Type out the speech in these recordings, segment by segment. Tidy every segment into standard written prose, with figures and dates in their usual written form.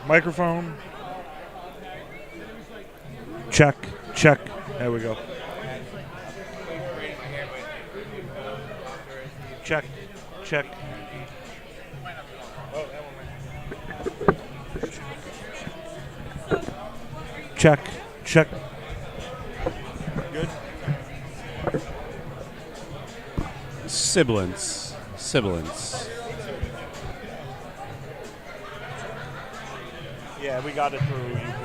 Microphone. Check, check. There we go. Check, check. Check, check. Good. Sibilance. Yeah, we got it through UP.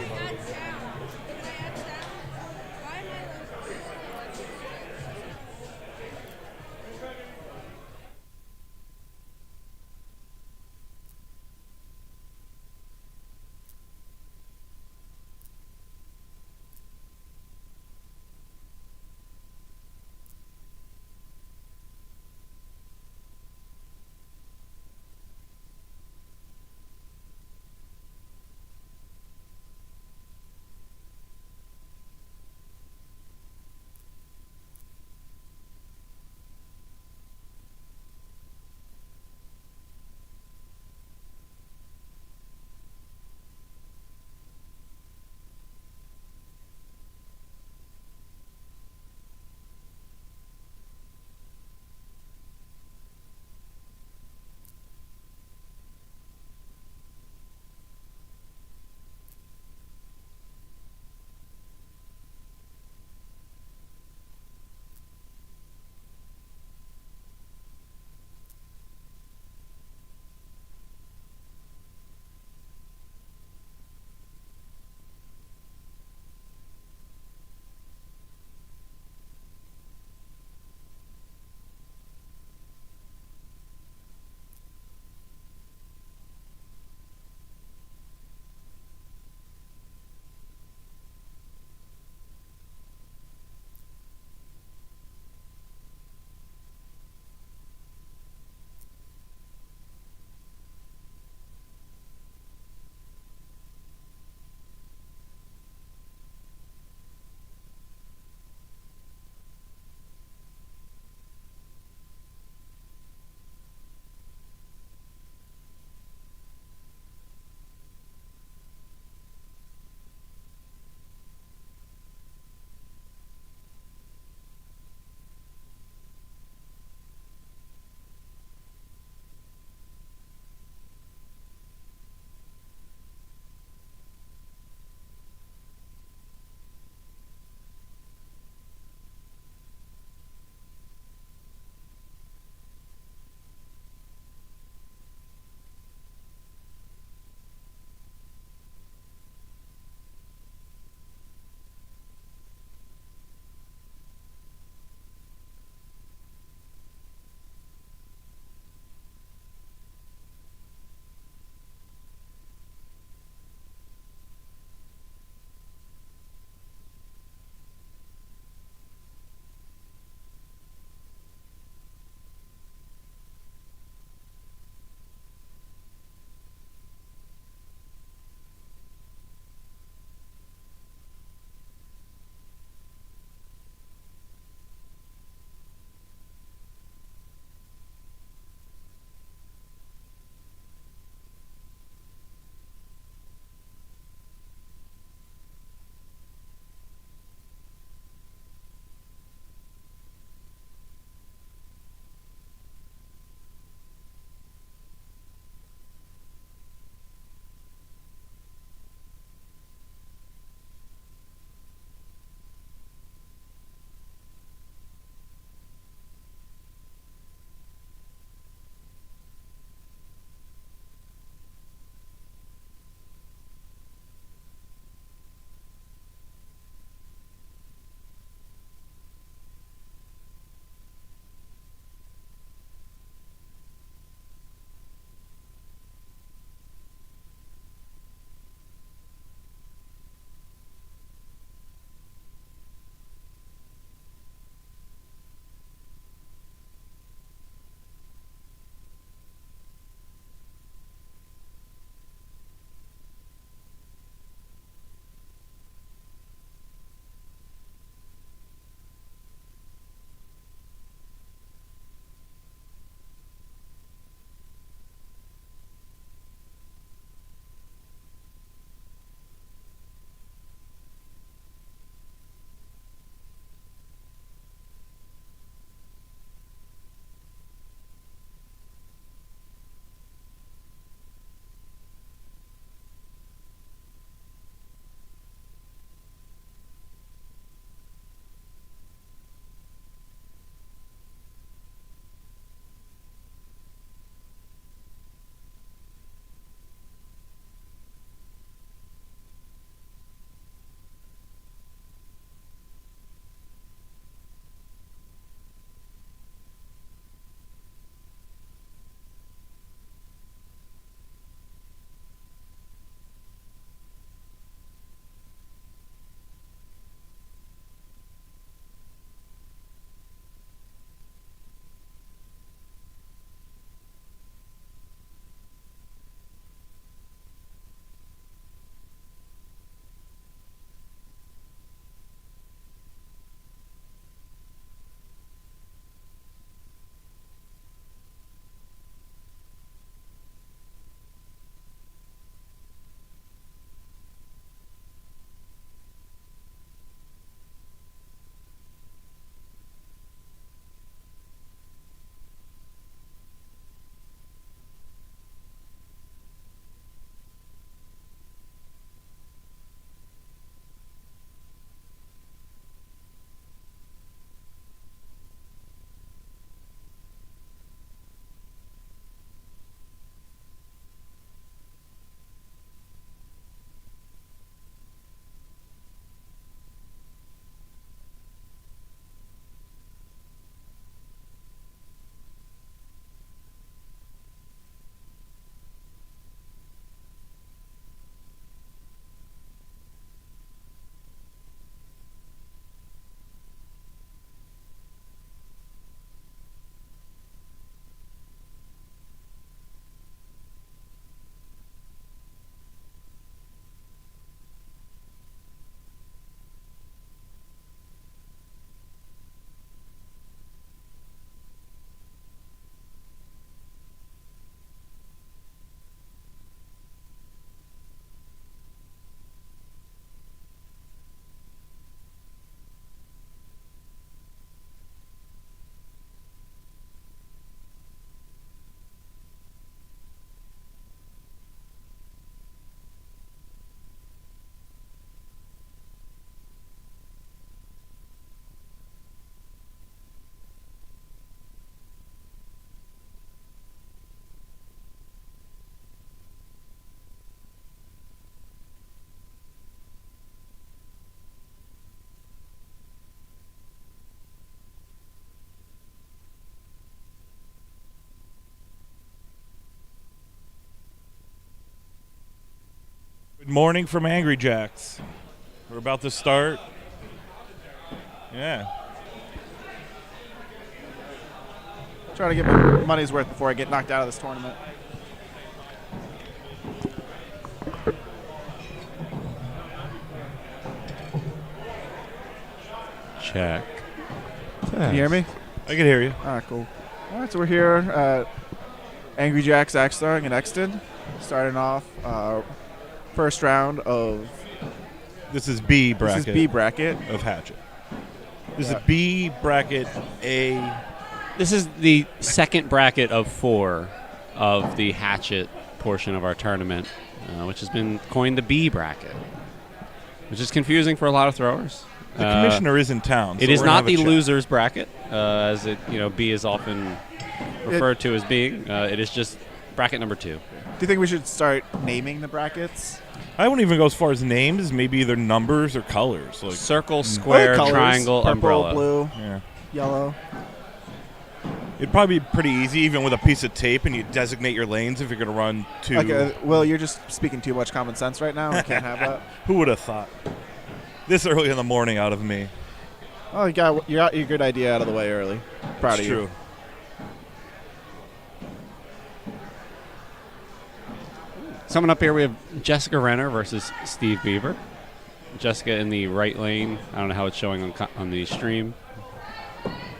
Morning from Angry Jacks. We're about to start. Yeah. Trying to get my money's worth before I get knocked out of this tournament. Check. Can you hear me? I can hear you. All right, cool. All right, so we're here at Angry Jacks Axstar in Exton, starting off first round of This is B bracket. This is B bracket of Hatchet. This is B bracket A. This is the second bracket of 4 of the Hatchet portion of our tournament, which has been coined the B bracket, which is confusing for a lot of throwers. The commissioner is in town. It so is we're gonna not have a the chat. losers bracket, as it B is often referred to as being. It is just bracket number 2. Do you think we should start naming the brackets? I wouldn't even go as far as names, maybe either numbers or colors. Like Circle, square, Colors, triangle, purple, umbrella. blue, yeah. yellow. It'd probably be pretty easy, even with a piece of tape, and you designate your lanes if you're going to run 2. Okay, Will, you're just speaking too much common sense right now. We can't have that. Who would have thought? This early in the morning out of me. Oh, you got your good idea out of the way early. Proud It's of you. true. Coming up here, we have Jessica Renner versus Steve Beaver. Jessica in the right lane. I don't know how it's showing on the stream.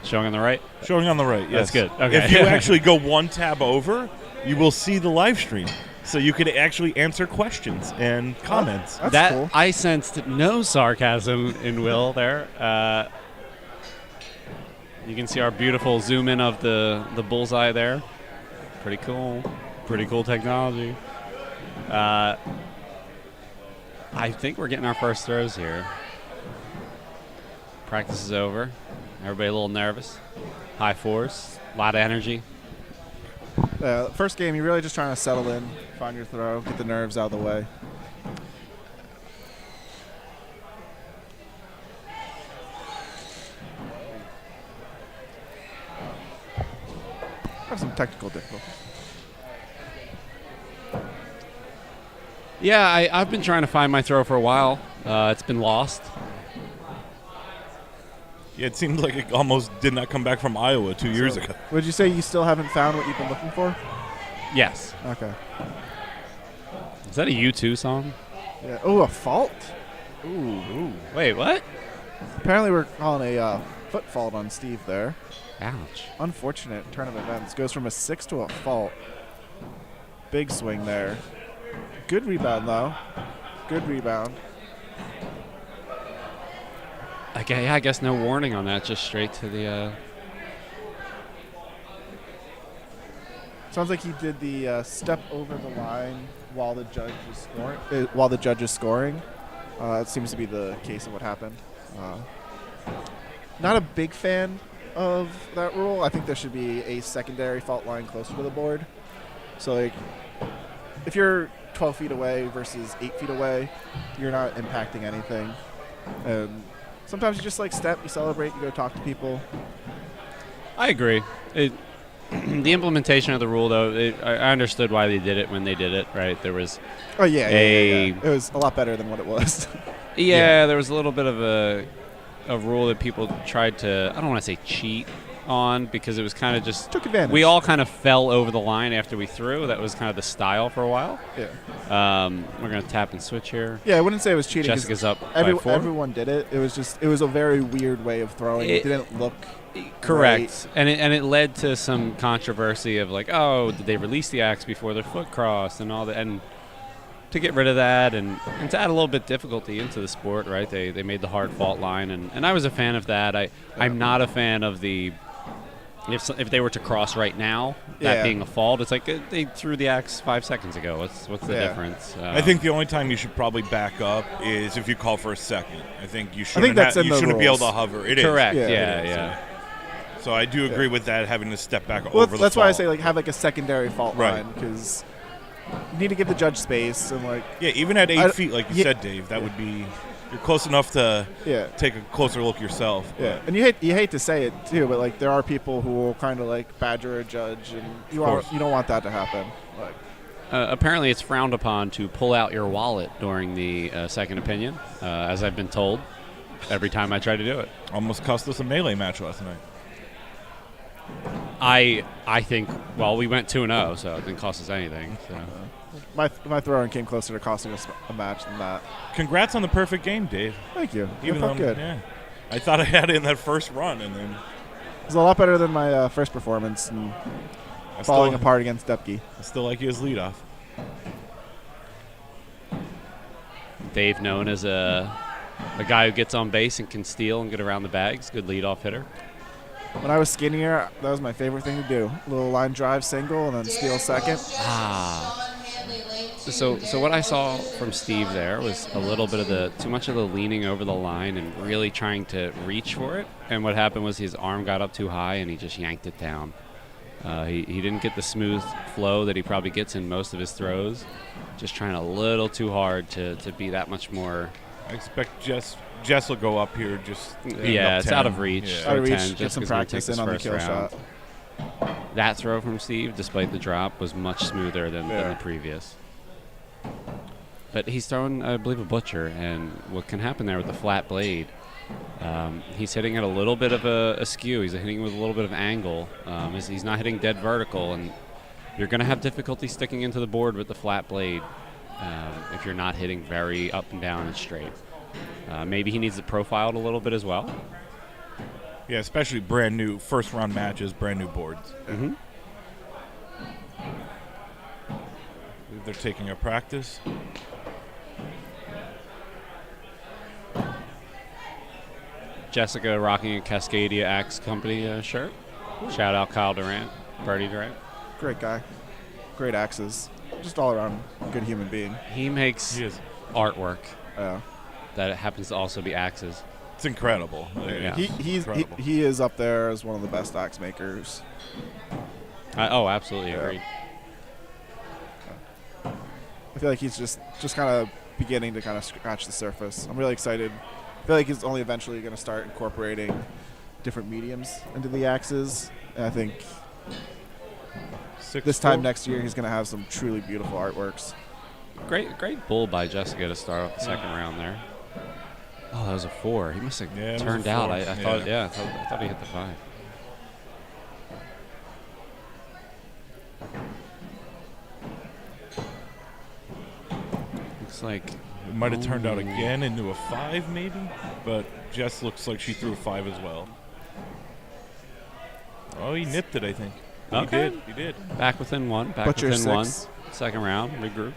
Showing on the right? Showing on the right, yes. That's good. Okay. If you actually go one tab over, you will see the live stream. So you could actually answer questions and comments. That's cool. I sensed no sarcasm in Will there. You can see our beautiful zoom in of the bullseye there. Pretty cool. Pretty cool technology. I think we're getting our first throws here. Practice is over. Everybody a little nervous. High fours. A lot of energy. First game, you're really just trying to settle in, find your throw, get the nerves out of the way. Have some technical difficulties. Yeah, I've been trying to find my throw for a while. It's been lost. Yeah, it seemed like it almost did not come back from Iowa 2 years ago. Would you say you still haven't found what you've been looking for? Yes. Okay. Is that a U2 song? Yeah. Oh, a fault? Ooh. Wait, what? Apparently we're calling a foot fault on Steve there. Ouch. Unfortunate turn of events. Goes from a 6 to a fault. Big swing there. Good rebound, though. Good rebound. Okay, yeah, I guess no warning on that. Just straight to the. Sounds like he did the step over the line while the judge is scoring. It seems to be the case of what happened. Not a big fan of that rule. I think there should be a secondary fault line closer to the board. So, like, if you're 12 feet away versus 8 feet away, you're not impacting anything. And sometimes you just, like, step, you celebrate, you go talk to people. I agree. The implementation of the rule, though, I understood why they did it when they did it, right? There was Yeah. It was a lot better than what it was. Yeah, there was a little bit of a rule that people tried to, I don't want to say cheat on, because it was kind of just Took advantage. we all kind of fell over the line after we threw. That was kind of the style for a while. Yeah. We're going to tap and switch here. Yeah, I wouldn't say it was cheating. Jessica's up by 4. Everyone did it. It was a very weird way of throwing. It didn't look correct. Right. And it led to some controversy of like, oh, did they release the axe before their foot crossed and all that. And to get rid of that and to add a little bit difficulty into the sport, right? They made the hard fault line. And I was a fan of that. I'm not a fan of the if they were to cross right now, that being a fault, it's like they threw the axe 5 seconds ago. What's the difference? I think the only time you should probably back up is if you call for a second. I think you shouldn't. that's in you the shouldn't be able rules. to hover. It correct. is. Yeah. So I do agree with that, having to step back Well, over the that's why I fault. say like have like a secondary fault Right. line, because you need to give the judge space and like Yeah, even at 8 feet, like you said, Dave, that would be you're close enough to take a closer look yourself. Yeah, and you hate to say it too, but like there are people who will kind of like badger a judge, and you don't want that to happen. Like, apparently it's frowned upon to pull out your wallet during the second opinion, as I've been told every time I try to do it. Almost cost us a melee match last night. I think, well, we went 2-0, so it didn't cost us anything. So. My throwing came closer to costing us a match than that. Congrats on the perfect game, Dave. Thank you. Even It felt though, good. yeah, I thought I had it in that first run, and then It was a lot better than my first performance and falling apart against Depke. I still like you as leadoff. Dave, known as a guy who gets on base and can steal and get around the bags, good leadoff hitter. When I was skinnier, that was my favorite thing to do. A little line drive single and then steal second. So what I saw from Steve there was a little bit of too much of the leaning over the line and really trying to reach for it. And what happened was his arm got up too high and he just yanked it down. He didn't get the smooth flow that he probably gets in most of his throws. Just trying a little too hard to be that much more. I expect Jess will go up here just. Yeah, it's out of reach. Yeah. Out of reach, 10, get some practice in on the kill shot. That throw from Steve, despite the drop, was much smoother than the previous. But he's throwing, I believe, a butcher, and what can happen there with the flat blade, he's hitting at a little bit of a skew. He's hitting with a little bit of angle. He's not hitting dead vertical, and you're going to have difficulty sticking into the board with the flat blade if you're not hitting very up and down and straight. Maybe he needs it profiled a little bit as well. Yeah, especially brand new first round matches, brand new boards. Mm-hmm. They're taking a practice. Jessica rocking a Cascadia Axe Company shirt. Shout out Kyle Durant, Birdie Durant. Great guy. Great axes. Just all around good human being. He makes artwork Yeah. that happens to also be axes. It's incredible. Yeah. Incredible. He is up there as one of the best axe makers. Absolutely agreed. I feel like he's just kind of beginning to kind of scratch the surface. I'm really excited. I feel like he's only eventually going to start incorporating different mediums into the axes. And I think this time next year he's going to have some truly beautiful artworks. Great bull by Jessica to start off the second round there. Oh, that was a 4. He must have turned out. I thought he hit the 5. Looks like It might have turned out again into a 5 maybe, but Jess looks like she threw a 5 as well. Oh, he nipped it, I think. Okay. He did. back within 1. Butcher Within 1. 6. Second round, regroup.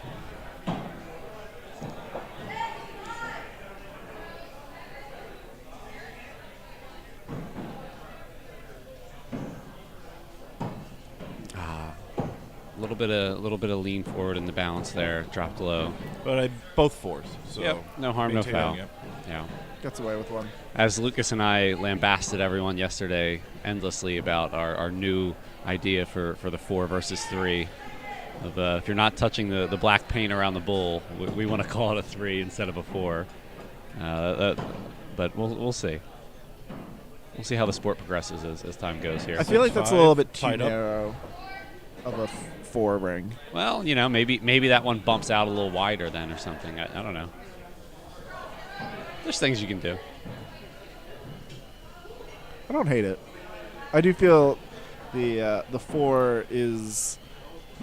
A little bit of lean forward in the balance there, dropped low. But both 4s. So no harm, no maintain foul. them, Yeah. Gets away with one. As Lucas and I lambasted everyone yesterday endlessly about our new idea for the 4 versus 3. Of if you're not touching the black paint around the bull, we want to call it a 3 instead of a 4. But we'll see. We'll see how the sport progresses as time goes here. I feel like that's a little bit too tied up. narrow of a 4 ring. Well, maybe that one bumps out a little wider then or something. I don't know. There's things you can do. I don't hate it. I do feel the 4 is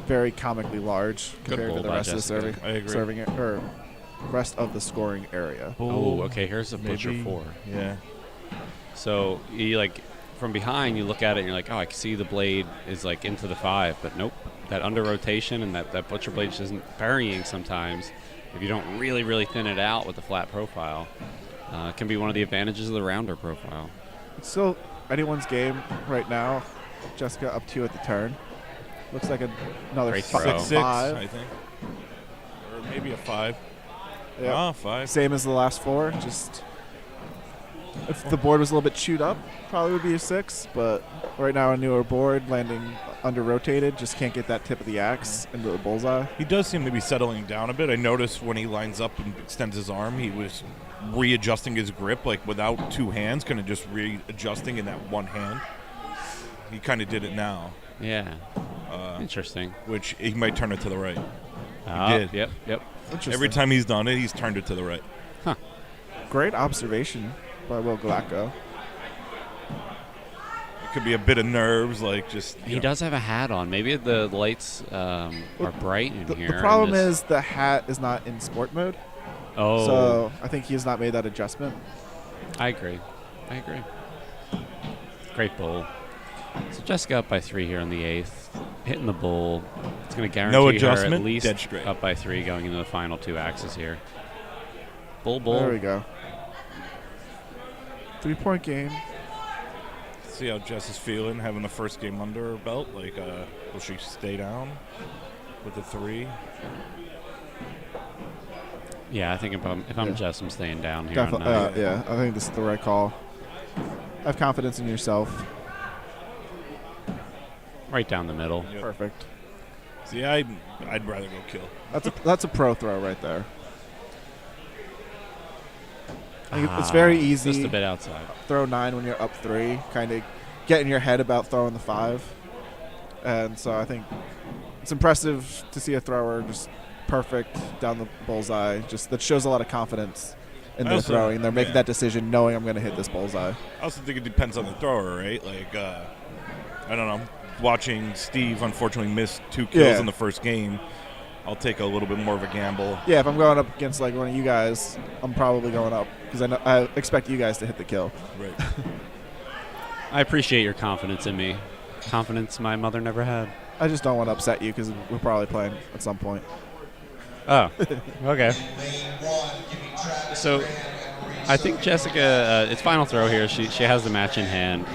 very comically large compared to bull the by rest of the Jessica. I agree. serving or rest of the scoring area. Oh, okay. Here's a butcher Maybe. 4. Yeah. So you from behind, you look at it and you're like, oh, I can see the blade is into the 5, but nope. That under rotation and that butcher blade just isn't burying sometimes. If you don't really, really thin it out with the flat profile, can be one of the advantages of the rounder profile. It's still anyone's game right now. Jessica up 2 at the turn. Looks like another Great throw. 6-6, 5. I think. Or maybe a 5. Yep. Ah, 5. Same as the last 4. Just if the board was a little bit chewed up, probably would be a 6. But right now, a newer board landing under rotated, just can't get that tip of the axe into the bullseye. He does seem to be settling down a bit. I noticed when he lines up and extends his arm, he was readjusting his grip, without 2 hands, kind of just readjusting in that one hand. He kind of did it now. Yeah. Interesting. which he might turn it to the right. did. Yep. Interesting. Every time he's done it, he's turned it to the right. Great observation by Will Glacko. It could be a bit of nerves, like just. He does have a hat on. Maybe the lights are bright in here. The problem is the hat is not in sport mode. Oh. So I think he has not made that adjustment. I agree. Great bowl. So Jessica up by 3 here in the 8th. Hitting the bowl. It's going to guarantee No her adjustment, at least dead straight. up by 3 going into the final 2 axes here. Bowl. There we go. 3-point game. See how Jess is feeling, having the first game under her belt. Like, will she stay down with the 3? Yeah, I think if I'm Jess, I'm staying down here. Definitely. Yeah, I think this is the right call. Have confidence in yourself. Right down the middle. Yep. Perfect. See, I'd rather go kill. That's a pro throw right there. It's very easy. Just a bit outside. Throw 9 when you're up 3. Kind of get in your head about throwing the 5. And so I think it's impressive to see a thrower just perfect down the bullseye. Just that shows a lot of confidence in their throwing. They're making that decision knowing I'm going to hit this bullseye. I also think it depends on the thrower, right? Like, I don't know. Watching Steve unfortunately miss 2 kills in the first game, I'll take a little bit more of a gamble. Yeah, if I'm going up against like one of you guys, I'm probably going up because I expect you guys to hit the kill. Right. I appreciate your confidence in me. Confidence my mother never had. I just don't want to upset you because we're probably playing at some point. Oh, okay. So I think Jessica, it's final throw here. She has the match in hand.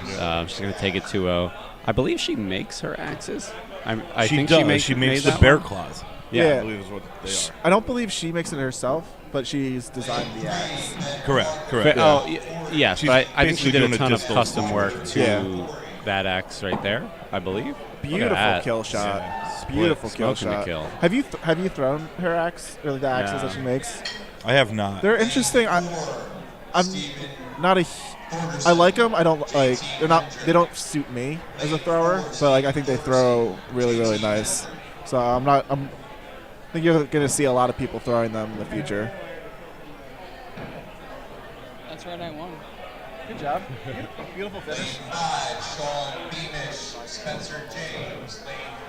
She's going to take it 2-0. I believe she makes her axes. I think she makes the that bear one. claws. Yeah. I believe is what they are. I don't believe she makes it herself, but she's designed the axe. Correct. Oh, yes, She's but I think she did a basically ton doing a of distal custom work to Yeah. that axe right there, I believe. Beautiful kill shot. Yeah. Beautiful kill Smoking the shot. kill. Have you thrown her axe or the axes that she makes? I have not. They're interesting. I'm not a. I like them. I don't like. They're not. They don't suit me as a thrower, but like I think they throw really, really nice. So I think you're going to see a lot of people throwing them in the future. That's right, I won. Good job. Beautiful finish.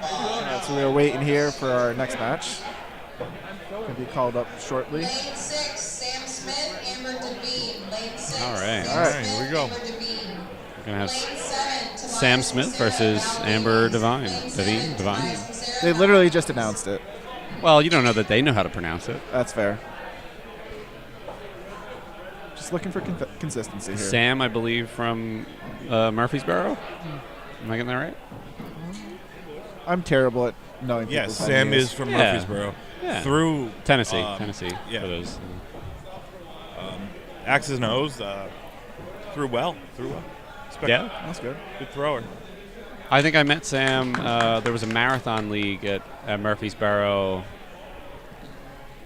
Alright, so we're waiting here for our next match. Going to be called up shortly. Lane 6, Sam Smith, Amber Devine. Lane 6. All right. All right, here we go. Amber Devine. We're going to have Lane 7, Sam Smith versus Amber Devine. Devine? They literally just announced it. Well, you don't know that they know how to pronounce it. That's fair. Just looking for consistency here. Sam, I believe, from Murfreesboro. Am I getting that right? I'm terrible at knowing Yes, people's Sam names. is from Yeah. Murfreesboro. Yeah. Through Tennessee. yeah. For those. Axes and O's. Threw well. Yeah. That's good. Good thrower. I think I met Sam. There was a marathon league at Murfreesboro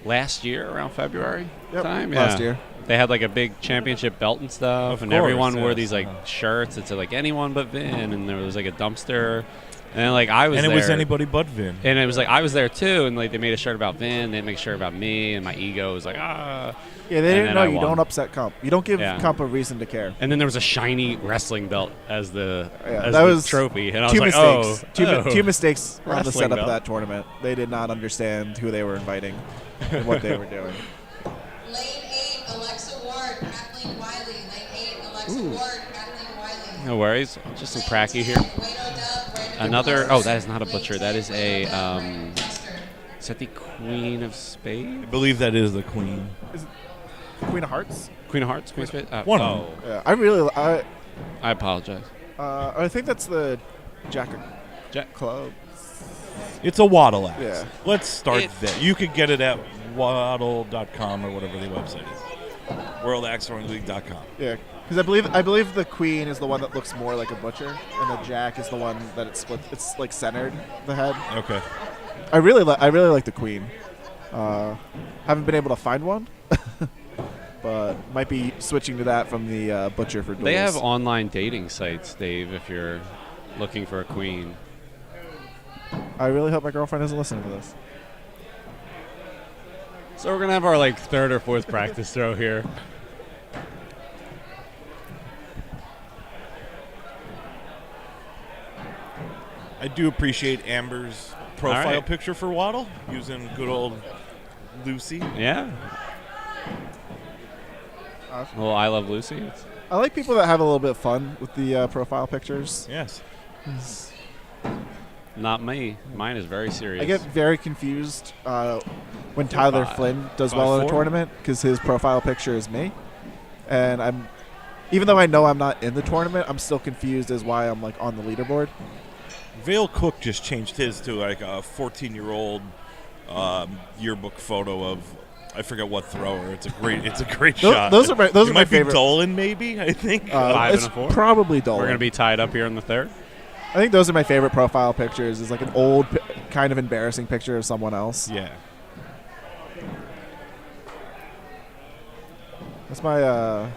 last year around February time. Last Yeah. year. They had like a big championship belt and stuff, Of and course, everyone wore yes. these like shirts that said like anyone but Vin, and there was like a dumpster, and like I was And it there, was anybody but Vin. and it was like I was there too, and like they made a shirt about Vin, they didn't make a shirt about me, and my ego was like Yeah, they And didn't then know I you won. don't upset comp. You don't give Yeah. comp a reason to care. and then there was a shiny wrestling belt as the Yeah, as that the was trophy, and I was Two like, mistakes. Two mistakes on the Wrestling setup of belt. that tournament. They did not understand who they were inviting and what they were doing. Lane 8, Alexa Ward, Kathleen Wiley. Lane 8, Alexa Ward, Kathleen Wiley. No worries, just some pracky here. Another. Oh, that is not a butcher. That is a. Is that the Queen of I Spades? believe that is the queen. Queen of Hearts. Queen of Hearts. Queen of Spades. One of them. Yeah, I apologize. I think that's the Jack Jack. Club. It's a waddle axe. Yeah. Let's start It- there. You could get it at waddle.com or whatever the website is. WorldAxeThrowingLeague.com. Yeah, because I believe the Queen is the one that looks more like a butcher, and the Jack is the one that it's split. It's like centered the head. Okay. I really like the Queen. Haven't been able to find one, but might be switching to that from the butcher for duels. They have online dating sites, Dave. If you're looking for a queen. I really hope my girlfriend isn't listening to this. So we're going to have our, like, third or fourth practice throw here. I do appreciate Amber's profile picture for Waddle, using good old Lucy. Yeah. Well, I love Lucy. I like people that have a little bit of fun with the profile pictures. Yes. Not me. Mine is very serious. I get very confused when Tyler Flynn does well in a tournament because his profile picture is me, and even though I know I'm not in the tournament, I'm still confused as why I'm like on the leaderboard. Vale Cook just changed his to like a 14-year-old yearbook photo of I forget what thrower. It's a great shot. Those are my might favorite. Be Dolan, maybe I think. 5 it's and a 4. Probably Dolan. We're going to be tied up here in the third. I think those are my favorite profile pictures. Is like an old, kind of embarrassing picture of someone else. Yeah. That's my.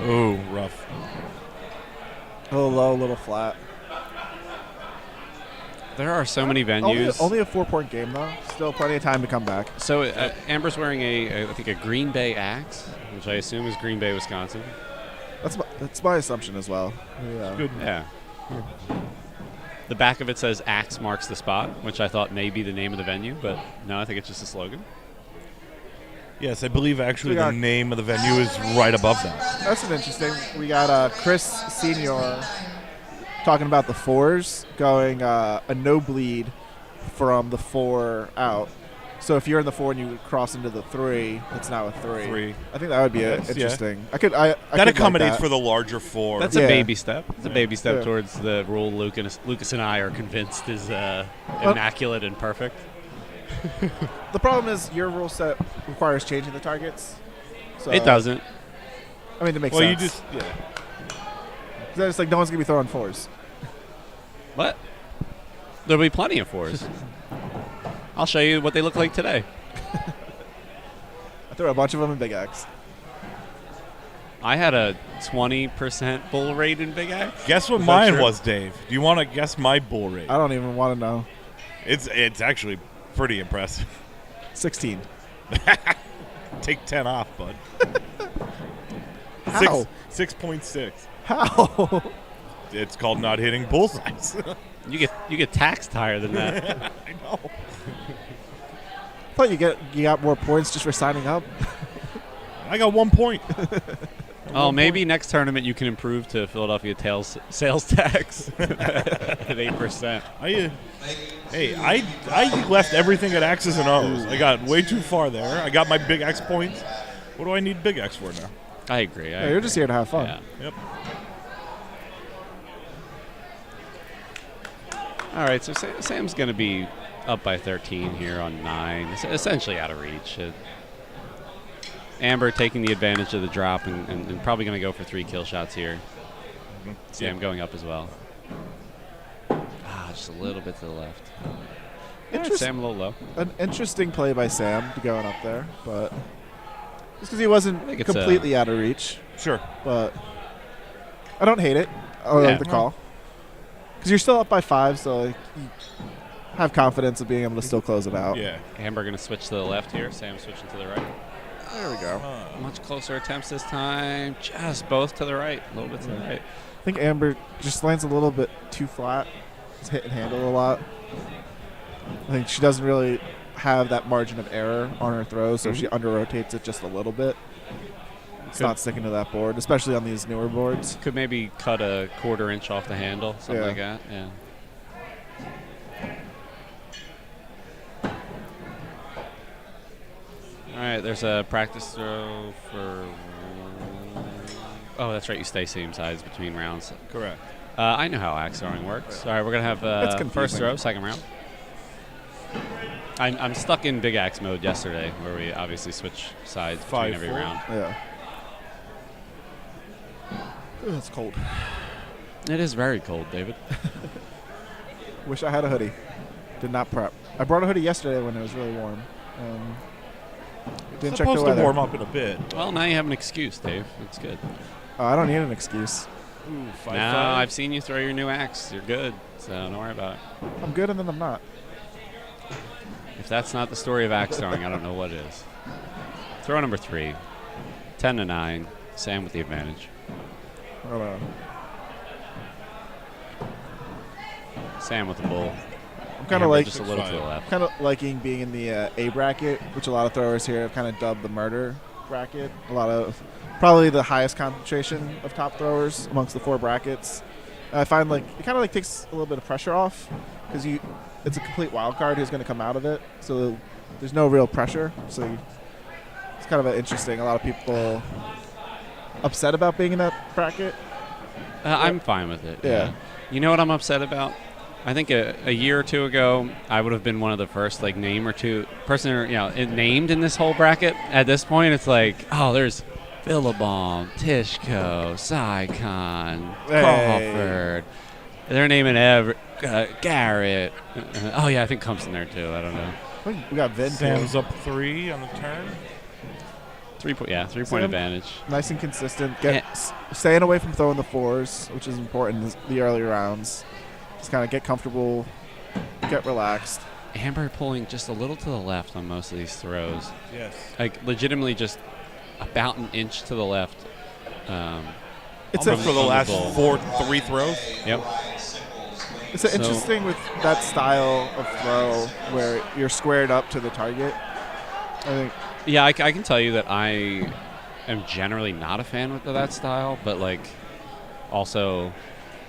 Ooh, rough. A little low, a little flat. There are so many venues. Only a 4-point game though. Still plenty of time to come back. So Amber's wearing I think a Green Bay axe, which I assume is Green Bay, Wisconsin. That's my assumption as well. Yeah. Good. Yeah. The back of it says "Axe marks the spot," which I thought may be the name of the venue, but no, I think it's just a slogan. Yes, I believe actually the name of the venue is right above that. That's an interesting. We got Chris Senior talking about the 4s going a no bleed from the 4 out. So if you're in the 4 and you cross into the 3, it's now a 3. I think that would be interesting. Yeah. That accommodates for the larger 4. That's a baby step. It's a baby step towards the rule Lucas and I are convinced is immaculate and perfect. The problem is your rule set requires changing the targets. So it doesn't. I mean, it makes sense. You just Then it's like no one's gonna be throwing 4s. What? There'll be plenty of 4s. I'll show you what they look like today. I threw a bunch of them in Big X. I had a 20% bull rate in Big X. Guess what mine was, Dave? Do you want to guess my bull rate? I don't even want to know. It's actually pretty impressive. 16. Take 10 off, bud. How? 6.6. How? It's called not hitting bullseyes. You get taxed higher than that. I know. I thought you got more points just for signing up. I got 1 point. Oh, maybe next tournament you can improve to Philadelphia sales tax at 8%. I left everything at X's and O's. I got way too far there. I got my Big X points. What do I need Big X for now? I agree. You're just here to have fun. Yeah. Yep. All right, so Sam's going to be up by 13 here on 9. It's essentially out of reach. Amber taking the advantage of the drop and probably going to go for 3 kill shots here. Sam going up as well. Just a little bit to the left. Sam a little low. An interesting play by Sam to going up there, but just because he wasn't completely out of reach. Sure. But I don't hate it. I like the call. Because you're still up by 5, so you have confidence of being able to still close it out. Yeah. Amber going to switch to the left here. Sam switching to the right. There we go. Much closer attempts this time. Just both to the right. A little bit to the right. I think Amber just lands a little bit too flat. It's hit and handle a lot. I think she doesn't really have that margin of error on her throws, so she under-rotates it just a little bit. It's not sticking to that board, especially on these newer boards. Could maybe cut a 1/4 inch off the handle, something like that. Yeah. All right, there's a practice throw for. Oh, that's right. You stay same sides between rounds. Correct. I know how axe throwing works. All right, we're gonna have first throw, second round. I'm stuck in big axe mode yesterday, where we obviously switch sides between every round. Yeah. Ooh, it's cold. It is very cold, David. Wish I had a hoodie. Did not prep. I brought a hoodie yesterday when it was really warm. Didn't check the weather. To warm up in a bit. Well, now you have an excuse, Dave. It's good. I don't need an excuse. Ooh, 5'5". No, I've seen you throw your new axe. You're good, so don't worry about it. I'm good, and then I'm not. If that's not the story of axe throwing, I don't know what is. Throw number 3. 10-9. Sam with the advantage. Hold on. Sam with the bull. I'm kind of like just a little to the left. kind of liking being in the A bracket, which a lot of throwers here have kind of dubbed the murder bracket. Probably the highest concentration of top throwers amongst the 4 brackets. I find like it kind of like takes a little bit of pressure off because it's a complete wild card who's going to come out of it, so there's no real pressure. So it's kind of interesting. A lot of people upset about being in that bracket. I'm fine with it. Yeah. You know what I'm upset about? I think a year or 2 ago, I would have been one of the first name or two person named in this whole bracket. At this point, it's like, oh, there's Billabong, Tishko, Saikon, Crawford. They're naming Garrett. Oh yeah, I think Cump's in there too. I don't know. We got Vin. Sam's up 3 on the turn. 3-point Sam, advantage. Nice and consistent. Staying away from throwing the 4s, which is important in the early rounds. Just kind of get comfortable, get relaxed. Amber pulling just a little to the left on most of these throws. Yes. Like legitimately just about an inch to the left. It's Almost for the last 3 throws. Yep. It's interesting with that style of throw where you're squared up to the target. I think. Yeah, I can tell you that I am generally not a fan of that style, but also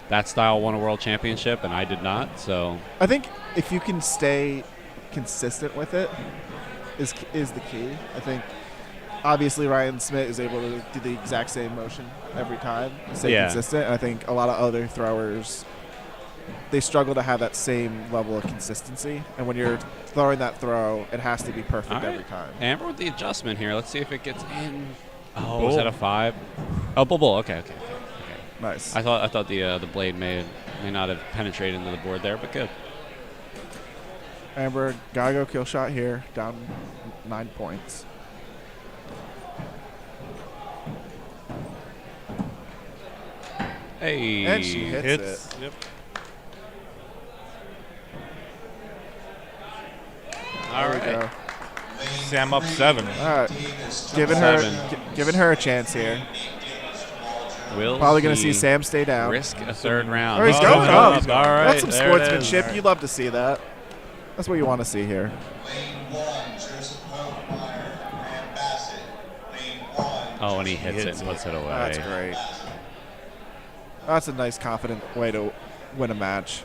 that style won a world championship and I did not. So I think if you can stay consistent with it is the key. I think obviously Ryan Smith is able to do the exact same motion every time, stay consistent. And I think a lot of other throwers, they struggle to have that same level of consistency. And when you're throwing that throw, it has to be perfect every time. Amber with the adjustment here. Let's see if it gets in. Oh, is that a 5? Oh, bull. Okay. Nice. I thought the blade may not have penetrated into the board there, but good. Amber, gotta go kill shot here, down 9 points. Hey. And she hits it. Yep. All There we right. go. Sam up 7. All right. Giving her a chance here. Probably going to see Sam stay down. Risk a 3rd round. Oh, he's going up. All right. That's some there it is. sportsmanship. You love to see that. That's what you want to see here. Oh, and he hits it and puts it away. That's great. That's a nice, confident way to win a match.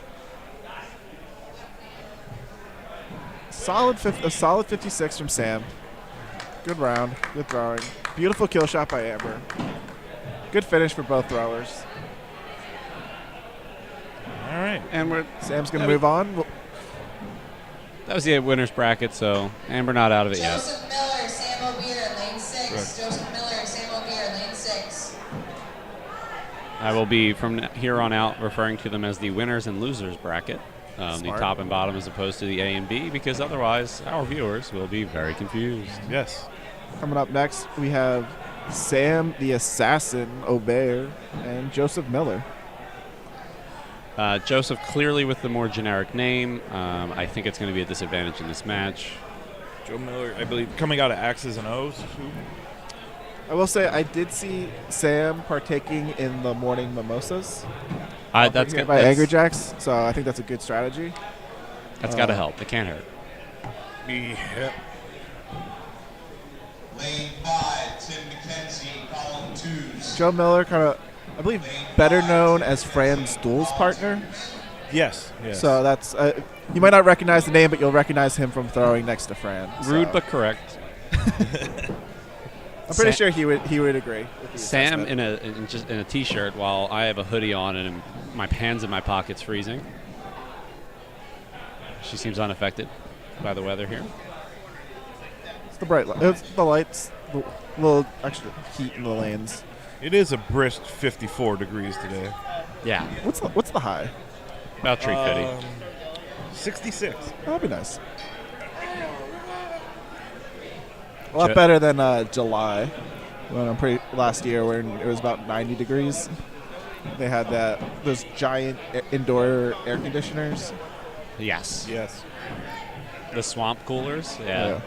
A solid 56 from Sam. Good round. Good throwing. Beautiful kill shot by Amber. Good finish for both throwers. All right. And Sam's going to move on. that was the winner's bracket, so Amber not out of it yet. Joseph Miller, Sam O'Beer, lane 6. Joseph Miller, Sam O'Beer, lane 6. I will be, from here on out, referring to them as the winners and losers bracket. The top and bottom as opposed to the A and B, because otherwise our viewers will be very confused. Yes. Coming up next, we have Sam the Assassin O'Bear and Joseph Miller. Joseph clearly with the more generic name. I think it's going to be a disadvantage in this match. Joe Miller, I believe, coming out of X's and O's. I will say I did see Sam partaking in the morning mimosas. That's good. By Angry Jacks, so I think that's a good strategy. That's got to help. It can't hurt. Yep. Lane 5, Tim McKenzie, column 2s. Joe Miller, kind of, I believe, better known as Fran's duels partner. Yes. So that's you might not recognize the name, but you'll recognize him from throwing next to Fran. Rude but correct. I'm pretty sure he would agree. With the Sam assessment. in a t-shirt while I have a hoodie on and my hands in my pockets freezing. She seems unaffected by the weather here. It's the bright light. It's the lights, the little extra heat in the lanes. It is a brisk 54 degrees today. Yeah, What's the high? about tree fitty. 66. That'd be nice. A lot better than July, last year when it was about 90 degrees. They had those giant indoor air conditioners. Yes. Yes. The swamp coolers. Yeah.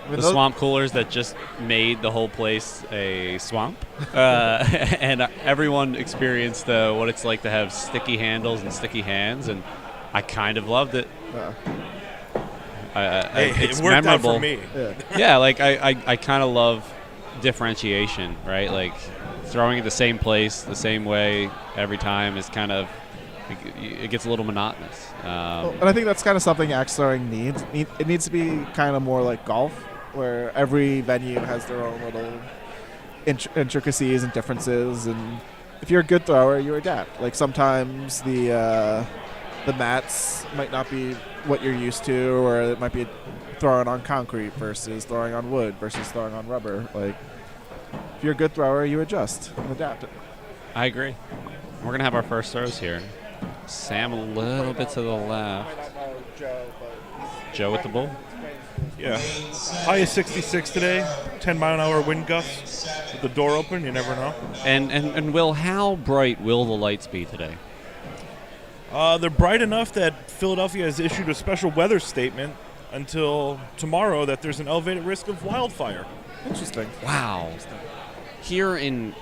I mean, The swamp coolers that just made the whole place a swamp. And everyone experienced what it's like to have sticky handles and sticky hands, and I kind of loved it. It's it worked memorable. out for me. Yeah, like I kind of love differentiation, right? Like throwing it the same place, the same way every time is kind of, it gets a little monotonous. And I think that's kind of something axe throwing needs. It needs to be kind of more like golf, where every venue has their own little intricacies and differences. And if you're a good thrower, you adapt. Like sometimes the mats might not be what you're used to, or it might be throwing on concrete versus throwing on wood versus throwing on rubber. Like if you're a good thrower, you adjust and adapt. I agree. We're gonna have our first throws here. Sam a little bit to the left. Joe with the bull. Yeah. High is 66 today. 10-mile-an-hour wind gusts. With the door open, you never know. And Will, how bright will the lights be today? They're bright enough that Philadelphia has issued a special weather statement until tomorrow that there's an elevated risk of wildfire. Interesting. Wow. Here in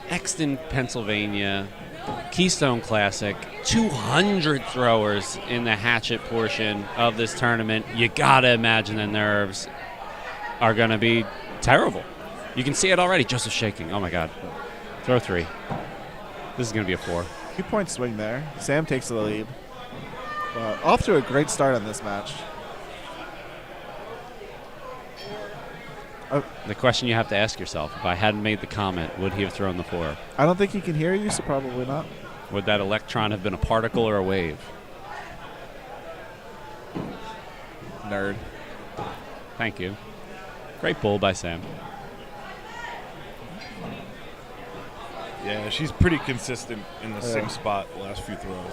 Exton, Pennsylvania, Keystone Classic, 200 throwers in the Hatchet portion of this tournament. You gotta imagine the nerves are gonna be terrible. You can see it already. Joseph shaking. Oh my God. Throw 3. This is gonna be a 4. 2-point swing there. Sam takes the lead. Off to a great start on this match. The question you have to ask yourself, if I hadn't made the comment, would he have thrown the 4? I don't think he can hear you, so probably not. Would that electron have been a particle or a wave? Nerd. Thank you. Great bull by Sam. Yeah, she's pretty consistent in the same spot the last few throws.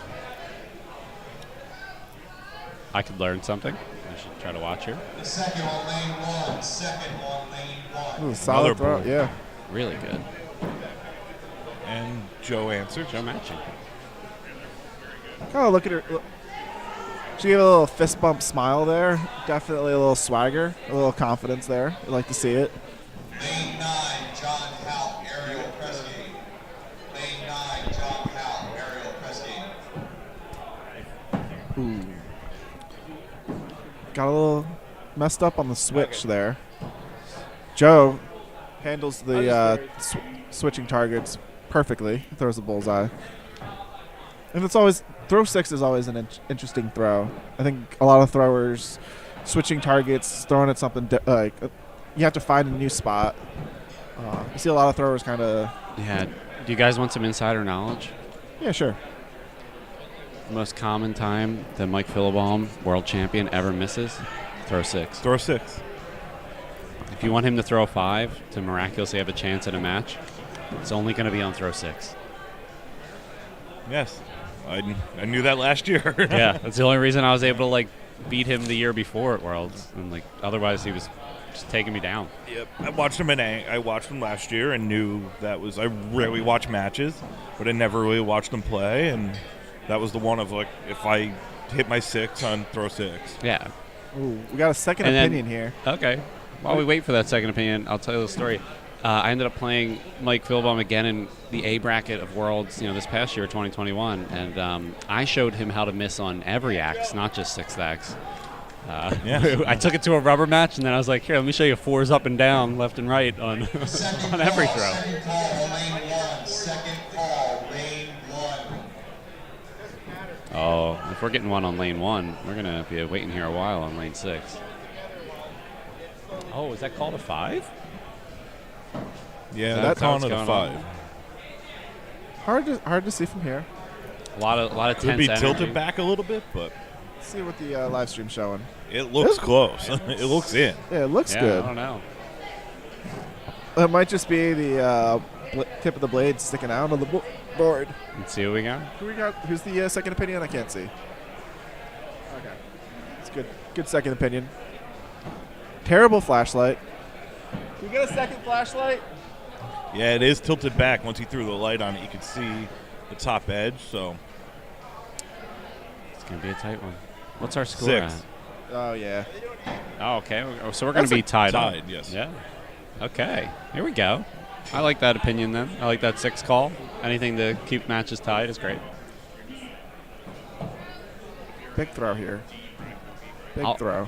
I could learn something. I should try to watch her. The second on lane 1. Second on lane 1. Ooh, solid throw. bull. Yeah. Really good. And Joe answered. Joe matching. Oh, look at her. She gave a little fist bump smile there. Definitely a little swagger, a little confidence there. I'd like to see it. Lane 9, John Howe, aerial press game. Lane 9, John Howe, aerial press game. Ooh. Got a little messed up on the switch there. Joe handles the switching targets perfectly. Throws a bullseye. And it's always throw 6 is always an interesting throw. I think a lot of throwers switching targets, throwing at something like you have to find a new spot. You see a lot of throwers kind of. Yeah. Do you guys want some insider knowledge? Yeah, sure. The most common time that Mike Philbaum, world champion, ever misses? Throw 6. Throw 6. If you want him to throw 5 to miraculously have a chance at a match, it's only going to be on throw 6. Yes. I knew that last year. Yeah, that's the only reason I was able to beat him the year before at Worlds, and otherwise he was just taking me down. Yep. I watched him last year and knew that was. I rarely watch matches, but I never really watched him play, and that was the one of if I hit my 6 on throw 6. Yeah. Ooh, we got a second And then- opinion here. Okay. While we wait for that second opinion, I'll tell you the story. I ended up playing Mike Philbaum again in the A bracket of Worlds, this past year, 2021, and I showed him how to miss on every axe, not just 6th axe. Yeah. I took it to a rubber match, and then I was like, here, let me show you 4s up and down, left and right on Second on every call, throw. Second call on lane 1. Second call, lane 1. Oh, if we're getting one on lane 1, we're going to be waiting here a while on lane 6. Oh, is that called a 5? Yeah, That's that's how on it's at a going 5. Hard to see from here. A lot of Could tense be energy. tilted back a little bit, but Let's see what the live stream's showing. it looks close. It looks in. Yeah, it looks Yeah, good. I don't know. It might just be the tip of the blade sticking out on the board. Let's see what we got. Who's the second opinion? I can't see. Okay, it's good. Good second opinion. Terrible flashlight. Can we get a second flashlight? Yeah, it is tilted back. Once he threw the light on it, you could see the top edge. So It's going to be a tight one. What's our score 6. at? Oh, yeah. Oh, okay. So we're going to be tied up. Tied, yes. Yeah. Okay. Here we go. I like that opinion then. I like that 6 call. Anything to keep matches tied is great. Big throw here. Big I'll- throw.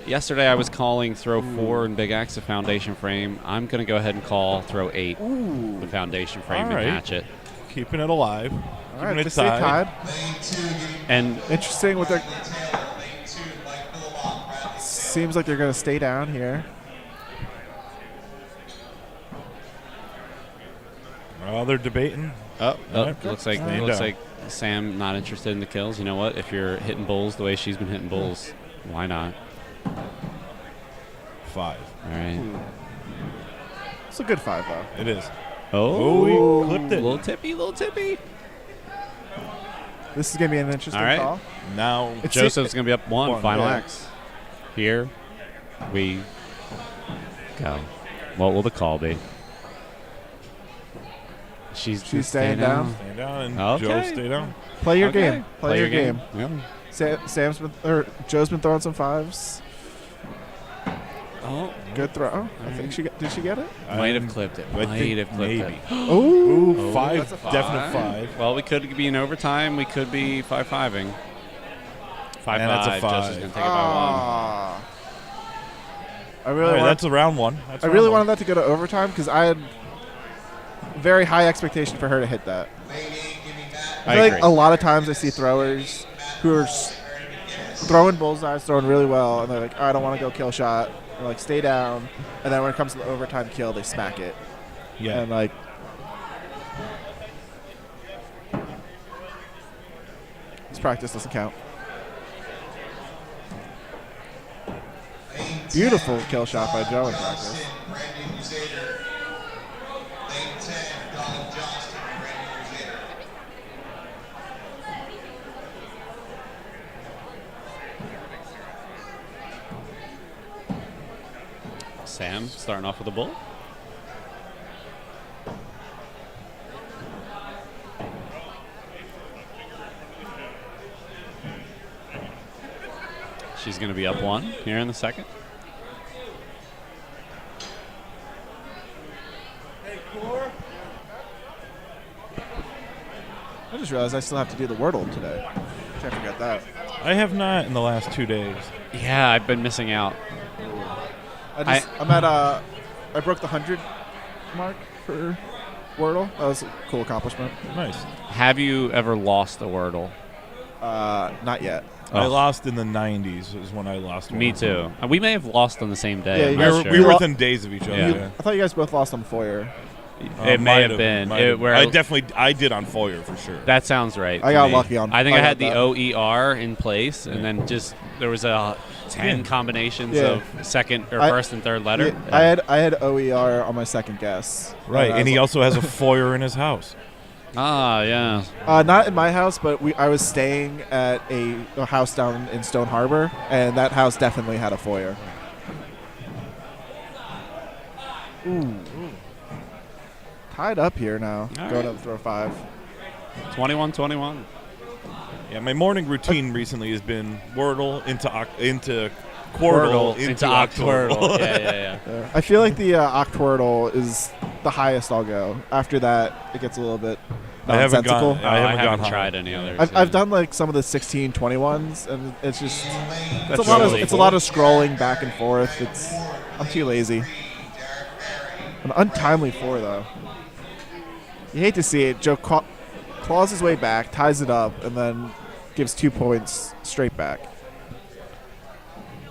Yesterday I was calling throw 4 in Big X, the foundation frame. I'm going to go ahead and call throw 8, Ooh. the foundation frame All and right. Hatchet. Keeping it alive. All Keeping right, it just stay tied. And Interesting with their. Seems like they're going to stay down here. Oh, they're debating. looks like Staying looks down. like Sam not interested in the kills. You know what? If you're hitting bulls the way she's been hitting bulls, why not? 5. All right. It's a good 5, though. It is. Oh, he clipped it. Little tippy. This is going to be an interesting All right. call. Now It's Joseph's going to be up 1. One, Final yeah. X. Here we go. What will the call be? She's staying down. stay down and Okay. Joe stay down. Play your Okay. game. Play your game. Yeah. Sam's been, or Joe's been throwing some 5s. Oh, Good throw. I think did she get it? might have clipped it. I Might think have clipped maybe. it. Oh. Ooh, 5. that's a 5. Definite 5. Well, we could be in overtime. We could be 5-5ing. 5-5. And that's a 5. Joseph's going to take it by 1. Ah. I All really right, wanted, that's a round 1. That's I round really one. wanted that to go to overtime because I had very high expectation for her to hit that. I feel like a lot of times I see throwers who are throwing bullseyes, throwing really well, and they're like, I don't want to go kill shot. They're like, stay down. And then when it comes to the overtime kill, they smack it. Yeah. And like, this practice doesn't count. Beautiful kill shot by Joe in practice. Sam starting off with a bull. She's going to be up 1 here in the second. I just realized I still have to do the Wordle today. Can't forget that. I have not in the last 2 days. Yeah, I've been missing out. I'm at I broke the 100 mark for Wordle. That was a cool accomplishment. Nice. Have you ever lost a Wordle? Not yet. I Oh. lost in the 90s is when I lost one. Me too. We may have lost on the same day. Yeah, I'm you We not were, sure. we were within days of each other. Yeah. Yeah. I thought you guys both lost on Foyer. It may have been. might have. Where I did on Foyer for sure. That sounds right. I to got me. lucky on- I think I I had got the OER in place, and then just there was a 10 Yeah. combinations Yeah. of second or I- first and third letter. Yeah, I had OER on my second guess. Right, I and was he like- also has a foyer in his house. Ah, yeah. not in my house, but I was staying at a house down in Stone Harbor, and that house definitely had a foyer. Ooh. Tied up here now. All Going right. up to throw 5. 21-21. Yeah, my morning routine recently has been Wordle into Quordle into Octwordle. yeah. I feel like the Octwordle is the highest I'll go. After that, it gets a little bit I haven't nonsensical. gone- Oh, I I haven't haven't gone tried high. any others. I've done like some of the 16-21s, and it's just That's it's a lot of really it's a lot of scrolling back and forth. I'm too lazy. An untimely 4 though. You hate to see it. Joe claws his way back, ties it up, and then gives 2 points straight back.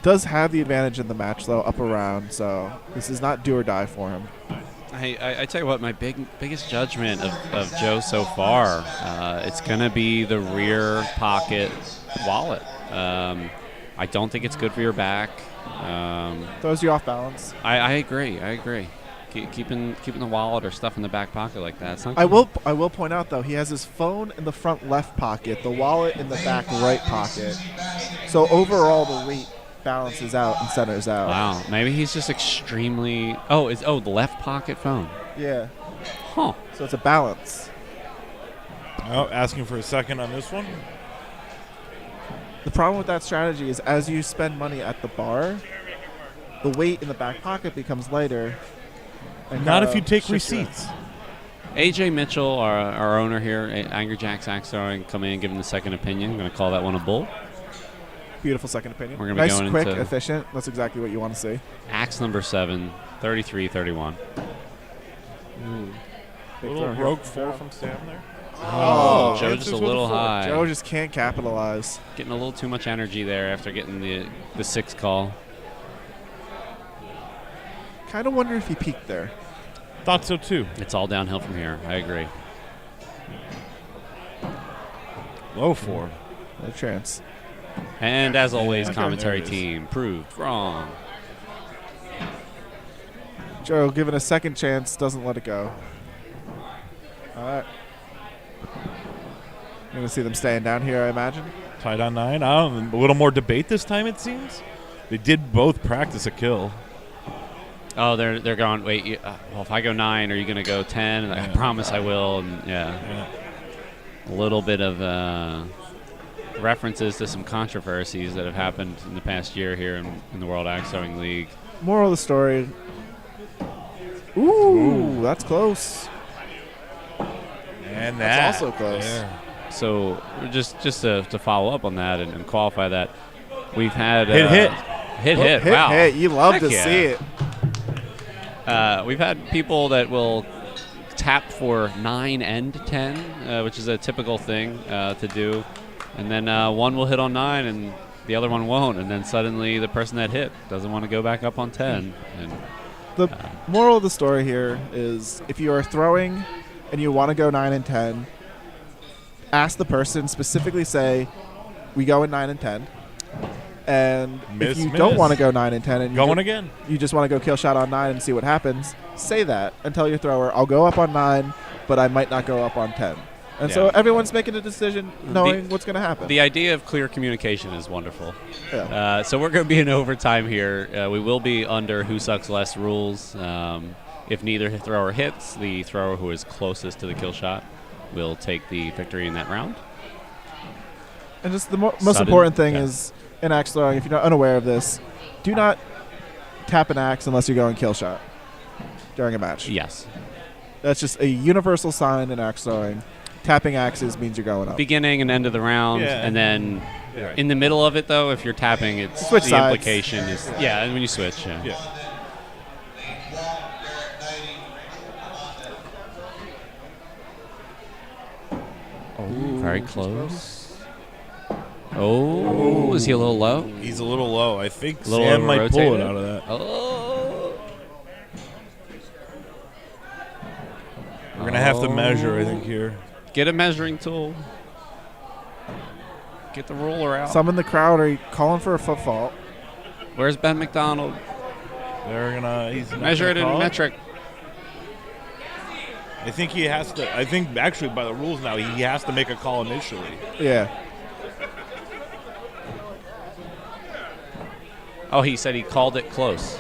Does have the advantage in the match though, up around. So this is not do or die for him. I tell you what, my biggest judgment of Joe so far, it's going to be the rear pocket wallet. I don't think it's good for your back. Throws you off balance. I agree. Keeping the wallet or stuff in the back pocket like that. It's not I will point out though, he has his phone in the front left pocket, the wallet in the back right pocket. So overall, the weight balances out and centers out. Wow. Maybe he's just extremely. The left pocket phone. Yeah. Huh. So it's a balance. Oh, asking for a second on this one. The problem with that strategy is as you spend money at the bar, the weight in the back pocket becomes lighter. And Not if kinda you take shifts around. receipts. AJ Mitchell, our owner here, Angry Jack's Axe Throwing, coming in and giving the second opinion. I'm going to call that one a bull. Beautiful second opinion. We're gonna be nice, going quick, into- efficient. That's exactly what you want to see. Axe number 7, 33-31. Big Little throw here. rogue 4 from Sam there. Oh, Joe answers just a with a little 4. high. Joe just can't capitalize. Getting a little too much energy there after getting the 6 call. Kind of wonder if he peaked there. Thought so too. It's all downhill from here. I agree. Low 4. No chance. And as always, Okay, commentary there it is. team proved wrong. Joe, given a second chance, doesn't let it go. All right. You're going to see them staying down here, I imagine. Tied on 9. A little more debate this time, it seems. They did both practice a kill. Oh, they're going, wait, well, if I go 9, are you going to go 10? And I promise I will. And Yeah. a little bit of references to some controversies that have happened in the past year here in the World Axe Throwing League. Moral of the story. Ooh, that's close. And That's that. also close. There. So just to follow up on that and qualify that, we've had Hit. Hit. Wow. Hey, you love Heck to yeah. see it. We've had people that will tap for 9 and 10, which is a typical thing to do. And then one will hit on 9 and the other one won't. And then suddenly the person that hit doesn't want to go back up on 10. And The moral of the story here is if you are throwing and you want to go 9 and 10, ask the person, specifically say, we go in 9 and 10. And Miss, if you don't miss. want to go 9 and 10 and Going again. you just want to go kill shot on 9 and see what happens, say that and tell your thrower, I'll go up on 9, but I might not go up on 10. And so Yeah. everyone's making a decision knowing what's going to happen. the idea of clear communication is wonderful. Yeah. So we're going to be in overtime here. We will be under who sucks less rules. If neither thrower hits, the thrower who is closest to the kill shot will take the victory in that round. And just the most Sudden important thing death. is in axe throwing, if you're not unaware of this, do not tap an axe unless you're going kill shot during a match. Yes. That's just a universal sign in axe throwing. Tapping axes means you're going up. Beginning and end of the round, Yeah. and then Yeah. in the middle of it, though, if you're tapping, it's Switch the sides. implication is and when you switch, yeah. Yeah. Oh, very close. Oh, is he a little low? He's a little low. I think A little Sam might pull it over-rotated? out of that. Oh. We're going to have to measure, I think, here. Get a measuring tool. Get the ruler out. Some in the crowd are calling for a foot fault. Where's Ben McDonald? They're going to... He's not Measure it gonna in call metric. I think he has to... I think, actually, by the rules now, he has to make a call initially. Yeah. Oh, he said he called it close.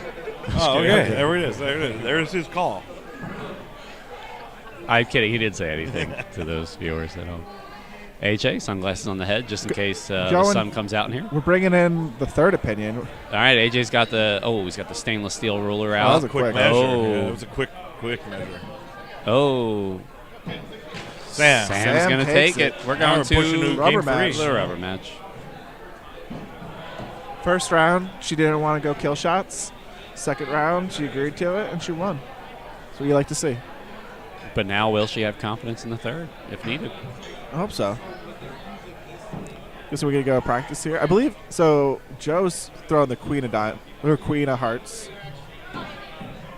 Oh, okay. There it is. There it is. There's his call. I'm kidding. He didn't say anything to those viewers at home. AJ, sunglasses on the head, just in case the Going- sun comes out in here. We're bringing in the third opinion. All right, AJ's got he's got the stainless steel ruler that out. was a quick Measure. Oh. Yeah, it was a quick measure. Oh, Sam. Sam's Sam going to takes take it. it. We're Now going we're pushing to to rubber game match. three. the rubber match. First round, she didn't want to go kill shots. Second round, she agreed to it, and she won. That's what you like to see. But now will she have confidence in the third if needed? I hope so. Guess we're going to go practice here. I believe, so Joe's throwing the queen of hearts.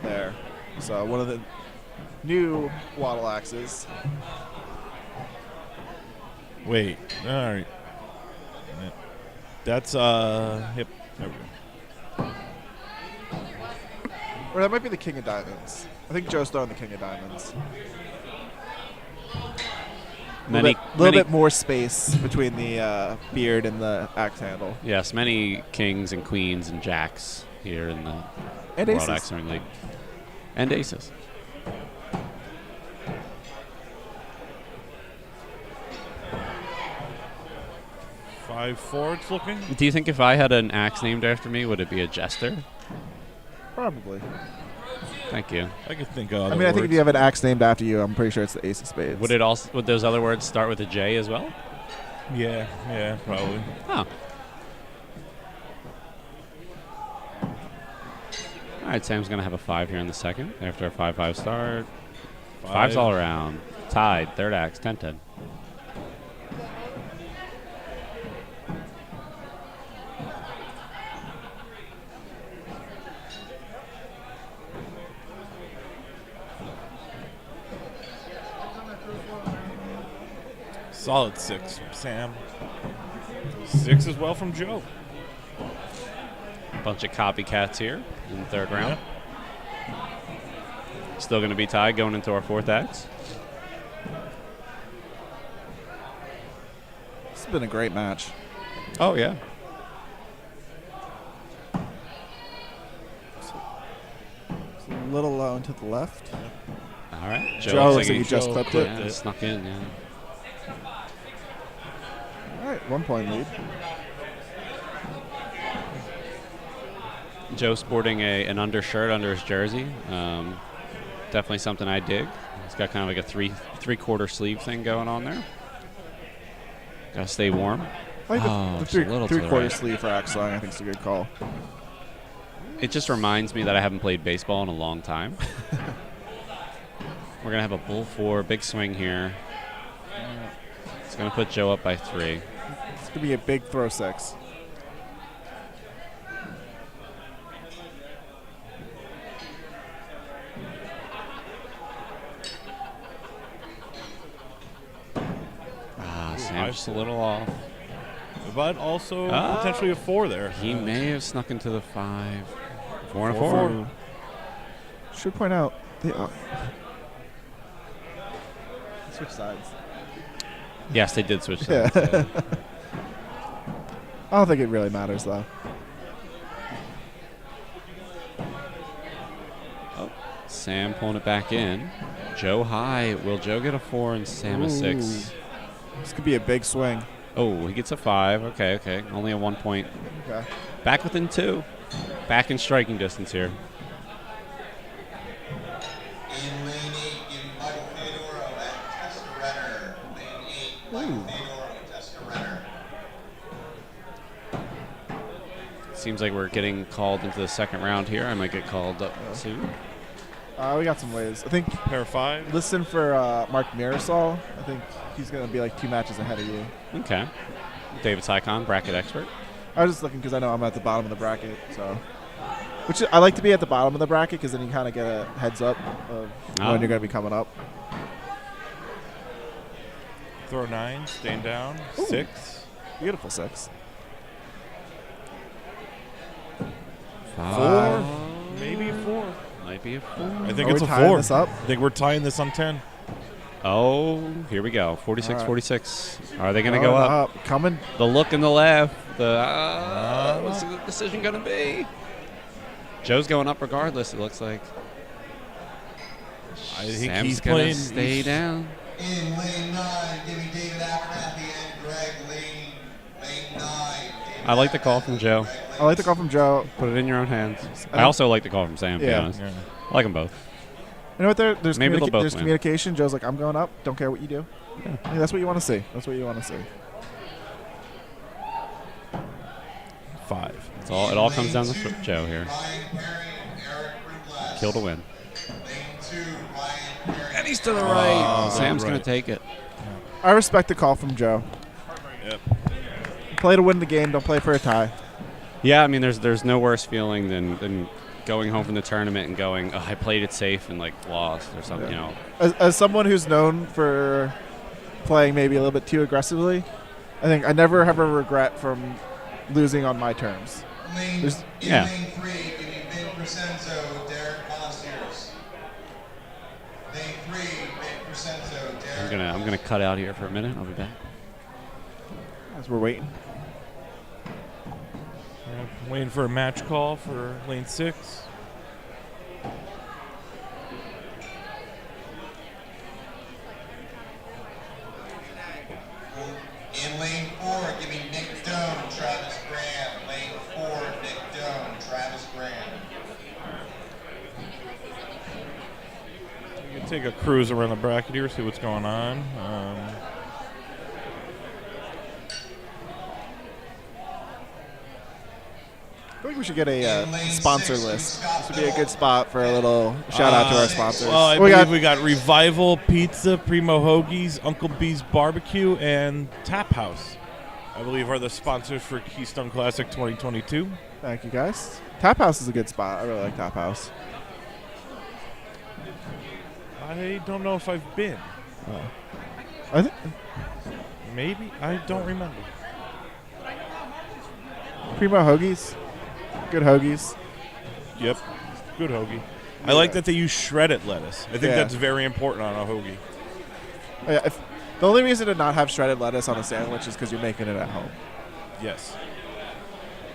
There. So one of the new waddle axes. Wait. All right. Yeah. That's, yep. There we go. Or that might be the king of diamonds. I think Joe's throwing the king of diamonds. Many, little bit more space between the beard and the axe handle. Yes, many kings and queens and jacks here in the And World aces. Axe Throwing League. And aces. 5-4 it's looking. Do you think if I had an axe named after me, would it be a jester? Probably. Thank you. I could think of I other mean, I think if words. you have an axe named after you, I'm pretty sure it's the ace of spades. Would those other words start with a J as well? Yeah, probably. Oh. All right, Sam's going to have a 5 here in the second after a 5-5 start. Fives all around. Tied. Third axe. 10-10. Solid 6 from Sam. 6 as well from Joe. Bunch of copycats here in the third round. Still going to be tied going into our fourth axe. This has been a great match. Oh, yeah. It's a little low and to the left. All right. Joe looks like he he just clipped clipped it. yeah, snuck in, yeah. All right, 1 point lead. Joe sporting an undershirt under his jersey. Definitely something I dig. It's got kind of like a three-quarter sleeve thing going on there. Got to stay warm. I like Oh, the it's a little to the three-quarter right. sleeve for axe throwing. I think it's a good call. It just reminds me that I haven't played baseball in a long time. We're going to have a bull 4, big swing here. It's going to put Joe up by 3. It's going to be a big throw 6. Sam's just a little off. But also potentially a 4 there. He may have snuck into the 5. 4 and a 4. 4. Should point out, they switch sides. Yes, they did switch Yeah. sides. Yeah. I don't think it really matters, though. Sam pulling it back in. Joe high. Will Joe get a 4 and Sam a 6? This could be a big swing. Oh, he gets a 5. Okay. Only a 1 point. Okay. Back within 2. Back in striking distance here. In lane 8, giving Michael Theodoro at Testa Renner. Lane 8, Michael Theodoro at Testa Renner. Seems like we're getting called into the second round here. I might get called up soon. We got some ways. I think Pair 5. listen for Mark Mirasol. I think he's going to be like 2 matches ahead of you. Okay. David Sycon, bracket expert. I was just looking because I know I'm at the bottom of the bracket. So, which I like to be at the bottom of the bracket because then you kind of get a heads up of when you're going to be coming up. Throw 9. Staying down. 6. Beautiful 6. 5. Maybe a 4. Might be a 4. I think Are it's we a tying 4. this up? I think we're tying this on 10. Oh, here we go. 46, All right. 46. Are they going to go up? Coming. The look and the laugh. What's the decision going to be? Joe's going up regardless, it looks like. I think Sam's he's gonna playing. stay down. In lane 9, giving David Abernathy and Greg lane 9. I like the call from Joe. I like the call from Joe. Put it in your own hands. I also like the call from Sam, to be Yeah. honest. Yeah. I like them both. You know what? There's Maybe they'll both there's win. communication. Joe's like, I'm going up. Don't care what you do. Yeah, that's what you want to see. That's what you want to see. 5. It all comes down to Joe here. Ryan Perry and Eric Rubles. Kill to win. Lane 2, Ryan Perry. And he's to the right. Sam's right. going to take it. I respect the call from Joe. Yep. Play to win the game. Don't play for a tie. Yeah, I mean, there's no worse feeling than going home from the tournament and going, oh, I played it safe and, like, lost or something, Yeah. you know. As someone who's known for playing maybe a little bit too aggressively, I think I never have a regret from losing on my terms. Lane, There's- in Yeah. lane 3, giving Vin Crescenzo, Derek Costiers. Lane 3, Vin I'm gonna cut out here for a minute. I'll be back. As we're waiting. Waiting for a match call for lane 6. In lane 4, give me Nick Doan, Travis Graham. Lane 4, Nick Doan, Travis Graham. We can take a cruise around the bracket here, see what's going on. I think we should get a sponsor list. This would be a good spot for a little shout out to our sponsors. Well, I believe we got Revival Pizza, Primo Hoagies, Uncle B's Barbecue, and Tap House. I believe are the sponsors for Keystone Classic 2022. Thank you, guys. Tap House is a good spot. I really like Tap House. I don't know if I've been. I think Maybe. I don't remember. Primo Hoagies. Good hoagies. Yep. Good hoagie. I like that they use shredded lettuce. I think that's very important on a hoagie. Yeah, the only reason to not have shredded lettuce on a sandwich is because you're making it at home. Yes.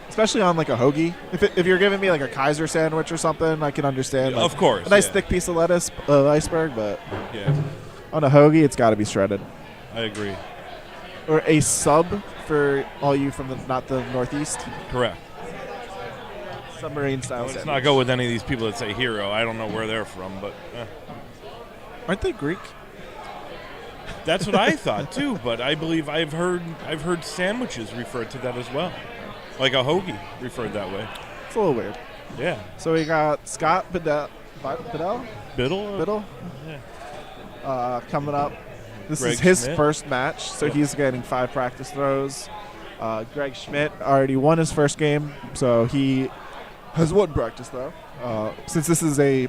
Especially on like a hoagie. If you're giving me like a Kaiser sandwich or something, I can understand. Like, of course. A nice thick piece of lettuce, iceberg, but yeah, on a hoagie, it's got to be shredded. I agree. Or a sub for all you from not the Northeast. Correct. Submarine style. Let's not go with any of these people that say hero. I don't know where they're from, but aren't they Greek? That's what I thought too. But I believe I've heard sandwiches referred to that as well, like a hoagie referred that way. It's a little weird. Yeah. So we got Scott Biddle Yeah. Coming up. This Greg is his Schmidt. first match, so he's getting 5 practice throws. Greg Schmidt already won his first game, so he has 1 practice throw. Since this is a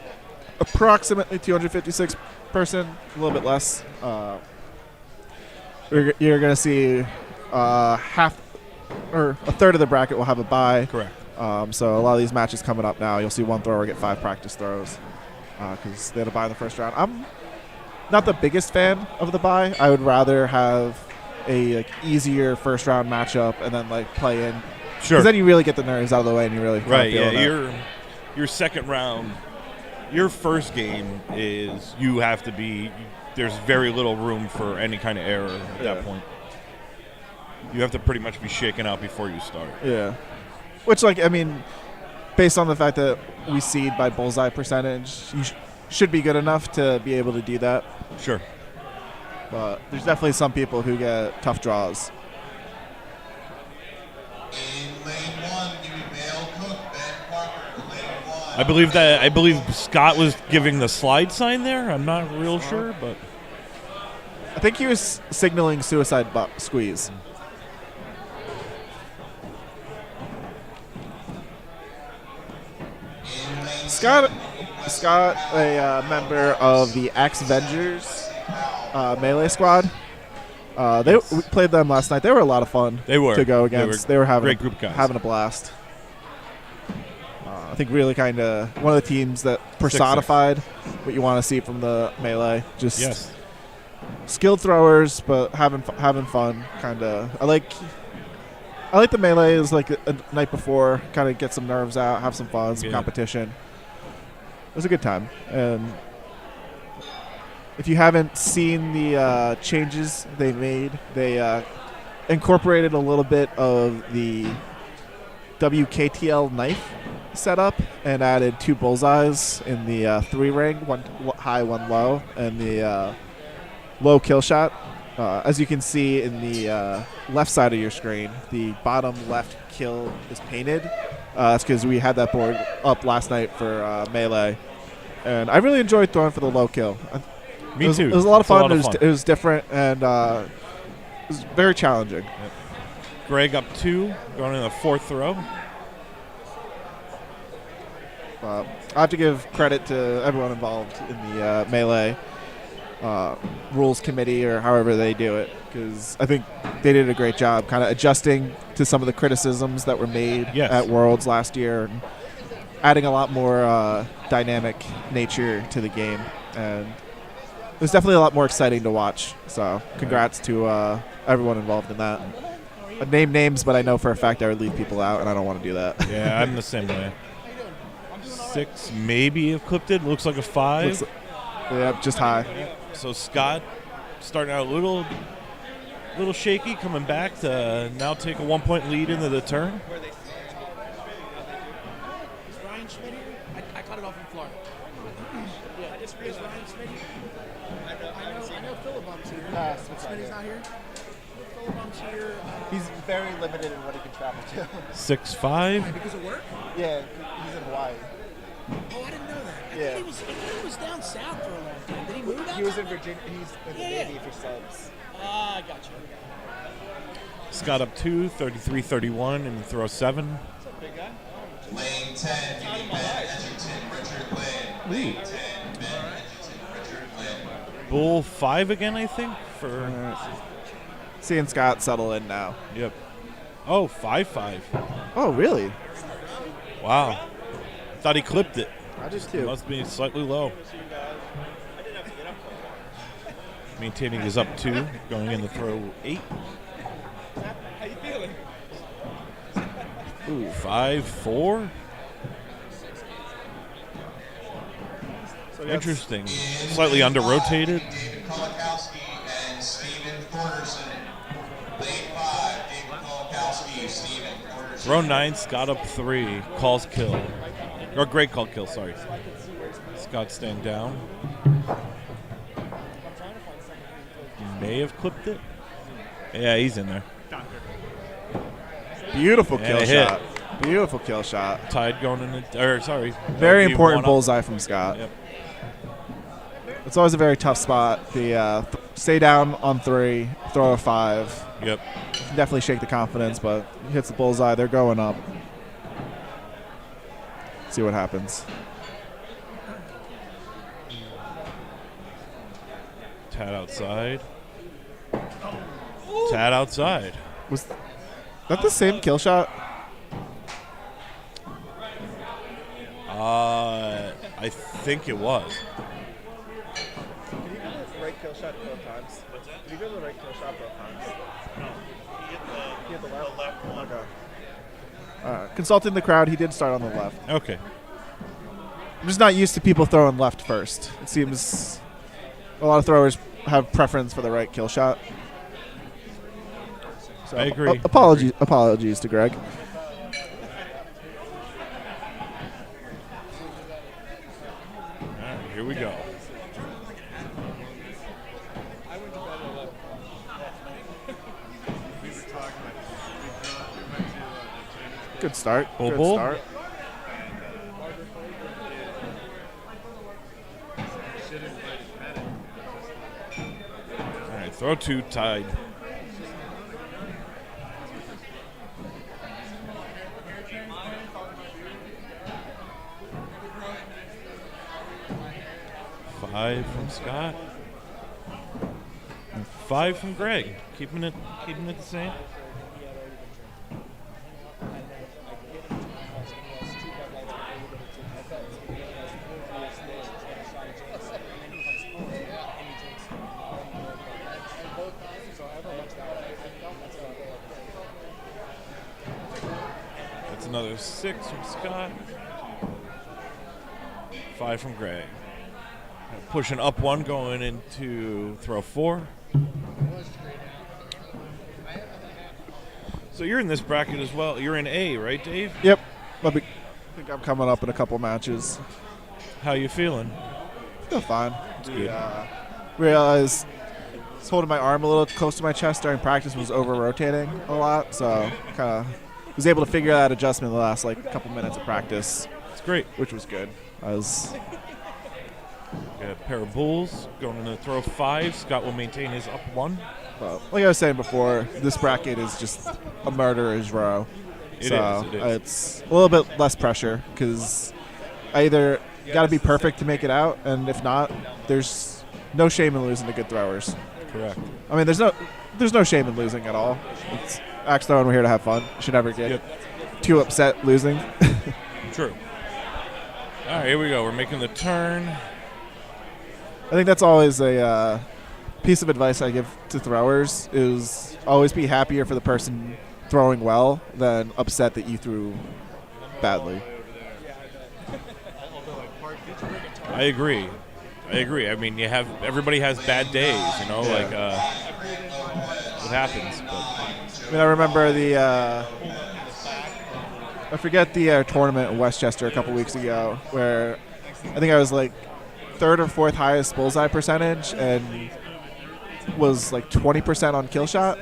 approximately 256 person, a little bit less, you're going to see half or a third of the bracket will have a bye. Correct. So a lot of these matches coming up now, you'll see one thrower get 5 practice throws because they had a bye in the first round. I'm not the biggest fan of the bye. I would rather have a easier first round matchup and then play in. Sure. Because then you really get the nerves out of the way and you really Right. feel Yeah. it. Your second round, your first game is you have to be. There's very little room for any kind of error at that point. You have to pretty much be shaken out before you start. Yeah. Which, based on the fact that we seed by bullseye percentage, you should be good enough to be able to do that. Sure. But there's definitely some people who get tough draws. In lane 1, give me Vale Cook, Ben Parker. Lane 1. I believe Scott was giving the slide sign there. I'm not real sure, but I think he was signaling suicide squeeze. Scott, a member of the Axe Vengers melee squad. We played them last night. They were a lot of fun. They were to go against. They were having great group of guys. having a blast. I think really kind of one of the teams that personified what you want to see from the melee. Just skilled throwers, but having fun. Kind of. I like the melee is like a night before. Kind of get some nerves out, have some fun, some competition. It was a good time. And if you haven't seen the changes they made, they incorporated a little bit of the WKTL knife setup and added 2 bullseyes in the 3 ring, 1 high, 1 low, and the low kill shot. As you can see in the left side of your screen, the bottom left kill is painted. That's because we had that board up last night for melee. And I really enjoyed throwing for the low kill. Me too. It was a lot of fun. It was different, and it was very challenging. Yep. Greg up 2, going in the 4th throw. I have to give credit to everyone involved in the melee rules committee, or however they do it, because I think they did a great job kind of adjusting to some of the criticisms that were made at Worlds last year and adding a lot more dynamic nature to the game. And was definitely a lot more exciting to watch. So congrats to everyone involved in that. I name names, but I know for a fact I would leave people out, and I don't want to do that. Yeah, I'm the same way. 6 maybe have clipped it. Looks like a 5. Yeah, just high. So Scott starting out a little shaky, coming back to now take a 1-point lead into the turn. Is Ryan Schmidt here? I caught it off in Florida. Yeah, I just raised Ryan Schmidt here. I know Philibum's here. Schmidt's not here. Philibum's here. He's very limited in what he can travel to. 6'5". Because of work? Yeah, he's in Hawaii. Oh, I didn't know that. I Yeah. thought he was down south for a long time. Did he move out? He was in Virginia. He's in the Yeah, Navy yeah. for subs. Ah, gotcha. Scott up 2, 33-31, and throw 7. Lane 10, Meeting Ben Edgerton, Richard Lynn. Lane 10, Ben Edgerton, Richard Lynn. Bull 5 again, I think. For Seeing Scott settle in now. yep. Oh, 5-5. Oh, really? Wow. Thought he clipped it. I just too. Must be slightly low. Maintaining his up 2, going in the throw 8. How you feeling? Ooh, 5-4. Interesting. Slightly under-rotated. David Kolakowski and Steven Thorderson. Lane 5, David Kolakowski, Steven Thorderson. Throw 9, Scott up 3. Calls kill. Or great call kill, sorry. Scott staying down. He may have clipped it. Yeah, he's in there. Beautiful And kill a hit. shot. Beautiful kill shot. Tied going in the, or sorry. Very That'd be important 1 up. bullseye from Scott. Yep. It's always a very tough spot. The stay down on 3, throw a 5. Yep. Can definitely shake the confidence, but he hits the bullseye. They're going up. See what happens. Tad outside. Tad outside. Was that the same kill shot? I think it was. Did he go to the right kill shot both times? What's that? Did he go to the right kill shot both times? No. He hit the left one. Okay. Consulting the crowd, he did start on the left. Okay. I'm just not used to people throwing left first. It seems a lot of throwers have preference for the right kill shot. So I agree. Apologies to Greg. All right, here we go. Good start. Bull Good bull. start. All right, throw 2, tied. Five from Scott. And 5 from Greg. Keeping it the same. That's another 6 from Scott. 5 from Greg. Pushing up 1, going into throw 4. So you're in this bracket as well. You're in A, right, Dave? Yep. I think I'm coming up in a couple matches. How you feeling? Feel fine. good. Realized I was holding my arm a little close to my chest during practice, was over rotating a lot, so kind of was able to figure that adjustment in the last couple minutes of practice. It's great. Which was good. I was Got a pair of bulls going into throw 5. Scott will maintain his up 1. well, like I was saying before, this bracket is just a murderer's row. It So is. it's a little bit less pressure because I either got to be perfect to make it out, and if not, there's no shame in losing to good throwers. Correct. I mean, there's no shame in losing at all. It's axe throwing. We're here to have fun. Should never get too upset losing. True. All right, here we go. We're making the turn. I think that's always a piece of advice I give to throwers is always be happier for the person throwing well than upset that you threw badly. I agree. I mean, everybody has bad days, you know, like it happens. But. I mean, I remember I forget the tournament in Westchester a couple weeks ago where I think I was like third or fourth highest bullseye percentage and was like 20% on kill shot.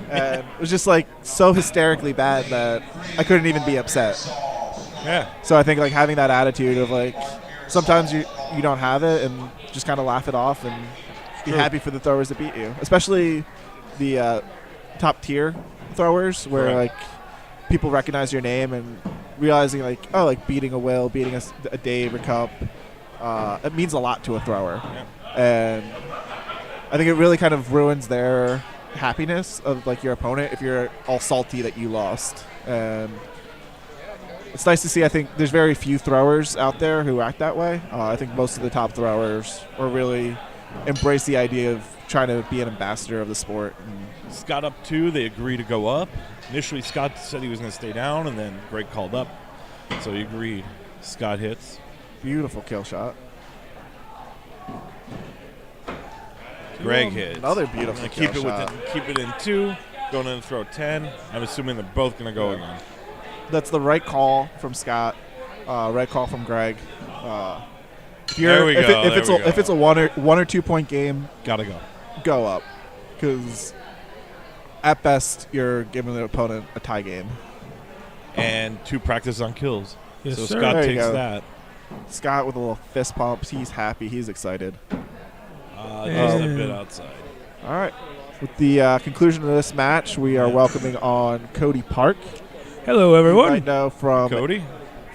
And it was just like so hysterically bad that I couldn't even be upset. Yeah. So I think like having that attitude of like sometimes you don't have it and just kind of laugh it off and be happy for the throwers that beat you, especially the top tier throwers where like people recognize your name and realizing like, oh, like beating a Will, beating a Dave or Cup, it means a lot to a thrower. Yeah. And I think it really kind of ruins their happiness of like your opponent if you're all salty that you lost. And it's nice to see. I think there's very few throwers out there who act that way. I think most of the top throwers are really embrace the idea of trying to be an ambassador of the sport. And Scott up 2, they agree to go up. Initially, Scott said he was going to stay down, and then Greg called up, so he agreed. Scott hits. beautiful kill shot. Greg hits. Another beautiful kill shot. Keep it in 2. Going in to throw 10. I'm assuming they're both going to go again. That's the right call from Scott. Right call from Greg. There we go. If it's a one or 2 point game, Gotta go up, because at best you're giving the opponent a tie game. And 2 practice on kills. Yes, so sir. Scott There you takes go. that. Scott with a little fist pumps. He's happy. He's excited. Just a bit outside. All right. With the conclusion of this match, we are welcoming on Cody Park. Hello, You everyone. might know from Cody?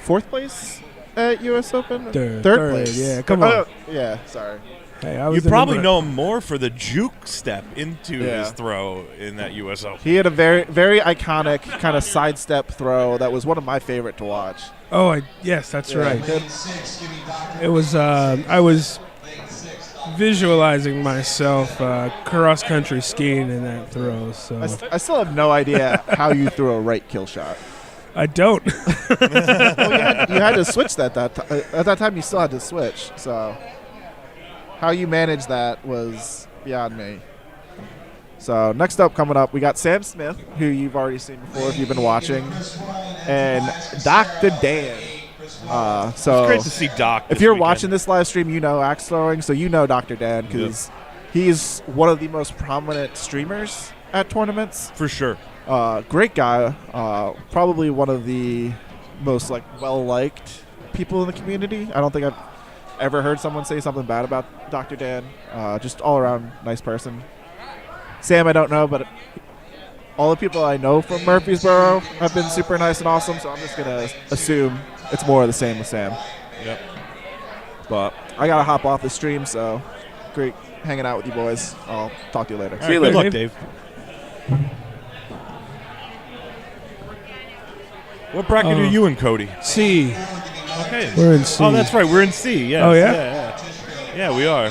4th place at U.S. Open? Third place. yeah, come on. Yeah, sorry. Hey, You probably know him more for the juke step into Yeah. his throw in that U.S. Open. He had a very, very iconic kind of sidestep throw that was one of my favorite to watch. Oh, yes, that's Yeah. right. It was. I was visualizing myself cross country skiing in that throw. So I still have no idea how you threw a right kill shot. I don't. Well, you had to switch at that time. You still had to switch. So how you managed that was beyond me. So next up, coming up, we got Sam Smith, who you've already seen before if you've been watching, and Dr. Dan. It's great to see Doc. If you're watching this live stream, you know axe throwing, so you know Dr. Dan because he's one of the most prominent streamers at tournaments. For sure. Great guy. Probably one of the most well-liked people in the community. I don't think I've ever heard someone say something bad about Dr. Dan. Just all-around nice person. Sam, I don't know, but all the people I know from Murfreesboro have been super nice and awesome, so I'm just going to assume it's more of the same with Sam. Yep. But I got to hop off the stream, so great hanging out with you boys. I'll talk to you later. All right, good luck, Dave. What bracket are you in, Cody? C. Okay. We're in C. Oh, that's right. We're in C. Yes. Oh, yeah? Yeah, we are.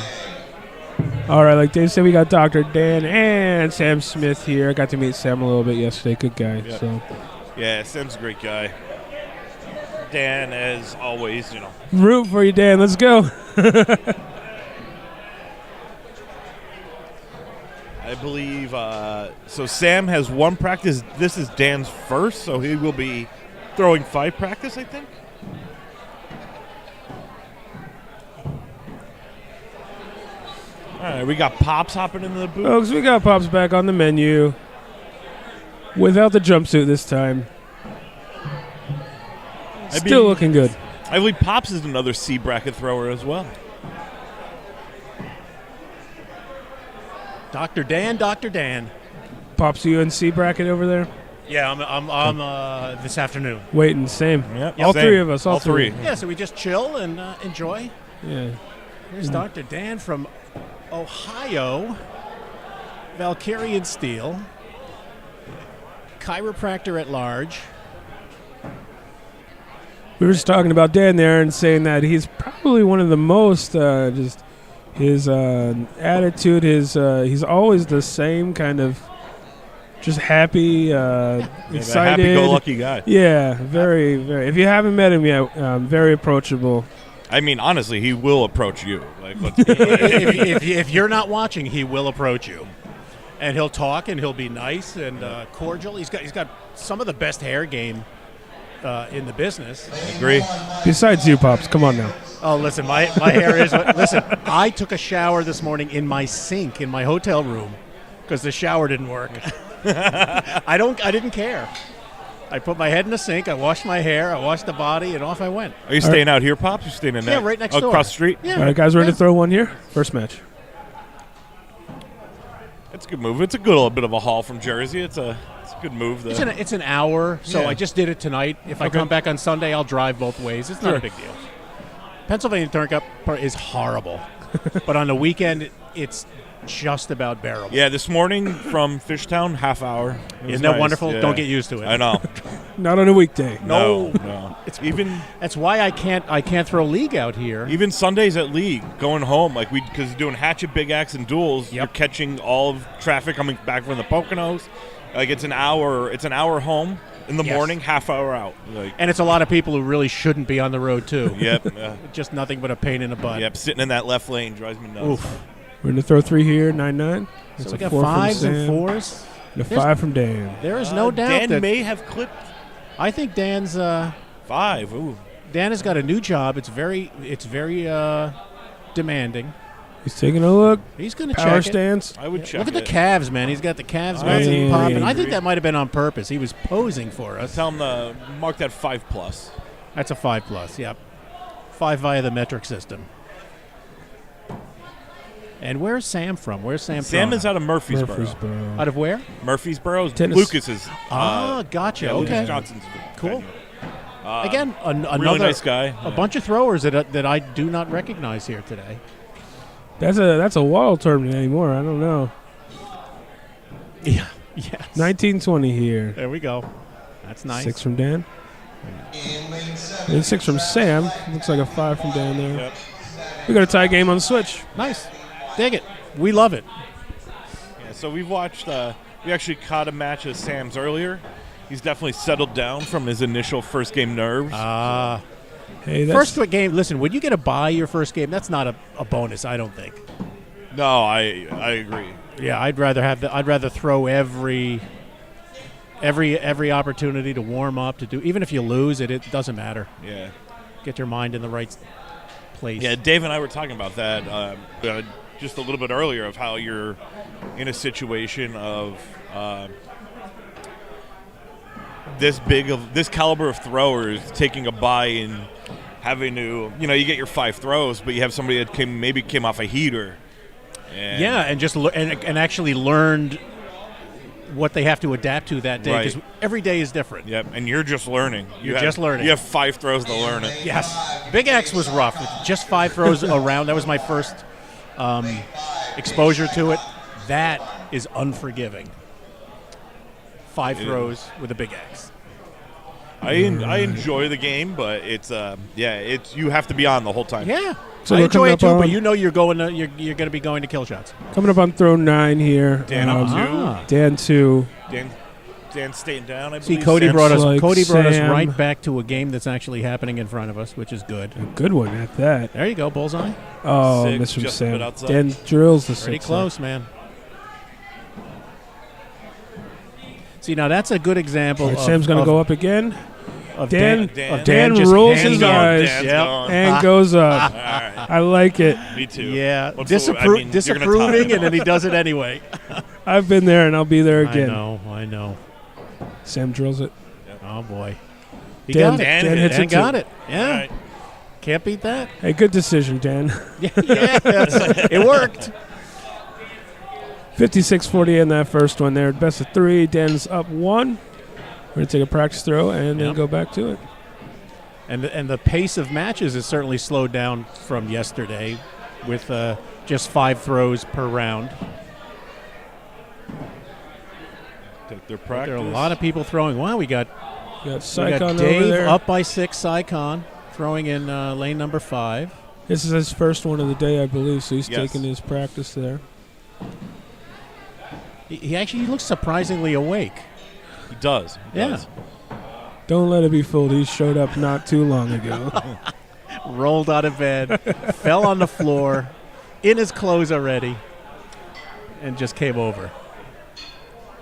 All right, like Dave said, we got Dr. Dan and Sam Smith here. I got to meet Sam a little bit yesterday. Good guy. Yep. So Yeah, Sam's a great guy. Dan, as always, root for you, Dan. Let's go. I believe, so Sam has 1 practice. This is Dan's first, so he will be throwing 5 practice, I think. All right, we got Pops hopping into the booth. Folks, we got Pops back on the menu. Without the jumpsuit this time. Still looking good. I believe Pops is another C bracket thrower as well. Dr. Dan. Pops UNC bracket over there. Yeah, I'm this afternoon. Waiting, same. Yep. All Same. 3 of us. All three. three. Yeah, so we just chill and enjoy. Yeah. Here's Dr. Dan from Ohio, Valkyrian Steel, chiropractor at large. We were just talking about Dan there and saying that he's probably one of the most just his attitude, he's always the same kind of just happy, excited, happy-go-lucky guy. Yeah, very, very. If you haven't met him yet, very approachable. I mean, honestly, he will approach you. Like, if you're not watching, he will approach you, and he'll talk and he'll be nice and cordial. He's got some of the best hair game in the business. Agree. Besides you, Pops, come on now. Oh, listen, my hair is. Listen, I took a shower this morning in my sink in my hotel room because the shower didn't work. I didn't care. I put my head in the sink. I washed my hair. I washed the body, and off I went. Are you staying out here, Pops? You staying in that? Right next door. Across the street? Yeah. All right, guys, ready to throw one here? First match. It's a good move. It's a good little bit of a haul from Jersey. It's a good move. It's an hour, so I just did it tonight. If I come back on Sunday, I'll drive both ways. It's not a big deal. Pennsylvania Turnpike is horrible, but on the weekend, it's just about bearable. Yeah, this morning from Fishtown, half hour. Isn't that nice. wonderful? Yeah. Don't get used to it. I know. Not on a weekday. No. It's even. That's why I can't throw league out here. Even Sundays at league, going home because you're doing Hatchet, Big Axe, and duels. You're catching all of traffic coming back from the Poconos. Like it's an hour. It's an hour home in the morning, half hour out. Like, and it's a lot of people who really shouldn't be on the road too. Yep. Just nothing but a pain in the butt. Yep. Sitting in that left lane drives me nuts. Oof. We're going to throw 3 here, 9-9. So we got 5s and 4s. And a 5 from Dan. There is no doubt Dan that may have clipped. I think Dan's 5. Ooh. Dan has got a new job. It's very demanding. He's taking a look. He's going to Power check stance. I would check. Look at the calves, man. He's got the calves I popping. agree. I think that might have been on purpose. He was posing for us. Tell him to mark that 5+. That's a 5+. Yep, 5 via the metric system. And where's Sam from? Where's Sam from? Sam is out of Murfreesboro. Out of where? Murfreesboro. Tennis. Lucas's. Gotcha. Yeah, Okay. Lucas Johnson's Cool. venue. Again, another really nice guy. A bunch of throwers that I do not recognize here today. That's a wall tournament anymore. I don't know. Yeah. Yes. 1920 here. There we go. That's nice. 6 from Dan. In lane 7. And 6 from Sam. Looks like a 5 from Dan there. Yep. We got a tie game on the Switch. Nice. Dig it. We love it. Yeah, so we've watched. We actually caught a match of Sam's earlier. He's definitely settled down from his initial first game nerves. Hey, First game. Listen, when you get to buy your first game, that's not a bonus. I don't think. No, I agree. Yeah, I'd rather throw every opportunity to warm up to do. Even if you lose it doesn't matter. Yeah. Get your mind in the right place. Yeah, Dave and I were talking about that just a little bit earlier of how you're in a situation of this caliber of throwers taking a bye and having to, you get your 5 throws, but you have somebody that came off a heater. And just and actually learned what they have to adapt to that day because every day is different. Yep, and you're just learning. You're just learning. You have 5 throws to learn it. Yes. Big Axe was rough. Just 5 throws around. That was my first exposure to it. That is unforgiving. 5 throws with a Big Axe. I enjoy the game, but it's you have to be on the whole time. Yeah. So I we're enjoy coming it too, up but on- you're going to be going to kill shots. Coming up on throw 9 here. Dan up 2. Dan 2. Dan staying down, I See, believe. Cody Sam's brought us. like Cody brought us Sam. right back to a game that's actually happening in front of us, which is good. A good one at that. There you go, bullseye. Oh, 6, miss from just a bit Sam. outside. Dan drills the 6. Pretty close, man. See, now that's a good example. All right, Sam's going to go up again. Of Dan Dan just rolls hanging his on. eyes Dan's Yep. gone. and goes up. All right. I like it. Me too. Yeah, You're gonna disapproving, tie. and then he does it anyway. I've been there, and I'll be there again. I know. Sam drills it. Oh boy, he Dan, got it. Dan hits Dan it got too. it. Yeah, All right. can't beat that. Hey, good decision, Dan. Yeah, it worked. 56-40 in that first one there. Best of 3. Dan's up 1. We're going to take a practice throw and then go back to it. And the pace of matches is certainly slowed down from yesterday, with just 5 throws per round. Take their practice. There are a lot of people throwing. Wow, we got Got Sycon over Dave there. up by 6. Sycon throwing in lane number 5. This is his first one of the day, I believe, so he's Yes. taking his practice there. He actually looks surprisingly awake. He does. He Yeah. does. Don't let it be fooled. He showed up not too long ago. Rolled out of bed, fell on the floor, in his clothes already, and just came over.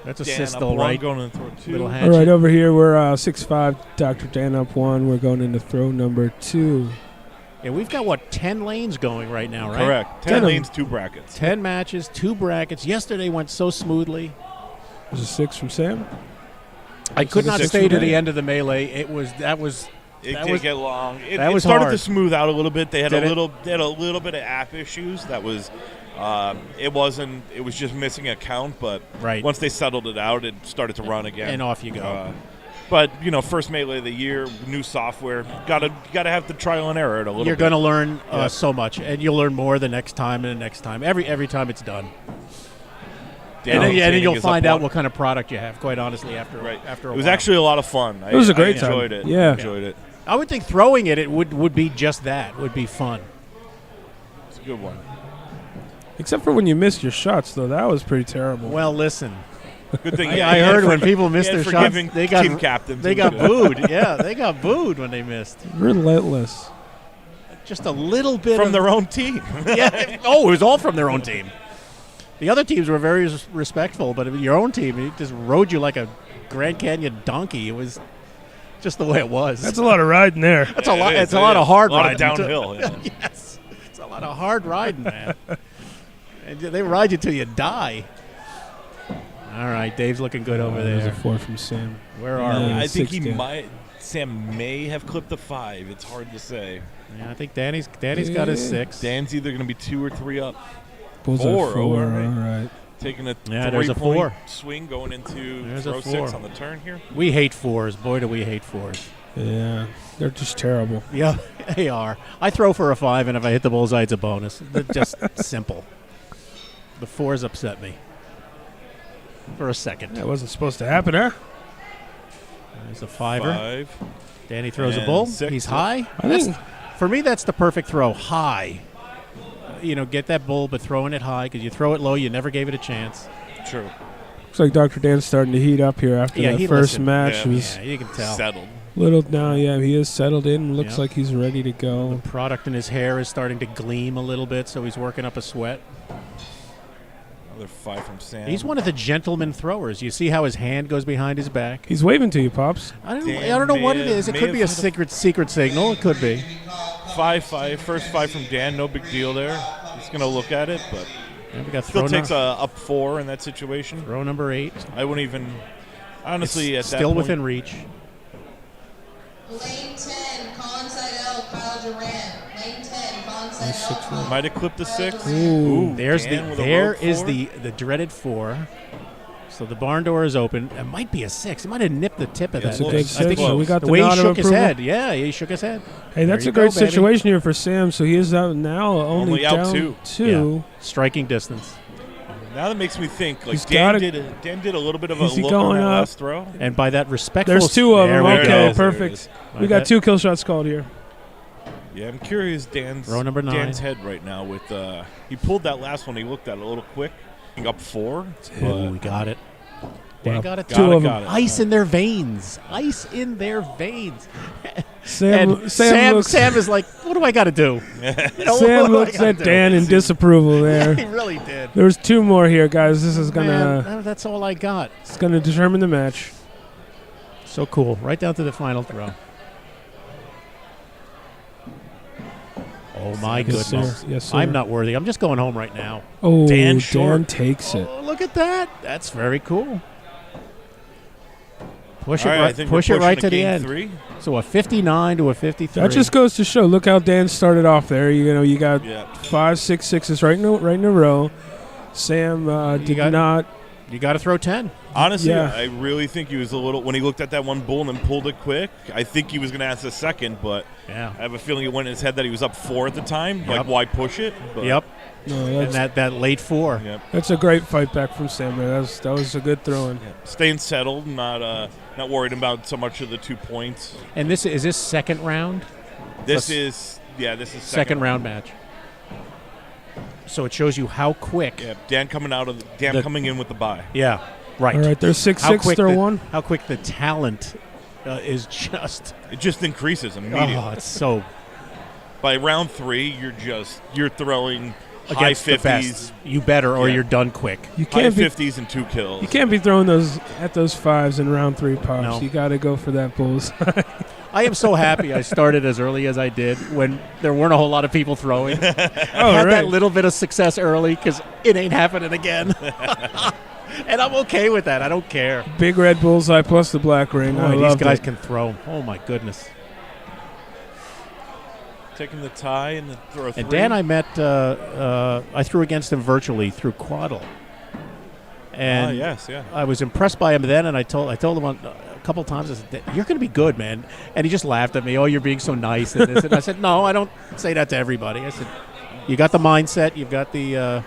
That's a Dan, systole, up right? one, going to throw 2. Little All hatchet. right, over here, we're 6'5", Dr. Dan up 1. We're going into throw number 2. Yeah, we've got, 10 lanes going right now, right? Correct. 10 10 lanes, 2 brackets. 10 matches, 2 brackets. Yesterday went so smoothly. There's a 6 from Sam. I could not six stay from to the Dan. end of the melee. It It That did was- get long. It was started hard. to smooth out a little bit. They had Did a it? little. They had a little bit of app issues. That was. It wasn't. It was just missing a count. But Right. once they settled it out, it started to run again. and off you go. But first melee of the year, new software. Gotta have the trial and error it a little. You're bit. going to learn Yeah. so much, and you'll learn more the next time and the next time. Every time it's done. Dan And then Obtaining you'll is up find out 1. what kind of product you have, quite honestly, after Right. after a It was while. actually a lot of fun. It was a great I time. enjoyed it. Yeah. I enjoyed it. I would think throwing it would be just that. Would be fun. It's a good one. Except for when you missed your shots, though. That was pretty terrible. Well, listen. Good thing. I heard when people miss yeah, their shots, forgiving they got team captains. They It got was good. booed. Yeah, they got booed when they missed. Relentless. Just a little bit from of, their own team. Yeah. Oh, it was all from their own team. The other teams were very respectful, but your own team, it just rode you like a Grand Canyon donkey. It was just the way it was. That's a lot of riding there. That's a lot. It is, It's a lot of hard a lot riding. of downhill. Yeah. Yes, it's a lot of hard riding, man. And they ride you till you die. All right, Dave's looking good over There's a there. 4 from Sam. Where are Yeah. we? I think he 16. might. Sam may have clipped the 5. It's hard to say. Yeah, I think Danny's got his 6. Dan's either going to be 2 or 3 up. Bullseye 4. 4. Oh, All all right. right. Taking a Yeah, there's a 3-point 4. swing going into There's a throw 4. 6 on the turn here. We hate 4s. Boy, do we hate 4s. Yeah. They're just terrible. Yeah, they are. I throw for a 5, and if I hit the bullseye, it's a bonus. They're just simple. The 4s upset me for a second. That wasn't supposed to happen, huh? There's a 5er. 5. Danny throws a And bull. 6. He's high. I think For me, that's the perfect throw. High. Get that bull, but throwing it high, because you throw it low, you never gave it a chance. True. looks like Dr. Dan's starting to heat up here after Yeah, that he first listened. match. Yeah. He was Yeah, you can tell. Settled. little now. Yeah, he is settled in. Looks Yep. like he's ready to go. Product in his hair is starting to gleam a little bit, so he's working up a sweat. Another 5 from Sam. He's one of the gentleman throwers. You see how his hand goes behind his back? He's waving to you, Pops. I don't Dan know what may it have- is. It may could have be a hit a- secret signal. It could be. 5-5. First 5 from Dan. No big deal there. He's going to look at it, but And we got still throw, takes a up 4 in that situation. throw number 8. I wouldn't even. Honestly, It's at that still point, within reach. Lane 10, Colin Seidel, Kyle Duran. Lane 10, Colin Seidel. might have clipped the 6. Ooh. There's Dan with a there rogue is 4. the dreaded 4. So the barn door is open. It might be a 6. It might have nipped the tip of Yeah, that. it's a thing. big I think 6. So we got the the way he nod of shook his approval. head. Yeah, he shook his head. Hey, that's There a you great go, baby. situation here for Sam. So he is out now, only out down 2. Yeah. Striking distance. Now that makes me think. Like He's Dan gotta- did a little bit of a Is he look on going that up? last throw. And by that respectful... There's 2 of them. There we There it Okay, is, there it perfect. is. We got 2 kill shots called here. Yeah, I'm curious. Row number 9. Dan's head right now with he pulled that last one. He looked at it a little quick. Up 4. Oh, we got it. Dan Wow. got it. Two too. of them. Got it. Ice in their veins. Ice in their veins. Sam And Sam looks, is like, what do I got to do? You know, what Sam do I looks gotta at do? Dan in disapproval He there. really did. There's 2 more here, guys. This is gonna Man, that's all I got. it's gonna determine the match. So cool. Right down to the final throw. Oh, my Yes, goodness. sir. Yes, sir. I'm not worthy. I'm just going home right now. Oh, Dan Dan short. takes it. Oh, look at that. That's very cool. Push All it right, I right, think push we're it right pushing to the game end. 3. So a 59 to a 53. That just goes to show. Look how Dan started off there. You got Yeah. 5, 6, 6s right in a row. Sam did got- not. You got to throw 10. Honestly, Yeah. I really think he was a little when he looked at that one bull and then pulled it quick. I think he was going to ask a second, but Yeah. I have a feeling it went in his head that he was up 4 at the time. Yep. Like, why push it? But, Yep. No, And that late 4. Yep. that's a great fight back from Sam there. That was a good throwing. Staying settled, not worried about so much of the 2 points. And is this second round? This is Yeah, this is second round match. So it shows you how quick. Yeah, Dan coming in with the bye. Yeah, right. All right, they're 6'6", they're 1. How quick the talent is just. It just increases immediately. Oh, it's so. By round 3, you're throwing high Against the 50s. best. You better, or Yeah. you're done quick. You High can't be 50s and 2 kills. you can't be throwing those at those 5s in round 3 pops. No. You got to go for that bullseye. I am so happy I started as early as I did when there weren't a whole lot of people throwing. I had that little bit of success early because it ain't happening again. And I'm okay with that. I don't care. Big red bullseye plus the black ring. I Boy, these love guys it. can throw. Oh, my goodness. Taking the tie and the throw 3. And Dan, I met, I threw against him virtually through Quaddle. And yes, yeah. I was impressed by him then, and I told him a couple times, I said, you're going to be good, man. And he just laughed at me. Oh, you're being so nice. And, this. And I said, no, I don't say that to everybody. I said, you got the mindset. You've got the,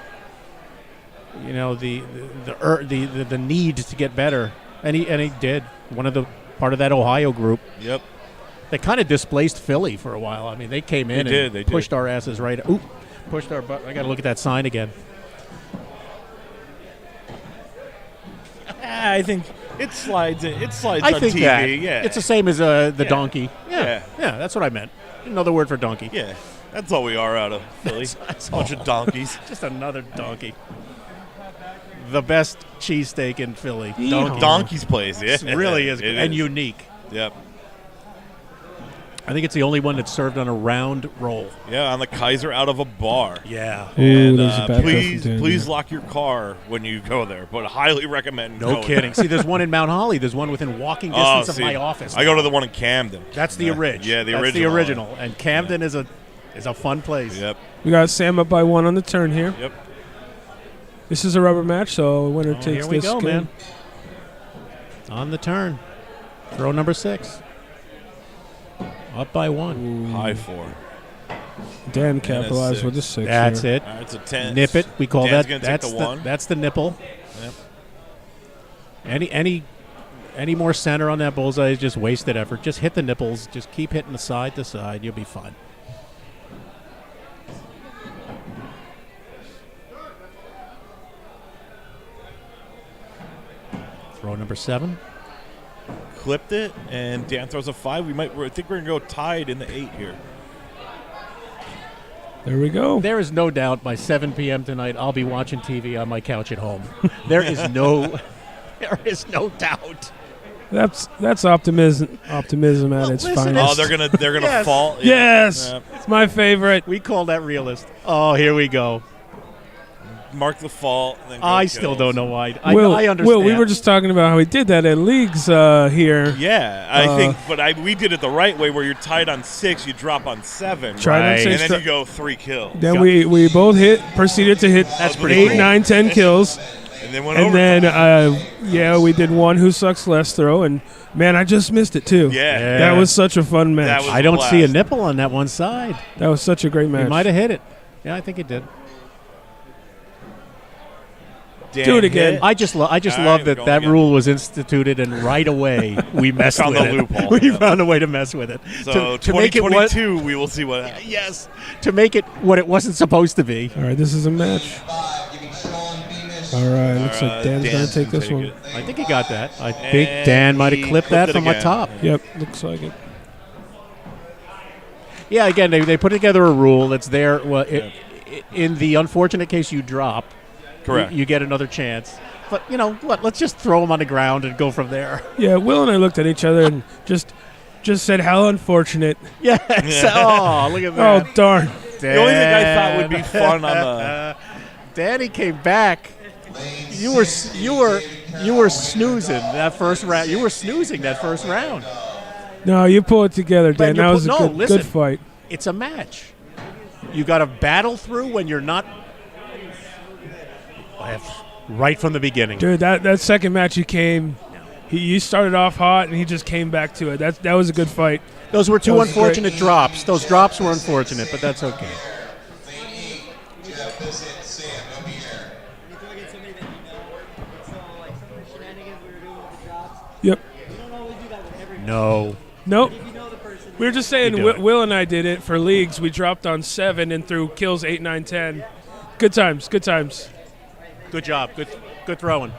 the need to get better. And he did. One of the part of that Ohio group. Yep. They kind of displaced Philly for a while. I mean, they came in and pushed our asses right. Oop, pushed our butt. I got to look at that sign again. I think it slides. It slides I on think TV. that. Yeah, It's the same as the donkey. Yeah. Yeah, that's what I meant. Another word for donkey. Yeah, that's all we are out of Philly. That's Bunch of donkeys. Just another donkey. The best cheesesteak in Philly. Donkey. Donkey's place. Yeah, It really is, It and is. unique. Yep. I think it's the only one that's served on a round roll. Yeah, on the Kaiser out of a bar. Yeah. Ooh, And, there's a back please lock your car when you go there. But highly recommend. No going kidding. there. See, there's one in Mount Holly. There's one within walking distance of my office. I go to the one in Camden. That's the original. Yeah, the That's original. the original. And Camden is a fun place. Yep. We got Sam up by 1 on the turn here. Yep. This is a rubber match, so winner takes Here we this go, game. man. On the turn. Throw number 6. Up by 1. High 4. Dan capitalized with the 6. That's here. it. It's a 10. Nip it. We call Dan's that. gonna take That's the 1. That's the nipple. Yep. Any more center on that bullseye is just wasted effort. Just hit the nipples. Just keep hitting the side to side. You'll be fine. Throw number 7. Clipped it, and Dan throws a 5. I think we're gonna go tied in the 8 here. There we go. There is no doubt by 7 p.m. tonight I'll be watching TV on my couch at home. There is no doubt. That's optimism at its listen, finest. Oh, they're gonna Yes. fall. Yes, Yeah. it's my favorite. We call that realist. Oh, here we go. Mark the fault. And then go I still kills. don't know why. Will, I understand. Will, we were just talking about how he did that at leagues here. Yeah, I think, but we did it the right way, where you're tied on 6, you drop on 7, Tried on Right. 6, and then you go 3 kills, Then we both proceeded to hit That's pretty 8, cool. 9, 10 kills. and then went And overtime. then, we did one Who Sucks Less throw, and man, I just missed it too. Yeah. That was such a fun match. That was I don't blast. see a nipple on that one side. That was such a great match. He might have hit it. Yeah, I think it did. Dan Do it again. hit. I just All love right, that going that again. rule was instituted, and right away we messed Found with the it. loophole. We Yeah. found a way to mess with it. So to make it what, 2022, we will see what happens. yes, to make it what it wasn't supposed to be. All right, this is a match. 5, giving Sean Bemis. All right, looks like Dan's going to take gonna this one. it. I think he got that. I think And Dan might he have clipped clipped that it from again. up top. Yep, looks like it. Yeah, again, they put together a rule that's there. Well, in the unfortunate case you drop, Correct. you get another chance. But you know what? Let's just throw them on the ground and go from there. Yeah, Will and I looked at each other and just said, how unfortunate. Yes. Oh, look at that. Oh, darn. The only thing I thought would be fun on the Danny came back. You were snoozing that first round. You were snoozing that first round. No, you pull it together, Dan. you That was a no, good, listen. good fight. It's a match. You got to battle through when you're not. Right from the beginning. Dude, that second match you started off hot and he just came back to it. That was a good fight. Those were two That was unfortunate great. drops. Those drops were unfortunate, but that's okay. Lane 8, Jeff Bissett, Sam O'Meara. You throw against somebody that you know, so like some of the shenanigans we were doing with the drops, Yep. you don't always do that with everybody. No. Nope. If you know the person, We were just saying, You do it. Will and I did it for leagues. We dropped on 7 and threw kills 8, 9, 10. Good times, good times. Good job. Good throwing.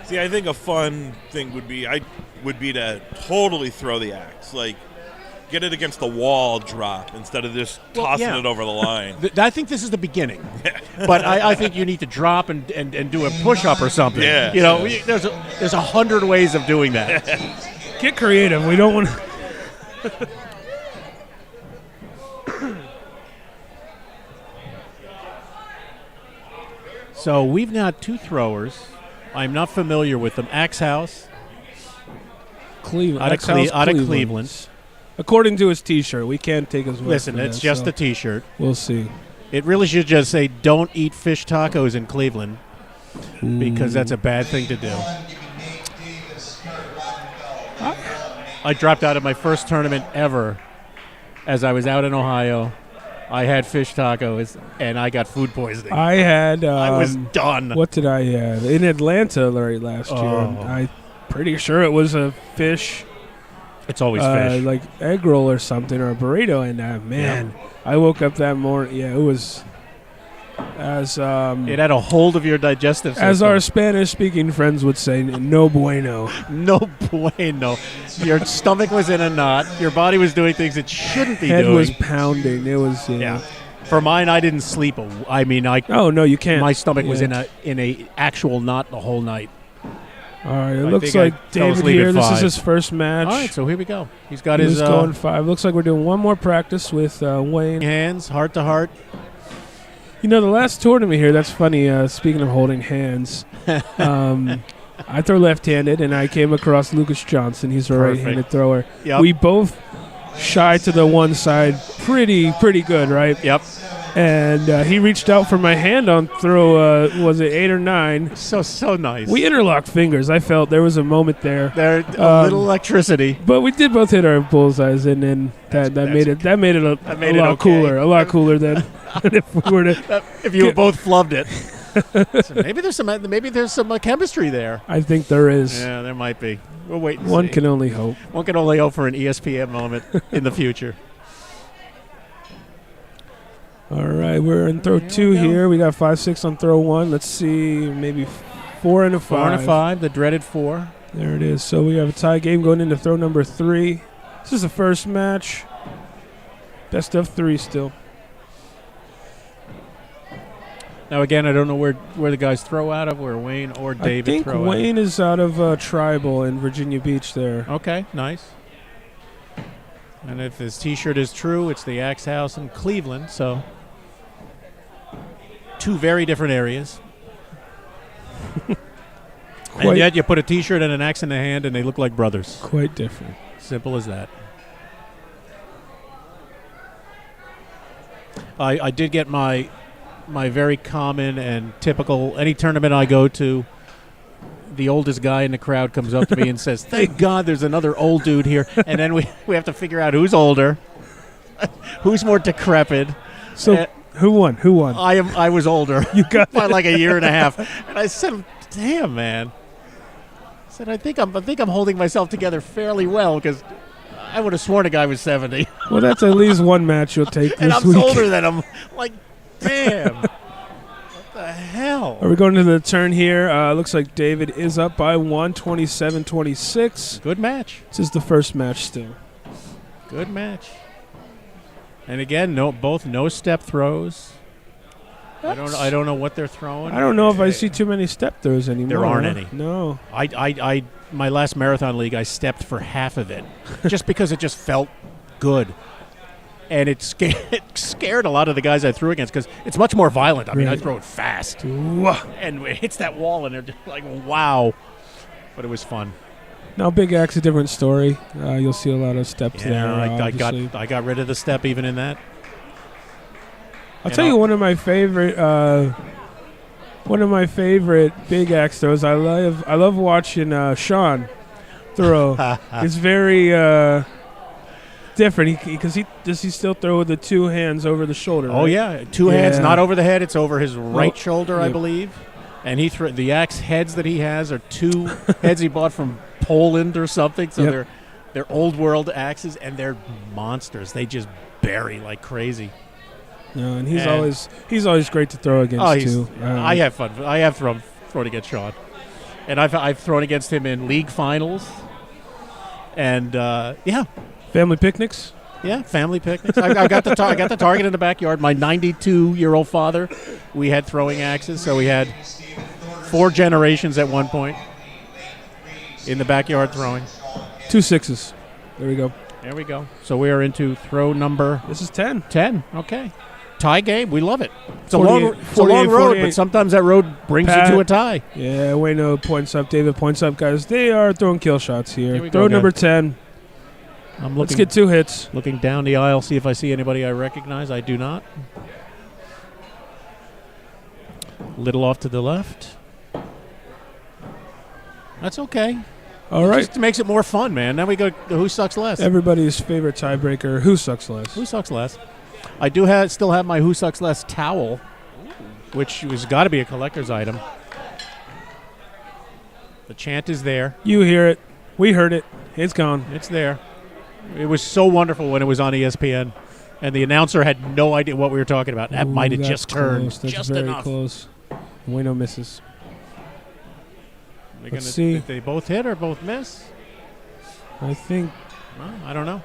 See, I think a fun thing would be to totally throw the axe, like get it against the wall, drop instead of just tossing it over the line. I think this is the beginning, but I think you need to drop and do a push up or something. Yeah. You know, there's 100 ways of doing that. Get creative. We don't want to. So we've got 2 throwers. I'm not familiar with them. Axe House. Cleveland. Out of Cleveland. According to his T-shirt, we can't take his word Listen, for it's that, just so the T-shirt. We'll see. It really should just say, "Don't eat fish tacos in Cleveland," because that's a bad thing to do. I dropped out of my first tournament ever as I was out in Ohio. I had fish tacos, and I got food poisoning. I had. I was done. What did I have? In Atlanta last year. I'm pretty sure it was a fish. It's always fish. Like egg roll or something, or a burrito. And man, I woke up that morning. Yeah, it was as it had a hold of your digestive system. as our Spanish-speaking friends would say, no bueno. No bueno. Your stomach was in a knot. Your body was doing things it shouldn't be Head doing. was pounding. It was For mine, I didn't sleep. Oh no, you can't. My stomach was in a actual knot the whole night. All right, it I looks think like I fell David asleep here. at This is 5. his first match. All right, so here we go. He's got He's his going 5. Looks like we're doing one more practice with Wayne. hands, heart to heart. You know, the last tournament here, that's funny, speaking of holding hands, I throw left-handed, and I came across Lucas Johnson. He's a Perfect. right-handed thrower. Yep. We both shy to the one side pretty good, right? Yep. And he reached out for my hand on throw, was it 8 or 9? So nice. We interlocked fingers. I felt there was a moment there. There a little electricity. But we did both hit our bullseyes, and then that made it a lot cooler. A lot cooler than if we were to. If you both flubbed it. So maybe there's some chemistry there. I think there is. Yeah, there might be. We'll wait and One see. can only hope. One can only hope for an ESPN moment in the future. All right, we're in throw 2 here. We got 5-6 on throw 1. Let's see, maybe 4 and a 5. 4 and a 5, the dreaded 4. There it is. So we have a tie game going into throw number 3. This is the first match. Best of 3 still. Now again, I don't know where the guys throw out of, where Wayne or David I think throw Wayne is out of Tribal in Virginia Beach there. out. Okay, nice. And if his T-shirt is true, it's the Axe House in Cleveland. So 2 very different areas. And yet you put a T-shirt and an axe in the hand, and they look like brothers. Quite different. Simple as that. I did get my very common and typical, any tournament I go to, the oldest guy in the crowd comes up to me and says, "Thank God there's another old dude here." And then we have to figure out who's older, who's more decrepit. So who won? Who won? I was older. You got by like a year and a half. And I said, "Damn, man." I said, I think I'm holding myself together fairly well, because I would have sworn a guy was 70. Well, that's at least one match you'll take And this I'm week. older than him. Like, damn. What the hell? Are we going to the turn here? Looks like David is up by 1, 27-26. Good match. This is the first match still. Good match. And again, both no step throws. I don't know what they're throwing. I don't know if I see too many step throws anymore. There aren't any. No. I my last marathon league, I stepped for half of it, just because it just felt good, and it scared a lot of the guys I threw against, because it's much more violent. I mean, I throw it fast, and it hits that wall, and they're just like, wow. But it was fun. Now, Big Axe, a different story. You'll see a lot of steps there. I got rid of the step even in that. I'll tell you one of my favorite Big Axe throws. I love watching Sean throw. It's very different because does he still throw with the 2 hands over the shoulder? Oh right? yeah, 2 hands, not over the head. It's over his right shoulder, I believe. And the axe heads that he has are 2 heads he bought from Poland or something. So They're old world axes, and they're monsters. They just bury like crazy. No, and he's always great to throw against too. I have fun. I have thrown against Sean, and I've thrown against him in league finals, and family picnics. Yeah, family picnics. I got the target in the backyard. My 92-year-old father, we had throwing axes, so we had 4 generations at one point in the backyard throwing. 2 6s. There we go. There we go. So we are into throw number. This is 10. 10. Okay. Tie game. We love it. It's 48, a long road, 48. but sometimes that road brings you to a tie. Yeah, Wayno points up. David points up, guys. They are throwing kill shots here. Here we Throw go, number guys. 10. Let's get 2 hits. Looking down the aisle, see if I see anybody I recognize. I do not. Little off to the left. That's okay. All right. Just makes it more fun, man. Now we go to who sucks less. Everybody's favorite tiebreaker. Who sucks less? Who sucks less? I do still have my Who Sucks Less towel, which has got to be a collector's item. The chant is there. You hear it. We heard it. It's gone. It's there. It was so wonderful when it was on ESPN, and the announcer had no idea what we were talking about. That might have just turned That's just very enough. close. Wayno misses. Let's see. Did they both hit or both miss? I think Well, I don't know.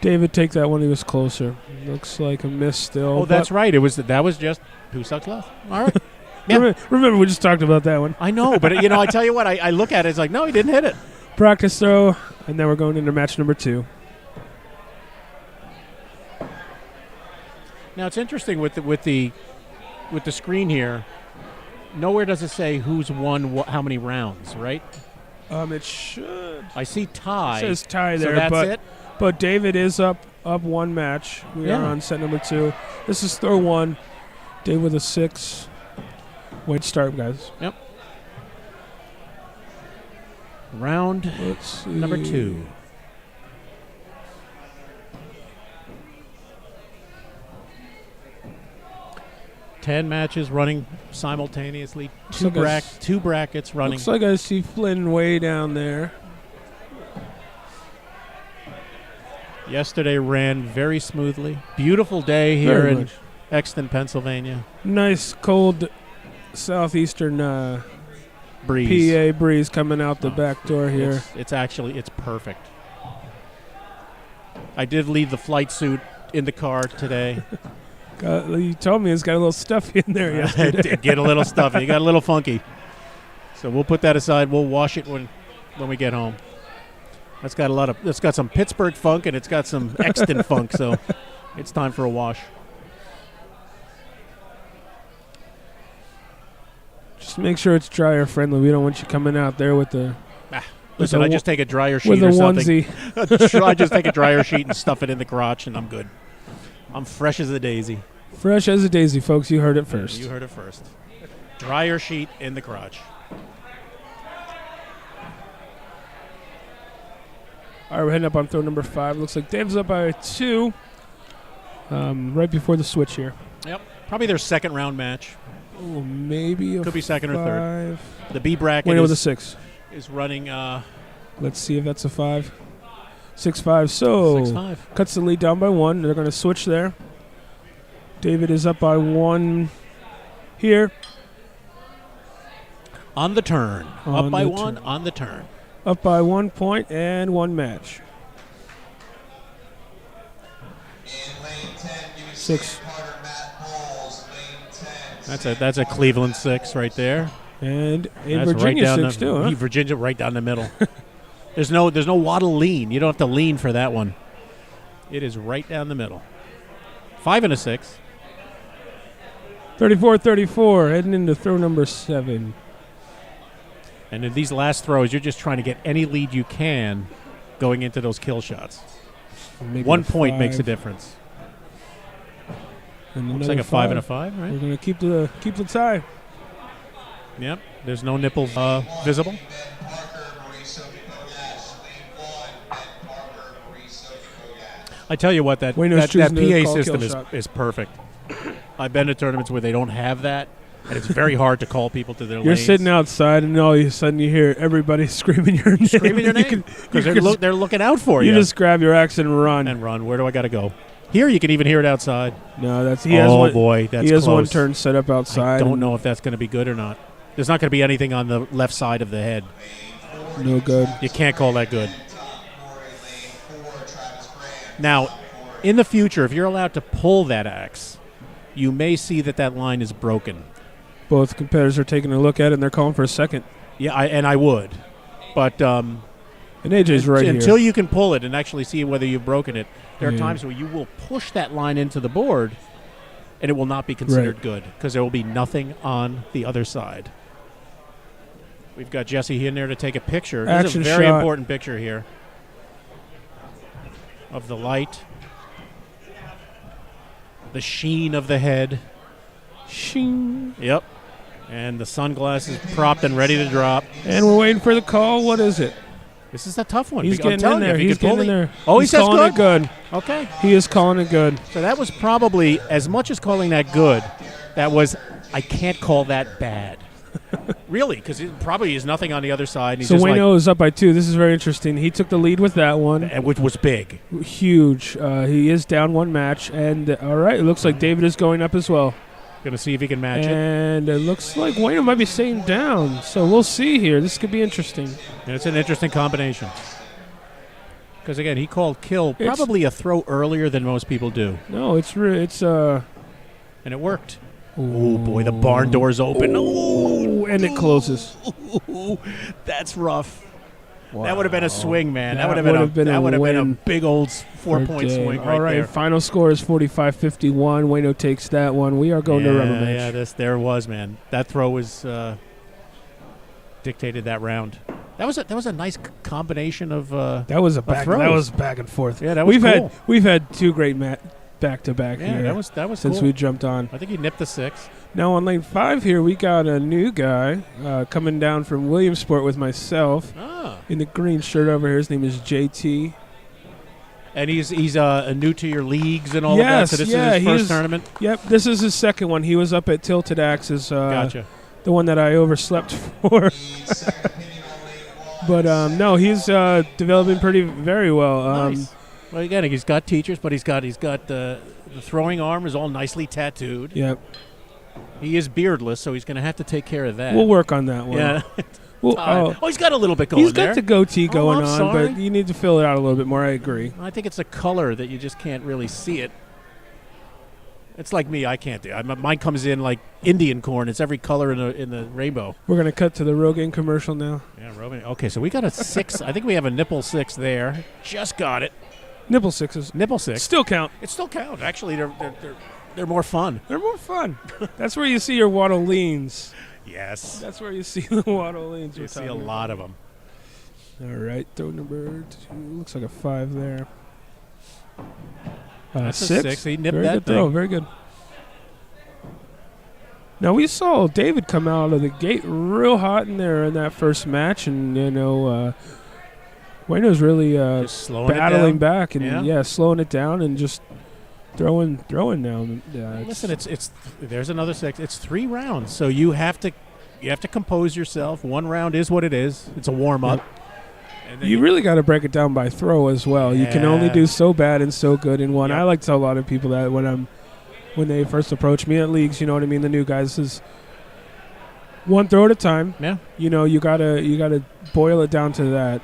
David take that one. He was closer. Looks like a miss still. Oh, that's right. That was just Who Sucks Less. All right. Yeah. Remember, we just talked about that one. I know, but I tell you what, I look at it, it's like, no, he didn't hit it. Practice throw, and then we're going into match number 2. Now it's interesting with the screen here. Nowhere does it say who's won how many rounds, right? It should. I see tie. It says tie so there, that's but it. But David is up 1 match. We are on set number 2. This is throw 1. Dave with a 6. Wait, start, guys. Yep. Round number 2. Ten matches running simultaneously. Two brackets running. Looks like I see Flynn way down there. Yesterday ran very smoothly. Beautiful day here Very in much. Exton, Pennsylvania. Nice cold southeastern Breeze. PA breeze coming out the back door here. It's perfect. I did leave the flight suit in the car today. You told me it's got a little stuffy in there yesterday. It did get a little stuffy. It got a little funky. So we'll put that aside. We'll wash it when we get home. It's got some Pittsburgh funk and it's got some Exton funk, so it's time for a wash. Just make sure it's dryer friendly. We don't want you coming out there with the. Listen, I just take a dryer sheet with or a something. onesie. I just take a dryer sheet and stuff it in the crotch, and I'm good. I'm fresh as a daisy. Fresh as a daisy, folks. You heard it first. You heard it first. Dryer sheet in the crotch. All right, we're heading up on throw number 5. Looks like Dave's up by 2. Right before the switch here. Yep. Probably their second round match. Oh, maybe Could be second or third. 5. The B bracket Wayno with a 6. is running. Let's see if that's a 5. 6-5. So 6-5. cuts the lead down by 1. They're going to switch there. David is up by 1 here. On the turn. On Up by the 1 turn. on the turn. Up by 1 point and 1 match. In lane 10, you 6. Carter, Matt Bowles, lane 10. That's a Cleveland 6 right there. And a That's Virginia right down 6 too, huh? Virginia right down the middle. There's no waddle lean. You don't have to lean for that one. It is right down the middle. 5 and a 6. 34-34, heading into throw number 7. And in these last throws, you're just trying to get any lead you can going into those kill shots. Maybe 1 a point makes a 5. difference. And Looks another like a 5 and a 5, right? We're going to keep the tie. Yep. There's no nipple visible. Ben Parker, Mauricio Picogas, lane 1, Ben Parker, Mauricio Picogas. I tell you what, that Wayno's PA choosing to call system kill shot. is perfect. I've been to tournaments where they don't have that. And it's very hard to call people to their You're lanes. sitting outside, and all of a sudden you hear everybody screaming your name. Screaming your name. Because they're looking out for you. You just grab your axe and run. And run. Where do I got to go? Here you can even hear it outside. No, he has one. Boy, that's he has one close. turn set up outside. I don't know if that's going to be good or not. There's not going to be anything on the left side of the head. No good. You can't call that good. Now, in the future, if you're allowed to pull that axe, you may see that line is broken. Both competitors are taking a look at it, and they're calling for a second. Yeah, I would. But and AJ's right until here. you can pull it and actually see whether you've broken it, there are Yeah. times where you will push that line into the board, and it will not be considered good because there will be nothing on the other side. We've got Jesse in there to take a picture. This Action is a very shot. important picture here of the light, the sheen of the head. Shing. Yep. And the sunglasses propped and ready to drop. And we're waiting for the call. What is it? This is a tough one. He's I'm getting telling in you, there. if he He's can pull getting in the- there. Oh, he He's says calling good? it good. Okay. He is calling it good. So that was probably, as much as calling that good, that was, I can't call that bad. Really, because it probably is nothing on the other side. And he's So just Wayno is up by 2. This is very interesting. He took the lead with that one. which was big. Huge. He is down one match. And, all right, it looks like David is going up as well. Going to see if he can match it. And it looks like Wayno might be staying down. So we'll see here. This could be interesting. And it's an interesting combination. Because, again, he called kill probably a throw earlier than most people do. No, it's and it worked. Oh, boy, the barn door's open. Oh, and it closes. That's rough. Wow. That would have been a swing, man. That would have been been a win big old 4-point for swing Dave. right All right, there. final score is 45-51. Wayno takes that one. We are going to rubber match. Yeah, there was, man. That throw was dictated that round. That was a nice combination of that was back and forth. Yeah, that was cool. We've had 2 great back-to-back Yeah, here. that was since cool. we jumped on. I think he nipped the 6. Now on lane 5 here, we got a new guy coming down from Williamsport with myself in the green shirt over here. His name is JT. And he's new to your leagues and all of that, so this is his first tournament? Yep, this is his second one. He was up at Tilted Axes, Gotcha. the one that I overslept for. But no, he's developing very well. Nice. Well, again, he's got teachers, but he's got the throwing arm is all nicely tattooed. Yep. He is beardless, so he's going to have to take care of that. We'll work on that one. Yeah. Oh, he's got a little bit going he's got there. the goatee going I'm on, sorry. but you need to fill it out a little bit more. I agree. I think it's a color that you just can't really see it. It's like me. I can't do it. Mine comes in like Indian corn. It's every color in the rainbow. We're going to cut to the Rogaine commercial now. Yeah, Rogan. Okay, so we got a 6. I think we have a nipple 6 there. Just got it. Nipple 6s. Nipple 6. Still count. It still counts. Actually, they're more fun. They're more fun. That's where you see your waddle leans. Yes. That's where you see the waddle leans. You see a lot of them. All right, throw number 2. Looks like a 5 there. That's a 6. 6. He nipped Very that good thing. throw. Very good. Now we saw David come out of the gate real hot in there in that first match, and Wayno's really Just slowing battling it down. back and slowing it down and just throwing down. Listen, it's there's another 6. It's 3 rounds, so you have to compose yourself. 1 round is what it is. It's a warm up. And then You really got to break it down by throw as well. You can only do so bad and so good in one. Yep. I like to tell a lot of people that when they first approach me at leagues, you know what I mean, the new guys is one throw at a time. Yeah. You gotta boil it down to that.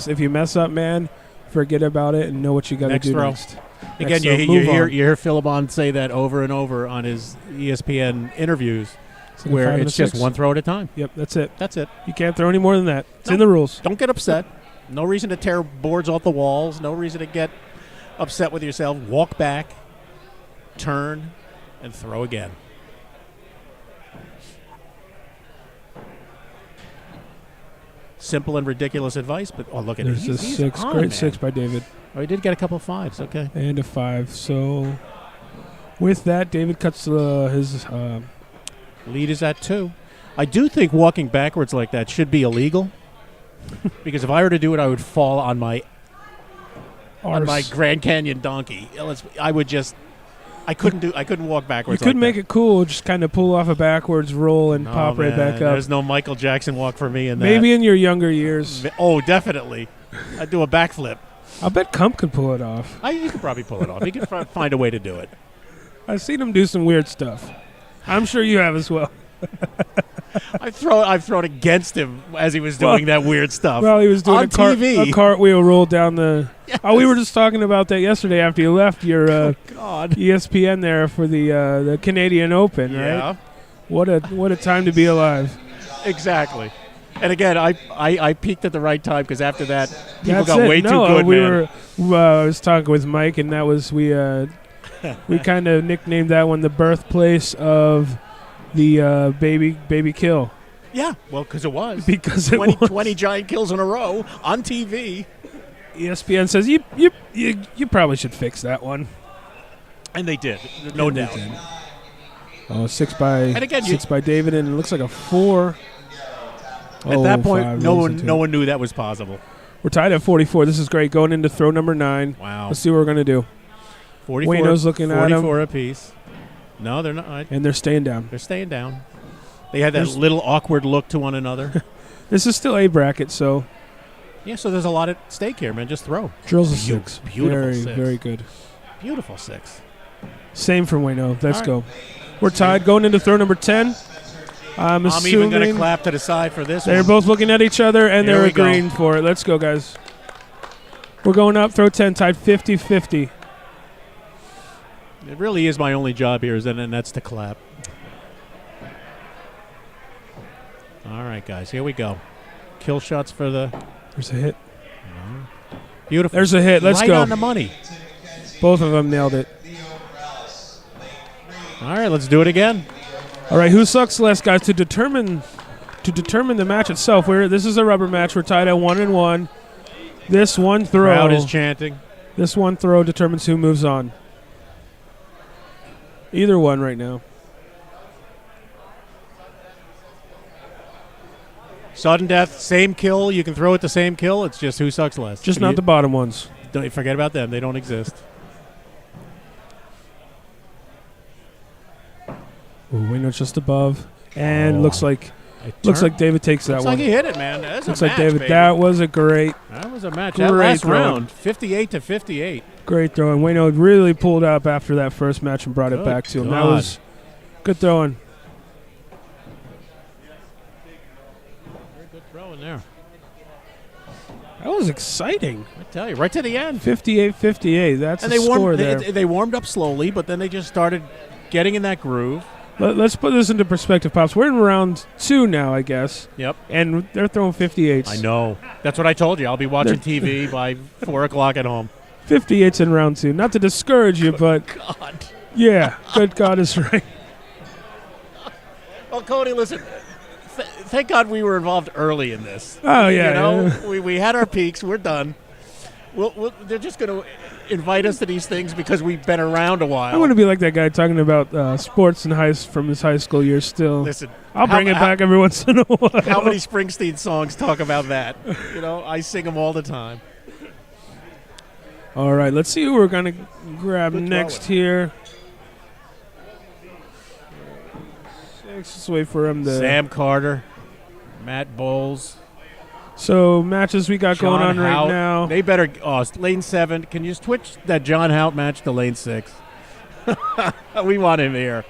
If you mess up, man, forget about it and know what you got to Next do throw. next. Again, Next you throw, hear move on. Philibon say that over and over on his ESPN interviews, It's like a where 5 and it's a just 6. one throw at a time. Yep, that's it. That's it. You can't throw any more than that. It's No. in the rules. Don't get upset. No reason to tear boards off the walls. No reason to get upset with yourself. Walk back, turn, and throw again. Simple and ridiculous advice, but look at it. There's a He's 6. on, Great man. 6 by David. Oh, he did get a couple of 5s. Okay. And a 5. So with that, David cuts his Lead is at 2. I do think walking backwards like that should be illegal, because if I were to do it, I would fall on my arse. Grand Canyon donkey. I would just I couldn't walk You backwards. could like make that. it cool, just kind of pull off a backwards roll and No, pop right man, back up. There's no Michael Jackson walk for me in that. Maybe in your younger years. Oh, definitely. I'd do a backflip. I'll bet Kump could pull it off. You could probably pull it off. He could find a way to do it. I've seen him do some weird stuff. I'm sure you have as well. I've thrown against him as he was doing that weird stuff. Well, he was doing on a TV. cartwheel roll down the. Yes. Oh, we were just talking about that yesterday after you left your God. ESPN there for the Canadian Open, Yeah. right? What a time to be alive. Exactly. And again, I peaked at the right time because after that, people That's got it. way No, too good, we man. were. I was talking with Mike, and that was we kind of nicknamed that one the birthplace of the baby kill. Yeah, well, because it was. Because it 20, was. 20 giant kills in a row on TV. ESPN says you probably should fix that one. And they did, no And they doubt. did. Oh, 6 by And again, 6 by David, and it looks like a 4. At that point, 5 no rolls into one it. knew that was possible. We're tied at 44. This is great. Going into throw number 9. Wow. Let's see what we're gonna do. 44, Wayno's looking at 44 apiece. No, they're not. And they're staying down. They're staying down. They had that little awkward look to one another. This is still A bracket, so Yeah, so there's a lot at stake here, man. Just throw. drills a 6. Beautiful Very, 6. very good. Beautiful 6. Same for Wayno. Let's All go. We're tied. Going into throw number 10. I'm I'm even going to assuming clap to the side for this they're one. both looking at each other, and Here they're we go. agreeing for it. Let's go, guys. We're going up. Throw 10. Tied 50-50. It really is my only job here, and that's to clap. All right, guys, here we go. Kill shots for the... There's a hit. Beautiful. There's a hit. Let's right go. on the money. Both of them nailed it. All right, let's do it again. All right, who sucks less, guys? To determine the match itself, this is a rubber match. We're tied at 1-1. This one throw. Crowd is chanting. This one throw determines who moves on. Either one right now. Sudden death, same kill. You can throw it the same kill. It's just who sucks less. Just not the bottom ones. Don't forget about them. They don't exist. Ooh, Wayno's just above, and looks like David takes that Looks one. like he hit it, man. That's Looks a like match, David. baby. That was a great. That was a match. Great That last throw. round, 58-58. Great throwing. Wayno really pulled up after that first match and brought it Good back to him. That God. was good throwing. Very good throw in there. That was exciting. I tell you, right to the end. 58-58. That's And the they score warmed. there. They warmed up slowly, but then they just started getting in that groove. Let's put this into perspective, Pops. We're in round 2 now, I guess. Yep. And they're throwing 58s. I know. That's what I told you. I'll be watching TV by 4 o'clock at home. 58s in round 2. Not to discourage you, but God. yeah, good God is right. Well, Cody, listen. Thank God we were involved early in this. Oh, yeah. You know, yeah. we had our peaks. We're done. They're just going to invite us to these things because we've been around a while. I want to be like that guy talking about sports from his high school years still. Listen, I'll bring it back every once in a while. How many Springsteen songs talk about that? You know, I sing them all the time. All right, let's see who we're going to grab Good next throwing. here. Let's wait for him to... Sam Carter, Matt Bowles. So, matches we got going on right Hout. now. They better... Oh, lane 7. Can you switch that John Hout match to lane 6? We want him here.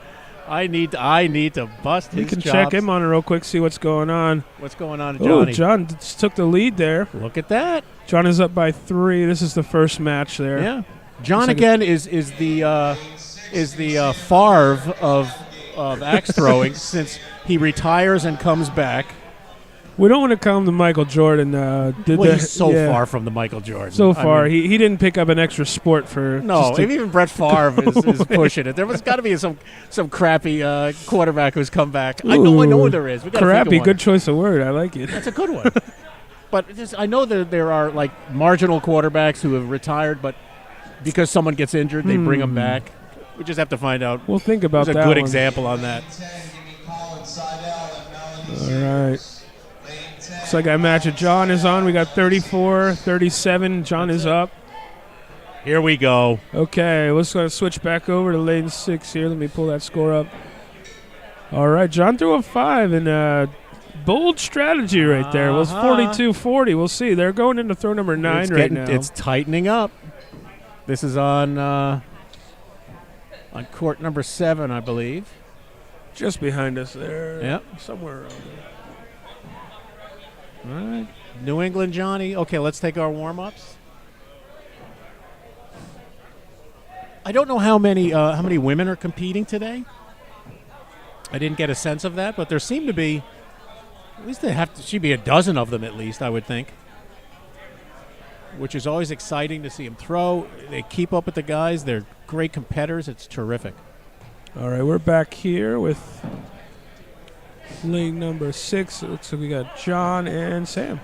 I need to bust his We can chops. check him on it real quick, see what's going on. What's going on, Oh, Johnny? John just took the lead there. Look at that. John is up by 3. This is the first match there. Yeah. John like again is the Favre of axe throwing since he retires and comes back. We don't want to call him the Michael Jordan. He's so far from the Michael Jordan. So I far. mean, he didn't pick up an extra sport for... no, just to- even Brett Favre is pushing it. There was got to be some crappy quarterback who's come back. I know Ooh, there is. We gotta think of crappy, one. good choice of word. I like it. That's a good one. But I know that there are like marginal quarterbacks who have retired, but because someone gets injured, they bring them back. We just have to find out. We'll think about There's that a good one. example on that. All right. Looks like that match of John is on. We got 34, 37. John is up. Here we go. Okay, let's switch back over to lane 6 here. Let me pull that score up. All right, John threw a 5, and bold strategy right there. It was 42-40. We'll see. They're going into throw number 9 now. It's tightening up. This is on court number 7, I believe. Just behind us there. Yep. Somewhere around there. All right. New England Johnny. Okay, let's take our warm-ups. I don't know how many women are competing today. I didn't get a sense of that, but there seem to be, at least should be a dozen of them at least, I would think. Which is always exciting to see them throw. They keep up with the guys. They're great competitors. It's terrific. All right, we're back here with lane number 6. It looks like we got John and Sam.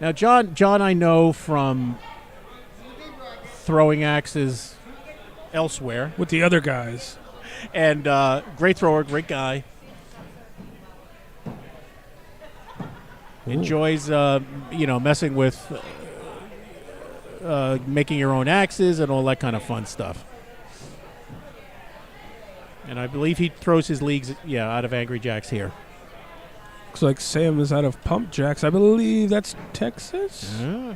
Now, John, I know from throwing axes elsewhere. With the other guys. And great thrower, great guy. Ooh. Enjoys, messing with making your own axes and all that kind of fun stuff. And I believe he throws his leagues, out of Angry Jacks here. Looks like Sam is out of Pump Jacks. I believe that's Texas. Yeah.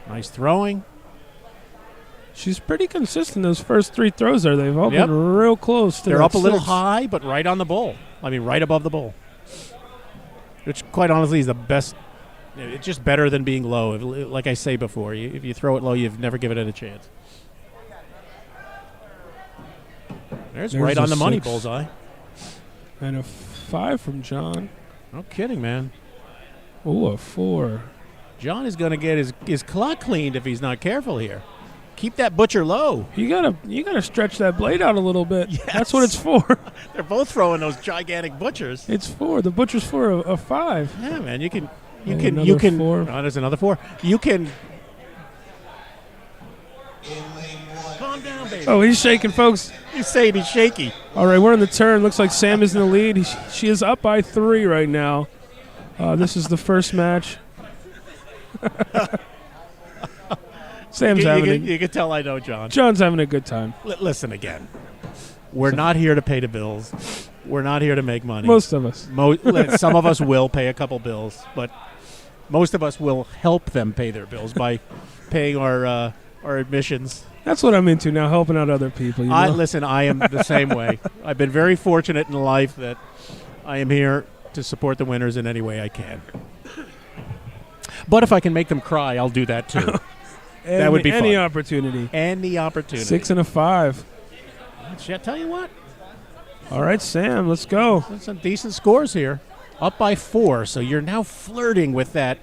Nice throwing. She's pretty consistent. Those first 3 throws there, they've all been real close to They're that up a little 6. high, but right on the bowl. I mean, right above the bowl. Which, quite honestly, is the best. It's just better than being low. Like I say before, if you throw it low, you've never given it a chance. There's right on the money, 6. bullseye. And a 5 from John. No kidding, man. Oh, a 4. John is going to get his clock cleaned if he's not careful here. Keep that butcher low. You gotta stretch that blade out a little bit. Yes. That's what it's for. They're both throwing those gigantic butchers. It's for the butcher's for a 5. Yeah, man. You can. Another 4. Oh, there's another 4. You can. Calm down, baby. Oh, he's shaking, folks. He's saying he's shaky. All right, we're in the turn. Looks like Sam is in the lead. She is up by 3 right now. This is the first match. Sam's you can tell I know John. John's having a good time. Listen again. We're not here to pay the bills. We're not here to make money. Most of us. Some of us will pay a couple bills, but most of us will help them pay their bills by paying our admissions. That's what I'm into now, helping out other people. You know? Listen, I am the same way. I've been very fortunate in life that I am here to support the winners in any way I can. But if I can make them cry, I'll do that too. That would be fun. Any opportunity. 6 and a 5. Shall I tell you what? All right, Sam, let's go. That's some decent scores here. Up by 4, so you're now flirting with that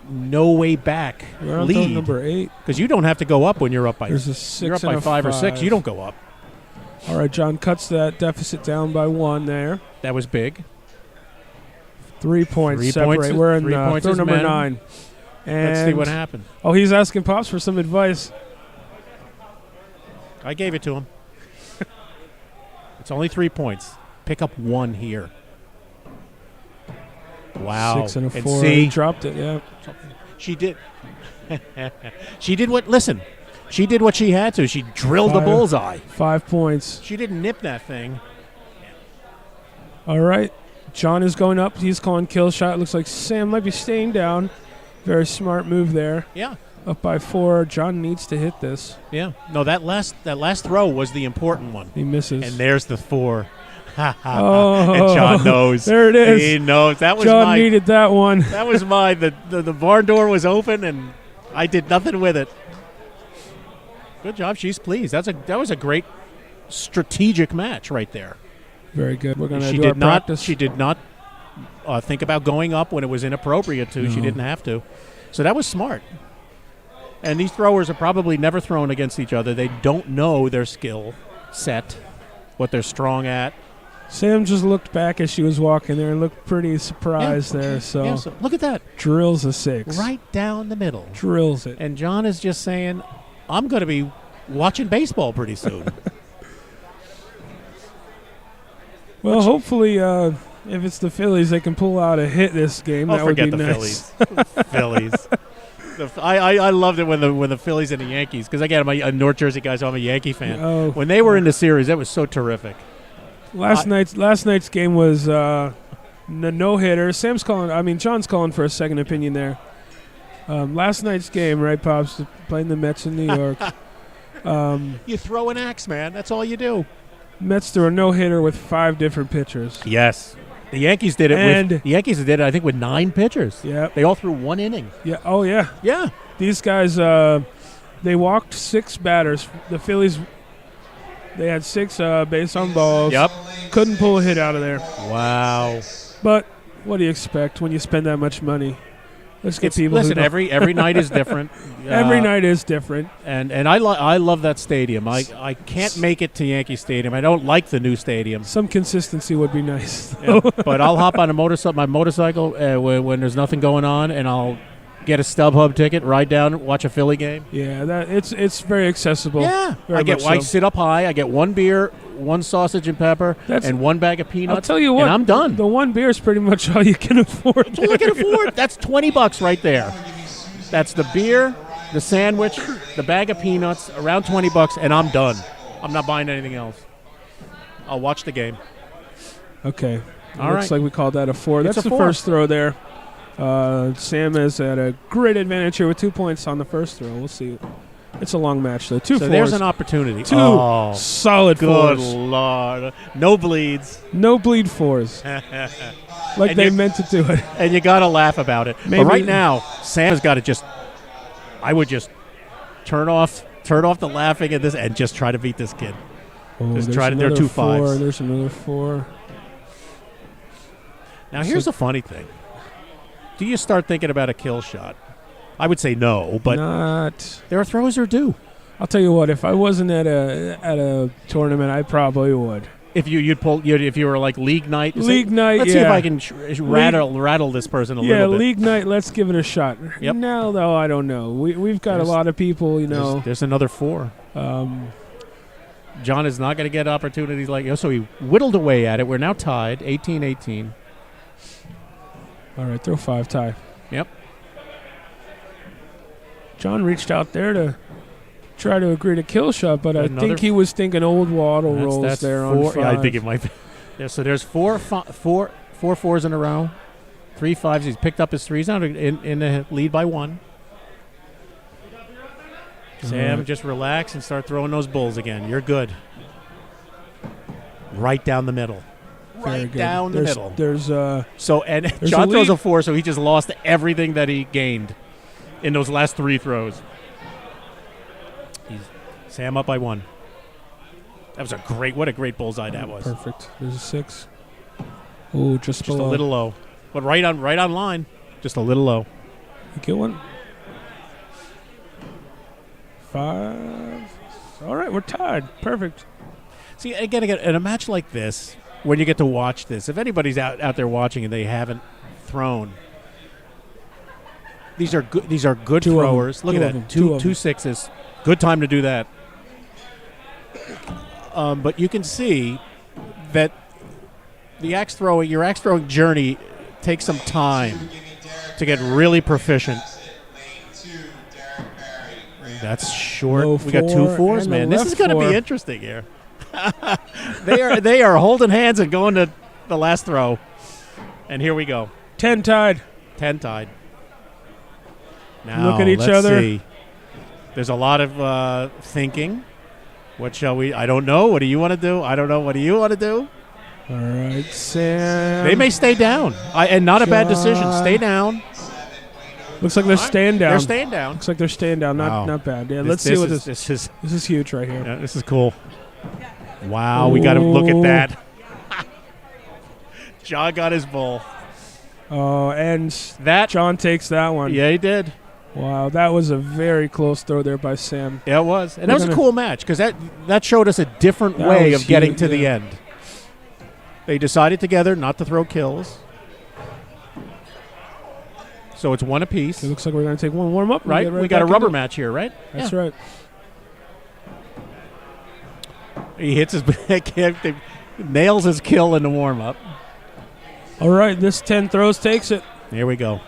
no way back We're on lead. number 8. Because you don't have to go up when you're up by. There's a 6 you're up and by a 5 or 6. You don't go up. All right, John cuts that deficit down by 1 there. That was big. 3 points 3 separate. points, We're in 3 points throw is number men. 9. And Let's see what happened. Oh, he's asking Pops for some advice. I gave it to him. It's only 3 points. Pick up 1 here. Wow. 6 and a 4. See, He dropped it, yeah. she did. She did what she had to. She drilled the 5. bullseye. 5 points. She didn't nip that thing. All right. John is going up. He's calling kill shot. Looks like Sam might be staying down. Very smart move there. Yeah. Up by 4. John needs to hit this. Yeah. No, that last throw was the important one. He misses. And there's the 4. Oh. And John knows. There it is. He knows. That was John needed that one. That was mine. The barn door was open, and I did nothing with it. Good job. She's pleased. That was a great strategic match right there. Very good. We're going to do our practice. She did not think about going up when it was inappropriate to. No. She didn't have to. So that was smart. And these throwers are probably never thrown against each other. They don't know their skill set, what they're strong at. Sam just looked back as she was walking there and looked pretty surprised there. So look at that. Drills a 6. Right down the middle. Drills it. And John is just saying, I'm going to be watching baseball pretty soon. Well, hopefully, if it's the Phillies, they can pull out a hit this game. That would be nice. Phillies. I loved it when the Phillies and the Yankees, because again, I'm a North Jersey guy, so I'm a Yankee fan. Oh. When they were in the series, that was so terrific. Last night's game was no hitter. John's calling for a second opinion there. Last night's game, right, Pops? Playing the Mets in New York. You throw an axe, man. That's all you do. Mets threw a no hitter with 5 different pitchers. Yes. The Yankees did it. I think with 9 pitchers. Yeah. They all threw 1 inning. Yeah. Oh yeah. Yeah. These guys, they walked 6 batters. The Phillies, they had 6 base on balls. Yep. Couldn't pull a hit out of there. Wow. But what do you expect when you spend that much money? Let's get people. Listen, every night is different. Every night is different. And I love that stadium. I can't make it to Yankee Stadium. I don't like the new stadium. Some consistency would be nice. Yeah, but I'll hop on my motorcycle when there's nothing going on, and I'll get a StubHub ticket, ride down, watch a Philly game. Yeah, it's very accessible. Yeah, very I sit up high. I get 1 beer, 1 sausage and pepper, and 1 bag of peanuts. I'll tell you what, and I'm done. The 1 beer is pretty much all you can afford. That's all I can afford. That's $20 right there. That's the beer, the sandwich, the bag of peanuts, around $20, and I'm done. I'm not buying anything else. I'll watch the game. Okay. All Looks like we called that a 4. That's the 4. first throw there. Sam has had a great advantage here with 2 points on the first throw. We'll see. It's a long match, though. 2 So fours. there's an opportunity. 2 solid good fours. Lord. No bleeds. No bleed 4s. Like And they you- meant to do it. And you got to laugh about it. Maybe- But right now, Sam has got to I would just turn off the laughing at this and just try to beat this kid. Oh, Just there's try to. There are another 2 4. 5s. There's another 4. Now here's the funny thing. Do you start thinking about a kill shot? I would say no, but there are throws that are due. I'll tell you what. If I wasn't at a tournament, I probably would. If if you were like league night, Night, let's see if yeah. I can rattle this person a little bit. Yeah, league night. Let's give it a shot. Yep. Now, though, I don't know. We've got a lot of people. There's another 4. John is not going to get opportunities like so he whittled away at it. We're now tied, 18-18. All right, throw 5 tie. Yep. John reached out there to try to agree to kill shot, but I think he was thinking old waddle rolls that's there 4. on 5. Yeah, I think it might be. Yeah, so there's 4 4s in a row, 3 5s. He's picked up his 3s now in the lead by 1. Sam, just relax and start throwing those bulls again. You're good. Right down the middle. Right down the middle. There's John throws a 4, so he just lost everything that he gained in those last 3 throws. Sam up by 1. That was what a great bullseye that was. Perfect. There's a 6. Oh, just a little low, but right on line. Just a little low. You get one. 5. All right, we're tied. Perfect. See, again, in a match like this, when you get to watch this, if anybody's out there watching and they haven't thrown, these are good throwers. Look at that, 2 6s. Good time to do that. But you can see that your axe throwing journey takes some time to get really proficient. That's short. We got 2 4s, man. This is going to be interesting here. They are holding hands and going to the last throw. And here we go. 10 tied. 10 tied. Now, look at each other. See. There's a lot of thinking. What shall we? I don't know. What do you want to do? I don't know. What do you want to do? All right, Sam. They may stay down. And not a bad decision. Stay down. Looks like they're staying down. They're staying down. Looks like they're staying down. Not bad. Yeah, let's see what this is. This is huge right here. Yeah, this is cool. Wow, we got to look at that. John got his bull. Oh, and John takes that one. Yeah, he did. Wow, that was a very close throw there by Sam. Yeah, it was. And that was a cool match because that showed us a different way of getting to the end. They decided together not to throw kills. So it's 1 apiece. It looks like we're going to take one warm-up. Right? We got a rubber match here, right? That's right. He hits his nails his kill in the warm-up. All right, this 10 throws takes it. Here we go.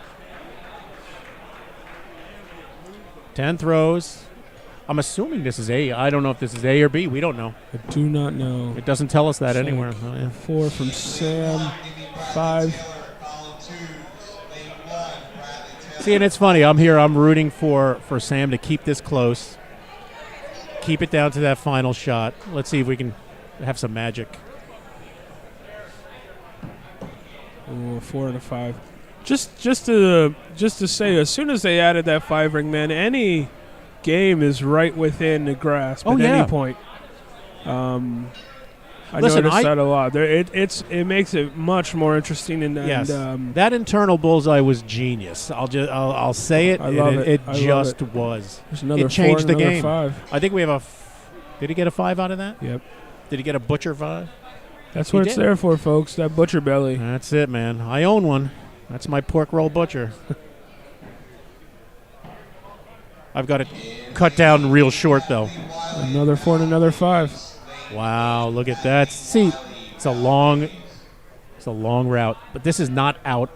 10 throws. I'm assuming this is A. I don't know if this is A or B. We don't know. I do not know. It doesn't tell us that Check. anywhere. Oh, yeah. 4 from Sam. 5. See, and it's funny. I'm here. I'm rooting for Sam to keep this close. Keep it down to that final shot. Let's see if we can have some magic. Ooh, 4 and a 5. Just to say, as soon as they added that 5 ring, man, any game is right within the grasp at any point. I noticed that a lot. It makes it much more interesting. And that internal bullseye was genius. I'll say it. I love it. It I just love it. was. There's another it changed 4 and the another game. 5. I think we have did he get a 5 out of that? Yep. Did he get a butcher 5? That's what it's there for, folks. That butcher belly. That's it, man. I own one. That's my pork roll butcher. I've got it cut down real short, though. Another 4 and another 5. Wow, look at that. See, it's a long route, but this is not out.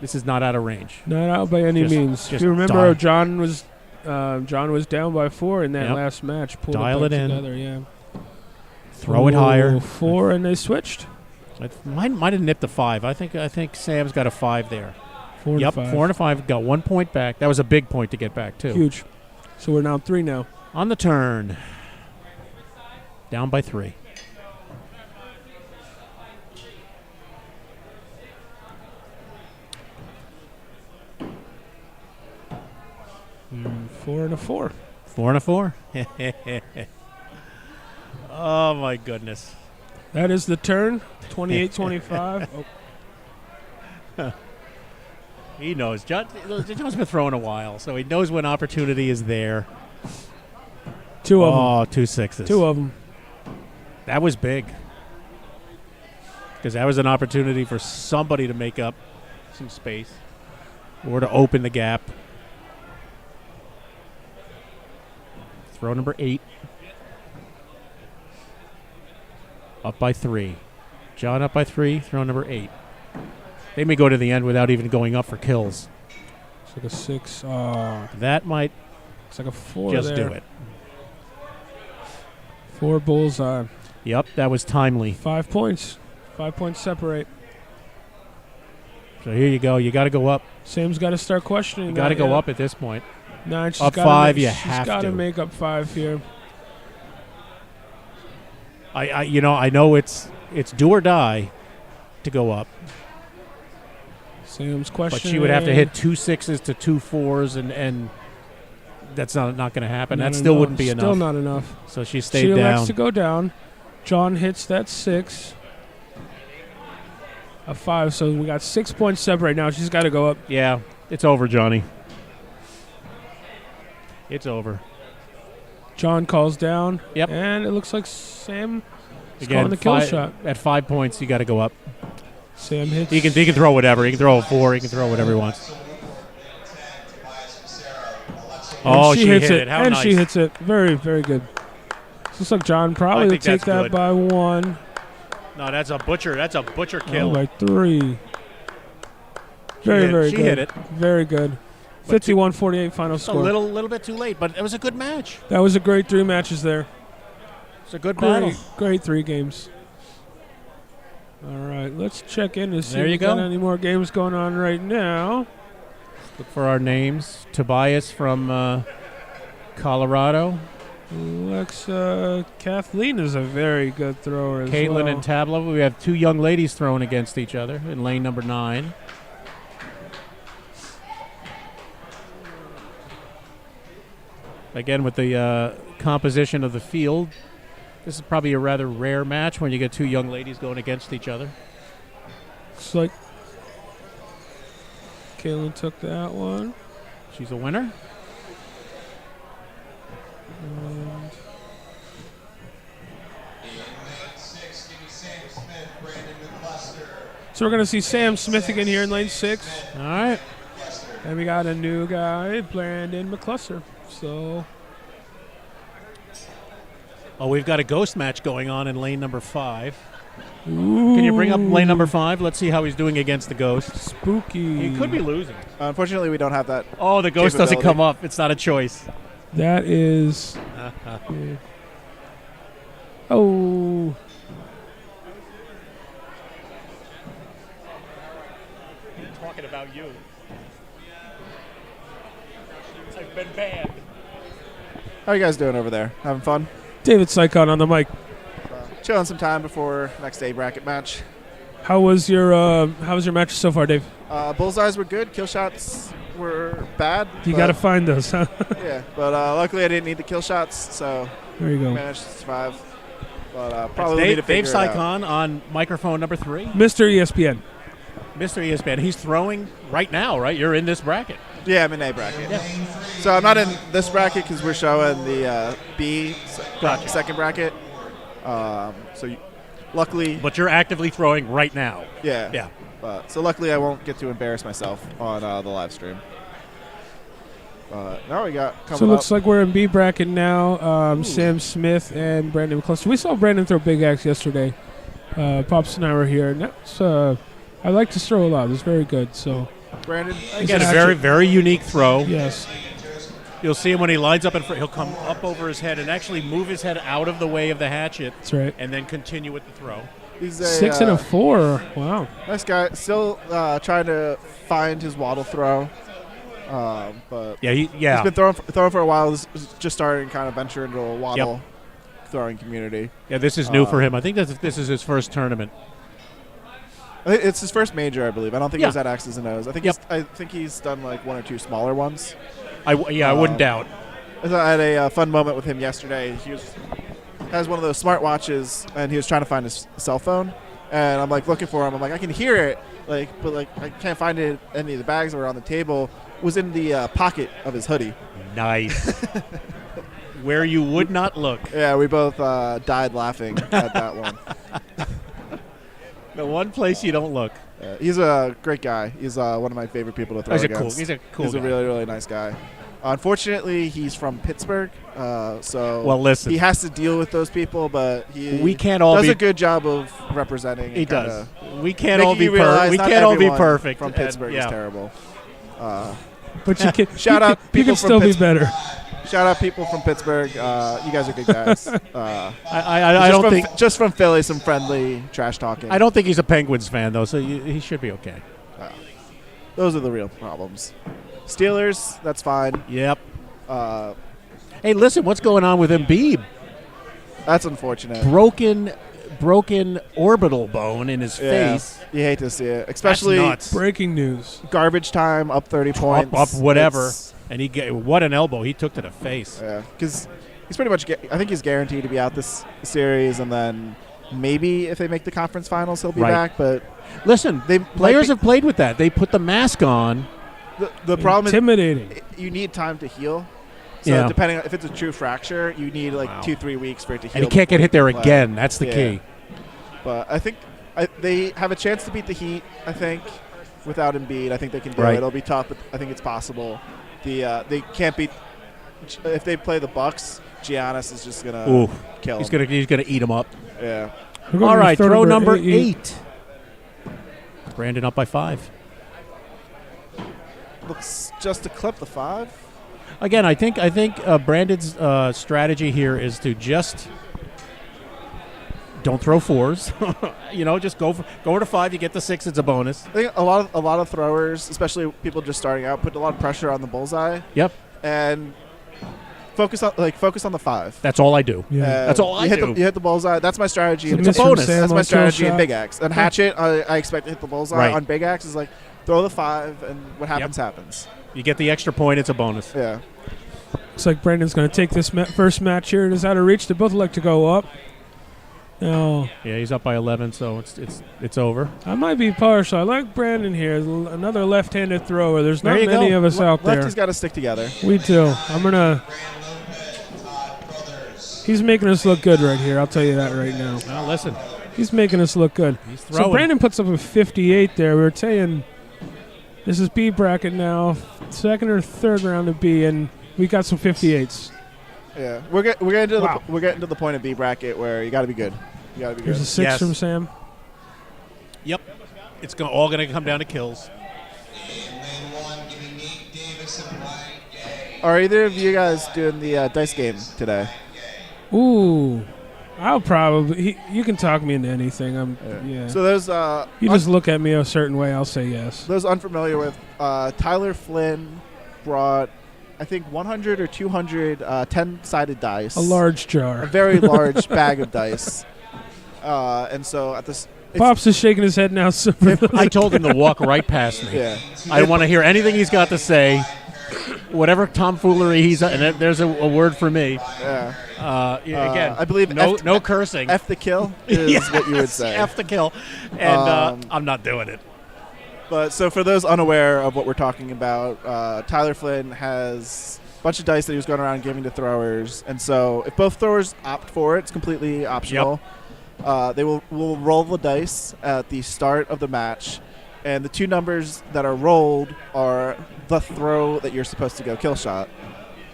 This is not out of range. Not out by any means. If you remember, John was down by 4 in that last match. Pulled Dial it in. Together, yeah. Throw it higher. 4, and they switched. Might have nipped the 5. I think Sam's got a 5 there. 4 and 5. 4 and a 5. Got 1 point back. That was a big point to get back too. Huge. So we're now 3 now. On the turn. Down by 3. Mm, 4 and a 4. 4 and a 4. Oh my goodness. That is the turn. 28-25. Oh. He knows. John's been throwing a while, so he knows when opportunity is there. 2 of them. Oh, 2 6s. 2 of them. That was big. Because that was an opportunity for somebody to make up some space or to open the gap. Throw number 8. Up by 3. John up by 3. Throw number 8. They may go to the end without even going up for kills. It's like a 6. That might it's like a 4 just there. do it. 4 bullseye. Yep, that was timely. 5 points. 5 points separate. So here you go. You got to go up. Sam's got to start questioning. You got to go up at this point. No, she's up gotta 5, you she's have got to. to make up 5 here. I know it's do or die to go up. Sam's questioning. But she would have to hit 2 6s to 2 4s, and that's not going to happen. That still wouldn't be enough. Still not enough. So she stayed she down. She elects to go down. John hits that 6. A 5, so we got 6 points separate now. She's got to go up. Yeah, it's over, Johnny. It's over. John calls down. Yep. And it looks like Sam is Again, calling the kill shot. At 5 points, you got to go up. Sam hits. He can throw whatever. He can throw a 4. He can throw whatever he wants. Oh, she hits it. How and nice. She hits it. Very, very good. Looks like John probably would take that by 1. No, that's a butcher. That's a butcher kill. Oh, by 3. Very, very good. She hit it. Very good. 51-48 final score. A little bit too late, but it was a good match. That was a great 3 matches there. It's a good battle. Great 3 games. All right, let's check in to see if we got any more games going on right now. Look for our names. Tobias from Colorado. Kathleen is a very good thrower as well. Caitlin and Tabla. We have 2 young ladies throwing against each other in lane number 9. Again, with the composition of the field, this is probably a rather rare match when you get 2 young ladies going against each other. Looks like Caitlin took that one. She's a winner. So we're going to see Sam Smith again here in lane 6. All right. And we got a new guy, Brandon McCluster. So. Oh, we've got a ghost match going on in lane number 5. Can you bring up lane number 5? Let's see how he's doing against the Ghost. Spooky. He could be losing. Unfortunately, we don't have that. Oh, the Ghost doesn't come up. It's not a choice. That is. Yeah. Oh. Talking about you. I've been banned. How are you guys doing over there? Having fun? David Sycon on the mic. Chilling some time before next A bracket match. How was your match so far, Dave? Bullseyes were good. Kill shots were bad. You got to find those, huh? Yeah, but luckily I didn't need the kill shots, so there you go. Managed to survive. But probably need to Dave figure it out. Sycon on microphone number 3. Mr. ESPN. Mr. ESPN. He's throwing right now, right? You're in this bracket. Yeah, I'm in A bracket. Yeah. So I'm not in this bracket because we're showing the B second bracket. Luckily. But you're actively throwing right now. Yeah. Yeah. So luckily I won't get to embarrass myself on the live stream. Now we got coming So it looks up. like we're in B bracket now. Sam Smith and Brandon McCluster. We saw Brandon throw big axe yesterday. Pops and I were here. And that's, I like to throw a lot. It's very good. So Brandon, again, a very, very unique throw. Yes. You'll see him when he lines up in front. He'll come up over his head and actually move his head out of the way of the hatchet. That's right. And then continue with the throw. He's a 6 and a 4. Wow. Nice guy. Still trying to find his waddle throw. But he's been throwing for a while. This is just starting to kind of venture into a waddle throwing community. Yeah, this is new for him. I think this is his first tournament. It's his first major, I believe. I don't think he was at X's and O's. I think he's done like 1 or 2 smaller ones. I wouldn't doubt. I had a fun moment with him yesterday. He has one of those smart watches, and he was trying to find his cell phone. And I'm like looking for him. I'm like, I can hear it, but I can't find it. Any of the bags that were on the table was in the pocket of his hoodie. Nice. Where you would not look. Yeah, we both died laughing at that one. The one place you don't look. He's a great guy. He's one of my favorite people to throw against. He's a cool He's guy. a really, really nice guy. Unfortunately, he's from Pittsburgh, so well, listen, he has to deal with those people, but we can't all does be a good job of representing. He does. We can't making all be you realize we not can't all be everyone perfect. From Pittsburgh is terrible. But you can shout out you people can from still be Pittsburgh. better. Shout out people from Pittsburgh. You guys are good guys. I don't think just from Philly, some friendly trash talking. I don't think he's a Penguins fan though, so he should be okay. Those are the real problems. Steelers, that's fine. Yep. Hey, listen, what's going on with Embiid? That's unfortunate. Broken orbital bone in his face. You hate to see it, especially That's nuts. Breaking news. Garbage time, up 30 points, up whatever, and what an elbow he took to the face. Yeah, because he's pretty much. I think he's guaranteed to be out this series, and then maybe if they make the conference finals, he'll be back. But listen, players have played with that. They put the mask on. The problem intimidating. is you need time to heal. So depending on if it's a true fracture, you need like 2-3 weeks for it to heal. And he can't get hit there again. That's the key. But I think they have a chance to beat the Heat. I think without Embiid, I think they can do it. It'll be tough, but I think it's possible. They can't beat if they play the Bucks. Giannis is just gonna kill him. He's gonna eat him up. Yeah. All right, throw number 8. Brandon up by 5. Looks just to clip the 5. Again, I think Brandon's strategy here is to just don't throw 4s. Just go to 5. You get the 6. It's a bonus. I think a lot of throwers, especially people just starting out, put a lot of pressure on the bullseye. Yep. And focus on the 5. That's all I do. Yeah. That's all I do. You hit the bullseye. That's my strategy. It's a bonus. That's my strategy in Big Axe. And Hatchet, I expect to hit the bullseye. Right. On Big Axe is like throw the 5, and what happens happens. You get the extra point. It's a bonus. Yeah. Looks like Brandon's going to take this first match here. It is out of reach. They both like to go up. No. Yeah, he's up by 11, so it's over. I might be partial. I like Brandon here. Another left-handed thrower. There's not many of us out there. Lefty's got to stick together. We do. I'm going to... He's making us look good right here. I'll tell you that right now. Well, listen. He's making us look good. He's throwing. So Brandon puts up a 58 there. We were saying this is B bracket now. Second or third round of B, and we got some 58s. Yeah, we're getting to the point of B bracket where you got to be good. You got to be good. There's a 6 from Sam. Yep. It's all going to come down to kills. In lane 1, giving Nate Davis and Ryan Gay. Are either of you guys doing the dice game today? Ooh, I'll probably. You can talk me into anything. Yeah. So those You just look at me a certain way, I'll say yes. those unfamiliar with Tyler Flynn brought, I think, 100 or 200 10-sided dice. A large A jar. very large bag of dice. And so at this, Pops is shaking his head now. So I told him to walk right past me. yeah. I don't want to hear anything he's got to say. Whatever tomfoolery he's, and there's a word for me. Yeah. Again, I believe no cursing. F the kill is Yes, what you would say. F the kill, and I'm not doing it. But so for those unaware of what we're talking about, Tyler Flynn has a bunch of dice that he was going around giving to throwers, and so if both throwers opt for it, it's completely optional. They will roll the dice at the start of the match, and the two numbers that are rolled are the throw that you're supposed to go kill shot.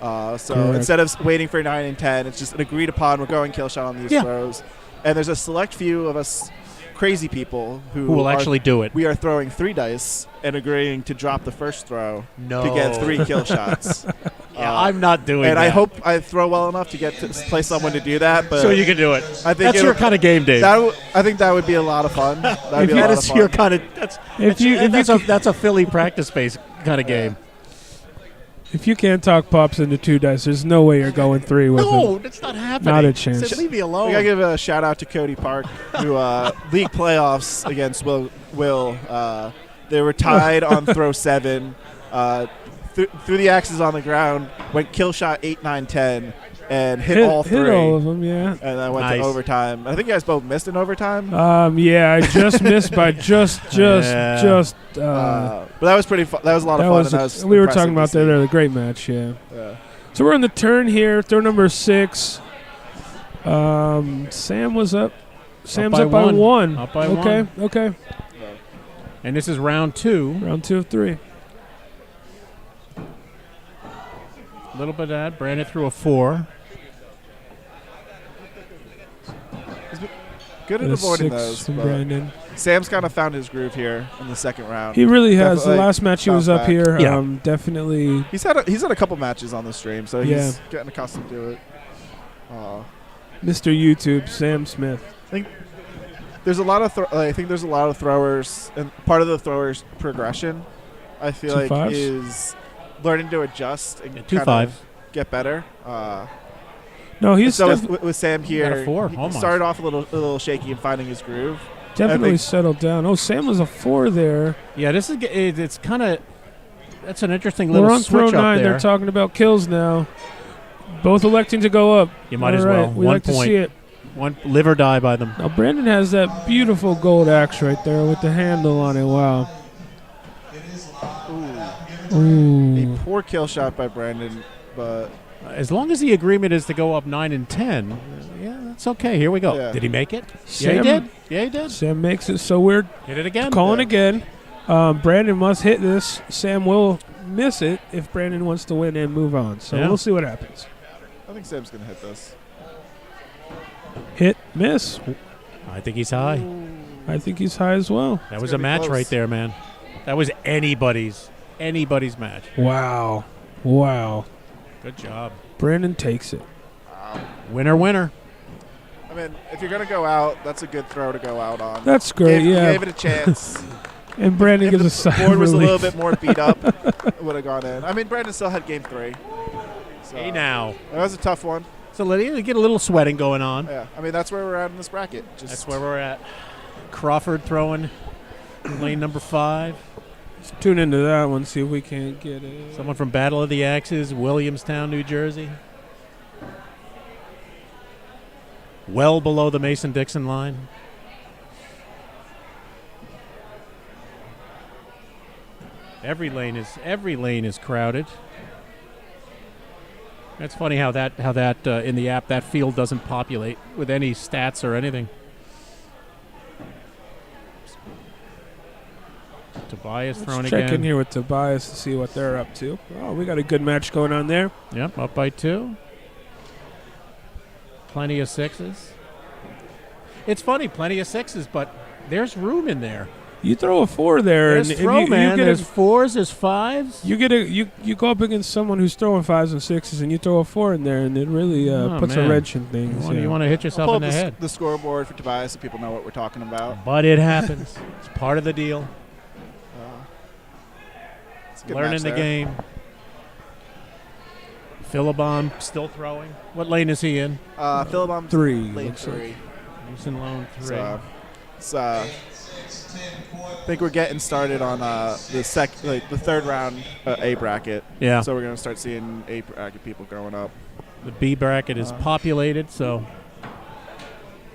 So Correct. instead of waiting for 9 and 10, it's just an agreed upon we're going kill shot on these throws. And there's a select few of us crazy people who will actually do it. We are throwing 3 dice and agreeing to drop the first throw No. to get 3 kill shots. I'm not doing and that. I hope I throw well enough to get to play someone to do that. But so you can do it. I think That's your kind of game, Dave. I think that would be a lot of fun. That'd be a lot That of is fun. your kind of. That's a Philly practice space kind of game. if you can't talk Pops into 2 dice, there's no way you're going 3 with No, him. that's not happening. Not a chance. Said, leave me alone. We gotta give a shout out to Cody Park, who league playoffs against Will. They were tied on throw 7. Threw the axes on the ground, went kill shot 8, 9, 10, and hit all 3. Hit all of them, yeah. And then went Nice. to overtime. I think you guys both missed in overtime. Yeah, I just missed by just. But that was pretty fun. That was a lot of fun. And that was we were impressive talking to about see. that earlier. Great match, yeah. Yeah. So we're in the turn here. Throw number 6. Sam was up. Sam's by up by 1. Up by okay, 1. okay. And this is round 2. Round 2 of 3. A little bit of that. Brandon threw a 4. Good at And a avoiding 6 those. from but Brandon. Sam's kind of found his groove here in the second round. He really has. The Definitely last match he was bounced up back. here, Yeah. definitely. He's had a couple matches on the stream, so he's getting accustomed to it. Mr. YouTube, Sam Smith. There's a lot of I think there's a lot of throwers, and part of the throwers' progression, I feel 2 like, 5s? is learning to adjust and 2 kind 5s. of get better. No, he's so with Sam here, Got a 4, he almost. started off a little shaky in finding his groove. definitely think- settled down. Oh, Sam was a 4 there. Yeah, this is. It's kind of. That's an interesting We're little on throw switch up 9. there. They're talking about kills now. Both electing to go up. You might All as right, well. We 1 like to point. see it. One live or die by them. Now, Brandon has that beautiful gold axe right there with the handle on it. Wow. A Ooh. poor kill shot by Brandon, but As long as the agreement is to go up 9 and 10, yeah, that's okay. Here we go. Yeah. Did he make it? Sam, Yeah, he did. Yeah, he did. Sam makes it. So we're Hit it again. calling Yeah. again. Brandon must hit this. Sam will miss it if Brandon wants to win and move on. So Yeah. we'll see what happens. I think Sam's gonna hit this. Hit, miss. I think he's high. I think he's high as well. That was gonna a be match close. right there, man. That was anybody's match. Wow. Wow. Good job. Brandon takes it. Winner, winner. I mean, if you're gonna go out, that's a good throw to go out on. That's great, yeah. Gave it a chance. And Brandon If gives the a sigh board of was a relief. little bit more beat up, it would have gone in. I mean, Brandon still had game 3. So Hey, now. that was a tough one. So you get a little sweating going on. Yeah, I mean that's where we're at in this bracket. That's where we're at. Crawford throwing lane number 5. Let's tune into that one, see if we can't get it. Someone from Battle of the Axes, Williamstown, New Jersey. Well below the Mason-Dixon line. Every lane is crowded. That's funny how that in the app that field doesn't populate with any stats or anything. Tobias throwing Check again. in here with Tobias to see what they're up to. Oh, we got a good match going on there. Yep, up by 2. Plenty of 6s. It's funny, plenty of 6s, but There's room in there. You throw a 4 there, There's and throw, you man. get There's a, 4s, there's 5s. you go up against someone who's throwing 5s and 6s, and you throw a 4 in there, and it really puts man. a wrench in things. You want to hit I'll yourself pull in up the head. the scoreboard for Tobias so people know what we're talking about. But it happens. It's part of the deal. It's a good Learning match the there. game. Philibom still throwing. What lane is he in? Philibom 3. lane looks like. 3. He's in lane 3. So, I think we're getting started on the third round A bracket. Yeah. So we're gonna start seeing A bracket people growing up. The B bracket is populated, so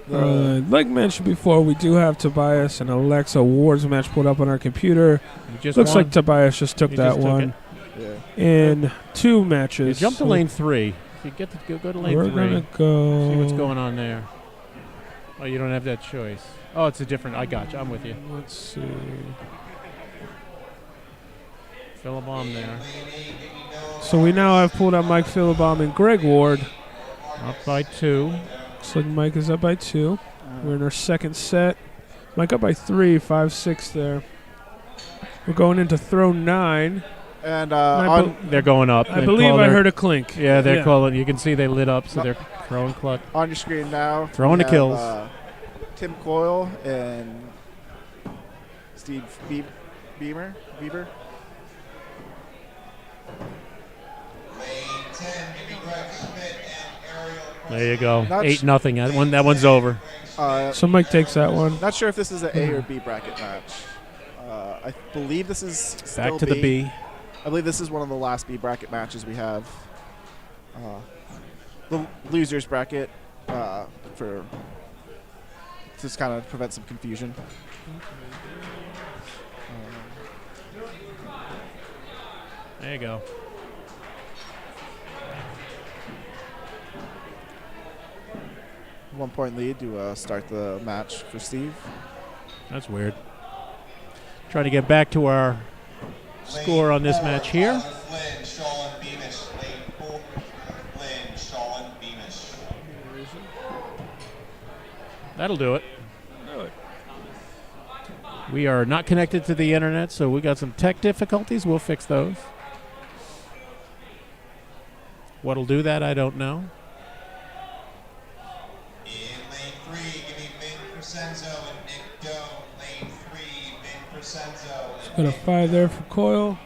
Like mentioned before, we do have Tobias and Alexa Ward's match pulled up on our computer. you just Looks won. like Tobias just took He that just took one Yeah. in 2 matches. You jump to So lane 3. If you get to go to lane we're 3. gonna go. See what's going on there. Oh, you don't have that choice. Oh, it's a different. I got you. I'm with you. Let's see. Philibom there. So we now have pulled out Mike Philibom and Greg Ward. Up by 2. Looks like Mike is up by 2. We're in our second set. Mike up by 3, 5-6 there. We're going into throw 9. And They're going up. I They believe call I their- heard a clink. Yeah, they're calling. You can see they lit up, so they're throwing clutch. on your screen now, Throwing we the have, kills. Tim Coyle and Steve Beaver. Lane 10, Greg Schmidt and Ariel. There you go. Not 8-0. That one's over. So Mike takes that one. Not sure if this is an A or B bracket match. I believe this is still Back to the B. I believe this is one of the last B bracket matches we have. The losers bracket for just kind of prevent some confusion. There you go. One point lead to start the match for Steve. That's weird. Trying to get back to our score on this match here. Flynn, Sean Beamish. Lane 4, Flynn, Sean Beamish. That'll do it. We are not connected to the internet, so we got some tech difficulties. We'll fix those. What'll do that, I don't know. In lane 3, give me Vin Crescenzo and Nick Doe. Lane 3, Vin Crescenzo. Got a 5 there for Coyle.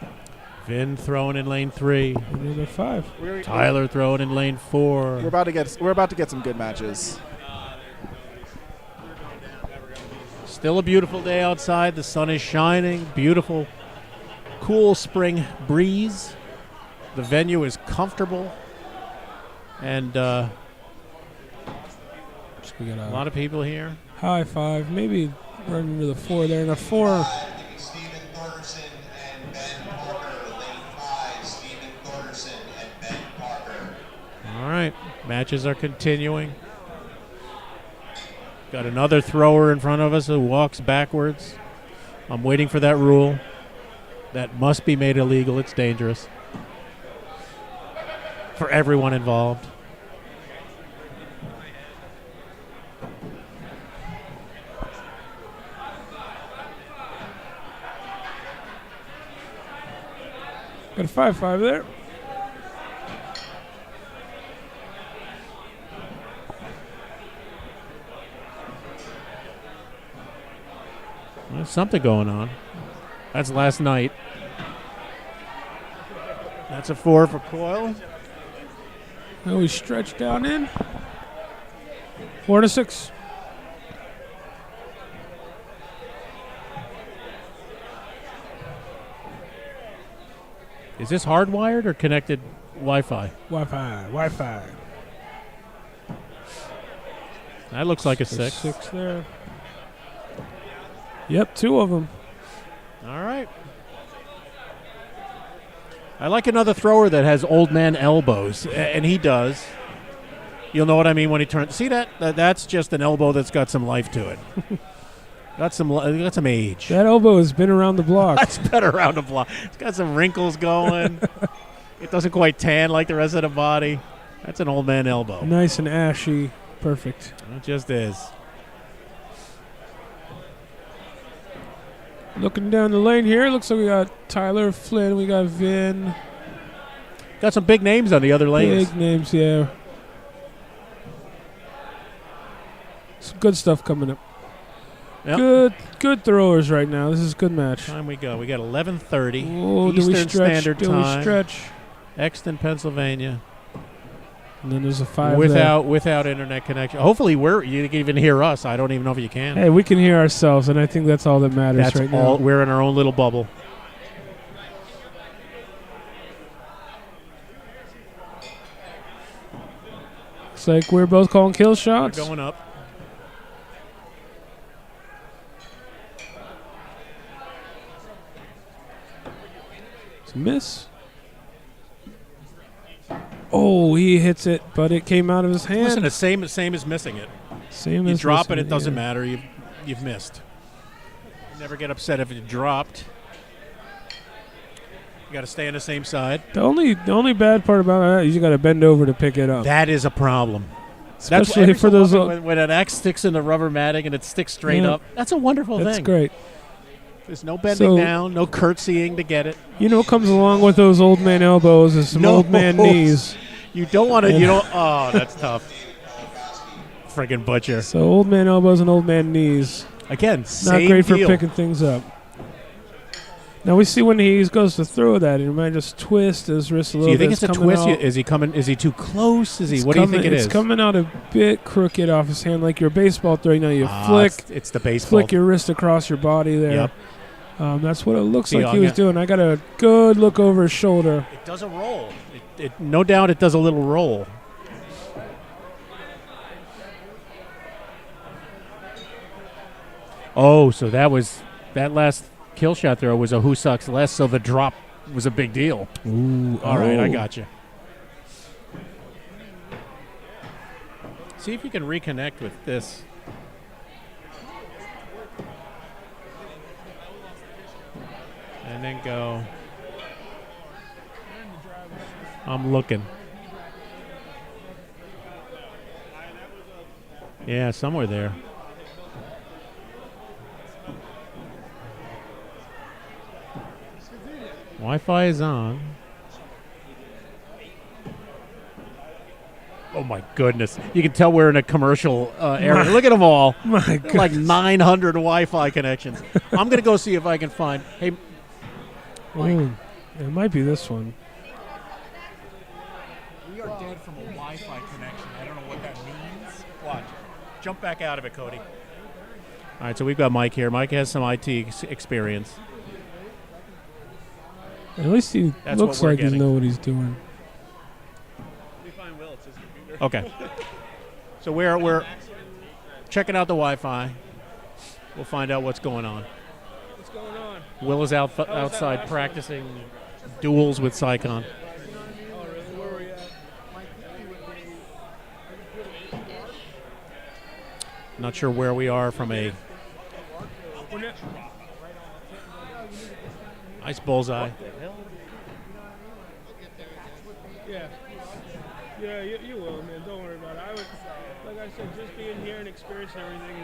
Vin throwing in lane 3. Another 5. Tyler throwing in lane 4. We're about to get some good matches. Still a beautiful day outside. The sun is shining. Beautiful, cool spring breeze. The venue is comfortable. And So we got a lot of people here. high 5. Maybe running into the 4 there. And a 4. Give me Stephen Thorderson and Ben Parker. Lane 5, Stephen Thorderson and Ben Parker. All right. Matches are continuing. Got another thrower in front of us who walks backwards. I'm waiting for that rule. That must be made illegal. It's dangerous for everyone involved. Got a 5-5 there. There's something going on. That's last night. That's a 4 for Coyle. Now we stretch down in. 4-6. Is this hardwired or connected Wi-Fi? Wi-Fi. That looks like a 6. 6 there. Yep, 2 of them. All right. I like another thrower that has old man elbows, and he does. You'll know what I mean when he turns. See that? That's just an elbow that's got some life to it. got some age. That elbow has been around the block. That's been around the block. It's got some wrinkles going. It doesn't quite tan like the rest of the body. That's an old man elbow. Nice and ashy. Perfect. It just is. Looking down the lane here, looks like we got Tyler, Flynn, we got Vin. Got some big names on the other lanes. Big names, yeah. Some good stuff coming up. Yep. Good throwers right now. This is a good match. Time we go. We got 11:30 Oh, do we Eastern stretch? Standard Do Time. we stretch? Exton, Pennsylvania. And then there's a 5 without internet connection. Hopefully, you can even hear us. I don't even know if you can. Hey, we can hear ourselves, and I think that's all that matters That's right all. now. We're in our own little bubble. Looks like we're both calling kill shots. We're going up. It's a miss. Oh, he hits it, but it came out of his hand. Listen, it's same as missing it. Same You as drop missing it doesn't yeah. matter. You've missed. Never get upset if it dropped. You got to stay on the same side. The only bad part about that is you got to bend over to pick it up. That is a problem. Especially That's for those. when an X sticks in the rubber matting and it sticks straight Yeah. up. That's a wonderful That's thing. great. There's no bending So- down, no curtsying to get it. You know what comes along with those old man elbows is some No. old man knees. You don't want to. Yeah. You don't. Oh, that's tough. Friggin' butcher. So old man elbows and old man knees. Again, Not same great deal. for picking things up. Now we see when he goes to throw that, he might just twist his wrist a Do little you bit. think it's a coming twist? out- Is he coming? Is he too close? Is he? it's What do you coming- think it is? It's coming out a bit crooked off his hand, like your baseball throw. You know, you flick, It's the baseball. flick your wrist across your body there. Yep. That's what it looks See, like he was doing. I got a good look over his shoulder. It does a roll. No doubt, it does a little roll. Oh, so that last kill shot throw was a who sucks less, so the drop was a big deal. Ooh, All right, I got you. See if you can reconnect with this. And then go. I'm looking. Yeah, somewhere there. Wi-Fi is on. Oh my goodness! You can tell we're in a commercial area. Look at them all. My Like 900 Wi-Fi connections. I'm gonna go see if I can find. Hey, Ooh, it might be this one. we are dead from a Wi-Fi connection. I don't know what that means. Watch. Jump back out of it, Cody. All right, so we've got Mike here. Mike has some IT experience. At least he That's looks what we're like he getting. knows what he's doing. Okay. So we're checking out the Wi-Fi. We'll find out what's going on. What's going on? Will is outside practicing duels with Sycon. Oh, really? Where were you at? Not sure where we are from a nice bullseye. Yeah. Yeah, you will, man. Don't worry about it. Like I said, just being here and experiencing everything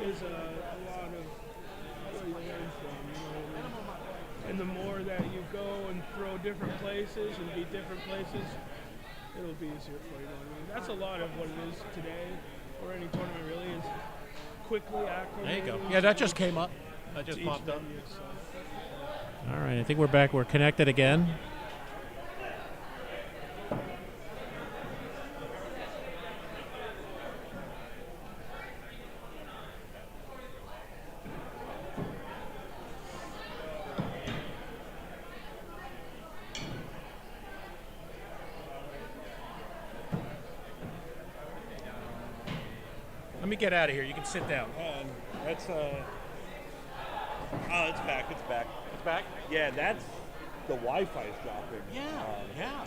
is a lot of what you learn from, you know what I mean? And the more that you go and throw different places and be different places, it'll be easier for you, know what I mean? That's a lot of what it is today, or any tournament really, is quickly acclimating. There you go. Yeah, that just came up. That just to each popped up. venue, so. All right, I think we're back. We're connected again. Let me get out of here. You can sit down. That's oh, it's back. It's back. It's back? Yeah, that's the Wi-Fi is dropping. Yeah.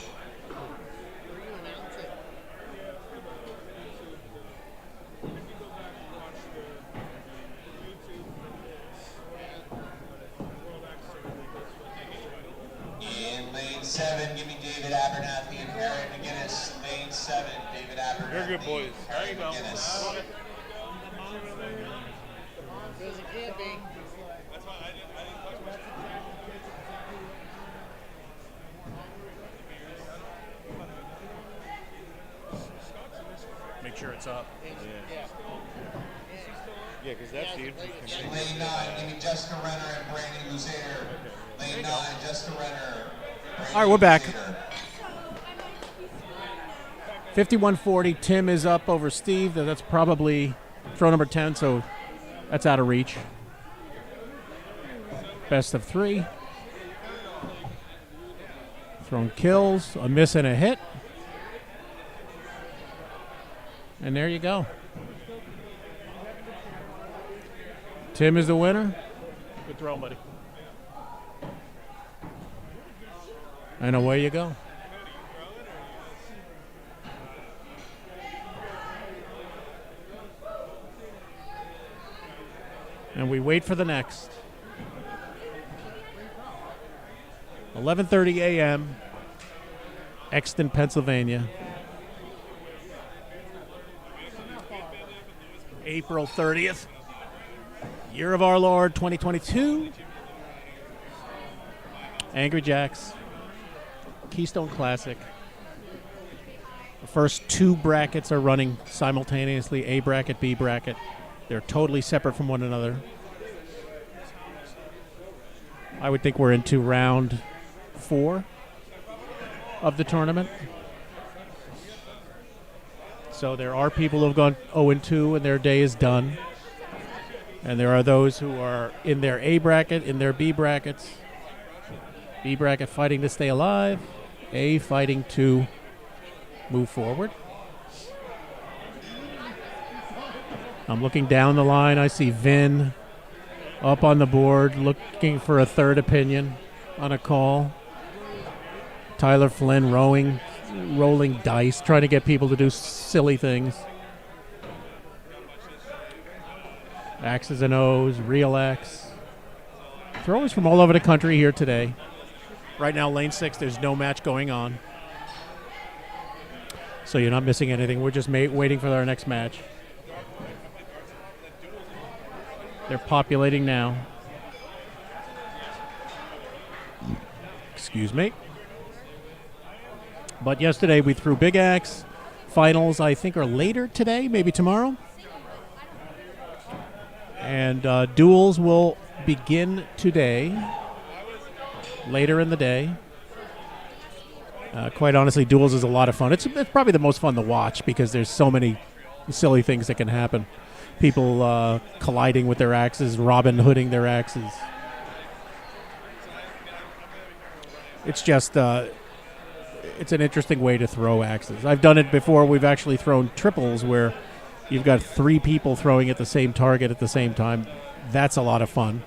In lane 7, give me David Abernathy and Aaron McGinnis. Lane 7, David Abernathy. You're good boys. Aaron McGinnis. Because it can't be. That's What's up? Yeah, because that's the interesting In lane 9, give me Jessica Renner and Brandy Luzader. Lane 9, Jessica Renner. All right, we're back. 51-40. Tim is up over Steve. That's probably throw number 10, so that's out of reach. Best of 3. Thrown kills, a miss and a hit. And there you go. Tim is the winner. Good throw, buddy. And away you go. And we wait for the next. 11:30 a.m. Exton, Pennsylvania. April 30th. Year of our Lord 2022. Angry Jacks. Keystone Classic. The first 2 brackets are running simultaneously, A bracket, B bracket. They're totally separate from one another. I would think we're into round 4 of the tournament. So there are people who have gone 0-2 and their day is done. And there are those who are in their A bracket, in their B brackets. B bracket fighting to stay alive. A fighting to move forward. I'm looking down the line. I see Vin up on the board looking for a third opinion on a call. Tyler Flynn rolling dice, trying to get people to do silly things. X's and O's, real X. Throwers from all over the country here today. Right now, lane 6, there's no match going on. So you're not missing anything. We're just waiting for our next match. They're populating now. Excuse me. But yesterday we threw Big Axe. Finals, I think, are later today, maybe tomorrow. And duels will begin today, later in the day. Quite honestly, duels is a lot of fun. It's probably the most fun to watch because there's so many silly things that can happen. People colliding with their axes, Robin Hooding their axes. It's just, it's an interesting way to throw axes. I've done it before. We've actually thrown triples where you've got 3 people throwing at the same target at the same time. That's a lot of fun.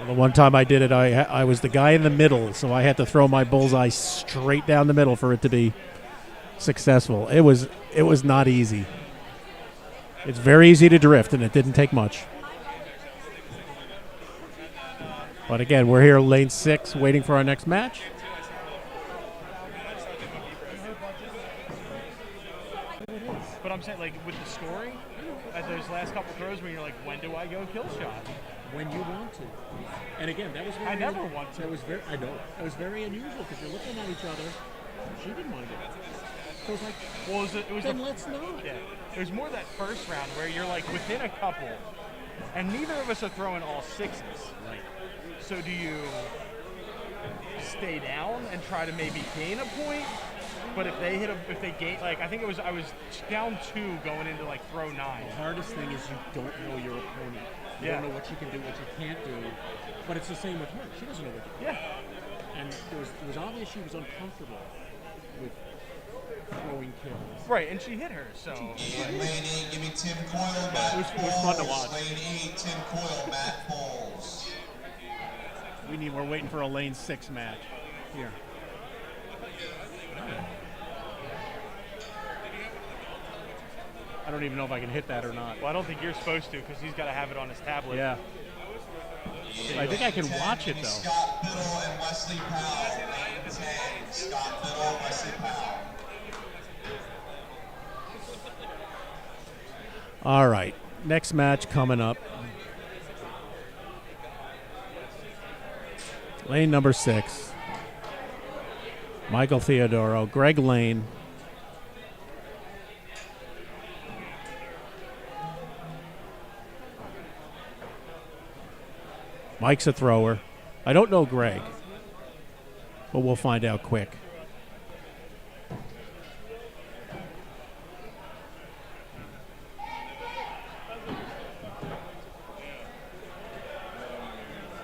The one time I did it, I was the guy in the middle, so I had to throw my bullseye straight down the middle for it to be successful. It was not easy. It's very easy to drift, and it didn't take much. But again, we're here lane 6, waiting for our next match. But I'm saying, like, with the scoring, at those last couple throws where you're like, when do I go kill shot? When you want to. And again, that was very... I never want to. That was very, I know. That was very unusual because you're looking at each other. She didn't want to get it. So it's like, well, then let's not. Yeah. It was more that first round where you're like within a couple, and neither of us are throwing all 6s. Right. So do you stay down and try to maybe gain a point? But if they gain, like, I think I was down 2 going into like throw 9. The hardest thing is you don't know your opponent. You don't know what she can do, what she can't do. But it's the same with her. She doesn't know what to do. Yeah. And it was obvious she was uncomfortable with throwing kills. Right, and she hit her, so. In lane 8, give me Tim Coyle, Matt It was fun to Bowles. watch. Lane 8, Tim Coyle, Matt Bowles. We're waiting for a lane 6 match here. I don't even know if I can hit that or not. Well, I don't think you're supposed to because he's got to have it on his tablet. Yeah. I think I can watch it, though. Scott Biddle and Wesley Powell. Lane 10, Scott Biddle, Wesley Powell. All right. Next match coming up. Lane number 6. Michael Theodoro, Greg Lane. Mike's a thrower. I don't know Greg, but we'll find out quick.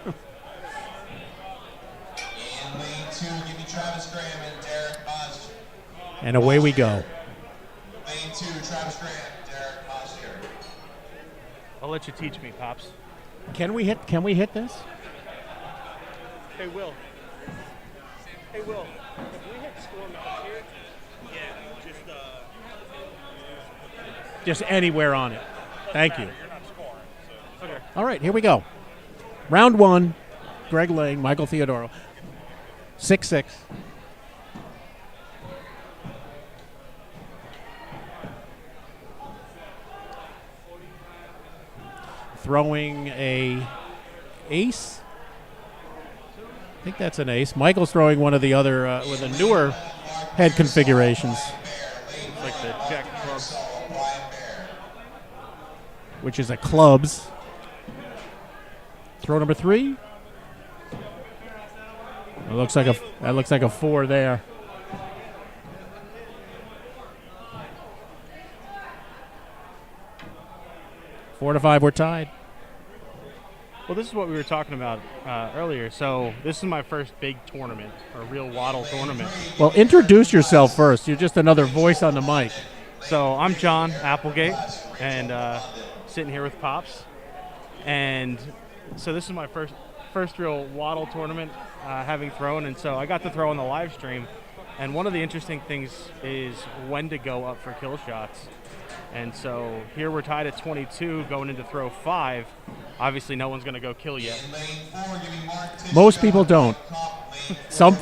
In lane 2, give me Travis Graham and Derek Oz. And away we go. Lane 2, Travis Graham, Derek Ozier. I'll let you teach me, Pops. Can we hit this? Hey, Will. Hey, Will. If we hit score match here, Just anywhere on it. Thank you. you're not scoring. So. Okay. All right, here we go. Round 1. Greg Lane, Michael Theodoro. 6-6. Throwing a ace. I think that's an ace. Michael's throwing one of the other with the newer head configurations, It's like the Jack Clubs. which is a clubs. Throw number 3. It looks like a 4 there. Four to 5, we're tied. Well, this is what we were talking about earlier. So this is my first big tournament, or real waddle tournament. Well, introduce yourself first. You're just another voice on the mic. So I'm John Applegate, and sitting here with Pops. And so this is my first real waddle tournament, having thrown, and so I got to throw on the live stream. And one of the interesting things is when to go up for kill shots. And so here we're tied at 22, going into throw 5. Obviously, no one's going to go kill yet. Most people don't.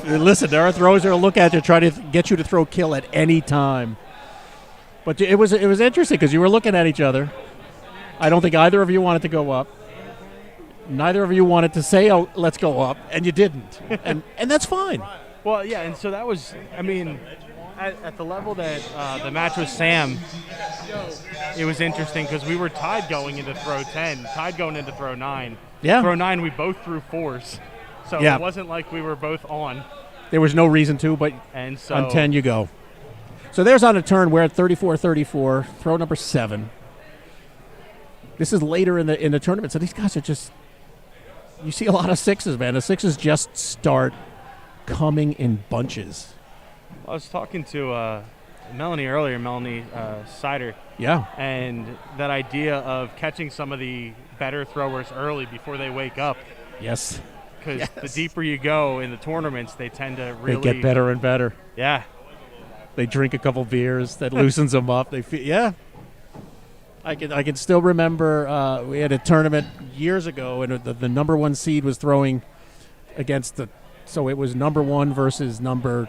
Listen, there are throwers that will look at you, try to get you to throw kill at any time. But it was interesting because you were looking at each other. I don't think either of you wanted to go up. Neither of you wanted to say, "Oh, let's go up," and you didn't, and that's fine. Well, yeah, and so that was, I mean, at the level that the match with Sam, it was interesting because we were tied going into throw 10, tied going into throw 9. Yeah. Throw 9, we both threw 4s. So Yeah. it wasn't like we were both on. There was no reason to, but And so on 10 you go. So there's on a turn. We're at 34-34. Throw number 7. This is later in the tournament, so these guys are just. You see a lot of 6s, man. The 6s just start coming in bunches. I was talking to Melanie earlier, Melanie Sider. Yeah. And that idea of catching some of the better throwers early before they wake up. Yes. Because the deeper you go in the tournaments, they tend to really They get better and better. Yeah. They drink a couple beers. That loosens them up. They feel, yeah. I can still remember we had a tournament years ago, and the number 1 seed was throwing against so it was number 1 versus number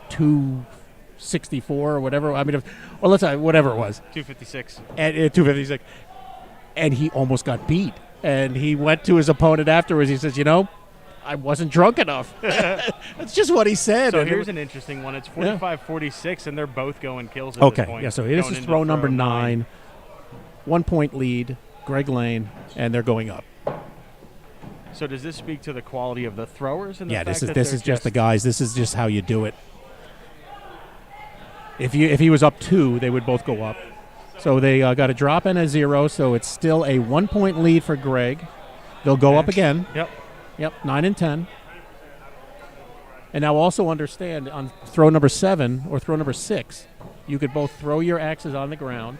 264 or whatever. I mean, or let's say whatever it was. 256. And 256, and he almost got beat. And he went to his opponent afterwards. He says, I wasn't drunk enough. That's just what he said. So and here's an interesting one. It's 45-46, and they're both going kills at this okay. point. Yeah. So this is throw number 9. 1 point lead, Greg Lane, and they're going up. So does this speak to the quality of the throwers? And the fact this that is they're just the guys. This is just how you do it. If he was up 2, they would both go up. So they got a drop and a 0, so it's still a 1 point lead for Greg. They'll go up again. Yep. 9 and 10. And now also understand on throw number 7 or throw number 6, you could both throw your axes on the ground,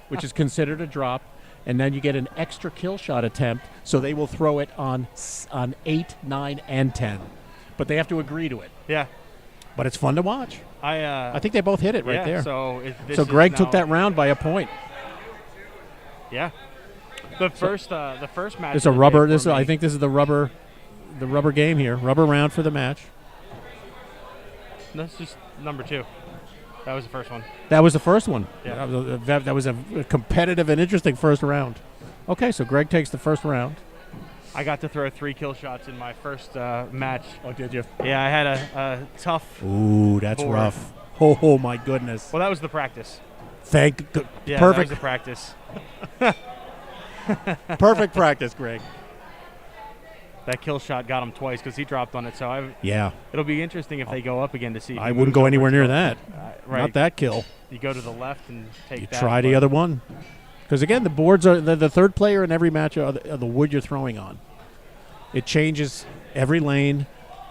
which is considered a drop, and then you get an extra kill shot attempt, so they will throw it on 8, 9, and 10. But they have to agree to it. Yeah. But it's fun to watch. I think they both hit it right there. So Greg took that round by a point. Yeah. The first match. It's a rubber. I think this is the rubber game here. Rubber round for the match. That's just number 2. That was the first one. That was the first one. Yeah. That was a competitive and interesting first round. Okay, so Greg takes the first round. I got to throw 3 kill shots in my first match. Oh, did you? Yeah, I had a tough. Ooh, that's board. rough. Oh, my goodness. Well, that was the practice. Yeah, Perfect. That was the practice. Perfect practice, Greg. that kill shot got him twice because he dropped on it. So Yeah. it'll be interesting if they go up again to see. If I he wouldn't moves go over anywhere to near go. that. Right. Not that kill. You go to the left and take You that. try the but- other one. Because, again, the boards are the third player in every match are the wood you're throwing on. It changes every lane.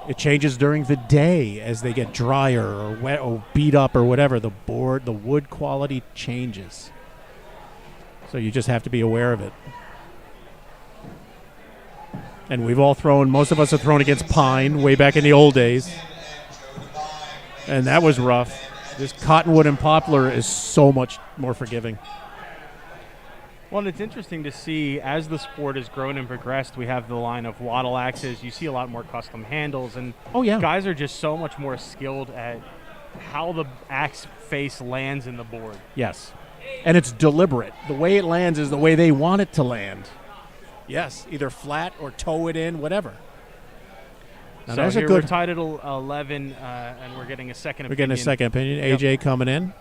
It changes during the day as they get drier or wet or beat up or whatever. The wood quality changes. So you just have to be aware of it. And we've all thrown, most of us have thrown against pine way back in the old days. And that was rough. This cottonwood and poplar is so much more forgiving. Well, and it's interesting to see as the sport has grown and progressed, we have the line of wattle axes. You see a lot more custom handles, and guys are just so much more skilled at how the axe face lands in the board. Yes. And it's deliberate. The way it lands is the way they want it to land. Yes, either flat or toe it in, whatever. Now, So there's here a good. we're tied at 11, and we're getting a second We're opinion. getting a second opinion. Yep. AJ coming in.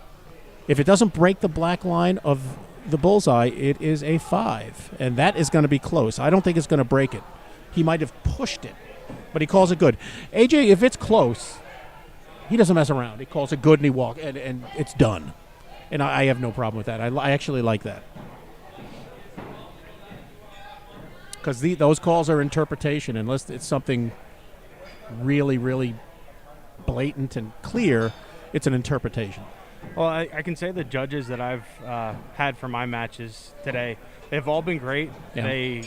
If it doesn't break the black line of the bullseye, it is a 5, and that is going to be close. I don't think it's going to break it. He might have pushed it, but he calls it good. AJ, if it's close, he doesn't mess around. He calls it good, and he walks, and it's done. And I have no problem with that. I actually like that. Because those calls are interpretation. Unless it's something really, really blatant and clear, it's an interpretation. Well, I can say the judges that I've had for my matches today, they've all been great. Yeah. They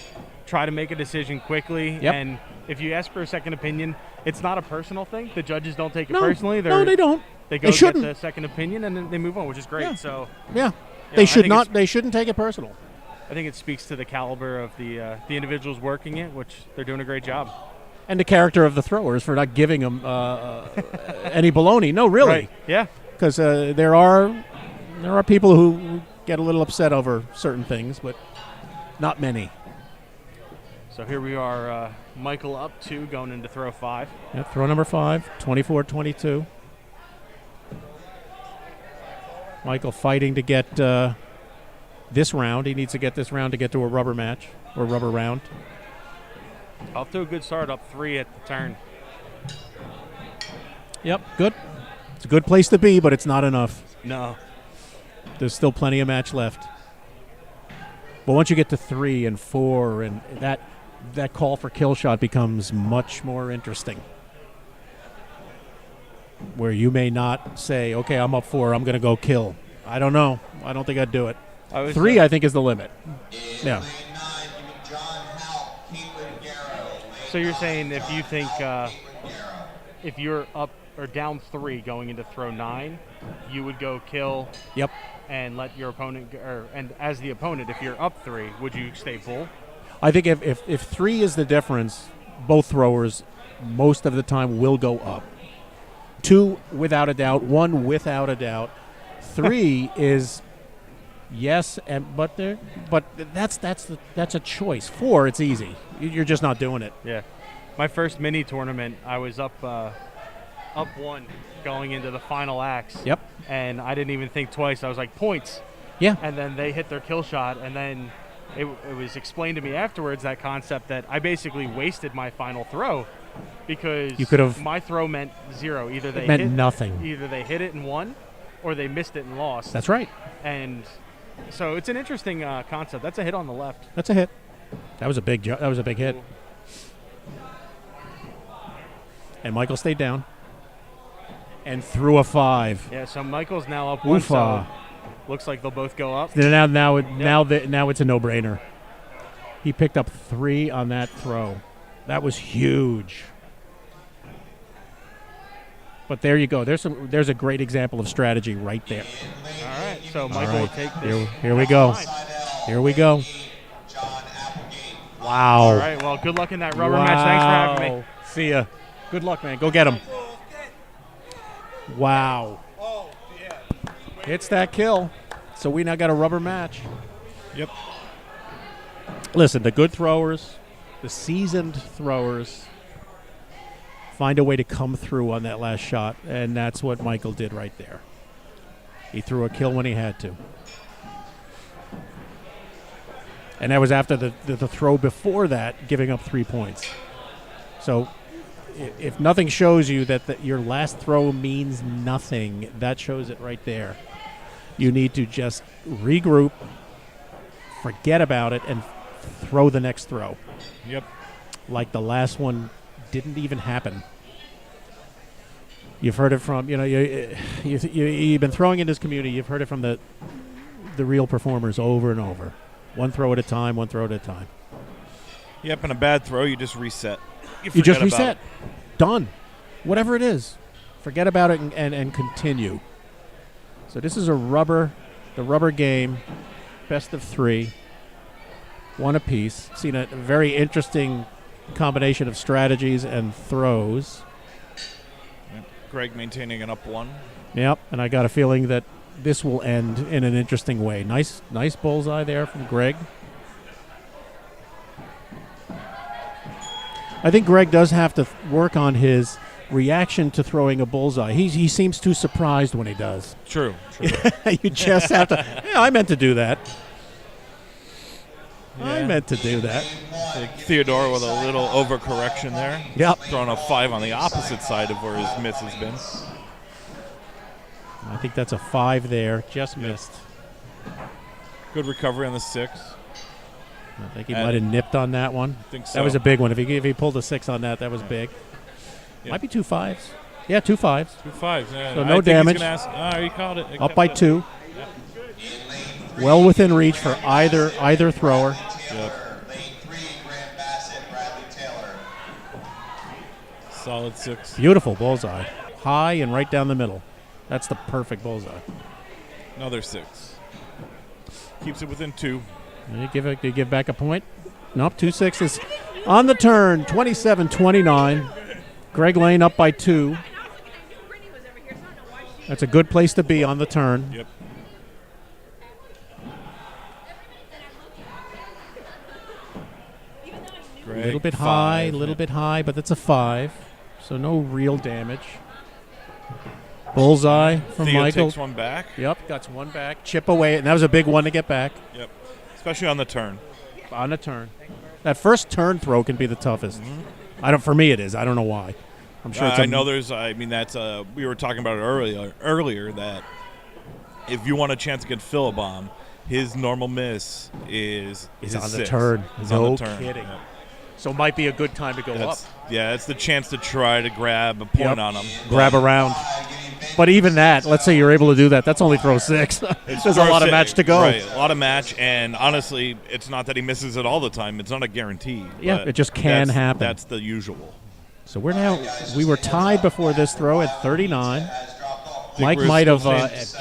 try to make a decision quickly, Yep. and if you ask for a second opinion, it's not a personal thing. The judges don't take it No, personally. no, they don't. They They go shouldn't. get the second opinion, and then they move on, which is great. Yeah. So Yeah, you they know, should I think not. They shouldn't take it personal. I think it speaks to the caliber of the individuals working it, which they're doing a great job. And the character of the throwers for not giving them any baloney. No, really. Right. Yeah. Because there are people who get a little upset over certain things, but not many. So here we are, Michael up 2, going into throw 5. Yep, throw number 5, 24-22. Michael fighting to get this round. He needs to get this round to get to a rubber match or rubber round. Off to a good start, up 3 at the turn. Yep, good. It's a good place to be, but it's not enough. No. There's still plenty of match left. But once you get to 3 and 4, and that call for kill shot becomes much more interesting. Where you may not say, okay, I'm up 4, I'm going to go kill. I don't know. I don't think I'd do it. 3, I think, is the limit. Yeah. So you're saying if you think if you're up or down 3 going into throw 9, you would go kill. Yep. And let your opponent and as the opponent, if you're up 3, would you stay bull? I think if 3 is the difference, both throwers most of the time will go up. 2 without a doubt, 1 without a doubt. 3 is yes, but that's a choice. 4, it's easy. You're just not doing it. Yeah. My first mini tournament, I was up 1 going into the final axe. Yep. And I didn't even think twice. I was like, points. Yeah. And then they hit their kill shot, and then it was explained to me afterwards, that concept that I basically wasted my final throw because You could have- my throw meant 0. Either they meant hit nothing. Either they hit it and won, or they missed it and lost. That's right. And so it's an interesting concept. That's a hit on the left. That's a hit. That was a big hit. And Michael stayed down and threw a 5. Yeah. So Michael's now up 1. So Oofa. looks like they'll both go up. Now it's a no-brainer. He picked up 3 on that throw. That was huge. But there you go. There's a great example of strategy right there. All right. So Michael will take this. Here we go. Here we go. Wow. All right. Well, good luck in that rubber match. Thanks for having me. See ya. Good luck, man. Go get him. Wow. It's that kill. So we now got a rubber match. Yep. Listen, the good throwers, the seasoned throwers, find a way to come through on that last shot, and that's what Michael did right there. He threw a kill when he had to. And that was after the throw before that, giving up 3 points. So if nothing shows you that your last throw means nothing, that shows it right there. You need to just regroup, forget about it, and throw the next throw. Yep. Like the last one didn't even happen. You've heard it from, you've been throwing in this community. You've heard it from the real performers over and over. One throw at a time, one throw at a time. Yep, and a bad throw, you just reset. You just reset. Done. Whatever it is. Forget about it and continue. So this is the rubber game, best of 3, one apiece. Seen a very interesting combination of strategies and throws. Greg maintaining an up 1. Yep, and I got a feeling that this will end in an interesting way. Nice bullseye there from Greg. I think Greg does have to work on his reaction to throwing a bullseye. He seems too surprised when he does. True. You just have to, I meant to do that. Yeah. I meant to do that. Like Theodore with a little overcorrection there. Yep. Throwing a 5 on the opposite side of where his miss has been. I think that's a 5 there. Just missed. Good recovery on the 6. I think he might have nipped on that one. I think so. That was a big one. If he pulled a 6 on that, that was big. Yeah. Might be 2 5s. Yeah, 2 5s. 2 5s. Yeah. So no damage. He called it. Up by 2. Yep. Well within reach for either thrower. Yep. Solid 6. Beautiful bullseye. High and right down the middle. That's the perfect bullseye. Another 6. Keeps it within 2. Do you give back a point? Nope, 2 6s. On the turn, 27-29. Greg Lane up by 2. That's a good place to be on the turn. Yep. A little bit high, but that's a 5. So no real damage. Bullseye from Theo Michael. takes one back. Yep, got one back. Chip away, and that was a big one to get back. Yep. Especially on the turn. On the turn. That first turn throw can be the toughest. For me it is. I don't know why. I'm sure it's we were talking about it earlier that if you want a chance against Philibom, his normal miss is on the 6. turn. It's No on the turn. kidding. Yep. So it might be a good time to go up. Yeah, it's the chance to try to grab a point on him. Grab around. But even that, let's say you're able to do that, that's only throw 6. There's a lot of match to go. Right, a lot of match, and honestly, it's not that he misses it all the time. It's not a guarantee. Yeah, it just can happen. That's the usual. So we were tied before this throw at 39. Mike might have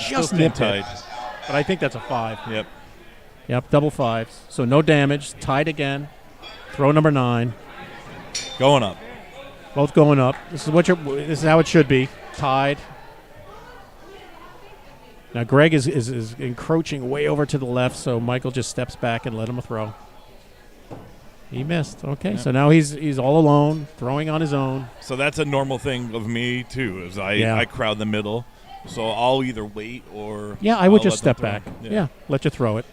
just nipped it, but I think that's a 5. Yep, double 5s. So no damage, tied again. Throw number 9. Going up. Both going up. This is how it should be. Tied. Now Greg is encroaching way over to the left, so Michael just steps back and let him throw. He missed. Okay, so now he's all alone, throwing on his own. So that's a normal thing of me too. Is I crowd the middle, so I'll either wait or I would just step back. Yeah, let you throw it.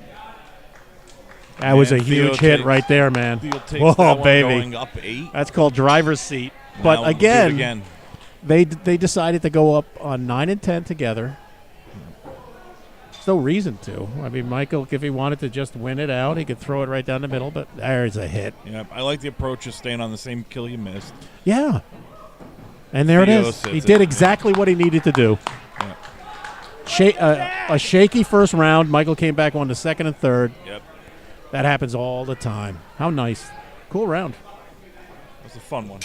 That was a huge hit right there, man. Whoa, baby! Going up 8. That's called driver's seat. But now again, they decided to go up on 9 and 10 together. There's no reason to. I mean, Michael, if he wanted to just win it out, he could throw it right down the middle. But there's a hit. Yeah, I like the approach of staying on the same kill you missed. Yeah, and there it is. He did exactly what he needed to do. Yeah. A shaky first round. Michael came back on the second and third. Yep. That happens all the time. How nice. Cool round. That's a fun one.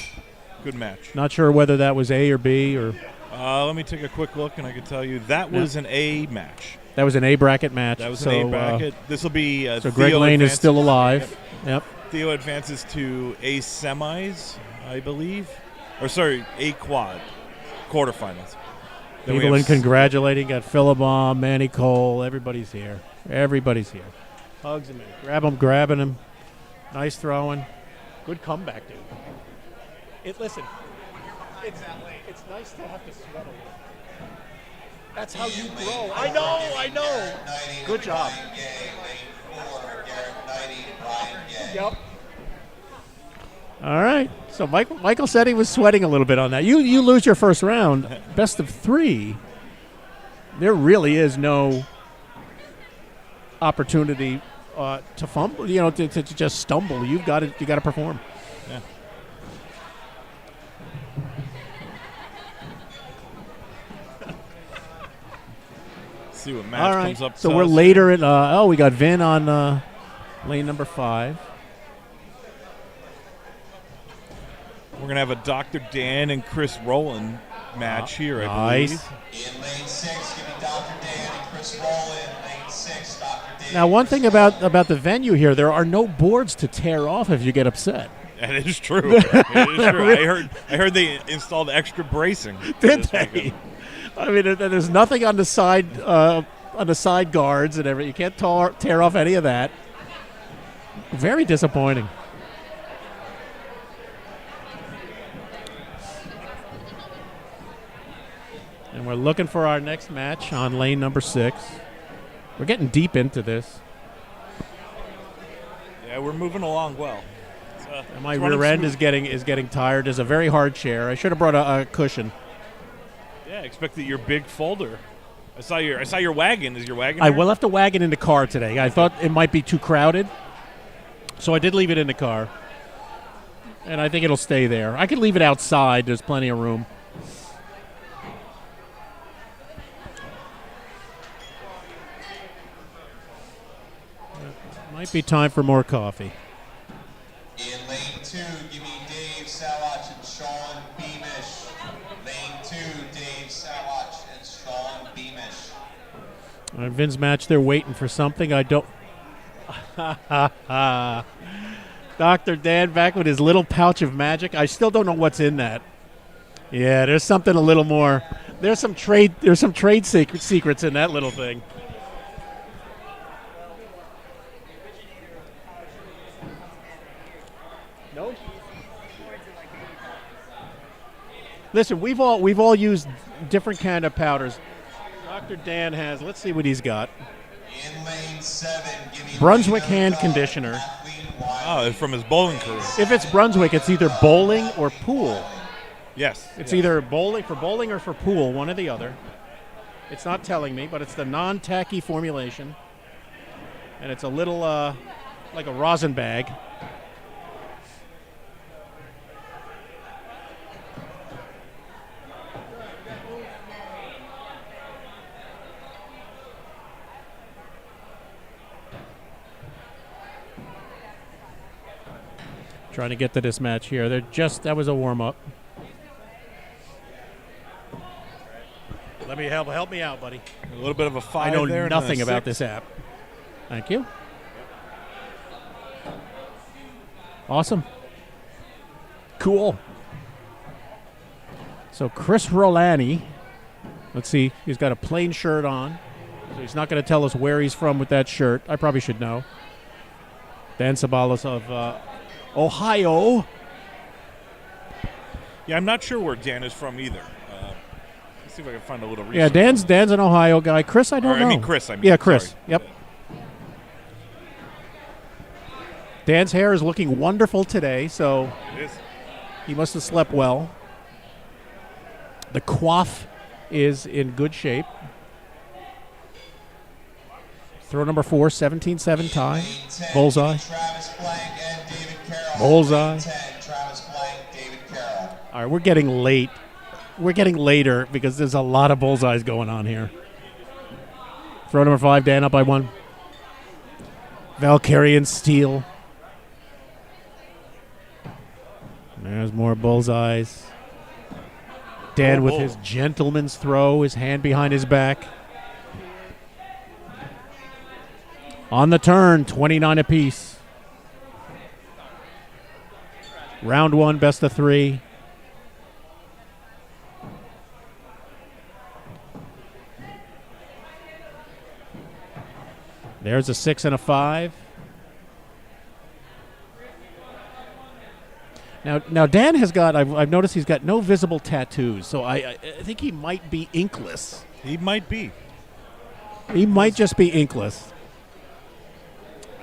Good match. Not sure whether that was A or B or. Let me take a quick look, and I can tell you that was an A match. That was an A bracket match. That was an A bracket. This will be. So Greg Lane is still alive. Yep. Theo advances to A semis, I believe, or sorry, A quad quarterfinals. People in congratulating. Got Philibom, Manny Cole. Everybody's here. Hugs him in. Grabbing him. Nice throwing. Good comeback, dude. Listen, it's nice to have to sweat a little. That's how you grow. I know. Good job. All right. So Michael said he was sweating a little bit on that. You lose your first round, best of 3. There really is no opportunity to fumble. To just stumble. You got to perform. Yeah. See what match All right. comes up. So to we're us. later at. We got Vin on lane number 5. We're gonna have a Dr. Dan and Chris Rowland match here. I Nice. believe. In lane 6, give me Dr. Dan and Chris Rowland. Lane 6, Dr. Dan. Now, one thing about the venue here, there are no boards to tear off if you get upset. That is true. It is true. I heard they installed extra bracing. Did this they? weekend. I mean, there's nothing on the side guards and everything. You can't tear off any of that. Very disappointing. And we're looking for our next match on lane number 6. We're getting deep into this. Yeah, we're moving along well. And my rear end is getting tired. There's a very hard chair. I should have brought a cushion. Yeah, I expected your big folder. I saw your wagon. Is your wagon? I here? left the wagon in the car today. I thought it might be too crowded, so I did leave it in the car. And I think it'll stay there. I could leave it outside. There's plenty of room. Might be time for more coffee. In lane 2, give me Dave Sawatch and Sean Beamish. Lane 2, Dave Sawatch and Sean Beamish. All right, Vin's match. They're waiting for something. I don't. Dr. Dan back with his little pouch of magic. I still don't know what's in that. Yeah, there's something a little more. There's some trade secrets in that little thing. No. Listen, we've all used different kind of powders. Dr. Dan has. Let's see what he's got. In lane 7, give me Brunswick Lena hand Dog, conditioner. Kathleen Wiley. Oh, it's from his bowling career. If it's Brunswick, it's either bowling or pool. Yes. It's yes. either bowling or for pool, one or the other. It's not telling me, but it's the non-tacky formulation. And it's a little like a rosin bag. Trying to get to this match here. That was a warm-up. Let me help me out, buddy. A little bit of a 5 I know there. nothing about 6. this app. Thank you. Awesome. Cool. So Chris Rolani, let's see, he's got a plain shirt on. So he's not going to tell us where he's from with that shirt. I probably should know. Dan Sabalas of Ohio. Yeah, I'm not sure where Dan is from either. Let's see if I can find a little research. Yeah, Dan's an Ohio guy. Chris, I don't know. I mean Chris. Yeah, Chris. Sorry. Yep. Dan's hair is looking wonderful today, so It is. he must have slept well. The coif is in good shape. Throw number 4, 17-7 tie. Lane 10, Bullseye. Travis Blank and David Carroll. Bullseye. Lane 10, Travis Blank, David Carroll. All right, we're getting late. We're getting later because there's a lot of bullseyes going on here. Throw number 5, Dan up by 1. Valkyrian Steel. There's more bullseyes. Dan with his gentleman's throw, his hand behind his back. On the turn, 29 apiece. Round 1, best of 3. There's a 6 and a 5. Now Dan has got, I've noticed he's got no visible tattoos, so I think he might be inkless. He might be. He might just be inkless.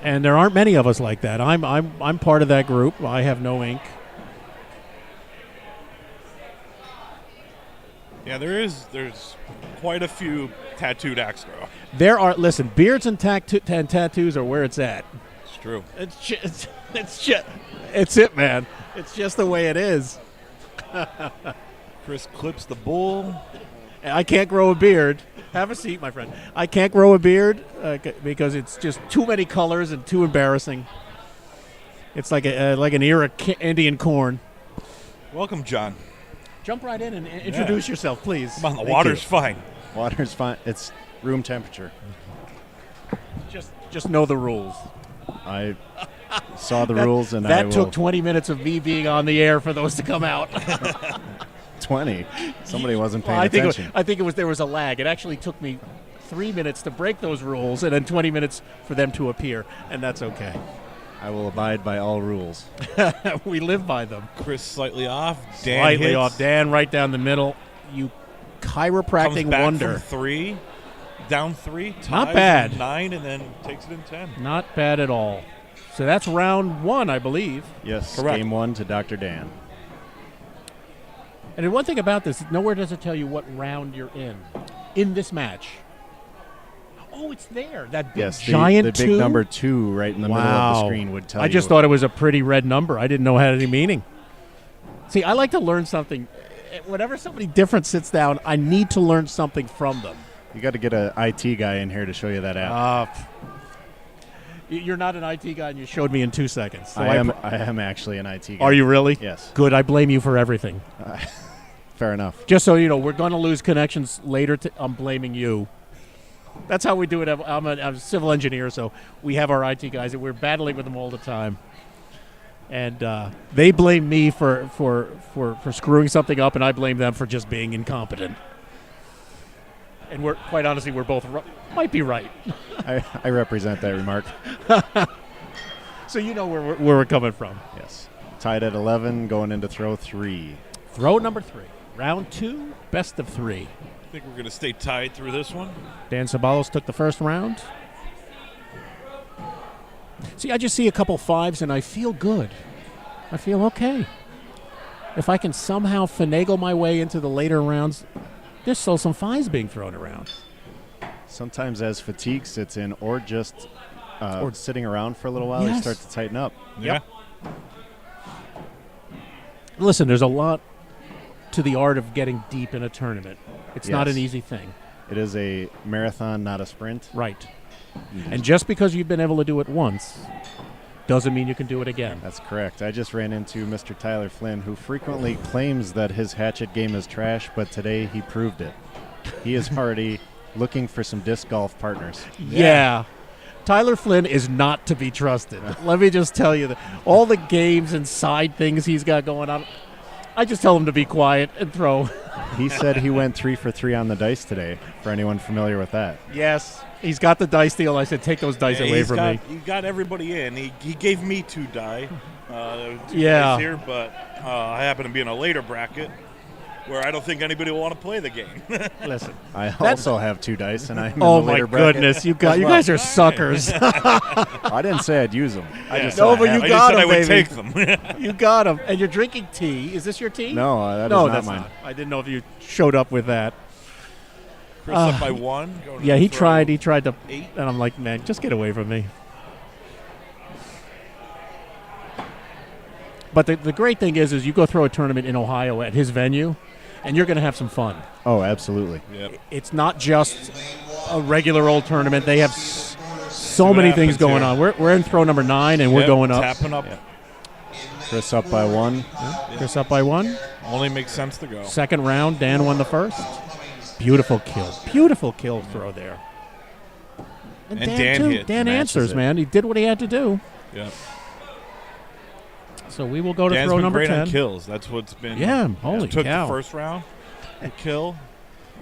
And there aren't many of us like that. I'm part of that group. I have no ink. Yeah, there's quite a few tattooed axe throw. There are, listen, beards and tattoos are where it's at. It's true. It's it, man. It's just the way it is. Chris clips the bull. I can't grow a beard. Have a seat, my friend. I can't grow a beard because it's just too many colors and too embarrassing. It's like an ear of Indian corn. Welcome, John. Jump right in and introduce yourself, please. Come on, the water's fine. Water's fine. It's room temperature. Just know the rules. I saw the rules, and that took 20 minutes of me being on the air for those to come out. 20. Somebody wasn't paying attention. attention. There was a lag. It actually took me 3 minutes to break those rules, and then 20 minutes for them to appear, and that's okay. I will abide by all rules. We live by them. Chris slightly off. Dan Slightly hits. off. Dan right down the middle. You chiropractic Comes back wonder. from 3, down 3. Not ties bad. in 9, and then takes it in 10. Not bad at all. So that's round 1, I believe. Yes, Correct. game 1 to Dr. Dan. And one thing about this, nowhere does it tell you what round you're in this match. Oh, it's there. That big giant the big 2? number 2 right in the middle of the screen would tell you. I just thought it was a pretty red number. I didn't know it had any meaning. See, I like to learn something. Whenever somebody different sits down, I need to learn something from them. You got to get an IT guy in here to show you that app. You're not an IT guy, and you showed me in 2 seconds. So I am actually an IT guy. Are you really? Yes. Good. I blame you for everything. Fair enough. Just so you know, we're going to lose connections later. I'm blaming you. That's how we do it. I'm a civil engineer, so we have our IT guys, and we're battling with them all the time. And they blame me for screwing something up, and I blame them for just being incompetent. And we're quite honestly, we're both might be right. I represent that remark. So you know where we're coming from. Yes. Tied at 11, going into throw 3. Throw number 3. Round 2, best of 3. I think we're going to stay tied through this one. Dan Sabalos took the first round. See, I just see a couple 5s, and I feel good. I feel okay. If I can somehow finagle my way into the later rounds, there's still some 5s being thrown around. Sometimes as fatigue sits in or just sitting around for a little while, you start to tighten up. Yeah. Listen, there's a lot to the art of getting deep in a tournament. It's not an easy thing. It is a marathon, not a sprint. Right. And just because you've been able to do it once doesn't mean you can do it again. That's correct. I just ran into Mr. Tyler Flynn, who frequently claims that his hatchet game is trash, but today he proved it. He is already looking for some disc golf partners. Yeah. Tyler Flynn is not to be trusted. Let me just tell you that all the games and side things he's got going on, I just tell him to be quiet and throw. He said he went 3 for 3 on the dice today, for anyone familiar with that. Yes. He's got the dice deal. I said, take those dice away from me. He got everybody in. He gave me 2 die. 2 Yeah. dice here, but I happen to be in a later bracket where I don't think anybody will want to play the game. Listen. I also have 2 dice, and I'm in Oh, the my later bracket goodness. You as well. guys are suckers. I didn't say I'd use them. I just No, said but I you have got I them, would baby. take them. You got them. And you're drinking tea. Is this your tea? No, that is no, not that's mine. not. I didn't know if you showed up with that. Chris up by 1. going Yeah, to he throw tried. He tried to. 8. And I'm like, man, just get away from me. But the great thing is you go throw a tournament in Ohio at his venue, and you're going to have some fun. Oh, absolutely. Yep. It's not just a regular old tournament. They have so many things going on. We're in throw number 9, and we're going up. Tapping up. Yeah. Chris up by 1. Chris up by 1. Only makes sense to go. Second round, Dan won the first. Beautiful kill. Beautiful kill throw there. And Dan too. hit. Dan Matches answers, it. man. He did what he had to do. Yeah. So we will go to Dan's throw been number great 10. on kills. That's what's been. Yeah, holy took cow. the first round, the kill,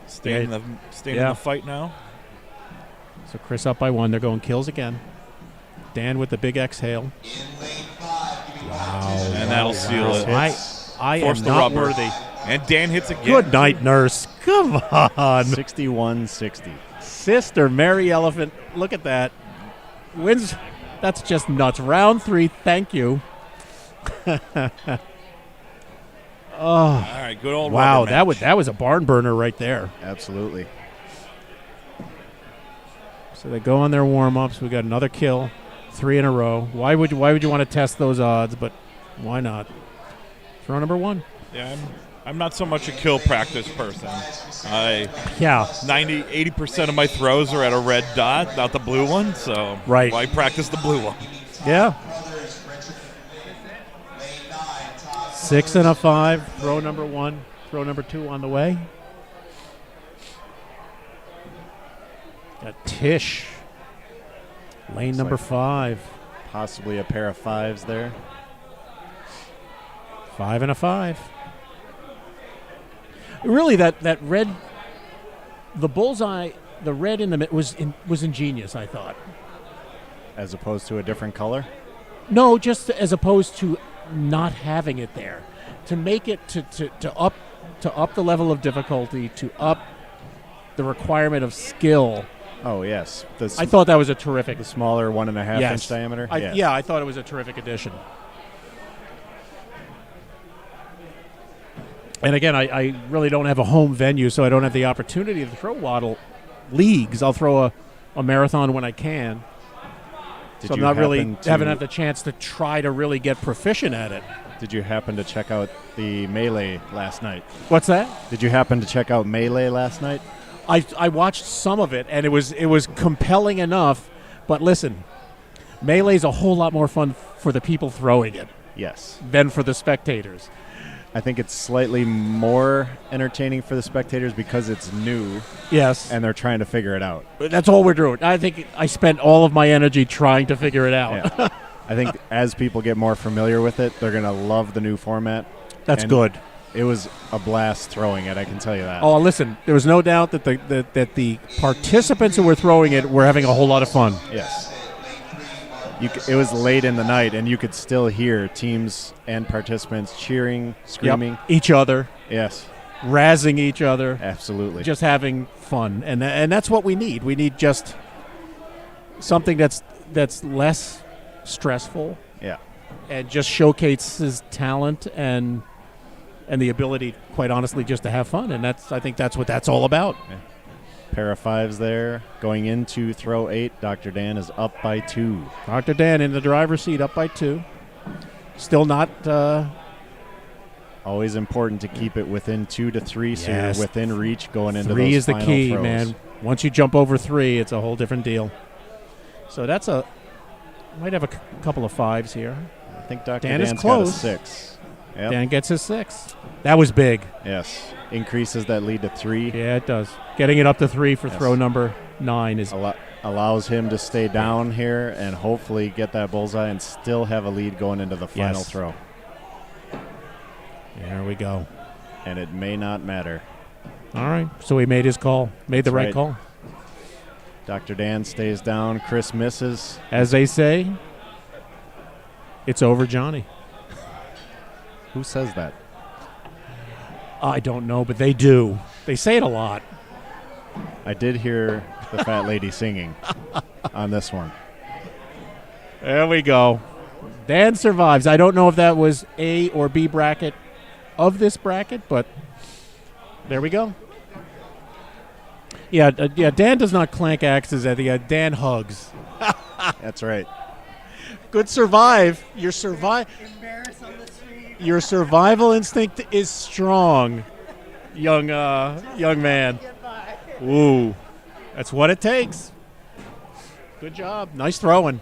staying in the fight now. So Chris up by 1. They're going kills again. Dan with the big exhale. Wow. And that'll seal it. I am Force the not rubber. worthy. And Dan hits again. Good night, nurse. Come on. 61-60. Sister Mary Elephant. Look at that. Wins. That's just nuts. Round 3. Thank you. Oh, All right, good old wow, rubber that match. was a barn burner right there. Absolutely. So they go on their warm-ups. We got another kill, 3 in a row. Why would you want to test those odds? But why not? Throw number 1. Yeah, I'm not so much a kill practice person. 80% of my throws are at a red dot, not the blue one. So why practice the blue one? Yeah. 6 and a 5. Throw number 1. Throw number 2 on the way. Got Tish. Lane Looks number like 5. Possibly a pair of 5s there. 5 and a 5. Really, that red, the bullseye, the red in the mid was ingenious, I thought. As opposed to a different color? No, just as opposed to not having it there, to make it to up the level of difficulty, to up the requirement of skill. Oh yes, I thought that was a terrific. The smaller 1.5 inch diameter. I thought it was a terrific addition. And again, I really don't have a home venue, so I don't have the opportunity to throw waddle leagues. I'll throw a marathon when I can. So I'm not really haven't had the chance to try to really get proficient at it. Did you happen to check out the Melee last night? What's that? Did you happen to check out Melee last night? I watched some of it, and it was compelling enough. But listen, Melee's a whole lot more fun for the people throwing it. Yes. Than for the spectators. I think it's slightly more entertaining for the spectators because it's new. Yes. And they're trying to figure it out. That's all we're doing. I think I spent all of my energy trying to figure it out. Yeah. I think as people get more familiar with it, they're going to love the new format. That's good. It was a blast throwing it, I can tell you that. Oh, listen, there was no doubt that the participants who were throwing it were having a whole lot of fun. Yes. It was late in the night, and you could still hear teams and participants cheering, screaming. Yep. Each other. Yes. Razzing each other. Absolutely. Just having fun. And that's what we need. We need just something that's less stressful. Yeah. And just showcases talent and the ability, quite honestly, just to have fun. And I think that's what that's all about. Yeah. Pair of 5s there. Going into throw 8, Dr. Dan is up by 2. Dr. Dan in the driver's seat, up by 2. Still not... Always important to keep it within 2 to 3, so yes. you're within reach going into 3 those is the final key, throws. man. Once you jump over 3, it's a whole different deal. So that's might have a couple of 5s here. I think Dr. Dan Dan's is close. got a 6. Yep. Dan gets his 6. That was big. Yes. Increases that lead to 3. Yeah, it does. Getting it up to 3 for throw number 9 is... Allows him to stay down here and hopefully get that bullseye and still have a lead going into the final throw. There we go. And it may not matter. All right. So he made his call. Made the right call. Dr. Dan stays down. Chris misses. As they say, it's over, Johnny. Who says that? I don't know, but they do. They say it a lot. I did hear the fat lady singing on this one. There we go. Dan survives. I don't know if that was A or B bracket of this bracket, but there we go. Yeah, Dan does not clank axes at the Dan hugs. That's right. Good survive. Your survival instinct is strong, young man. Ooh, that's what it takes. Good job. Nice throwing.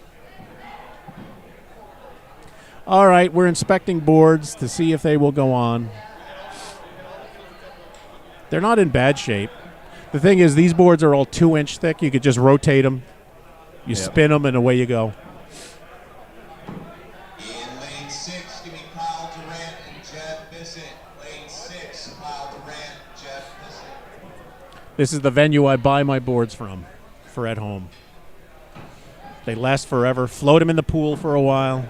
All right, we're inspecting boards to see if they will go on. They're not in bad shape. The thing is, these boards are all 2-inch thick. You could just rotate them. You spin them, and away you go. In lane 6, give me Kyle Durant and Jeff Bissett. Lane 6, Kyle Durant, Jeff Bissett. This is the venue I buy my boards from for at home. They last forever. Float them in the pool for a while.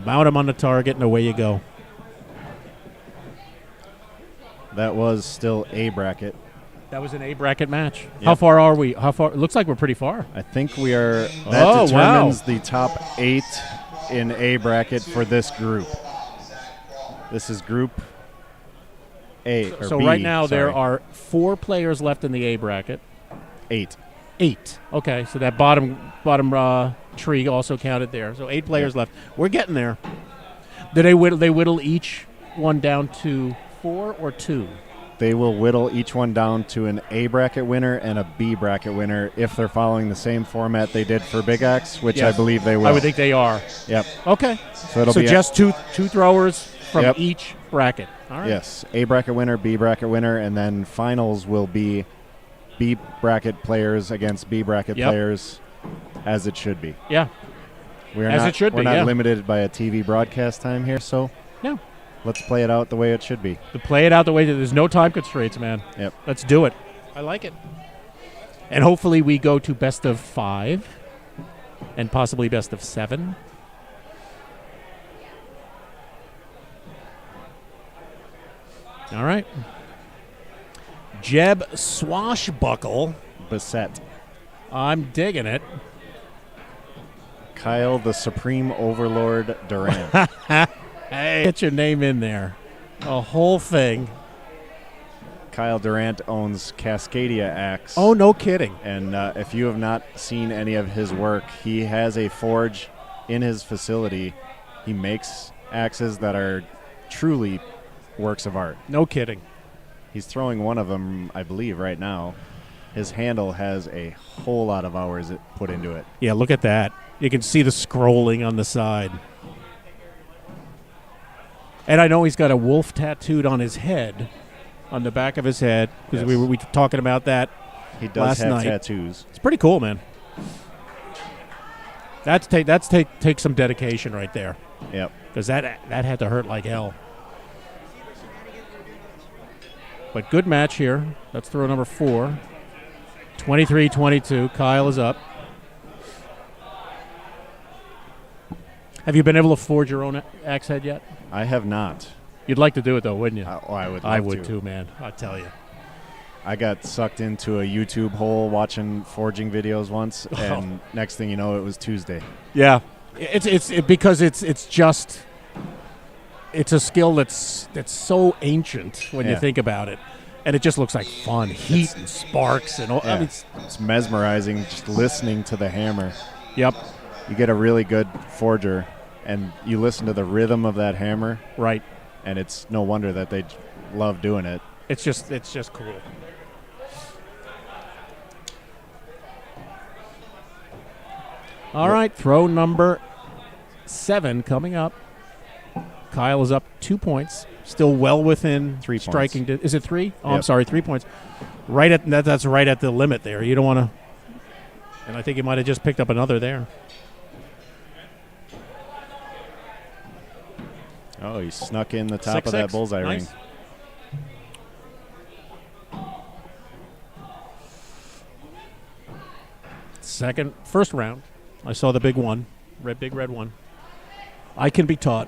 Mount them on the target, and away you go. That was still A bracket. That was an A bracket match. Yep. How far are we? How far? It looks like we're pretty far. I think we are. That determines the top 8 in A bracket for this group. This is group A or So B, right now there sorry. are 4 players left in the A bracket. 8. 8. Okay, so that bottom tree also counted there. So 8 players left. We're getting there. Do they whittle each one down to 4 or 2? They will whittle each one down to an A bracket winner and a B bracket winner if they're following the same format they did for Big X, which I believe they will. I would think they are. Yep. Okay. So it'll be just two throwers from each bracket. All right. Yes. A bracket winner, B bracket winner, and then finals will be B bracket players against B bracket players, as it should be. Yeah. We're not limited by a TV broadcast time here, so no. Let's play it out the way it should be. To play it out the way that there's no time constraints, man. Yep. Let's do it. I like it. And hopefully we go to best of 5 and possibly best of 7. All right. Jeb Swashbuckle. Bissett. I'm digging it. Kyle the Supreme Overlord Durant. Hey, get your name in there. A whole thing. Kyle Durant owns Cascadia Axe. Oh, no kidding. And if you have not seen any of his work, he has a forge in his facility. He makes axes that are truly works of art. No kidding. He's throwing one of them, I believe, right now. His handle has a whole lot of hours put into it. Yeah, look at that. You can see the scrolling on the side. And I know he's got a wolf tattooed on his head, on the back of his head, because we were talking about that He does last have night. tattoos. It's pretty cool, man. That's take some dedication right there. Yep. Because that had to hurt like hell. But good match here. That's throw number 4. 23-22. Kyle is up. Have you been able to forge your own axe head yet? I have not. You'd like to do it, though, wouldn't you? I would love I would, to. too, man. I tell you. I got sucked into a YouTube hole watching forging videos once, and next thing you know, it was Tuesday. Yeah. It's because it's a skill that's so ancient when you think about it. And it just looks like fun. Heat and sparks and all. Yeah. I mean, it's mesmerizing just listening to the hammer. Yep. You get a really good forger, and you listen to the rhythm of that hammer. Right. And it's no wonder that they love doing it. It's just cool. All right, throw number 7 coming up. Kyle is up 2 points, still well within 3 striking. points. Is it 3? Oh, I'm Yep. sorry, 3 points. Right at that's right at the limit there. You don't want to. And I think he might have just picked up another there. Oh, he snuck in the top of that 6-6. bullseye Nice. ring. First round. I saw the big one, big red one. I can be taught.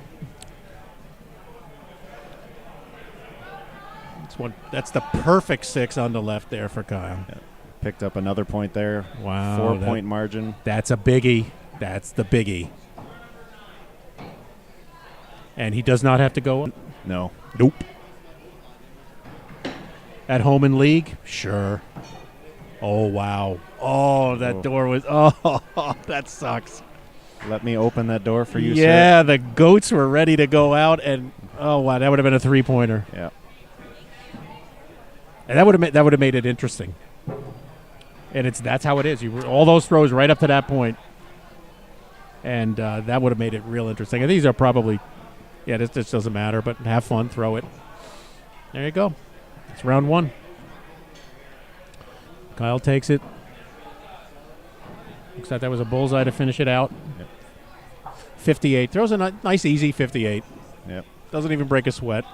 That's the perfect 6 on the left there for Kyle. Yeah. Picked up another point there. Wow. 4-point margin. That's a biggie. That's the biggie. And he does not have to go. No. Nope. At home in league? Sure. Oh, wow. Oh, that door was... Oh, that sucks. Let me open that door for you, sir. Yeah, the goats were ready to go out, and... Oh, wow, that would have been a 3-pointer. Yeah. And that would have made it interesting. And that's how it is. All those throws right up to that point. And that would have made it real interesting. And these are probably... Yeah, this doesn't matter, but have fun, throw it. There you go. It's round 1. Kyle takes it. Looks like that was a bullseye to finish it out. Yep. 58. Throws a nice, easy 58. Yep. Doesn't even break a sweat.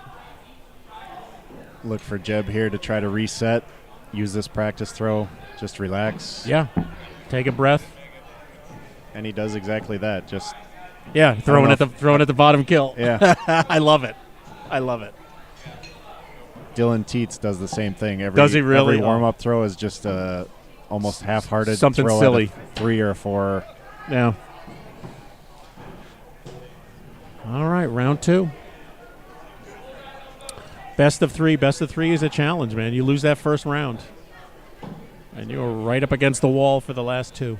Look for Jeb here to try to reset. Use this practice throw. Just relax. Yeah. Take a breath. And he does exactly that. Just throwing at the bottom kill. Yeah. I love it. I love it. Dylan Teets does the same thing. Does he really? Every warm-up throw is just almost half-hearted Something throw silly. At a 3 or 4. Yeah. All right, round 2. Best of three is a challenge, man. You lose that first round, and you're right up against the wall for the last two.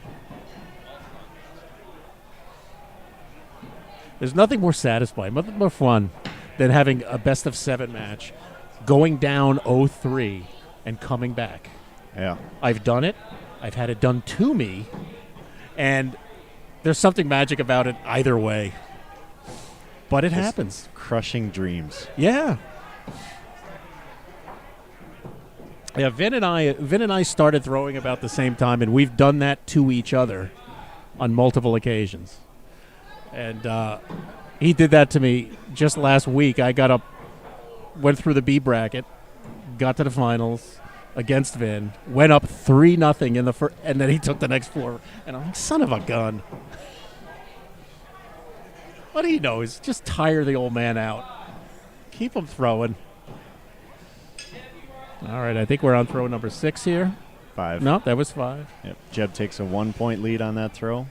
There's nothing more satisfying, nothing more fun than having a best of 7 match, going down 0-3 and coming back. Yeah. I've done it. I've had it done to me, and there's something magic about it either way. But it happens. Crushing dreams. Yeah. Yeah, Vin and I started throwing about the same time, and we've done that to each other on multiple occasions. And he did that to me just last week. I got up, went through the B bracket, got to the finals against Vin, went up 3-0 in the first, and then he took the next floor. And I'm like, son of a gun. What do you know? Is just tire the old man out. Keep him throwing. All right, I think we're on throw number 6 here. 5. No, that was 5. Yep. Jeb takes a 1-point lead on that throw.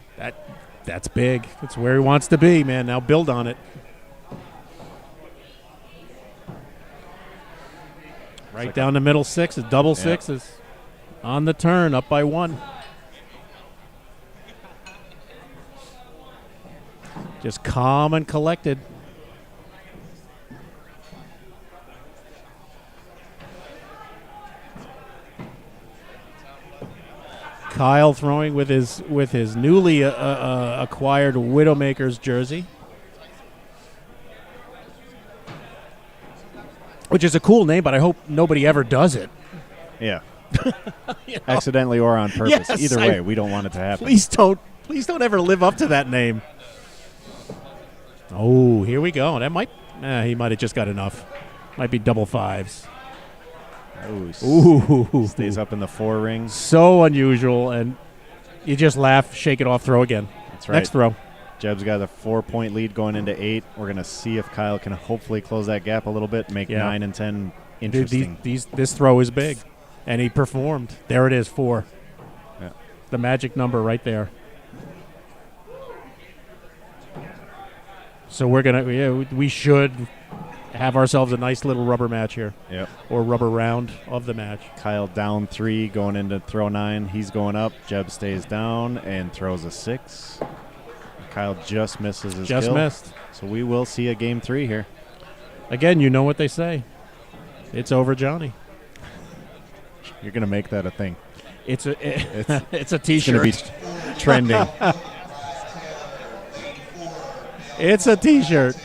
That's big. That's where he wants to be, man. Now build on it. Right down the middle 6 is double sixes. On the turn, up by 1. Just calm and collected. Kyle throwing with his newly acquired Widowmaker's jersey, which is a cool name, but I hope nobody ever does it. Yeah. You know? Accidentally or on purpose. Yes, Either way, we don't want it to happen. Please don't ever live up to that name. Oh, here we go. That might. He might have just got enough. Might be double 5s. Ooh. Stays up in the 4 rings. So unusual, and you just laugh, shake it off, throw again. That's right. Next throw. Jeb's got a 4-point lead going into 8. We're going to see if Kyle can hopefully close that gap a little bit, make 9 and 10 interesting. This throw is big, and he performed. There it is, 4. Yeah. The magic number right there. So we're we should have ourselves a nice little rubber match here. Yep. Or rubber round of the match. Kyle down 3 going into throw 9. He's going up. Jeb stays down and throws a 6. Kyle just misses his Just kill. missed. So we will see a game 3 here. Again, you know what they say. It's over, Johnny. You're going to make that a thing. It's a T-shirt. It's going to be trending. It's a T-shirt.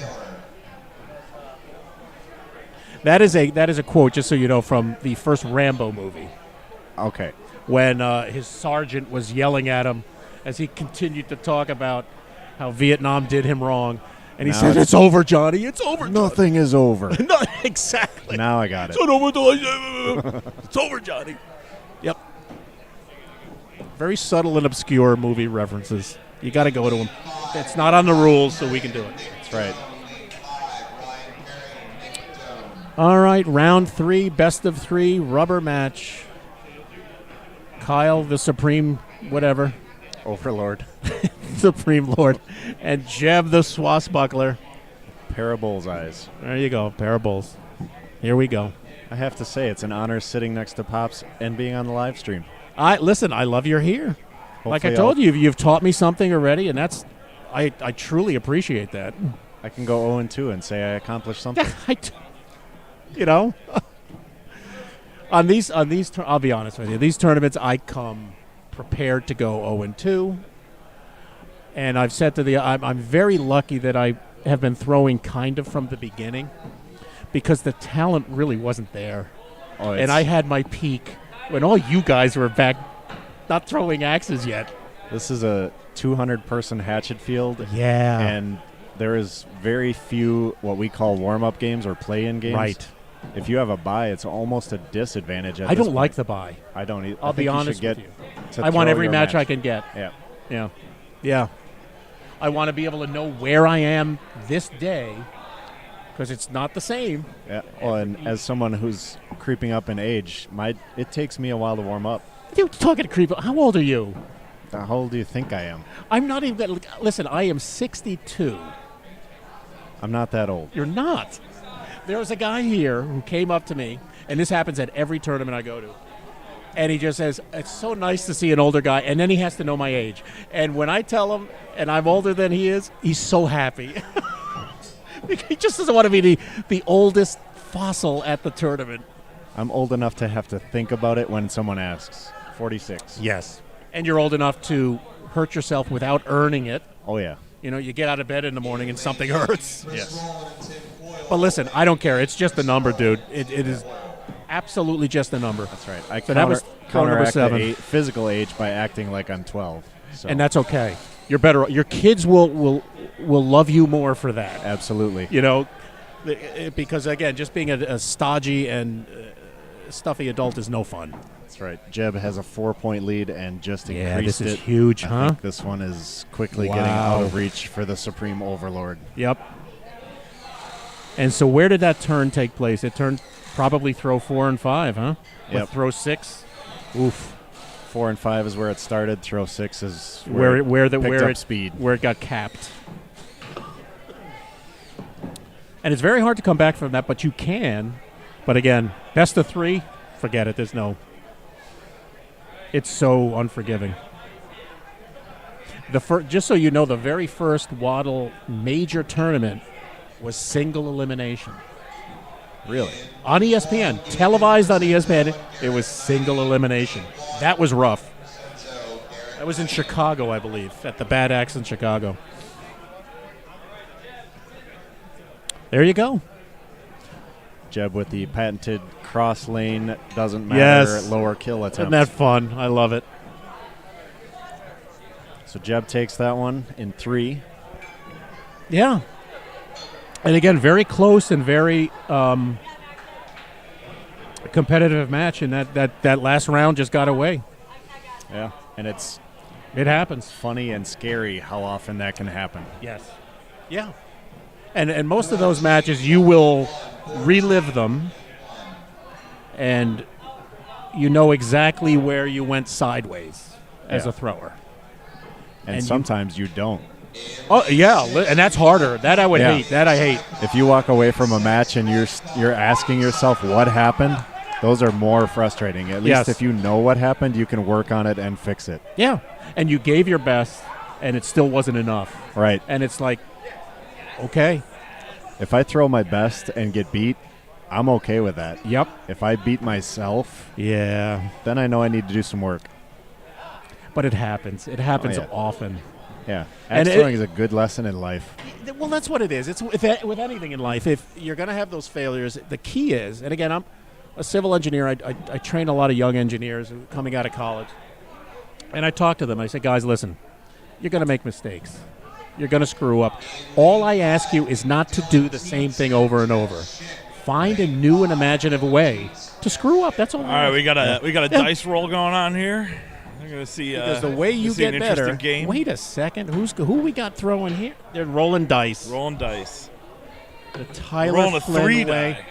That is a quote, just so you know, from the first Rambo movie. Okay. When his sergeant was yelling at him as he continued to talk about how Vietnam did him wrong. And he said, "It's over, Johnny. It's over. Nothing is over." No, exactly. Now I got it. It's over, Johnny. Yep. Very subtle and obscure movie references. You got to go to them. It's not on the rules, so we can do it. That's right. All right, round 3, best of 3, rubber match. Kyle, the Supreme whatever. Overlord. Supreme Lord. And Jeb, the swashbuckler. Pair of bullseyes. There you go, pair of bulls. Here we go. I have to say, it's an honor sitting next to Pops and being on the live stream. Listen, I love you're here. Hopefully like I told you, you've taught me something already, and that's I truly appreciate that. I can go 0-2 and say I accomplished something. You know, on these, I'll be honest with you. These tournaments, I come prepared to go 0-2, and I've said to I'm very lucky that I have been throwing kind of from the beginning, because the talent really wasn't there, and I had my peak when all you guys were back, not throwing axes yet. This is a 200-person Hatchet field. Yeah, and there is very few what we call warm-up games or play-in games. Right. If you have a bye, it's almost a disadvantage. I don't like the bye. I don't either. I'll be honest with you. I want every match I can get. Yeah. I want to be able to know where I am this day, because it's not the same. Yeah. Well, and as someone who's creeping up in age, it takes me a while to warm up. You're talking to creep. How old are you? How old do you think I am? I'm not even. Listen, I am 62. I'm not that old. You're not. There was a guy here who came up to me, and this happens at every tournament I go to. And he just says, it's so nice to see an older guy. And then he has to know my age. And when I tell him, and I'm older than he is, he's so happy. He just doesn't want to be the oldest fossil at the tournament. I'm old enough to have to think about it when someone asks. 46. Yes. And you're old enough to hurt yourself without earning it. Oh, yeah. You know, you get out of bed in the morning and something hurts. Yes. But listen, I don't care. It's just a number, dude. It is absolutely just a number. That's right. So that was throw number 7. The physical age by acting like I'm 12. So. And that's okay. You're better. Your kids will love you more for that. Absolutely. You know, because, again, just being a stodgy and stuffy adult is no fun. That's right. Jeb has a 4-point lead and just increased it. This is huge, I think this one is quickly getting out of reach for the Supreme Overlord. Yep. And so where did that turn take place? It turned probably throw 4 and 5, huh? Yep. With throw 6? Oof. 4 and 5 is where it started. Throw 6 is where it got capped. And it's very hard to come back from that, but you can. But again, best of 3, forget it. There's no. It's so unforgiving. Just so you know, the very first Waddle major tournament was single elimination. Really? On ESPN, televised on ESPN, it was single elimination. That was rough. That was in Chicago, I believe, at the Bad Axe in Chicago. There you go. Jeb with the patented cross lane doesn't matter lower kill attempt. Isn't that fun? I love it. So Jeb takes that one in 3. Yeah. And again, very close and very competitive match, and that last round just got away. Yeah, and it happens. Funny and scary how often that can happen. Yes. Yeah. And most of those matches, you will relive them, and you know exactly where you went sideways as a thrower. And sometimes you don't. Oh yeah, and that's harder. That I would hate. That I hate. If you walk away from a match and you're asking yourself what happened, those are more frustrating. At least if you know what happened, you can work on it and fix it. Yeah, and you gave your best, and it still wasn't enough. Right. And it's like, okay. If I throw my best and get beat, I'm okay with that. Yep. If I beat myself, then I know I need to do some work. But it happens. It happens often. Yeah. Axe throwing is a good lesson in life. Well, that's what it is. It's with anything in life. If you're going to have those failures, the key is, and again, I'm a civil engineer. I train a lot of young engineers coming out of college. And I talk to them. I say, guys, listen, you're going to make mistakes. You're going to screw up. All I ask you is not to do the same thing over and over. Find a new and imaginative way to screw up. That's all. All right, we got a dice roll going on here. We're going to see because the way you get better. Game. Wait a second. Who we got throwing here? They're rolling dice. Rolling dice. The Tyler rolling a Flynn 3 way. die.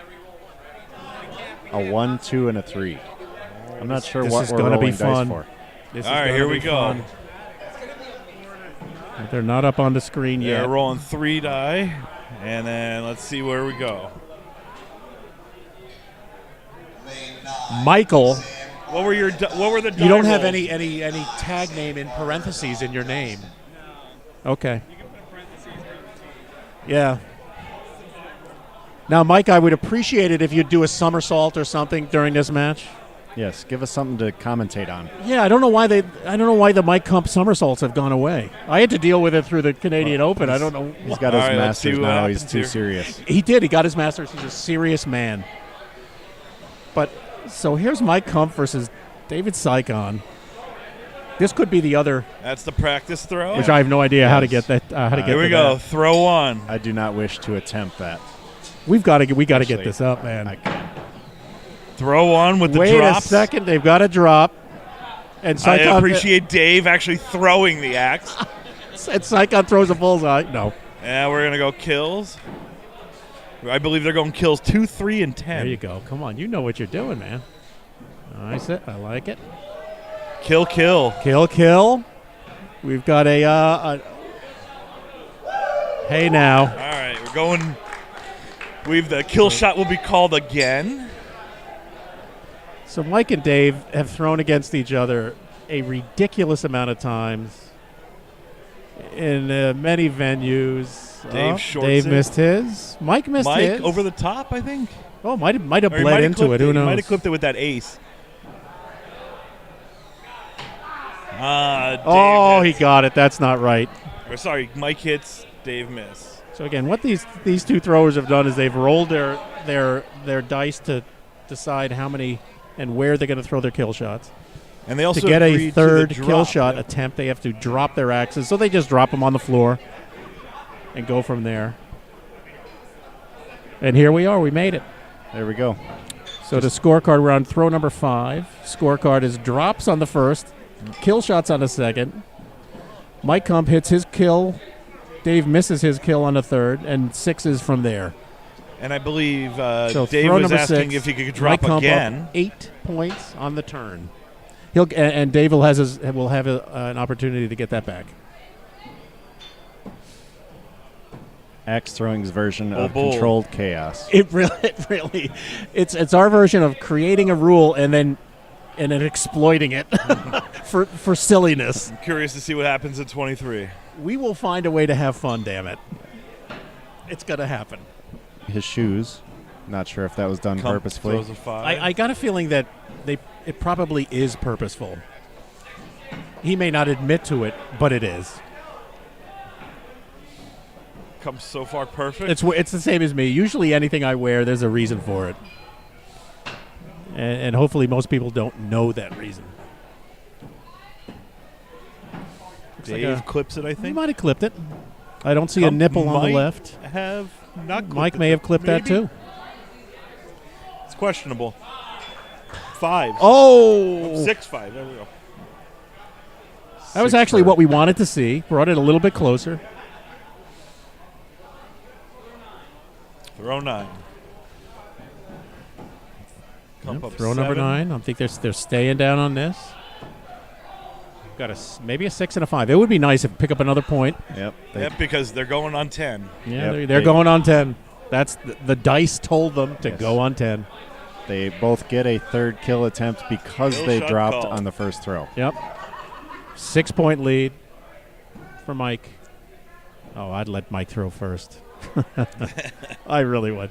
A 1, 2, and a 3. I'm not sure this what is we're going to rolling be fun. dice for. All right, here we go. Fun. They're not up on the screen yet. They're rolling 3 die, and then let's see where we go. Michael. What were the die You don't have rolls? any tag name in parentheses in your name. Okay. Yeah. Now, Mike, I would appreciate it if you'd do a somersault or something during this match. Yes, give us something to commentate on. Yeah, I don't know why the Mike Kump somersaults have gone away. I had to deal with it through the Canadian Open. I don't know. He's got his masters now. He's too serious. He did. He got his masters. He's a serious man. But so here's Mike Kump versus David Sykon. This could be the other. That's the practice throw. Which I have no idea how to get that. Here we go. Throw 1. I do not wish to attempt that. We got to get this up, man. Throw 1 with the Wait drops. a second. They've got a drop. And Sykon, I appreciate Dave actually throwing the axe. And Sykon throws a bullseye. No. Yeah, we're going to go kills. I believe they're going kills 2, 3, and 10. There you go. Come on. You know what you're doing, man. I like it. Kill. Kill. We've got a hey now. All right, we're going. believe the kill shot will be called again. So Mike and Dave have thrown against each other a ridiculous amount of times in many venues. Dave missed his. Mike missed his. Mike over the top, I think. Oh, might have bled into it. Who knows? He might have clipped it with that ace. Oh, he got it. That's not right. Or sorry, Mike hits, Dave miss. So again, what these two throwers have done is they've rolled their dice to decide how many and where they're going to throw their kill shots. And they also to get a agreed third to the kill drop, shot yeah. attempt, they have to drop their axes. So they just drop them on the floor and go from there. And here we are. We made it. There we go. So the scorecard, we're on throw number 5. Scorecard is drops on the first, kill shots on the second. Mike Kump hits his kill. Dave misses his kill on the third, and 6s from there. And I believe So Dave throw was number asking 6, if he could drop Mike Kump again. Up 8 points on the turn. And Dave will have an opportunity to get that back. Axe throwing's version of bull. controlled chaos. It really, it's our version of creating a rule and then exploiting it for silliness. I'm curious to see what happens at 23. We will find a way to have fun. Damn it, it's gonna happen. His shoes. Not sure if that was done Kump purposefully. throws a 5. I got a feeling that it probably is purposeful. He may not admit to it, but it is. Comes so far perfect. It's the same as me. Usually anything I wear, there's a reason for it. And hopefully most people don't know that reason. Dave clips it, I He think. might have clipped it. I don't see a nipple on the might left. Have not clipped Mike it, may have clipped that maybe? too. It's questionable. 5. Oh! 6-5. There we go. That was actually what we wanted to see. Brought it a little bit closer. Throw 9. Kump up Throw number 7. 9. I think they're staying down on this. Got maybe a 6 and a 5. It would be nice if pick up another point. Yep. Yep, because they're going on 10. Yeah, Yep, they're going on 10. That's the dice told them to go on 10. They both get a third kill attempt because Kill they shot dropped call. on the first throw. Yep. 6-point lead for Mike. Oh, I'd let Mike throw first. I really would.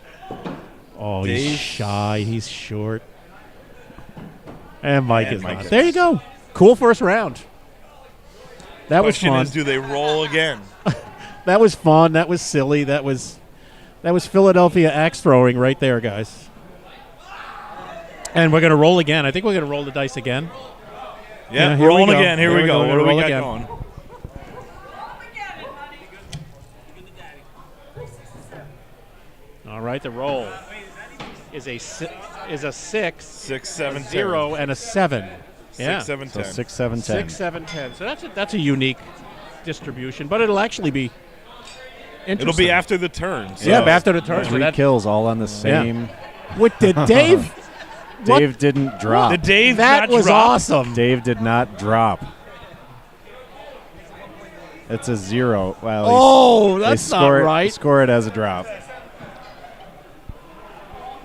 Oh, Dave. he's shy. He's short. And Mike And is Mike not. is. There you go. Cool first round. That was Question fun. is, do they roll again? That was fun. That was silly. That was Philadelphia axe throwing right there, guys. And we're going to roll again. I think we're going to roll the dice again. Yeah, here we rolling go. again. Here we go. What do we Roll got again. going? All right, the roll is a 6, 6, 7, 10. 0, and a 7. 6, 7, So 10. 6, 7, 10. 6, 7, 10. So that's a unique distribution, but it'll actually be interesting. It'll be after the turn. So. Yeah, after the turn. So 3 that, kills all on the same. what did Dave? Dave didn't drop. Did Dave That not was drop? awesome. Dave did not drop. It's a 0. Well, Oh, they that's not score right. Score it as a drop.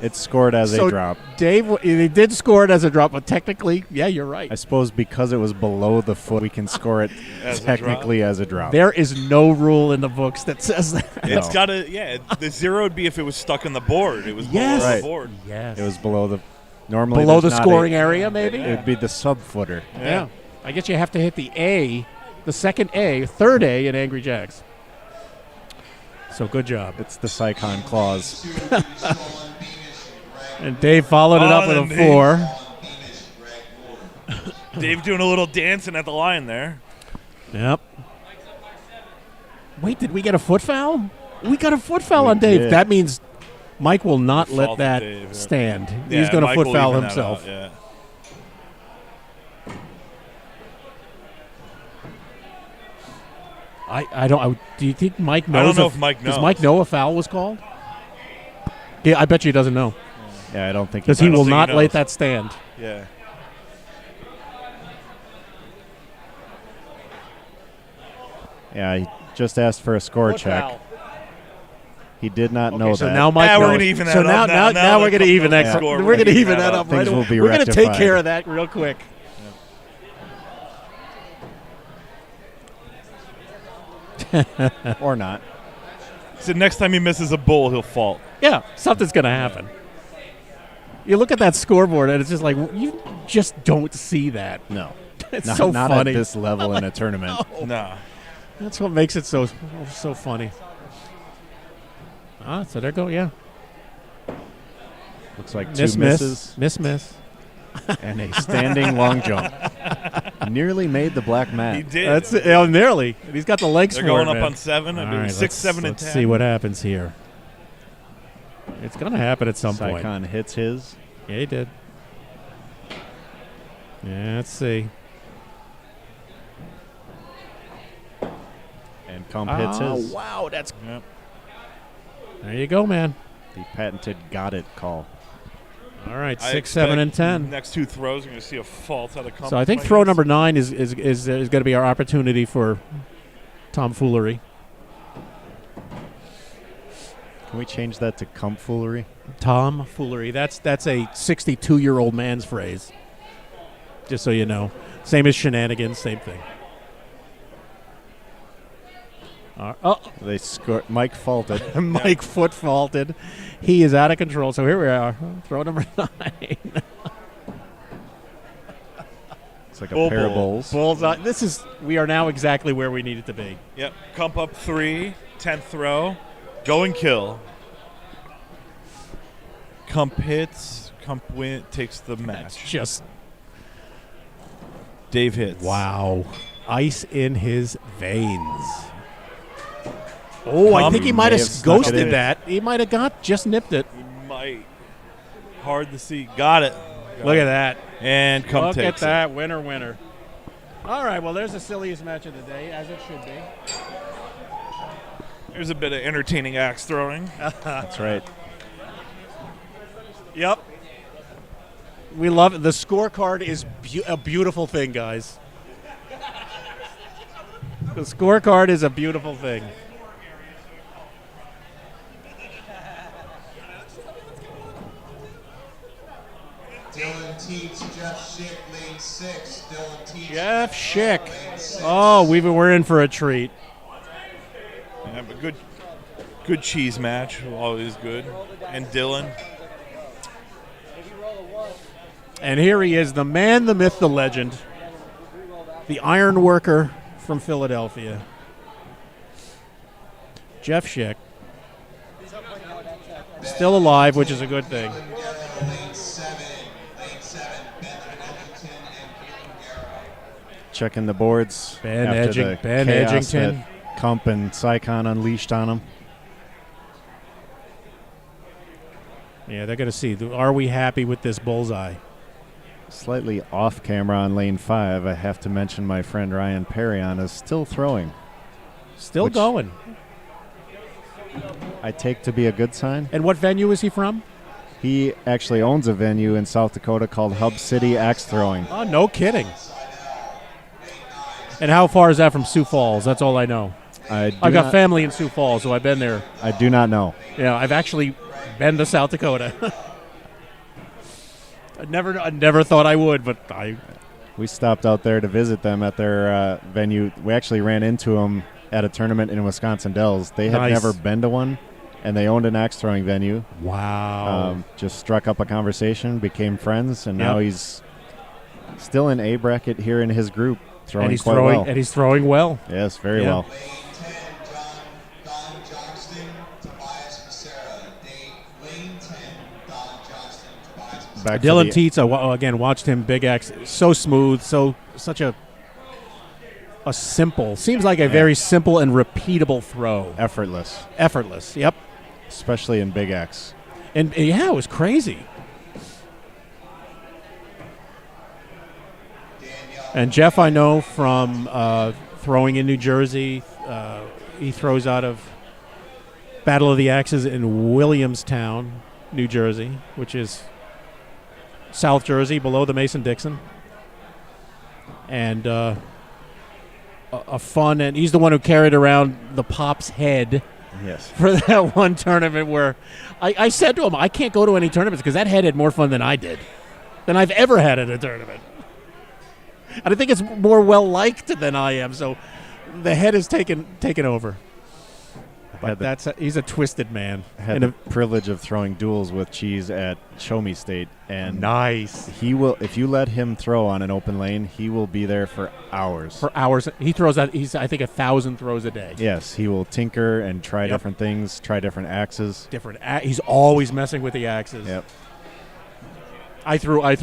It's scored as So a drop. Dave, he did score it as a drop, but technically, yeah, you're right. I suppose because it was below the foot, we can score it As a technically as a drop. There is no rule in the books that says that. It's No. got to, yeah, the 0 would be if it was stuck in the board. It was Yes. below Right. the board. Yes. It was below the. Normally below the there's not scoring a- area, maybe? It would be the sub footer. Yeah. I guess you have to hit the A, the second A, third A in Angry Jacks. So good job. It's the Psychon clause. And Dave followed it up with a 4. Dave doing a little dancing at the line there. Yep. Wait, did we get a foot foul? We got a foot foul We on Dave. did. That means Mike will not let Fault that Dave, yeah. stand. Yeah, He's going to Mike foot will foul even that himself. out, yeah. I don't. Do you think Mike knows? I don't know if Mike knows. Does Mike know a foul was called? Yeah, I bet you he doesn't know. Yeah, I don't think Because I he don't will think not he let knows. that stand. Yeah. Yeah, he just asked for a score Foot check. foul. He did not know so that. now Mike We're knows. going to even that So up. now we're going to even that. score. We're going to even that up. Things Right. will be We're going to take rectified. care of that real quick. Or not. So next time he misses a bull, he'll fault. Yeah, something's going to happen. You look at that scoreboard, and it's just like you just don't see that. No. It's not, so not funny. at this level in a tournament. Nah. That's what makes it so funny. So there go, yeah. Looks like two misses Miss. and a standing long jump. Nearly made the black mat. He did. That's nearly. And he's got the legs They're for going it, up man. on 7. I'm All doing right, 6, 7, and let's 10. see what happens here. It's going to happen at some point. Saikon hits his. Yeah, he did. Yeah, let's see. And Kump hits his. Wow, that's... Yep. There you go, man. The patented got it call. All right, I 6, 7, and expect 10. Next 2 throws, you're going to see a fault out of Kump. So I think throw number 9 is going to be our opportunity for tomfoolery. Can we change that to Kumpfoolery? Tomfoolery. That's a 62-year-old man's phrase. Just so you know. Same as shenanigans, same thing. They scored. Mike faulted. Mike foot faulted. He is out of control. So here we are. Throw number 9. It's like a pair of bowls. Bullseye. We are now exactly where we need it to be. Yep. Kump up 3, 10th throw. Go and kill. Kump hits. Kump takes the match. Just Dave hits. wow. Ice in his veins. Oh, I Kump think he might may have have snuck it ghosted in. that. He might have just nipped it. He might. Hard to see. Got it. Look at that. And Kump Look takes at that. Winner. All right, well, there's the silliest match of the day, as it should be. it. There's a bit of entertaining axe throwing. That's right. Yep. We love it. The scorecard is a beautiful thing, guys. The scorecard is a beautiful thing. Dylan Teach, Jeff Schick, lane 6. Dylan Teach. Jeff Schick. Oh, we're in for a treat. Yeah, but good cheese match. Always good. And Dylan. And here he is, the man, the myth, the legend, the iron worker from Philadelphia, Jeff Schick. Still alive, which is a good thing. Lane 7. Benjamin Edgington and Peter Guerra. Checking the boards. Ben after the chaos Edgington. that Kump and Saikon unleashed on him. Yeah, they're going to see. Are we happy with this bullseye? Slightly off camera on lane 5. I have to mention my friend Ryan Perrion is still throwing. Still Which- going. I take to be a good sign. And what venue is he from? He actually owns a venue in South Dakota called Hub City Axe Throwing. Oh, no kidding. And how far is that from Sioux Falls? That's all I know. I've got family in Sioux Falls, so I've been there. I do not know. Yeah, I've actually been to South Dakota. I never thought I would, but We stopped out there to visit them at their venue. We actually ran into them at a tournament in Wisconsin Dells. They had Nice. never been to one, and they owned an axe throwing venue. Wow. Just struck up a conversation, became friends, and now Yep. he's still in A bracket here in his group, throwing and he's quite throwing well. and he's throwing well. Yes, very Yeah. well. Lane 10, Don Johnston, Tobias Becerra. Lane 10, Don Johnston, Tobias Becerra. Back to Dylan the- Tietz, again, watched him big axe, so smooth, such a simple, seems like a very simple and repeatable throw. Effortless. Yep. Especially in big axe. And yeah, it was crazy. And Jeff, I know from throwing in New Jersey. He throws out of Battle of the Axes in Williamstown, New Jersey, which is South Jersey, below the Mason-Dixon. And a fun, and he's the one who carried around the Pop's head Yes. For that one tournament where I said to him, I can't go to any tournaments because that head had more fun than I did, than I've ever had at a tournament. And I think it's more well-liked than I am, so the head is taken over. But he's a twisted man. Had the privilege of throwing duels with Cheese at Show Me State, and nice. He will, if you let him throw on an open lane, he will be there for hours. For hours, he throws that. He's I think 1,000 throws a day. Yes, he will tinker and try different things, try different axes. He's always messing with the axes. Yep. I threw a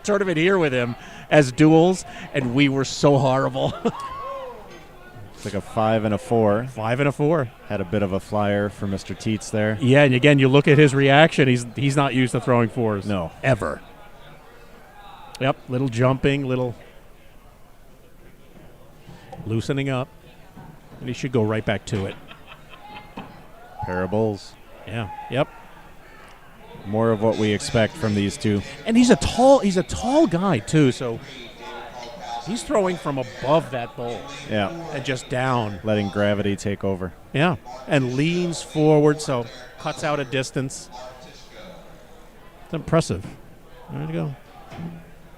tournament here with him as duels, and we were so horrible. It's like a 5 and a 4. 5 and a 4. Had a bit of a flyer for Mr. Teets there. Yeah, and again, you look at his reaction. He's not used to throwing 4s. No. Ever. Yep, little jumping, little loosening up. And he should go right back to it. Pair of bulls. Yeah, yep. More of what we expect from these two. And he's a tall guy, too, so he's throwing from above that bull. Yeah. And just down. Letting gravity take over. Yeah. And leans forward, so cuts out a distance. It's impressive. There you go.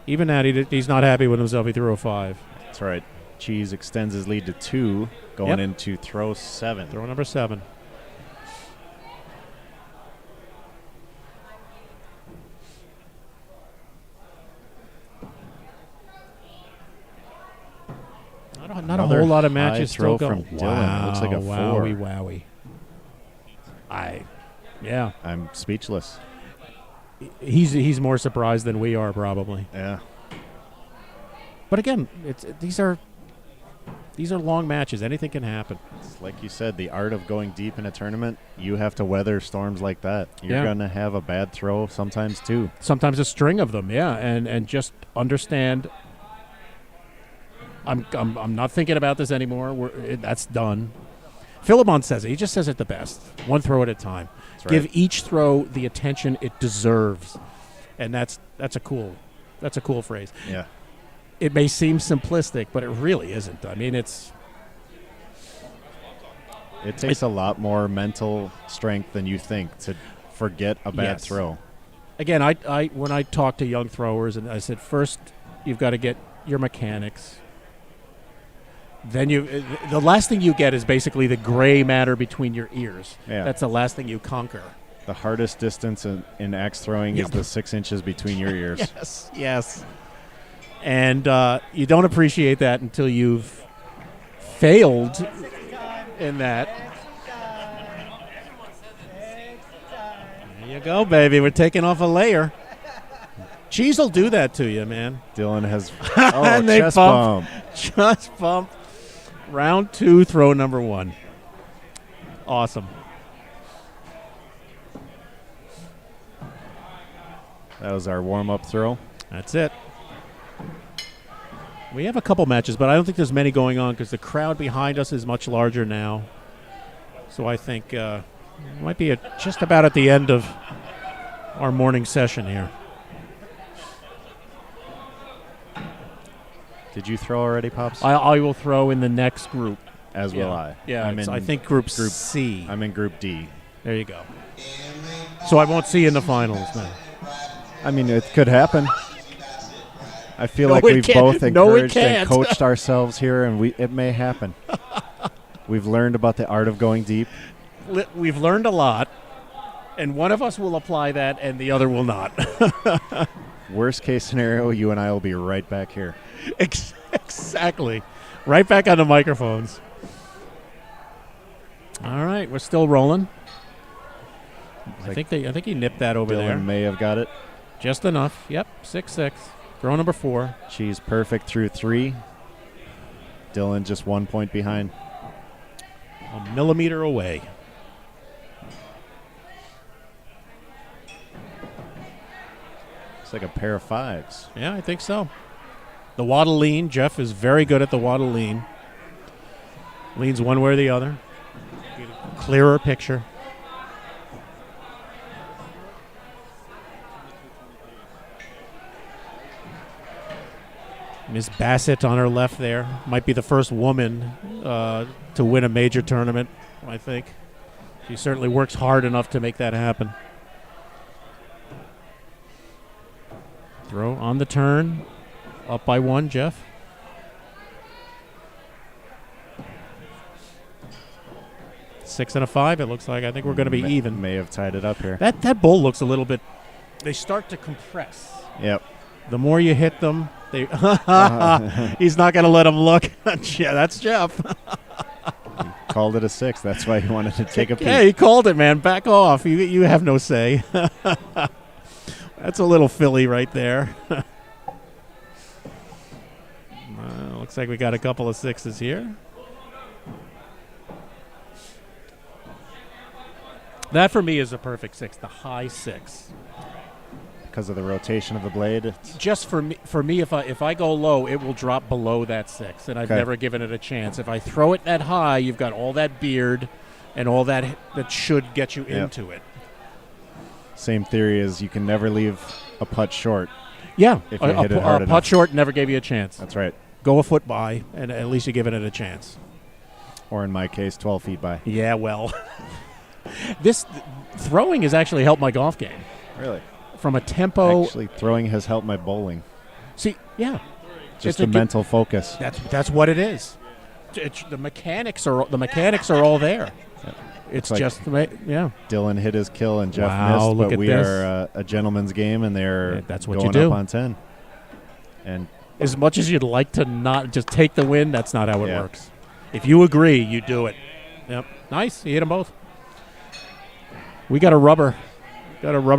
Even that, he's not happy with himself. He threw a 5. That's right. Cheese extends his lead to 2, going into throw 7. Throw number 7. Not a whole lot of matches still going. From Dylan. Looks like a 4. Wowie. I'm speechless. He's more surprised than we are, probably. Yeah. But again, these are long matches. Anything can happen. It's like you said, the art of going deep in a tournament, you have to weather storms like that. You're going to have a bad throw sometimes, too. Sometimes a string of them, yeah. And just understand, I'm not thinking about this anymore. That's done. Philibon says it. He just says it the best. One throw at a time. Right. Give each throw the attention it deserves. And that's a cool phrase. Yeah. It may seem simplistic, but it really isn't. I mean, it takes a lot more mental strength than you think to forget a bad throw. Again, I when I talk to young throwers, and I said, first you've got to get your mechanics. Then the last thing you get is basically the gray matter between your ears. Yeah. That's the last thing you conquer. The hardest distance in axe throwing is the 6 inches between your ears. Yes. And you don't appreciate that until you've failed in that. There you go, baby. We're taking off a layer. Cheese will do that to you, man. Dylan has and they chest bump. Chest bump. Round 2, throw number 1. Awesome. That was our warm-up throw. That's it. We have a couple matches, but I don't think there's many going on because the crowd behind us is much larger now. So I think it might be just about at the end of our morning session here. Did you throw already, Pops? I will throw in the next group. As will I. Yeah, I think group C. I'm in Group D. There you go. So I won't see you in the finals now. I mean, it could happen. I feel like we've both encouraged and coached ourselves here, and it may happen. We've learned about the art of going deep. We've learned a lot, and one of us will apply that, and the other will not. Worst case scenario, you and I will be right back here. Exactly. Right back on the microphones. All right, we're still rolling. I think he nipped that over there. Dylan may have got it. Just enough. Yep, 6-6. Throw number 4. Cheese perfect through 3. Dylan just 1 point behind. A millimeter away. It's like a pair of 5s. Yeah, I think so. The waddle lean. Jeff is very good at the waddle lean. Leans one way or the other. Get a clearer picture. Miss Bassett on her left there. Might be the first woman to win a major tournament I think. She certainly works hard enough to make that happen. Throw on the turn. Up by 1, Jeff. Six and a 5, it looks like. I think we're going to be even. May have tied it up here. That bull looks a little bit... They start to compress. Yep. The more you hit them, they... He's not going to let them look. Yeah, that's Jeff. Called it a 6. That's why he wanted to take a peek. Yeah, he called it, man. Back off. You have no say. That's a little filly right there. Looks like we got a couple of 6s here. That for me is a perfect 6, the high 6. Because of the rotation of the blade. Just for me, if I go low, it will drop below that 6, and I've Okay. never given it a chance. If I throw it that high, you've got all that beard and all that should get you into it. Same theory as you can never leave a putt short. Yeah, If you hit it hard a enough. putt short never gave you a chance. That's right. Go a foot by, and at least you're giving it a chance. Or in my case, 12 feet by. Yeah, well, this throwing has actually helped my golf game. Really? From a tempo. Actually, throwing has helped my bowling. See, yeah, Just a mental focus. That's what it is. The mechanics are all there. It's like just yeah. Dylan hit his kill and Jeff Wow, missed, look but at we this. are a gentleman's game, and they're That's what going you do. up on 10. And As much as you'd like to not just take the win, that's not how it Yeah. works. If you agree, you do it. Yep. Nice. You hit them both. We got a rubber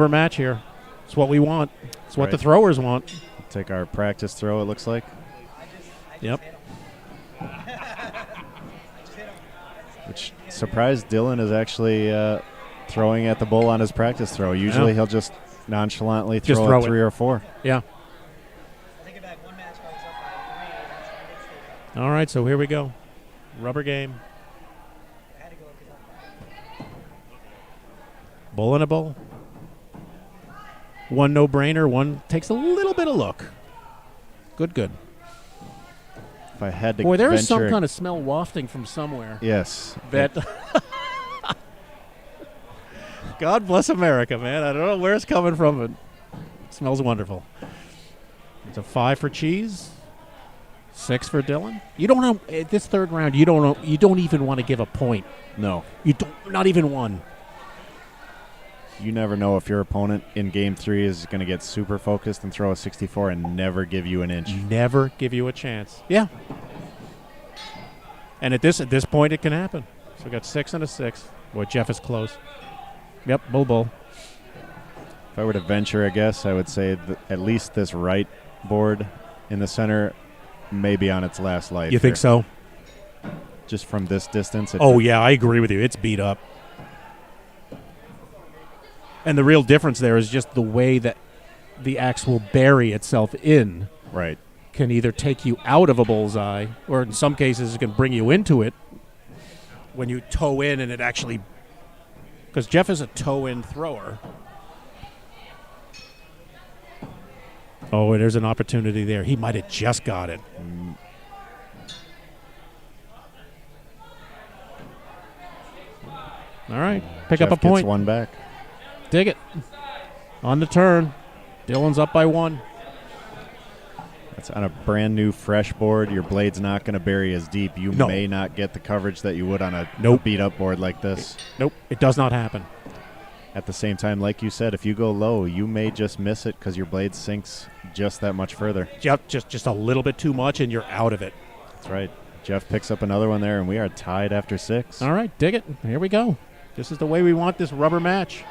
match here. It's what we want. It's what Right. the throwers want. take our practice throw, it looks like. Yep. Which surprised Dylan is actually throwing at the bull on his practice throw. Usually he'll just nonchalantly Just throw throw at 3 or 4. Yeah. All right, so here we go. Rubber game. Bull and a bull. One no-brainer, one takes a little bit of look. Good. If I had to Boy, there is some venture- kind of smell wafting from somewhere. Yes. That God bless America, man. I don't know where it's coming from, but it smells wonderful. It's a 5 for Cheese, 6 for Dylan. You don't know at this third round. You don't know. You don't even want to give a point. No. You don't. Not even one. You never know if your opponent in game 3 is going to get super focused and throw a 64 and never give you an inch. Never give you a chance. Yeah. And at this point, it can happen. So we got 6 and a 6. Boy, Jeff is close. Yep, bull. If I were to venture a guess, I would say that at least this right board in the center may be on its last life. You think so? Just from this distance. Yeah, I agree with you. It's beat up. And the real difference there is just the way that the axe will bury itself in. Right. Can either take you out of a bullseye, or in some cases it can bring you into it when you toe in and it actually... Because Jeff is a toe-in thrower. Oh, and there's an opportunity there. He might have just got it. All right, pick Jeff up a point. Gets one back. Dig it. On the turn. Dylan's up by 1. That's on a brand new fresh board. Your blade's not going to bury as deep. You may not get the coverage that you would on a beat up board like this. Nope, it does not happen. At the same time, like you said, if you go low, you may just miss it because your blade sinks just that much further. Just a little bit too much and you're out of it. That's right. Jeff picks up another one there, and we are tied after 6. All right, dig it. Here we go. This is the way we want this rubber match.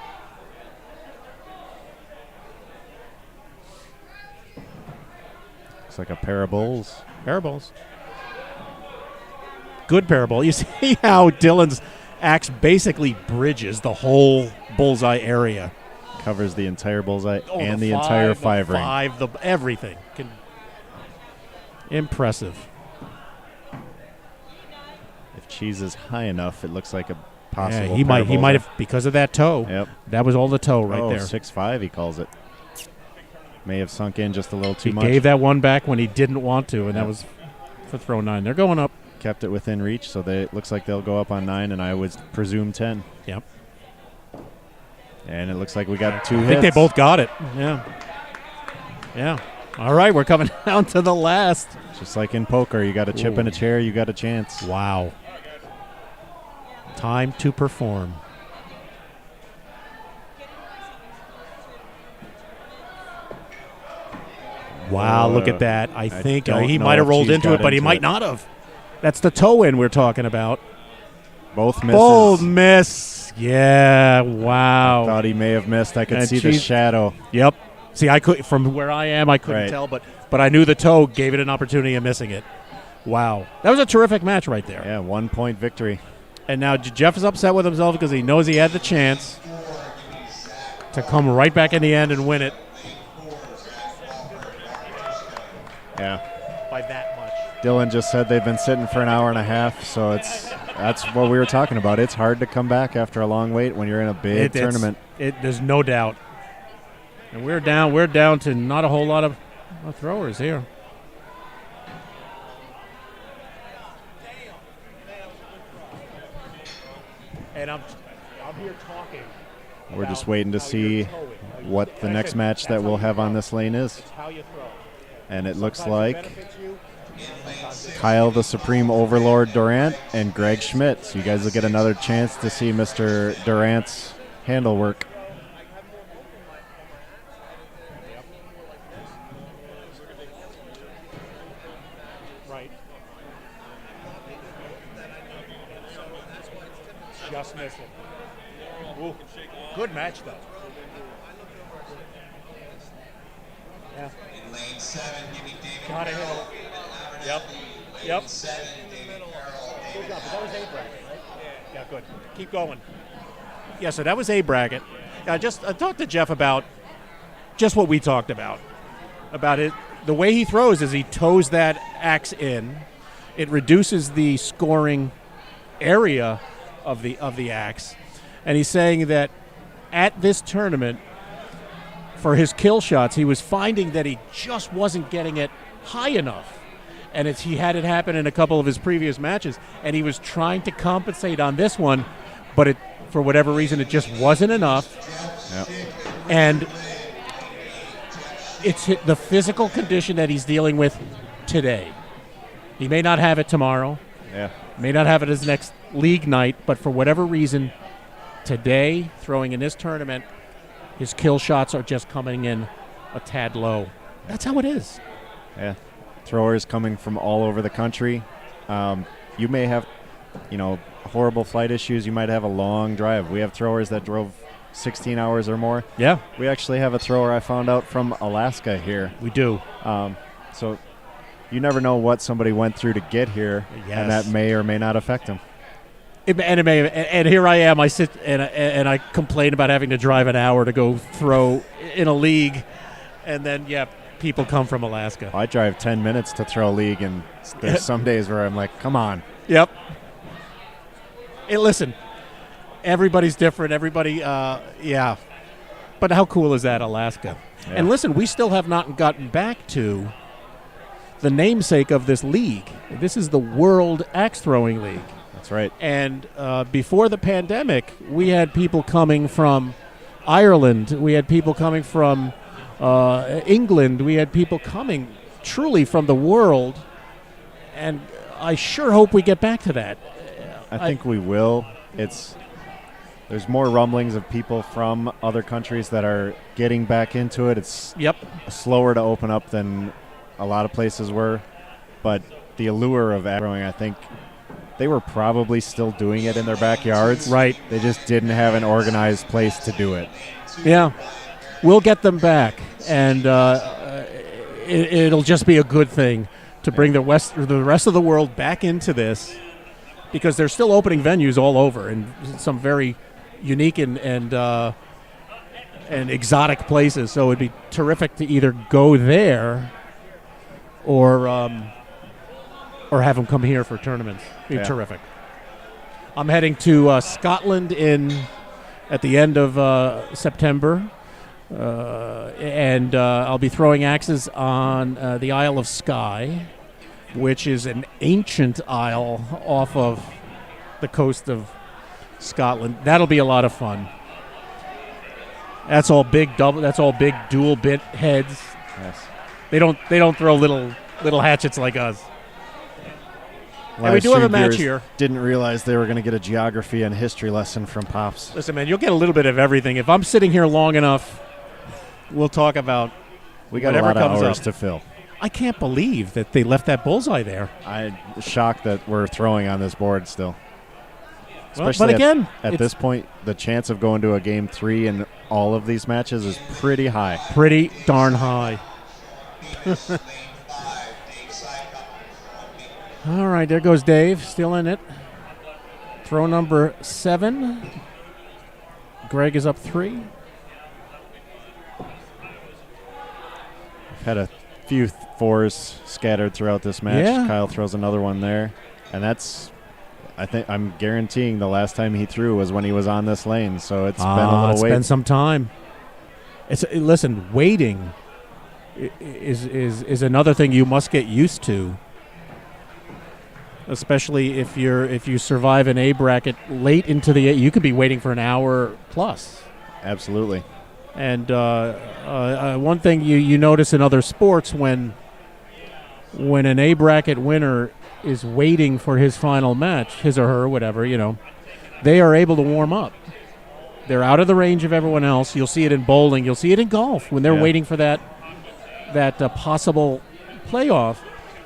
Looks like a pair of bulls. Pair of bulls. Good pair of bulls. You see how Dylan's axe basically bridges the whole bullseye area. Covers the entire bullseye and the five, entire 5 ring. Everything. Impressive. If Cheese is high enough, it looks like a possible. Yeah, he might have, because of that toe. Yep. That was all the toe right there. 6'5", he calls it. May have sunk in just a little too He much. gave that one back when he didn't want to, and that was for throw 9. They're going up. kept it within reach, so it looks like they'll go up on 9, and I would presume 10. Yep. And it looks like we got 2 hits. I think they both got it. Yeah. Yeah. All right, we're coming down to the last. Just like in poker, you got a chip in a chair, you got a chance. Wow. Time to perform. Wow, look at that. I think he might have rolled into it, but he might not have. That's the toe-in we're talking about. Both misses. Both miss. Yeah, wow. Thought he may have missed. I could see the shadow. Yep. See, I could from where I am, I couldn't tell, but I knew the toe gave it an opportunity of missing it. Wow. That was a terrific match right there. Yeah, 1-point victory. And now Jeff is upset with himself because he knows he had the chance to come right back in the end and win it. Yeah. By that much. Dylan just said they've been sitting for an hour and a half, so that's what we were talking about. It's hard to come back after a long wait when you're in a big tournament. There's no doubt. And we're down to not a whole lot of throwers here. And I'm here talking. We're just waiting to see what the next match that we'll have on this lane is. And it looks like Kyle the Supreme Overlord Durant and Greg Schmidt. So you guys will get another chance to see Mr. Durant's handle work. Right. Just missing. Ooh. Good match, though. Yeah. In lane 7, give me David. Got it. Yep. Lane 7, David Good job. But that was A bracket, right? Yeah, good. Keep going. Yeah, so that was A bracket. I talked to Jeff about just what we talked about it. The way he throws is he toes that axe in. It reduces the scoring area of the axe. And he's saying that at this tournament, for his kill shots, he was finding that he just wasn't getting it high enough. And he had it happen in a couple of his previous matches, and he was trying to compensate on this one, but for whatever reason, it just wasn't enough. Yep. And it's the physical condition that he's dealing with today. He may not have it tomorrow. Yeah. May not have it his next league night, but for whatever reason, today, throwing in this tournament, his kill shots are just coming in a tad low. That's how it is. Yeah. Throwers coming from all over the country. You may have, horrible flight issues. You might have a long drive. We have throwers that drove 16 hours or more. Yeah. We actually have a thrower I found out from Alaska here. We do. So you never know what somebody went through to get here, and that may or may not affect them. And here I am. I sit and I complain about having to drive an hour to go throw in a league, and then people come from Alaska. I drive 10 minutes to throw a league, and there's some days where I'm like, come on. Yep. Hey, listen, everybody's different. Everybody, But how cool is that, Alaska? Yeah. And listen, we still have not gotten back to the namesake of this league. This is the World Axe Throwing League. That's right. And before the pandemic, we had people coming from Ireland. We had people coming from England. We had people coming truly from the world. And I sure hope we get back to that. I think we will. There's more rumblings of people from other countries that are getting back into it. It's slower to open up than a lot of places were. But the allure of throwing, I think, they were probably still doing it in their backyards. Right. They just didn't have an organized place to do it. Yeah. We'll get them back, and it'll just be a good thing to bring the rest of the world back into this, because they're still opening venues all over in some very unique and exotic places. So it'd be terrific to either go there or have them come here for tournaments. It'd be terrific. I'm heading to Scotland at the end of September, and I'll be throwing axes on the Isle of Skye. which is an ancient isle off of the coast of Scotland. That'll be a lot of fun. That's all big dual bit heads. Yes. They don't throw little hatchets like us. And we do have a match here. Didn't realize they were going to get a geography and history lesson from Pops. Listen, man, you'll get a little bit of everything. If I'm sitting here long enough, we'll talk about We got a whatever lot of comes hours up. to fill. I can't believe that they left that bullseye there. I'm shocked that we're throwing on this board still. Well, Especially but again, at this point, the chance of going to a game 3 in all of these matches is pretty high. Pretty darn high. All right, there goes Dave, still in it. Throw number 7. Greg is up 3. Had a few 4s scattered throughout this match. Yeah. Kyle throws another one there. And I'm guaranteeing the last time he threw was when he was on this lane. So it's been a little wait. It's been some time. Listen, waiting is another thing you must get used to. Especially if you survive an A bracket late into the A, you could be waiting for an hour plus. Absolutely. And one thing you notice in other sports when an A bracket winner is waiting for his final match, his or her, whatever, they are able to warm up. They're out of the range of everyone else. You'll see it in bowling. You'll see it in golf when they're waiting for that possible playoff.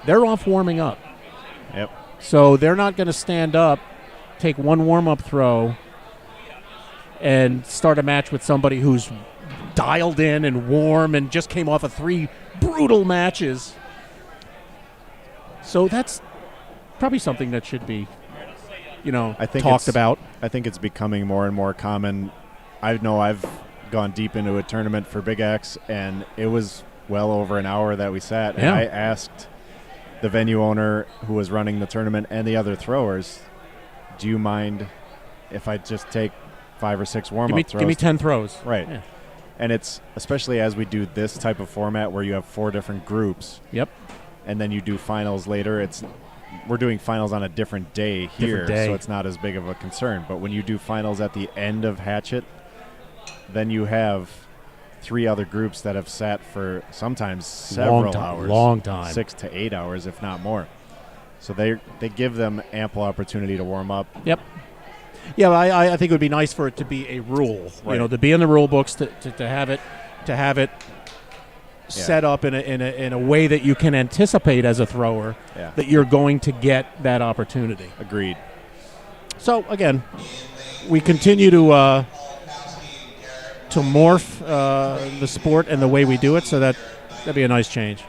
They're off warming up. Yep. So they're not going to stand up, take one warm-up throw, and start a match with somebody who's dialed in and warm and just came off of 3 brutal matches. So that's probably something that should be, talked about. I think it's becoming more and more common. I know I've gone deep into a tournament for Big X, and it was well over an hour that we sat. And I asked the venue owner who was running the tournament and the other throwers, do you mind if I just take 5 or 6 warm-up throws? Give me 10 throws. Right. Yeah. And it's, especially as we do this type of format where you have 4 different groups. Yep. And then you do finals later. We're doing finals on a different day here, so it's not as big of a concern. But when you do finals at the end of Hatchet, then you have 3 other groups that have sat for sometimes several hours. Long time. 6 to 8 hours, if not more. So they give them ample opportunity to warm up. Yep. Yeah, I think it would be nice for it to be a rule. Right. To be in the rule books, to have it set up in a way that you can anticipate as a thrower that you're going to get that opportunity. Agreed. So again, we continue to morph the sport and the way we do it, so that'd be a nice change.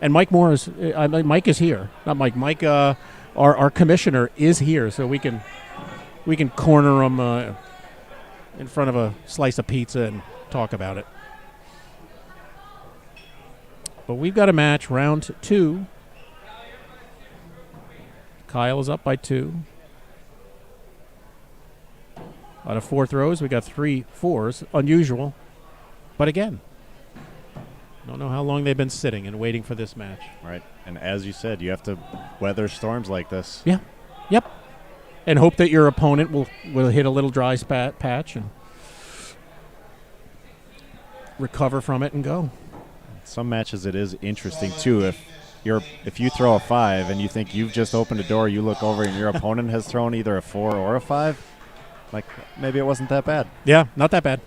And Mike is here. Not Mike. Mike, our commissioner, is here, so we can corner him in front of a slice of pizza and talk about it. But we've got a match, round 2. Kyle is up by 2. Out of 4 throws, we got 3 4s. Unusual. But again, don't know how long they've been sitting and waiting for this match. Right. And as you said, you have to weather storms like this. Yeah. Yep. And hope that your opponent will hit a little dry patch and recover from it and go. Some matches it is interesting too. If you throw a 5 and you think you've just opened a door, you look over and your opponent has thrown either a 4 or a 5, like maybe it wasn't that bad. Yeah, not that bad.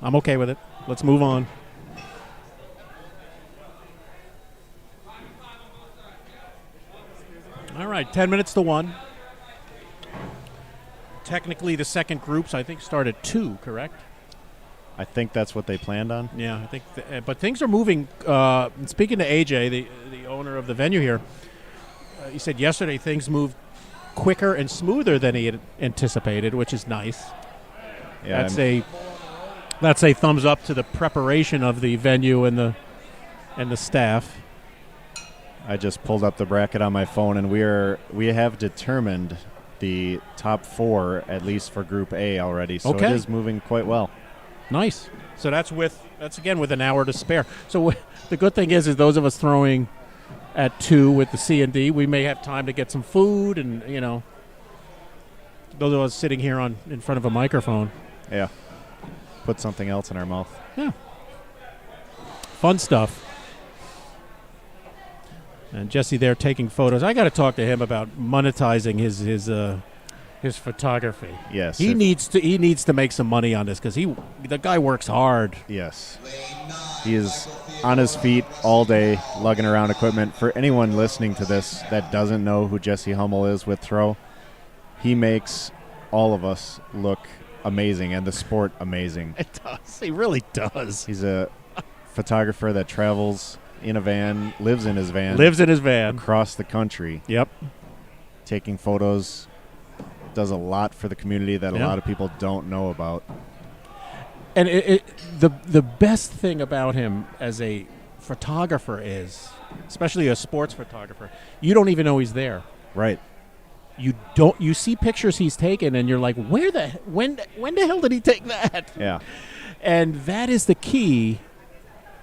I'm okay with it. Let's move on. All right, 10 minutes to 1. Technically, the second groups, I think, start at 2, correct? I think that's what they planned on. Yeah, I think. But things are moving. Speaking to AJ, the owner of the venue here, he said yesterday things moved quicker and smoother than he had anticipated, which is nice. Yeah, that's a thumbs up to the preparation of the venue and the staff. I just pulled up the bracket on my phone, and we have determined the top 4 at least for Group A already. So it is moving quite well. Nice. So that's again with an hour to spare. So the good thing is those of us throwing at 2 with the C&D. We may have time to get some food and, those of us sitting here in front of a microphone. Yeah. Put something else in our mouth. Yeah. Fun stuff. And Jesse there taking photos. I got to talk to him about monetizing his photography. Yes. He needs to make some money on this because the guy works hard. Yes. He is on his feet all day lugging around equipment. For anyone listening to this that doesn't know who Jesse Hummel is with Throw, he makes all of us look amazing and the sport amazing. It does. He really does. He's a photographer that travels in a van, lives in his van across the country. Yep. Taking photos, does a lot for the community that a lot of people don't know about. And the best thing about him as a photographer is, especially a sports photographer, you don't even know he's there. Right. You see pictures he's taken and you're like, when the hell did he take that? Yeah. And that is the key,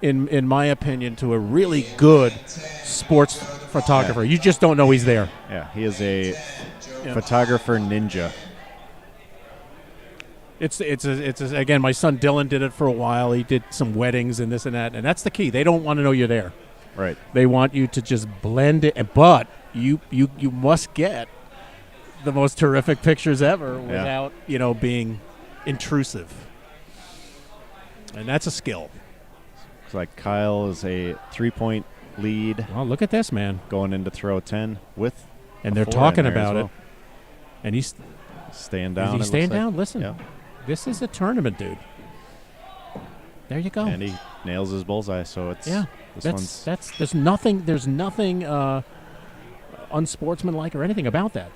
in my opinion, to a really good sports photographer. You just don't know he's there. Yeah, he is a photographer ninja. It's again, my son Dylan did it for a while. He did some weddings and this and that, and that's the key. They don't want to know you're there. Right. They want you to just blend it, but you must get the most terrific pictures ever without, being intrusive. And that's a skill. It's like Kyle is a 3-point lead. Oh, look at this, man. Going into throw 10 with and they're talking about it. And he's staying down. Is he staying down? Listen. Yeah. This is a tournament, dude. There you go. And he nails his bullseye, so it's there's nothing unsportsmanlike or anything about that.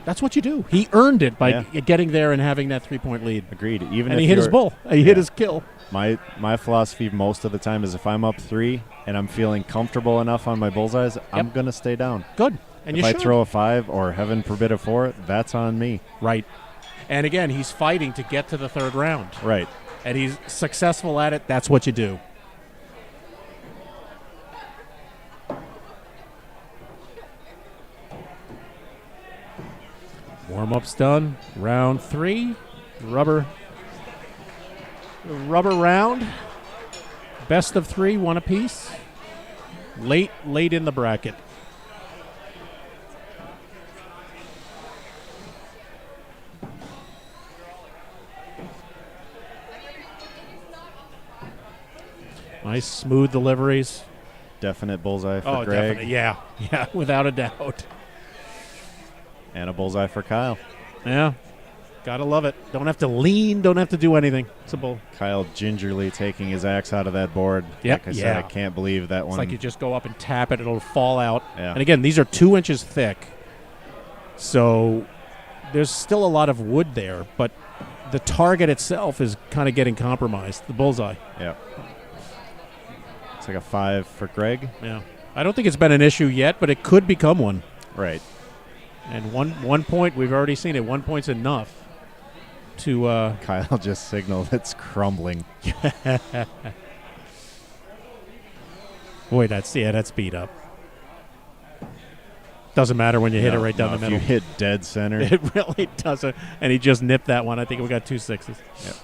That's what you do. He earned it by getting there and having that 3-point lead. Agreed. He hit his bull. He hit his kill. My philosophy most of the time is if I'm up 3 and I'm feeling comfortable enough on my bullseyes, I'm gonna stay down. Good. And if I throw a 5 or heaven forbid a 4, that's on me. Right. And again, he's fighting to get to the third round. Right. And he's successful at it. That's what you do. Warm-up's done. Round 3. Rubber round. Best of 3, 1 apiece. Late in the bracket. Nice smooth deliveries. Definite bullseye for Greg. Definitely. Yeah, without a doubt. And a bullseye for Kyle. Yeah, gotta love it. Don't have to lean, don't have to do anything. It's a bull. Kyle gingerly taking his axe out of that board. Yep. Like I said, I can't believe that one. It's like you just go up and tap it, it'll fall out. Yeah. And again, these are 2 inches thick. So there's still a lot of wood there, but the target itself is kind of getting compromised, the bullseye. Yeah. It's like a 5 for Greg. Yeah. I don't think it's been an issue yet, but it could become one. Right. And one point, we've already seen it. 1 point's enough to... Kyle just signaled it's crumbling. Boy, that's beat up. Doesn't matter when you hit it right down the middle. If you hit dead center. It really doesn't. And he just nipped that one. I think we got 2 6s. Yep.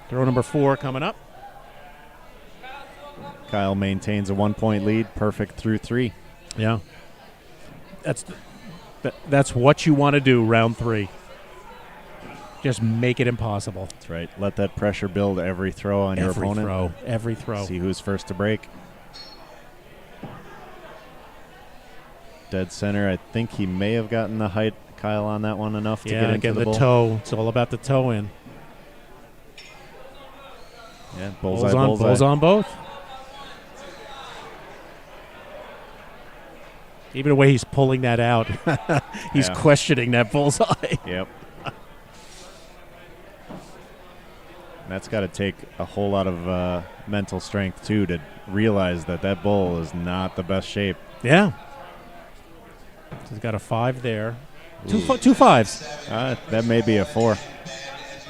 Throw number 4 coming up. Kyle maintains a 1-point lead. Perfect through 3. Yeah. That's what you want to do round 3. Just make it impossible. That's right. Let that pressure build every throw on your opponent. Every throw. See who's first to break. Dead center. I think he may have gotten the height, Kyle, on that one enough to get into the bull. toe. It's all about the toe in. Yeah, bullseye. Bulls on both. Even the way he's pulling that out, he's questioning that bullseye. Yep. That's got to take a whole lot of mental strength, too, to realize that bull is not the best shape. Yeah. So he's got a 5 there. Two 5s. That may be a 4.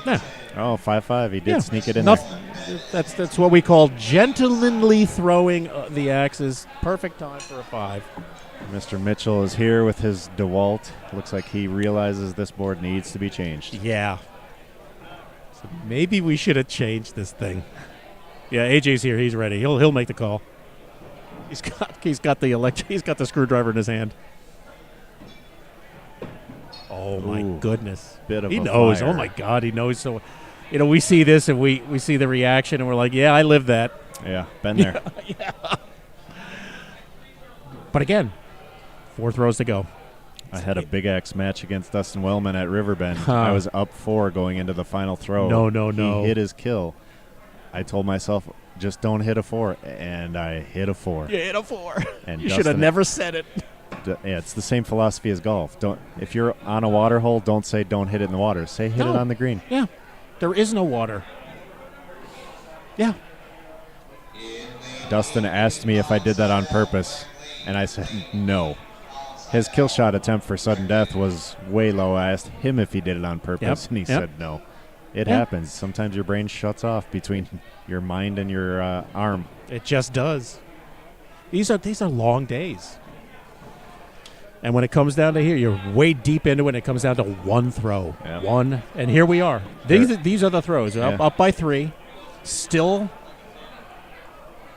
Yeah. Oh, 5-5. He did sneak it in there. That's what we call gentlemanly throwing the axes. Perfect time for a 5. Mr. Mitchell is here with his DeWalt. Looks like he realizes this board needs to be changed. Yeah. So maybe we should have changed this thing. Yeah, AJ's here. He's ready. He'll make the call. He's got the screwdriver in his hand. Oh my goodness! Bit of he a knows. fire. Oh my God, he knows. So, we see this and we see the reaction and we're like, yeah, I lived that. Yeah, been there. Yeah. But again, 4 throws to go. I had a big axe match against Dustin Wellman at Riverbend. Huh. I was up 4 going into the final throw. No. He hit his kill. I told myself, just don't hit a 4, and I hit a 4. You hit a 4. And You should have never said it. Yeah, it's the same philosophy as golf. If you're on a water hole, don't say don't hit it in the water. Say hit it on the green. Yeah, there is no water. Yeah. Dustin asked me if I did that on purpose, and I said no. His kill shot attempt for sudden death was way low. I asked him if he did it on purpose, and he said no. It happens. Sometimes your brain shuts off between your mind and your arm. It just does. These are long days. And when it comes down to here, you're way deep into it, and it comes down to 1 throw. Yep. 1, and here we are. These are the throws. Up by 3. Still,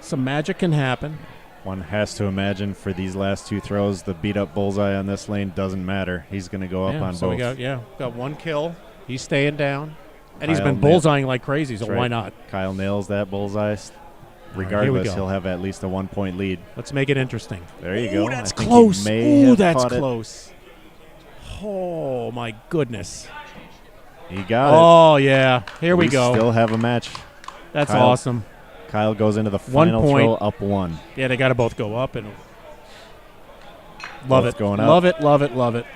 some magic can happen. One has to imagine for these last 2 throws, the beat-up bullseye on this lane doesn't matter. He's going to go up on so both. we got 1 kill. He's staying down. And he's Kyle been bullseyeing like crazy, so That's why right. not? Kyle nails that bullseye. Here we Regardless, go. he'll have at least a 1-point lead. Let's make it interesting. There you go. That's I think close. he may have That's caught it. close. Oh, my goodness. He got it. Oh, yeah. Here we go. Still have a match. That's Kyle- awesome. Kyle goes into the 1 final point. throw up 1. Yeah, they got to both go up. And love Both it. going up. Love it, love it, love it.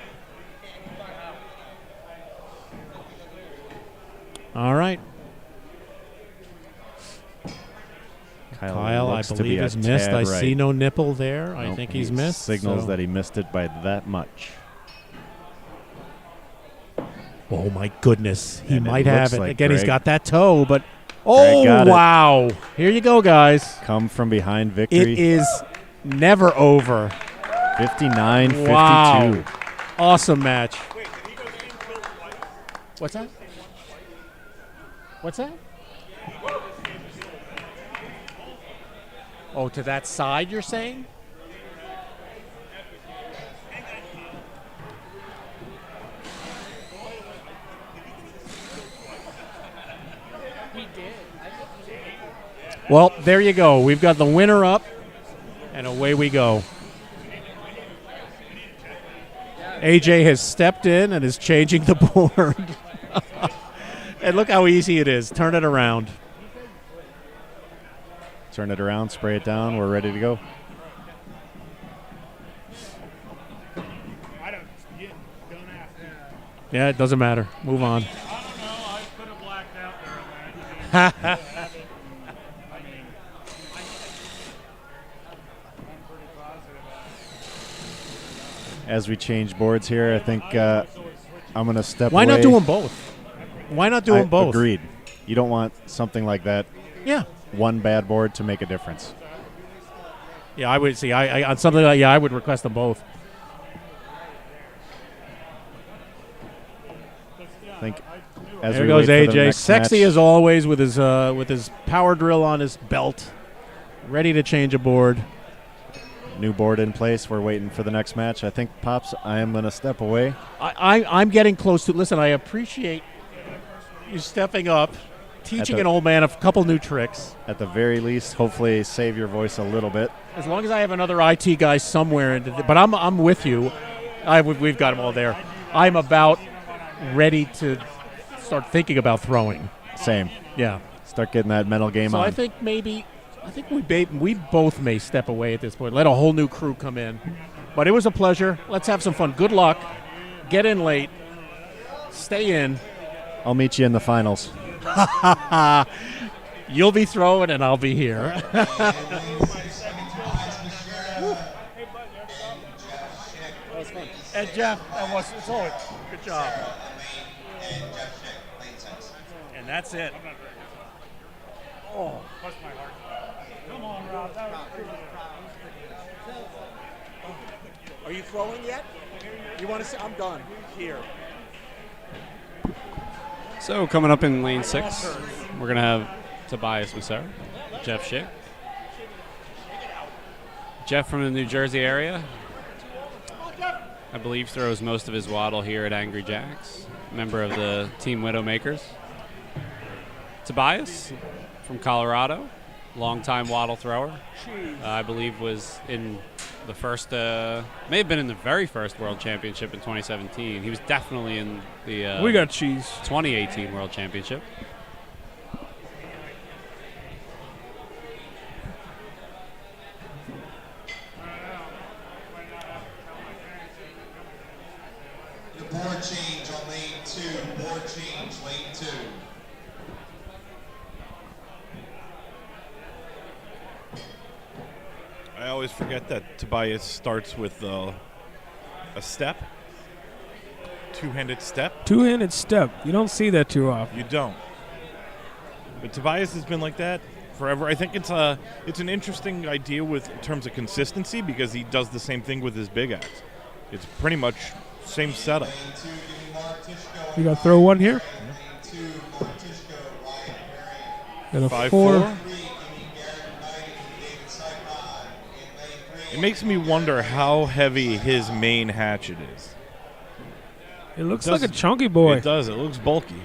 All right. Kyle, I looks to be believe, a is missed. tad I right. see no nipple there. I Nope, think he's he missed. Signals so- that he missed it by that much. Oh, my goodness. He And it might have looks it. like Again, he's Greg- got that toe, but Greg got it. wow. Here you go, guys. Come from behind victory. It is never over. 59-52. Wow. Awesome match. What's that? What's that? Oh, to that side, you're saying? Well, there you go. We've got the winner up, and away we go. AJ has stepped in and is changing the board. And look how easy it is. Turn it around. Turn it around, spray it down. We're ready to go. Yeah, it doesn't matter. Move on. As we change boards here, I think I'm going to step Why away. not do them both? Why not do them both? Agreed. You don't want something like that. Yeah. One bad board to make a difference. Yeah, I would see. I on something like I would request them both. I think as There we goes wait for the AJ, next sexy match, as always with his power drill on his belt, ready to change a board. new board in place. We're waiting for the next match. I think, Pops, I am going to step away. I'm getting close to. Listen, I appreciate you stepping up, teaching an old man a couple new tricks. At the very least, hopefully save your voice a little bit. As long as I have another IT guy somewhere, but I'm with you. We've got them all there. I'm about ready to start thinking about throwing. Same. Yeah. Start getting that mental game So on. I think we both may step away at this point. Let a whole new crew come in. But it was a pleasure. Let's have some fun. Good luck. Get in late. Stay in. I'll meet you in the finals. You'll be throwing and I'll be here. And Jeff, it's all good job. And that's it. Oh. Plus my heart. Come on, Rob. That was pretty good. Are you throwing yet? You want to say? I'm done. Here. So coming up in lane 6, we're going to have Tobias Massaro, Jeff Schick. Jeff from the New Jersey area, I believe throws most of his waddle here at Angry Jacks, member of the Team Widowmakers. Tobias from Colorado, longtime waddle thrower. I believe was in the first, may have been in the very first World Championship in 2017. He was definitely in the we got cheese 2018 World Championship. The board change on lane 2. Board change, lane 2. I always forget that Tobias starts with a step, two-handed step. Two-handed step. You don't see that too often. You don't. But Tobias has been like that forever. I think it's an interesting idea with in terms of consistency because he does the same thing with his big axe. It's pretty much same setup. You got to throw one here. Got a 4. It makes me wonder how heavy his main hatchet is. It looks like a chunky boy. It does. It looks bulky.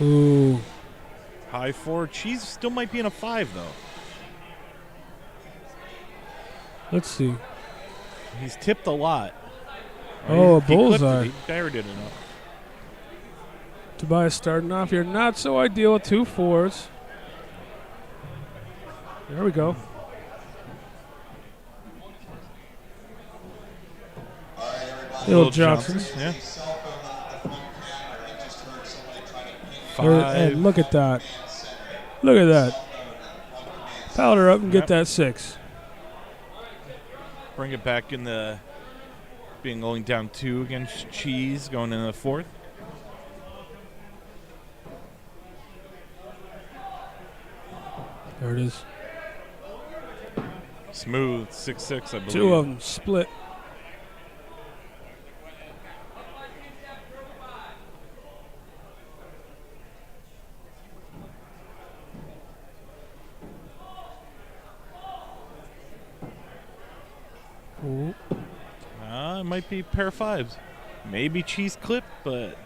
Ooh. High 4. Cheese still might be in a 5, though. Let's see. He's tipped a lot. Oh, a He clipped bullseye. it. He buried it enough. Tobias starting off here. Not so ideal with 2 4s. There we go. Little Johnsons. Yeah. 5. And look at that. Look at that. Powder up and get that 6. Bring it back in the being going down 2 against Cheese, going in the 4th. There it is. Smooth 6-6, I believe. 2 of them split. Ooh. It might be pair of 5s. Maybe Cheese clip, but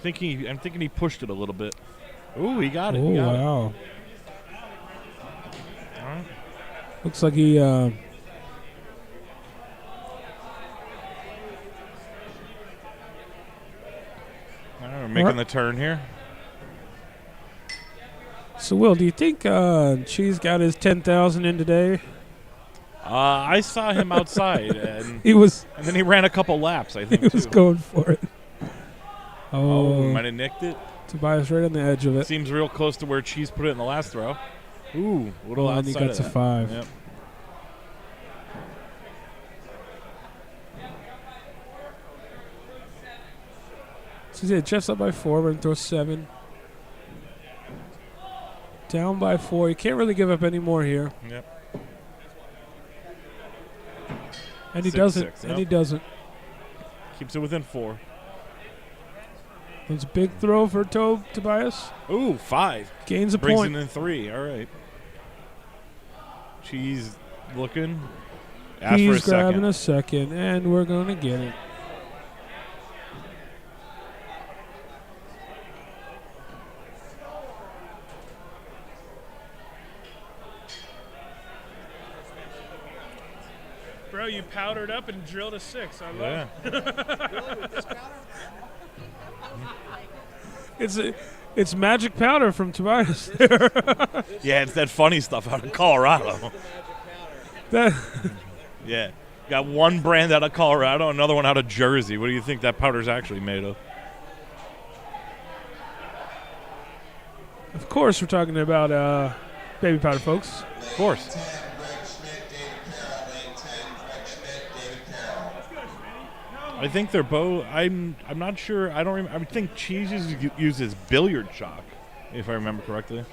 I'm thinking he pushed it a little bit. Ooh, he got it. Oh, He got wow. All right. Looks like he We're making the turn here. So, Will, do you think Cheese got his 10,000 in today? I saw him outside, and and then he ran a couple laps. I think he was going for it. Oh, might have nicked it. Tobias right on the edge of it. Seems real close to where Cheese put it in the last throw. Ooh, little and he outside got of to that. 5. Yep. So yeah, Jeff's up by 4. We're going to throw 7. Down by 4. You can't really give up any more here. Yep. And he 6-6, doesn't. yep. And he doesn't. Keeps it within 4. That's a big throw for Tobias. Ooh, 5. Gains a Brings point. it in 3. All right. Cheese looking. Ask He's for a grabbing second. a second, and we're going to get it. Bro, you powdered up and drilled a 6. I love it. It's magic powder from Tobias there. Yeah, it's that funny stuff out of Colorado. Yeah. Got one brand out of Colorado, another one out of Jersey. What do you think that powder's actually made of? Of course, we're talking about baby powder, folks. Of course. I think they're both. I'm not sure. I don't. I think cheese uses billiard chalk, if I remember correctly.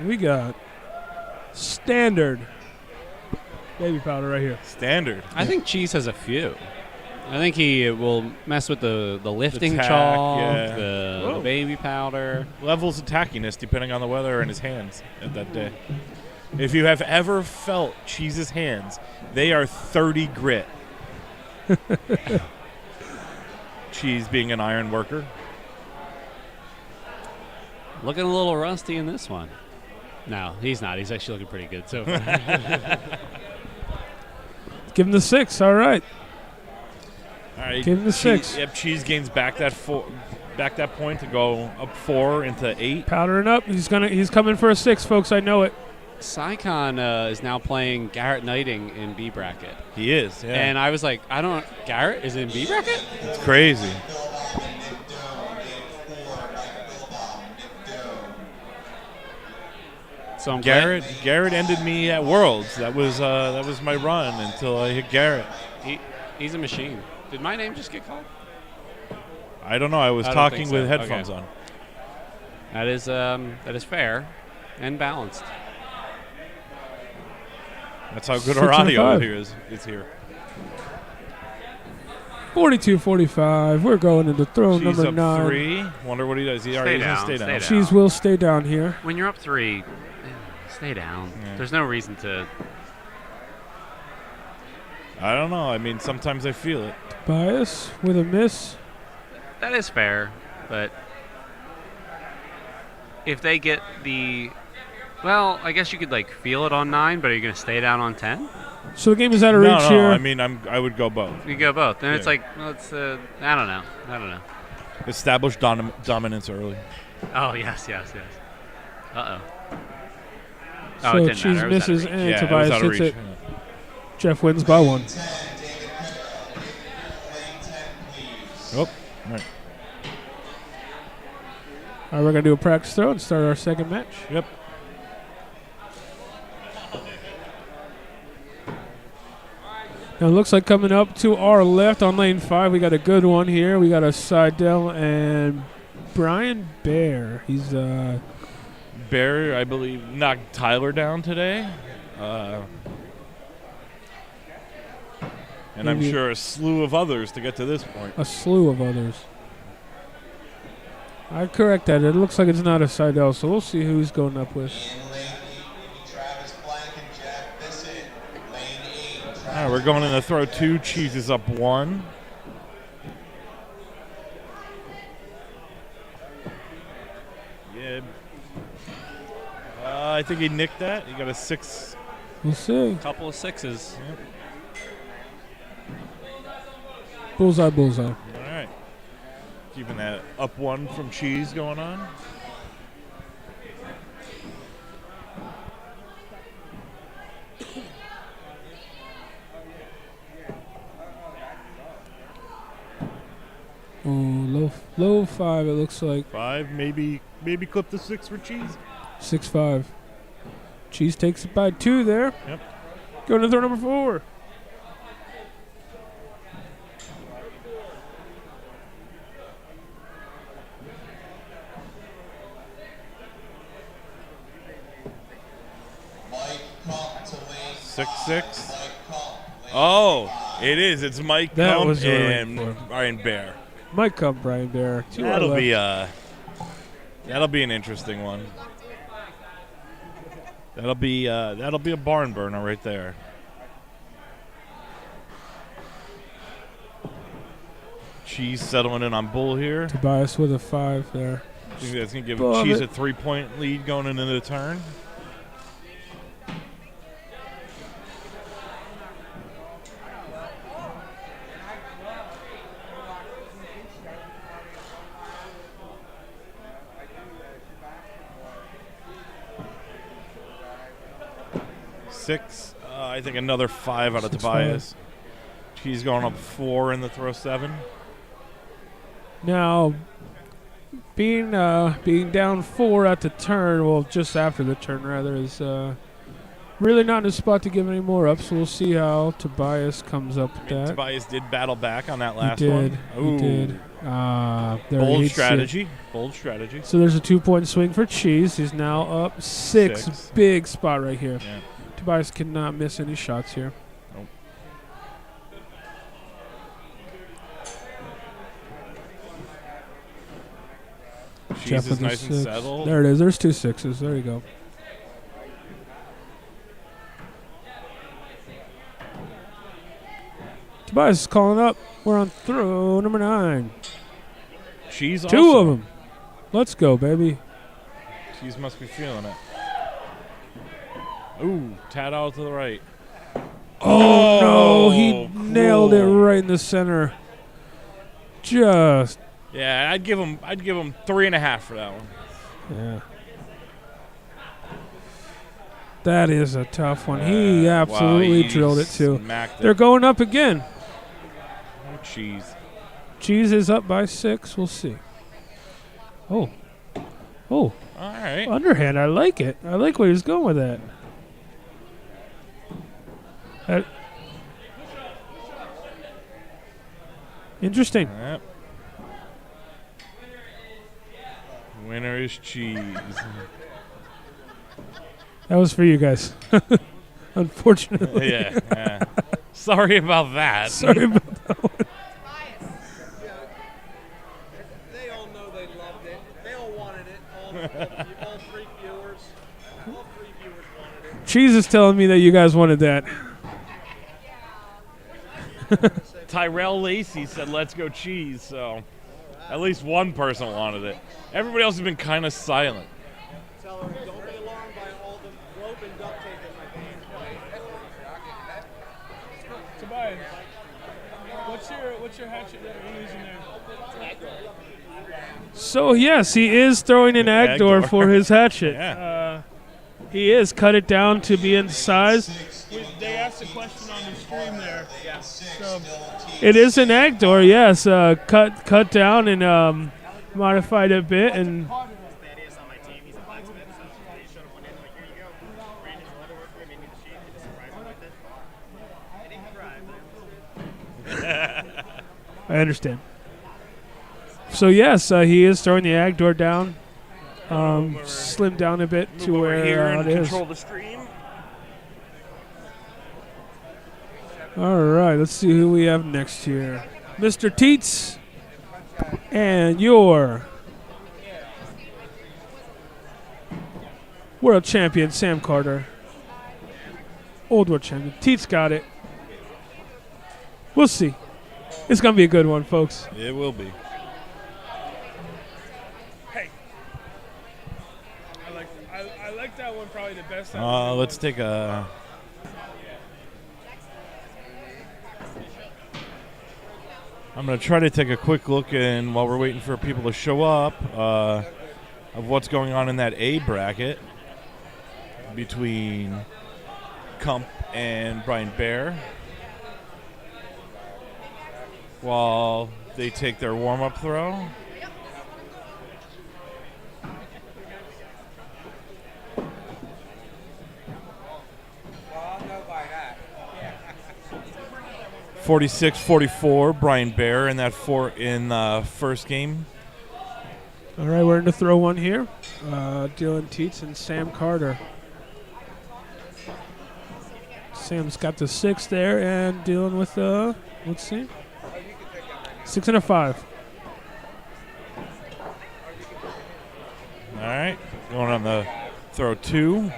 We got standard baby powder right here. Standard. I think cheese has a few. I think he will mess with the lifting tack, chalk, yeah. the baby powder. Levels of tackiness depending on the weather and his hands at that day. If you have ever felt Cheese's hands, they are 30 grit. Cheese being an iron worker. Looking a little rusty in this one. No, he's not. He's actually looking pretty good so far. Give him the 6. All right. All right. Give him the 6. Yep, Cheese gains back that point to go up 4 into 8. Powdering up. He's coming for a 6, folks. I know it. Sycon is now playing Garrett Knighting in B bracket. He is, yeah. And I was like, Garrett is in B bracket? It's crazy. So I'm Garrett ended me at Worlds. That was my run until I hit Garrett. He's a machine. Did my name just get called? I don't know. I was talking with headphones on. That is fair and balanced. That's how good our audio here is here. 42-45. We're going into throw Cheese number up 9. 3. Wonder what he does. He's going to stay down. Cheese will stay down here. When you're up 3, stay down. Yeah. There's no reason to. I don't know. I mean, sometimes I feel it. Bias with a miss. That is fair, but if they get the. Well, I guess you could feel it on 9, but are you going to stay down on 10? So the game is out of reach here. I mean, I would go both. You go both. Then it's I don't know. Establish dominance early. Oh, yes. Uh-oh. So it didn't Cheese matter. misses and Tobias hits reach. it. Jeff wins by 1. Oh, all right. All right, we're going to do a practice throw and start our second match. Yep. Now it looks like coming up to our left on lane 5, we got a good one here. We got a Seidel and Brian Bear. He's Bear, I believe, knocked Tyler down today. And I'm sure a slew of others to get to this point. A slew of others. I correct that. It looks like it's not a Seidel, so we'll see who he's going up with. All right, we're going in to throw 2. Cheese is up 1. Yeah. I think he nicked that. He got a 6. We'll see. Couple of 6s. Yep. Bullseye, bullseye. All right. Keeping that up 1 from Cheese going on. Oh, low 5 it looks like. 5, maybe clip the 6 for Cheese. 6-5. Cheese takes it by 2 there. Yep. Going to throw number 4. Six, 6. Oh, it is. It's Mike Kump and Brian Bear. Mike Kump, Brian Bear. That'll be an interesting one. That'll be a barn burner right there. Cheese settling in on Bull here. Tobias with a 5 there. I think that's gonna give Cheese a 3-point lead going into the turn. Six. I think another 5 out of Tobias. Cheese going up 4 in the throw 7. Now, being down 4 at the turn, well, just after the turn rather, is really not in a spot to give any more up. So we'll see how Tobias comes up with that. Tobias did battle back on that last He one. did. There Bold he's strategy. Bold strategy. So there's a 2-point swing for Cheese. He's now up 6. Big spot right here. Yeah. Tobias cannot miss any shots here. Nope. Cheese is nice and settled. There it is. There's 2 6s. There you go. Tobias is calling up. We're on throw number 9. Cheese 2 also. of them. Let's go, baby. Cheese must be feeling it. Ooh, tad out to the right. Oh, no, he cool. nailed it right in the center. Just. Yeah, I'd give him 3.5 for that one. Yeah. That is a tough one. He absolutely drilled it too. They're going up again. Oh, Cheese. Cheese is up by 6. We'll see. Oh. All right. Underhand. I like it. I like where he's going with that. Interesting. Yep. Winner is Cheese. That was for you guys. Unfortunately. Yeah. Sorry about that. Sorry about that one. They all know they loved it. They all wanted it. All 3 viewers. All 3 viewers wanted it. Cheese is telling me that you guys wanted that. Tyrell Lacey said, "Let's go Cheese." So, at least one person wanted it. Everybody else has been kind of silent. Tell her, don't be alarmed by all the rope and duct tape in my hand. Tobias, what's your hatchet that you're using there? So yes, he is throwing an ag door for his hatchet. Yeah. He is cut it down to be in size. They asked a question on the stream there. Yeah. So it is an ag door, yes. Cut down and modified a bit and. I understand. So yes, he is throwing the ag door down, slimmed down a bit to where it is. Control the stream. All right, let's see who we have next here, Mr. Teets, and your world champion Sam Carter, old world champion. Teets got it. We'll see. It's gonna be a good one, folks. It will be. I like that one probably the best. Let's take a. I'm going to try to take a quick look in while we're waiting for people to show up of what's going on in that A bracket between Kump and Brian Bear while they take their warm-up throw. I'll know by that. 46-44, Brian Bear in that first game. All right, we're in the throw one here. Dylan Teets and Sam Carter. Sam's got the 6 there, and Dylan with the, let's see, 6 and a 5. All right, going on the throw 2.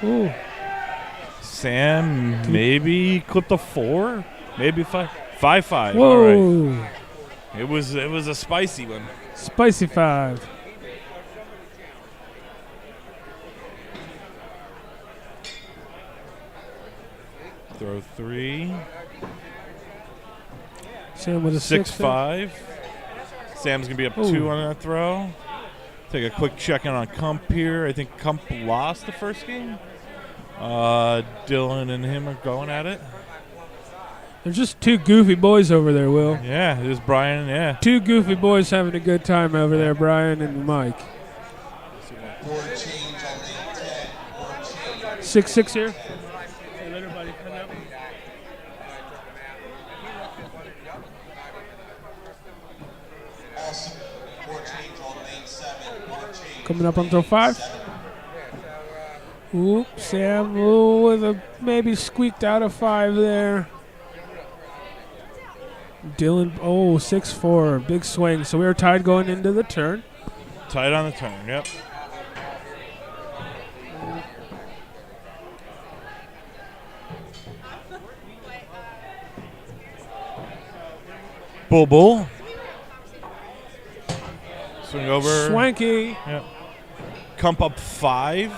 Ooh. Sam maybe clipped a 4, maybe 5. 5-5. Whoa. All right. It was a spicy one. Spicy 5. Throw 3. Sam with a 6-5. Sam's gonna be up 2 on that throw. Take a quick check in on Kump here. I think Kump lost the first game. Dylan and him are going at it. There's just two goofy boys over there, Will. Yeah, there's Brian. Yeah, two goofy boys having a good time over there, Brian and Mike. 6-6 here. Coming up on throw 5. Oop, Sam with a maybe squeaked out of 5 there. Dylan, 6-4, big swing. So we were tied going into the turn. Tied on the turn, yep. Bull. Swing over. Swanky. Yep. Comp up 5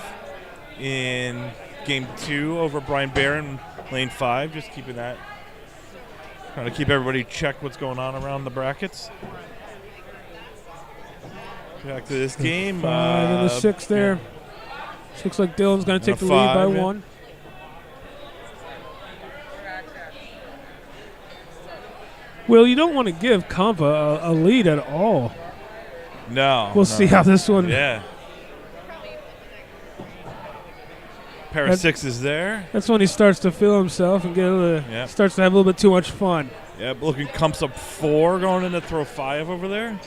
in game 2 over Brian Barron, lane 5. Just keeping that. Trying to keep everybody check what's going on around the brackets. Back to this game. 5 and the 6 there. Yeah. Looks like Dylan's going to take the lead by 1. Will, you don't want to give Compa a lead at all. No. We'll see how this one. Yeah. Pair of 6s there. That's when he starts to feel himself and starts to have a little bit too much fun. Yep, looking Comps up 4 going into throw 5 over there.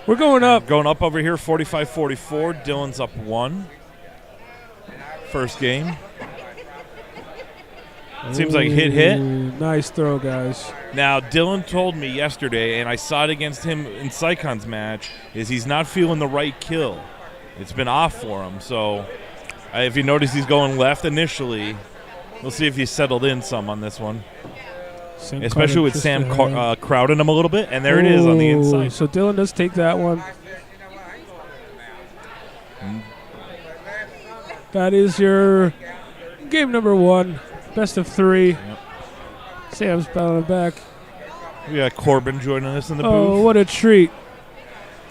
We're going up. Going up over here, 45-44. Dylan's up 1. First game. Seems like hit. Nice throw, guys. Now, Dylan told me yesterday, and I saw it against him in Sycon's match, is he's not feeling the right kill. It's been off for him. So if you notice he's going left initially, we'll see if he's settled in some on this one. Especially with Sam crowding him a little bit. And there it is on the inside. So Dylan does take that one. That is your game number 1. Best of 3. Yep. Sam's battling back. We got Corbin joining us in the booth. Oh, what a treat.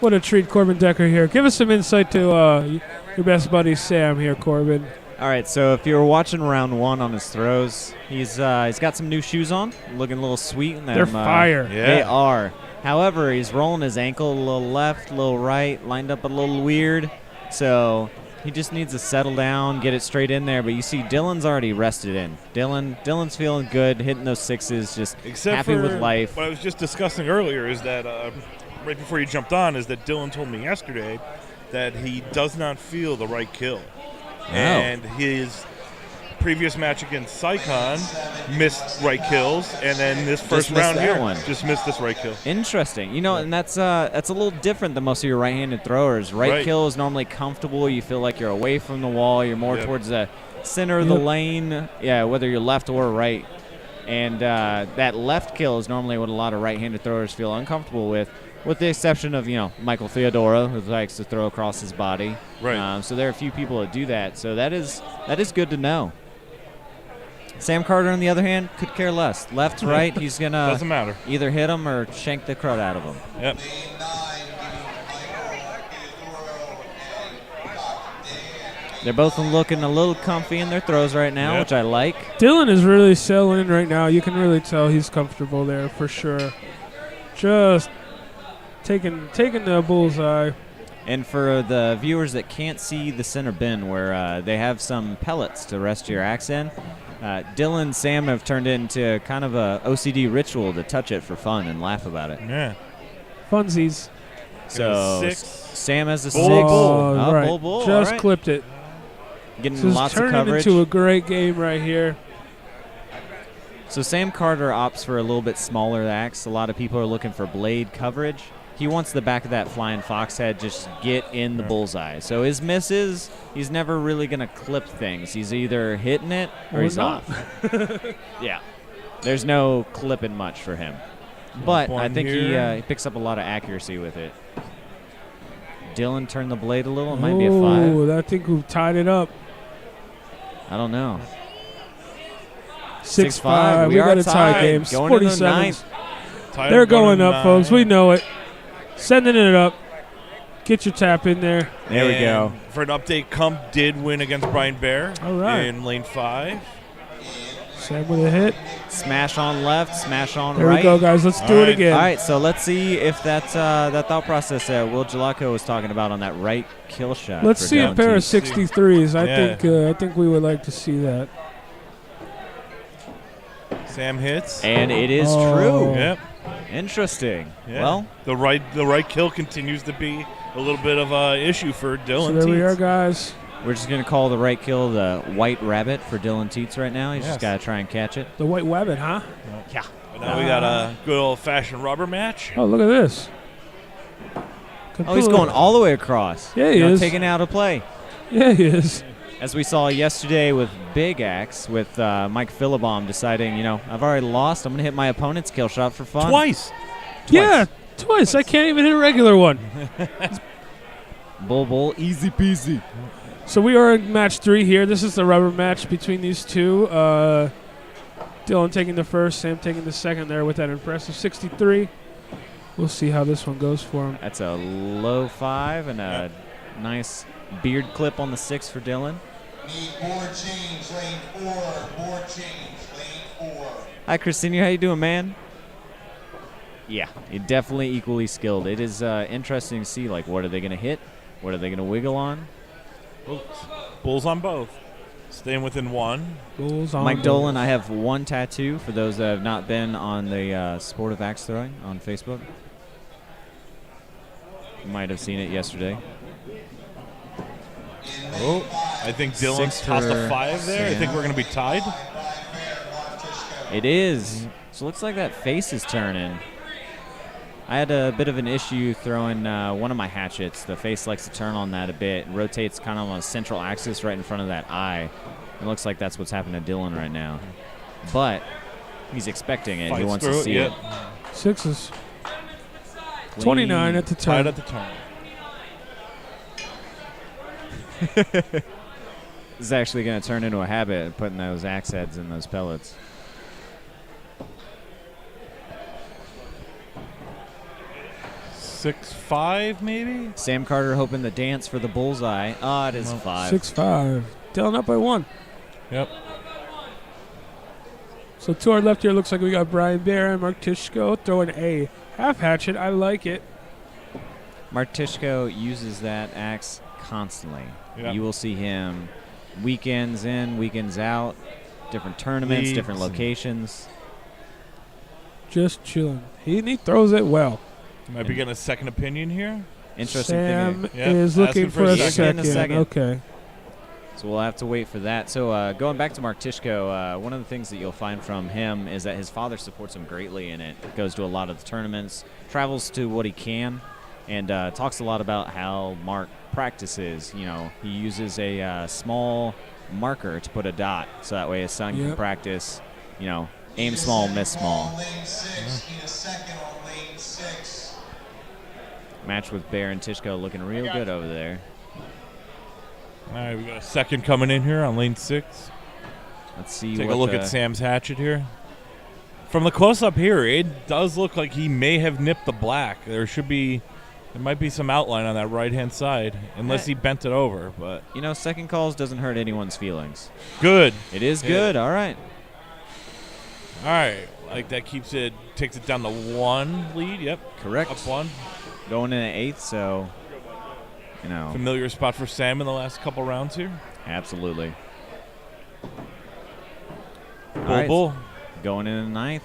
What a treat, Corbin Decker here. Give us some insight to your best buddy Sam here, Corbin. All right, so if you were watching round 1 on his throws, he's got some new shoes on, looking a little sweet. And they're fire. Yeah. They are. However, he's rolling his ankle a little left, a little right, lined up a little weird. So he just needs to settle down, get it straight in there. But you see Dylan's already rested in. Dylan's feeling good, hitting those 6s, just happy with life. What I was just discussing earlier is that right before you jumped on is that Dylan told me yesterday that he does not feel the right kill. Oh. And his previous match against Sycon missed right kills, and then this first round here just missed this right kill. Interesting. You know, and that's a little different than most of your right-handed throwers. Right kill is normally comfortable. You feel like you're away from the wall. You're more towards the center of the lane, whether you're left or right. And that left kill is normally what a lot of right-handed throwers feel uncomfortable with the exception of, Michael Theodora, who likes to throw across his body. Right. So there are a few people that do that. So that is good to know. Sam Carter, on the other hand, could care less. Left, right, he's going to doesn't matter. Either hit him or shank the crud out of him. Yep. They're both looking a little comfy in their throws right now, which I like. Dylan is really settling right now. You can really tell he's comfortable there for sure. Just taking the bullseye. And for the viewers that can't see the center bin where they have some pellets to rest your axe in, Dylan and Sam have turned into kind of a OCD ritual to touch it for fun and laugh about it. Yeah. Funsies. So Sam has a 6. Right. Bull. Just clipped it. Getting lots of coverage. Turning into a great game right here. So Sam Carter opts for a little bit smaller axe. A lot of people are looking for blade coverage. He wants the back of that flying fox head just get in the bullseye. So his misses, he's never really going to clip things. He's either hitting it or he's off. Yeah. There's no clipping much for him. But I think he picks up a lot of accuracy with it. Dylan turned the blade a little. It might be a 5. Oh, I think we've tied it up. I don't know. 6-5. We got a tie game. Going 47. They're going up, folks. We know it. Sending it up. Get your tap in there. There we go. For an update, Kump did win against Brian Bear in lane 5. Sam with a hit. Smash on left, smash on there right. There we go, guys. Let's do it again. All right, so let's see if that thought process that Will Jellicoe was talking about on that right kill shot. Let's see a pair of 63s. I think we would like to see that. Sam hits. And it is true. Yep. Interesting. Yeah. Well, the right kill continues to be a little bit of a issue for Dylan. So there we Teets. are, guys. We're just going to call the right kill the white rabbit for Dylan Teets right now. He's just got to try and catch it. The white rabbit, huh? Yeah. But now we got a good old-fashioned rubber match. Oh, look at this. Oh, he's going all the way across. Yeah, he is. Taking out a play. Yeah, he is. As we saw yesterday with Big Axe, with Mike Philibom deciding, I've already lost. I'm going to hit my opponent's kill shot for fun. Twice. Yeah, twice. I can't even hit a regular one. Bull, easy peasy. So we are in match 3 here. This is the rubber match between these two. Dylan taking the first, Sam taking the second there with that impressive 63. We'll see how this one goes for him. That's a low 5 and a nice beard clip on the 6 for Dylan. Need board change, lane 4. Board change, lane 4. Hi, Christina. How you doing, man? Yeah, you're definitely equally skilled. It is interesting to see, what are they going to hit? What are they going to wiggle on? Bulls on both. Staying within 1. Bulls on Mike both. Dolan, I have 1 tattoo for those that have not been on the Sport of Axe Throwing on Facebook. You might have seen it yesterday. Oh, I think Dylan's tossed a 5 there. Sam. I think we're going to be tied. It is. So it looks like that face is turning. I had a bit of an issue throwing one of my hatchets. The face likes to turn on that a bit. It rotates kind of on a central axis right in front of that eye. It looks like that's what's happening to Dylan right now. But he's expecting it. He wants to see it. 6s. 29 at the turn. Tied at the turn. This is actually going to turn into a habit of putting those axe heads in those pellets. Six, 5, maybe? Sam Carter hoping the dance for the bullseye. It is 5. 6-5. Dylan up by 1. Yep. So to our left here, looks like we got Brian Bear and Mark Tishko throwing a half hatchet. I like it. Mark Tishko uses that axe constantly. Yep. You will see him weekends in, weekends out, different tournaments, different locations. Just chilling. He throws it well. Might be getting a second opinion here. Interesting Sam thing. is looking for a second. Okay. So we'll have to wait for that. So going back to Mark Tishko, one of the things that you'll find from him is that his father supports him greatly in it. Goes to a lot of the tournaments, travels to what he can, and talks a lot about how Mark practices. He uses a small marker to put a dot, so that way his son can practice, aim small, miss small. Match with Bear and Tishko looking real good over there. All right, we got a second coming in here on lane 6. Let's see. Take a look at Sam's hatchet here. From the close-up here, it does look like he may have nipped the black. There might be some outline on that right-hand side, unless he bent it over. But second calls doesn't hurt anyone's feelings. Good. It is good. All right. All right. Like that takes it down to 1 lead. Yep. Correct. Up 1. Going in at 8th, so familiar spot for Sam in the last couple rounds here. Absolutely. Bull. Going in at 9th.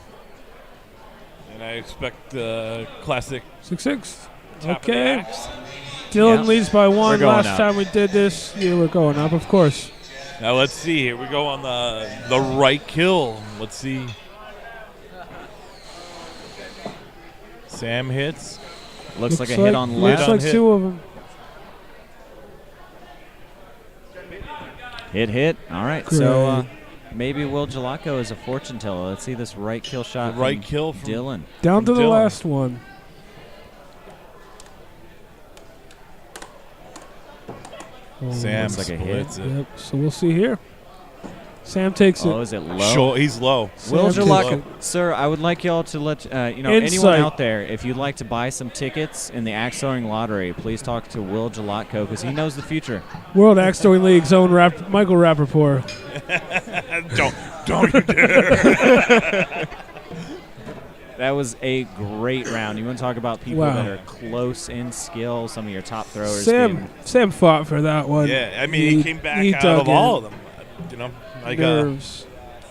And I expect the classic 6-6. tap Okay. of the axe. Dylan leads by 1. Last up. time we did this, we're going up, of course. Now let's see. Here we go on the right kill. Let's see. Sam hits. Looks like a hit on left. Looks like 2 of them. Hit. All right. Great. So maybe Will Jellicoe is a fortune teller. Let's see this right kill shot. Right kill from Dylan. Down to the Dylan. last one. Sam looks like a hit. splits it. Yep. So we'll see here. Sam takes it. Oh, is it low? He's low. Will Sam Jalak, takes it. sir, I would like y'all to let anyone Insight. out there, if you'd like to buy some tickets in the axe throwing lottery, please talk to Will Jalotko because he knows the future. World Axe Throwing League's own Michael Rappaport. Don't you dare. That was a great round. You want to talk about people Wow. that are close in skill, some of your top throwers. getting- Sam fought for that one. Yeah, I mean, he came back out dug of all in. of them. You know, like Nerves.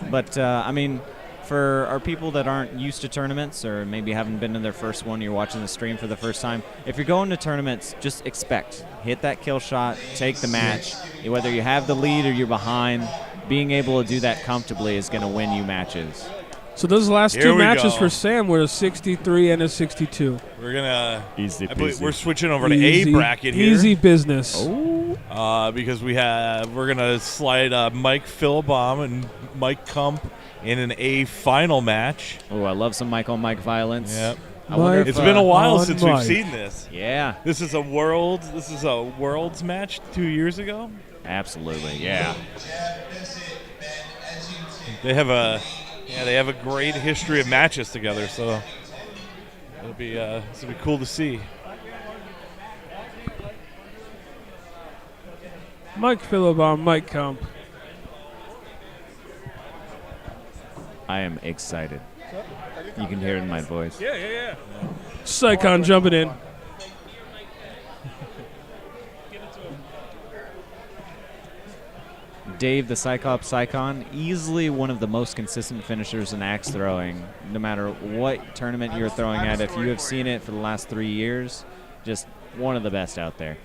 But, I mean, for our people that aren't used to tournaments or maybe haven't been to their first one, you're watching the stream for the first time, if you're going to tournaments, just expect. Hit that kill shot, take the match. Whether you have the lead or you're behind, being able to do that comfortably is going to win you matches. So those last Here two we matches go. for Sam were a 63 and a 62. we're gonna. Easy I believe peasy. we're switching over to Easy- A bracket here. Easy business. Because we're gonna slide Mike Philbaum and Mike Kump in an A final match. Oh, I love some Mike on Mike violence. Yep. I wonder if, It's been a while on since Mike. we've seen this. Yeah, This is a world's match 2 years ago. absolutely. Yeah. They have a great history of matches together, so it'll be cool to see. Mike Philbaum, Mike Kump. I am excited. You can hear it in my voice. Yeah. Sycon jumping in. Dave, the Cyclops Sycon, easily one of the most consistent finishers in axe throwing. No matter what tournament you're throwing at, if you have seen it for the last 3 years, just one of the best out there.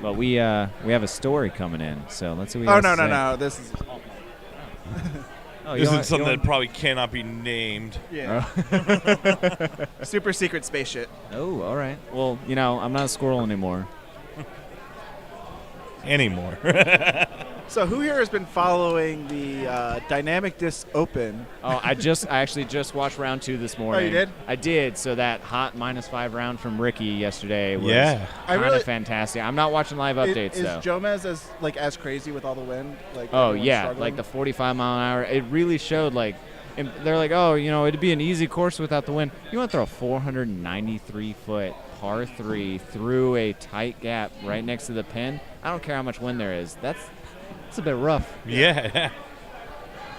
But we have a story coming in, so let's see what he has to say. No. This is Oh, you This want- is something you that want- probably cannot be named. yeah. Super secret space shit. Oh, all right. Well, I'm not a squirrel anymore. Anymore. So who here has been following the Dynamic Disc Open? Oh, I actually just watched round 2 this morning. Oh, you did? I did. So that hot -5 round from Ricky yesterday was Yeah. kind of fantastic. I'm not watching live updates Is though. Jomez as crazy with all the wind? Like Oh everyone's yeah, struggling? like the 45 mile an hour. It really showed and they're like, oh, it'd be an easy course without the wind. You want to throw a 493-foot par 3 through a tight gap right next to the pin? I don't care how much wind there is. That's a bit rough. Yeah.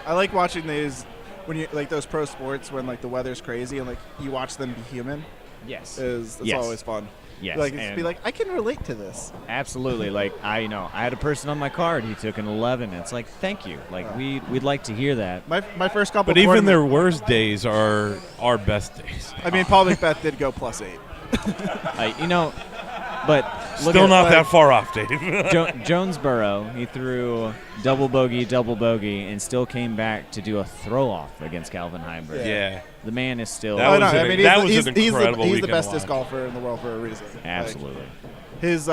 I like watching these when you like those pro sports when like the weather's crazy and like you watch them be human. Yes. It's Yes. always fun. Yes. Like it's and be like I can relate to this. absolutely. I had a person on my card. He took an 11. It's like, thank you. We'd like to hear that. My first couple. But even their tournament- worst days are our best days. I mean, Paul Macbeth did go +8. But look Still at, not that far off, Dave. Jonesboro, he threw double bogey, and still came back to do a throw off against Calvin Heimberg. Yeah. The man is still. That was I an- mean, that he's, was an he's incredible the weekend best to disc watch. golfer in the world for a reason. Absolutely. Like, his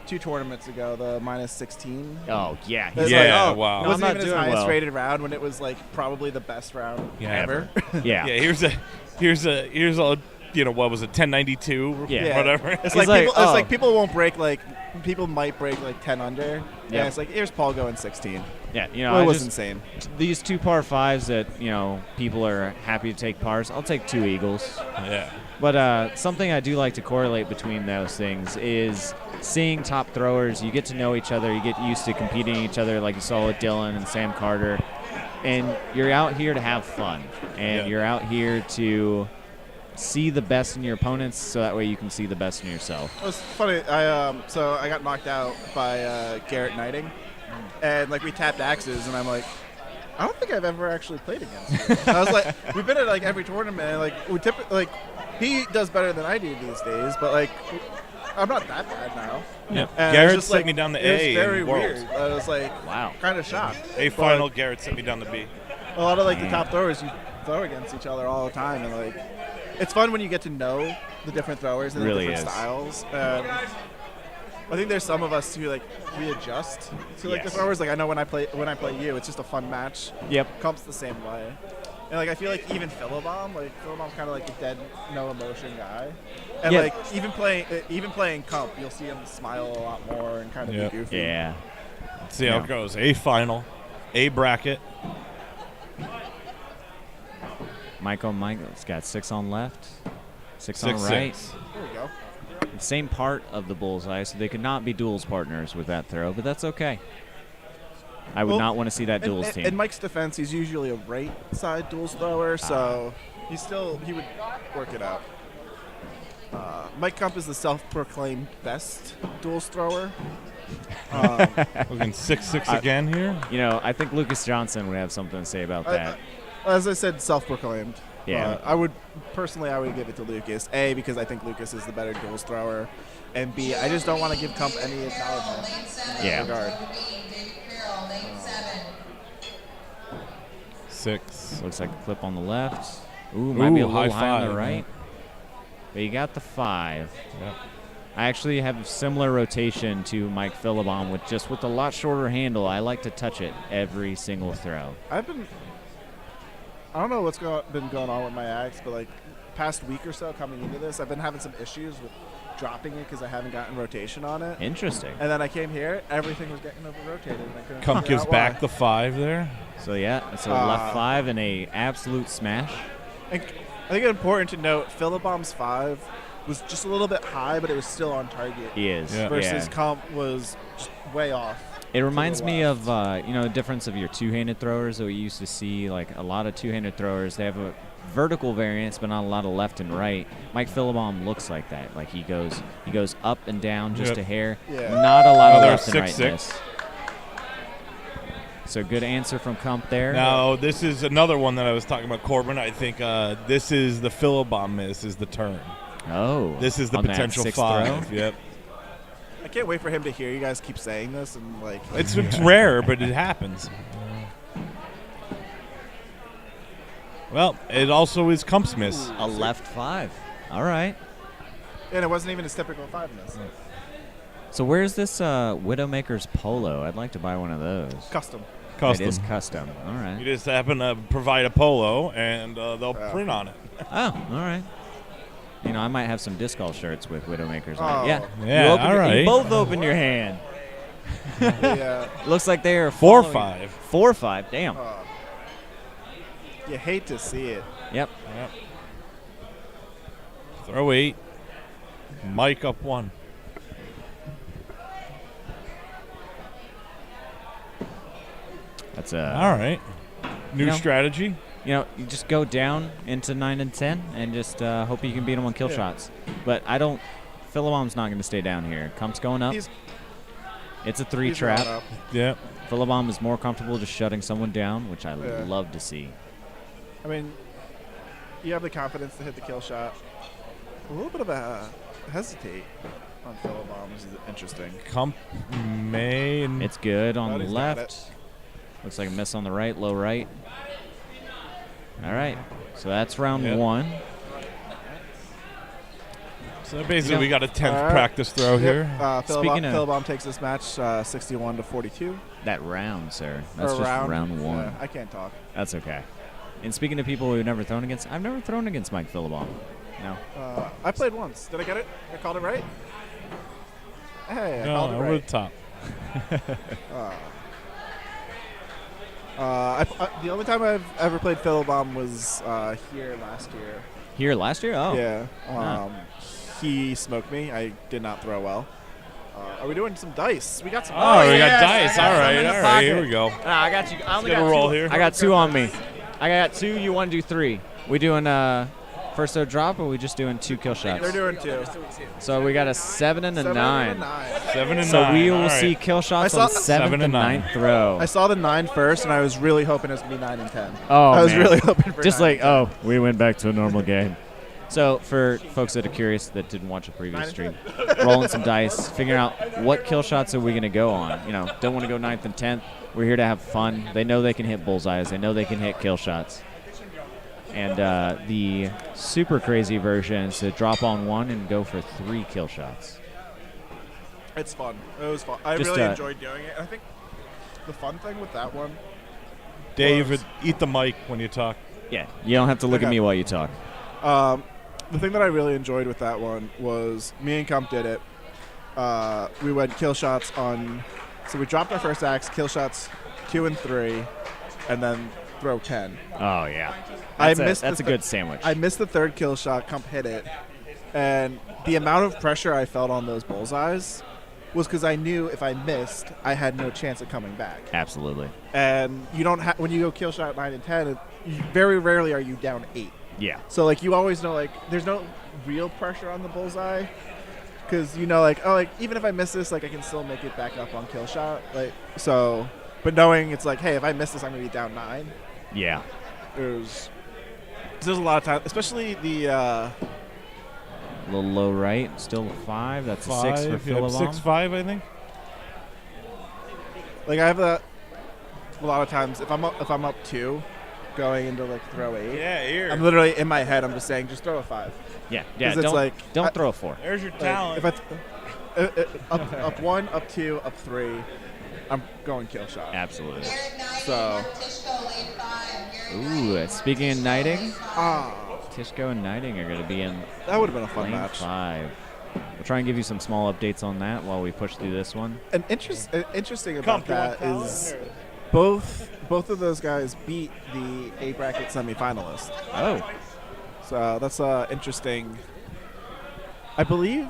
2 tournaments ago, the -16. Oh yeah. It's Yeah, like, wow. It No, wasn't I'm even not his doing highest well. rated round when it was like probably the best round ever. Yeah. Yeah, here's a what was it, 1092 Yeah. whatever. It's He's like, like, people won't break people might break like 10 under. Yeah. And it's like here's Paul going 16. Yeah. Well, it was insane. These 2 par 5s that people are happy to take pars. I'll take 2 eagles. Yeah. But something I do like to correlate between those things is seeing top throwers. You get to know each other. You get used to competing each other, like you saw with Dylan and Sam Carter. And you're out here to have fun. And you're out here to see the best in your opponents, so that way you can see the best in yourself. It was funny. So I got knocked out by Garrett Knighting, and like we tapped axes, and I'm like, I don't think I've ever actually played against him. I was like, we've been at like every tournament, and, like we typically he does better than I do these days, but like I'm not that bad now. Yep. And Garrett it was just, sent me down the it A was very in weird. Worlds. I was like, Wow. kind of shocked. A final, Garrett sent me down the B. A lot of like the top throwers you throw against each other all the time, and like it's fun when you get to know the different throwers and Really the different is. styles. I think there's some of us who like we adjust to like the Yes. throwers. Like I know when I play you, it's just a fun match. Yep. Comp's the same way. And like I feel like even Philbaum's kind of like a dead, no emotion guy. And Yeah. like even playing Comp, you'll see him smile a lot more and kind of Yep. be goofy. Yeah. Let's see how it goes. A final. A bracket. Michael's got 6 on left, 6 on 6-6. right. There we go. The same part of the bullseye, so they could not be duels partners with that throw, but that's okay. I would not want to see that duels team. In Mike's defense, he's usually a right side duels thrower, so he would work it out. Mike Kump is the self-proclaimed best duels thrower. Looking 6-6 again here. You know, I think Lucas Johnson would have something to say about that. As I said, self-proclaimed. Yeah. I would give it to Lucas. A, because I think Lucas is the better duels thrower, and B, I just don't want to give Kump any acknowledgement in that regard. 6. Looks like a clip on the left. Ooh, might be a little high on the five, right. But you got the 5. Yep. I actually have similar rotation to Mike Philibom with a lot shorter handle. I like to touch it every single throw. I don't know what's been going on with my axe, but like past week or so coming into this, I've been having some issues with dropping it because I haven't gotten rotation on it. Interesting. And then I came here, everything was getting over-rotated. And I couldn't Kump figure gives out back why. the 5 there. So yeah, it's a left 5 and a absolute smash. And I think it's important to note Philibom's 5 was just a little bit high, but it was still on target. He is. Yeah. Versus Kump was just way off. It reminds me of the difference of your two-handed throwers that we used to see. Like a lot of two-handed throwers, they have a vertical variance, but not a lot of left and right. Mike Philibom looks like that. Like he goes up and down just a hair. Yeah. Not a lot of Another left and 6-6. rightness. So good answer from Kump there. Now this is another one that I was talking about, Corbin. I think this is the Philibom miss is the turn. Oh. This is the on that potential 6th 5. throw? Yep. I can't wait for him to hear you guys keep saying this and like. It's rare, but it happens. Well, it also is Kump's miss. A left 5. All right. And it wasn't even his typical 5 miss. So where's this Widowmaker's polo? I'd like to buy one of those. Custom. It is custom. All right. You just happen to provide a polo, and they'll print on it. Oh, all right. You know, I might have some disc golf shirts with Widowmakers on it. Oh. Yeah. Yeah, all right. You both open your hand. Yeah. Looks like they are 4-5. 4-5. Damn. You hate to see it. Yep. Throw 8. Mike up 1. That's all right. New strategy. You know, you just go down into 9 and 10 and just hope you can beat them on kill shots. But I don't. Philibom's not going to stay down here. Kump's going up. It's a 3 trap. Yep. Philibom is more comfortable just shutting someone down, which I love to see. I mean, you have the confidence to hit the kill shot. A little bit of a hesitate on Philibom is interesting. Kump may. It's good on the He's got left. Looks like a miss on the right, low right. All right, so that's round 1. So basically, we got a 10th practice throw here. Philibom takes this match 61-42. That round, sir. That's just round 1. Yeah, I can't talk. That's okay. And speaking of people we've never thrown against, I've never thrown against Mike Philibom. No. I played once. Did I get it? I called it right? Hey, I No, called it over right. the top. The only time I've ever played Philibom was here last year. Here last year? Oh. Yeah. He smoked me. I did not throw well. Are we doing some dice? We got some dice. Oh, we got dice. All right. Here we go. I got you. I only got a roll here. I got 2 on me. I got 2. You want to do 3? We doing first throw drop, or we just doing 2 kill shots? They're doing 2. So we got a 7 and a 9. 7 and 9. So we will All see right. kill shots on 7th and 9th throw. I saw the 9 first, and I was really hoping it was going to be 9 and 10. Oh, I was man. really hoping for just 9 like, and 10. we went back to a normal game. So for folks that are curious that didn't watch a previous stream, rolling some dice, figuring out what kill shots are we going to go on. You know, don't want to go 9th and 10th. We're here to have fun. They know they can hit bullseyes. They know they can hit kill shots. And the super crazy version is to drop on 1 and go for 3 kill shots. It's fun. It was fun. I really enjoyed doing it. I think the fun thing with that one, David, eat the mic when you talk. Yeah, you don't have to look at me while you talk. The thing that I really enjoyed with that one was me and Kump did it. We went kill shots on So we dropped our first axe, kill shots 2 and 3, and then throw 10. Oh, yeah. That's a good sandwich. I missed the third kill shot, Kump hit it, and the amount of pressure I felt on those bullseyes was because I knew if I missed, I had no chance of coming back. Absolutely. And you don't when you go kill shot 9 and 10, very rarely are you down 8. Yeah. So like you always know like there's no real pressure on the bullseye because you know like even if I miss this, like I can still make it back up on kill shot. Like so, but knowing it's like, hey, if I miss this, I'm gonna be down 9. Yeah. There's a lot of time, especially the. A little low right, still 5. That's 5, a 6 for Philibom. 6-5, I think. Like I have a lot of times if I'm up 2, going into like throw 8. Yeah, here. I'm literally in my head. I'm just saying, just throw a 5. Yeah. It's like don't throw a 4. There's your like, talent. If up 1, up 2, up 3, I'm going kill shot. Absolutely. So. Ooh, speaking of knighting, Tishko and knighting are going to be in. That would have been a fun lane match. 5. We'll try and give you some small updates on that while we push through this one. And interesting about that is both of those guys beat the A bracket semifinalist. Oh. So that's interesting. I believe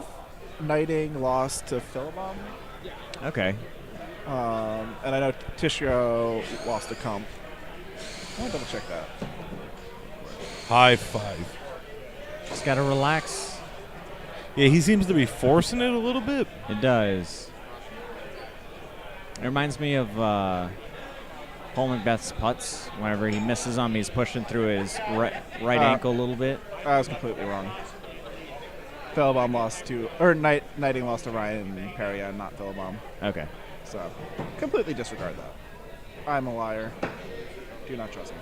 Knighting lost to Philibom. Okay. And I know Tishko lost to Kump. I want to double check that. High 5. Just got to relax. Yeah, he seems to be forcing it a little bit. It does. It reminds me of Paul Macbeth's putts. Whenever he misses them, he's pushing through his right ankle a little bit. I was completely wrong. Philibom lost to, or Knighting lost to Ryan and Perrion, not Philibom. Okay. So, completely disregard that. I'm a liar. Do not trust me.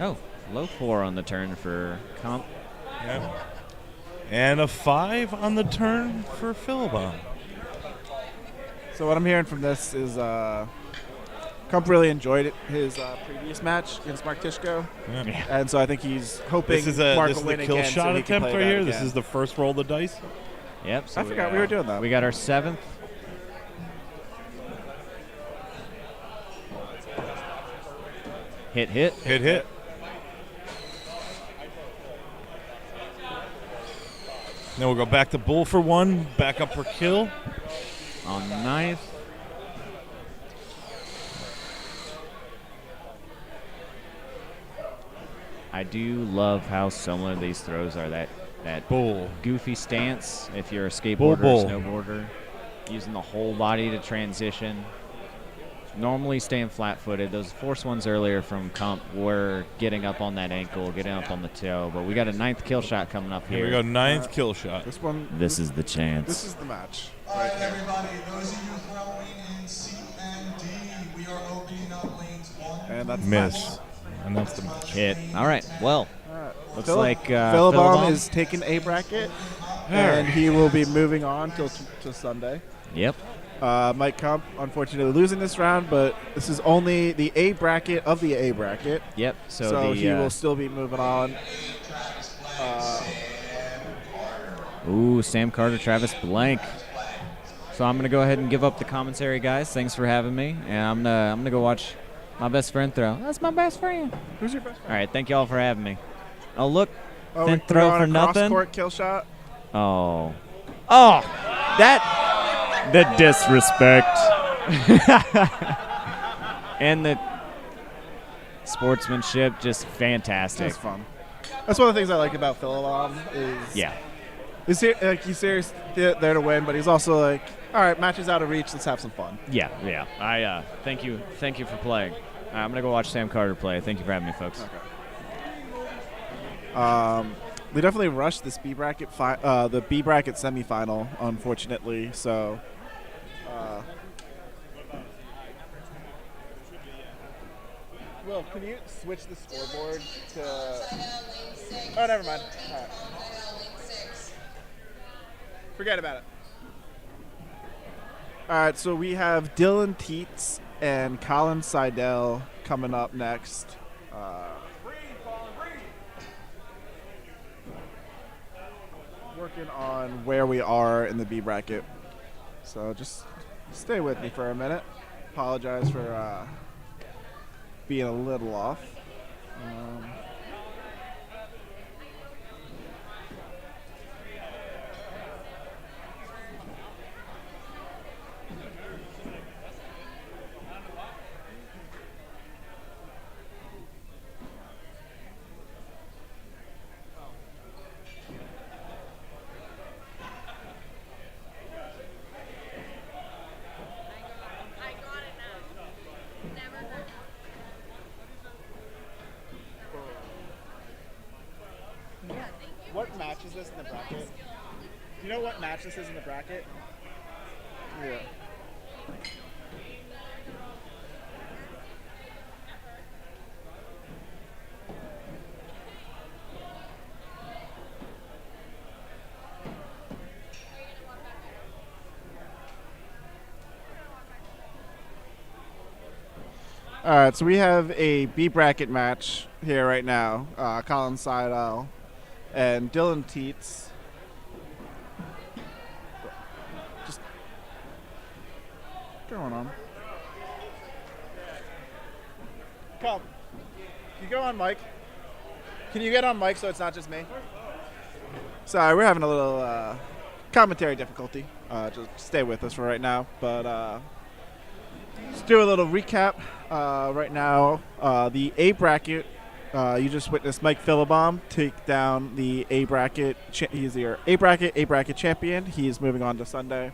Oh, low 4 on the turn for Kump. Yeah. And a 5 on the turn for Philibom. So what I'm hearing from this is Kump really enjoyed his previous match against Mark Tishko. Yeah. And so I think he's hoping This Mark is will the win kill again shot so he can attempt play right that here. This again. is the first roll of the dice. Yep. So I forgot we were doing that. We got our 7th. Hit. Then we'll go back to bull for 1, back up for kill. On 9th. I do love how similar these throws are. That bull goofy stance if you're a skateboarder bull. or snowboarder. Using the whole body to transition. Normally staying flat-footed. Those force ones earlier from Kump were getting up on that ankle, getting up on the toe. But we got a 9th kill shot coming up here. Here we go, 9th kill shot. This is the chance. This is the match. All right, everybody. Those of you throwing in C and D, we are opening up lanes 1. And that's miss. And that's the match. Hit. All right. Well, looks like Philibom is taking A bracket, and he will be moving on till Sunday. Yep. Mike Kump, unfortunately, losing this round, but this is only the A bracket of the A bracket. Yep. So he will still be moving on. Ooh, Sam Carter, Travis Blank. So I'm gonna go ahead and give up the commentary, guys. Thanks for having me, and I'm gonna go watch my best friend throw. That's my best friend. Who's your best friend? All right, thank you all for having me. Oh look, Oh, didn't we're throw on for a nothing. cross-court kill shot. Oh, that the disrespect and the sportsmanship, just fantastic. That's fun. That's one of the things I like about Philibom is he's serious there to win, but he's also like, all right, matches out of reach. Let's have some fun. Yeah. I thank you for playing. I'm gonna go watch Sam Carter play. Thank you for having me, folks. Okay. We definitely rushed this B bracket, the B bracket semifinal, unfortunately. So, Will, can you switch the scoreboard to? Oh, never mind. All right. Forget about it. All right, so we have Dylan Teets and Colin Seidel coming up next. Working on where we are in the B bracket. So just Stay with me for a minute. Apologize for being a little off. What match is this in the bracket? Do you know what match this is in the bracket? Yeah. All right, so we have a B bracket match here right now. Colin Seidel and Dylan Teets. Just going on. Come. Can you go on mic? Can you get on mic so it's not just me? Sorry, we're having a little commentary difficulty. Just stay with us for right now. But let's do a little recap. Right now, the A bracket, you just witnessed Mike Philibom take down the A bracket. He's your A bracket champion. He's moving on to Sunday.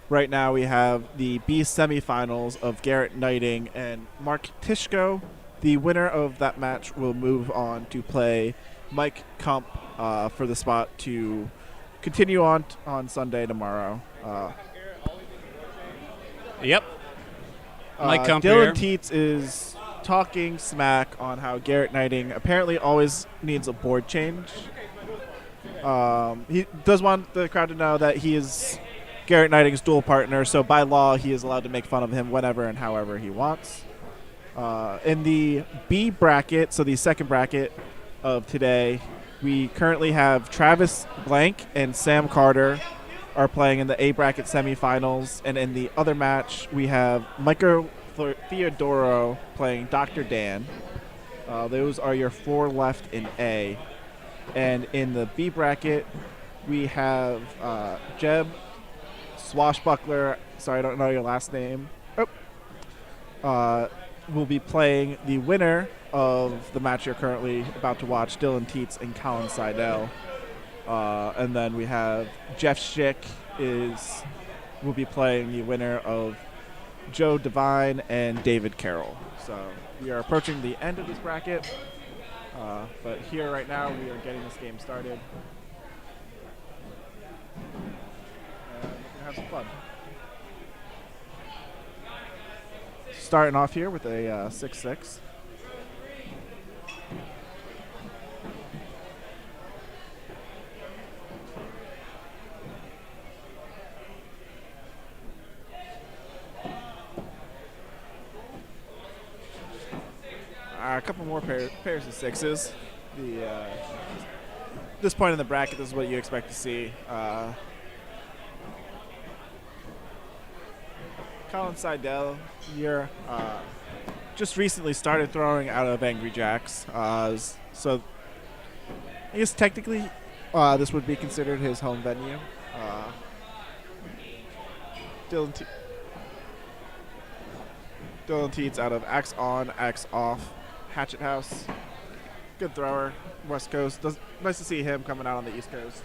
Right now, we have the B semifinals of Garrett Knighting and Mark Tishko. The winner of that match will move on to play Mike Kump for the spot to continue on Sunday tomorrow. Yep. Mike Kump Dylan here. Teets is talking smack on how Garrett Knighting apparently always needs a board change. He does want the crowd to know that he is Garrett Knighting's dual partner, so by law he is allowed to make fun of him whenever and however he wants. In the B bracket, so the second bracket of today, we currently have Travis Blank and Sam Carter are playing in the A bracket semifinals, and in the other match we have Michael Theodoro playing Dr. Dan. Those are your four left in A. And in the B bracket we have Jeb Swashbuckler, sorry I don't know your last name, will be playing the winner of the match you're currently about to watch, Dylan Teets and Colin Seidel. And then we have Jeff Schick will be playing the winner of Joe Devine and David Carroll. So we are approaching the end of this bracket, but here right now we are getting this game started. And we're gonna have some fun. Starting off here with a 6-6. A couple more pairs of sixes. This point in the bracket, this is what you expect to see. Colin Seidel here just recently started throwing out of Angry Jacks. So I guess technically this would be considered his home venue. Dylan Teets out of Axe On, Axe Off. Hatchet House, good thrower, West Coast. Nice to see him coming out on the East Coast.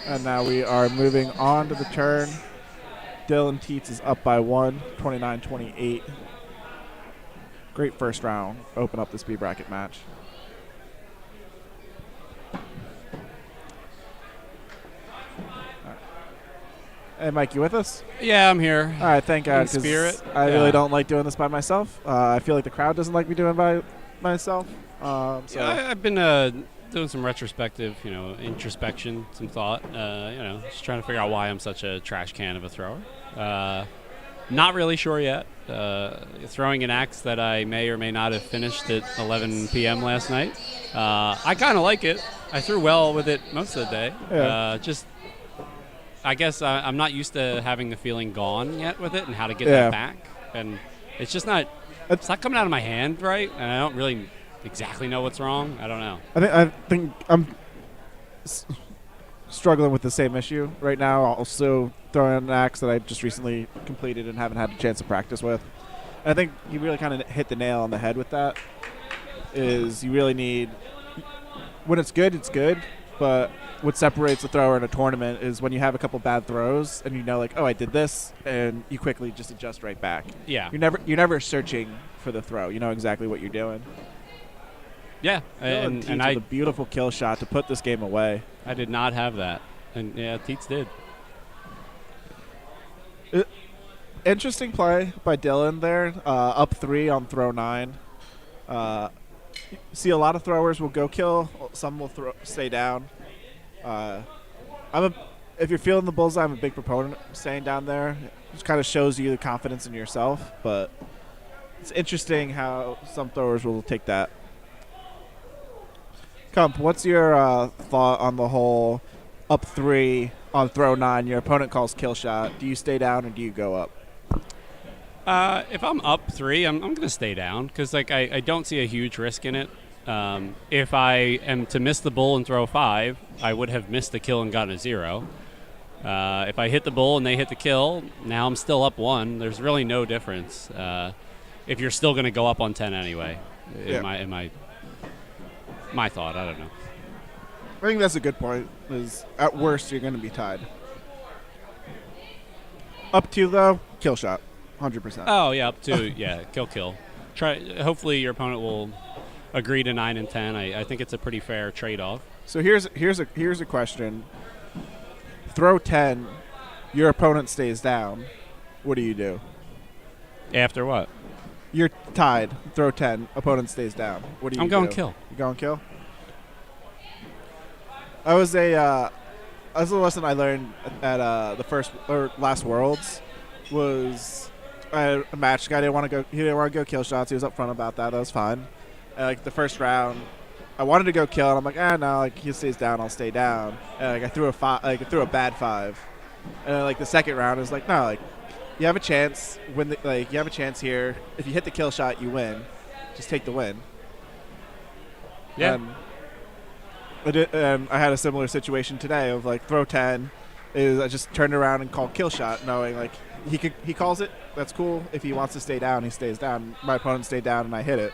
And now we are moving on to the turn. Dylan Teets is up by 1, 29-28. Great first round. Open up this B bracket match. Hey, Mike, you with us? Yeah, I'm here. All right, thank God. In spirit. I really don't like doing this by myself. I feel like the crowd doesn't like me doing it by myself. Yeah, I've been doing some retrospective, introspection, some thought. Just trying to figure out why I'm such a trash can of a thrower. Not really sure yet. Throwing an axe that I may or may not have finished at 11 p.m. last night. I kind of like it. I threw well with it most of the day. Yeah. Just, I guess I'm not used to having the feeling gone yet with it and how to get Yeah. that back. And it's just not, it's not coming out of my hand right, and I don't really exactly know what's wrong. I don't know. I think I'm struggling with the same issue right now. Also throwing an axe that I just recently completed and haven't had a chance to practice with. And I think you really kind of hit the nail on the head with that. Is you really need, when it's good, but what separates a thrower in a tournament is when you have a couple bad throws and you know, like, oh, I did this, and you quickly just adjust right back. Yeah. You're never searching for the throw. You know exactly what you're doing. Yeah, and I a beautiful kill shot to put this game away. I did not have that, and yeah, Teets did. Interesting play by Dylan there, up 3 on throw 9. See a lot of throwers will go kill, some will stay down. If you're feeling the bullseye, I'm a big proponent of staying down there. It just kind of shows you the confidence in yourself, but it's interesting how some throwers will take that. Kump, what's your thought on the whole up 3 on throw 9? Your opponent calls kill shot. Do you stay down or do you go up? If I'm up 3, I'm going to stay down because like I don't see a huge risk in it. If I am to miss the bull and throw 5, I would have missed the kill and gotten a 0. If I hit the bull and they hit the kill, now I'm still up 1. There's really no difference. If you're still going to go up on 10 anyway, in my thought, I don't know. I think that's a good point. Is at worst you're going to be tied. Up 2 though, kill shot, 100%. Oh yeah, up 2, yeah, kill. Hopefully your opponent will agree to 9 and 10. I think it's a pretty fair trade-off. So here's a question. Throw 10, your opponent stays down. What do you do? After what? You're tied. Throw 10, opponent stays down. What do you do? I'm going kill. You going kill? That was a lesson I learned at the first or last Worlds. Was a match guy didn't want to go. He didn't want to go kill shots. He was upfront about that. That was fine. Like the first round, I wanted to go kill, and I'm like, no, like he stays down, I'll stay down. And like I threw a bad 5, and then, like the second round is like, no, like you have a chance you have a chance here. If you hit the kill shot, you win. Just take the win. Yeah. I had a similar situation today of like throw 10 is I just turned around and called kill shot, knowing like he calls it. That's cool. If he wants to stay down, he stays down. My opponent stayed down and I hit it.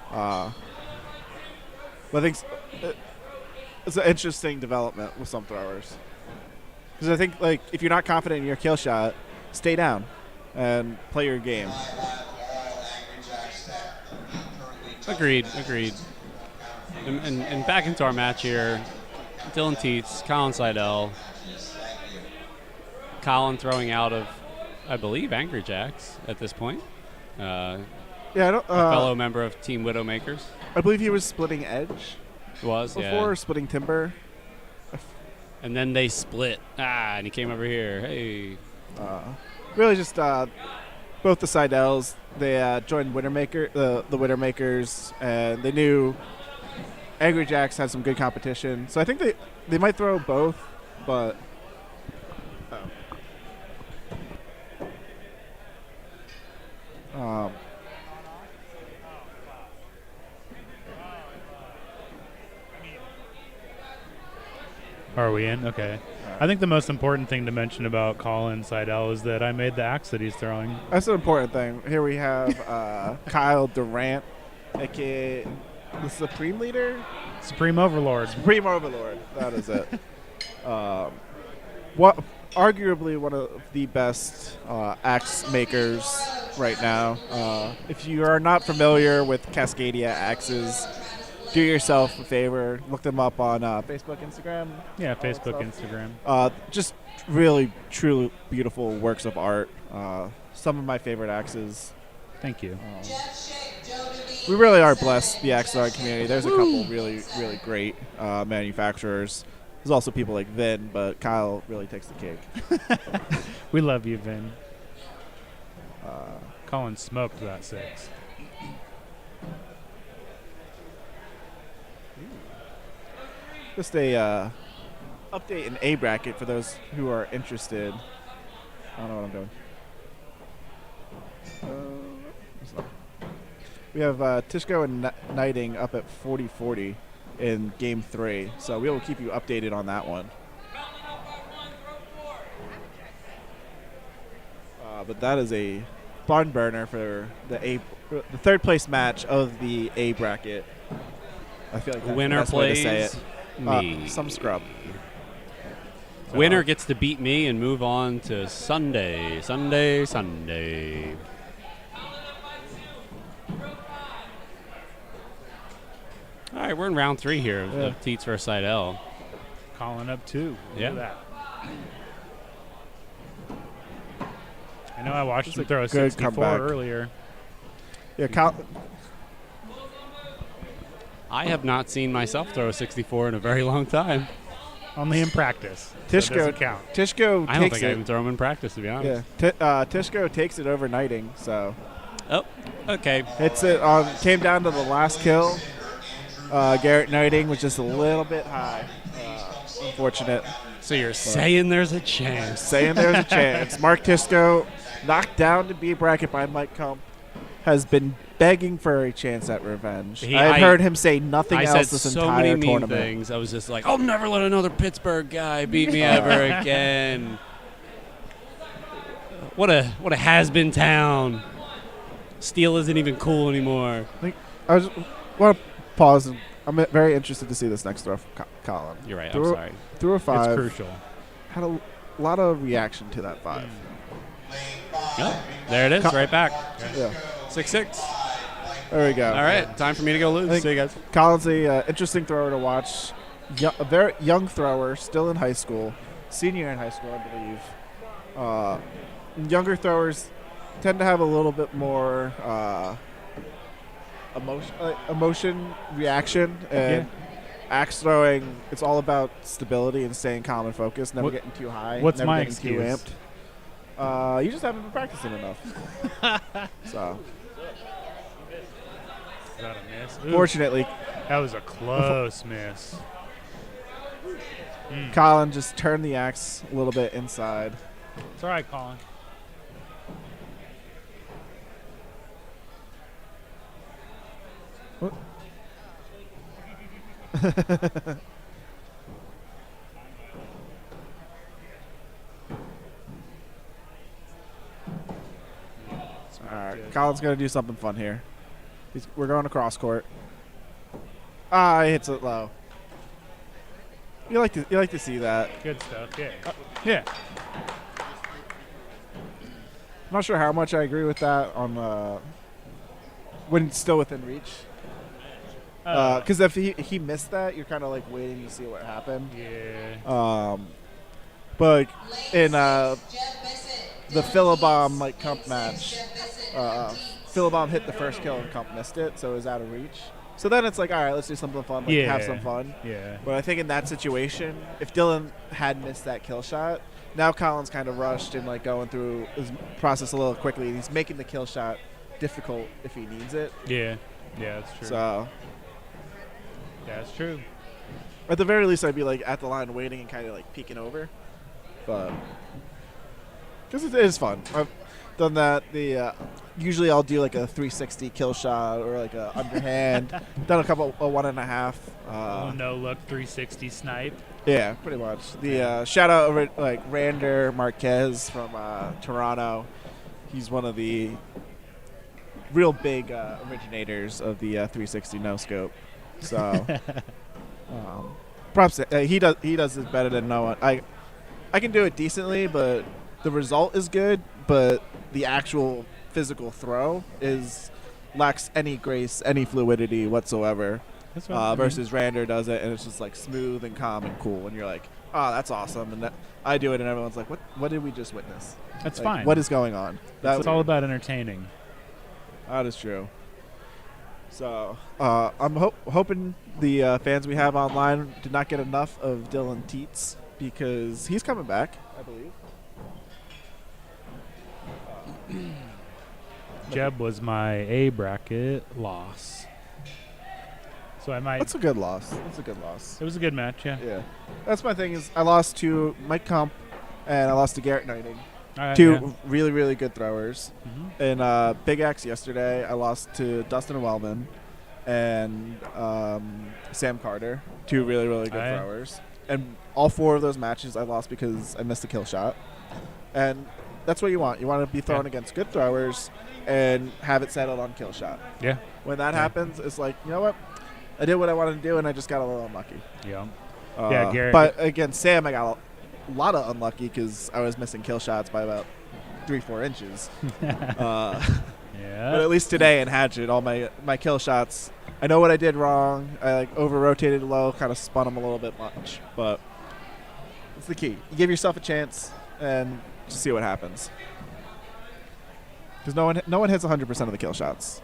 But I think it's an interesting development with some throwers, because I think like if you're not confident in your kill shot, stay down and play your game. Agreed. And back into our match here, Dylan Teets, Colin Seidel. Colin throwing out of, I believe, Angry Jacks at this point. I don't. A fellow member of Team Widowmakers. I believe he was splitting edge. Before splitting timber. And then they split. And he came over here. Hey. Really just both the Seidels. They joined the Widowmakers, and they knew Angry Jacks had some good competition. So I think they might throw both, but Are we in? Okay. I think the most important thing to mention about Colin Seidel is that I made the axe that he's throwing. That's an important thing. Here we have Kyle Durant, aka the Supreme Leader? Supreme Overlord. Supreme Overlord. That is it. Arguably one of the best axe makers right now. If you are not familiar with Cascadia axes, do yourself a favor. Look them up on Facebook, Instagram. Yeah, Facebook, Instagram. Just really, truly beautiful works of art. Some of my favorite axes. Thank you. We really are blessed, the axe throwing community. There's a couple really, really great manufacturers. There's also people like Vin, but Kyle really takes the cake. We love you, Vin. Colin smoked that 6. Just a update in A bracket for those who are interested. I don't know what I'm doing. We have Tishko and Knighting up at 40-40 in Game 3, so we will keep you updated on that one. But that is a barn burner for the third place match of the A bracket. I feel like that's Winner the best way to say plays it. me. Some scrub. Winner gets to beat me and move on to Sunday. All right, we're in round 3 here of Teats versus Seidel. Calling up 2. Yeah. Look at that. I know I watched him a throw a good 64 comeback. earlier. Yeah, I have not seen myself throw a 64 in a very long time. Only in practice. Tishko, so it doesn't count. Tishko I don't takes think I it. even throw him in practice, to be honest. Yeah, Tishko takes it over Knighting, so. Oh, okay. Hits it on. Came down to the last kill. Garrett Knighting was just a little bit high. Unfortunate. So you're saying there's a chance. Saying there's a chance. Mark Tishko, knocked down to B bracket by Mike Kump, has been begging for a chance at revenge. I've heard him say nothing else this so entire many tournament. mean things. I was just like, I'll never let another Pittsburgh guy beat me ever again. What a has-been town. Steel isn't even cool anymore. I just want to pause. I'm very interested to see this next throw from Colin. You're right. I'm sorry. Threw a 5. It's crucial. Had a lot of reaction to that 5. Oh, there it is, right back. Yeah. 6-6. There we go. All right, time for me to go lose. See you guys. Colin's a interesting thrower to watch. A very young thrower, still in high school, senior in high school, I believe. Younger throwers tend to have a little bit more emotion reaction, and axe throwing. It's all about stability and staying calm and focused, never getting too high. What's never my getting too excuse? amped. You just haven't been practicing enough. So. Is that a miss? Ooh. Fortunately, that was a close miss. Colin just turned the axe a little bit inside. It's all right, Colin. All right, Colin's gonna do something fun here. We're going across court. He hits it low. You like to see that. Good stuff. Yeah. Yeah. I'm not sure how much I agree with that on when it's still within reach. Because if he missed that, you're kind of like waiting to see what happened. Yeah. But in the Philibom like Kump match, Philibom hit the first kill and Kump missed it, so it was out of reach. So then it's like, all right, let's do something fun, have some fun. Yeah. But I think in that situation, if Dylan had missed that kill shot, now Colin's kind of rushed and like going through his process a little quickly, and he's making the kill shot difficult if he needs it. Yeah. Yeah, that's true. So. Yeah, that's true. At the very least, I'd be like at the line waiting and kind of like peeking over. But. Because it is fun. I've done that. Usually I'll do like a 360 kill shot or like a underhand. Done a 1.5. No look 360 snipe. Yeah, pretty much. The shout out over like Renner Marquez from Toronto. He's one of the real big originators of the 360 no scope. So props. He does it better than no one. I can do it decently, but the result is good. But the actual physical throw lacks any grace, any fluidity whatsoever. That's what versus Rander does it, and it's just like smooth and calm and cool. And you're like, oh, that's awesome. And I do it, and everyone's like, what did we just witness? That's like, fine. What is going on? It's all about entertaining. That is true. So I'm hoping the fans we have online did not get enough of Dylan Teets because he's coming back, I believe. Jeb was my A bracket loss. So I might. That's a good loss. That's a good loss. It was a good match, yeah. Yeah. That's my thing is I lost to Mike Kump and I lost to Garrett Knighting. Two Two really, really good throwers. Mm-hmm. And Big X yesterday, I lost to Dustin Wellman and Sam Carter. Two really, really good throwers. And all 4 of those matches I lost because I missed a kill shot. And that's what you want. You want to be thrown against good throwers and have it settled on kill shot. Yeah. When that happens, it's like, you know what? I did what I wanted to do, and I just got a little unlucky. Yeah. Garrett. But against Sam, I got a lot of unlucky because I was missing kill shots by about 3-4 inches. Yeah. But at least today in Hatchet, all my kill shots, I know what I did wrong. I like over-rotated low, kind of spun them a little bit much. But it's the key. You give yourself a chance and just see what happens. Because no one hits 100% of the kill shots.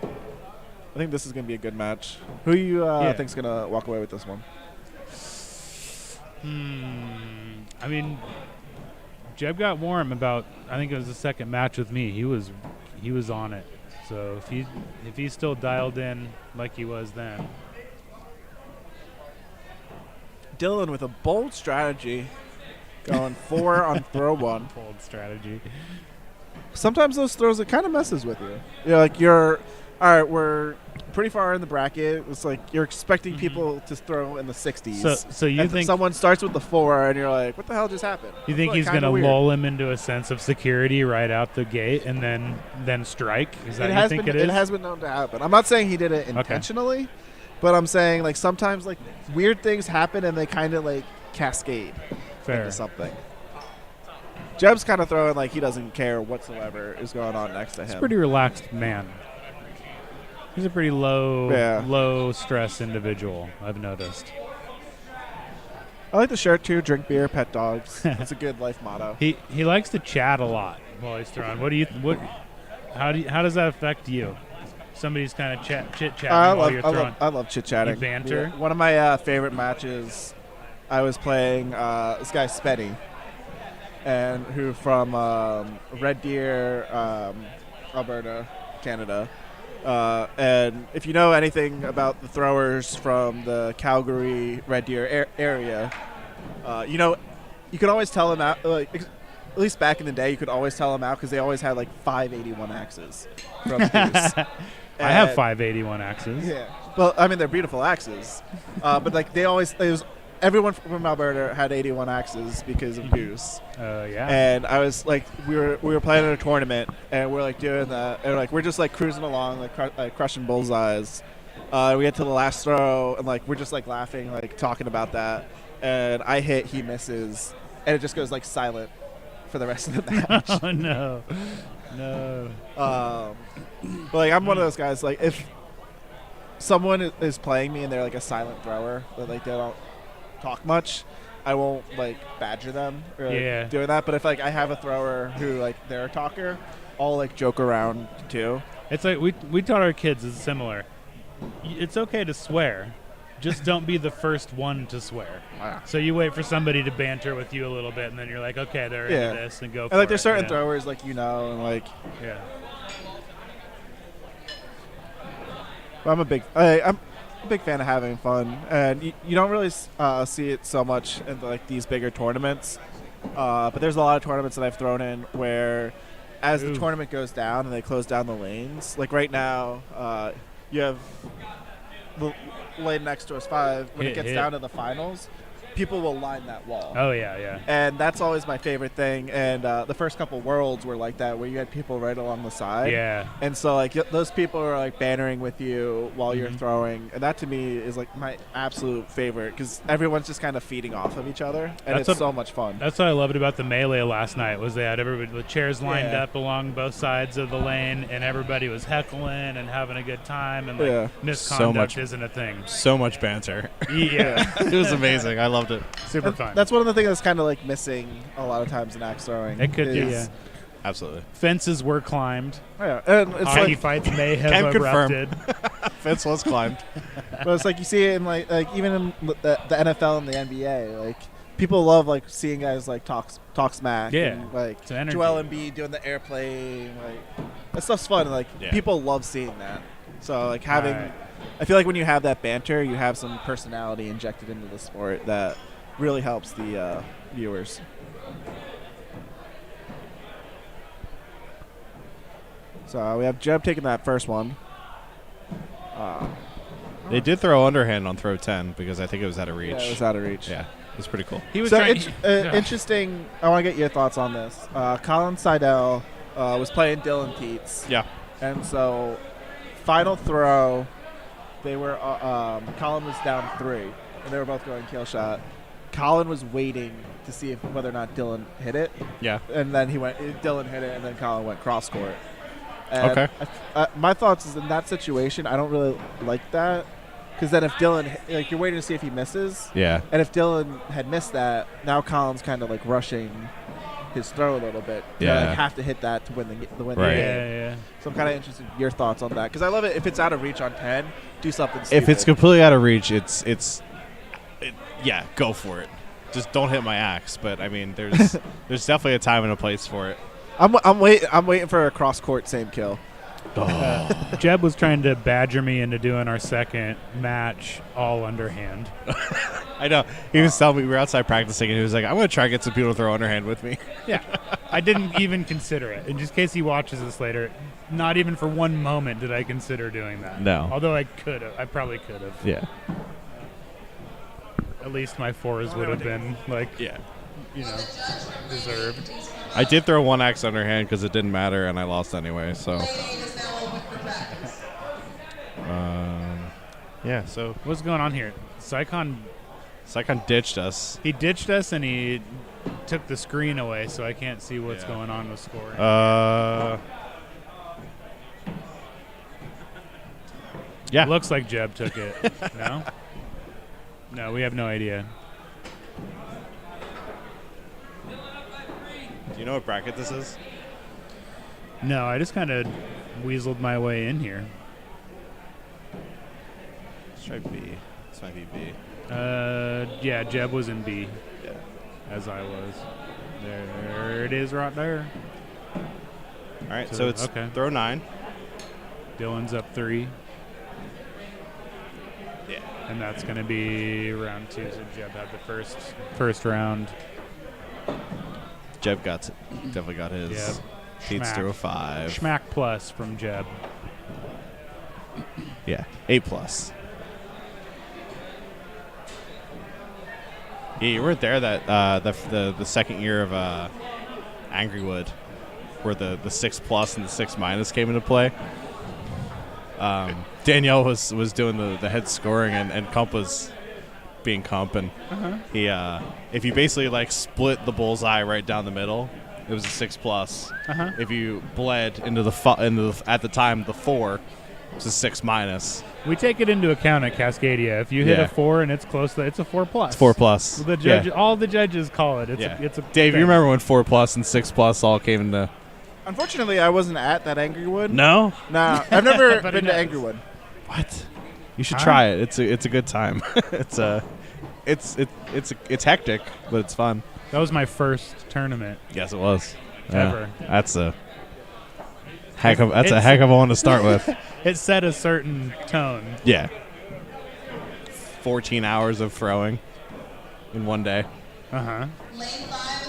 I think this is going to be a good match. Who you think's going to walk away with this one? I mean, Jeb got warm about. I think it was the second match with me. He was on it. So if he's still dialed in like he was then. Dylan with a bold strategy, going 4 on throw 1. Bold strategy. Sometimes those throws, it kind of messes with you. You're all right, we're pretty far in the bracket. It's like you're expecting people to throw in the 60s. So you think someone starts with the 4 and you're like, what the hell just happened? You think he's going to lull him into a sense of security right out the gate and then strike? Is that what you think it is? It has been known to happen. I'm not saying he did it intentionally, but I'm saying like sometimes like weird things happen and they kind of like cascade into something. Jeb's kind of throwing like he doesn't care whatsoever is going on next to him. He's a pretty relaxed man. He's a pretty low stress individual, I've noticed. I like the shirt too. Drink beer, pet dogs. That's a good life motto. He likes to chat a lot while he's throwing. How does that affect you? Somebody's kind of chit chatting while you're throwing. I love chit chatting. You banter. Yeah. One of my favorite matches, I was playing this guy Spenny, and who from Red Deer, Alberta, Canada. And if you know anything about the throwers from the Calgary Red Deer area, you could always tell them out. Like, at least back in the day, you could always tell them out because they always had like 581 axes from Goose. I have 581 axes. Yeah. Well, I mean they're beautiful axes, but like everyone from Alberta had 81 axes because of Goose. Yeah. And I was like, we were playing in a tournament, and we're like doing that, and like we're just like cruising along, like crushing bullseyes. We get to the last throw, and like we're just like laughing, like talking about that. And I hit, he misses, and it just goes like silent for the rest of the match. Oh no. But like I'm one of those guys. Like if someone is playing me and they're like a silent thrower, but like they don't talk much, I won't like badger them or like, doing that. But if like I have a thrower who like they're a talker, I'll like joke around too. It's like we taught our kids it's similar. It's okay to swear, just don't be the first one to swear. Wow. So you wait for somebody to banter with you a little bit, and then you're like, okay, they're into this, and go. And like there's certain throwers like and like But I'm a big fan of having fun, and you don't really see it so much in like these bigger tournaments. But there's a lot of tournaments that I've thrown in where, as the tournament goes down and they close down the lanes, like right now, you have the lane next to us 5. When it gets down to the finals, people will line that wall. Oh yeah. And that's always my favorite thing. And the first couple Worlds were like that, where you had people right along the side. Yeah. And so like those people are like bantering with you while you're throwing, and that to me is like my absolute favorite because everyone's just kind of feeding off of each other, and it's so much fun. That's what I loved about the melee last night was they had everybody with chairs lined up along both sides of the lane, and everybody was heckling and having a good time, and like misconduct isn't a thing. So much banter. Yeah. It was amazing. I loved it. Super fun. That's one of the things that's kind of like missing a lot of times in axe throwing. It could be, absolutely. Fences were climbed. Yeah, and it's hockey like fights may have erupted. Fence was climbed. But it's like you see it in like even in the NFL and the NBA, like people love like seeing guys like talk smack. Yeah, and, like it's energy. Joel Embiid doing the airplane, like that stuff's fun. And, like people love seeing that. So like having I feel like when you have that banter, you have some personality injected into the sport that really helps the viewers. So we have Jeb taking that first one. They did throw underhand on throw 10 because I think it was out of reach. Yeah, it was out of reach. Yeah, it was pretty cool. He was So trying. interesting. I want to get your thoughts on this. Colin Seidel was playing Dylan Teets. Yeah. And so, final throw, they were Colin was down 3, and they were both going kill shot. Colin was waiting to see whether or not Dylan hit it. Yeah. And then Dylan hit it, and then Colin went cross court. And Okay. My thoughts is in that situation, I don't really like that. Because then if Dylan, like, you're waiting to see if he misses. Yeah. And if Dylan had missed that, now Colin's kind of like rushing his throw a little bit. Yeah. Like, have to hit that to win the Right. game. Yeah. So I'm kind of interested in your thoughts on that. Because I love it. If it's out of reach on 10, do something stupid. If it's completely out of reach, yeah, go for it. Just don't hit my axe. But I mean, there's definitely a time and a place for it. I'm waiting for a cross court same kill. Jeb was trying to badger me into doing our second match all underhand. I know. He was telling me, we were outside practicing, and he was like, I'm going to try to get some people to throw underhand with me. Yeah. I didn't even consider it. In just case he watches this later, not even for one moment did I consider doing that. No. Although I could have. I probably could have. Yeah. At least my fours would have been, like, Yeah. deserved. I did throw one axe underhand because it didn't matter, and I lost anyway, so. Yeah, so. What's going on here? Saikon ditched us. He ditched us, and he took the screen away, so I can't see what's going on with scoring. Yeah. Looks like Jeb took it. No? No, we have no idea. Do you know what bracket this is? No, I just kind of weaseled my way in here. Let's try B. This might be B. Yeah, Jeb was in B. Yeah. As I was. There it is right there. All right, so it's throw 9. Dylan's up 3. Yeah. And that's going to be round 2, so Jeb had the first round. Jeb definitely got his. Yep. Teats threw a 5. Schmack plus from Jeb. Yeah, 8+. Yeah, you weren't there that the second year of Angrywood, where the 6+ and the 6- came into play. Danielle was doing the head scoring, and Kump was being Kump, and he if you basically like split the bullseye right down the middle, it was a 6+. If you bled into at the time the 4, it was a 6-. We take it into account at Cascadia. If you hit a 4 and it's close, it's a 4+. It's 4+. The judge, all the judges call it. It's a Dave, thing. you remember when 4+ and 6+ all came into? Unfortunately, I wasn't at that Angrywood. No? Nah, I've never been to Angrywood. What? You should try it. It's a good time. it's hectic, but it's fun. That was my first tournament. Yes, it was. Ever. Yeah, that's a heck of a one to start with. It set a certain tone. Yeah. 14 hours of throwing in one day.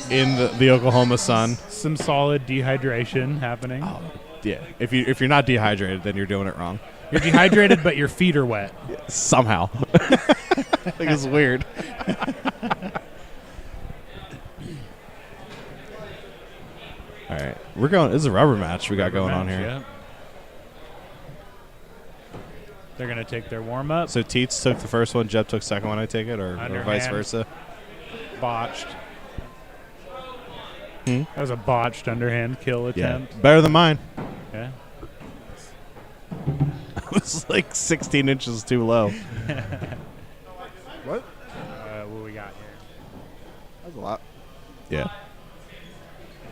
In the Oklahoma sun. Some solid dehydration happening. Oh, yeah. If you're not dehydrated, then you're doing it wrong. You're dehydrated, but your feet are wet. Somehow. Like, it's weird. All right, we're going. This is a rubber match we got going on here. Yeah. They're gonna take their warm up. So Teets took the first one, Jeb took second one. I take it, or vice versa. Botched. That was a botched underhand kill attempt. Yeah, better than mine. Yeah. It was like 16 inches too low. What? What we got here? That's a lot. Yeah.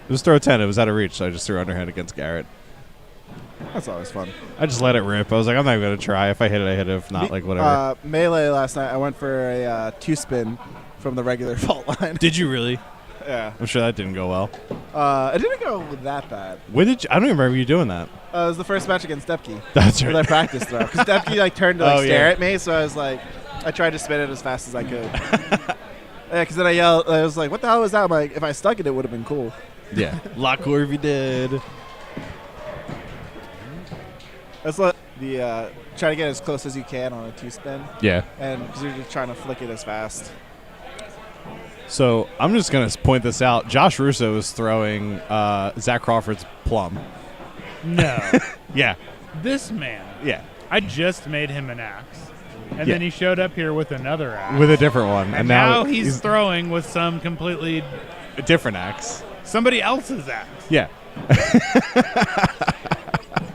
It was throw 10. It was out of reach, so I just threw underhand against Garrett. That's always fun. I just let it rip. I was like, I'm not even going to try. If I hit it, I hit it. If not, like, whatever. Melee last night, I went for a 2-spin from the regular fault line. Did you really? Yeah. I'm sure that didn't go well. It didn't go that bad. When did you, I don't even remember you doing that. It was the first match against Stepke. That's right. With I practiced throw. Because Stepke turned to Oh, stare yeah. at me, so I was like, I tried to spin it as fast as I could. Yeah, because then I yelled. I was like, "What the hell was that?" I'm like, if I stuck it, it would have been cool. Yeah. A lot cooler if you did. That's what the try to get as close as you can on a two-spin. Yeah. And because you're just trying to flick it as fast. So I'm just going to point this out. Josh Russo is throwing Zach Crawford's plum. No. Yeah. This man. Yeah. I just made him an axe. And Yeah. then he showed up here with another axe. With a different one. And now he's throwing with some completely a different axe. Somebody else's axe. Yeah.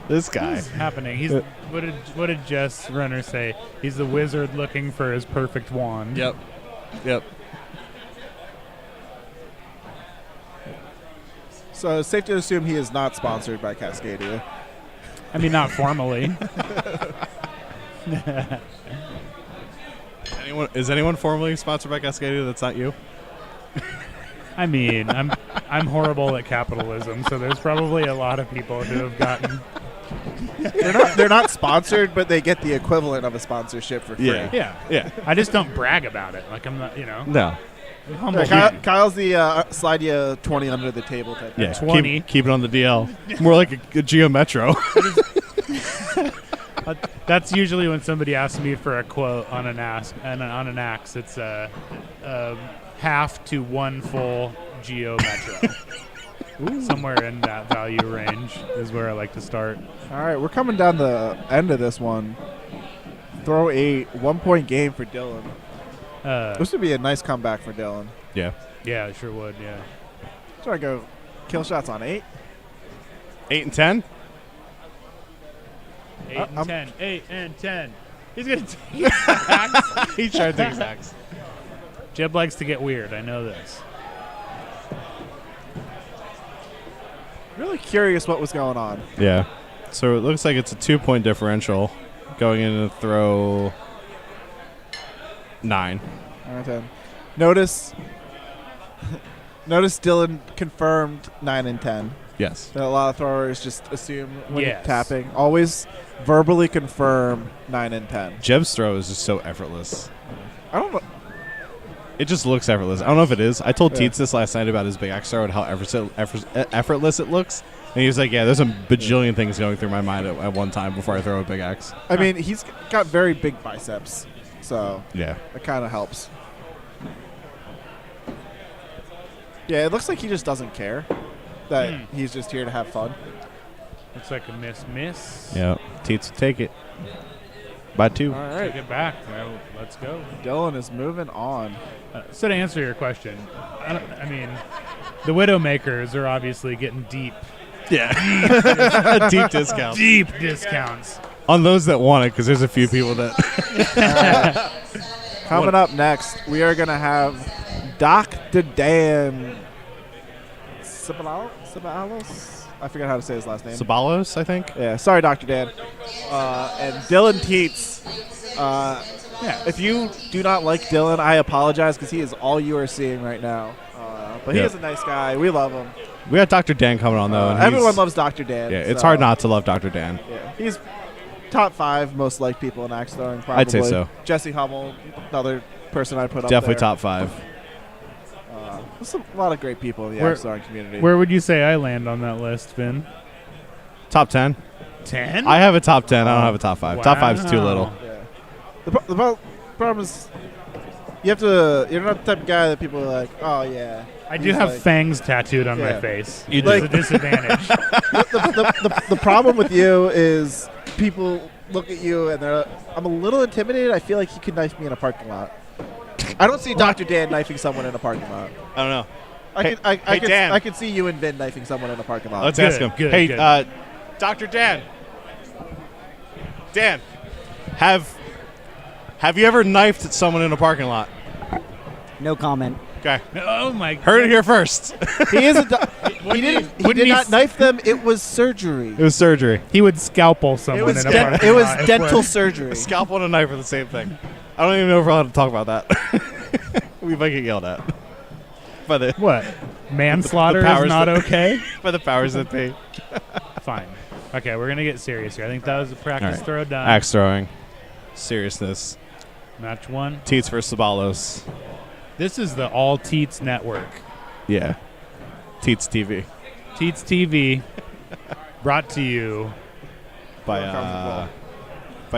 This guy. What's happening? He's what did Jess Renner say? He's the wizard looking for his perfect wand. Yep. Yep. So it's safe to assume he is not sponsored by Cascadia. I mean, not formally. Is anyone formally sponsored by Cascadia that's not you? I mean, I'm horrible at capitalism, so there's probably a lot of people who have gotten. They're not sponsored, but they get the equivalent of a sponsorship for free. Yeah. I just don't brag about it. Like I'm not, No. I'm humble. Kyle's the slide you 20 under the table type. Yeah. guy. 20. Keep it on the DL. More like a Geo Metro. That's usually when somebody asks me for a quote on an axe, and on an axe, it's half to one full Geo Metro. Somewhere in that value range is where I like to start. All right, we're coming down the end of this one. Throw 8, 1 point game for Dylan. This would be a nice comeback for Dylan. Yeah. Yeah, it sure would. Yeah. So I go kill shots on 8. 8 and 10. 8 and 10. 8 and 10. He's gonna take his axe. He's trying to take his axe. Jeb likes to get weird. I know this. Really curious what was going on. Yeah. So it looks like it's a 2-point differential going into throw 9. 9 and 10. Notice Dylan confirmed 9 and 10. Yes. That a lot of throwers just assume when Yes. tapping. Always verbally confirm 9 and 10. Jeb's throw is just so effortless. I don't know. It just looks effortless. I don't know if it is. I told Yeah. Teets this last night about his big axe throw and how effortless it looks. And he was like, yeah, there's a bajillion things going through my mind at one time before I throw a big axe. I mean, he's got very big biceps, so Yeah. it kind of helps. Yeah, it looks like he just doesn't care that he's just here to have fun. Looks like a miss. Yeah. Teets will take it. By 2. All right. Take it back. Well, let's go. Dylan is moving on. So to answer your question, I mean, the Widowmakers are obviously getting deep. Yeah. Deep discounts. Deep discounts. On those that want it, because there's a few people that. Coming up next, we are going to have Dr. Dan Ceballos? I forgot how to say his last name. Sabalos, I think. Yeah, sorry, Dr. Dan. And Dylan Teets. If you do not like Dylan, I apologize because he is all you are seeing right now. But he is a nice guy. We love him. We got Dr. Dan coming on, though. And everyone loves Dr. Dan. Yeah, it's so- hard not to love Dr. Dan. Yeah, he's top 5 most liked people in axe throwing, probably. I'd say so. Jesse Hummel, another person I'd put Definitely up there. top 5. There's a lot of great people in the axe throwing community. Where would you say I land on that list, Finn? Top 10. 10? I have a top 10. I don't have a top 5. Top 5 is too Wow. little. Yeah. The problem is you're not the type of guy that people are like, oh, yeah. I do He's have like- fangs tattooed on Yeah. my face. You It's do. a disadvantage. the problem with you is people look at you and they're I'm a little intimidated. I feel like he could knife me in a parking lot. I don't see Dr. Dan knifing someone in a parking lot. I don't know. I could see you and Vin knifing someone in a parking lot. Let's ask him. Hey, Dr. Dan. Dan, have you ever knifed someone in a parking lot? No comment. Okay. Oh my! Heard it here first. He is he did not knife them. It was surgery. It was surgery. He would scalpel someone in a parking it was lot. dental surgery. A scalpel and a knife are the same thing. I don't even know if we're allowed to talk about that. We might get yelled at. But What? Manslaughter The is powers not that- okay? By the powers that be. Fine. Okay, we're going to get serious here. I think that was a practice All right. throw done. Axe throwing. Seriousness. Match 1. Teats versus Sabalos. This is the All Teats Network. Yeah. Teats TV. Teats TV, brought to you By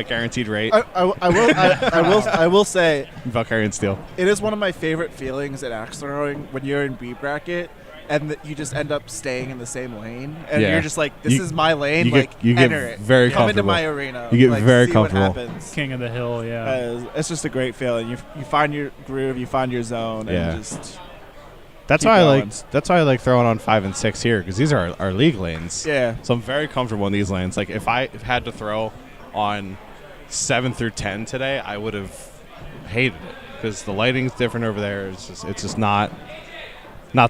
Guaranteed Rate. I will say Valkyrian Steel. it is one of my favorite feelings in axe throwing when you're in B bracket and that you just end up staying in the same lane and Yeah. you're just like, this You- is my lane. you Like, get enter it. very Come into comfortable. my arena. You get like, very see comfortable. What happens. King of the Hill. Yeah, It's just a great feeling. You find your groove, you find your zone, Yeah. and just That's keep why going. That's why I like throwing on 5 and 6 here because these are our league lanes. Yeah. So I'm very comfortable in these lanes. Like if I had to throw on 7 through 10 today, I would have hated it because the lighting's different over there. It's just not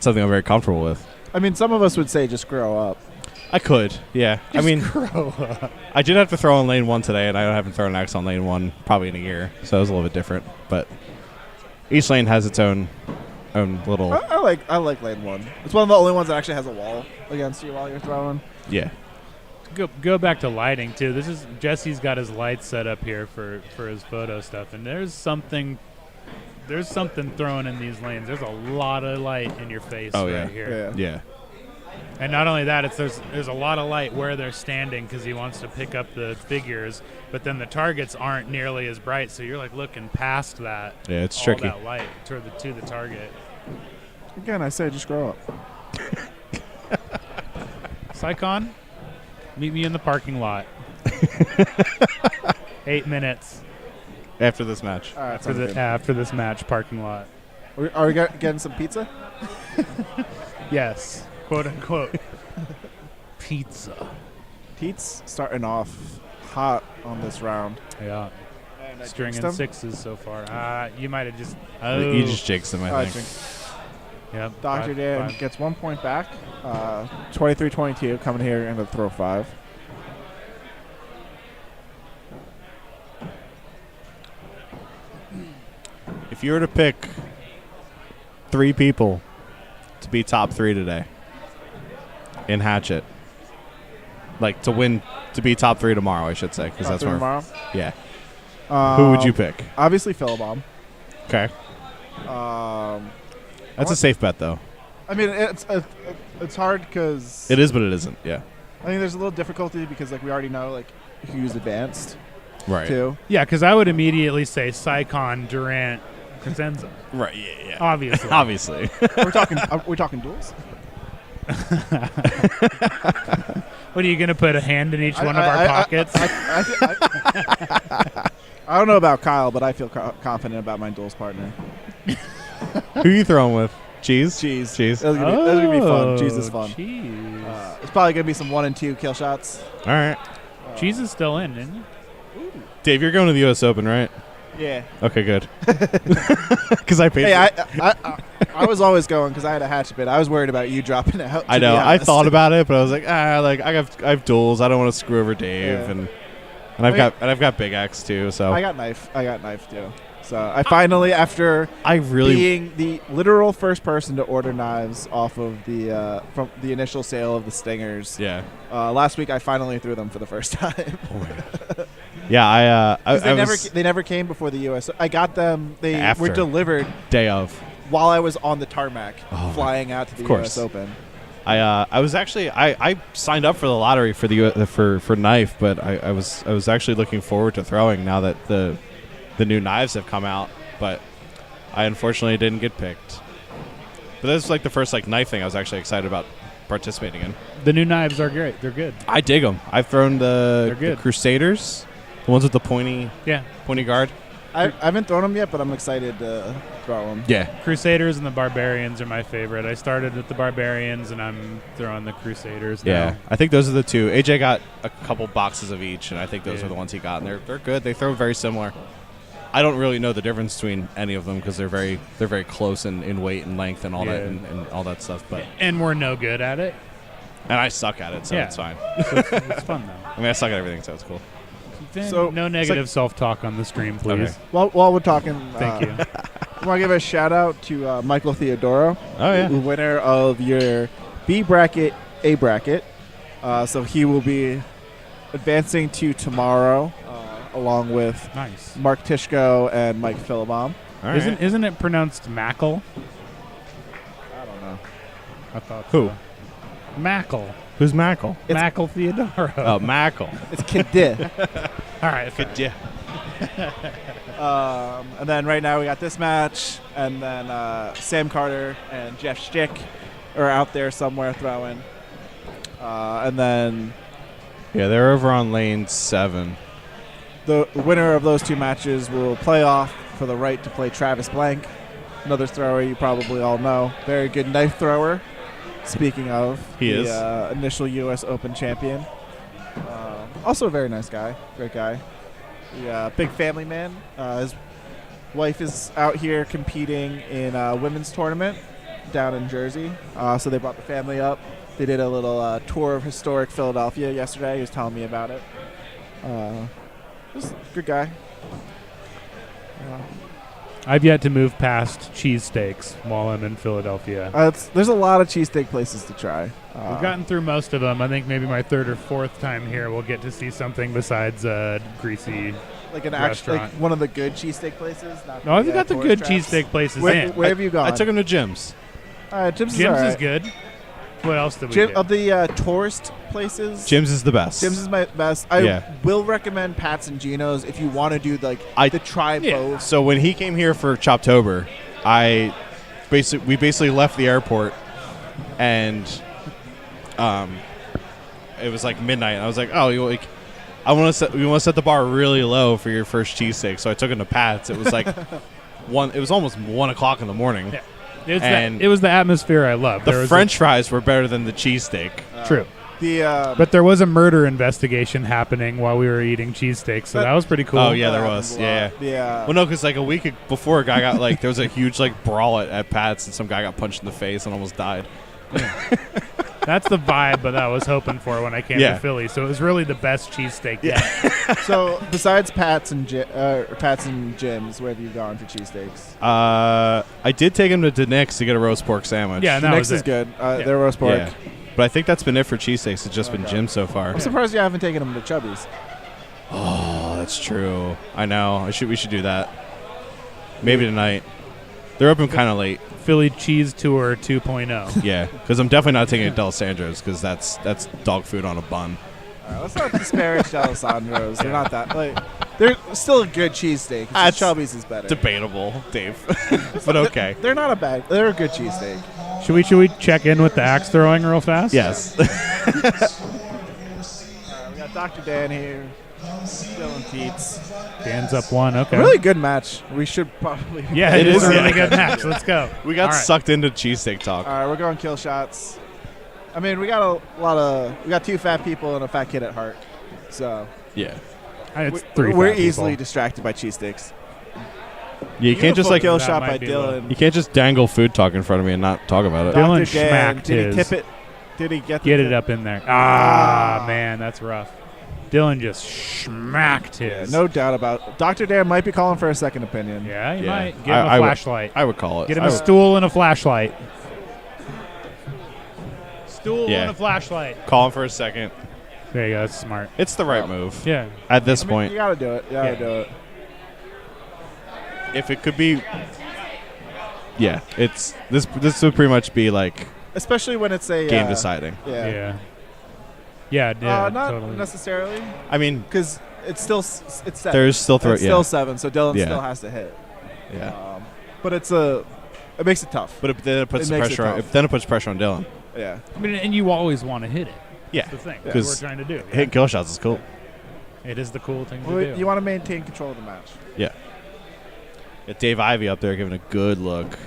something I'm very comfortable with. I mean, some of us would say just grow up. I could, yeah. I Just mean, grow up. I did have to throw on lane 1 today, and I haven't thrown an axe on lane 1 probably in a year, so it was a little bit different. But each lane has its own little. I like lane 1. It's one of the only ones that actually has a wall against you while you're throwing. Yeah. Go back to lighting too. This is Jesse's got his lights set up here for his photo stuff, and there's something thrown in these lanes. There's a lot of light in your face right here. Yeah. And not only that, there's a lot of light where they're standing because he wants to pick up the figures, but then the targets aren't nearly as bright, so you're like looking past that. Yeah, it's all tricky. that light to the target. Again, I say just grow up. Sycon, meet me in the parking lot. 8 minutes. After this match. All right, After this match, parking lot. Are we getting some pizza? Yes, quote unquote. Pizza. Teats starting off hot on this round. Yeah. And I Stringing jinxed him. 6s so far. You might have just. You just jinxed him, I think. Yep. Dr. Dan gets 1 point back. 23-22 coming here into throw 5. If you were to pick 3 people to be top 3 today in Hatchet, like to be top 3 tomorrow, I should say, because Top that's 3 where. tomorrow? Yeah. Who would you pick? Obviously, Philibom. Okay. That's a safe bet, though. I mean, it's hard because It is, but it isn't. Yeah. I think there's a little difficulty because we already know who's advanced. Right. Too. Yeah, because I would immediately say Sycon, Durant, Crescenza. Right. Yeah. Obviously. Obviously. We're talking duels. What are you going to put a hand in each one of our pockets? I don't know about Kyle, but I feel confident about my duels partner. Who you throwing with? Cheese? Cheese. Cheese. That's gonna be fun. Cheese is fun. Cheese. It's probably gonna be some 1 and 2 kill shots. All right. Cheese is still in, isn't he? Dave, you're going to the U.S. Open, right? Yeah. Okay, good. Because I paid. Hey, I was always going because I had a hatchet bid. I was worried about you dropping out. I know. I thought about it, but I was like, I have duels. I don't want to screw over Dave, Yeah. and I've got Big Axe too. So I got knife too. So I finally, after being the literal first person to order knives off of the from the initial sale of the Stingers. Yeah. Last week I finally threw them for the first time. Oh my God. Yeah, they never came before the U.S. I got them. They After. were delivered day of while I was on the tarmac, flying out to the Of course. U.S. Open. I was actually I signed up for the lottery for the for knife, but I was actually looking forward to throwing now that the new knives have come out, but I unfortunately didn't get picked. But this is like the first knife thing I was actually excited about participating in. The new knives are great. They're good. I dig them. I've thrown They're the good. Crusaders, the ones with the pointy guard. I haven't thrown them yet, but I'm excited to throw them. Yeah. Crusaders and the Barbarians are my favorite. I started with the Barbarians, and I'm throwing the Crusaders now. Yeah, I think those are the two. AJ got a couple boxes of each, and I think those are the ones he got, and they're good. They throw very similar. I don't really know the difference between any of them because they're very close in weight and length and all that and all that stuff. But And we're no good at it. and I suck at it, so Yeah. it's fine. So it's fun, though. I mean, I suck at everything, so it's cool. Then So- no negative self-talk on the stream, please. Okay. While we're talking, Thank you. I want to give a shout out to Michael Theodoro. Oh, yeah. The winner of your B bracket, A bracket. So he will be advancing to tomorrow, along with Nice. Mark Tishko and Mike Philibom. Isn't it pronounced Mackle? I don't know. I thought Who? so. Mackle. Who's Mackle? Mackle Theodoro. Oh, Mackle. It's Kid. All right. Kid. And then right now we got this match, and then Sam Carter and Jeff Stick are out there somewhere throwing. And then Yeah, they're over on lane 7. the winner of those two matches will play off for the right to play Travis Blank, another thrower you probably all know. Very good knife thrower. Speaking of, He is. Initial U.S. Open champion. Also a very nice guy, great guy. Yeah, big family man. His wife is out here competing in a women's tournament down in Jersey. So they brought the family up. They did a little tour of historic Philadelphia yesterday. He was telling me about it. Just a good guy. I've yet to move past cheesesteaks while I'm in Philadelphia. There's a lot of cheesesteak places to try. We've gotten through most of them. I think maybe my third or fourth time here we'll get to see something besides greasy like an restaurant. like one of the good cheesesteak places. Not No, I've got the tourist good traps. cheesesteak places Where, in. where have you gone? I took him to Jim's. Jim's is, Jim's all is right. good. What else did we Jim, do? of the tourist places, Jim's is the best. Jim's is my best. I Yeah. will recommend Pat's and Gino's if you want to do the try both. So when he came here for Choptober, we basically left the airport, and it was like midnight. I was like, oh, we want to set the bar really low for your first cheesesteak. So I took him to Pat's. It was like It was almost 1 o'clock in the morning. Yeah. It was the atmosphere I loved. The French fries were better than the cheesesteak. True. But there was a murder investigation happening while we were eating cheesesteaks, so that was pretty cool. Oh yeah, there was. Yeah. Well, no, because like a week before, a guy got like there was a huge like brawl at Pat's, and some guy got punched in the face and almost died. That's the vibe that I was hoping for when I came Yeah. to Philly. So it was really the best cheesesteak. Yeah. So besides Pat's and Jim's, where have you gone for cheesesteaks? I did take him to Nick's to get a roast pork sandwich. Yeah, that Nick's was is it. good. Their roast pork. Yeah. But I think that's been it for cheesesteaks. It's just been Jim so far. I'm surprised you haven't taken them to Chubby's. Oh, that's true. I know. We should do that. Maybe tonight. They're open kind of late. Philly Cheese Tour 2.0. Yeah, because I'm definitely not taking it to D'Alessandro's because that's dog food on a bun. All right, let's not disparage D'Alessandro's. They're not that they're still a good cheesesteak. That's Chubby's is better. Debatable, Dave. But okay. They're not a bad. They're a good cheesesteak. Should we check in with the axe throwing real fast? Yes. We got Dr. Dan here. Dylan Teets. Dan's up 1. Okay. Really good match. We should probably. Yeah, it is a really good match. Let's go. We got All right. sucked into cheesesteak talk. All right, we're going kill shots. I mean, we got we got 2 fat people and a fat kid at heart. So Yeah. It's 3 we're fat easily people. distracted by cheesesteaks. Yeah, you can't just like kill That shot might by be a little- Dylan. you can't just dangle food talk in front of me and not talk about it. Dylan Dr. Dan, schmacked did he his. tip it? Did he get Get it up in there. Man, that's rough. Dylan just schmacked his. No doubt about it. Dr. Dan might be calling for a second opinion. Yeah, he Yeah. might. Get him a flashlight. I would call it. Get him a stool and a flashlight. Stool Yeah. and a flashlight. Call him for a second. There you go. That's smart. It's the right move. Yeah. At this I mean, point, you gotta do it. You gotta Yeah. do it. if it could be, yeah, it's this would pretty much be like Especially when it's a game deciding. Yeah. Yeah. Yeah, not totally. necessarily, I mean, because it's still it's 7. There's still It's yeah. still 7, so Dylan Yeah. still has to hit. Yeah. But it makes it tough. But then it puts It makes it pressure. tough. Then it puts pressure on Dylan. Yeah. I mean, and you always want to hit it. Yeah. That's the thing. Yeah. That's what we're trying to do. Yeah. Hitting kill shots is cool. It is the cool thing Well, to do. you want to maintain control of the match. Yeah. Got Dave Ivey up there giving a good look.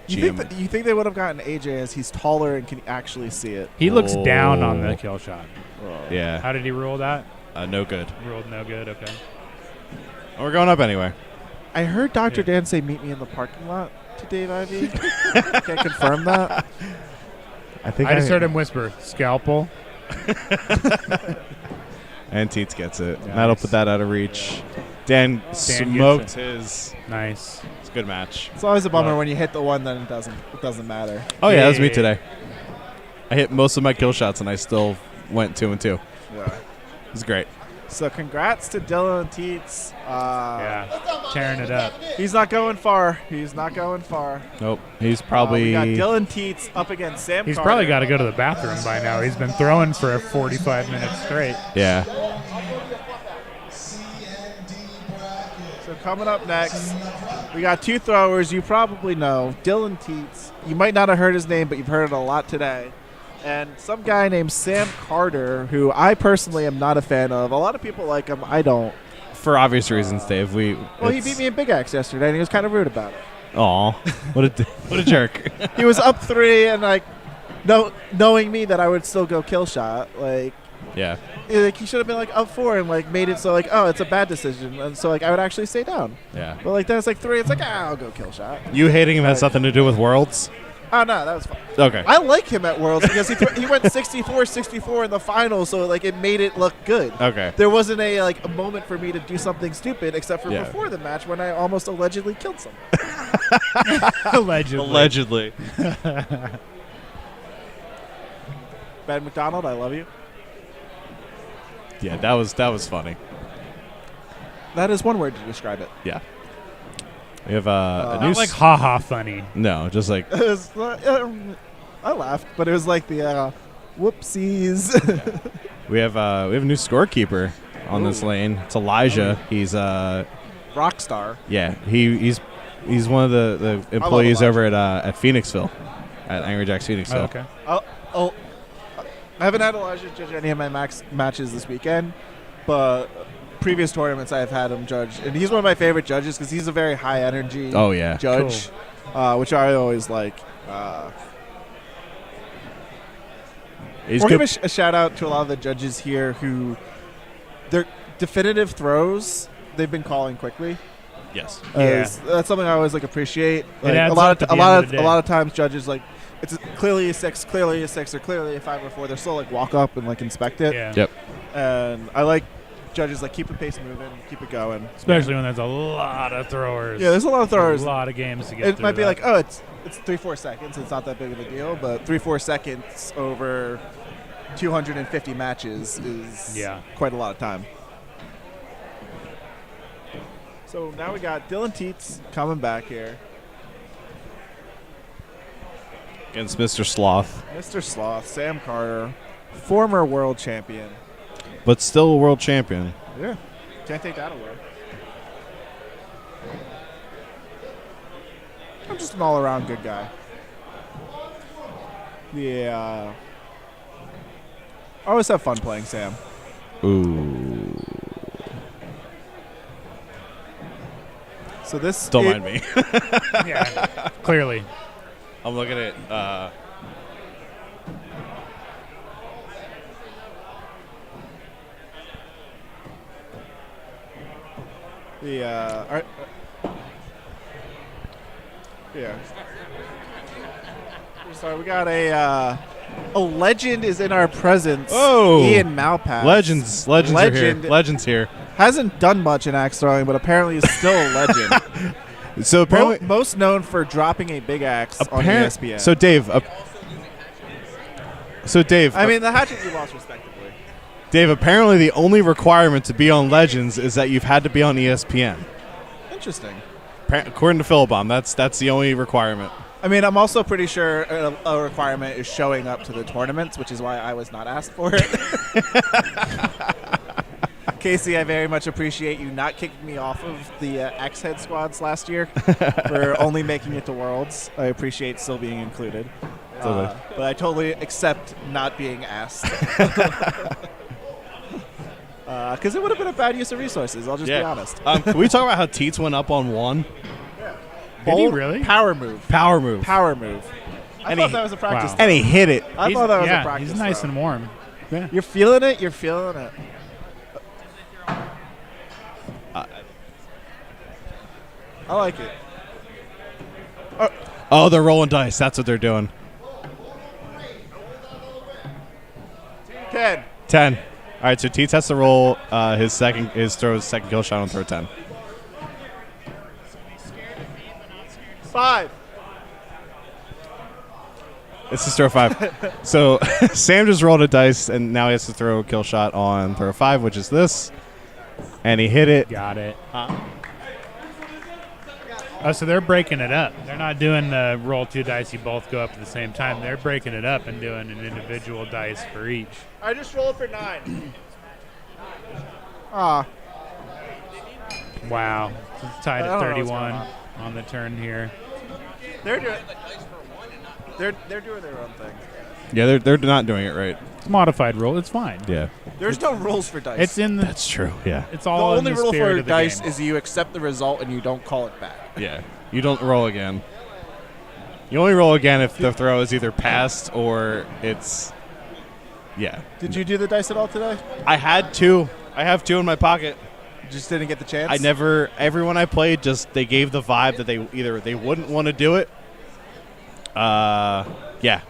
You think they would have gotten AJ as he's taller and can actually see it? He looks down on the kill shot. Yeah. How did he rule that? No good. Ruled no good. Okay. We're going up anyway. I heard Dr. Dan say, "Meet me in the parking lot" to Dave Ivey. Can't confirm that. I think I just heard him whisper, "Scalpel." And Teets gets it. Nice. That'll put that out of reach. Dan gets smoked it. his. Nice. Good match. It's always a bummer when you hit the one, then it doesn't matter. Oh yeah, that was me today. I hit most of my kill shots and I still went 2-2. Yeah, it was great. So congrats to Dylan Teets. Tearing it up. He's not going far. Nope. He's probably. We got Dylan Teets up against Sam. He's Carter. probably got to go to the bathroom by now. He's been throwing for 45 minutes straight. Yeah. So coming up next, we got two throwers you probably know. Dylan Teets. You might not have heard his name, but you've heard it a lot today. And some guy named Sam Carter, who I personally am not a fan of. A lot of people like him. I don't. For obvious reasons, Dave. He beat me in Big Axe yesterday, and he was kind of rude about it. Aw, what a jerk. He was up 3, and knowing me that I would still go kill shot, yeah. Like he should have been up 4 and made it so it's a bad decision, and so I would actually stay down. Yeah. But then it's 3. It's I'll go kill shot. You hating him has nothing to do with Worlds? Oh no, that was fine. Okay. I like him at Worlds because he went 64-64 in the final, so it made it look good. Okay. There wasn't a moment for me to do something stupid except for Yeah. before the match when I almost allegedly killed someone. Allegedly. Ben McDonald, I love you. Yeah, that was funny. That is one word to describe it. Yeah. We have a new. Not like ha-ha funny. No, just like. It was, I laughed, but it was the whoopsies. We have a new scorekeeper on this lane. It's Elijah. He's rock star. Yeah, he's one of the employees over at Phoenixville, at Angry Jack's Phoenixville. Oh, okay. I haven't had Elijah judge any of my matches this weekend, but previous tournaments I've had him judge, and he's one of my favorite judges because he's a very high energy judge, which I always like. We'll give a shout out to a lot of the judges here who their definitive throws they've been calling quickly. Yes, that's something I always appreciate. It a lot adds of times judges it's clearly a 6, clearly a 6, or clearly a 5 or 4. They're still walk up and inspect it. Yeah. Yep. And I like judges keep the pace moving, keep it going. Especially when there's a lot of throwers. Yeah, there's a lot of throwers. A lot of games to get It through might be that. it's 3-4 seconds. It's not that big of a deal, but 3-4 seconds over 250 matches is quite a lot of time. So now we got Dylan Teets coming back here. Against Mr. Sloth. Mr. Sloth, Sam Carter, former world champion. But still a world champion. Yeah, can't take that away. I'm just an all-around good guy. Yeah. I always have fun playing Sam. Ooh. So this... Don't mind me. Yeah, clearly. I'm looking at... yeah. So we got a legend is in our presence. Oh, Ian Malpass. Legends are here. Legends here. Hasn't done much in axe throwing, but apparently is still a legend. So apparently, most known for dropping a big axe on ESPN. So Dave. I mean, the Hatchet you lost respectively. Dave, apparently the only requirement to be on Legends is that you've had to be on ESPN. Interesting. According to Philibom, that's the only requirement. I mean, I'm also pretty sure a requirement is showing up to the tournaments, which is why I was not asked for it. Casey, I very much appreciate you not kicking me off of the X-Head squads last year for only making it to Worlds. I appreciate still being included. But I totally accept not being asked. Because it would have been a bad use of resources, I'll just be honest. Can we talk about how Teets went up on 1? Did he really? Power move. Power move. I thought that was a practice. And he hit it. I thought that was a practice. He's nice and warm. Yeah. You're feeling it? You're feeling it. I like it. Oh, they're rolling dice. That's what they're doing. 10. All right, so Teets has to roll his second kill shot on throw 10. 5. It's just throw 5. So Sam just rolled a dice, and now he has to throw a kill shot on throw 5, which is this. And he hit it. Got it. Oh, so they're breaking it up. They're not doing the roll 2 dice, you both go up at the same time. They're breaking it up and doing an individual dice for each. I just rolled for 9. Ah. Wow. It's tied at 31 on the turn here. They're doing their own thing. Yeah, they're not doing it right. It's modified roll. It's fine. Yeah. There's no rules for dice. It's in the. That's true. Yeah. It's all the in only the rule spirit for of the dice game. is you accept the result and you don't call it back. Yeah. You don't roll again. You only roll again if the throw is either passed or it's. Yeah. Did you do the dice at all today? I had 2. I have 2 in my pocket. You just didn't get the chance? I never. Everyone I played they gave the vibe that they wouldn't want to do it. Yeah.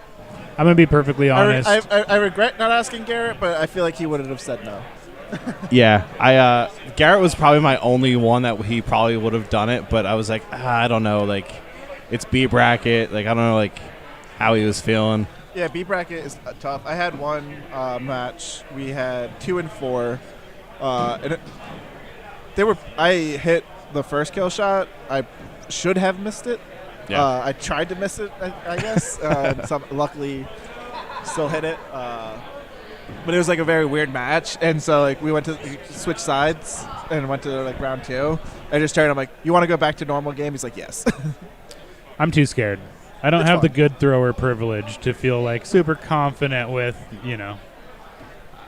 I'm going to be perfectly honest. I regret not asking Garrett, but I feel like he wouldn't have said no. Yeah. Garrett was probably my only one that he probably would have done it, but I was like, I don't know. Like, it's B bracket. Like, I don't know, like, how he was feeling. Yeah, B bracket is tough. I had one match. We had 2 and 4. And I hit the first kill shot. I should have missed it. Yeah. I tried to miss it, I guess. Luckily, still hit it. But it was like a very weird match, and so like we went to switch sides and went to like round 2. I just turned. I'm like, "You want to go back to normal game?" He's like, "Yes." I'm too scared. I don't It's have the fun. good thrower privilege to feel like super confident with,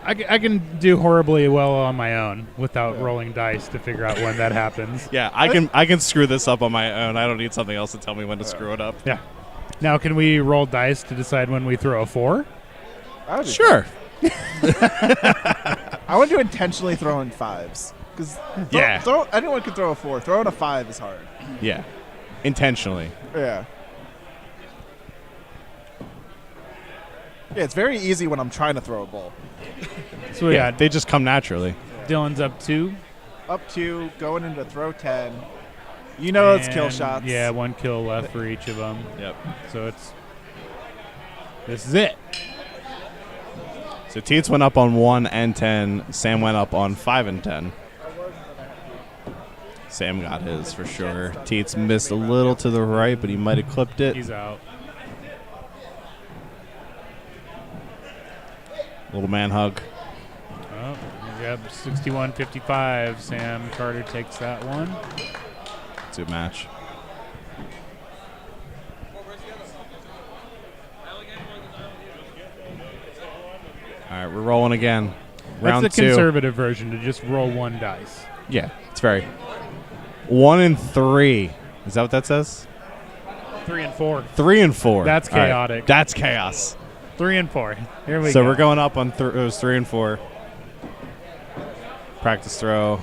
I can do horribly well on my own without rolling dice to figure out when that happens. Yeah, I can screw this up on my own. I don't need something else to tell me when to screw it up. Yeah. Now, can we roll dice to decide when we throw a 4? Sure. I want to intentionally throw in 5s because anyone can throw a 4. Throwing a 5 is hard. Yeah, intentionally. Yeah. Yeah, it's very easy when I'm trying to throw a ball. So yeah, they just come naturally. Dylan's up 2. Up 2, going into throw 10. You know it's kill And, shots. Yeah, 1 kill left for each of them. Yep. So this is it. So Teets went up on 1 and 10. Sam went up on 5 and 10. Sam got his for sure. Teets missed a little to the right, but he might have clipped it. He's out. Little man hug. Oh, yep, 61-55. Sam Carter takes that one. It's a good match. All right, we're rolling again. Round That's the 2. conservative version, to just roll 1 dice. Yeah, it's very. 1 and 3. Is that what that says? 3 and 4. 3 and 4. That's All right, chaotic. That's chaos. 3 and 4. Here we go. So we're going up on it was 3 and 4. Practice throw.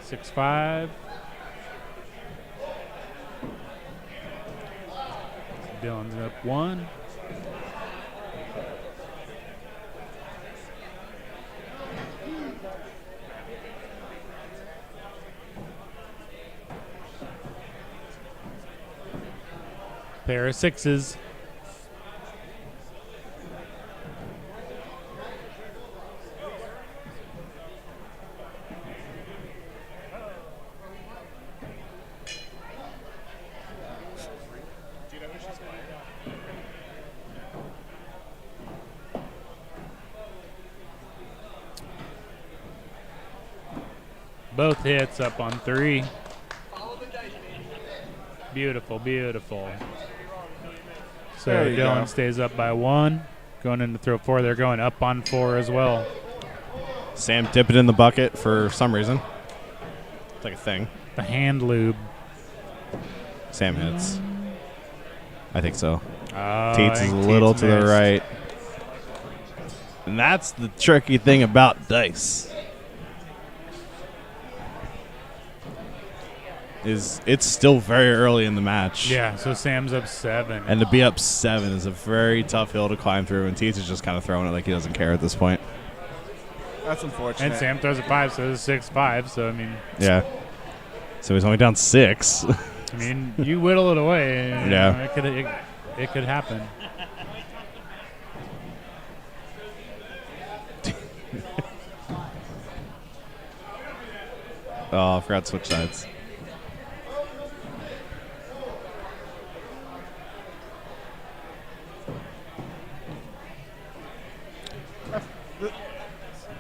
Six, 5. Dylan's up 1. Pair of 6s. Both hits up on 3. Beautiful, beautiful. So There you Dylan go. stays up by 1. Going into throw 4, they're going up on 4 as well. Sam dip it in the bucket for some reason. It's like a thing. The hand lube. Sam hits. I think so. I Teets is think a little Teets to the missed. right. And that's the tricky thing about dice. it's still very early in the match. Yeah, so Sam's up 7. And to be up 7 is a very tough hill to climb through, and Teats is just kind of throwing it like he doesn't care at this point. That's unfortunate. And Sam throws a 5, so it's 6-5. So I mean, Yeah. So he's only down 6. I mean, you whittle it away. And, Yeah. It could happen. Oh, I forgot to switch sides.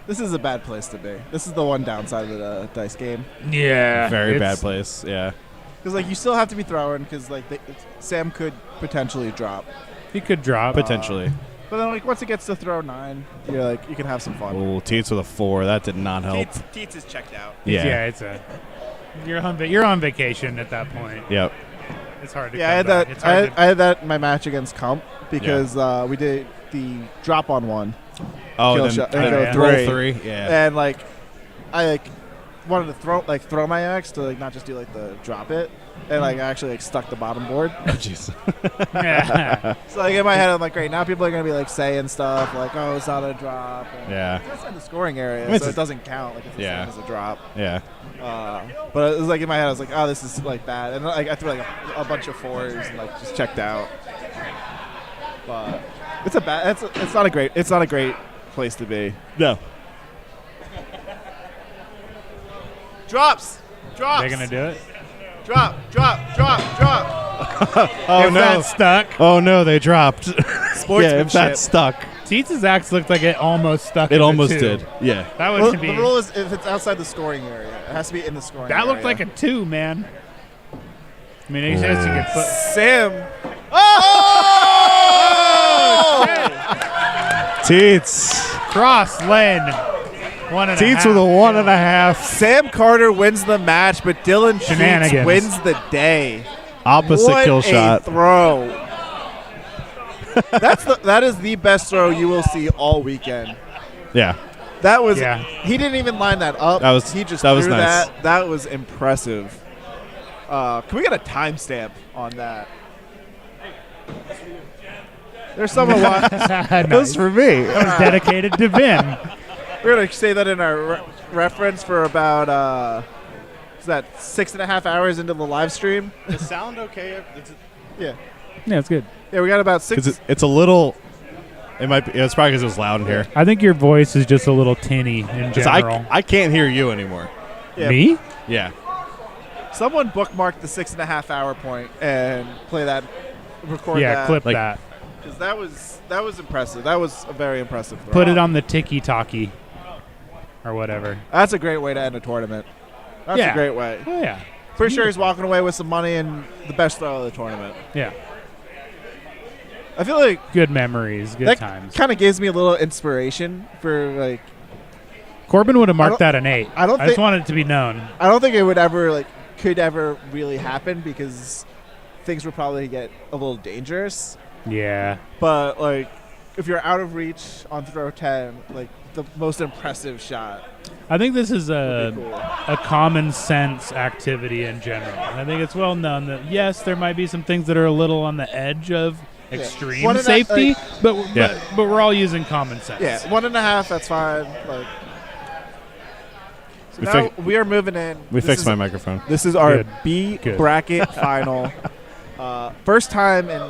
This is a bad place to be. This is the one downside of the dice game. Yeah. Very bad place. Yeah. Because like you still have to be throwing because like Sam could potentially drop. He could drop potentially. But then like once it gets to throw 9, you're like you can have some fun. Oh, Teats with a 4. That did not help. Teats is checked out. Yeah. It's you're on vacation at that point. Yep. It's hard to. Yeah, I had come back. that. It's hard I had that in my match against Comp because we did the drop on 1. Oh, kill then shot, then go roll 3. 3. Yeah. And like I wanted to throw my axe to like not just do like the drop it, and like I actually like stuck the bottom board. Oh jeez. So like in my head I'm like, great, now people are gonna be like saying stuff like, oh, it's not a drop. And Yeah. It's in the scoring area, I mean, so it doesn't count. Like it's the same as a drop. Yeah. But it was like in my head I was like, oh, this is like bad, and like I threw like a bunch of 4s and like just checked out. But it's not a great place to be. No. Drops. They're gonna do it. Drop. Oh if no. that's stuck. Oh no, they dropped. Yeah, if that's stuck. Teats' axe looked like it almost stuck. It in the almost 2. did. Yeah. That Well, would be. the rule is if it's outside the scoring area, it has to be in the scoring area. That looked like a 2, man. I mean, he says you could put. Sam. Teats. Cross Len. 1.5. Teats with a 1.5. Sam Carter wins the match, but Dylan Sheets Shenanigans. wins the day. Opposite What kill a shot. throw. That is the best throw you will see all weekend. Yeah. That was. Yeah. He didn't even line that up. He just that was threw nice. that. That was impressive. Can we get a timestamp on that? There's someone watching. Nice. Those for me. That was dedicated to Vin. We're gonna say that in our reference for about is that 6.5 hours into the live stream? Is sound okay? Yeah. Yeah, it's good. Yeah, we got about 6. It's a little. It might be. It's probably because it was loud in here. I think your voice is just a little tinny in 'Cause general. I can't hear you anymore. Yeah. Me? Yeah. Someone bookmark the 6.5 hour point and play that. Record Yeah, that. clip that. Because that was impressive. That was a very impressive throw. Put it on the tiki-taki or whatever. That's a great way to end a tournament. That's Yeah. a great way. Oh, yeah. For sure he's walking away with some money and the best throw of the tournament. Yeah. I feel like Good memories, good that times. kind of gives me a little inspiration for like Corbin would have I marked don't- that an 8. I don't just think- wanted it to be known. I don't think it would ever could ever really happen because things would probably get a little dangerous. Yeah. But like if you're out of reach on throw 10, like the most impressive shot. I think this is would be cool. a common sense activity in general. And I think it's well known that, yes, there might be some things that are a little on the edge of extreme One and a- safety, like- but we're all using common sense. Yeah, 1.5, that's fine. Like so We now fi- we are moving in. We This fixed is- my microphone. This is our Good. B Good. bracket final. First time in,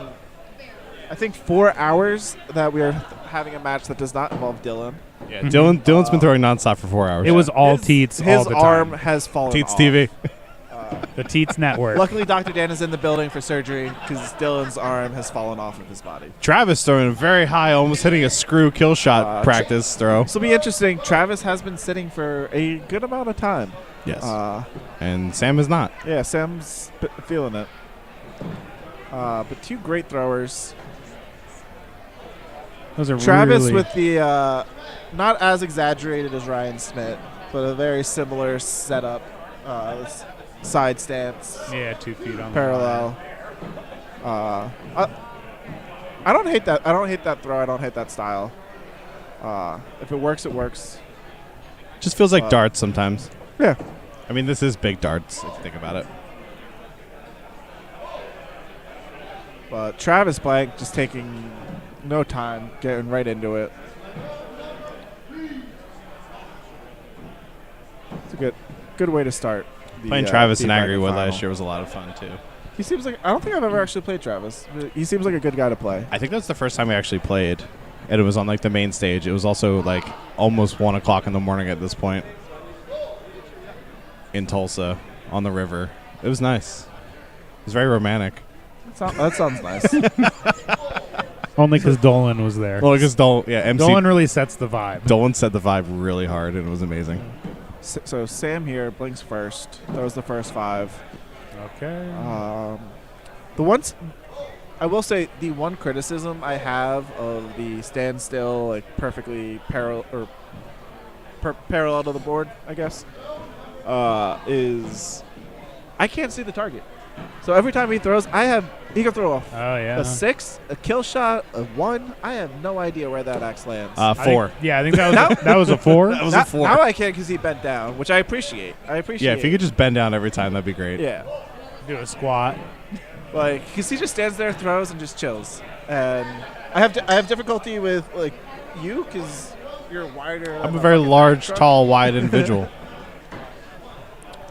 I think, 4 hours that we are having a match that does not involve Dylan. Yeah, Dylan's been throwing nonstop for 4 hours. It was all Teats His all the arm time. has fallen Teats off. TV. The Teats Network. Luckily, Dr. Dan is in the building for surgery because Dylan's arm has fallen off of his body. Travis throwing very high, almost hitting a screw kill shot practice throw. This will be interesting. Travis has been sitting for a good amount of time. Yes. And Sam is not. Yeah, Sam's feeling it. But two great throwers. Those are Travis really with the not as exaggerated as Ryan Smith, but a very similar setup. Side stance. Yeah, 2 feet on the parallel. I don't hate that. I don't hate that throw. I don't hate that style. If it works, it works. Just feels like darts sometimes. Yeah. I mean, this is big darts if you think about it. But Travis Blank just taking no time, getting right into it. It's a good way to start. Playing Travis and Angrywood last year was a lot of fun too. He seems like, I don't think I've ever actually played Travis. He seems like a good guy to play. I think that's the first time we actually played, and it was on like the main stage. It was also like almost 1 o'clock in the morning at this point in Tulsa on the river. It was nice. It was very romantic. That sounds nice. Only because Dolan was there. Well, because MC Dolan really sets the vibe. Dolan set the vibe really hard, and it was amazing. So Sam here blinks first. That was the first 5. Okay. I will say the one criticism I have of the standstill, like perfectly parallel to the board, I guess, is I can't see the target. So every time he throws, he can throw a 6, a kill shot, a 1. I have no idea where that axe lands. 4. I think that was a 4. That was a 4. Now I can because he bent down, which I appreciate. Yeah, if you could just bend down every time, that'd be great. Yeah. Do a squat. Like, because he just stands there, throws, and just chills. And I have difficulty with like you because you're wider. I'm a very large, tall, wide individual.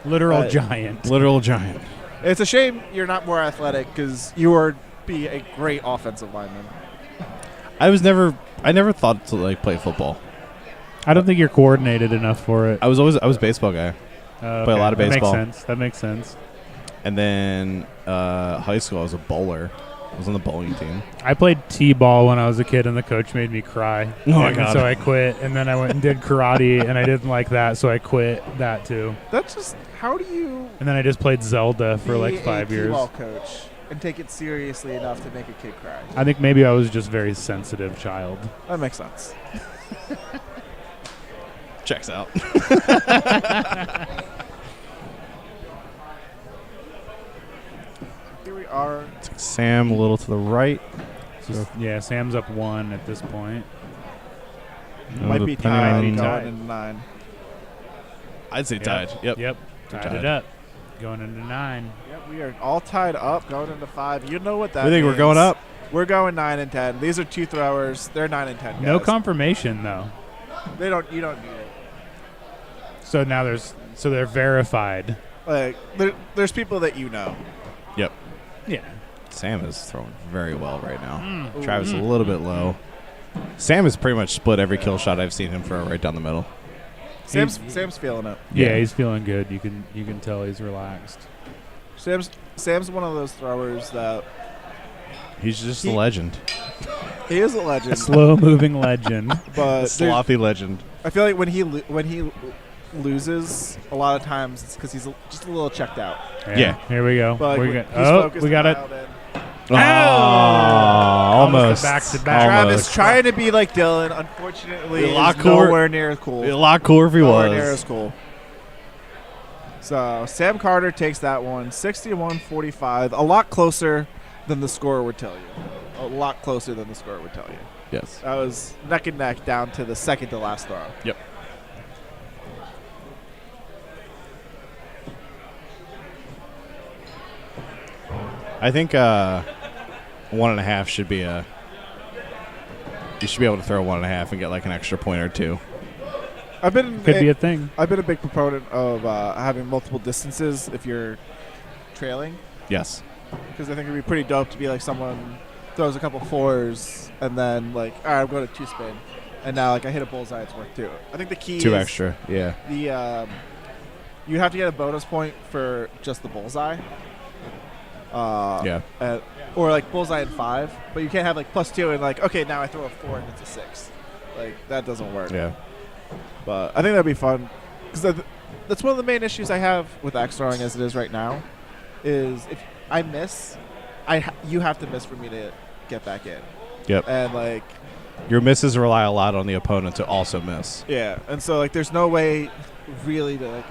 Literal giant. Literal giant. It's a shame you're not more athletic because you would be a great offensive lineman. I never thought to like play football. I don't think you're coordinated enough for it. I was a baseball guy. Play a lot of baseball. That makes sense. And then high school, I was a bowler. I was on the bowling team. I played t-ball when I was a kid, and the coach made me cry. Oh my God. So I quit, and then I went and did karate, and I didn't like that, so I quit that too. That's just, how do you... And then I just played Zelda for like 5 years. T-ball coach and take it seriously enough to make a kid cry. I think maybe I was just a very sensitive child. That makes sense. Checks out. Here we are. Sam a little to the right. So, yeah, Sam's up 1 at this point. Might be tied. Going into 9. I'd say tied. Yep. Tied it up. Going into 9. Yep, we are all tied up, going into 5. You know what that We think means. we're going up. We're going 9 and 10. These are 2 throwers. They're 9 and 10 guys. No confirmation though. You don't need it. So now they're verified. Like there's people that you know. Yep. Yeah. Sam is throwing very well right now. Travis a little bit low. Sam has pretty much split every kill shot I've seen him throw right down the middle. Sam's feeling it. Yeah, he's feeling good. You can tell he's relaxed. Sam's one of those throwers that he's just a legend. He is a legend. A slow-moving legend. But a slothy legend. I feel like when he loses, a lot of times it's because he's just a little checked out. Yeah. Here we go. But we got it. Almost. Back to back. Travis trying to be like Dylan. Unfortunately, is nowhere near as cool. A lot cooler if he nowhere was. Near as cool. So Sam Carter takes that one, 61-45. A lot closer than the score would tell you. A lot closer than the score would tell you. Yes. That was neck and neck down to the second to last throw. Yep. I think 1.5 should be you should be able to throw 1.5 and get like an extra point or 2. Could be a thing. I've been a big proponent of having multiple distances if you're trailing. Yes. Because I think it'd be pretty dope to be like someone throws a couple 4s and then like, all right, I'm going to 2-spin. And now like I hit a bullseye, it's worth 2. I think the key 2 is extra, yeah. You have to get a bonus point for just the bullseye. Yeah. Or like bullseye and 5, but you can't have like +2 and like, okay, now I throw a 4 and it's a 6. Like that doesn't work. Yeah. But I think that'd be fun because that's one of the main issues I have with axe throwing as it is right now. Is if I miss, you have to miss for me to get back in. Yep. And like your misses rely a lot on the opponent to also miss. Yeah, and so like there's no way really to like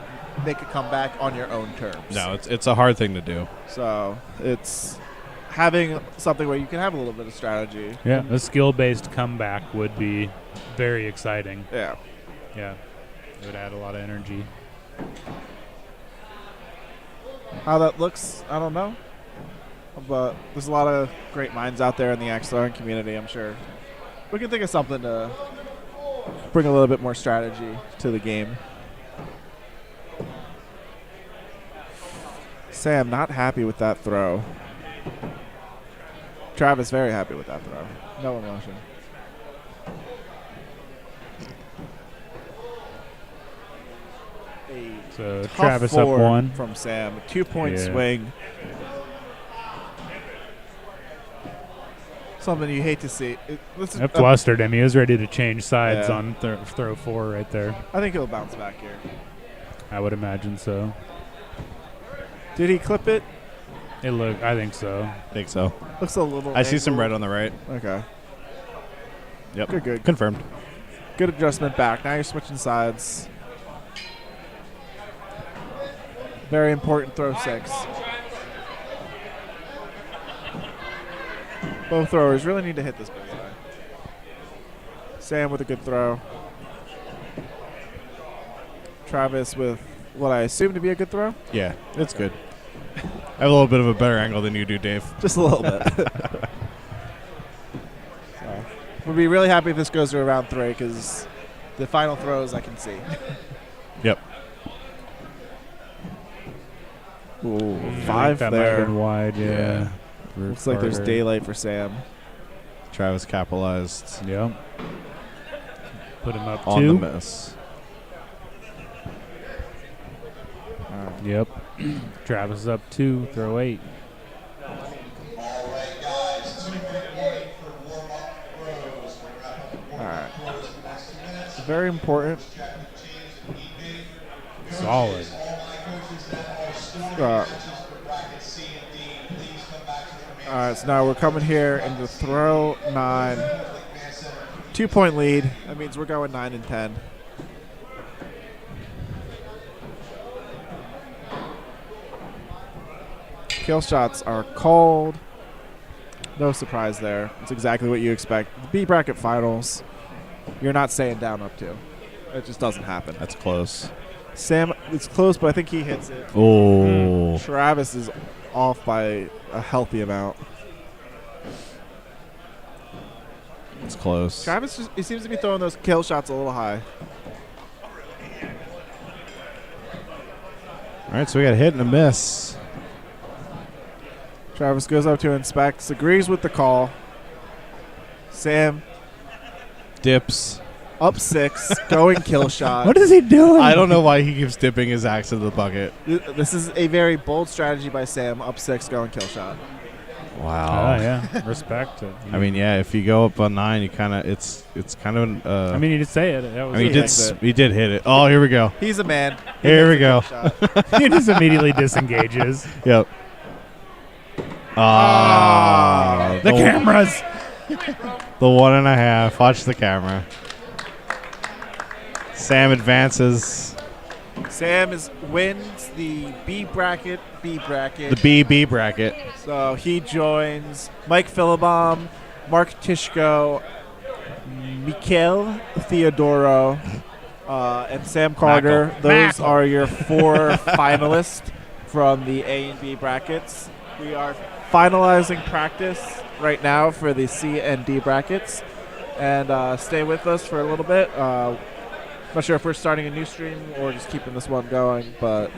make a comeback on your own terms. No, it's a hard thing to do. So it's having something where you can have a little bit of strategy. Yeah, a skill-based comeback would be very exciting. Yeah. Yeah, it would add a lot of energy. How that looks, I don't know. but there's a lot of great minds out there in the axe throwing community, I'm sure. We can think of something to bring a little bit more strategy to the game. Sam not happy with that throw. Travis very happy with that throw. No emotion. So Tough Travis up forward 1 from Sam. 2-point Yeah. swing. Something you hate to see. This is That flustered him. He was ready to change sides Yeah. on throw 4 right there. I think he'll bounce back here. I would imagine so. Did he clip it? I think so. I think so. Looks a little I see some angled. red on the right. Okay. Yep. Good. Confirmed. Good adjustment back. Now you're switching sides. Very important throw 6. Both throwers really need to hit this bullseye. Sam with a good throw. Travis with what I assume to be a good throw. Yeah, it's good. I have a little bit of a better angle than you do, Dave. Just a little bit. So, we'll be really happy if this goes to round 3 because the final throws I can see. Yep. Ooh, I think 5 that might have there. been wide, yeah. Looks like there's daylight for Sam. Travis capitalized. Yep. Put him up on 2. the miss. Yep. Travis is up 2, throw 8. All right. Very important. Solid. All right, so now we're coming here into throw 9. 2-point lead. That means we're going 9 and 10. Kill shots are called. No surprise there. It's exactly what you expect. The B bracket finals, you're not saying down up 2. It just doesn't happen. That's close. Sam, it's close, but I think he hits it. Oh. Travis is off by a healthy amount. It's close. Travis, he seems to be throwing those kill shots a little high. All right, so we got a hit and a miss. Travis goes up to inspect, agrees with the call. Sam dips. Up 6, going kill shot. What is he doing? I don't know why he keeps dipping his axe into the bucket. This is a very bold strategy by Sam. Up 6, going kill shot. Wow. Oh, yeah. Respect it. I mean, yeah, if you go up on 9, you kind of it's kind of an. I mean, you did say it. That was I mean, he did hit it. Oh, here we go. He's a man. Here we go. He just immediately disengages. Yep. The cameras. The 1.5. Watch the camera. Sam advances. Sam wins the B bracket. The B bracket. So he joins Mike Philibom, Mark Tishko, Mikhail Theodoro, and Sam Carter. Those are your 4 finalists from the A and B brackets. We are finalizing practice right now for the C and D brackets. And stay with us for a little bit. Not sure if we're starting a new stream or just keeping this one going, but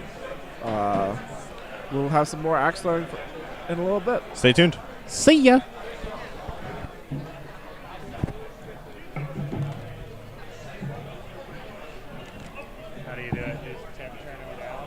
we'll have some more axe throwing in a little bit. Stay tuned. See ya. How do you do it? Just turn them down?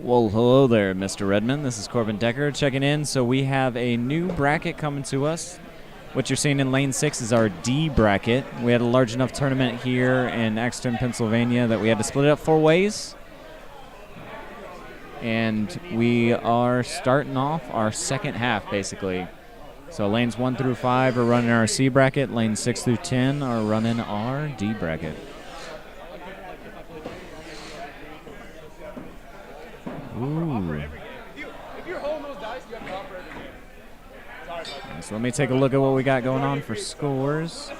Well, hello there, Mr. Redmond. This is Corbin Decker checking in. So we have a new bracket coming to us. What you're seeing in Lane 6 is our D bracket. We had a large enough tournament here in Exton, Pennsylvania that we had to split it up 4 ways. And we are starting off our second half, basically. So lanes 1 through 5 are running our C bracket. Lanes 6 through 10 are running our D bracket. Ooh. So let me take a look at what we got going on for scores.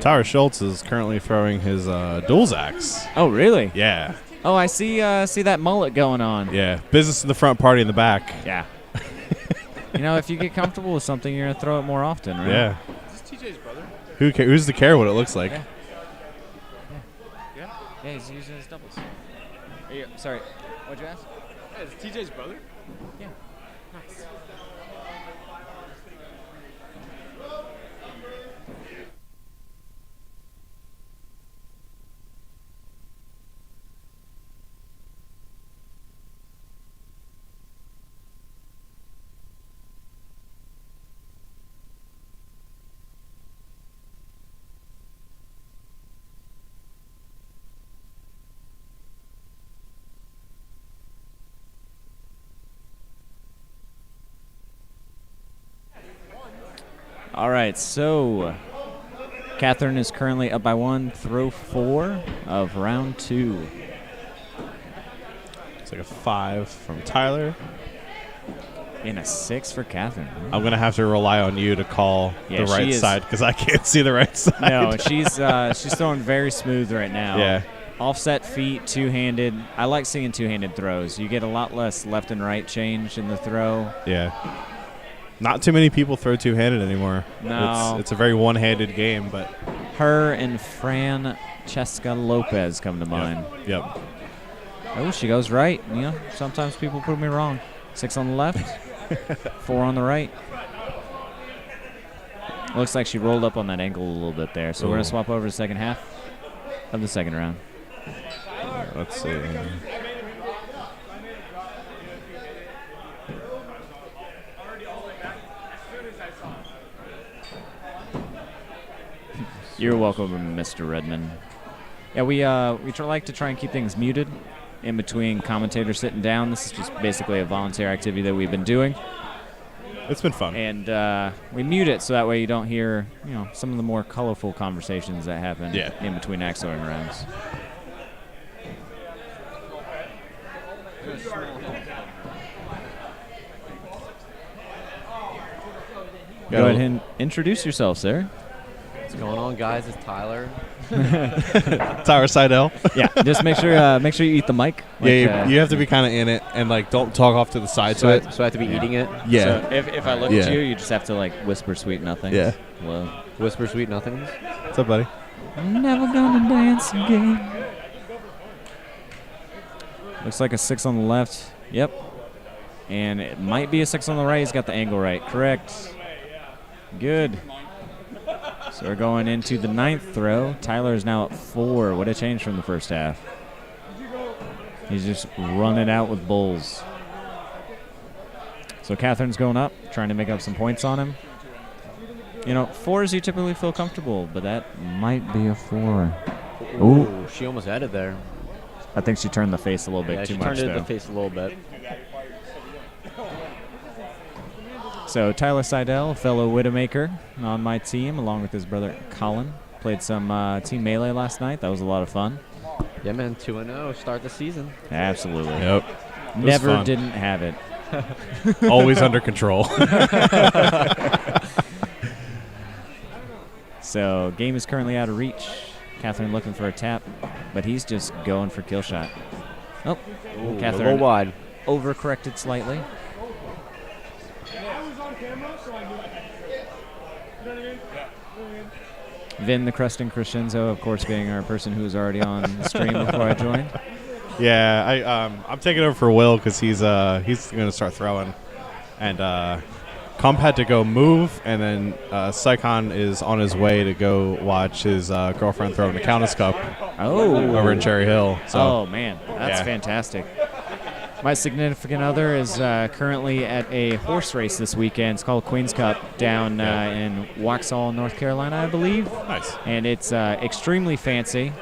Tyler Schultz is currently throwing his duals axe. Oh, really? Yeah. Oh, I see that mullet going on. Yeah. Business in the front, party in the back. Yeah. You know, if you get comfortable with something, you're going to throw it more often, right? Yeah. Is this TJ's brother? Who's to care what it looks like? Yeah. Yeah, he's using his doubles. Sorry, what'd you ask? Hey, is TJ's brother? Yeah. Nice. All right, so Catherine is currently up by 1, throw 4 of round 2. It's like a 5 from Tyler. And a 6 for Catherine. I'm going to have to rely on you to call the right side because I can't see the right side. No, she's throwing very smooth right now. Yeah. Offset feet, two-handed. I like seeing two-handed throws. You get a lot less left and right change in the throw. Yeah. Not too many people throw two-handed anymore. No. It's a very one-handed game, but her and Francesca Lopez come to mind. Yep. Oh, she goes right. You know, sometimes people prove me wrong. 6 on the left, 4 on the right. Looks like she rolled up on that ankle a little bit there. So we're going to swap over to the second half of the second round. Let's see. You're welcome, Mr. Redmond. Yeah, we like to try and keep things muted in between commentators sitting down. This is just basically a volunteer activity that we've been doing. It's been fun. And we mute it so that way you don't hear, some of the more colorful conversations that happen in between axe throwing rounds. Go ahead and introduce yourself, sir. What's going on, guys? It's Tyler. Tyler Seidel. Yeah, just make sure you eat the mic. Yeah, you have to be kind of in it and don't talk off to the side. So I have to be eating it. Yeah. So if I look at you, you just have to whisper sweet nothings. Yeah. Hello. Whisper sweet nothings. What's up, buddy? I'm never gonna dance again. Looks like a 6 on the left. Yep. And it might be a 6 on the right. He's got the angle right. Correct. Good. So we're going into the 9th throw. Tyler is now at 4. What a change from the first half. He's just running out with bulls. So Catherine's going up, trying to make up some points on him. 4s you typically feel comfortable, but that might be a 4. Ooh, she almost had it there. I think she turned the face a little bit too much, she turned though. the face a little bit. So Tyler Seidel, a fellow Widowmaker on my team, along with his brother Colin. Played some Team Melee last night. That was a lot of fun. Yeah, man, 2-0, start the season. Absolutely. Yep. Never didn't have it. Always under control. So game is currently out of reach. Catherine looking for a tap, but he's just going for kill shot. Oh, Ooh, Catherine a little wide. Overcorrected slightly. Vin the Crusting Crescenzo, of course, being our person who was already on the stream before I joined. Yeah, I'm taking over for Will because he's going to start throwing, and Comp had to go move, and then Saikon is on his way to go watch his girlfriend throw in the Countess Cup. Over in Cherry Hill. So, oh man, that's fantastic. My significant other is currently at a horse race this weekend. It's called Queen's Cup down in Waxhaw, North Carolina, I believe. Nice. And it's extremely fancy,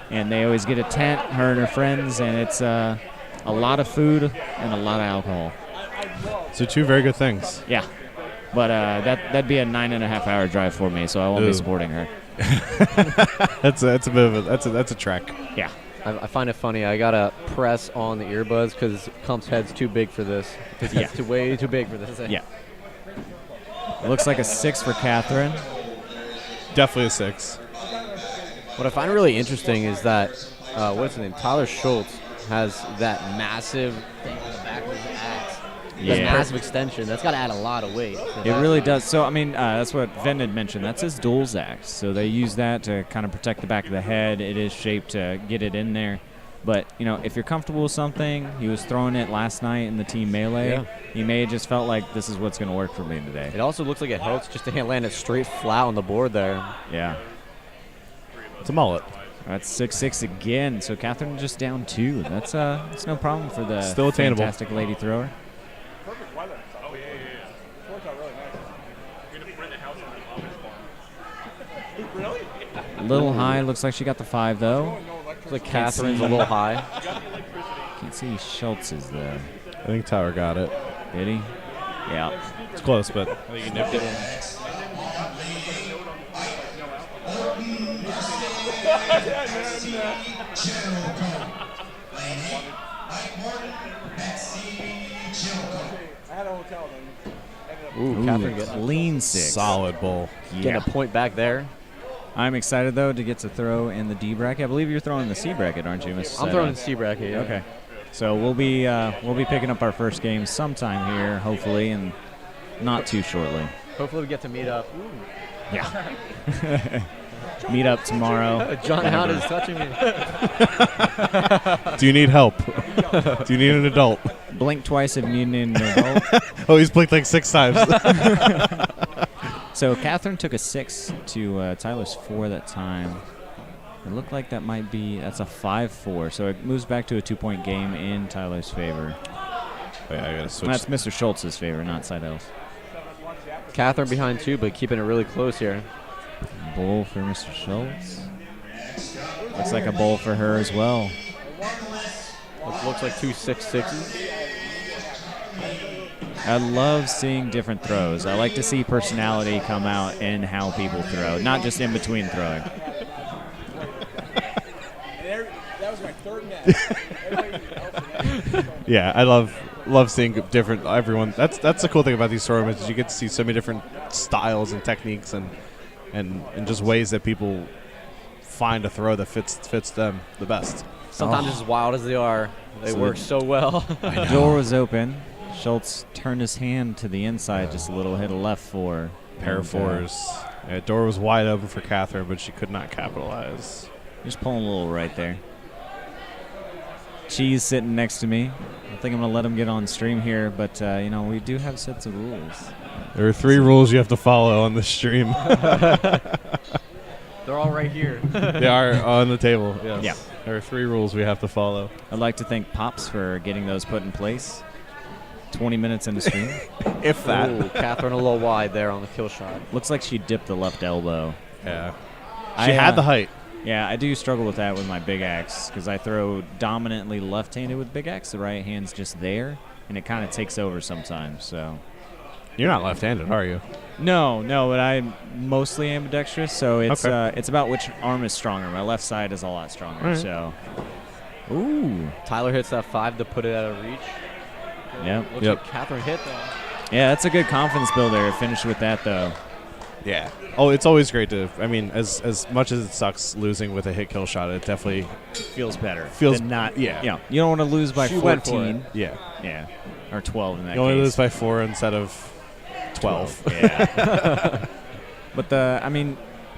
and they always get a tent, her and her friends, and it's a lot of food and a lot of alcohol. So 2 very good things. Yeah, but that'd be a 9.5-hour drive for me, so I won't be supporting her. That's a bit of that's a trek. Yeah. I find it funny. I gotta press on the earbuds because Comp's head's too big for this. His head's way too big for this. Yeah. It looks like a 6 for Catherine. Definitely a 6. What I find really interesting is that what's his name? Tyler Schultz has that massive thing on the back of his axe. That massive extension. That's got to add a lot of weight. It really does. So, I mean, that's what Ven had mentioned. That's his duals axe. So they use that to kind of protect the back of the head. It is shaped to get it in there. But, you know, if you're comfortable with something, he was throwing it last night in the team melee. Yeah. He may have just felt like this is what's going to work for me today. It also looks like it helps just to land it straight flat on the board there. Yeah. It's a mullet. That's 6-6 again. So Catherine just down 2. That's no problem for the still attainable. Fantastic lady thrower. Perfect weather. Oh, yeah. It worked out really nice. We're going to rent a house on the Amish farm. Really? A little high. Looks like she got the 5, though. Looks like Catherine's a little high. Can't see Schultz's, though. I think Tower got it. Did he? Yeah. It's close, but I think he nipped it. I had a hotel then. Ooh, Catherine getting clean 6. Solid bowl. Getting a point back there. I'm excited, though, to get to throw in the D bracket. I believe you're throwing the C bracket, aren't you, Mr. I'm throwing in the C bracket, yeah. Okay. So we'll be picking up our first game sometime here, hopefully, and not too shortly. Hopefully we get to meet up. Yeah. Meet up tomorrow. John Howard is touching me. Do you need help? Do you need an adult? Blink twice if you need an adult. Oh, he's blinked like 6 times. So Catherine took a 6 to Tyler's 4 that time. It looked like that's a 5-4. So it moves back to a 2-point game in Tyler's favor. Oh, yeah, I gotta switch. That's Mr. Schultz's favor, not Seidel's. Catherine behind 2, but keeping it really close here. Bowl for Mr. Schultz. Looks like a bowl for her as well. Looks like 2 6-6s. I love seeing different throws. I like to see personality come out in how people throw, not just in between throwing. That was my 3rd net. Yeah, I love seeing different everyone. That's the cool thing about these tournaments is you get to see so many different styles and techniques and just ways that people find a throw that fits them the best. Sometimes as wild as they are, they work so well. The door was open. Schultz turned his hand to the inside just a little, hit a left 4. Pair of 4s. Yeah, door was wide open for Catherine, but she could not capitalize. Just pulling a little right there. Cheese sitting next to me. I think I'm going to let him get on stream here, but, we do have sets of rules. There are 3 rules you have to follow on the stream. They're all right here. They are on the table, yes. Yeah. There are 3 rules we have to follow. I'd like to thank Pops for getting those put in place. 20 minutes into stream. If that. Ooh, Catherine a little wide there on the kill shot. Looks like she dipped the left elbow. Yeah. She had the height. Yeah, I do struggle with that with my big axe because I throw dominantly left-handed with big axe. The right hand's just there, and it kind of takes over sometimes. So you're not left-handed, are you? No, but I'm mostly ambidextrous, so it's about which arm is stronger. My left side is a lot stronger. Right. So, ooh, Tyler hits that 5 to put it out of reach. Yep. Looks like Catherine hit though. Yeah, that's a good confidence builder. Finish with that though. Yeah. Oh, it's always great to. I mean, as much as it sucks losing with a hit kill shot, it definitely feels better. Feels not. Yeah. You don't want to lose by 14. Yeah. Yeah. Or 12 in that case. You only lose by 4 instead of 12. Yeah. But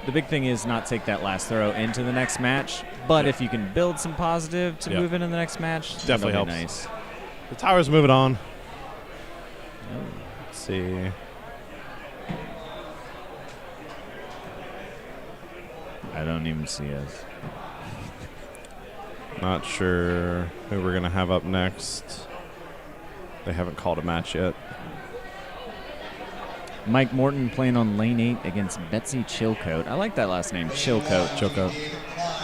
the big thing is not take that last throw into the next match. But if you can build some positive to move into the next match, definitely that'll helps. be nice. The tower's moving on. Let's see. I don't even see us. Not sure who we're gonna have up next. They haven't called a match yet. Mike Morton playing on lane 8 against Betsy Chilcote. I like that last name, Chilcote. Chilcote.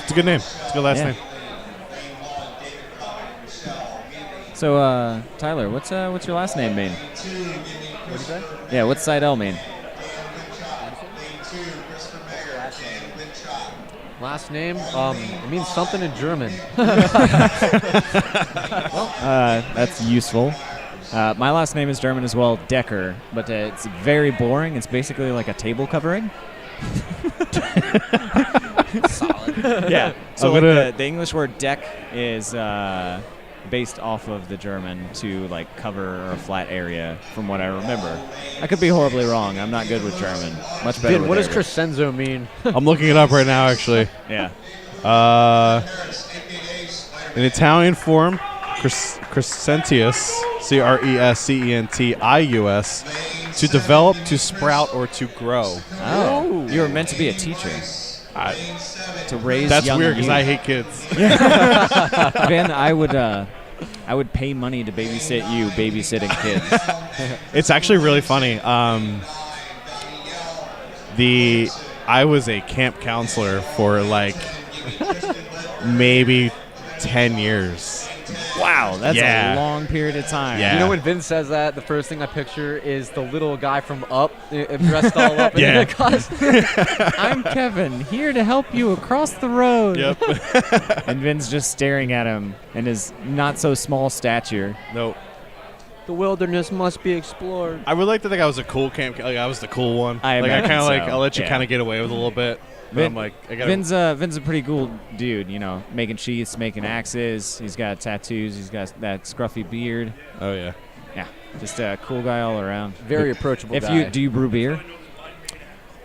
It's a good name. It's a good last name. So, Tyler, what's your last name mean? What'd you say? Yeah, what's Side L mean? Last name? It means something in German. That's useful. My last name is German as well, Decker, but it's very boring. It's basically like a table covering. Solid. Yeah. So like the English word deck is based off of the German to like cover a flat area, from what I remember. I could be horribly wrong. I'm not good with German. Much better. What does Arabic. crescenzo mean? I'm looking it up right now, actually. Yeah. In Italian form, crescentius, crescentius, to develop, to sprout, or to grow. Oh, you were meant to be a teacher. To raise That's young weird because youth. I hate kids. Ben, I would pay money to babysit you babysitting kids. It's actually really funny. I was a camp counselor for like maybe 10 years. Wow, that's Yeah. a long period of time. Yeah. You know when Vince says that, the first thing I picture is the little guy from Up, dressed all up in Yeah. a costume. I'm Kevin, here to help you across the road. Yep. And Vin's just staring at him in his not so small stature. Nope. The wilderness must be explored. I would like to think I was a cool camp. Like I was the cool one. I like I imagine kind of like so. I'll let you Yeah. kind of get away with a little bit. But Vin, I'm like I gotta. Vin's a pretty cool dude, you know, making sheaths, making axes. He's got tattoos. He's got that scruffy beard. Oh yeah. Yeah, just a cool guy all around. Very approachable If guy. do you brew beer?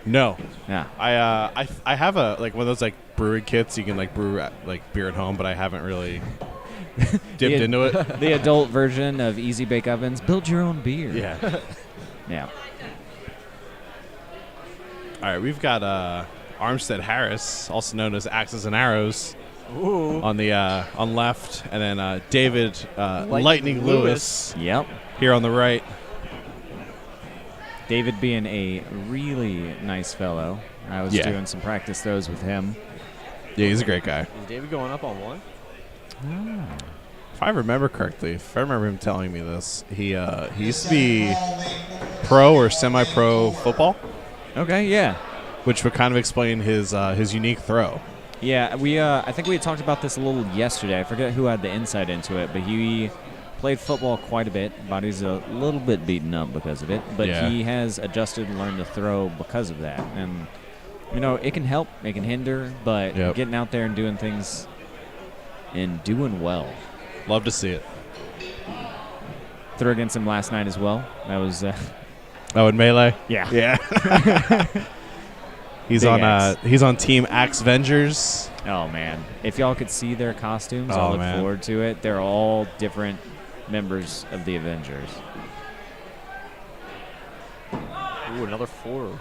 No. Yeah. I have a like one of those like brewing kits you can like brew like beer at home, but I haven't really dipped into it. The adult version of Easy Bake Ovens. Build your own beer. Yeah. Yeah. All right, we've got Armstead Harris, also known as Axes and Arrows, on the on left, and then David Lightning Lewis. Yep. Here on the right. David being a really nice fellow. I was Yeah. doing some practice throws with him. Yeah, he's a great guy. Is David going up on one? If I remember correctly, if I remember him telling me this, he used to be pro or semi-pro football. Okay, yeah. Which would kind of explain his unique throw. Yeah, we I think we had talked about this a little yesterday. I forget who had the insight into it, but he played football quite a bit. Body's a little bit beaten up because of it, but Yeah. he has adjusted and learned to throw because of that. And you know, it can help, it can hinder, but Yep. getting out there and doing things and doing well. Love to see it. Threw against him last night as well. That was Oh, in Melee? Yeah. Yeah. He's Big on axe. he's on Team Axe Vengers. Oh man, if y'all could see their costumes, Oh, I look man. forward to it. They're all different members of the Avengers. Ooh, another 4.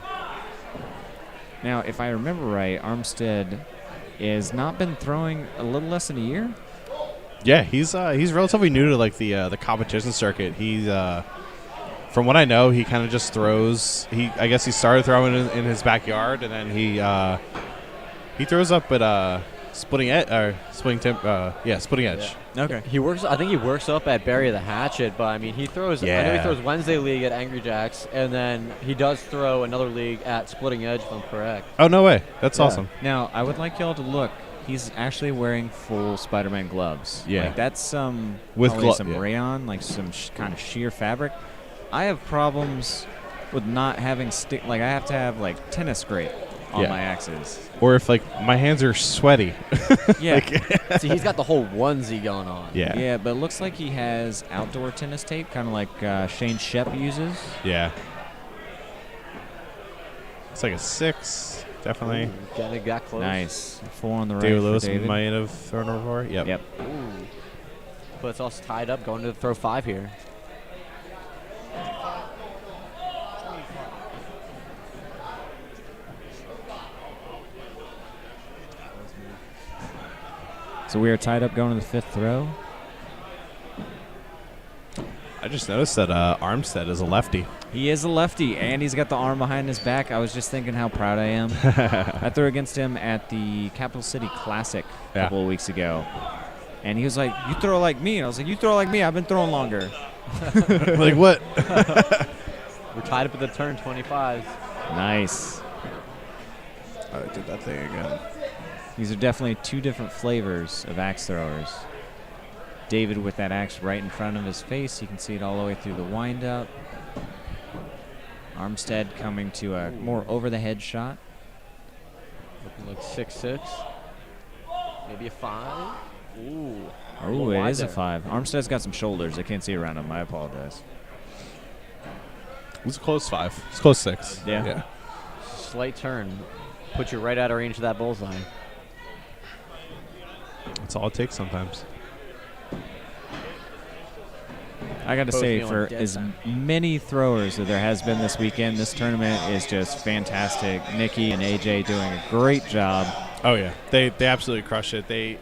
Now, if I remember right, Armstead has not been throwing a little less than a year. Yeah, he's relatively new to like the competition circuit. He's from what I know, he kind of just throws. I guess he started throwing in his backyard, and then he throws up at splitting edge or splitting edge. Okay. I think he works up at Barry the Hatchet, but I mean he throws. I know he Yeah. throws Wednesday League at Angry Jacks, and then he does throw another league at Splitting Edge, if I'm correct. Oh no way! That's Yeah. awesome. Now, I would like y'all to look. He's actually wearing full Spider-Man gloves. Yeah. Like that's some With probably some yeah. rayon, like some kind of sheer fabric. I have problems with not having stick. Like I have to have like tennis grip on Yeah. my axes. Or if like my hands are sweaty. Yeah. See, he's got the whole onesie going on. Yeah. Yeah, but it looks like he has outdoor tennis tape, kind of like Shane Shepp uses. Yeah. It's like a 6. definitely. Got close. Nice. 4 on the right. David for Lewis David. might have thrown over 4. Yep. Yep. Ooh. But it's also tied up, going to throw 5 here. So we are tied up going to the 5th throw. I just noticed that Armstead is a lefty. He is a lefty, and he's got the arm behind his back. I was just thinking how proud I am. I threw against him at the Capital City Classic a couple of weeks ago. And he was like, "You throw like me." And I was like, "You throw like me. I've been throwing longer." Like what? We're tied up at the turn 25. Nice. I did that thing again. These are definitely 2 different flavors of axe throwers. David with that axe right in front of his face. You can see it all the way through the windup. Armstead coming to a more over-the-head shot. Looking like 6'6". Maybe a 5. Ooh. Oh, it is a 5. Armstead's got some shoulders. I can't see around him. I apologize. It was a close 5. It's close 6. Yeah. Slight turn. Put you right out of range of that bullseye. That's all it takes sometimes. I got to Both say, feeling for dead as center. many throwers that there has been this weekend, this tournament is just fantastic. Nikki and AJ doing a great job. Oh yeah, they absolutely crush it. They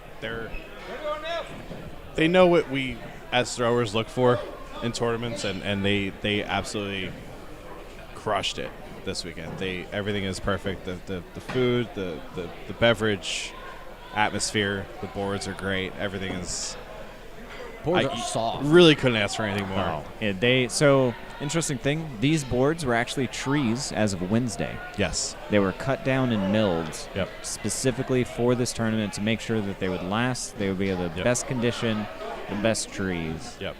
know what we as throwers look for in tournaments, and they absolutely crushed it this weekend. Everything is perfect. The food, the beverage, atmosphere, the boards are great. Everything is. Boards are soft. Really couldn't ask for anything more. Wow. Yeah, so, interesting thing, these boards were actually trees as of Wednesday. Yes. They were cut down and milled Yep. specifically for this tournament to make sure that they would last, they would be of the best condition, the best trees. Yep.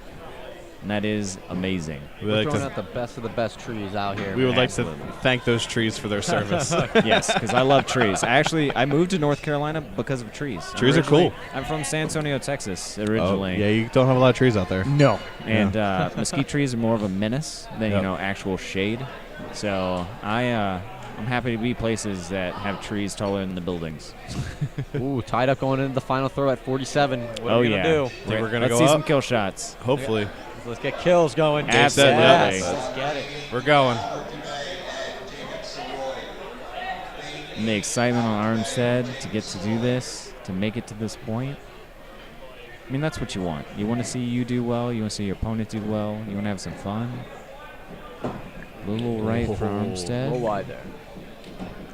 And that is amazing. We're throwing out the best of the best trees out here. We would like Absolutely. to thank those trees for their service. Yes, because I love trees. I moved to North Carolina because of trees. Trees are cool. I'm from San Antonio, Texas, originally. Oh, yeah, you don't have a lot of trees out there. No. And mesquite trees are more of a menace than actual shade. So I'm happy to be places that have trees taller than the buildings. Ooh, tied up going into the final throw at 47. What are we gonna do? Think we're gonna Let's go see up? some kill shots. Hopefully. Let's get kills going. Absolutely. Yes, let's get it. We're going. And the excitement on Armstead to get to do this, to make it to this point. I mean, that's what you want. You want to see you do well. You want to see your opponent do well. You want to have some fun. A little right for A Armstead. little wide there.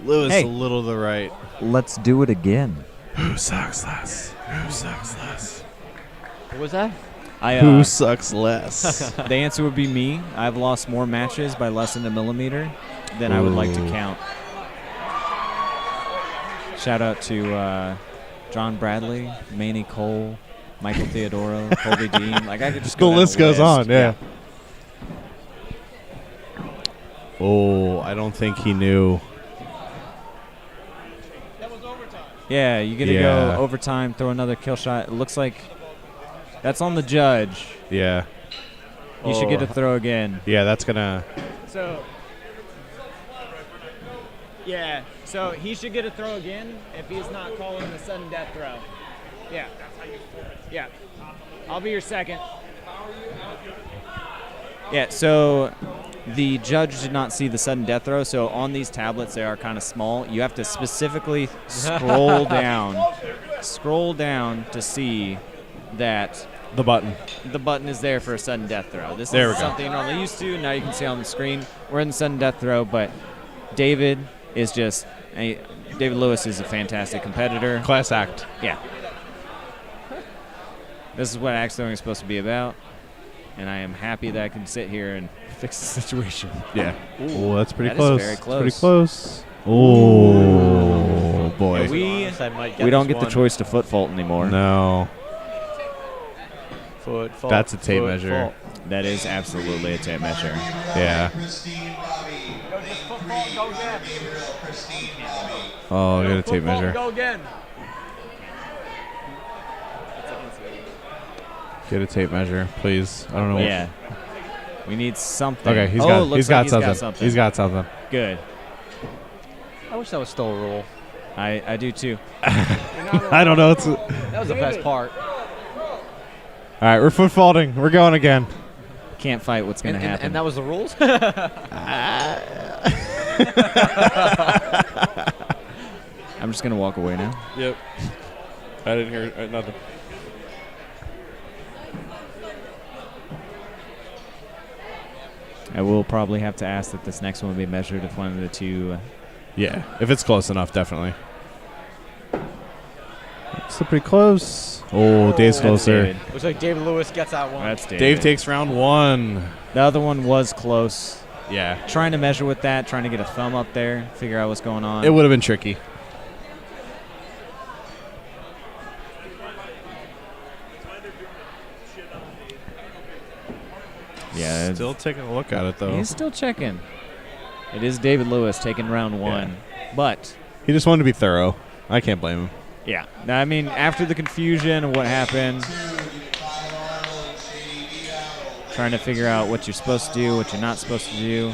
Lewis Hey. a little to the right. Let's do it again. Who sucks less? Who sucks less? What was that? Who sucks less? The answer would be me. I've lost more matches by less than a millimeter than I would like to count. Shout out to John Bradley, Manny Cole, Michael Theodoro, Colby Dean. Like I could just The go down list goes list. on, yeah. Oh, I don't think he knew. Yeah, you get to Yeah. go overtime, throw another kill shot. It looks like that's on the judge. Yeah. He should get a throw again. Yeah, that's gonna. So, yeah. So he should get a throw again if he's not calling the sudden death throw. Yeah. Yeah. I'll be your second. Yeah. So the judge did not see the sudden death throw. So on these tablets, they are kind of small. You have to specifically scroll down to see that The button. the button is there for a sudden death throw. This There is we go. something you're normally used to. Now you can see on the screen. We're in the sudden death throw, but David is just David Lewis is a fantastic competitor. Class act. Yeah. This is what axe throwing is supposed to be about, and I am happy that I can sit here and fix the situation. Yeah. Oh, that's pretty That is close. very That's pretty close. close. Oh, boy. We don't get the choice to foot fault anymore. No. Foot fault. That's a tape foot measure. fault. That is absolutely a tape measure. Yeah. Oh, I got a tape measure. Go again. Get a tape measure, please. I don't know. Yeah. We need something. Okay, Looks like he's got something. He's got something. Good. I wish that was still a rule. I do too. I don't know. That was the best part. All right, we're foot faulting. We're going again. Can't fight what's going to happen. And that was the rules? I'm just going to walk away now. Yep. I didn't hear nothing. I will probably have to ask that this next one be measured if one of the two. Yeah, if it's close enough, definitely. Still pretty close. Oh, Dave's closer. David. Looks like David Lewis gets that one. That's David. Dave takes round 1. The other one was close. Yeah. Trying to measure with that, trying to get a thumb up there, figure out what's going on. It would have been tricky. Yeah. Still taking a look at it, though. He's still checking. It is David Lewis taking round 1. But he just wanted to be thorough. I can't blame him. yeah. I mean, after the confusion of what happened, trying to figure out what you're supposed to do, what you're not supposed to do,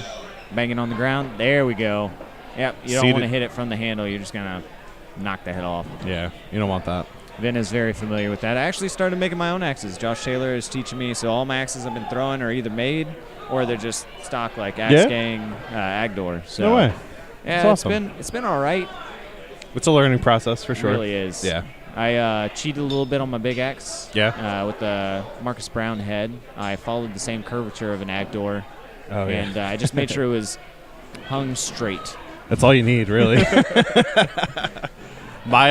banging on the ground. There we go. Yep, you don't want to hit it from the handle. You're just going to knock the head off. Yeah, you don't want that. Vin is very familiar with that. I actually started making my own axes. Josh Taylor is teaching me, so all my axes I've been throwing are either made or they're just stock like Axe Gang, Agdor. So, no way. Yeah, That's awesome. it's been all right. It's a learning process for sure. It really is. Yeah. I cheated a little bit on my big axe. Yeah. With the Marcus Brown head. I followed the same curvature of an Agdor. Oh, yeah. And I just made sure it was hung straight. That's all you need, really. My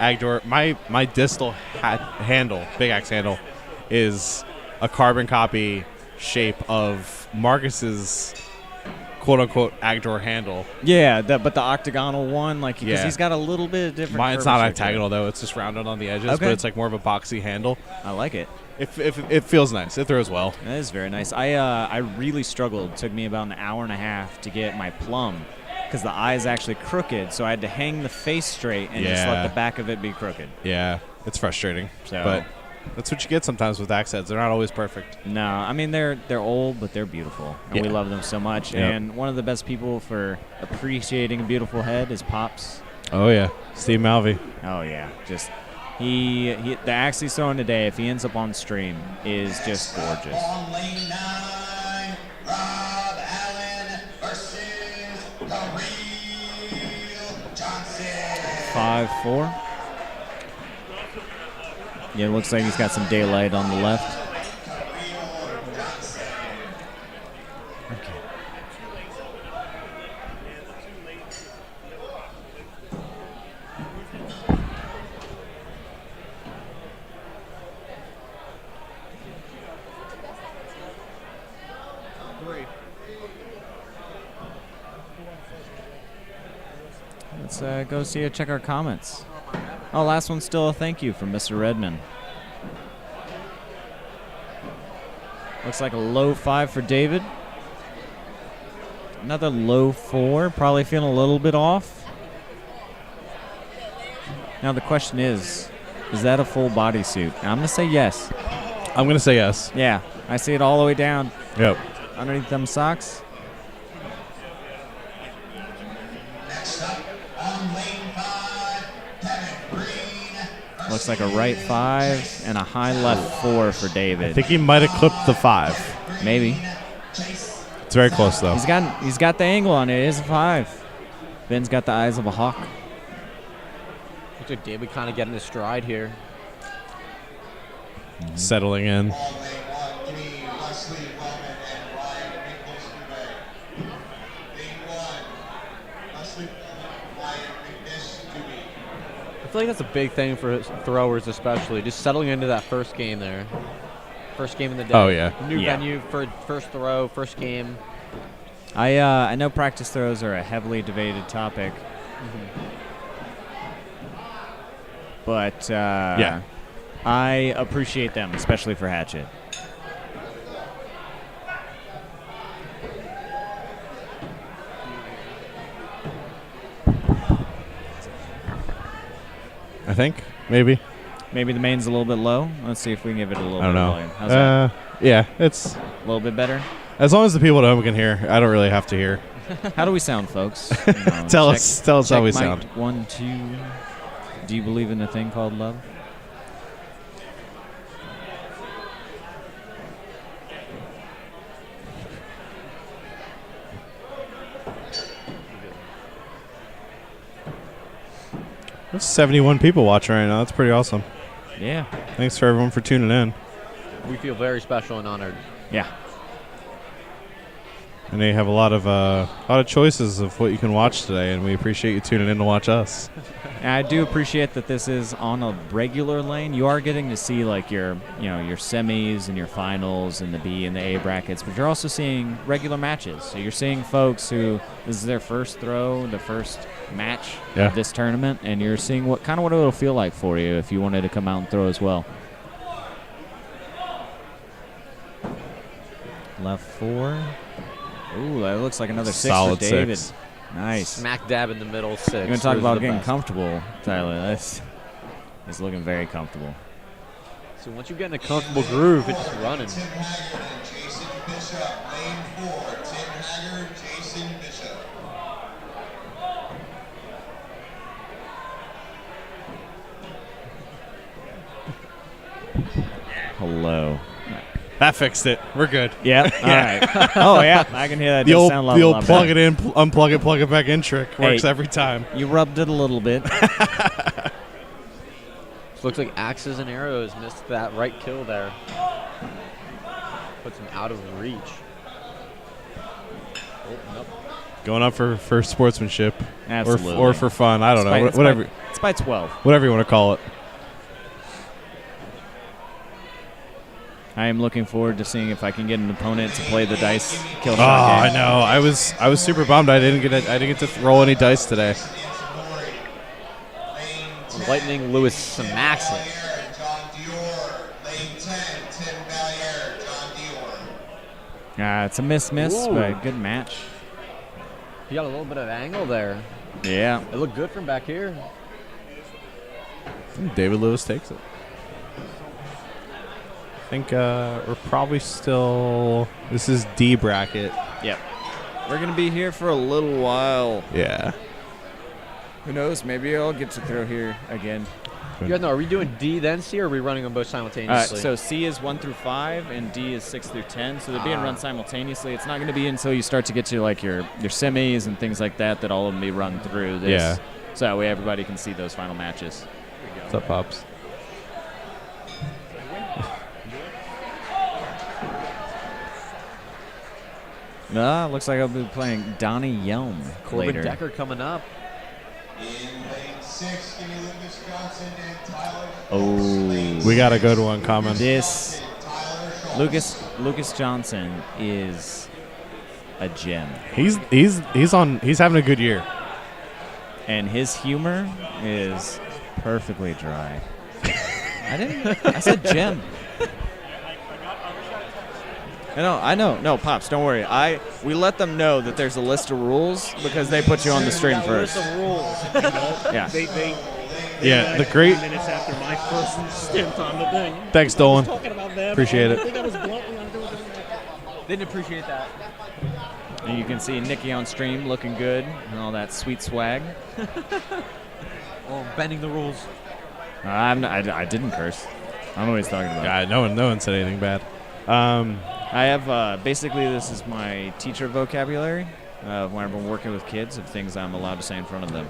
Agdor, my distal handle, big axe handle, is a carbon copy shape of Marcus's quote-unquote Agdor handle. Yeah, but the octagonal one, like, because he's got a little bit of different. Mine's not octagonal, though. It's just rounded on the edges, but it's like more of a boxy handle. I like it. It feels nice. It throws well. That is very nice. I really struggled. It took me about an hour and a half to get my plumb because the eye is actually crooked, so I had to hang the face straight and just let the back of it be crooked. Yeah, it's frustrating. So, but that's what you get sometimes with axe heads. They're not always perfect. No, I mean they're old, but they're beautiful, and we love them so much. Yep. And one of the best people for appreciating a beautiful head is Pops. Oh yeah, Steve Malvey. Oh yeah, just he the axe he's throwing today, if he ends up on stream, is just gorgeous. On lane 9, Rob Allen versus the Real Johnson. 5-4. Yeah, it looks like he's got some daylight on the left. Let's go see check our comments. Oh, last one's still a thank you from Mr. Redmond. Looks like a low 5 for David. Another low 4, probably feeling a little bit off. Now the question is that a full bodysuit? I'm going to say yes. I'm going to say yes. Yeah, I see it all the way down. Yep. Underneath them socks. Next up on lane 5, Kevin Green. Looks like a right 5 and a high left 4 for David. I think he might have clipped the 5. Maybe. It's very close though. He's got the angle on it. It is a 5. Ben's got the eyes of a hawk. Looks like David kind of getting his stride here. Settling in. I feel like that's a big thing for throwers, especially just settling into that first game there. First game in the day. Oh, yeah. New venue for first throw, first game. I know practice throws are a heavily debated topic. But yeah, I appreciate them, especially for Hatchet. I think maybe the main's a little bit low. Let's see if we can give it a little bit of volume. How's that? Yeah, it's a little bit better. As long as the people at home can hear, I don't really have to hear. How do we sound, folks? Tell us how we mic sound. 1, 2. Do you believe in a thing called love? There's 71 people watching right now. That's pretty awesome. Yeah. Thanks for everyone for tuning in. We feel very special and honored. Yeah. And they have a lot of choices of what you can watch today, and we appreciate you tuning in to watch us. And I do appreciate that this is on a regular lane. You are getting to see like your semis and your finals and the B and the A brackets, but you're also seeing regular matches. So you're seeing folks who this is their first throw, the first match of this tournament, and you're seeing what it'll feel like for you if you wanted to come out and throw as well. Left 4. Ooh, that looks like another 6 Solid for David. 6. Nice. Smack dab in the middle, 6. You're going to talk about getting comfortable, Tyler. He's looking very comfortable. So once you get in a comfortable groove, it's just running. Tim Haggard and Jason Bishop, lane 4. Tim Haggard, Jason Bishop. Hello. That fixed it. We're good. Yeah. All right. Oh, yeah. I can hear that. The old sound plug it in, unplug it, plug it back in trick works Hey, every time. You rubbed it a little bit. Looks like Axes and Arrows missed that right kill there. Puts him out of reach. Oh, nope. Going up for sportsmanship. Absolutely. Or for fun. I don't know. Whatever. It's by 12. Whatever you want to call it. I am looking forward to seeing if I can get an opponent to play the dice kill Oh, shot game. I know. I was super bummed. I didn't get to roll any dice today. Lightning Lewis smacks it. It's a miss, Ooh. but good match. He got a little bit of angle there. Yeah. It looked good from back here. David Lewis takes it. I think we're probably still. This is D bracket. Yep. We're going to be here for a little while. Yeah. Who knows? Maybe I'll get to throw here again. You guys know, are we doing D then C, or are we running them both simultaneously? So C is 1 through 5, and D is 6 through 10. So they're being run simultaneously. It's not going to be until you start to get to like your semis and things like that all of them be run through this. Yeah. So that way everybody can see those final matches. What's up, Pops? Looks like I'll be playing Donnie Yelm Corbin later. Decker coming up. In lane 6, give me Lucas Johnson and Tyler. Oh, We got a good one coming. This Lucas Johnson is a gem. He's having a good year. And his humor is perfectly dry. I said gem. I know. No, Pops, don't worry. We let them know that there's a list of rules because they put you on the stream first. List of rules. Yeah. Yeah, the great. Minutes after my first stint on the thing. Thanks, Dolan. Talking about them. Appreciate it. I think I was bluntly undoing that. Didn't appreciate that. And you can see Nikki on stream looking good and all that sweet swag. Oh, bending the rules. I didn't curse. I don't know what he's talking about. Yeah, no one said anything bad. I have basically this is my teacher vocabulary when I'm working with kids of things I'm allowed to say in front of them.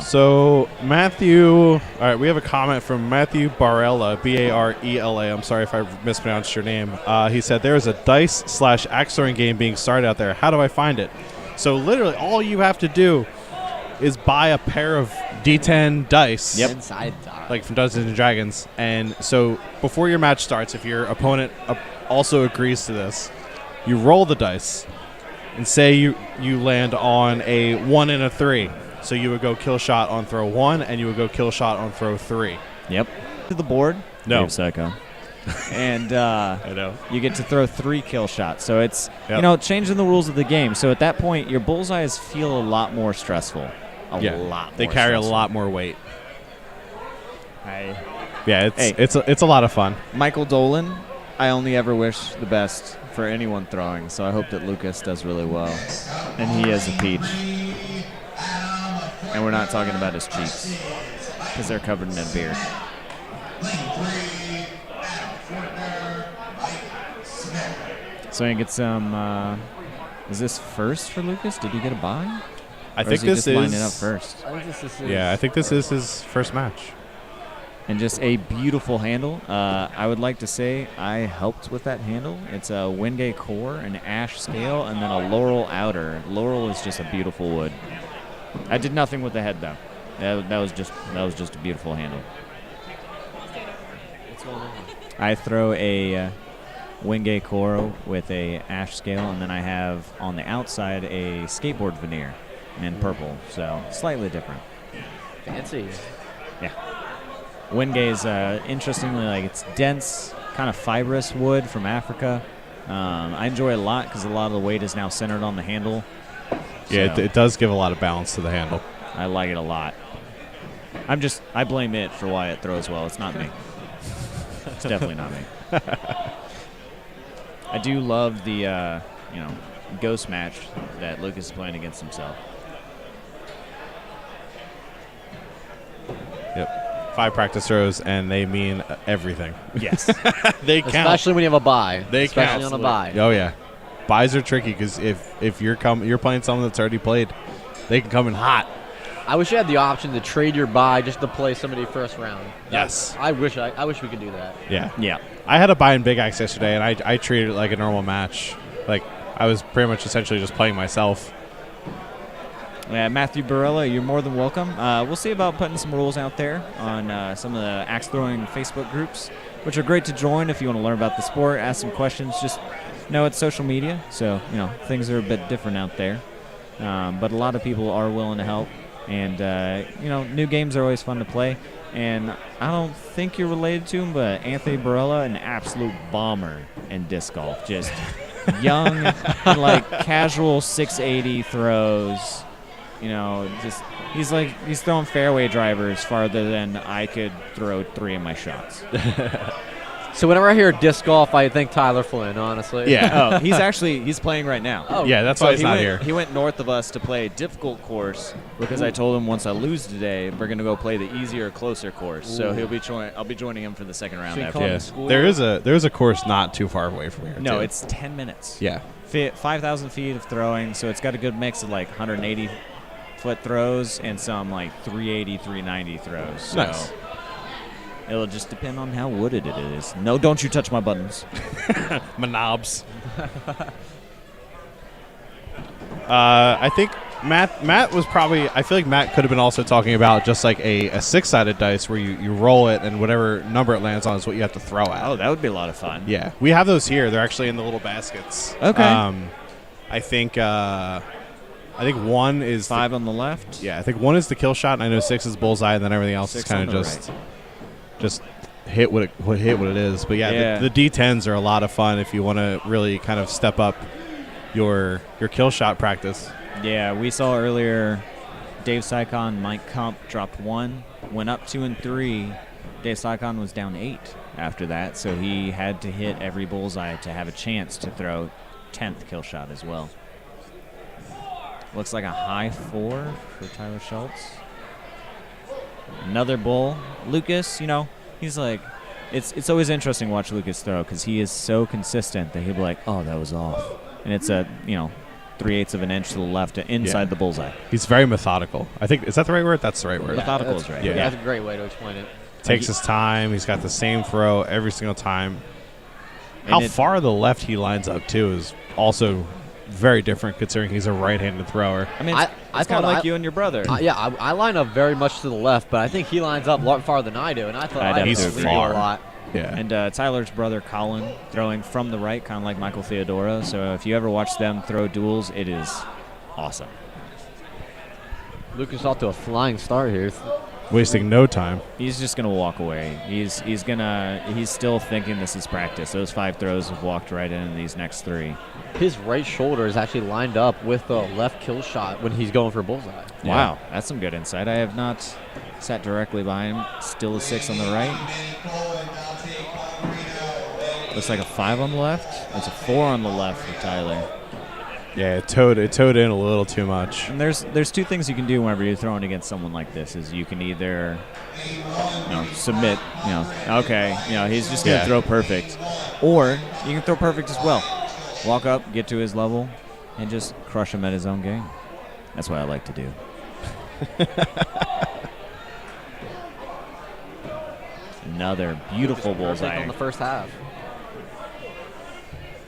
So Matthew, all right, we have a comment from Matthew Barella, Barela. I'm sorry if I mispronounced your name. He said there is a dice/axe throwing game being started out there. How do I find it? So literally, all you have to do is buy a pair of D10 dice. Yep. Inside like from Dungeons and Dragons. And so before your match starts, if your opponent also agrees to this, you roll the dice and say you land on a 1 and a 3. So you would go kill shot on throw 1, and you would go kill shot on throw 3. Yep. To the board. No. Dave Psycho. And I know. You get to throw 3 kill shots. So it's changing the rules of the game. So at that point, your bullseyes feel a lot more stressful. A lot. They more carry stressful. a lot more weight. Hey. Yeah, it's a lot of fun. Michael Dolan I only ever wish the best for anyone throwing, so I hope that Lucas does really well. And he is a peach. And we're not talking about his cheeks, because they're covered in a beard. So I get some, is this first for Lucas? Did he get a bye? I Or think is he this just lining up first? Yeah, I think this is his first match. And just a beautiful handle. I would like to say I helped with that handle. It's a Wingate core, an ash scale, and then a laurel outer. Laurel is just a beautiful wood. I did nothing with the head though. That was just a beautiful handle. What's going on? I throw a Wingate core with a ash scale, and then I have on the outside a skateboard veneer in purple, so slightly different. Fancy. Yeah. Wingate's interestingly, like, it's dense, kind of fibrous wood from Africa. I enjoy it a lot because a lot of the weight is now centered on the handle. Yeah, So it does give a lot of balance to the handle. I like it a lot. I blame it for why it throws well. It's not me. It's definitely not me. I do love the ghost match that Lucas is playing against himself. Yep. 5 practice throws, and they mean everything. Yes. They count. Especially when you have a bye. They Especially count. on a bye. Oh, yeah. Buys are tricky because if you're playing someone that's already played, they can come in hot. I wish you had the option to trade your bye just to play somebody first round. Yes. I wish we could do that. Yeah. Yeah. I had a buy in Big Axe yesterday, and I treated it like a normal match. Like, I was pretty much essentially just playing myself. Yeah, Matthew Barella, you're more than welcome. We'll see about putting some rules out there on some of the axe throwing Facebook groups, which are great to join if you want to learn about the sport, ask some questions. Just know it's social media, so things are a bit different out there. But a lot of people are willing to help, and new games are always fun to play. And I don't think you're related to him, but Anthony Barella, an absolute bomber in disc golf, just young, and like casual 680 throws. He's throwing fairway drivers farther than I could throw 3 of my shots. So whenever I hear disc golf, I think Tyler Flynn, honestly. Yeah. He's playing right now. Oh. Yeah, that's why he's not here. He went north of us to play a difficult course because I told him once I lose today, we're going to go play the easier, closer course. So I'll be joining him for the second round after. Yeah. There is a course not too far away from here. No, too. it's 10 minutes. Yeah. 5,000 feet of throwing, so it's got a good mix of like 180-foot throws and some like 380, 390 throws. So nice. It'll just depend on how wooded it is. No, don't you touch my buttons. My knobs. I think Matt was probably, I feel like Matt could have been also talking about just like a 6-sided dice where you roll it and whatever number it lands on is what you have to throw at. Oh, that would be a lot of fun. Yeah. We have those here. They're actually in the little baskets. Okay. I think 1 is 5 on the left. Yeah, I think 1 is the kill shot, and I know 6 is bullseye, and then everything else is kind of just hit what it is. But yeah. The D10s are a lot of fun if you want to really kind of step up your kill shot practice. Yeah, we saw earlier Dave Sycon, Mike Kump dropped 1, went up 2 and 3. Dave Sycon was down 8 after that, so he had to hit every bullseye to have a chance to throw 10th kill shot as well. Looks like a high 4 for Tyler Schultz. Another bull. Lucas, he's like, it's always interesting to watch Lucas throw because he is so consistent that he'll be like, oh, that was off. And it's a, 3/8 of an inch to the left inside the bullseye. He's very methodical. I think, is that the right word? That's the right word. Methodical is right. Yeah. That's a great way to explain it. Takes his time. He's got the same throw every single time. How far to the left he lines up, too, is also very different considering he's a right-handed thrower. I mean, it's kind of like you and your brother. I line up very much to the left, but I think he lines up a lot farther than I do, and I thought he's far. A lot. Yeah. And Tyler's brother, Colin, throwing from the right, kind of like Michael Theodora. So if you ever watch them throw duels, it is awesome. Lucas off to a flying start here. Wasting no time. He's just gonna walk away. He's still thinking this is practice. Those 5 throws have walked right into these next 3. His right shoulder is actually lined up with the left kill shot when he's going for bullseye. Yeah. Wow, that's some good insight. I have not sat directly behind him. Still a 6 on the right. Looks like a 5 on the left. It's a 4 on the left for Tyler. Yeah, it towed in a little too much. And there's two things you can do whenever you're throwing against someone like this. Is you can either submit, okay, he's just gonna throw perfect, or you can throw perfect as well. Walk up, get to his level, and just crush him at his own game. That's what I like to do. Another beautiful bullseye on the first half.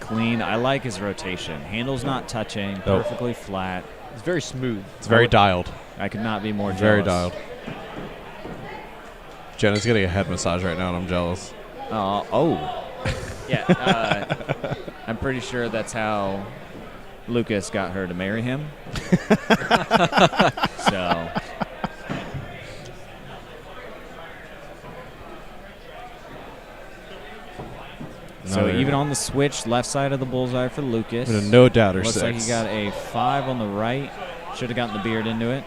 Clean. I like his rotation. Handle's not touching. Perfectly flat. It's very smooth. It's very dialed. I could not be more jealous. Very dialed. Jenna's getting a head massage right now, and I'm jealous. Yeah. I'm pretty sure that's how Lucas got her to marry him. So even on the switch, left side of the bullseye for Lucas. With a no-doubter Looks 6. like he got a 5 on the right. Should have gotten the beard into it.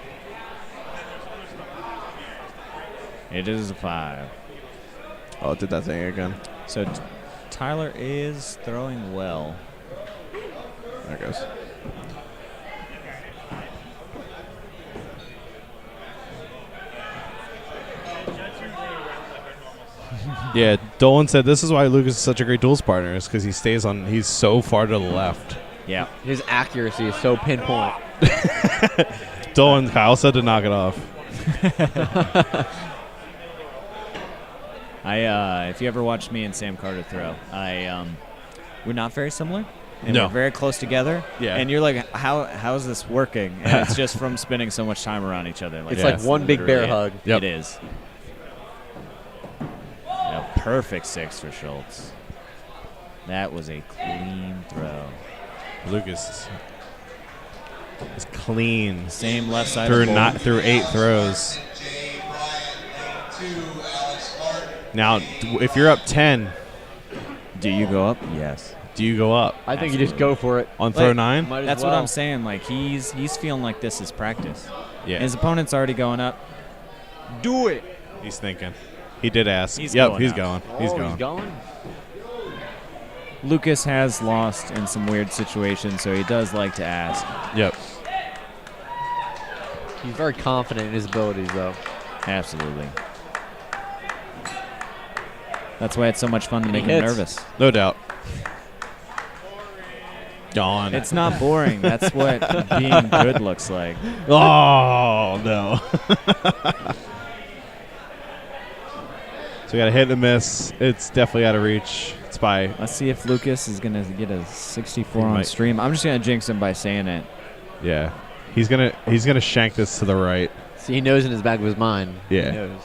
It is a 5. Oh, it did that thing again. So Tyler is throwing well. There it goes. Yeah, Dolan said this is why Lucas is such a great duels partner, is because he's so far to the left. Yeah. His accuracy is so pinpoint. Dolan, Kyle said to knock it off. If you ever watched me and Sam Carter throw, we're not very similar. And No. we're very close together. Yeah. And you're like, how is this working? And it's just from spending so much time around each other. It's like one big bear hug. Yep. It is. A perfect 6 for Schultz. That was a clean throw. Lucas is clean. Same left side of the ball. through 8 throws. Now, if you're up 10, do you go up? Yes. Do you go up? I think you just go for it. On throw 9? That's what I'm saying. Like he's feeling like this is practice. Yeah. His opponent's already going up. Do it. He's thinking. He did ask. He's Yep, going he's up. going. He's going? Lucas has lost in some weird situations, so he does like to ask. Yep. He's very confident in his abilities, though. Absolutely. That's why it's so much fun to make him nervous. No doubt. Gone. It's not boring. That's what being good looks like. Oh, no. So we got a hit and a miss. It's definitely out of reach. It's by. Let's see if Lucas is going to get a 64 He on might. stream. I'm just going to jinx him by saying it. Yeah. He's gonna shank this to the right. See, he knows in his back of his mind. Yeah. He knows.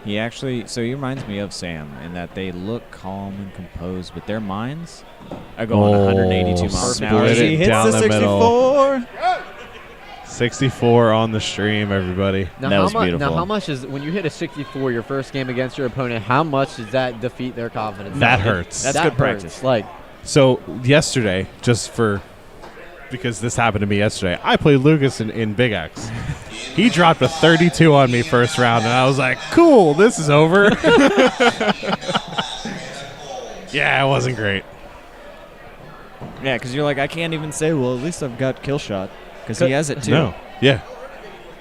He actually, so he reminds me of Sam in that they look calm and composed, but their minds are going 182 miles an hour. Split He it hits down the the 64. middle. 64 on the stream, everybody. Now, That was beautiful. Now, how much is when you hit a 64 your first game against your opponent? How much does that defeat their confidence? That hurts. That's That good hurts. practice. Like, So yesterday, because this happened to me yesterday, I played Lucas in Big X. He dropped a 32 on me first round, and I was like, cool, this is over. Yeah, it wasn't great. Yeah, because you're like, I can't even say, well, at least I've got kill shot. Because he has it too. No. Yeah.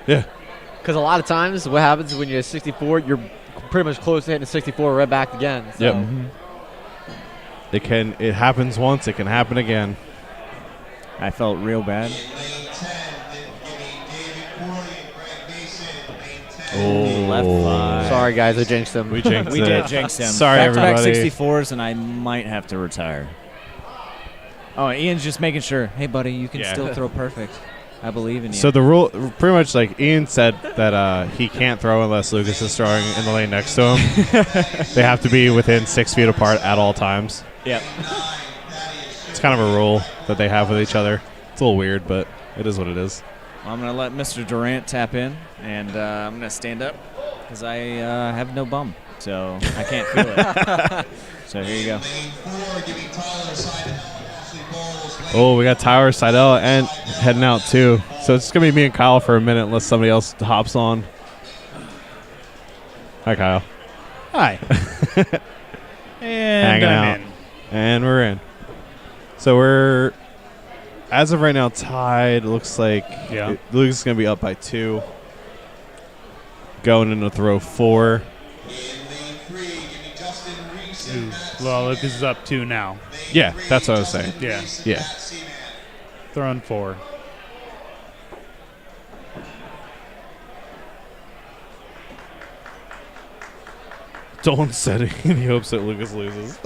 Yeah. because a lot of times what happens when you're 64, you're pretty much close to hitting a 64 right back again. So. Yep. It happens once, it can happen again. I felt real bad. Oh, left 5. Sorry, guys, I jinxed him. We jinxed We it. did jinx him. Sorry, Back-to-back everybody. 64s, and I might have to retire. Oh, Ian's just making sure. Hey, buddy, you can still throw perfect. I believe in you. So the rule, pretty much like Ian said that he can't throw unless Lucas is throwing in the lane next to him. They have to be within 6 feet apart at all times. Yep. It's kind of a rule that they have with each other. It's a little weird, but it is what it is. Well, I'm going to let Mr. Durant tap in, and I'm going to stand up because I have no bum, so I can't feel it. So here you go. Oh, we got Tyler, Seidel, and heading out too. So it's going to be me and Kyle for a minute unless somebody else hops on. Hi, Kyle. Hi. And hanging I'm out. in. And we're in. So we're, as of right now, tied. It looks like Lucas is going to be up by 2. Going into throw 4. Ooh. Well, Lucas is up 2 now. Yeah, that's what I was saying. Yeah. Yeah. Throwing 4. Dolan said it in hopes that Lucas loses.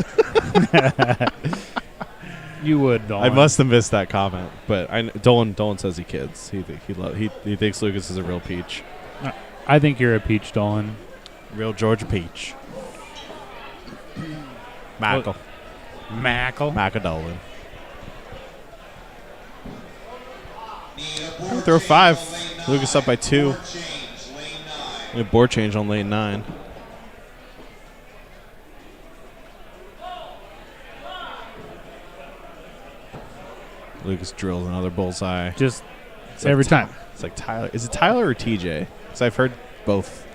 You would, Dolan. I must have missed that comment, but Dolan says he kids. He thinks Lucas is a real peach. I think you're a peach, Dolan. Real Georgia peach. Mackle. Dolan. Throw 5. Lucas up by 2. Board change on lane 9. Lucas drills another bullseye. Just it's every like time. It's like Tyler. Is it Tyler or TJ? Because I've heard both.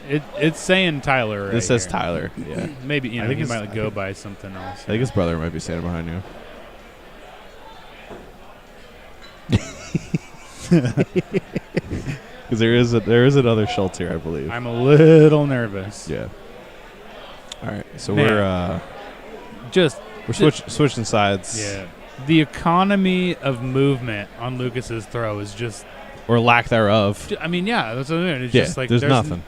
It's saying Tyler. Right This says here. Tyler. Yeah. Maybe I think he it's- might go by something else. I think his brother might be standing behind you. Because there is another Schultz here, I believe. I'm a little nervous. Yeah. All right, so Man. we're switching sides. Yeah. The economy of movement on Lucas's throw is just, or lack thereof. I mean, yeah, that's what I mean. It's Yeah, just like there's nothing.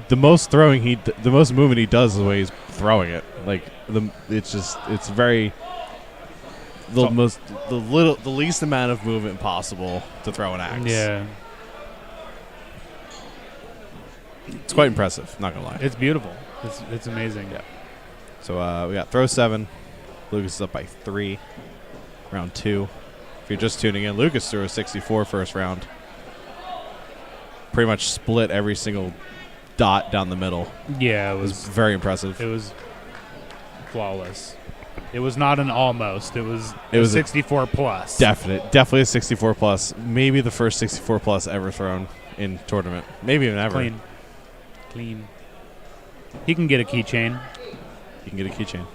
The most movement he does is the way he's throwing it. Like it's very the least amount of movement possible to throw an axe. Yeah. It's quite impressive, not gonna lie. It's beautiful. It's amazing. Yeah. So we got throw 7. Lucas is up by 3. Round 2. If you're just tuning in, Lucas threw a 64 first round. Pretty much split every single dot down the middle. Yeah, it was very impressive. It was flawless. It was not an almost. It was It was a 64 plus. Definitely a 64 plus. Maybe the first 64 plus ever thrown in tournament. Maybe even ever. Clean. He can get a keychain. He can get a keychain.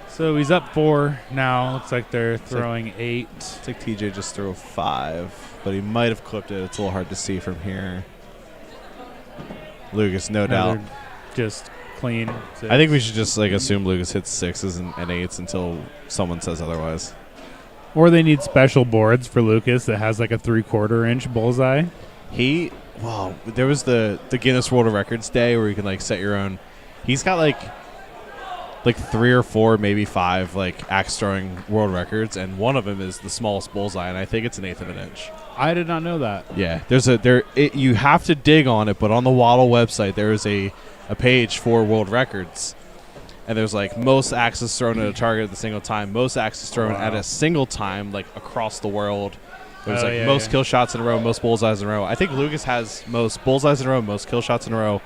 So he's up 4 now. Looks like they're throwing 8. It's like TJ just threw a 5, but he might have clipped it. It's a little hard to see from here. Lucas, no doubt. Just clean. 6. I think we should just assume Lucas hits 6s and 8s until someone says otherwise. Or they need special boards for Lucas that has like a 3/4 inch bullseye. There was the Guinness World of Records day where you can set your own. He's got like 3 or 4, maybe 5 axe throwing world records, and one of them is the smallest bullseye, and I think it's 1/8 of an inch. I did not know that. Yeah, you have to dig on it, but on the Waddle website there is a page for world records, and there's most axes thrown at a target at the single time, most axes thrown at a single time across the world. There's most kill shots in a row, most bullseyes in a row. I think Lucas has most bullseyes in a row, most kill shots in a row,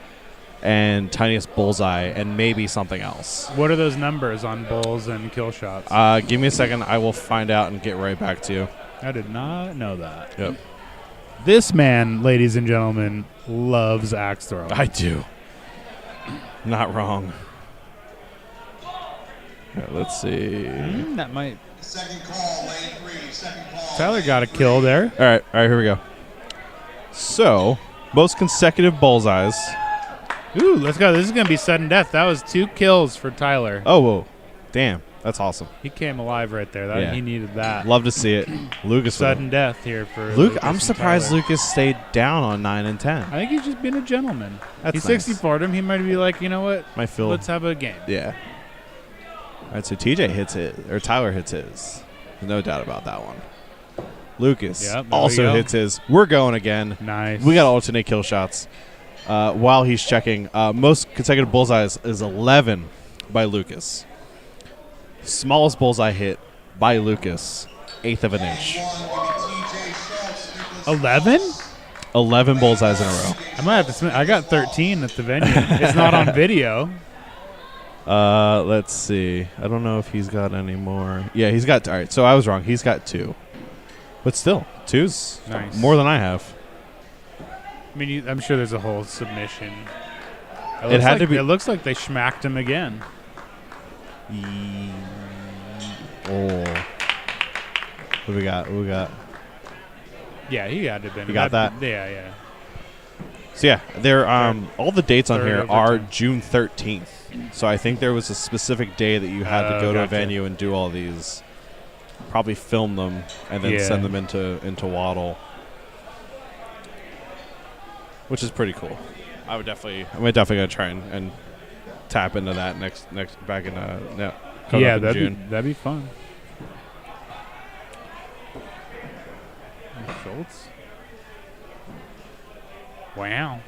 and tiniest bullseye, and maybe something else. What are those numbers on bulls and kill shots? Give me a second. I will find out and get right back to you. I did not know that. Yep. This man, ladies and gentlemen, loves axe throwing. I do. Not wrong. Yeah, let's see. That might. Second call, lane 3. Second call. Tyler got a kill there. All right, here we go. So, most consecutive bullseyes. Ooh, let's go. This is going to be sudden death. That was 2 kills for Tyler. Oh, whoa. Damn. That's awesome. He came alive right there. He needed that. Love to see it. Lucas. Sudden death here for Luke. Lucas I'm and surprised Tyler. Lucas stayed down on 9 and 10. I think he's just being a gentleman. That's He nice. 64'd him. He might be like, you know what? Let's have a game. Yeah. All right, so TJ hits it, or Tyler hits his. There's no doubt about that one. Lucas Yep, there we also go. hits his. We're going again. Nice. We got to alternate kill shots. While he's checking, most consecutive bullseyes is 11 by Lucas. Smallest bullseye hit by Lucas, 1/8 of an inch. 11? 11 bullseyes in a row. I might have to. I got 13 at the venue. It's not on video. Let's see. I don't know if he's got any more. Yeah, he's got. All right, so I was wrong. He's got 2, but still, 2's Nice. more than I have. I mean, I'm sure there's a whole submission. It had to be. It looks like they schmacked him again. Oh. What do we got? What we got? Yeah, he had to have been. You got that? Yeah. So yeah, there. All the dates on third here over are time. June 13th. So I think there was a specific day that you had to go to a Gotcha. venue and do all these. Probably film them and then send them into Waddle, which is pretty cool. I'm definitely gonna try and tap into that next back in June. That'd be fun. Schultz. Wow.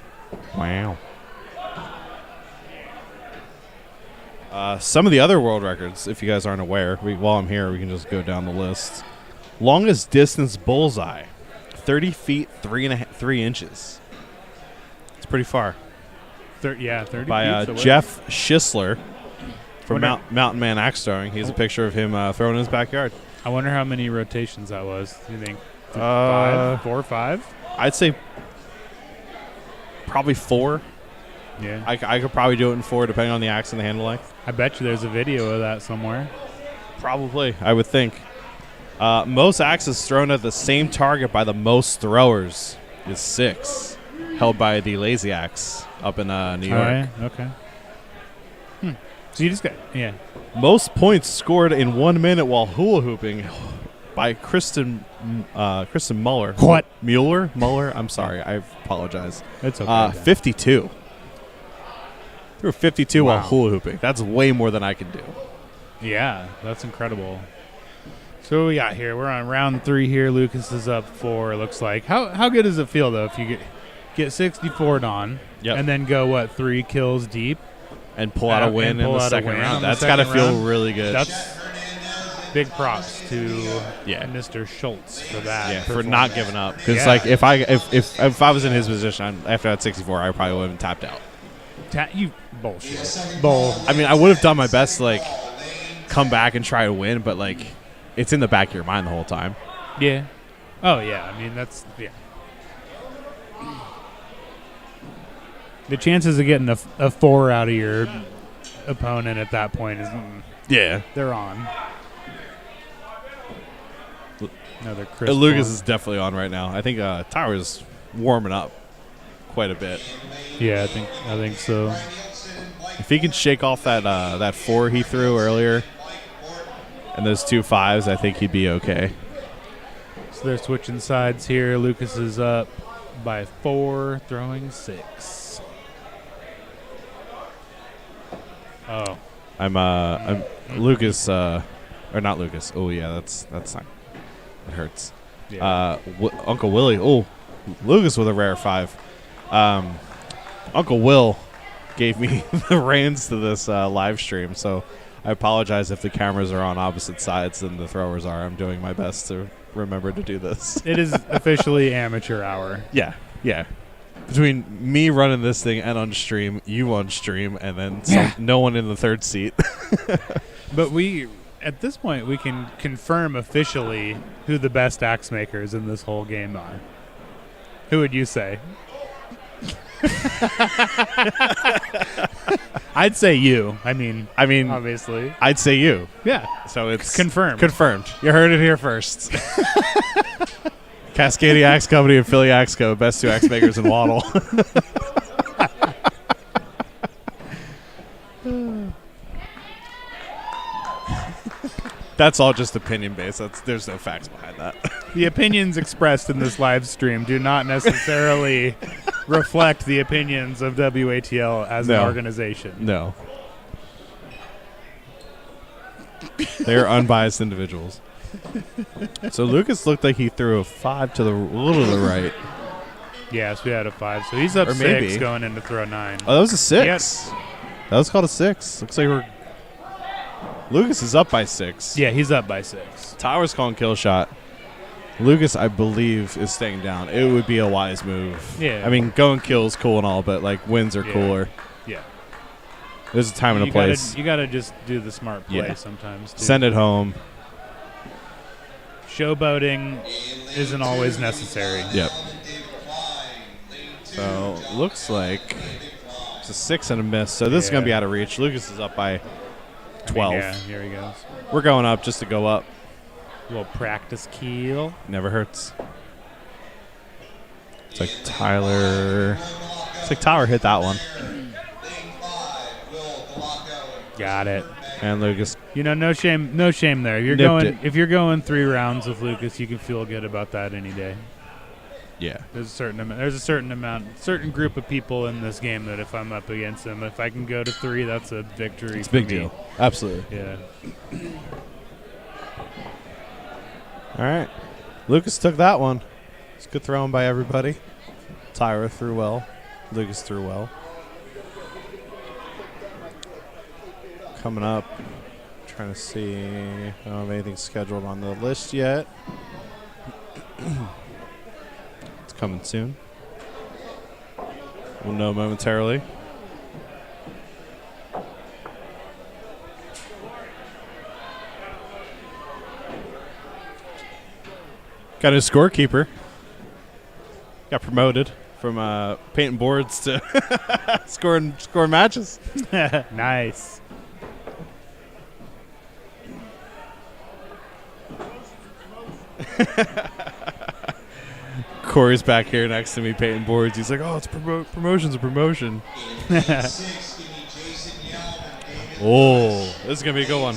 Some of the other world records, if you guys aren't aware, while I'm here, we can just go down the list. Longest distance bullseye, 30 feet 3 inches. It's pretty far. 30 by feet away. Jeff Schisler from Mountain Man Axe Throwing. He's a picture of him throwing in his backyard. I wonder how many rotations that was. Do you think 4 or 5? I'd say probably 4. Yeah. I could probably do it in 4 depending on the axe and the handle length. I bet you there's a video of that somewhere. Probably, I would think. Most axes thrown at the same target by the most throwers is 6, held by the Lazy Axe up in New York. Oh, yeah? Okay. So you just got, Most points scored in 1 minute while hula hooping by Kristen Muller. What? Muller? I'm sorry. I apologize. It's okay. 52. Threw 52 while Wow. hula hooping. That's way more than I can do. Yeah, that's incredible. So what we got here? We're on round 3 here. Lucas is up 4, it looks like. How good does it feel, though, if you get 64'd on and then go, 3 kills deep? And pull out a win in the second round. That's got to feel really good. That's big props to Mr. Schultz for that. Yeah, for not giving up. Because like if I was in his position after that 64, I probably would have tapped out. You bullshit. I mean, I would have done my best to like come back and try to win, but like it's in the back of your mind the whole time. Yeah. Oh yeah. I mean that's The chances of getting a 4 out of your opponent at that point is they're on. Another crisp Lucas one. is definitely on right now. I think Tyler's warming up quite a bit. Yeah, I think so. If he can shake off that 4 he threw earlier and those 2 5s, I think he'd be okay. So they're switching sides here. Lucas is up by 4, throwing 6. Oh, I'm Lucas, or not Lucas. Oh yeah, that's not. It hurts. Yeah. Uncle Willie. Oh, Lucas with a rare 5. Uncle Will gave me the reins to this live stream, so I apologize if the cameras are on opposite sides than the throwers are. I'm doing my best to remember to do this. It is officially amateur hour. Yeah. Between me running this thing and on stream, you on stream, and then no one in the third seat. But at this point, we can confirm officially who the best axe makers in this whole game are. Who would you say? I'd say you. I mean, obviously. I'd say you. Yeah. So it's confirmed. Confirmed. You heard it here first. Cascadia Axe Company and Philly Axe Co. Best 2 axe makers in Waddle. That's all just opinion based. There's no facts behind that. The opinions expressed in this live stream do not necessarily reflect the opinions of WATL as an organization. No. They're unbiased individuals. So Lucas looked like he threw a 5 to a little to the right. Yes, we had a 5. So he's up Or 6 maybe. going into throw 9. Oh, that was a 6. That was called a 6. Looks like Lucas is up by 6. Yeah, he's up by 6. Tyler's calling kill shot. Lucas, I believe, is staying down. It would be a wise move. Yeah. I mean, going kill is cool and all, but like wins are cooler. Yeah. There's a time and a place. You gotta just do the smart play sometimes. Too. Send it home. Showboating isn't always necessary. Yep. So looks like it's a 6 and a miss. So this is going to be out of reach. Lucas is up by 12. Yeah, here he goes. We're going up just to go up. A little practice kill. Never hurts. It's like Tyler. It's like Tyler hit that one. Got it. And Lucas. You know, no shame there. If you're going 3 rounds with Lucas, you can feel good about that any day. Yeah. There's a certain group of people in this game that if I'm up against them, if I can go to 3, that's a victory. It's a big deal. Absolutely. Yeah. All right. Lucas took that one. It's good throwing by everybody. Tyra threw well. Lucas threw well. Coming up. Trying to see. I don't have anything scheduled on the list yet. It's coming soon. We'll know momentarily. Got a scorekeeper. Got promoted from painting boards to scoring matches. Nice. Corey's back here next to me painting boards. He's like, "Oh, it's promotion's a promotion." Oh, this is gonna be a good one.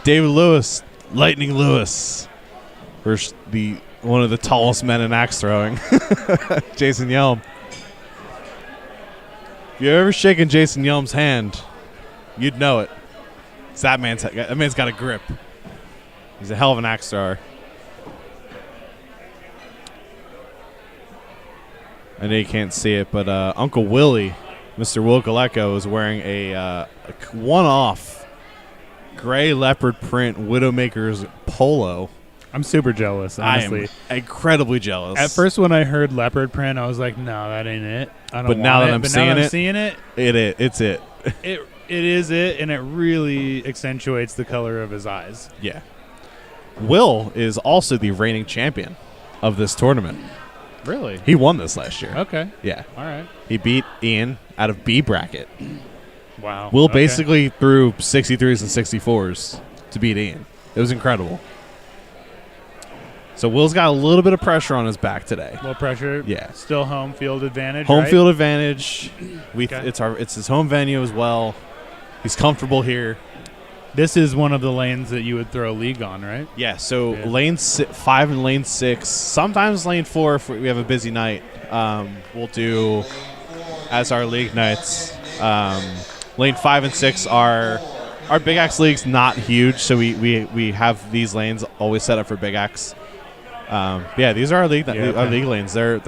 David Lewis, Lightning Lewis, versus one of the tallest men in axe throwing, Jason Yelm. If you've ever shaken Jason Yelm's hand, you'd know it. That man's got a grip. He's a hell of an axe thrower. I know you can't see it, but Uncle Willie, Mr. Will Galecko, is wearing a one-off gray leopard print Widowmaker's polo. I'm super jealous, honestly. I am incredibly jealous. At first, when I heard leopard print, I was like, "No, that ain't it." I don't but want now it. that I'm but seeing now that it, I'm seeing it, it's it. It is it, and it really accentuates the color of his eyes. Yeah. Will is also the reigning champion of this tournament. Really? He won this last year. Okay. Yeah. All right. He beat Ian out of B bracket. Wow. Will basically threw 63s and 64s to beat Ian. It was incredible. So Will's got a little bit of pressure on his back today. A little pressure. Yeah. Still home field advantage. Home right? field advantage. Okay. It's his home venue as well. He's comfortable here. This is one of the lanes that you would throw league on, right? Yeah, so lane 5 and lane 6. Sometimes lane 4 if we have a busy night. We'll do as our league nights. Lane 5 and 6 are our Big Axe league's not huge, so we have these lanes always set up for Big Axe. Yeah, these are our league lanes. They're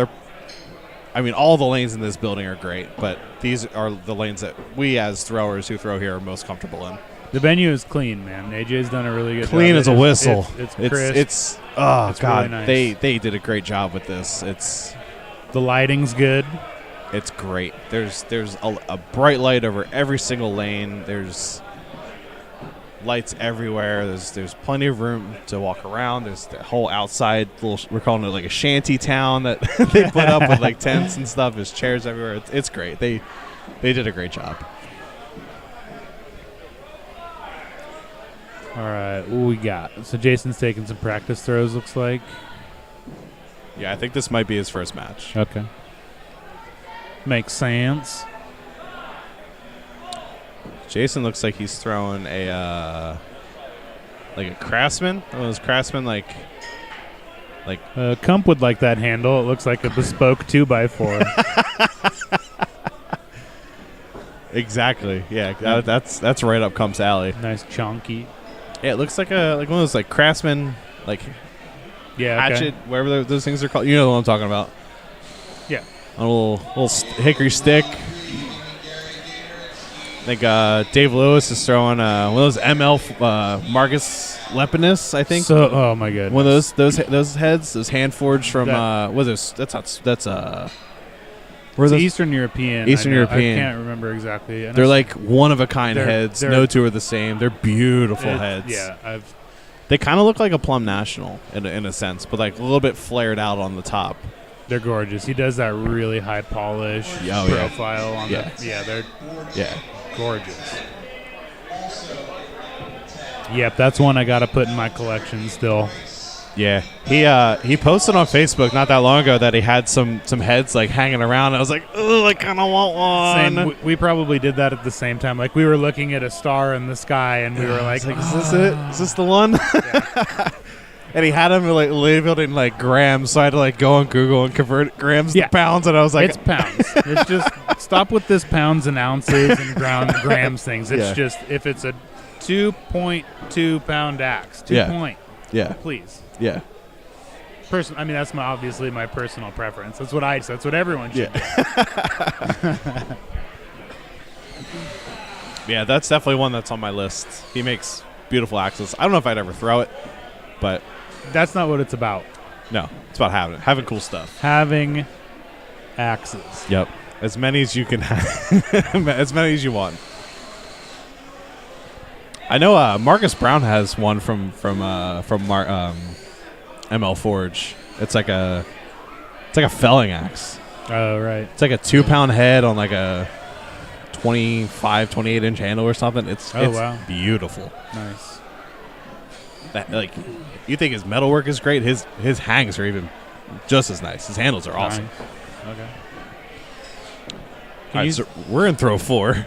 I mean, all the lanes in this building are great, but these are the lanes that we as throwers who throw here are most comfortable in. The venue is clean, man. AJ's done a really good job. Clean as a whistle. It's crisp. It's oh it's god, really nice. they did a great job with this. The lighting's good. It's great. There's a bright light over every single lane. There's lights everywhere. There's plenty of room to walk around. There's the whole outside little, we're calling it like a shanty town that they put up with like tents and stuff. There's chairs everywhere. It's great. They did a great job. All right, what we got? So Jason's taking some practice throws, looks like. Yeah, I think this might be his first match. Okay. Makes sense. Jason looks like he's throwing a Craftsman. One of those Craftsman like Kump would like that handle. It looks like a bespoke 2x4. Exactly. Yeah, that's right up Kump's alley. Nice chunky. Yeah, it looks like one of those like Craftsman Hatchet, whatever those things are called. You know what I'm talking about. Yeah. A little hickory stick. I think Dave Lewis is throwing one of those ML Marcus Lepinus, I think. So, oh my goodness. One of those heads, those hand forged from what is this? That's Eastern European. Eastern European. I can't remember exactly. They're like one of a kind heads. they're No two are the same. They're beautiful heads. Yeah, They kind of look like a Plum National in a sense, but like a little bit flared out on the top. They're gorgeous. He does that really high polish profile on the. Yeah, they're gorgeous. Yep, that's one I gotta put in my collection still. Yeah, he posted on Facebook not that long ago that he had some heads like hanging around. I was like, oh, I kind of want one. Same, we probably did that at the same time. Like we were looking at a star in the sky, and we were like, is this it? Is this the one? And he had them like labeled in like grams, so I had to like go on Google and convert grams to pounds, and I was like, it's pounds. It's just stop with this pounds and ounces and grams things. It's just if it's a 2.2 pound axe, 2 point. Yeah. Please. Yeah. I mean, that's obviously my personal preference. That's what everyone should do. Yeah, that's definitely one that's on my list. He makes beautiful axes. I don't know if I'd ever throw it, but that's not what it's about. No, it's about having cool stuff. Having axes. Yep. As many as you can have. As many as you want. I know Marcus Brown has one from ML Forge. It's like a felling axe. Oh, right. It's like a 2-pound head on like a 28 inch handle or something. It's wow. Beautiful. Nice. That, like, you think his metalwork is great? His hangs are even just as nice. His handles are awesome. Nice. Okay. All right, so we're in throw 4.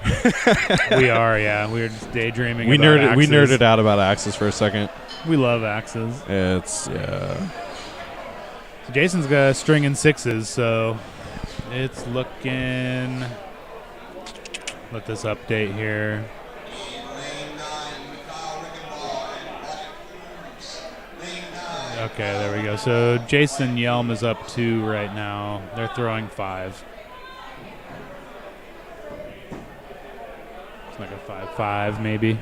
We are, yeah. We were just daydreaming. We about axes. nerded out about axes for a second. We love axes. It's Jason's got string and 6s, so it's looking. Let this update here. Okay, there we go. So Jason Yelm is up 2 right now. They're throwing 5. It's like a 5-5 maybe.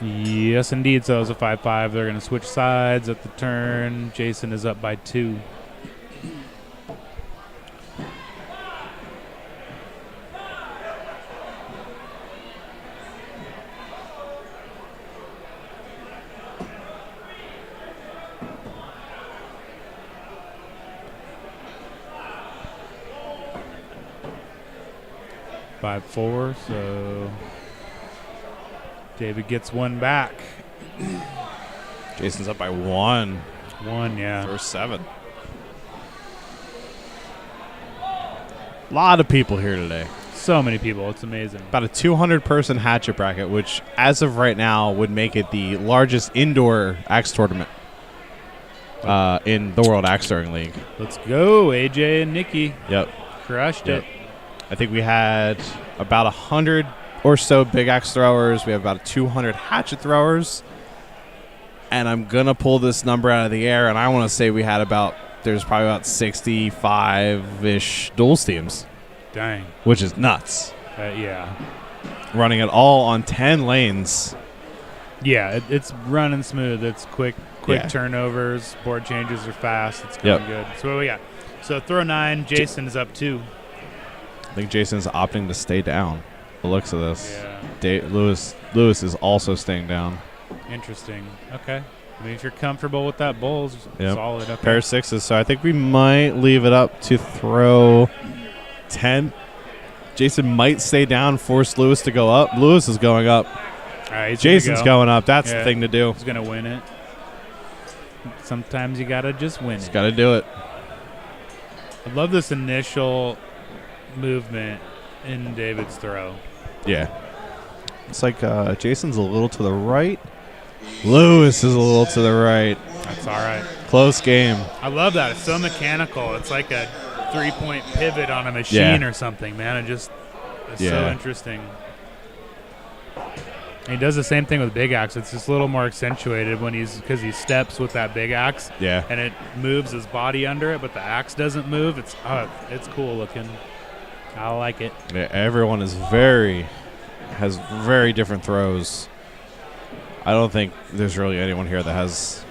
Yes, indeed. So it's a 5-5. They're going to switch sides at the turn. Jason is up by 2. By 4, so David gets one back. Jason's up by 1. 1, yeah. First 7. A lot of people here today. So many people. It's amazing. About a 200-person Hatchet bracket, which as of right now would make it the largest indoor axe tournament in the World Axe Throwing League. Let's go, AJ and Nikki. Yep. Crushed it. I think we had about 100 or so big axe throwers. We have about 200 hatchet throwers. And I'm going to pull this number out of the air, and I want to say there's probably about 65-ish duels teams. Dang. Which is nuts. Yeah. Running it all on 10 lanes. Yeah, it's running smooth. It's quick turnovers. Board changes are fast. It's going good. So what we got? So throw 9. Jason is up 2. I think Jason's opting to stay down. The looks of this. Yeah. Lewis is also staying down. Interesting. Okay. I mean, if you're comfortable with that bull, solid. Okay. Pair of 6s. So I think we might leave it up to throw 10. Jason might stay down, force Lewis to go up. Lewis is going up. All right, Jason's going up. That's the thing to do. He's going to win it. Sometimes you got to just win Got to do it. I love this initial movement in David's throw. Yeah. It's like Jason's a little to the right. Lewis is a little to the right. That's all right. Close game. I love that. It's so mechanical. It's like a 3-point pivot on a machine or something, man. It's so interesting. And he does the same thing with big axe. It's just a little more accentuated because he steps with that big axe. Yeah. And it moves his body under it, but the axe doesn't move. It's cool looking. I like it. Yeah, everyone has very different throws. I don't think there's really anyone here that has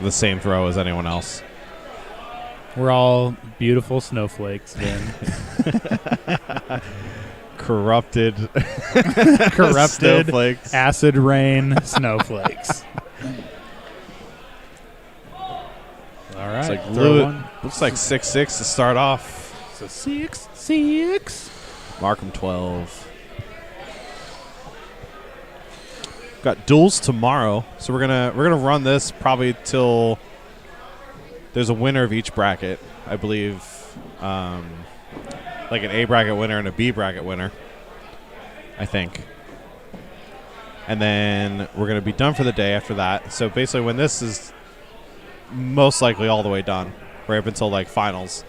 the same throw as anyone else. We're all beautiful snowflakes, then. corrupted Corrupted acid rain snowflakes. All right. It's like throw one. looks like 6-6 to start off. So 6-6. Markham 12. Got duels tomorrow, so we're gonna run this probably till there's a winner of each bracket, I believe. Like an A bracket winner and a B bracket winner, I think. And then we're going to be done for the day after that. So basically when this is most likely all the way done, right up until like finals.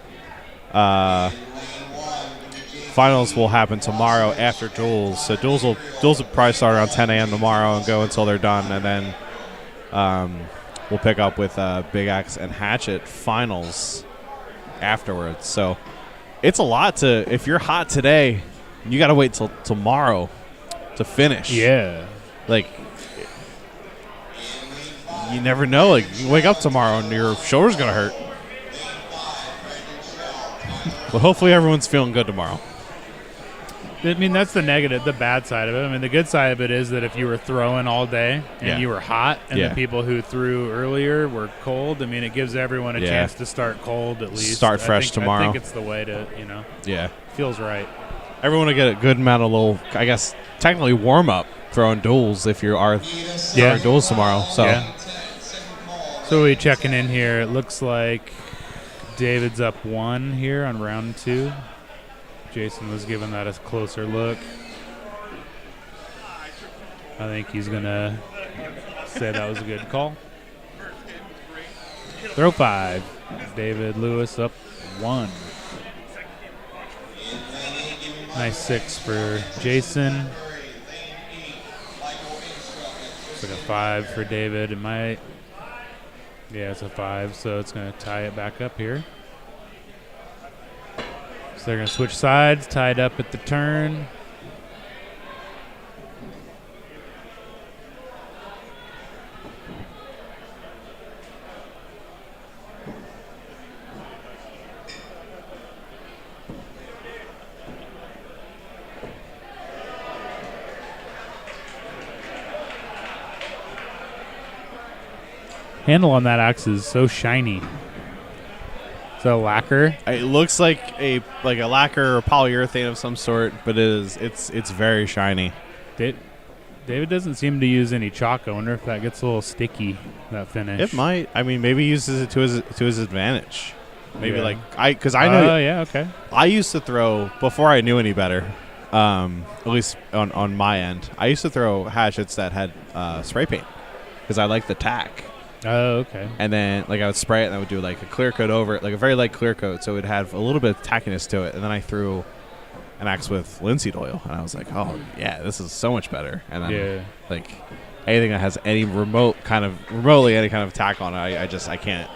Finals will happen tomorrow after duels. So duels will probably start around 10 a.m. tomorrow and go until they're done. And then we'll pick up with Big Axe and Hatchet finals afterwards. So it's a lot to, if you're hot today, you got to wait till tomorrow to finish. Yeah. Like, you never know. Like, you wake up tomorrow and your shoulder's going to hurt. But hopefully everyone's feeling good tomorrow. I mean, that's the negative, the bad side of it. I mean, the good side of it is that if you were throwing all day and you were hot and the people who threw earlier were cold, I mean, it gives everyone a chance to start cold at least. Start fresh tomorrow. I think it's the way to, feels right. Everyone will get a good amount of little, I guess, technically warm-up throwing duels if you are throwing duels tomorrow. So. So we checking in here. It looks like David's up 1 here on round 2. Jason was giving that a closer look. I think he's going to say that was a good call. Throw 5. David Lewis up 1. Nice 6 for Jason. It's like a 5 for David. It's a 5, so it's going to tie it back up here. So they're going to switch sides, tied up at the turn. Handle on that axe is so shiny. Is that lacquer? It looks like a lacquer or polyurethane of some sort, but it's very shiny. David doesn't seem to use any chalk. I wonder if that gets a little sticky, that finish. It might. I mean, maybe he uses it to his advantage. Maybe Yeah. because I know. Oh, yeah, okay. I used to throw before I knew any better. At least on my end, I used to throw hatchets that had spray paint because I like the tack. Oh, okay. And then I would spray it and I would do like a clear coat over it, like a very light clear coat, so it would have a little bit of tackiness to it. And then I threw an axe with linseed oil, and I was like, oh yeah, this is so much better. And then anything that has any remotely any kind of tack on it, I can't.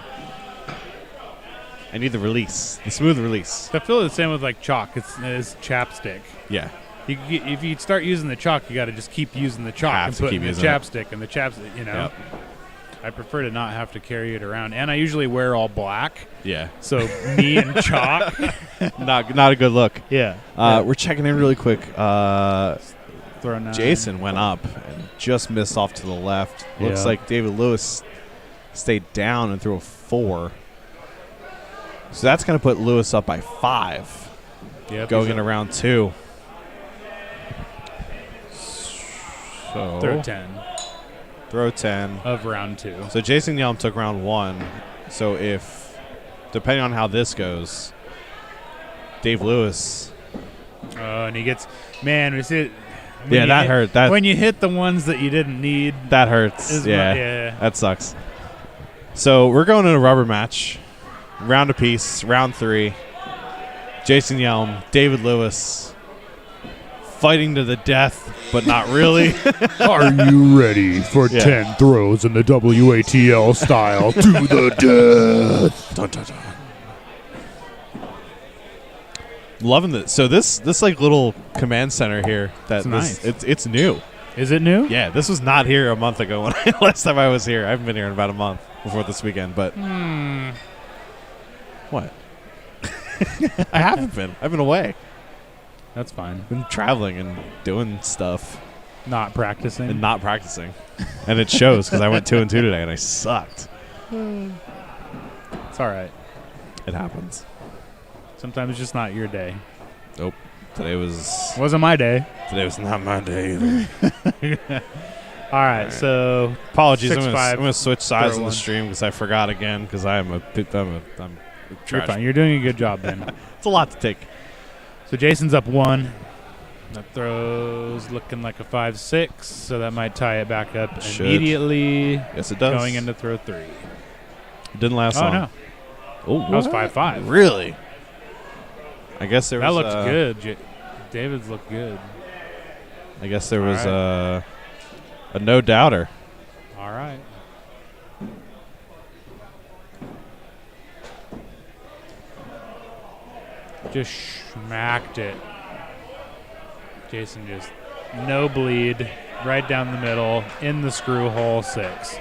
I need the release, the smooth release. I feel the same with like chalk. It's chapstick. Yeah. If you start using the chalk, you got to just keep using the chalk and put in the chapstick and the chapstick. Yep. I prefer to not have to carry it around, and I usually wear all black. Yeah. So me and chalk, not a good look. Yeah. We're checking in really quick. Throw 9. Jason went up and just missed off to the left. Looks Yeah. like David Lewis stayed down and threw a 4. So that's going to put Lewis up by 5. Yep, going into round 2. So throw 10. Throw 10 of round 2. So Jason Yelm took round 1. So depending on how this goes, Dave Lewis. And he gets, man, we see it. That hurt. When you hit the ones that you didn't need, that hurts. That sucks. So we're going in a rubber match, round apiece, round 3. Jason Yelm, David Lewis, fighting to the death, but not really. Are you ready for 10 throws in the WATL style to the death? Dun, dun, dun. Loving this. So this like little command center here. It's nice. It's new. Is it new? Yeah, this was not here a month ago when last time I was here. I haven't been here in about a month before this weekend, but what? I haven't been. I've been away. That's fine. Been traveling and doing stuff. Not practicing. And not practicing. And it shows because I went 2-2 today and I sucked. It's all right. It happens. Sometimes it's just not your day. Nope. Today wasn't my day. Today was not my day either. All right, so apologies. 6'5", I'm going to switch sides throw in the one. stream because I forgot again because I'm a You're trash. fine. You're doing a good job, Ben. It's a lot to take. So Jason's up 1. That throw's looking like a 5-6, so that might tie it back up Should. immediately. Yes, it does. Going into throw 3. It didn't last long. No. Oh, that was what? 5-5. Really? I guess there that was. looked good. David's looked good. I guess there was right. a no doubter. All right. Just smacked it. Jason just no bleed, right down the middle, in the screw hole 6.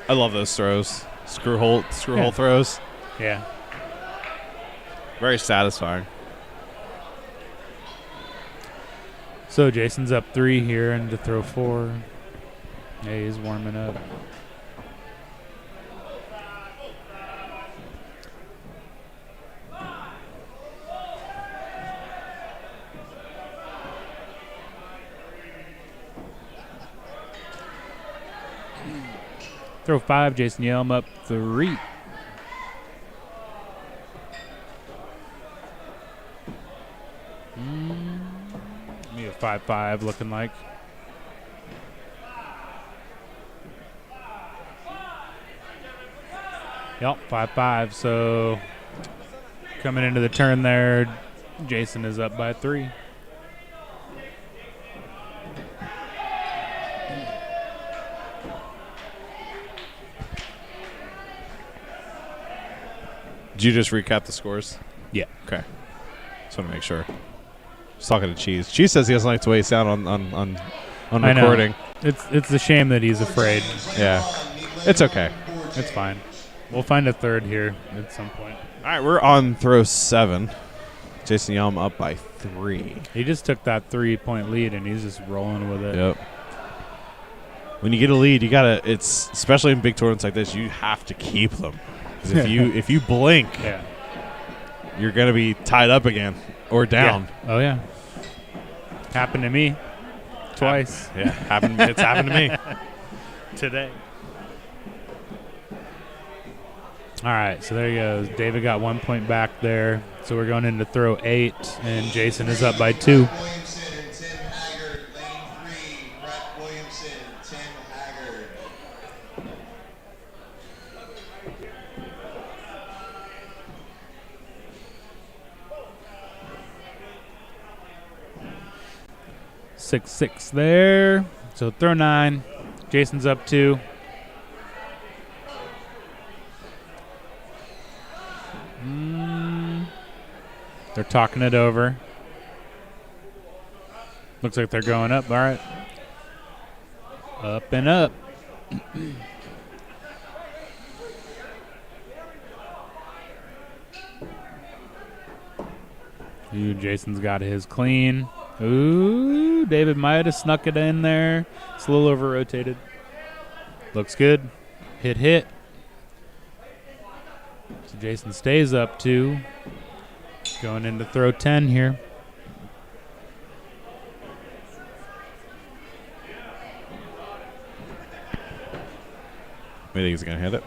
I love those throws. Screw hole throws. Yeah. Very satisfying. So Jason's up 3 here into throw 4. Yeah, he's warming up. Throw 5, Jason Yelm up 3. Me a 5-5 looking like. Yep, 5-5. So coming into the turn there, Jason is up by 3. Did you just recap the scores? Yeah. Okay. Just want to make sure. Just talking to Cheese. Cheese says he doesn't like the way he sound on I know. recording. It's a shame that he's afraid. Yeah. It's okay. It's fine. We'll find a third here at some point. All right, we're on throw 7. Jason Yelm up by 3. He just took that 3-point lead and he's just rolling with it. Yep. When you get a lead, you gotta. It's especially in big tournaments like this, you have to keep them. 'Cause if you blink, you're gonna be tied up again or down. Yeah. Oh yeah. Happened to me twice. Yeah, happened. It's happened to me today. All right, so there he goes. David got 1 point back there. So we're going into throw 8, and Jason is up by 2. 6-6 there. So throw 9. Jason's up 2. They're talking it over. Looks like they're going up. All right. Up and up. Ooh, Jason's got his clean. Ooh, David might have snuck it in there. It's a little over-rotated. Looks good. Hit. So Jason stays up 2. Going into throw 10 here. I think he's going to hit it.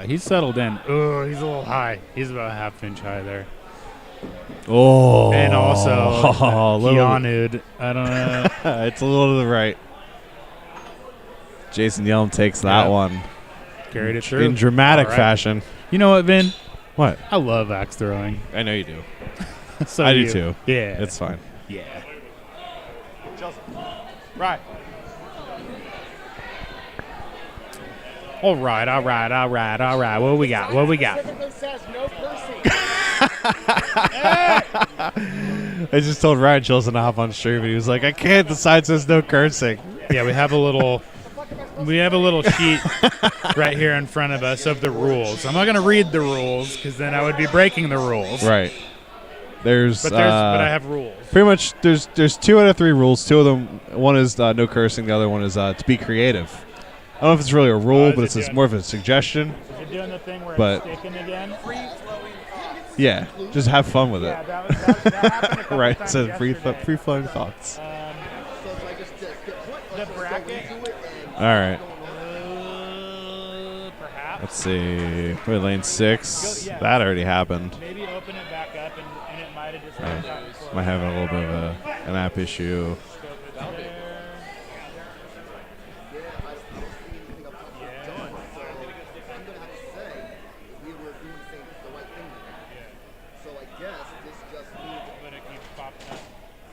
He's settled in. Oh, he's a little high. He's about a half inch high there. Oh. And also, Keanu, I don't know. It's a little to the right. Jason Yelm takes that one. Carried it through. In dramatic All right. fashion. You know what, Vin? What? I love axe throwing. I know you do. So I do you. too. Yeah. It's fine. Yeah. Right. All right. What we got? I just told Ryan Chilson to hop on stream, and he was like, I can't. The sign says no cursing. Yeah, we have a little we have a little sheet right here in front of us of the rules. I'm not going to read the rules because then I would be breaking the rules. Right. But I have rules. Pretty much, there's 2 out of 3 rules. 2 of them, one is no cursing. The other one is to be creative. I don't know if it's really a rule, but it's more of a suggestion. Is it doing the thing where But it's sticking again? yeah, just have fun with it. Yeah, that happened a couple Right. times So yesterday. free flowing thoughts. The bracket. All right. Perhaps. Let's see. We're lane 6. Yeah. That already happened. Maybe open it back up and it might have just Might have a little bit of an app issue.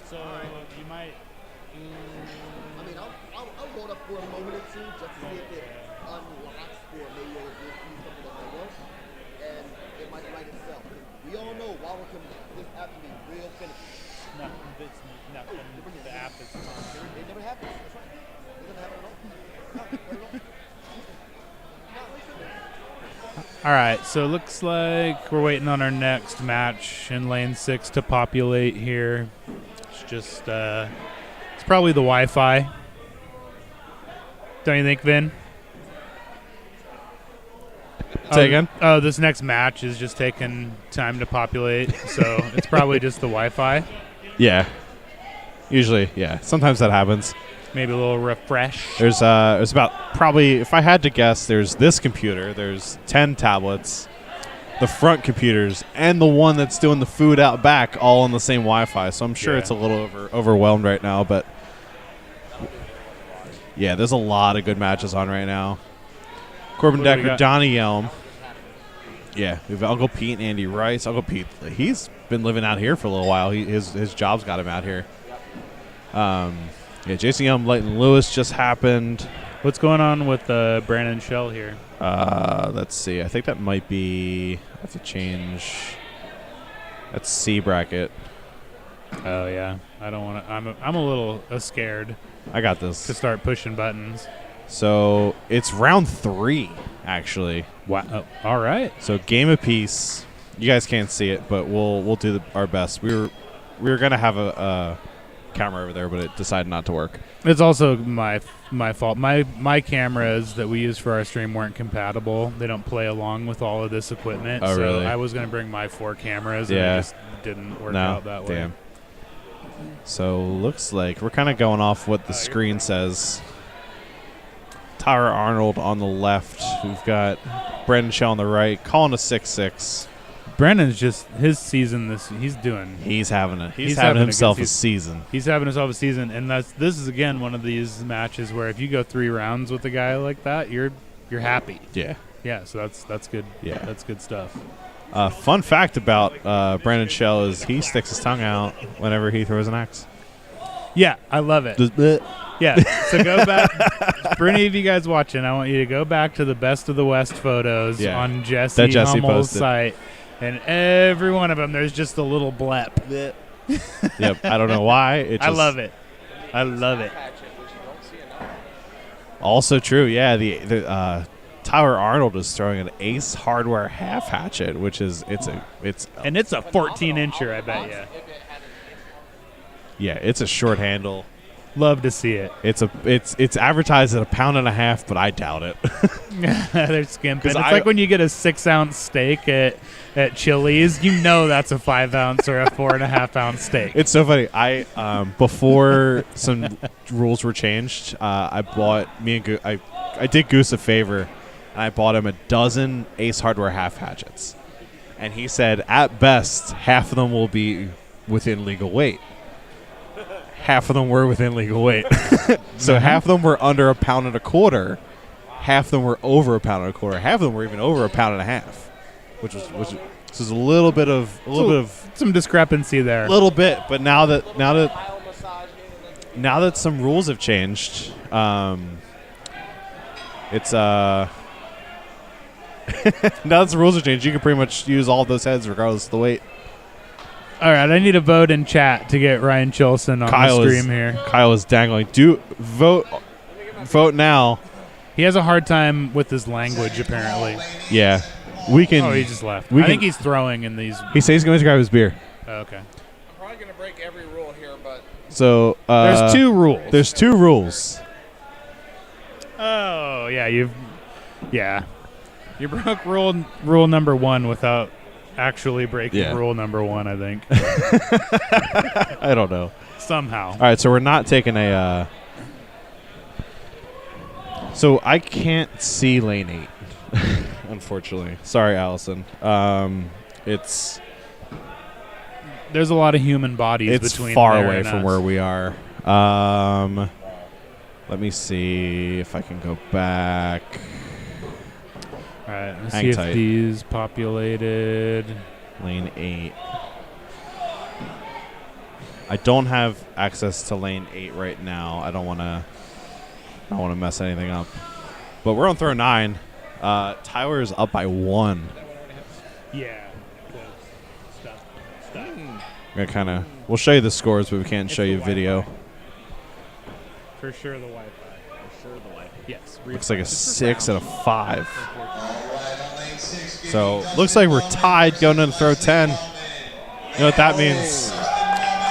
So you might. I mean, I'll hold up for a moment or two just to see if it unlocks for maybe it'll do something that I want, and it might write itself. We all know Waddle can this app can be real finicky. Nothing. The app is. It never happens. That's right. It doesn't happen at all. Not at all. All right, so it looks like we're waiting on our next match in lane 6 to populate here. It's just, it's probably the Wi-Fi. Don't you think, Vin? Say again? Oh, this next match is just taking time to populate, so it's probably just the Wi-Fi. Yeah. Usually, yeah. Sometimes that happens. Maybe a little refresh. There's about probably, if I had to guess, there's this computer, there's 10 tablets, the front computers, and the one that's doing the food out back all on the same Wi-Fi. So I'm sure it's a little overwhelmed right now, but yeah, there's a lot of good matches on right now. Corbin What do we Decker, got? Donnie Yelm. Yeah, we have Uncle Pete and Andy Rice. Uncle Pete, he's been living out here for a little while. His job's got him out here. Yeah, Jason Yelm, Leighton Lewis just happened. What's going on with Brandon Shell here? Let's see. I think that might be. I have to change. That's C bracket. Oh yeah, I don't want to. I'm a little scared. I got this. To start pushing buttons. So it's round 3, actually. Wow. Oh, all right. So game apiece. You guys can't see it, but we'll do our best. We were gonna have a camera over there, but it decided not to work. It's also my fault. My cameras that we use for our stream weren't compatible. They don't play along with all of this equipment. Oh, so really? I was going to bring my 4 cameras, and Yeah. it just didn't work out that way. Damn. So looks like we're kind of going off what the screen says. Tyler Arnold on the left. We've got Brendan Shell on the right, calling a 6-6. Brandon's just his season. He's having himself a season. He's having himself a season, and this is again one of these matches where if you go 3 rounds with a guy like that, you're happy. Yeah. Yeah. So that's good. Yeah. That's good stuff. Fun fact about Brandon Shell is he sticks his tongue out whenever he throws an axe. Yeah, I love it. Yeah, so go back. For any of you guys watching, I want you to go back to the Best of the West photos on Jesse Hummel's site. And every one of them, there's just a little blep. Yep, I don't know why. I love it. I love it. Also true, yeah. The Tyler Arnold is throwing an Ace Hardware half hatchet, which is it's a 14-incher, I bet you. Yeah, it's a short handle. Love to see it. It's advertised at £1.50, but I doubt it. They're skimping. It's like when you get a 6-ounce steak at Chili's. You know that's a 5-ounce or a 4.5-ounce steak. It's so funny. I before some rules were changed, I bought I did Goose a favor, and I bought him a dozen Ace Hardware half hatchets, and he said at best half of them will be within legal weight. Half of them were within legal weight. So half of them were under £1.25. Half of them were over £1.25. Half of them were even over £1.50, which was a little bit of some discrepancy there. A little bit, but now that some rules have changed, it's now that the rules have changed, you can pretty much use all of those heads regardless of the weight. All right, I need a vote in chat to get Ryan Chilson on the stream here. Kyle is dangling. Vote now. He has a hard time with his language, apparently. Yeah. We can. Oh, he just left. I think he's throwing in these. He says he's going to grab his beer. Oh, okay. I'm probably going to break every rule here, but. So there's 2 rules. There's 2 rules. Oh, yeah. You broke rule number 1 without actually breaking rule number 1, I think. I don't know. Somehow. All right, so we're not taking a. So I can't see lane 8, unfortunately. Sorry, Allison. There's a lot of human bodies between. It's far there away and from us. where we are. Let me see if I can go back. All right, let's Hang see tight. if these populated. Lane 8. I don't have access to lane 8 right now. I don't want to mess anything up. But we're on throw 9. Tyler is up by 1. Yeah. We'll show you the scores, but we can't show you video. For sure the Wi-Fi. Yes. Looks like a 6 and a 5. So looks like we're tied going into throw 10. You know what that means?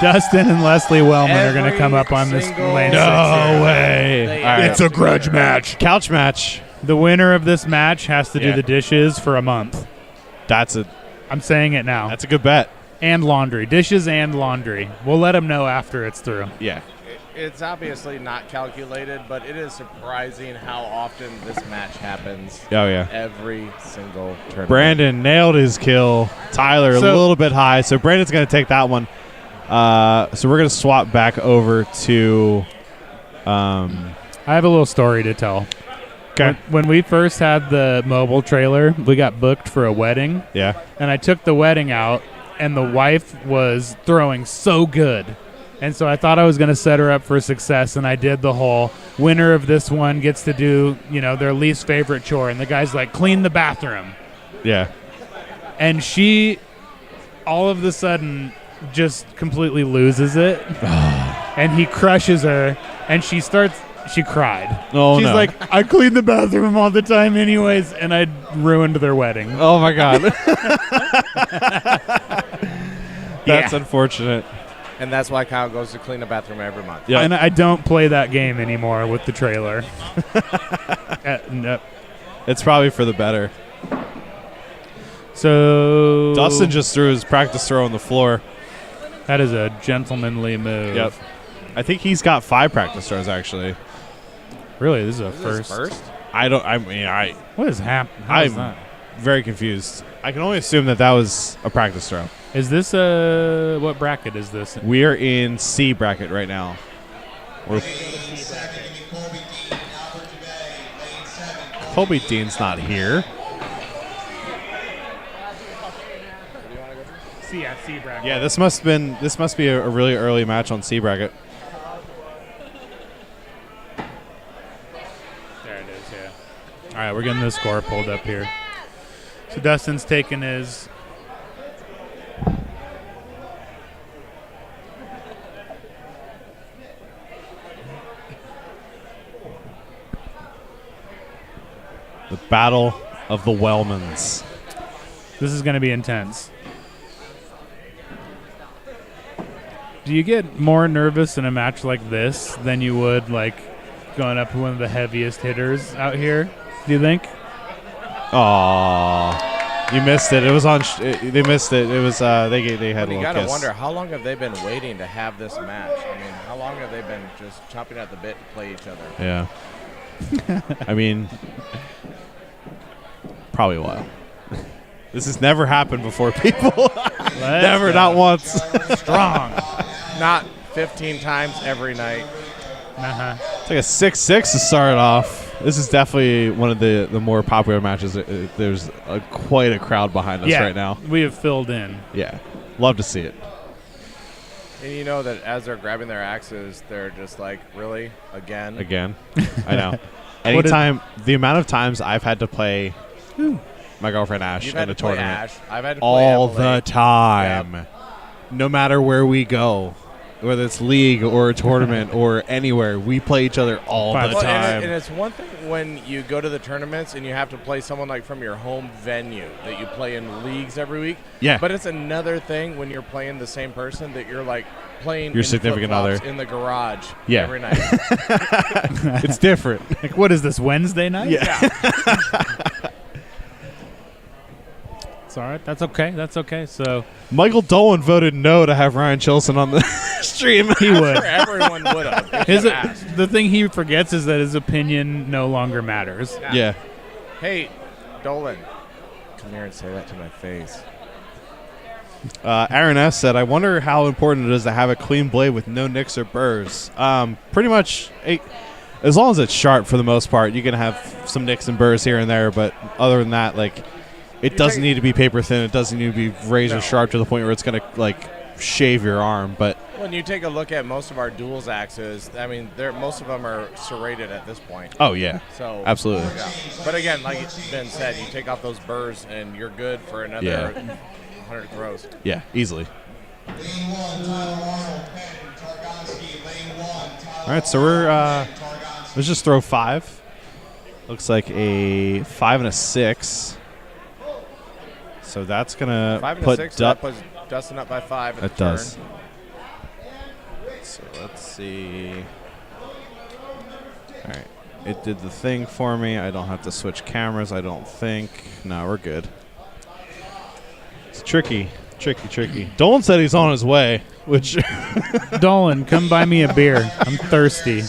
Dustin and Leslie Wellman are going to come up on this lane. No way. All right. It's a grudge match. Couch match. The winner of this match has to do the dishes for a month. I'm saying it now. That's a good bet. And laundry. Dishes and laundry. We'll let them know after it's through. Yeah. It's obviously not calculated, but it is surprising how often this match happens. Oh, yeah. Every single tournament. Brandon nailed his kill. Tyler a little bit high, so Brandon's going to take that one. So we're going to swap back over to. I have a little story to tell. Okay. When we first had the mobile trailer, we got booked for a wedding. Yeah. And I took the wedding out, and the wife was throwing so good. And so I thought I was going to set her up for success, and I did the whole winner of this one gets to do, their least favorite chore. And the guy's like, clean the bathroom. Yeah. And she, all of a sudden, just completely loses it. And he crushes her, and she cried. Oh, She's no. like, I clean the bathroom all the time anyways, and I ruined their wedding. Oh, my God. That's unfortunate. And that's why Kyle goes to clean the bathroom every month. Yeah. And I don't play that game anymore with the trailer. No. It's probably for the better. So Dustin just threw his practice throw on the floor. That is a gentlemanly move. Yep. I think he's got 5 practice throws, actually. Really? This is a first? What is happening? I'm very confused. I can only assume that was a practice throw. Is this what bracket is this? We are in C bracket right now. Colby Dean's not here. C bracket. Yeah, this must be a really early match on C bracket. There it is, yeah. All right, we're getting the score pulled up here. So Dustin's taking his The Battle of the Wellmans. This is going to be intense. Do you get more nervous in a match like this than you would going up to one of the heaviest hitters out here? Do you think? Aw, you missed it. It was on. They missed it. It was. They had a little You gotta kiss. wonder how long have they been waiting to have this match? I mean, how long have they been just chopping at the bit to play each other? Yeah. I mean, probably a while. This has never happened before, people. Never, not once. Strong. Not 15 times every night. It's like a 6-6 to start off. This is definitely one of the more popular matches. There's quite a crowd behind us right now. We have filled in. Yeah. Love to see it. And you know that as they're grabbing their axes, they're just like, really? Again? Again. I know. Anytime, the amount of times I've had to play my girlfriend Ash You've in had a to play tournament. Ash. I've had to play all Emily. the time. No matter where we go. whether it's league or a tournament or anywhere, we play each other all the Well, time. and it's one thing when you go to the tournaments and you have to play someone like from your home venue that you play in leagues every week. Yeah. But it's another thing when you're playing the same person that you're like playing Your in significant flip-flops other. in the garage Yeah. every night. It's different. Like, what is this, Wednesday night? Yeah. It's all right. That's okay. That's okay. So Michael Dolan voted no to have Ryan Chilson on the stream. he would. Everyone would have. The thing he forgets is that his opinion no longer matters. Yeah. Hey, Dolan, come here and say that to my face. Aaron S. said, I wonder how important it is to have a clean blade with no nicks or burrs. Pretty much, as long as it's sharp for the most part, you can have some nicks and burrs here and there, but other than that, like, it doesn't need to be paper thin. It doesn't need to be razor sharp to the point where it's going to, like, shave your arm. But When you take a look at most of our duals axes, I mean, most of them are serrated at this point. Oh, yeah. So Absolutely. Yeah. But again, like Ben said, you take off those burrs and you're good for another 100 throws. Yeah, easily. All right, so let's just throw 5. Looks like a 5 and a 6. So that's gonna 5 and put a 6. That puts Dustin up by 5. At It the does. turn. So let's see. All right, it did the thing for me. I don't have to switch cameras. I don't think. No, we're good. It's tricky. Dolan said he's on his way, which Dolan, come buy me a beer. I'm thirsty.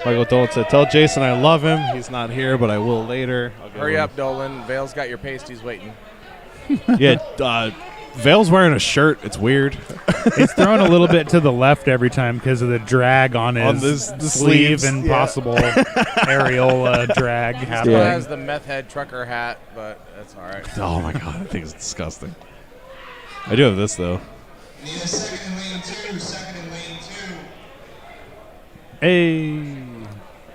Michael Dolan said, tell Jason I love him. He's not here, but I will later. Hurry up, Dolan. Vale's got your pasties waiting. Yeah, Vale's wearing a shirt. It's weird. It's thrown a little bit to the left every time because of the drag on his the sleeve sleeves. and Yeah. possible areola drag He happening. still has the meth head trucker hat, but that's all right. Oh, my God. I think it's disgusting. I do have this, though. Need a second in lane 2, second in lane 2. Hey.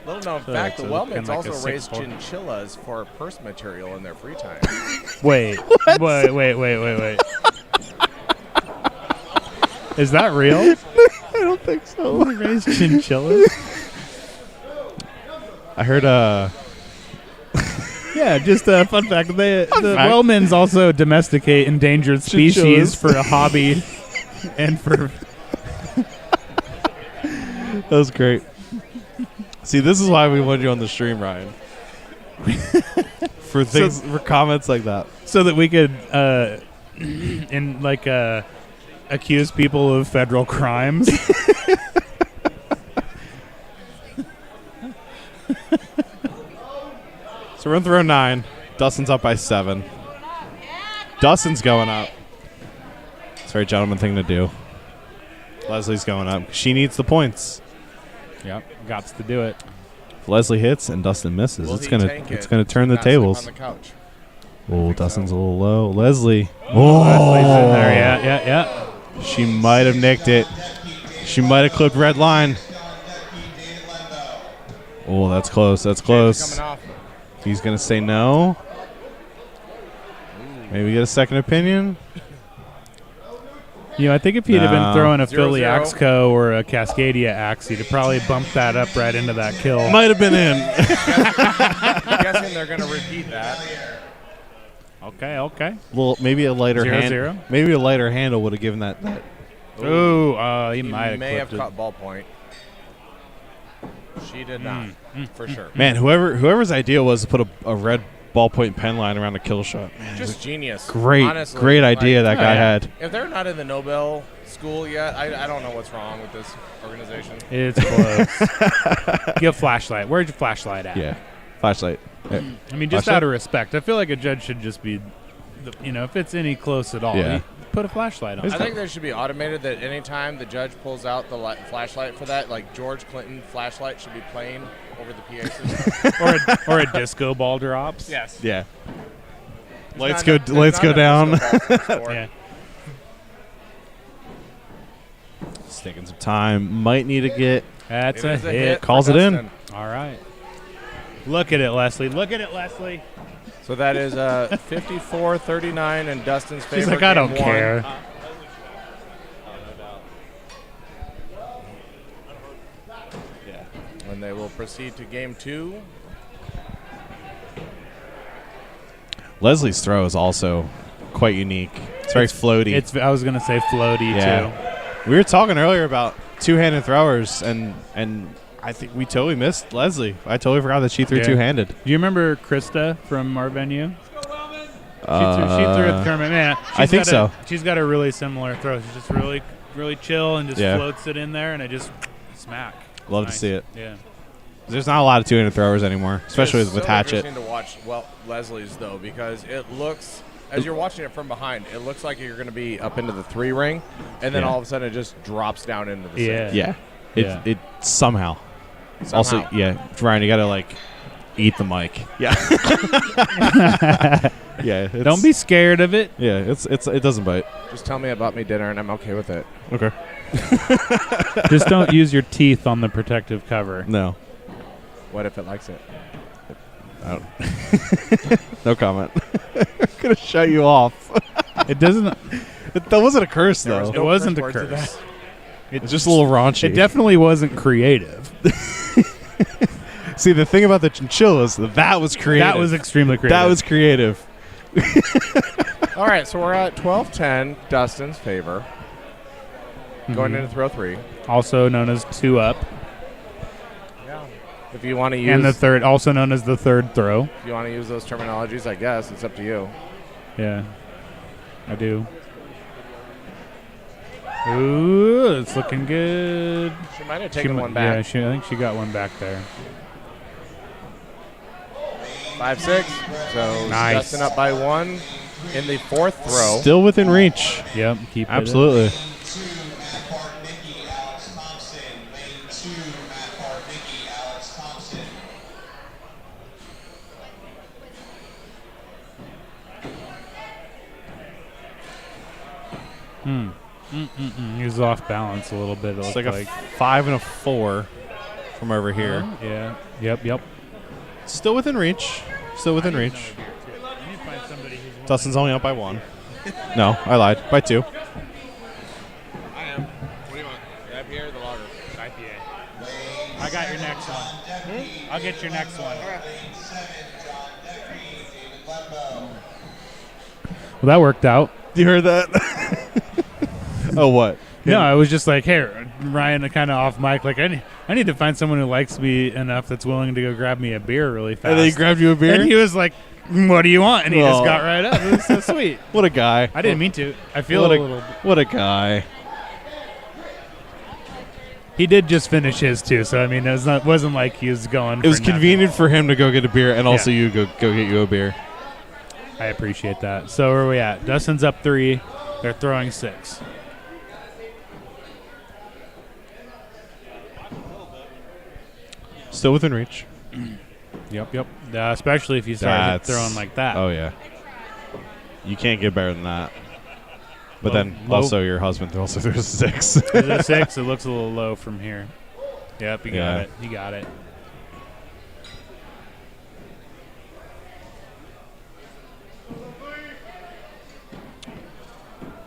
Little known So fact, the it's looking Wellmans like also a raise 6'4". chinchillas for purse material in their free time. Wait. Wait. Is that real? I don't think so. They raise chinchillas? I heard, Yeah, just a fun fact. The fact. Wellmans also domesticate endangered species Chinchillas. for a hobby and for... That was great. See, this is why we wanted you on the stream, Ryan. For things, for comments like that. So that we could, accuse people of federal crimes. So we're in throw 9. Dustin's up by 7. Dustin's going up. It's a very gentleman thing to do. Leslie's going up. She needs the points. Yep, gots to do it. If Leslie hits and Dustin misses, Will it's he gonna tank gonna turn the Not sleep tables. on the couch. Oh, Dustin's a little low. Leslie. Leslie's in there. Yeah. She might have nicked it. She might have clipped red line. Oh, that's close. That's close. Coming off. He's going to say no. Maybe get a second opinion. You know, I think if he'd have been No. throwing a 0-0. Philly Axco or a Cascadia Axe, he'd have probably bumped that up right into that kill. Might have been in. I'm guessing they're going to repeat that. Okay. Well, maybe a lighter 0-0. Maybe a lighter handle would have given that. Ooh, he He might have may have clipped caught ballpoint. She did not, for sure. Man, whoever's idea was to put a red ballpoint pen line around a kill shot. Man, Just genius. Great, Honestly, great idea like, that guy had. If they're not in the Nobel school yet, I don't know what's wrong with this organization. It's close. Get a flashlight. Where's your flashlight at? Yeah, flashlight. Yeah. I mean, just Flashlight? out of respect, I feel like a judge should just be, if it's any close at all, Yeah. put a flashlight on. I think there should be automated that anytime the judge pulls out the flashlight for that, like George Clinton flashlight should be playing over the PA system. or a disco ball drops. Yes. Yeah. There's Lights not go enough down. disco balls in the store. Yeah. It's taking some time. Might need to get. That's It a is a hit. hit. Calls for it in. Dustin. All right. Look at it, Leslie. Look at it, Leslie. So that is 54-39 in Dustin's favor. She's like, I don't game one. care. and they will proceed to game 2. Leslie's throw is also quite unique. It's very floaty. I was going to say floaty, too. We were talking earlier about two-handed throwers, and I think we totally missed Leslie. I totally forgot that she threw two-handed. Do you remember Krista from our venue? She threw at the tournament. Yeah, I think so. She's got a really similar throw. She's just really, really chill and just floats it in there, and it just smack. Love to see it. Yeah. There's not a lot of two-handed throwers anymore, especially with Hatchet. It's interesting to watch Leslie's, though, because it looks, as you're watching it from behind, it looks like you're going to be up into the 3 ring, and then all of a sudden it just drops down into the 6. Yeah. It somehow. Also, Ryan, you got to, eat the mic. Yeah. Don't be scared of it. Yeah, it doesn't bite. Just tell me about me dinner, and I'm okay with it. Okay. Just don't use your teeth on the protective cover. No. What if it likes it? No comment. I'm going to shut you off. It doesn't. That wasn't a curse, though. It wasn't a curse. It's just a little raunchy. It definitely wasn't creative. See, the thing about the chinchillas, that was creative. That was extremely creative. That was creative. All right, so we're at 12-10, Dustin's favor. Going into throw 3. Also known as 2 up. Yeah. If you want to use... And the third, also known as the third throw. If you want to use those terminologies, I guess. It's up to you. Yeah, I do. Ooh, it's looking good. She might have taken one back. Yeah, I think she got one back there. 5-6. So nice. Dustin up by 1 in the 4th throw. Still within reach. Yep, keep absolutely. It He was off balance a little bit. It's like a 5 and a 4 from over here. Yeah. Yep. Still within reach. Dustin's only up by 1. No, I lied. By 2. I am. What do you want? The IPA or the lager? IPA. I got your next one. I'll get your next one. Well, that worked out. You heard that? Oh, what? No, I was just like, hey, Ryan, kind of off mic. Like, I need to find someone who likes me enough that's willing to go grab me a beer really fast. And then he grabbed you a beer? And he was like, what do you want? And he just got right up. It was so sweet. What a guy. I didn't mean to. I feel a little. What a guy. He did just finish his, too. So, I mean, it wasn't like he was going. It was convenient for him to go get a beer and also you go get you a beer. I appreciate that. So, where are we at? Dustin's up 3. They're throwing 6. Still within reach. Yep. Especially if you start throwing like that. Oh, yeah. You can't get better than that. But Well, then low. also your husband also threw a 6. Is it a 6? It looks a little low from here. Yep, he got it. He got it.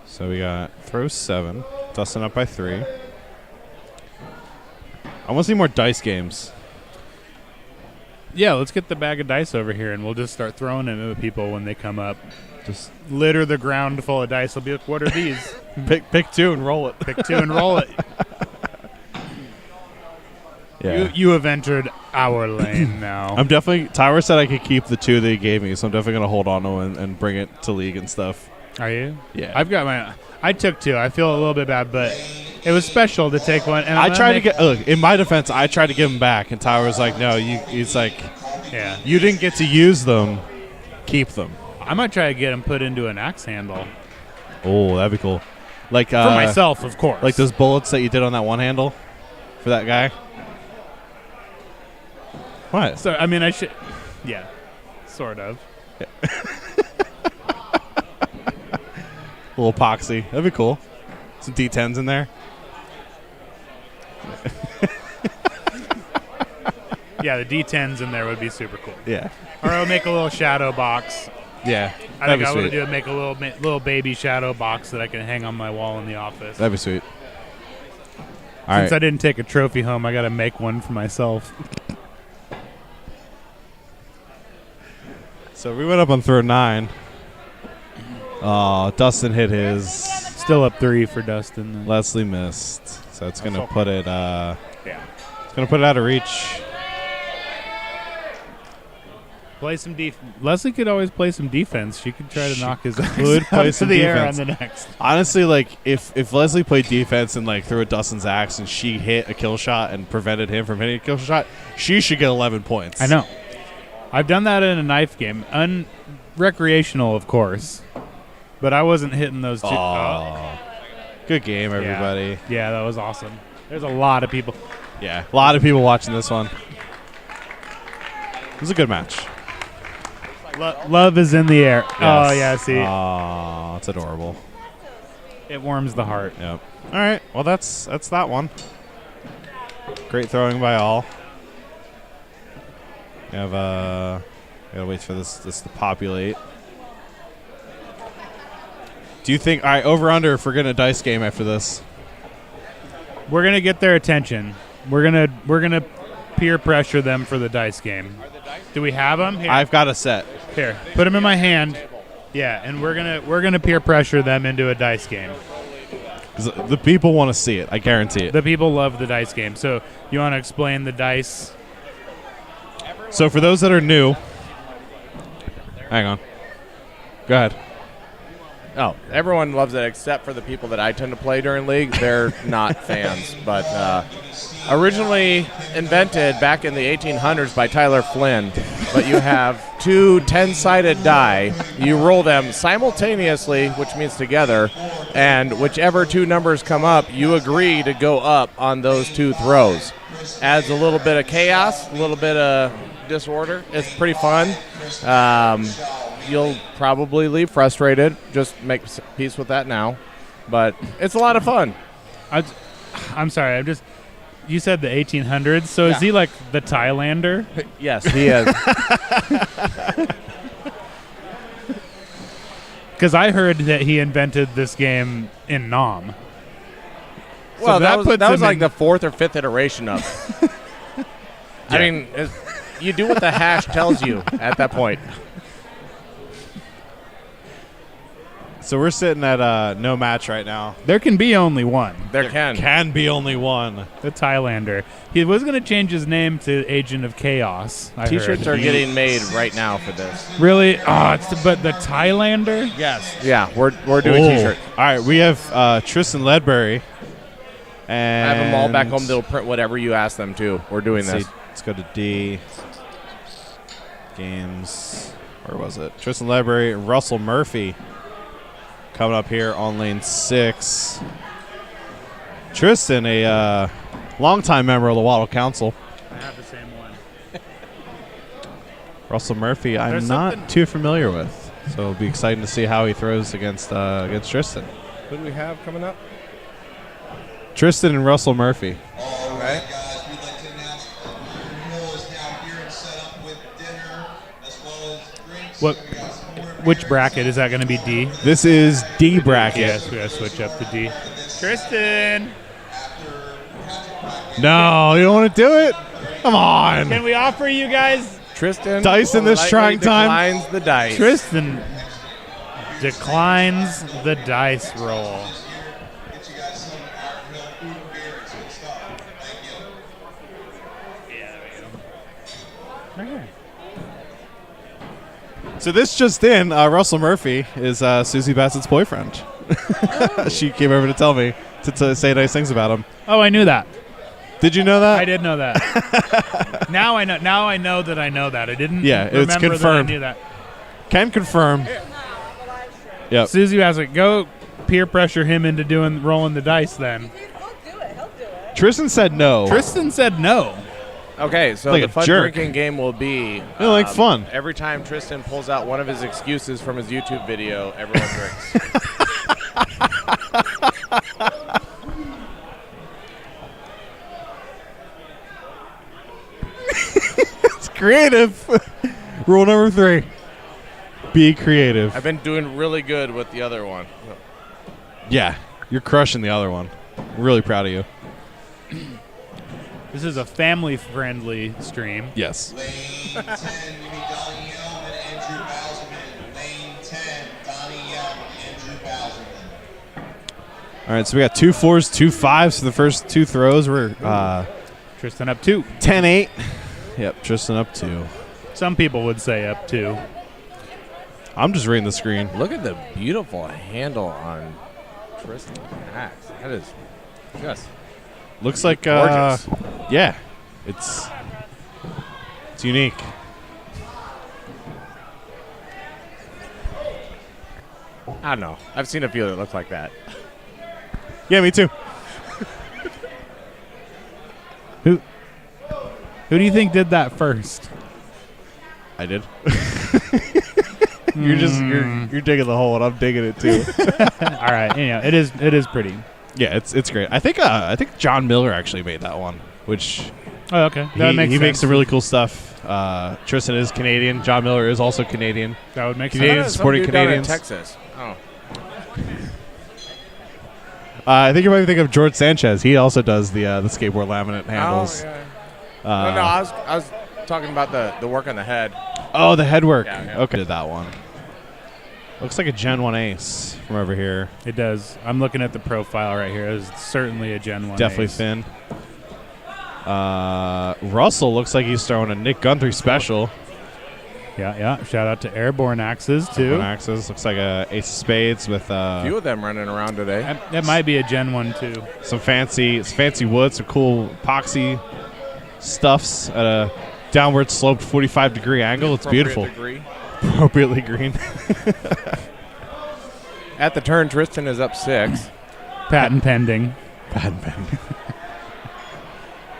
So we got throw 7. Dustin up by 3. I want to see more dice games. Yeah, let's get the bag of dice over here, and we'll just start throwing them at people when they come up. Just litter the ground full of dice. They'll be like, what are these? Pick 2 and roll it. Pick 2 and roll it. Yeah. You have entered our lane now. I'm definitely... Tyler said I could keep the 2 that he gave me, so I'm definitely going to hold on to them and bring it to league and stuff. Are you? Yeah. I've got my... I took 2. I feel a little bit bad, but it was special to take one. And I tried to get... Look, in my defense, I tried to give them back, and Tyler was like, no, he's like... Yeah. You didn't get to use them. Keep them. I might try to get them put into an axe handle. Oh, that'd be cool. Like For myself, of course. Like those bullets that you did on that one handle for that guy. What? So, I mean, I should... Yeah. Sort of. Yeah. A little epoxy. That'd be cool. Some D10s in there. Yeah, the D10s in there would be super cool. Yeah. Or I'll make a little shadow box. Yeah. I think I would do make a little baby shadow box that I can hang on my wall in the office. That'd be sweet. All Since right. I didn't take a trophy home, I got to make one for myself. So we went up on throw 9. Oh, Dustin hit his. Still up 3 for Dustin. Then. Leslie missed, so it's gonna put it. Yeah. It's gonna put it out of reach. Play some Leslie could always play some defense. She could try to knock his ass Could play out some of the air defense. on the next. Honestly, like if Leslie played defense and like threw at Dustin's axe and she hit a kill shot and prevented him from hitting a kill shot, she should get 11 points. I know. I've done that in a knife game, recreational, of course, but I wasn't hitting those two. Oh. Good game, everybody. Yeah, that was awesome. There's a lot of people. Yeah, a lot of people watching this one. It was a good match. Love is in the air. Yes. Oh, yeah, see. Oh, it's adorable. It warms the heart. Yep. All right. Well, that's that one. Great throwing by all. We have gotta wait for this to populate. Do you think? All right, over under if we're gonna dice game after this. We're gonna get their attention. We're gonna peer pressure them for the dice game. Do we have them? Here. I've got a set. Here, put them in my hand. Yeah, and we're gonna peer pressure them into a dice game. 'Cause the people want to see it. I guarantee it. The people love the dice game. So you want to explain the dice? So for those that are new, hang on. Go ahead. Oh, everyone loves it except for the people that I tend to play during League. They're not fans. But originally invented back in the 1800s by Tyler Flynn. But you have 2 10-sided die. You roll them simultaneously, which means together. And whichever 2 numbers come up, you agree to go up on those 2 throws. Adds a little bit of chaos, a little bit of disorder. It's pretty fun. You'll probably leave frustrated. Just make peace with that now. But it's a lot of fun. I'm sorry. You said the 1800s. So is he like the Thailander? Yes, he is. Because I heard that he invented this game in Nam. Well, So that was like in the 4th or 5th iteration of it. I mean, you do what the hash tells you at that point. So we're sitting at no match right now. There can be only one. There can be only one. The Thailander. He was going to change his name to Agent of Chaos. I T-shirts heard. are getting made right now for this. Really? Oh, but the Thailander? Yes. Yeah, we're doing T-shirts. All right, we have Tristan Ledbury. And I have them all back home. They'll print whatever you ask them to. We're doing this. Let's go to D. Games. Where was it? Tristan Ledbury, Russell Murphy. Coming up here on lane 6. Tristan, a longtime member of the Waddle Council. I have the same one. Russell Murphy, I'm There's not something- too familiar with. So it'll be exciting to see how he throws against Tristan. Who do we have coming up? Tristan and Russell Murphy. All right. Guys, we'd like to announce the meal is now here and set up with dinner as well as drinks. What? Which bracket is that going to be? D. This is D bracket. Yes, we got to switch up to D. Tristan, No, you don't want to do it? Come on. can we offer you guys? Tristan Dice in this politely trying time. declines the dice. Tristan declines the dice roll. Get you guys some Iron Hill food and beer and some stuff. Thank you. Okay. So this just in, Russell Murphy is Susie Bassett's boyfriend. She came over to tell me to say nice things about him. Oh, I knew that. Did you know that? I did know that. Now I know. Now I know that I know that. I didn't. Yeah, it's remember confirmed. That I knew that. Can confirm. Yep. Susie Bassett, go peer pressure him into rolling the dice. Then Tristan said no. Tristan said no. Okay, so Like the a fun jerk. drinking game will be like fun. Every time Tristan pulls out one of his excuses from his YouTube video, everyone drinks. It's creative. Rule number 3. Be creative. I've been doing really good with the other one. Yeah, you're crushing the other one. Really proud of you. This is a family-friendly stream. Yes. Lane 10, give me Donnie Yelm and Andrew Bauserman. Lane 10, Donnie Yelm, Andrew Bauserman. All right, so we got 2 4s, 2 5s for the first 2 throws. We're Tristan up 2. 10-8. Yep, Tristan up 2. Some people would say up 2. I'm just reading the screen. Look at the beautiful handle on Tristan's axe. That is just looks like gorgeous. Yeah, it's unique. I don't know. I've seen a few that look like that. Yeah, me too. Who do you think did that first? I did. You're digging the hole and I'm digging it too. All right, it is pretty. Yeah, it's great. I think John Miller actually made that one, which okay, he makes some really cool stuff. Tristan is Canadian. John Miller is also Canadian. That would make Canadians sense. supporting Some dude down in Canadians. Texas. Oh. I think you might think of George Sanchez. He also does the skateboard laminate handles. Oh, yeah. No, I was talking about the work on the head. Oh, the head work. Yeah. Okay, did that one. Looks like a Gen 1 ace from over here. It does. I'm looking at the profile right here. It's certainly a Gen 1 Definitely ace. thin. Russell looks like he's throwing a Nick Guthrie special. Yeah. Shout out to Airborne Axes, too. Airborne Axes. Looks like a ace of spades with A few of them running around today. That might be a Gen 1, too. some fancy wood, some cool epoxy stuffs at a downward sloped 45-degree angle. It's beautiful. Appropriately green. At the turn, Tristan is up 6. Patent pending.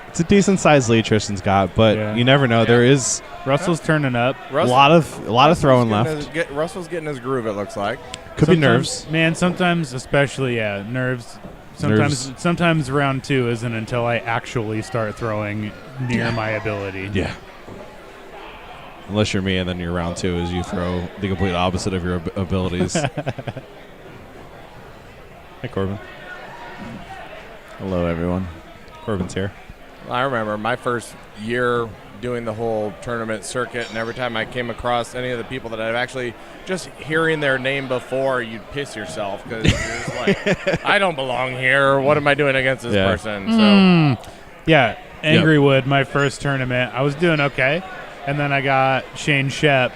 It's a decent sized lead Tristan's got, but you never know. Yeah. There is Russell's turning up. A lot of throwing left. Russell's getting his groove. It looks like. Could be nerves. Man, sometimes, especially nerves. Sometimes round 2 isn't until I actually start throwing near my ability. Yeah. Unless you're me, and then your round 2 is you throw the complete opposite of your abilities. Hey, Corbin. Hello, everyone. Corbin's here. I remember my first year doing the whole tournament circuit, and every time I came across any of the people that I've actually just hearing their name before, you'd piss yourself because you're just like, I don't belong here. What am I doing against this person? So, yeah, Angrywood, my first tournament, I was doing okay, and then I got Shane Shep.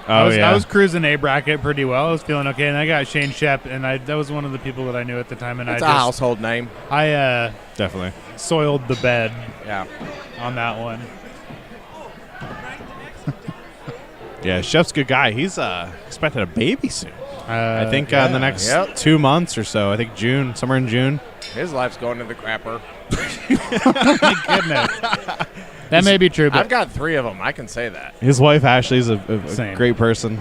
I was cruising A bracket pretty well. I was feeling okay, and I got Shane Shep, and that was one of the people that I knew at the time. And it's a household name. I definitely soiled the bed. Yeah, on that one. Yeah, Shep's a good guy. He's expecting a baby soon. I think in the next 2 months or so. I think June, somewhere in June. His life's going to the crapper. Oh my goodness. That may be true, but I've got 3 of them. I can say that. His wife Ashley's a great person.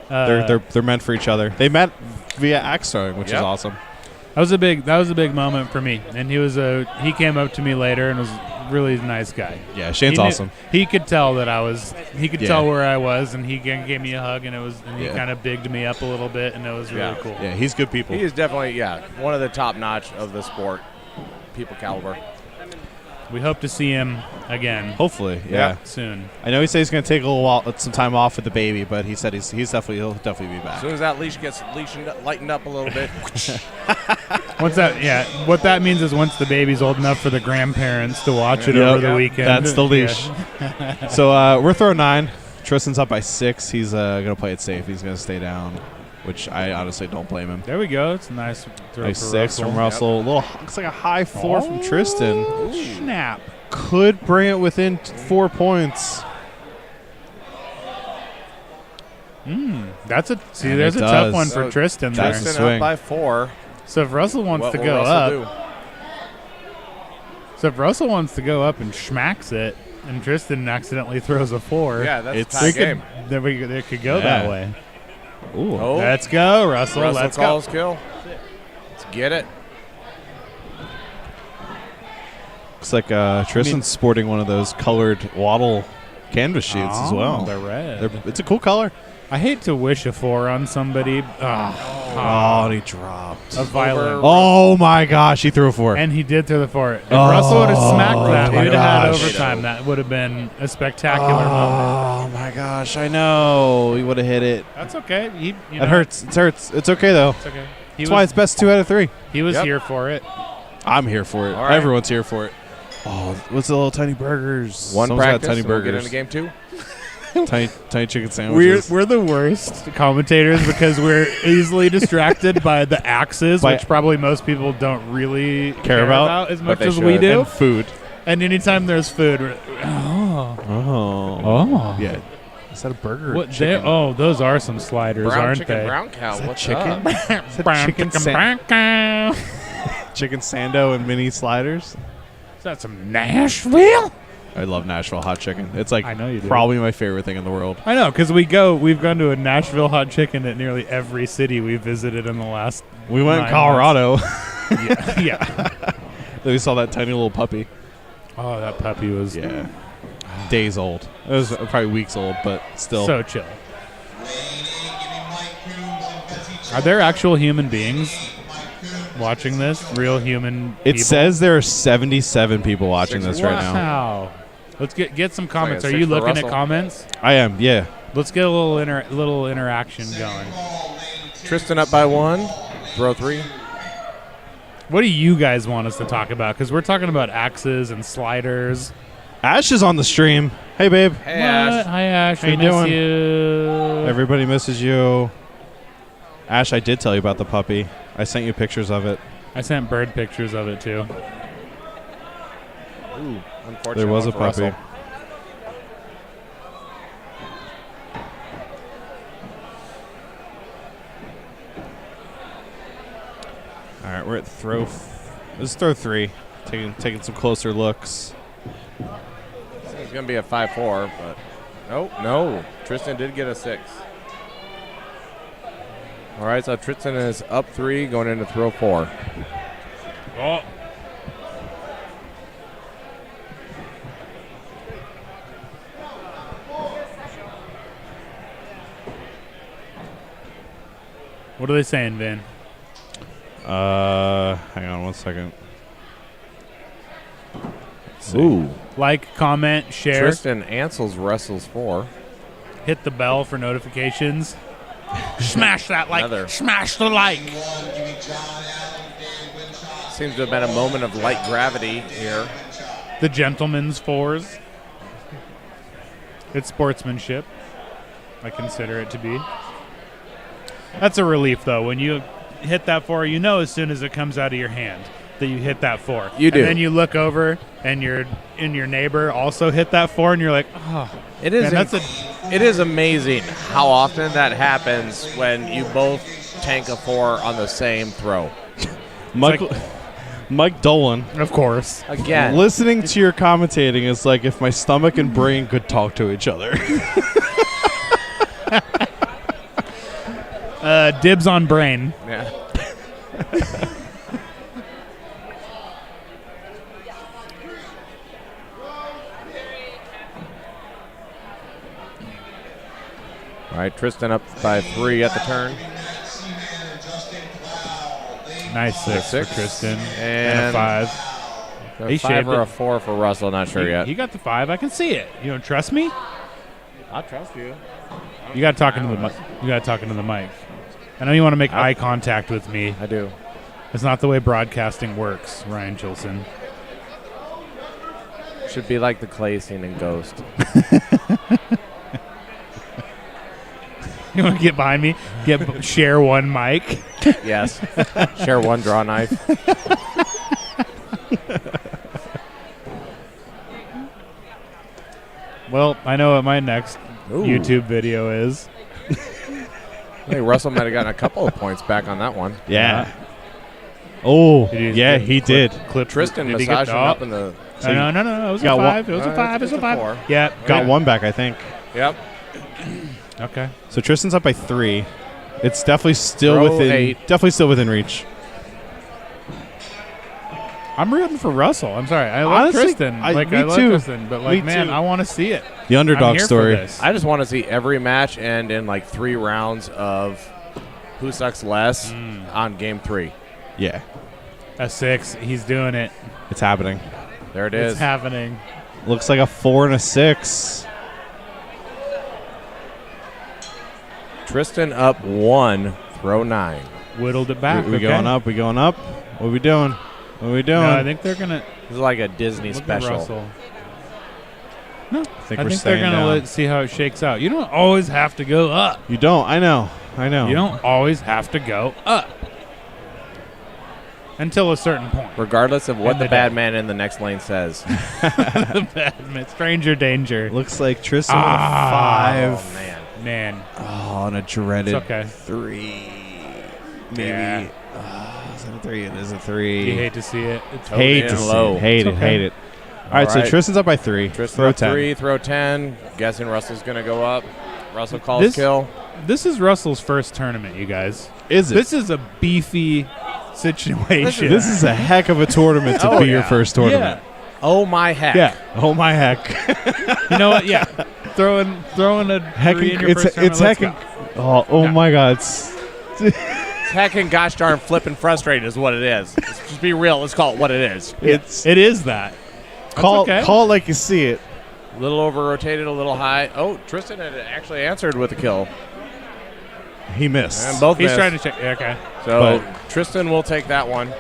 They're meant for each other. They met via axe throwing, which is awesome. That was a big moment for me. And he came up to me later and was really nice guy. Yeah, Shane's awesome. He could tell that he could tell where I was, and he gave me a hug, and he kind of bigged me up a little bit, and it was really cool. Yeah, he's good people. He is definitely one of the top notch of the sport, people caliber. We hope to see him again. Hopefully, soon. I know he said he's going to take a little while, some time off with the baby, but he said he'll definitely be back. As soon as that leash gets lightened up a little bit. What that means is once the baby's old enough for the grandparents to watch it over the weekend. That's the leash. So we're throwing 9. Tristan's up by 6. He's going to play it safe. He's going to stay down, which I honestly don't blame him. There we go. It's a nice throw. Nice 6 from Russell. Looks like a high 4 from Tristan. Ooh. Snap. Could bring it within 4 points. There's a tough one for Tristan there. Tristan up by 4. So if Russell wants to go up, and schmacks it, and Tristan accidentally throws a 4, that's a tie game. It could go that way. Ooh. Oh. Let's go, Russell. Let's calls go. Kill. Let's get it. Looks like Tristan's sporting one of those colored Waddle canvas sheets as well. They're red. It's a cool color. I hate to wish a 4 on somebody. Oh, he dropped. A violent. Oh my gosh, he threw a 4. And he did throw the 4. If Oh, Russell would have smacked that, my we'd have had gosh. overtime. That would have been a spectacular moment. Oh my gosh, I know. He would have hit it. That's okay. You It know, hurts. It hurts. It's okay though. It's okay. That's why it's best 2 out of 3. He was here for it. I'm here for it. All right. Everyone's here for it. Oh, what's the little tiny burgers? One Someone's got practice. tiny and we'll get burgers. into game 2. tiny chicken sandwiches. We're the worst commentators because we're easily distracted by the axes, By- which probably most people don't really care about as but much they as we should. do. And food. And anytime there's food, we're, oh, Yeah. Is that a burger? or What chicken? those are some sliders, Brown aren't chicken, they? brown cow. Is that What's chicken? up? Is that Brown chicken, chicken, brown cow. chicken sando and mini sliders? Is that some Nashville? I love Nashville hot chicken. It's like I know you do. probably my favorite thing in the world. I know, because we've gone to a Nashville hot chicken at nearly every city we visited in the last. We went in 9 Colorado. months. yeah. Then we saw that tiny little puppy. Oh, that puppy was Days old. It was probably weeks old, but still. so chill. Are there actual human beings watching this? Real human It people? says there are 77 people watching this right now. Wow. Let's get some comments. like Are a you 6 for looking at Russell. comments? I am, yeah. Let's get a little interaction going. Tristan up by 1. Throw 3. What do you guys want us to talk about? Because we're talking about axes and sliders. Ash is on the stream. Hey, babe. Hey, Ash. Hi, Ash. How We you miss doing? you. Everybody misses you. Ash, I did tell you about the puppy. I sent you pictures of it. I sent bird pictures of it too. Ooh, unfortunate There was a one for puppy. Russell. All right, we're at throw. Let's throw 3. Taking some closer looks. It's going to be a 5-4, but no. Tristan did get a 6. All right, so Tristan is up 3, going into throw 4. Oh. What are they saying, Vin? Hang on 1 second. Ooh. Like, comment, share. Tristan Ansels wrestles 4. Hit the bell for notifications. Smash that like. Another. Smash the like. Seems to have been a moment of light gravity here. The gentleman's 4s. It's sportsmanship. I consider it to be. That's a relief, though. When you hit that 4, you know as soon as it comes out of your hand that you hit that 4. You do. And then you look over, and your neighbor also hit that 4, and you're like, oh. It is. Man, It is amazing how often that happens when you both tank a 4 on the same throw. Mike Dolan. Of course. Again. Listening to your commentating is like if my stomach and brain could talk to each other. Dibs on brain. Yeah. All right, Tristan up by 3 at the turn. Nice 6 for Tristan. And a 5. A He 5 shaved or it. a 4 for Russell, not sure yet. You got the 5. I can see it. You don't trust me? I trust you. You got to talk into the mic. You got to talk into the mic. I know you want to make eye contact with me. I do. It's not the way broadcasting works, Ryan Chilson. Should be like the clay scene in Ghost. You want to get behind me? Share one mic? Yes. Share one draw knife. Well, I know what my next Ooh. YouTube video is. I think Russell might have gotten a couple of points back on that one. Yeah. Oh, Did yeah, he did. Tristan did he get massaging up in the... No, it was a got 5. one- It was a 5. It was a 5. 4. Yeah. Got one back, I think. Yep. Okay. So Tristan's up by 3. It's definitely still Throw within 8. definitely still within reach. I'm rooting for Russell. I'm sorry. I love Honestly, Tristan. me I love too. Tristan, but Me man, too. I want to see it. The underdog I'm here story. For this. I just want to see every match end in like 3 rounds of who sucks less on game 3. Yeah. A 6. He's doing it. It's happening. There it is. It's happening. Looks like a 4 and a 6. Tristan up 1, throw 9. Whittled it back. We going up. We going up. What are we doing? What are we doing? No, I think they're gonna. This is like a Disney Look at special. Russell. No, I think we're they're staying gonna down. see how it shakes out. You don't always have to go up. You don't. I know. I know. You don't always have to go up until a certain point. Regardless of what In the the bad day. man in the next lane says. The bad man, stranger danger. Looks like Tristan with a 5. Oh, man. Oh, and a dreaded It's okay. 3. Maybe. Yeah. Is it a 3? It is a 3. You hate to see it. It's Hate to see low. it. Hate It's it. okay. Hate it. All right, so Tristan's up by 3. Tristan Throw up 10. 3, throw 10. Guessing Russell's going to go up. Russell calls kill. This is Russell's first tournament, you guys. Is it? This is a beefy situation. This is a heck of a tournament to be your first tournament. Oh my heck. Yeah. Oh my heck. You know what? Yeah. Throwing a three in your first tournament. It's Let's hecking. go. Oh my God. It's It's hecking gosh darn flipping frustrated is what it is. Let's just be real. Let's call it what it is. It is that. call okay. it like you see it. A little over rotated, a little high. Oh, Tristan had actually answered with a kill. He missed. And both He's missed. trying to check. Okay. So Tristan will take that one.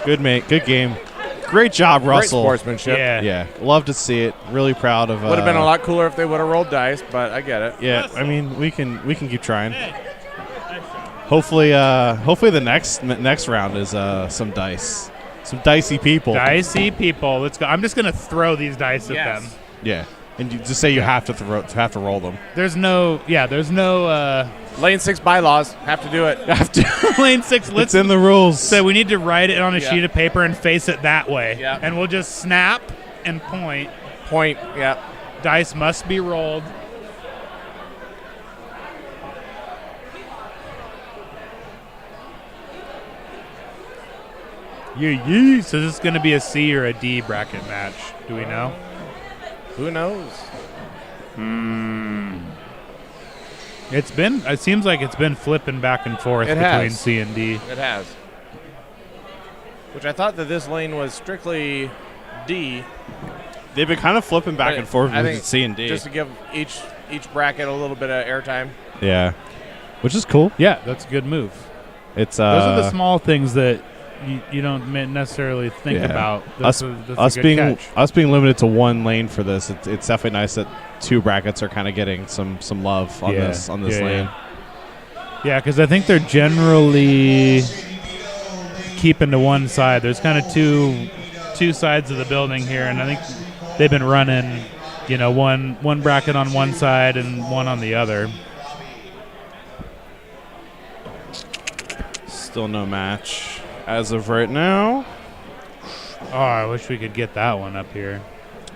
Good mate. Good game. Great job, Great Russell. sportsmanship. Yeah. Yeah. Love to see it. Really proud of. Would have been a lot cooler if they would have rolled dice, but I get it. Yeah. I mean, we can keep trying. Hopefully the next round is some dice. Some dicey people. Dicey people. Let's go. I'm just gonna throw these dice at them. Yeah. And you just say you have to roll them. There's no. Lane 6 bylaws. Have to do it. Lane 6. It's in the rules. So we need to write it on a Yeah. sheet of paper and face it that way. Yeah. And we'll just snap and point. Point. Yeah. Dice must be rolled. Yeah. So this is going to be a C or a D bracket match. Do we know? Who knows? It seems like it's been flipping back and forth It between has. C and D. It has. Which I thought that this lane was strictly D. They've been kind of flipping back but and forth I with think C and D. Just to give each bracket a little bit of airtime. Yeah. Which is cool. Yeah, that's a good move. It's Those are the small things that you don't necessarily think yeah. about. Us That's a good being catch. us being limited to one lane for this, it's definitely nice that 2 brackets are kind of getting some love on this lane. Yeah, because I think they're generally keeping to one side. There's kind of two sides of the building here, and I think they've been running, one bracket on one side and one on the other. Still no match as of right now. Oh, I wish we could get that one up here.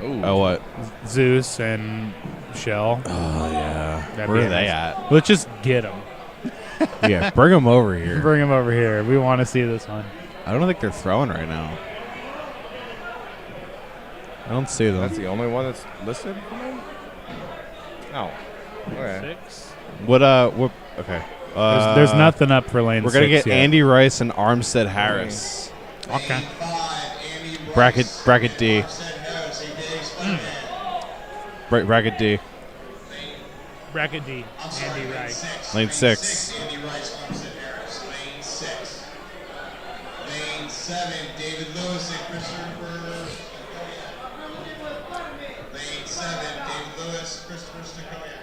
Ooh. Oh, what? Zeus and Shell. Oh, yeah. That'd Where be are they nice. at? Let's just get them. Yeah, bring them over here. Bring them over here. We want to see this one. I don't think they're throwing right now. I don't see them. That's the only one that's listed? Oh. Okay. 6. What? Okay. There's nothing up for lane 6 We're gonna get yet. Andy Rice and Armstead Harris. Okay. Bracket D. Bracket D. Bracket D. Andy Rice. Lane 6. Andy Rice, Armstead Harris. Lane 6. Lane 7, David Lewis and Christopher. Lane 7, David Lewis, Christopher Stakoya.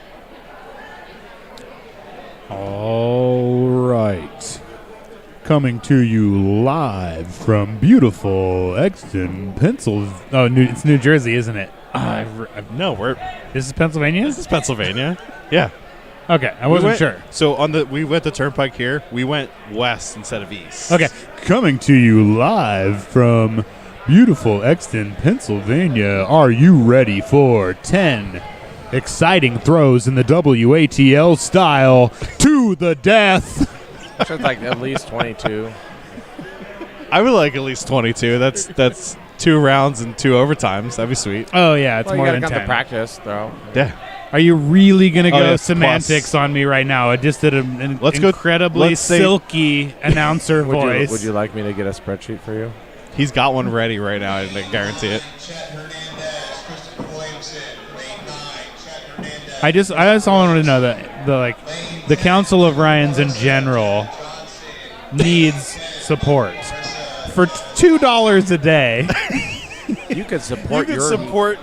All right. Coming to you live from beautiful Exton, Pennsylvania. Oh, it's New Jersey, isn't it? No, This is Pennsylvania? This is Pennsylvania. Yeah. Okay, I wasn't sure. So we went the turnpike here. We went west instead of east. Okay, coming to you live from beautiful Exton, Pennsylvania. Are you ready for 10 exciting throws in the WATL style to the death? It's like at least 22. I would like at least 22. That's 2 rounds and 2 overtimes. That'd be sweet. Oh yeah, it's Well, more you than gotta 10. come to practice, though. Yeah. Are you really gonna go yeah, semantics plus. on me right now? I just did an Let's go- incredibly let's say- silky announcer voice. Would you like me to get a spreadsheet for you? He's got one ready right now. I guarantee it. I just wanted to know that the Council of Ryans in general needs support for $2 a day. You could support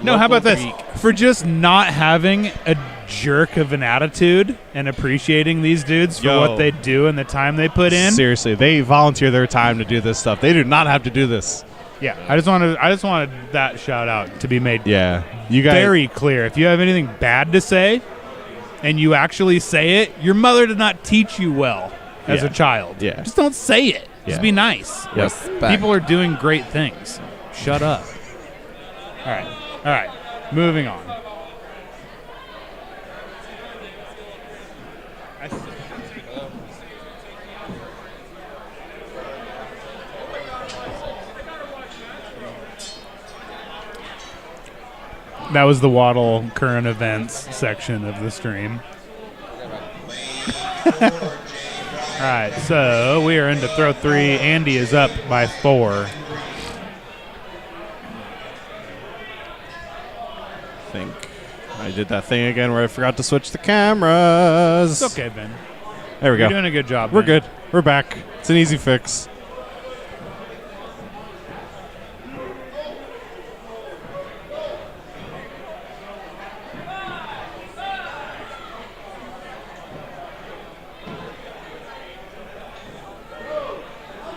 No, how about this? For just not having a jerk of an attitude and appreciating these dudes for what they do and the time they put in. Seriously, they volunteer their time to do this stuff. They do not have to do this. Yeah, I just wanted that shout out to be made. Yeah, you guys very clear. If you have anything bad to say, and you actually say it, your mother did not teach you well as Yeah. a child. Yeah. Just don't say it. Just Yeah. be nice. Yes. People are doing great things. Shut up. All right. Moving on. That was the Waddle current events section of the stream. All right, so we are into throw 3. Andy is up by 4. I think I did that thing again where I forgot to switch the cameras. It's okay, Ben. There we go. You're doing a good job, We're Ben. good. We're back. It's an easy fix.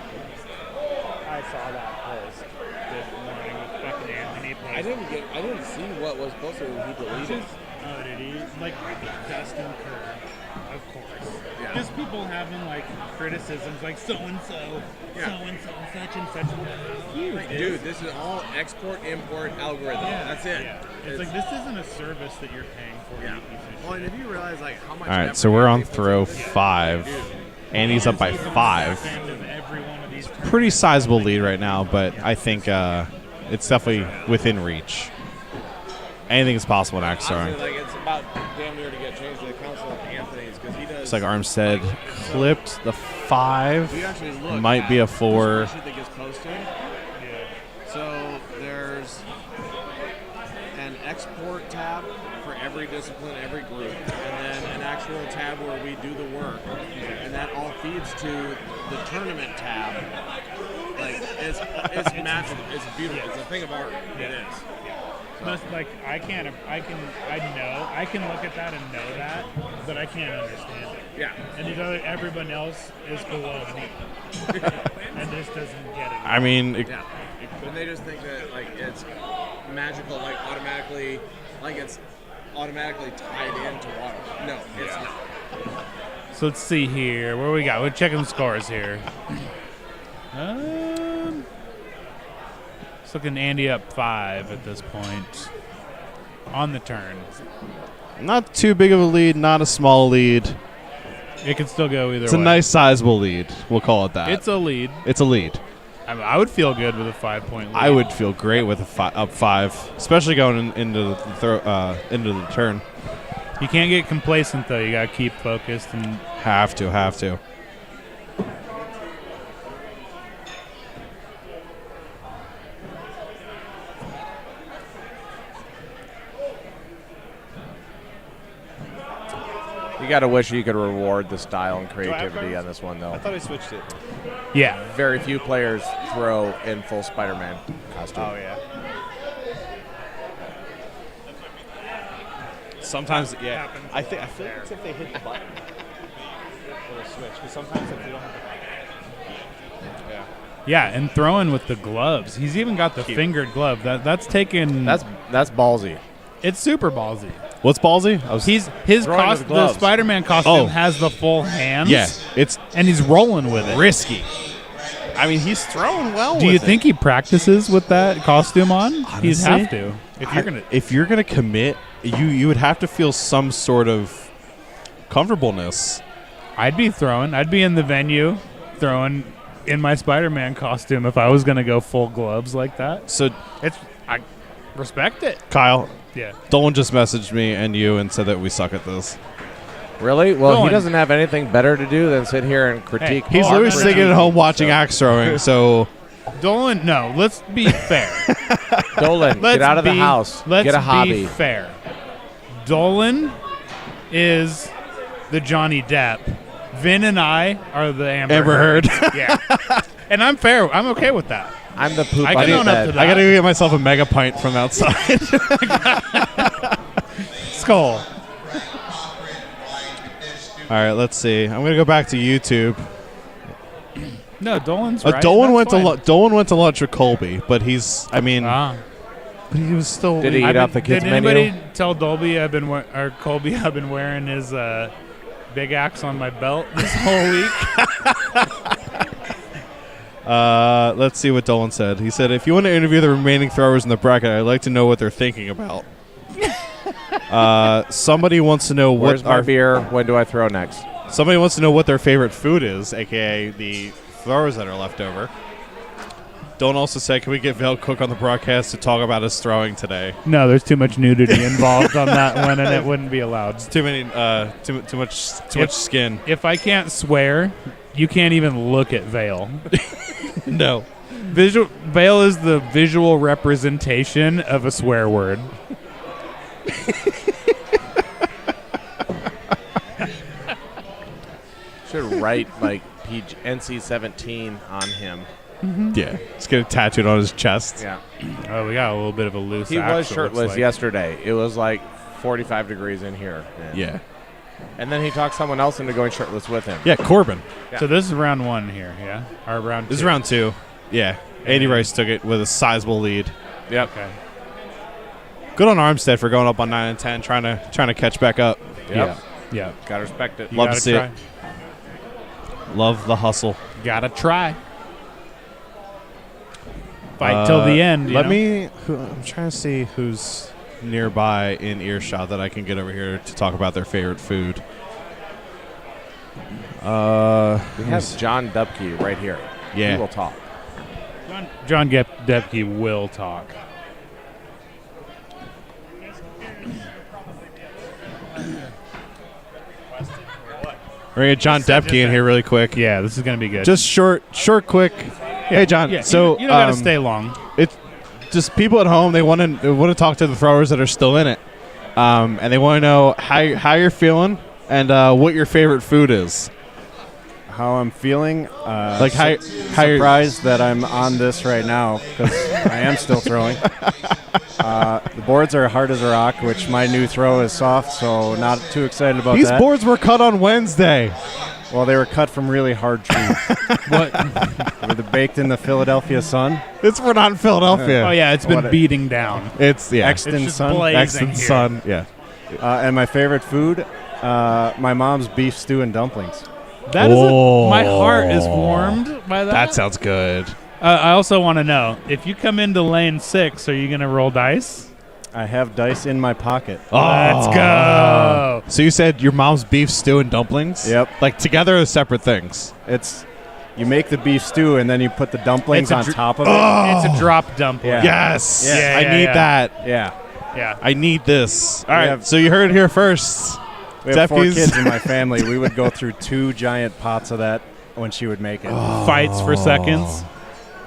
I saw that post this morning with fucking Anthony. I didn't see what was posted when he deleted. Oh, did he? Like Dustin Kerr, of course. Yeah. Just people having like criticisms, like so and so, Yeah. so and such and such. Huge, Dude, this is all export-import algorithm. Yeah. That's it. Yeah. It's like this isn't a service that you're paying for. Yeah. you piece of Well, shit. and if you realize like how much. All right, effort so we're you on put throw into this, 5. Andy's up by 5. End of every one of these Pretty sizable lead right now, but I think it's definitely within reach. Anything is possible in axe throwing. Honestly, like it's about damn near to get changed to the Council of Anthony's because he does. It's like Armstead clipped the 5. If you actually look Might be a at 4. the spreadsheet that gets posted. So there's an export tab for every discipline, every group, and then an actual tab where we do the work, and that all feeds to the tournament tab. Like it's magical. It's beautiful. It's a thing of art. It is. Most like I can look at that and know that, but I can't understand it. Yeah. And everyone else is below me, and this doesn't get it. I mean, Yeah. And they just think that like it's magical, like automatically, like it's automatically tied into water. No, it's not. So let's see here. What do we got? We're checking the scores here. It's looking Andy up 5 at this point on the turn. Not too big of a lead, not a small lead. It can still go either It's way. a nice sizable lead. We'll call it that. It's a lead. It's a lead. I would feel good with a 5-point lead. I would feel great with a up 5, especially going into the turn. You can't get complacent though. You gotta keep focused and Have to. You gotta wish you could reward the style and creativity on this one, though. I thought I switched it. Yeah. Very few players throw in full Spider-Man costume. Oh yeah. Sometimes, yeah. I feel like it's if they hit the button, it'll switch. Because sometimes if they don't hit the button, yeah. yeah, and throwing with the gloves. He's even got the fingered glove. That's taken. That's ballsy. It's super ballsy. What's ballsy? The Spider-Man costume has the full hands. Yeah, and he's rolling with it. Risky. I mean, he's throwing well. Do you think he practices with that costume on? He'd Honestly, have to. If you're gonna commit, you would have to feel some sort of comfortableness. I'd be throwing. I'd be in the venue throwing in my Spider-Man costume if I was going to go full gloves like that. So I respect it. Kyle, Yeah. Dolan just messaged me and you and said that we suck at this. Really? Well, Dolan. he doesn't have anything better to do than sit here and critique. He's our literally sitting at critique, home watching so- axe throwing. So Dolan, no, let's be fair. Dolan, Let's get out of the be- house. Let's Get a be hobby. fair. Dolan is the Johnny Depp. Vin and I are the Amber Heard. Yeah. And I'm fair. I'm okay with that. I'm the poop I on can the own up bed. to that. I gotta go get myself a mega pint from outside. Skull. All right, let's see. I'm gonna go back to YouTube. No, Dolan's right. Dolan That's went to fine. Dolan went to lunch with Colby, but he's. I mean, Ah. but he was still. Did he eat off the kids' Did menu? anybody tell Dolby or Colby I've been wearing his big axe on my belt this whole week? Let's see what Dolan said. He said, if you want to interview the remaining throwers in the bracket, I'd like to know what they're thinking about. Somebody wants to know Where's what my our beer? When do I throw next? Somebody wants to know what their favorite food is, aka the throwers that are left over. Dolan also said, can we get Vale Cook on the broadcast to talk about his throwing today? No, there's too much nudity involved on that one, and it wouldn't be allowed. Too many, too much skin. If I can't swear, you can't even look at Vale. No. Vale is the visual representation of a swear word. Should write like NC-17 on him. Yeah, let's get it tattooed on his chest. Yeah. Oh, we got a little bit of a loose. He axe, was it shirtless looks like. yesterday. It was like 45 degrees in here. And Yeah. And then he talked someone else into going shirtless with him. Yeah, Corbin. Yeah. So this is round one here, yeah? Or round This is two? round 2. Yeah. Andy Rice took it with a sizable lead. Yep. Okay. Good on Armstead for going up on 9 and 10, trying to catch back up. Yep. Yeah. Gotta respect it. You Love to gotta see try. it. Love the hustle. Gotta try. Fight till the end. I'm trying to see who's nearby in earshot that I can get over here to talk about their favorite food. We have John Dubke right here. Yeah. He will talk. John Depke will talk. We're going to get John Depke in here really quick. Yeah, this is going to be good. Just short, quick. Hey, John. Yeah, so you don't got to stay long. It's just people at home. They want to talk to the throwers that are still in it, and they want to know how you're feeling and what your favorite food is. How I'm feeling. Like how you're- surprised that I'm on this right now because I am still throwing. The boards are hard as a rock, which my new throw is soft, so not too excited about These that. boards were cut on Wednesday. Well, they were cut from really hard trees. What? They were baked in the Philadelphia sun. We're not in Philadelphia. Oh, yeah, it's been What a- beating down. It's Exton It's just sun. blazing Exton here. sun. Yeah. And my favorite food, my mom's beef stew and dumplings. That is my heart is warmed by that. That sounds good. I also want to know, if you come into lane 6, are you going to roll dice? I have dice in my pocket. Let's go. So you said your mom's beef stew and dumplings? Yep. Like together or separate things? You make the beef stew and then you put the dumplings on top of it. It's a drop dumpling. Yeah. Yes. Yeah, I need that. Yeah. Yeah. I need this. All right. have- So you heard it here first. We have 4 Depke's- kids in my family. We would go through 2 giant pots of that when she would make it. Fights for seconds.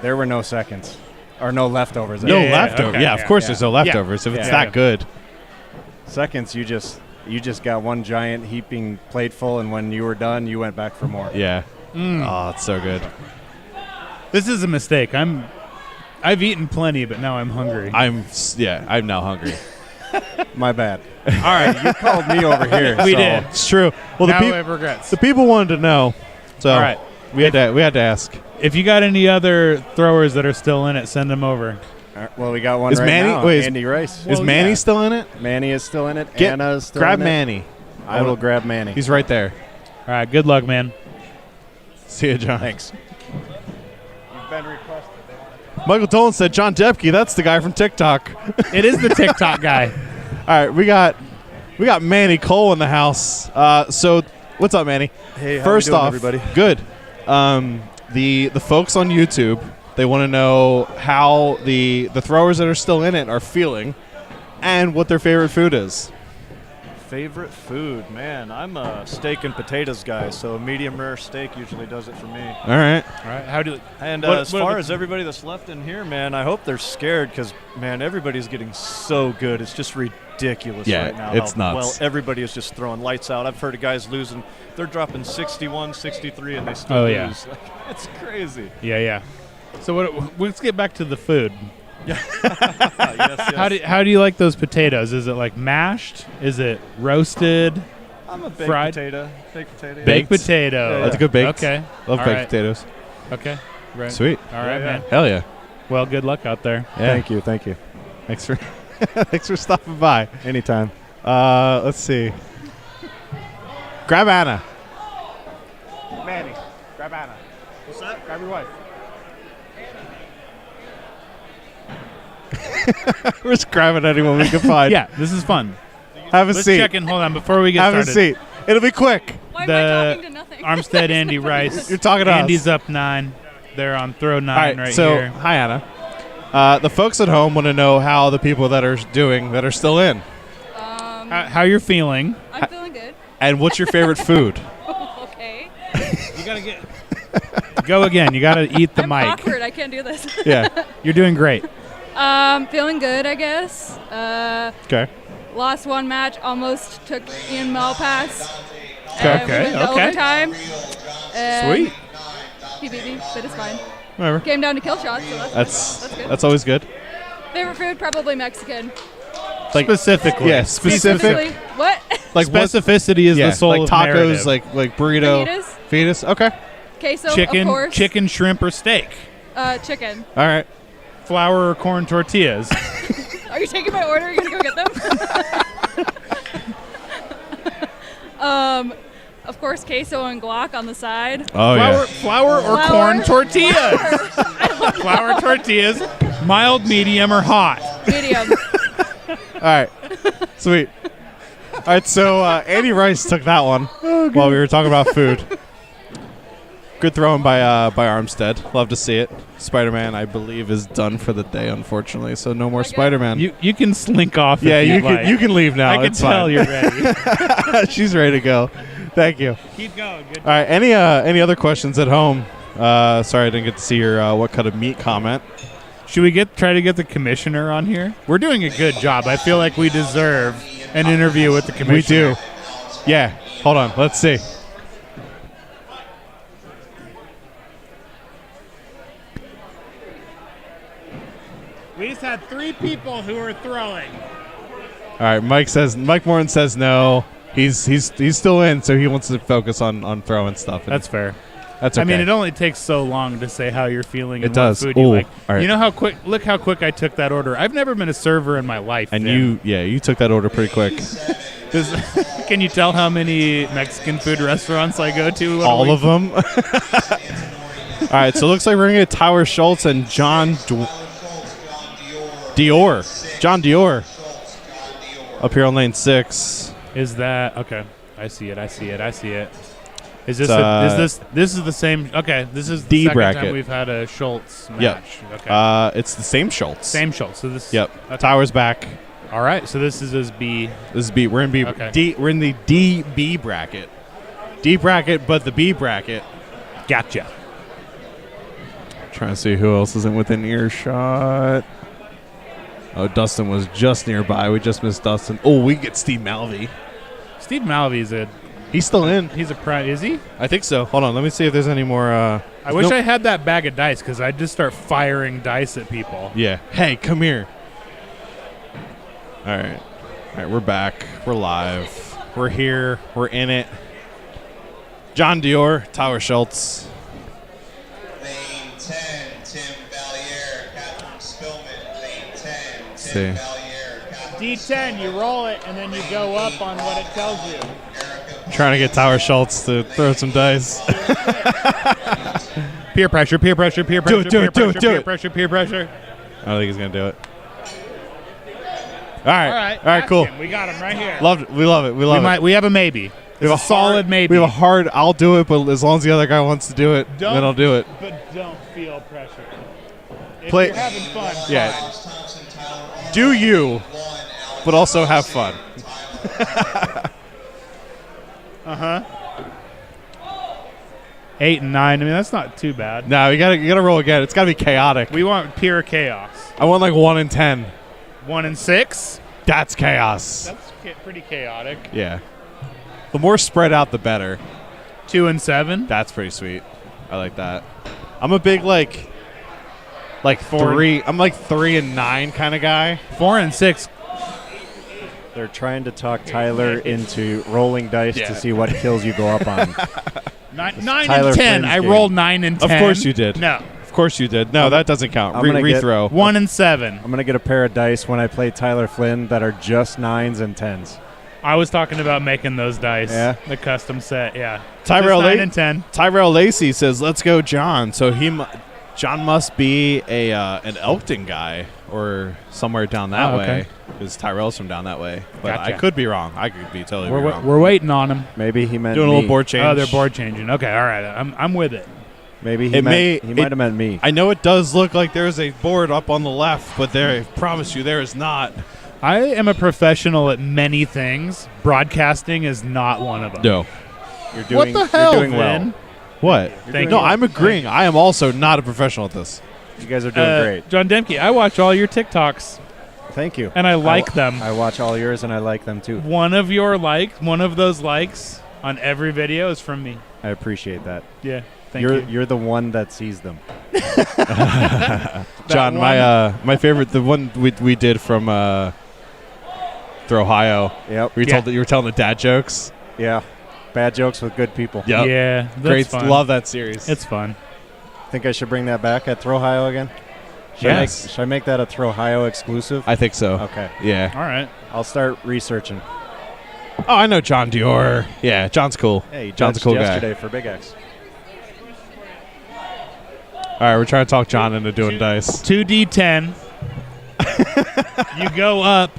There were no seconds. Or no leftovers. No Yeah, leftovers. okay, Yeah, of yeah, course yeah. there's no leftovers if it's that good. Seconds, you just got one giant heaping plate full, and when you were done, you went back for more. Yeah. Oh, it's so good. This is a mistake. I've eaten plenty, but now I'm hungry. I'm now hungry. My bad. All right, you called me over here. We so did. It's true. Well, Now I have regrets. the people wanted to know. So All right. we had to ask. If you got any other throwers that are still in it, send them over. All right, well, we got one Is right Manny- now. wait, is- Andy Rice. Is Manny still in it? Manny is still in it. Get- Anna's still grab in it. Manny. I will grab Manny. He's right there. All right. Good luck, man. See you, John. Thanks. You've been requested. Michael Dolan said John Depke. That's the guy from TikTok. It is the TikTok guy. All right, we got Manny Cole in the house. So what's up, Manny? Hey, how First we doing, off, everybody? good. the folks on YouTube, they want to know how the throwers that are still in it are feeling and what their favorite food is. Favorite food, man. I'm a steak and potatoes guy, so a medium rare steak usually does it for me. All right. How do? And what- as what are far the- as everybody that's left in here, man, I hope they're scared because, man, everybody's getting so good. It's just ridiculous Yeah, right now. it's how nuts. Well, everybody is just throwing lights out. I've heard of guys losing. They're dropping 61, 63, and they still Oh, lose. yeah. Like, it's crazy. Yeah. So let's get back to the food. Yes, yes. How do you like those potatoes? Is it like mashed? Is it roasted? I'm a baked fried? potato. Baked potato. Baked potato. That's a good baked. Okay. Love All baked right. potatoes. Okay. Right. Sweet. All right, man. Hell yeah. Well, good luck out there. Yeah. Thank you. Thanks for thanks for stopping by. Anytime. Let's see. Grab Anna. Manny, grab Anna. What's that? Grab your wife. We're just grabbing anyone we can find. Yeah, this is fun. Have a Let's seat. check in. Hold on, before we get Have started. a seat. It'll be quick. Why am I talking to nothing? Armstead, Andy Rice. You're talking to us. Andy's up 9. They're on throw 9 All right, right so, here. hi, Anna. The folks at home want to know how the people that are doing that are still in. How you're feeling. I'm feeling good. And what's your favorite food? Okay. You gotta get. Go again. You gotta eat the I'm mic. awkward. I can't do this. Yeah. You're doing great. Feeling good, I guess. Okay. Lost one match. Almost took Ian Malpass. Okay. We went to overtime. And Sweet. He beat me, but it's fine. Whatever. Came down to kill shots, so that's good. That's always good. Favorite food, probably Mexican. Like specifically. Yeah, specific. What? Like specificity is the soul like of tacos, narrative. like burrito. Fajitas? Okay. Queso, chicken, of course. chicken, shrimp, or steak. Chicken. All right. Flour or corn tortillas. Are you taking my order? Are you gonna go get them? Of course, queso and guac on the side. Oh, flour or corn tortillas. Flour tortillas, mild, medium, or hot. Medium. All right. Sweet. All right, so Andy Rice took that one while we were talking about food. Good throwing by Armstead. Love to see it. Spider-Man, I believe, is done for the day, unfortunately. So no more Spider-Man. You can slink off. Yeah, if you you'd can like. you can leave now. I can It's tell fine. you're ready. She's ready to go. Thank you. Keep going. Good. All right. Any other questions at home? Sorry, I didn't get to see your what cut of meat comment. Should we try to get the commissioner on here? We're doing a good job. I feel like we deserve an interview with the commissioner. We do. Yeah. Hold on. Let's see. We just had 3 people who are throwing. All right. Mike Morin says no. He's still in, so he wants to focus on throwing stuff. And That's fair. That's okay. I mean, it only takes so long to say how you're feeling. It and does. What food you Ooh, like. all right. You know how quick? Look how quick I took that order. I've never been a server in my life. And Vin. you took that order pretty quick. Can you tell how many Mexican food restaurants I go to? All of them. All right, so it looks like we're gonna get Tyler Schultz and John Dior. John Dior up here on lane 6. Is that okay? I see it. Is this It's, this is the same? Okay, this is the D second bracket. time we've had a Schultz match. Yep. Okay. It's the same Schultz. Same Schultz. So this. Yep. Okay. Tyler's back. All right. So this is his B. This is B. We're in B. Okay. We're in the DB bracket. D bracket, but the B bracket. Gotcha. Trying to see who else isn't within earshot. Oh, Dustin was just nearby. We just missed Dustin. Oh, we get Steve Malvey. Steve Malvey's a. He's still in. He's a prime. Is he? I think so. Hold on. Let me see if there's any more. I wish I had that bag of dice because I'd just start firing dice at people. Yeah. Hey, come here. All right. We're back. We're live. We're here. We're in it. John Dior, Tyler Schultz. Lane 10, Tim Valier, Catherine Spillman. Lane 10, Tim See. Valier, Catherine D10, you roll it, and then you go up on what it tells you. Trying to get Tyler Schultz to throw some dice. Peer pressure. Peer pressure. Peer pressure. Do it, peer pressure. do Peer it. pressure. Peer pressure. I don't think he's going to do it. All right. All right, ask cool. him. We got him right here. We love it. We love it. We have a maybe. It's a solid maybe. We have a hard. I'll do it, but as long as the other guy wants to do it, Don't- then I'll do it. But don't feel pressure. If Play- you're having fun, Yeah. fine. Do you, but also have fun. Uh-huh. 8 and 9. I mean, that's not too bad. No, you gotta roll again. It's gotta be chaotic. We want pure chaos. I want like 1 and 10. 1 and 6. That's chaos. That's pretty chaotic. Yeah. The more spread out, the better. 2 and 7. That's pretty sweet. I like that. I'm a big like 3. I'm like 3 and 9 kind of guy. 4 and 6. They're trying to talk Tyler into rolling dice Yeah. to see what kills you go up on. 9 Tyler and 10. Flynn's I game. rolled 9 and 10. Of course you did. No. Of course you did. No, that doesn't count. I'm gonna get- Rethrow. 1 and 7. I'm gonna get a pair of dice when I play Tyler Flynn that are just 9s and 10s. I was talking about making those dice. Yeah? The custom set, yeah. Tyrell Just 9 and 10. Tyrell Lacey says, "Let's go, John." So John must be an Elkton guy or somewhere down that Oh, way. okay. Because Tyrell's from down that way, but I Gotcha. could be wrong. I could be totally We're, wrong. we're waiting on them. Maybe he meant Doing a me. little board change. Oh, they're board changing. Okay, all right. I'm with it. Maybe he It meant, may- he might it- have meant me. I know it does look like there's a board up on the left, but I promise you there is not. I am a professional at many things. Broadcasting is not one of them. No. You're What doing, the hell, you're doing well. Vin? What? Thank No, you. I'm agreeing. I am also not a professional at this. You guys are doing great. John Demke, I watch all your TikToks. Thank you. And I like them. I watch all yours and I like them too. One of those likes on every video is from me. I appreciate that. Yeah, thank you. You're the one that sees them. John, my favorite, the one we did from through Ohio. Yep. You were telling the dad jokes. Yeah. Bad jokes with good people. Yep. Yeah, that's Great. fun. Love that series. It's fun. Think I should bring that back at Throwhio again? Yes. Should I make that a Throwhio exclusive? I think so. Okay. Yeah. All right. I'll start researching. Oh, I know John Dior. Yeah, John's cool. Hey, he John's a judged cool guy. yesterday for Big X. All right, we're trying to talk John into doing dice. 2d10. You go up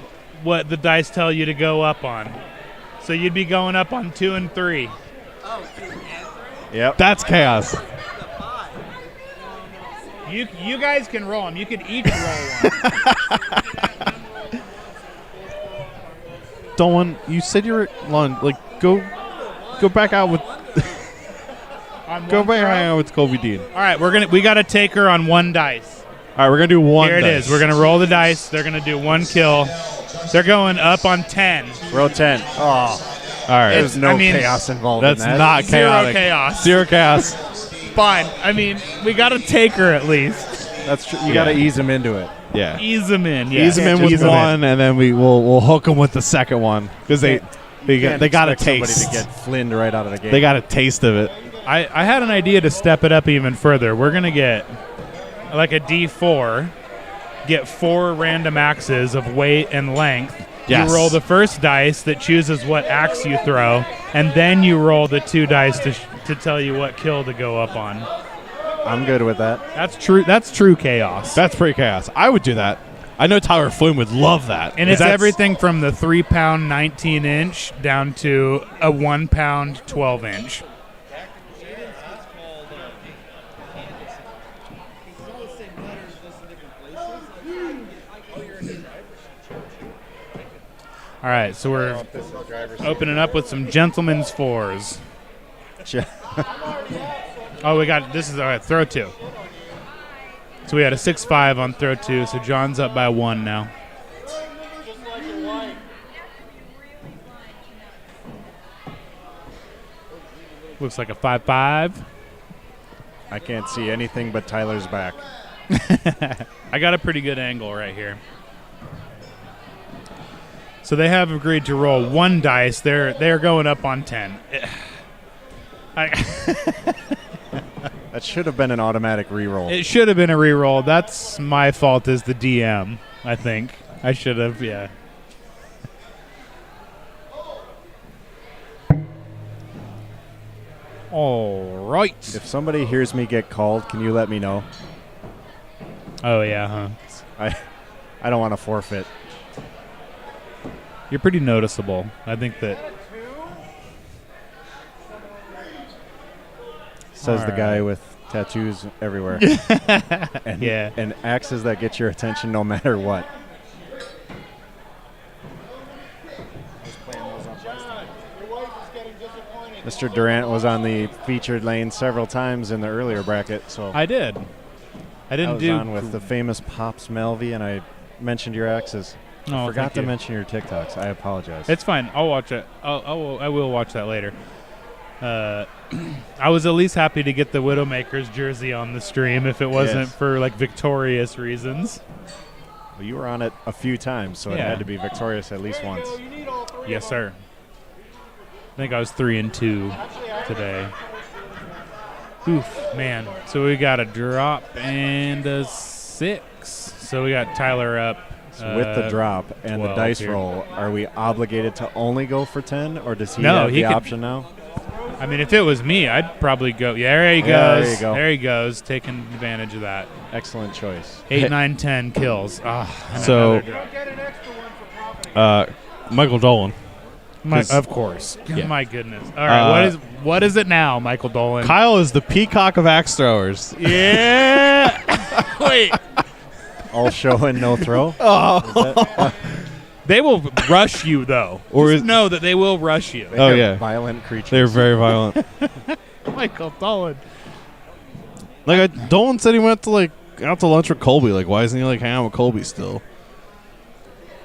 what the dice tell you to go up on. So you'd be going up on 2 and 3. Yep. That's chaos. You guys can roll them. You could each roll one. Dolan, you said you were go back out with go back out with Kobe Dean. All right, we got to take her on one dice. All right, we're gonna do one. Here it dice. is. We're gonna roll the dice. They're gonna do one kill. They're going up on 10. Roll 10. Oh. All right. There's no chaos involved in That's that. not chaotic. Zero chaos. Zero chaos. Fine. I mean, we got to take her at least. That's true. You got to ease him into it. Yeah. Ease them in. Yeah. Ease them in with one, and then we'll hook them with the second one because they got a expect taste. somebody to get flinned right out of the gate. They got a taste of it. I had an idea to step it up even further. We're going to get like a D4, get 4 random axes of weight and length. Yes. You roll the first dice that chooses what axe you throw, and then you roll the 2 dice to tell you what kill to go up on. I'm good with that. That's true. That's true chaos. That's pretty chaos. I would do that. I know Tyler Flynn would love that. And it's everything from the 3-pound 19-inch down to a 1-pound 12-inch. All right, so we're opening up with some gentlemen's fours. Oh, we got this is all right. Throw 2. So we had a 6-5 on throw 2. So John's up by 1 now. Looks like a 5-5. I can't see anything but Tyler's back. I got a pretty good angle right here. So they have agreed to roll 1 dice. They're going up on 10. That should have been an automatic reroll. It should have been a reroll. That's my fault as the DM, I think. I should have, yeah. All right. If somebody hears me get called, can you let me know? Oh, yeah, huh? I don't want to forfeit. You're pretty noticeable. I think that Says the guy with tattoos everywhere. and, Yeah. And axes that get your attention no matter what. Mr. Durant was on the featured lane several times in the earlier bracket, so I did. I didn't was do on with the famous Pops Melvy, and I mentioned your axes. I Oh, forgot thank to you. mention your TikToks. I apologize. It's fine. I'll watch it. I will watch that later. I was at least happy to get the Widowmaker's jersey on the stream if it wasn't Yes. for like victorious reasons. Well, you were on it a few times, so it Yeah. had to be victorious at least once. Yes, sir. I think I was 3-2 today. Oof, man. So we got a drop and a 6. So we got Tyler up. So with the drop and the 12 dice here. roll, are we obligated to only go for 10, or does he No, have he the could- option now? I mean, if it was me, I'd probably go. Yeah, there he Yeah, goes. there you go. There he goes, taking advantage of that. Excellent choice. 8, 9, 10 kills. Ah, and So, another drop. Michael Dolan. Of course. Yeah. My goodness. All right, what is it now, Michael Dolan? Kyle is the peacock of axe throwers. Yeah. Wait. All show and no throw? Oh. They will rush you, though. Or Just know that they will rush you. Oh, yeah. Violent creatures. They're very violent. Michael Dolan. Dolan said he went to out to lunch with Colby. Like, why isn't he hanging out with Colby still?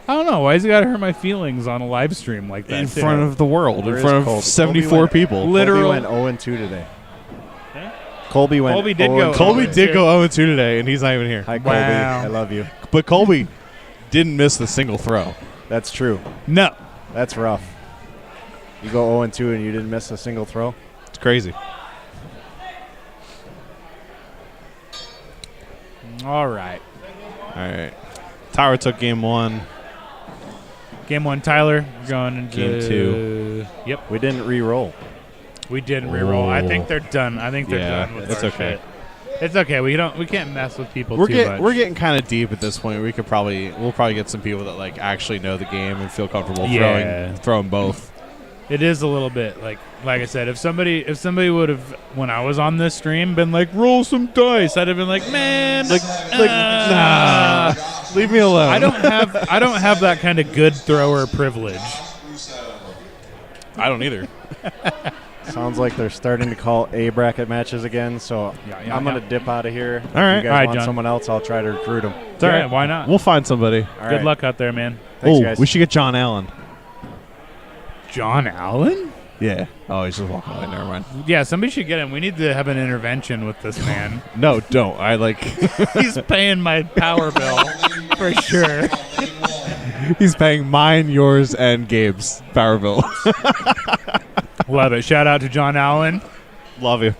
I don't know. Why has he got to hurt my feelings on a live stream like that? In front of the world, Where in is front of Colby? 74 Colby went- people. Literal- Colby went 0-2 today. Huh? Colby went Colby did 0-2. go Colby did go 0-2 today, and he's not even here. Hi, Colby. Wow. I love you. But Colby didn't miss the single throw. That's true. No. That's rough. You go 0-2 and you didn't miss a single throw? It's crazy. All right. All right. Tyler took game 1. Game 1, Tyler. Going into Game 2. Yep. We didn't re-roll. We didn't re-roll. I think Oh. they're done. I think they're Yeah, done with it's our okay. shit. It's okay. We can't mess with people We're too much. we're getting kind of deep at this point. We'll probably get some people that actually know the game and feel comfortable throwing both. It is a little bit like I said. If somebody would have, when I was on this stream, been like, roll some dice, I'd have been like, man, nah, leave me alone. I don't have that kind of good thrower privilege. I don't either. Sounds like they're starting to call A bracket matches again, so Yeah, I'm going to dip out of here. All right. If you All guys right, want John. someone else, I'll try to recruit them. It's all Yeah, right. why not? We'll find somebody. All Good right. luck out there, man. Thanks, Oh, guys. we should get John Allen. John Allen? Yeah. Oh, he's just walking away. Never mind. Yeah, somebody should get him. We need to have an intervention with this man. No, don't. He's paying my power bill for sure. He's paying mine, yours, and Gabe's power bill. Love it. Shout out to John Allen. Love you.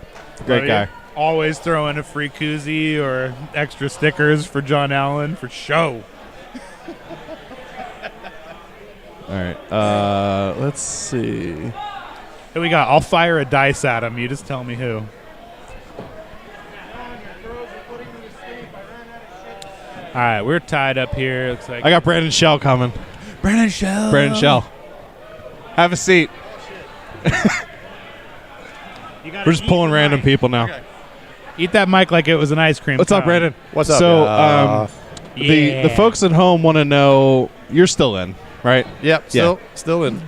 Great Love guy. you. Always throwing a free koozie or extra stickers for John Allen for show. All right. Let's see. Who we got? I'll fire a dice at him. You just tell me who. All right, we're tied up here. Looks like I got Brandon Shell coming. Brandon Shell. Brandon Shell. Have a seat. We're just pulling random people now. Eat that mic like it was an ice cream. What's up, cone. Brandon? What's up? So, Yeah. the folks at home want to know you're still in, right? Yep, Yeah. still in.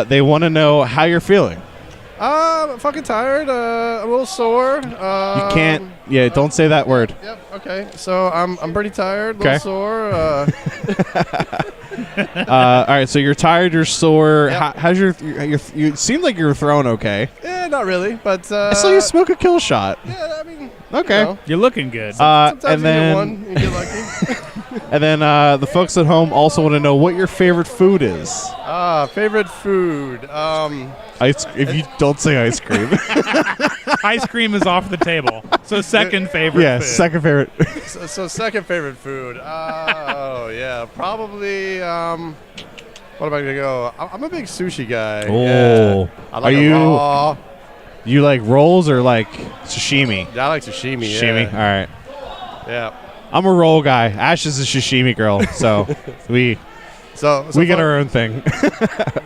They want to know how you're feeling. I'm fucking tired. I'm a little sore. You can't. Yeah, don't say that word. Yep. Okay. So I'm pretty tired. A little Okay. sore. All right. So you're tired. You're sore. Yep. How's you seem like you're throwing okay. Not really, but I saw you smoke a kill shot. Yeah, I mean, Okay. you know. You're looking good. Sometimes and you then get one, you get lucky. and then the folks at home also want to know what your favorite food is. Favorite food. If you don't say ice cream. Ice cream is off the table. So second favorite Yeah, food. second favorite. so second favorite food. Oh yeah, probably. What am I gonna go? I'm a big sushi guy. Oh. Yeah. I like Are a you- raw. You like rolls or like sashimi? Yeah, I like sashimi. Sashimi. Yeah. All right. Yeah. I'm a roll guy. Ash is a sashimi girl, so we So we get our own thing.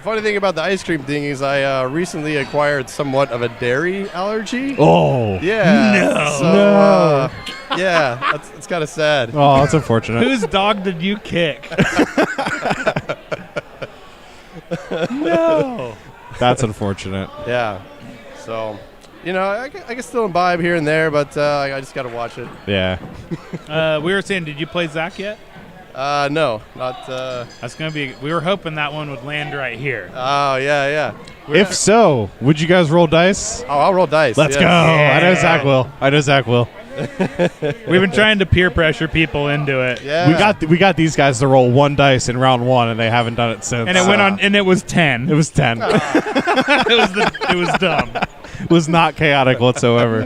Funny thing about the ice cream thing is I recently acquired somewhat of a dairy allergy. Oh. Yeah. So, yeah, it's kind of sad. Oh, that's unfortunate. Whose dog did you kick? No. That's unfortunate. Yeah. So, I can still imbibe here and there, but I just got to watch it. Yeah. We were saying, did you play Zach yet? No, not. That's gonna be. We were hoping that one would land right here. Oh yeah. If so, would you guys roll dice? Oh, I'll roll dice. Let's go. Yeah. I know Zach will. We've been trying to peer pressure people into it. Yeah. We got these guys to roll 1 dice in round 1, and they haven't done it since. And it went on, and it was 10. It was 10. It was dumb. It was not chaotic whatsoever.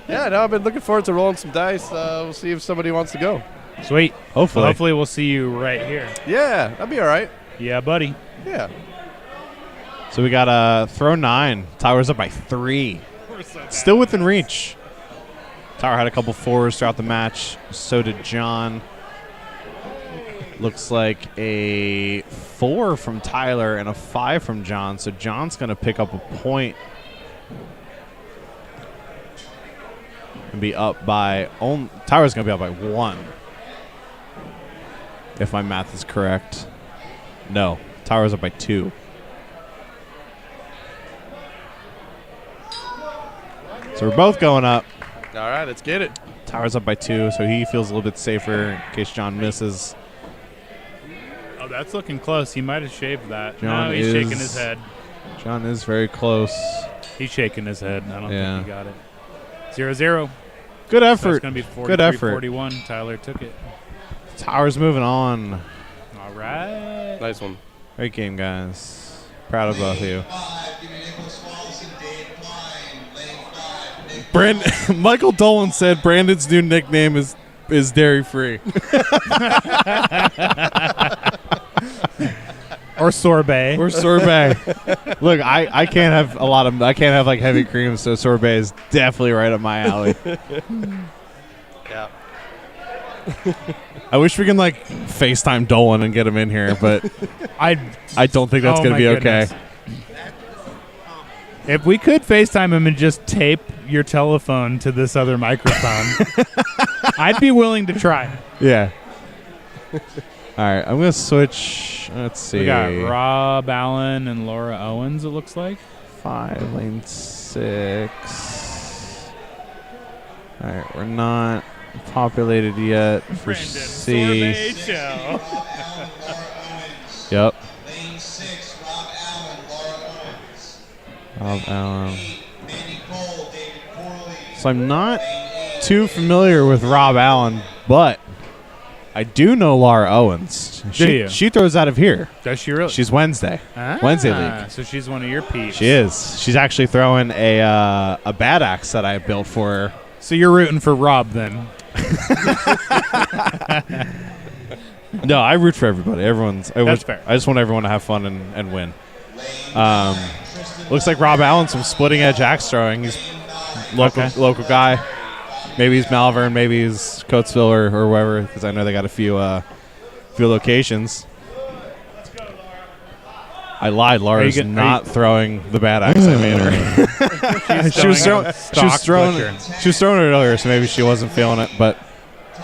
Yeah, no, I've been looking forward to rolling some dice. We'll see if somebody wants to go. Sweet. Hopefully. Hopefully we'll see you right here. Yeah, that'd be all right. Yeah, buddy. Yeah. So we got throw 9. Tyler's up by 3. Still within reach. Tyler had a couple 4s throughout the match. So did John. Looks like a 4 from Tyler and a 5 from John. So John's going to pick up a point and be up by Tyler's going to be up by 1. If my math is correct. No, Tyler's up by 2. So we're both going up. All right, let's get it. Tyler's up by 2, so he feels a little bit safer in case John misses. Oh, that's looking close. He might have shaved that. John no, he's shaking his head. John is very close. He's shaking his head. I don't think he got it. 0-0. Good So effort. it's going to be 43, Good effort. 41. Tyler took it. Tyler's moving on. All right. Nice one. Great game, guys. Proud of both of you. Michael Dolan said Brandon's new nickname is dairy free. Or sorbet. Or sorbet. Look, I can't have I can't have like heavy cream, so sorbet is definitely right up my alley. Yeah. I wish we can like FaceTime Dolan and get him in here, but I don't think that's going to be okay. If we could FaceTime him and just tape your telephone to this other microphone, I'd be willing to try. Yeah. All right, I'm going to switch. Let's see. We got Rob Allen and Laura Owens, it looks like. 5, lane 6. All right, we're not populated yet for C. Sorbet show. Yep. Lane 6, Rob Allen, Laura Owens. Rob Allen. Mandy Cole, David Corley. So I'm not too familiar with Rob Allen, but I do know Laura Owens. She throws out of here. Does she really? She's Wednesday. Wednesday league. So she's one of your peeps. She is. She's actually throwing a bad axe that I built for her. So you're rooting for Rob then? No, I root for everybody. That's fair. I just want everyone to have fun and win. Looks like Rob Allen's some splitting edge axe throwing. He's local guy. Maybe he's Malvern, maybe he's Coatesville or wherever, because I know they got a few locations. I lied. Laura's not throwing the bad axe I made her. She was throwing it earlier, so maybe she wasn't feeling it. But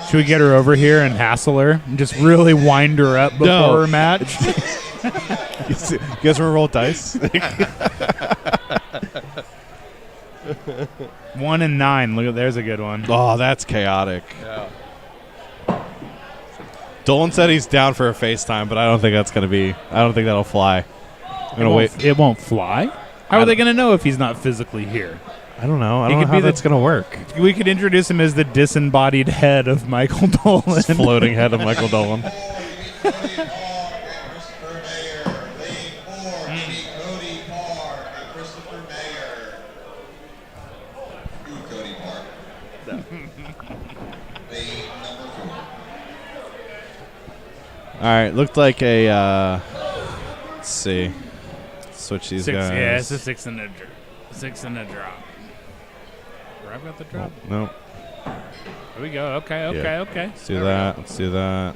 should we get her over here and hassle her and just really wind her up before her match? You guys want to roll dice? 1 and 9. Look, there's a good one. Oh, that's chaotic. Yeah. Dolan said he's down for a FaceTime, but I don't think that's going to be. I don't think that'll fly. I'm gonna wait. It won't fly. How are they going to know if he's not physically here? I don't know. I don't know how that's going to work. We could introduce him as the disembodied head of Michael Dolan. Floating head of Michael Dolan. All right, looked like a. Let's see. Switch these 6, guys. yeah, it's a 6 and a 6 and a drop. Rob got the drop. Nope. There we go. Okay. Let's do that. Let's do that.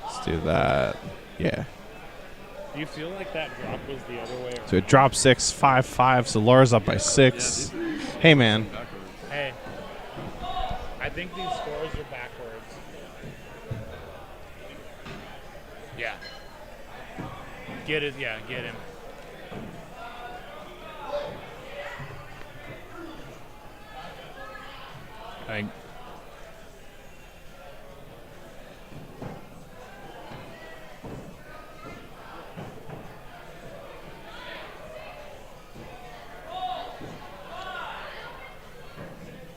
Let's do do that. Yeah. Do you feel like that drop was the other way around? So it dropped 6, 5, 5. So Laura's up by 6. Hey, man. Hey, I think these scores are backwards. Yeah. Get him. I think.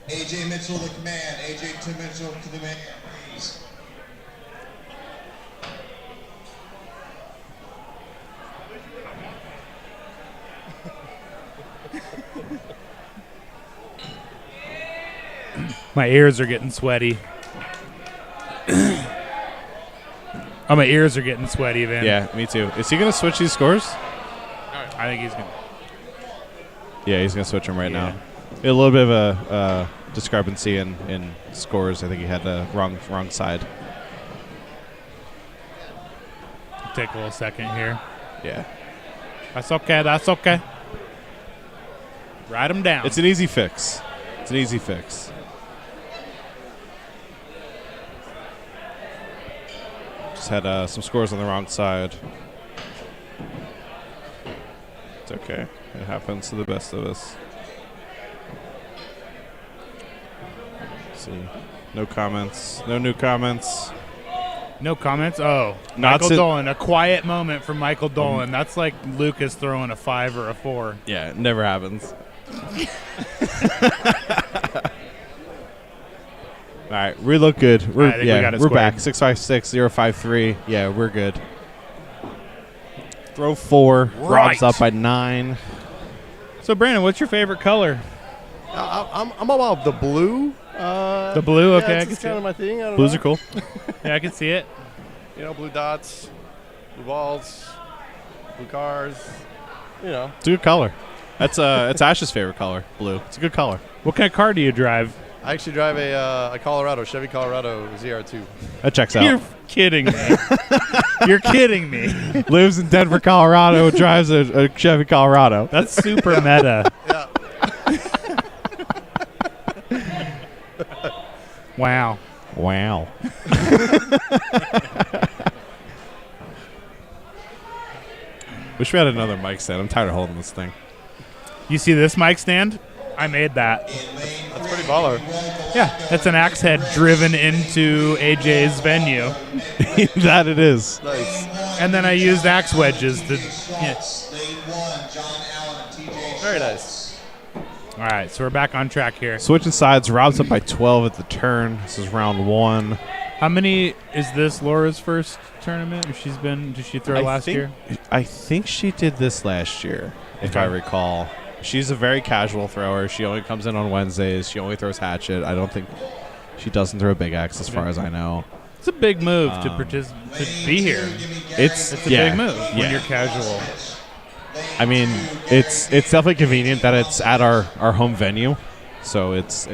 AJ Mitchell the command. AJ to Mitchell to the man, please. My ears are getting sweaty. My ears are getting sweaty, man. Yeah, me too. Is he going to switch these scores? I think he's going to. Yeah, he's going to switch them right now. A little bit of a discrepancy in scores. I think he had the wrong side. Take a little second here. Yeah. That's okay. Write them down. It's an easy fix. Just had some scores on the wrong side. It's okay. It happens to the best of us. Let's see. No comments. No new comments. No comments? Oh. Not Michael Dolan. A quiet moment from Michael Dolan. That's like Lucas throwing a 5 or a 4. Yeah, it never happens. All right, we look good. We're back. 656-053. Yeah, we're good. Throw 4. Right. Rob's up by 9. So, Brandon, what's your favorite color? I'm about the blue. The blue, okay. It's kind of my thing. I don't Blues know. are cool. Yeah, I can see it. Blue dots, blue balls, blue cars. It's a good color. It's Ash's favorite color, blue. It's a good color. What kind of car do you drive? I actually drive a Chevy Colorado ZR2. That checks out. You're kidding me. You're kidding me. Lives in Denver, Colorado. Drives a Chevy Colorado. That's super meta. Yeah. Wow. Wish we had another mic stand. I'm tired of holding this thing. You see this mic stand? I made that. That's pretty baller. Yeah, it's an axe head driven into AJ's venue. That it is. Nice. And then I used axe wedges to. Yeah. Very nice. All right, so we're back on track here. Switching sides. Rob's up by 12 at the turn. This is round 1. How many is this Laura's first tournament? Did she throw last year? I think she did this last year, if I recall. She's a very casual thrower. She only comes in on Wednesdays. She only throws Hatchet. I don't think she doesn't throw a big axe, as far as I know. It's a big move to be here. It's a big move when you're casual. I mean, it's definitely convenient that it's at our home venue, so it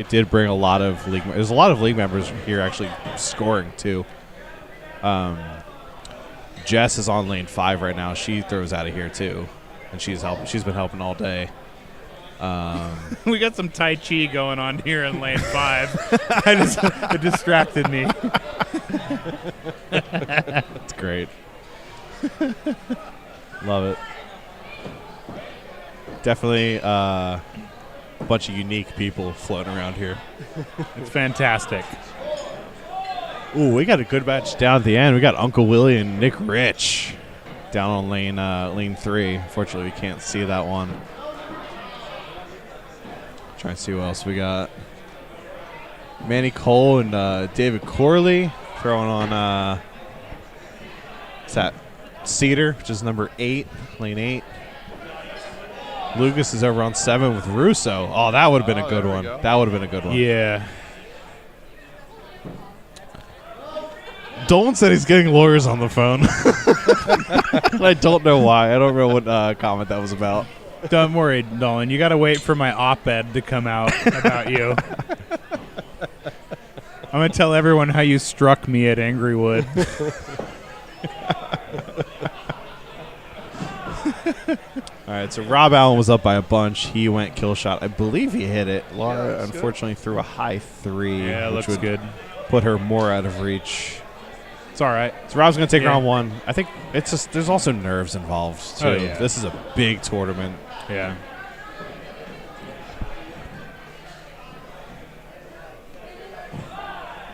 did bring a lot of league. There's a lot of league members here actually scoring too. Jess is on lane 5 right now. She throws out of here too, and she's been helping all day. We got some Tai Chi going on here in lane 5. It distracted me. It's great. Love it. Definitely a bunch of unique people floating around here. It's fantastic. Ooh, we got a good match down at the end. We got Uncle Willie and Nick Rich down on lane 3. Unfortunately, we can't see that one. Try and see what else we got. Manny Cole and David Corley throwing on what's that? Cedar, which is number 8, lane 8. Lucas is over on 7 with Russo. Oh, that would have been a good one. That would have been a good one. Yeah. Dolan said he's getting lawyers on the phone. I don't know why. I don't know what comment that was about. Don't worry, Dolan. You got to wait for my op-ed to come out about you. I'm gonna tell everyone how you struck me at Angrywood. All right, so Rob Allen was up by a bunch. He went kill shot. I believe he hit it. Laura, unfortunately, threw a high 3. Yeah, which looks would good. Put her more out of reach. It's all right. So Rob's going to take Yeah. round 1. I think it's just there's also nerves involved, too. Oh, yeah. This is a big tournament. Yeah.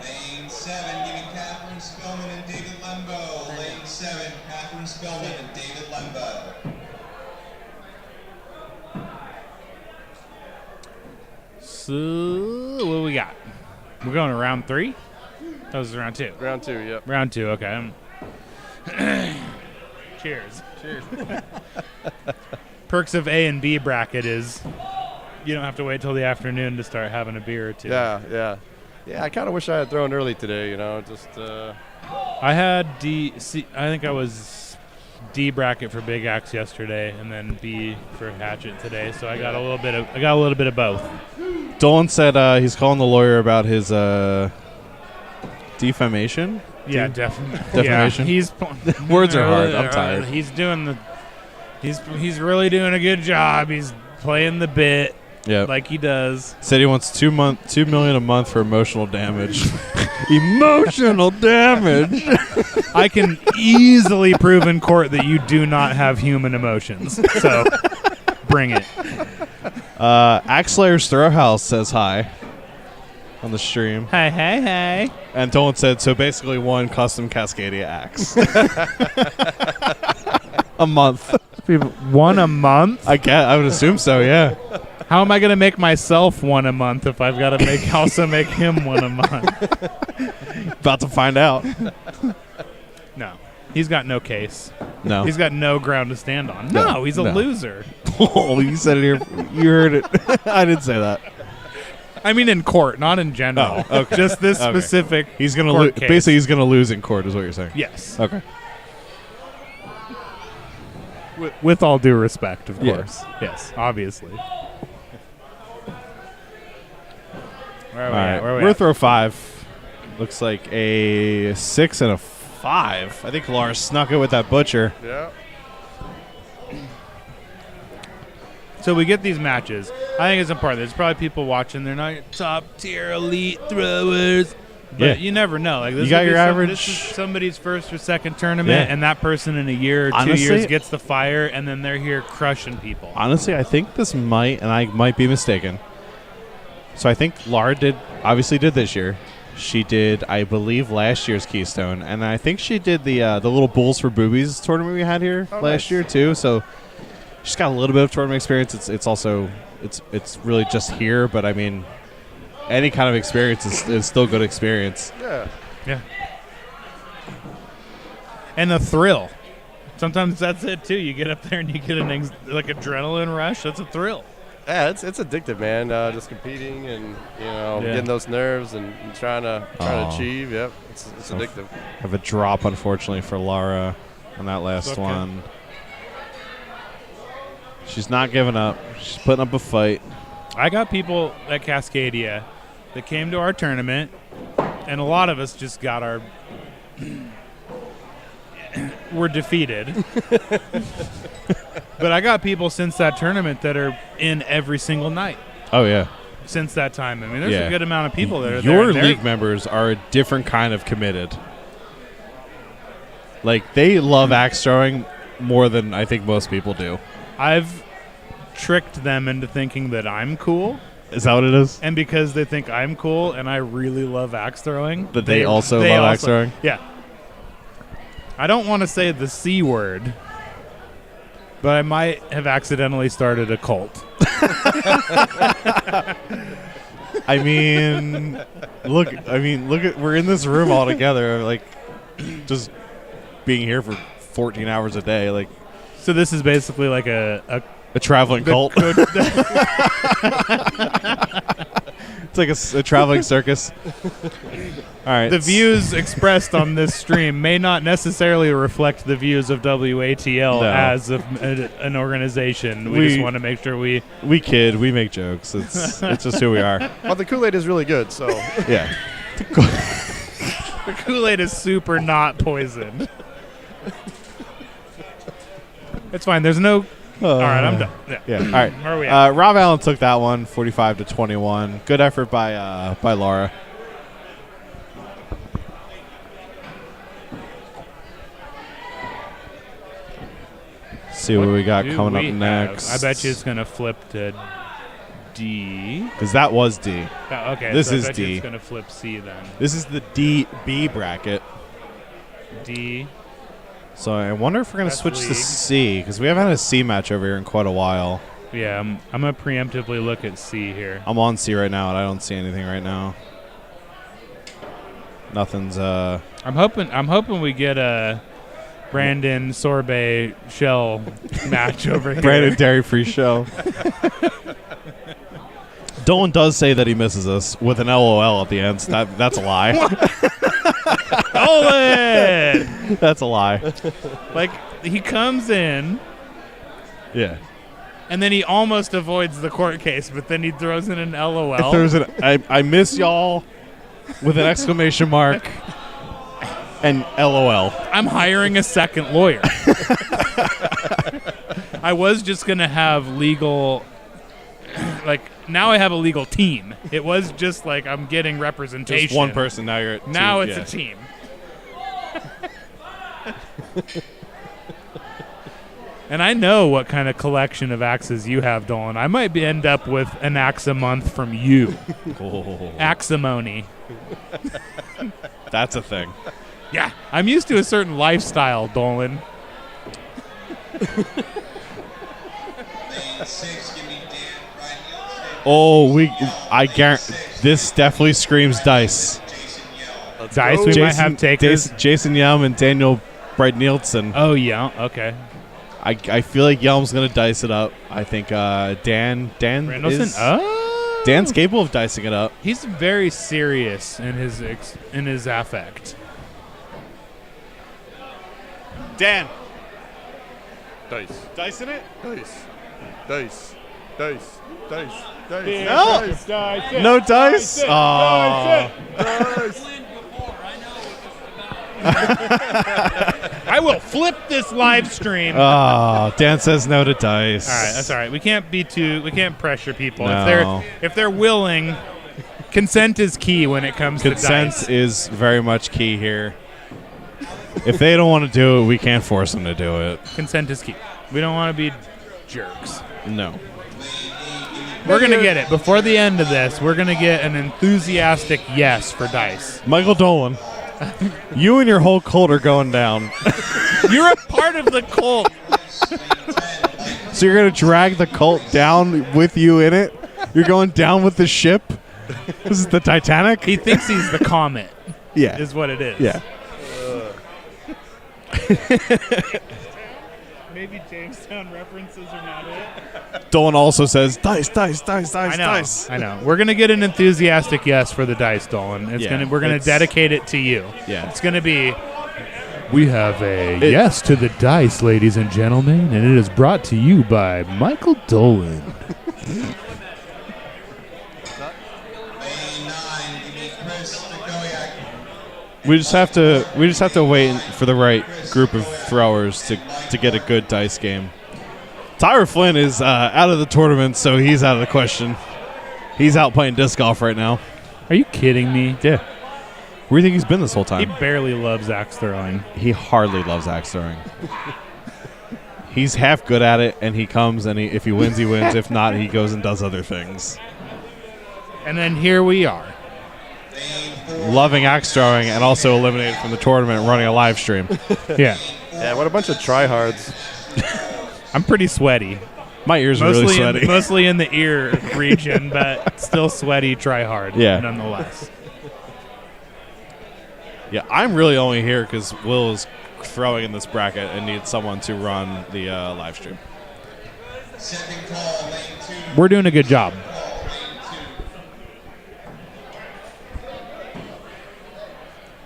Lane 7, giving Catherine Spillman and David Lembo. Lane 7, Catherine Spillman and David Lembo. So what do we got? We're going to round 3? That was round 2. Round 2, yep. Round 2, okay. Cheers. Cheers. Perks of A and B bracket is you don't have to wait till the afternoon to start having a beer or two. Yeah. Yeah, I kind of wish I had thrown early today, just... I had D, C, I think I was D bracket for Big Axe yesterday, and then B for Hatchet today. So I got a little bit of both. Dolan said he's calling the lawyer about his defamation. Yeah, defamation. Yeah, he's words are hard. I'm tired. He's doing the. He's really doing a good job. He's playing the bit. Yeah, like he does. Said he wants $2 million a month for emotional damage. Emotional damage. I can easily prove in court that you do not have human emotions. So bring it. Axlayer's Throwhouse says hi on the stream. Hey. And Dolan said, so basically one custom Cascadia axe. A month. One a month? I would assume so, yeah. How am I going to make myself one a month if I've got to also make him one a month? About to find out. No. He's got no case. No. He's got no ground to stand on. No, he's a loser. Oh, you said it here. You heard it. I didn't say that. I mean in court, not in general. Oh, okay. Just this Okay. specific He's gonna court case. basically he's going to lose in court is what you're saying. Yes. Okay. With all due respect, of Yeah. course. Yes, obviously. Where are we All at? right. Where are we We're at? throw 5. Looks like a 6 and a 5. I think Laura snuck it with that butcher. Yeah. So we get these matches. I think it's important. There's probably people watching. They're not top tier elite throwers. But Yeah. you never know. Like this You got would be your average- This is somebody's first or second tournament, Yeah. and that person in a year or 2 Honestly- years gets the fire, and then they're here crushing people. Honestly, I think this might, and I might be mistaken. So I think Laura obviously did this year. She did, I believe, last year's Keystone, and I think she did the little Bulls for Boobies tournament we had here last year too. So she's got a little bit of tournament experience. It's also it's really just here, but I mean, any kind of experience is still good experience. Yeah. And the thrill. Sometimes that's it too. You get up there and you get an adrenaline rush. That's a thrill. Yeah, it's addictive, man. Just competing and getting those nerves and trying to achieve. Yep, it's addictive. I have a drop, unfortunately, for Laura on that last okay. one. She's not giving up. She's putting up a fight. I got people at Cascadia that came to our tournament, and a lot of us just got our were defeated. But I got people since that tournament that are in every single night. Oh, yeah. Since that time. I mean, there's a good amount of people that are there. Your and they're- league members are a different kind of committed. Like, they love axe throwing more than I think most people do. I've tricked them into thinking that I'm cool. Is that what it is? And because they think I'm cool and I really love axe throwing. That they also love axe throwing? Yeah. I don't want to say the C word, but I might have accidentally started a cult. I mean, look at we're in this room all together, like, just being here for 14 hours a day, like. So this is basically like a traveling cult. It's like a traveling circus. All right. The views expressed on this stream may not necessarily reflect the views of WATL as an organization. We just want to make sure we kid, we make jokes. It's just who we are. Well, the Kool-Aid is really good, so yeah. The Kool-Aid is super not poisoned. It's fine. There's no. All right, I'm done. Yeah. All right. Where are we at? Rob Allen took that one, 45-21. Good effort by Laura. See what we got do coming up we have? next. I bet you it's gonna flip to D. Because that was D. Okay. This so I is bet you D. It's gonna flip C then. This is the D-B bracket. D. So I wonder if we're going to That's switch to league. C, because we haven't had a C match over here in quite a while. Yeah, I'm gonna preemptively look at C here. I'm on C right now, and I don't see anything right now. Nothing's. I'm hoping we get a Brandon Sorbet Shell match over here. Brandon Dairy Free Shell. Dolan does say that he misses us with an LOL at the end. So that's a lie. Dolan! That's a lie. Like, he comes in. Yeah. And then he almost avoids the court case, but then he throws in an LOL. If there's I miss y'all with an exclamation mark and LOL. I'm hiring a second lawyer. I was just going to have legal, like, now I have a legal team. It was just like I'm getting representation. Just one person, now you're at two. Now it's Yeah. a team. And I know what kind of collection of axes you have, Dolan. I might end up with an axe a month from you. Oh. Aximony. That's a thing. Yeah, I'm used to a certain lifestyle, Dolan. Oh, I guarantee this definitely screams dice. Dice we might have takers. Jason Yelm and Daniel Bright Nielsen. Oh, yeah, okay. I feel like Yelm's going to dice it up. I think Dan Randallson? is... Dan's capable of dicing it up. He's very serious in his affect. Dan. Dice. Dicing it? Dice. Dice. Dice. Dice. Dice. No. Dice. No dice? Aw. Dice. I will flip this live stream. Oh, Dan says no to dice. All right, that's all right. We can't pressure people. No. If they're willing, consent is key when it comes to dice. Consent is very much key here. If they don't want to do it, we can't force them to do it. Consent is key. We don't want to be jerks. No. We're going to get it. Before the end of this, we're going to get an enthusiastic yes for dice. Michael Dolan, you and your whole cult are going down. You're a part of the cult. So you're going to drag the cult down with you in it? You're going down with the ship? This is the Titanic? He thinks he's the comet. Yeah. Is what it is. Yeah. Maybe Jamestown references are not it. Dolan also says dice, dice, dice, dice, I know. dice. I know. We're gonna get an enthusiastic yes for the dice, Dolan. We're gonna dedicate it to you. Yeah. It's gonna be. We have a yes to the dice, ladies and gentlemen, and it is brought to you by Michael Dolan. We just have to wait for the right group of throwers to get a good dice game. Tyler Flynn is out of the tournament, so he's out of the question. He's out playing disc golf right now. Are you kidding me? Yeah. Where do you think he's been this whole He time? barely loves axe throwing. He hardly loves axe throwing. He's half good at it, and he comes, and if he wins, he wins. If not, he goes and does other things. And then here we are. Loving axe throwing and also eliminated from the tournament running a live stream. Yeah. Yeah, what a bunch of tryhards. I'm pretty sweaty. My ears are really sweaty. Mostly in the ear region, but still sweaty, try hard, nonetheless. Yeah, I'm really only here because Will is throwing in this bracket and needs someone to run the live stream. We're doing a good job.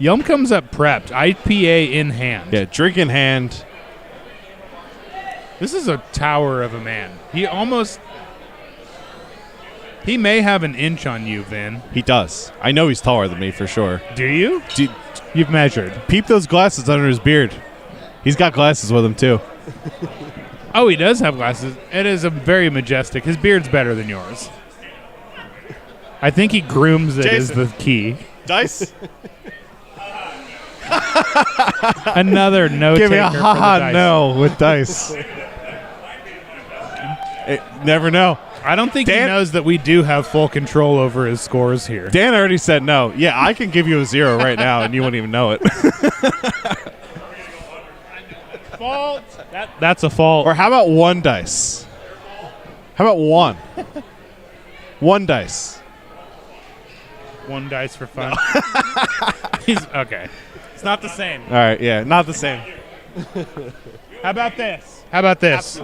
Yum comes up prepped, IPA in hand. Yeah, drink in hand. This is a tower of a man. He almost... He may have an inch on you, Vin. He does. I know he's taller than me for sure. Do you? You've measured. Peep those glasses under his beard. He's got glasses with him, too. Oh, he does have glasses. It is a very majestic. His beard's better than yours. I think he grooms it is the key. Dice? Another no Give me a taker for the dice. no with dice. Never know. I don't think he knows that we do have full control over his scores here. Dan already said no. Yeah, I can give you a 0 right now, and you won't even know it. Fault. That's a fault. Or how about 1 dice? How about 1? 1 dice. 1 dice for fun. He's okay. It's not the same. All right, yeah, not the same. How about this? How about this?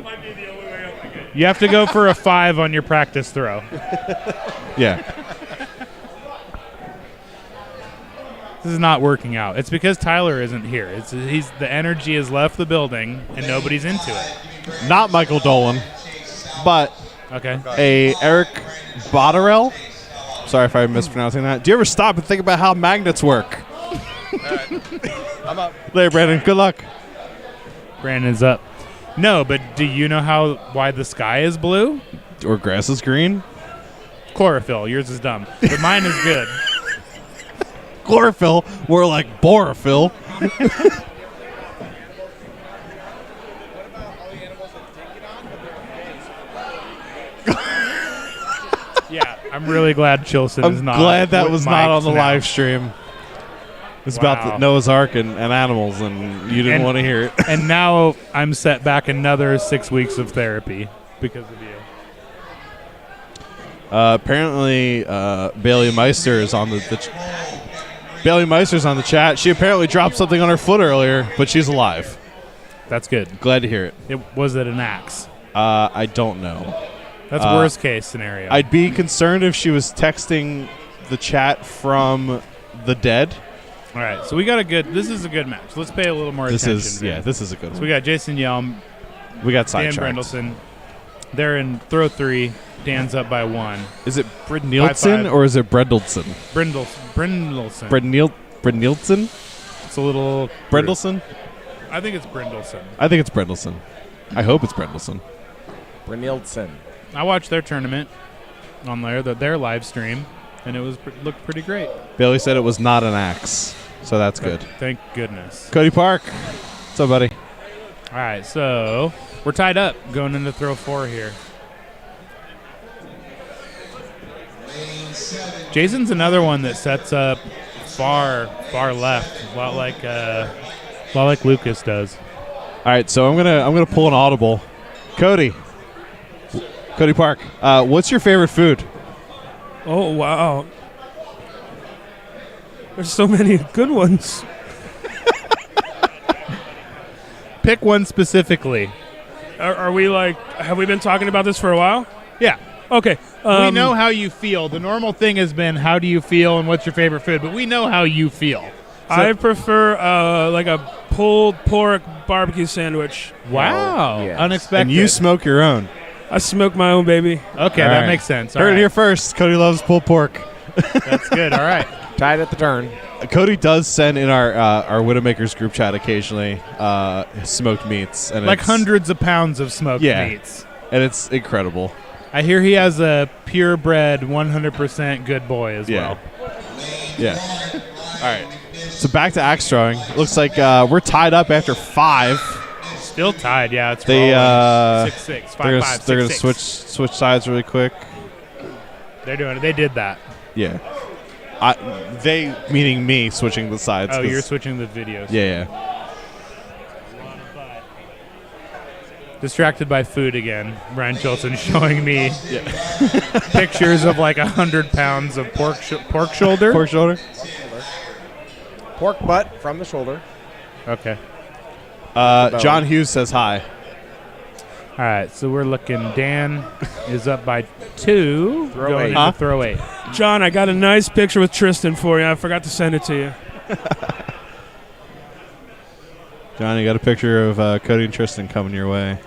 You have to go for a 5 on your practice throw. Yeah. This is not working out. It's because Tyler isn't here. The energy has left the building and nobody's into it. Not Michael Dolan, but a Eric Botterell. Sorry if I'm mispronouncing that. Do you ever stop and think about how magnets work? I'm up. Later, Brandon. Good luck. Brandon's up. No, but do you know why the sky is blue? Or grass is green? Chlorophyll. Yours is dumb. But mine is good. Chlorophyll. More like borophyll. Yeah, I'm really glad Chilson is not. I'm glad that was not on the now. live stream. It's about the Noah's Ark and animals, and you didn't want to hear it. And now I'm set back another 6 weeks of therapy because of you. Apparently, Bailey Meister is on Bailey Meister's on the chat. She apparently dropped something on her foot earlier, but she's alive. That's good. Glad to hear it. Was it an axe? I don't know. That's worst case scenario. I'd be concerned if she was texting the chat from the dead. All right, so we got this is a good match. Let's pay a little more attention. This is a good one. So we got Jason Yelm. We got Dan sidetracked. Brendelson. They're in throw 3. Dan's up by 1. Is it Brindleson or is it Brendleson? Brindleson. Brindleson? It's a little... Brindleson? I think it's Brindleson. I think it's Brindleson. I hope it's Brindleson. Brindleson. I watched their tournament on their live stream, and it looked pretty great. Bailey said it was not an axe, so that's good. Thank goodness. Cody Park. What's up, buddy? All right, so we're tied up going into throw 4 here. Jason's another one that sets up far left, a lot like Lucas does. All right, so I'm gonna pull an audible. Cody Park. What's your favorite food? Oh wow, there's so many good ones. Pick one specifically. Are we have we been talking about this for a while? Yeah. Okay. We know how you feel. The normal thing has been how do you feel and what's your favorite food, but we know how you feel. So I prefer a pulled pork barbecue sandwich. Wow. Yes. Unexpected. And you smoke your own. I smoke my own, baby. Okay, that makes sense. Heard it here first. Cody loves pulled pork. That's good. All right. Tied at the turn. Cody does send in our Widowmakers group chat occasionally smoked meats. And like hundreds of pounds of smoked meats. And it's incredible. I hear he has a purebred 100% good boy as well. Yeah. All right. So back to axe throwing. Looks like we're tied up after 5. Still tied, yeah. It's they 6-6, 5-5. They're gonna switch sides really quick. They're doing it. They did that. Yeah. They meaning me switching the sides. Oh, you're switching the videos. Yeah. Distracted by food again. Brian Chilton showing me pictures of like 100 pounds of pork shoulder. Pork shoulder. Pork butt from the shoulder. Okay. John Hughes says hi. All right, so we're looking. Dan is up by 2. Going into throw 8. John, I got a nice picture with Tristan for you. I forgot to send it to you. John, you got a picture of Cody and Tristan coming your way.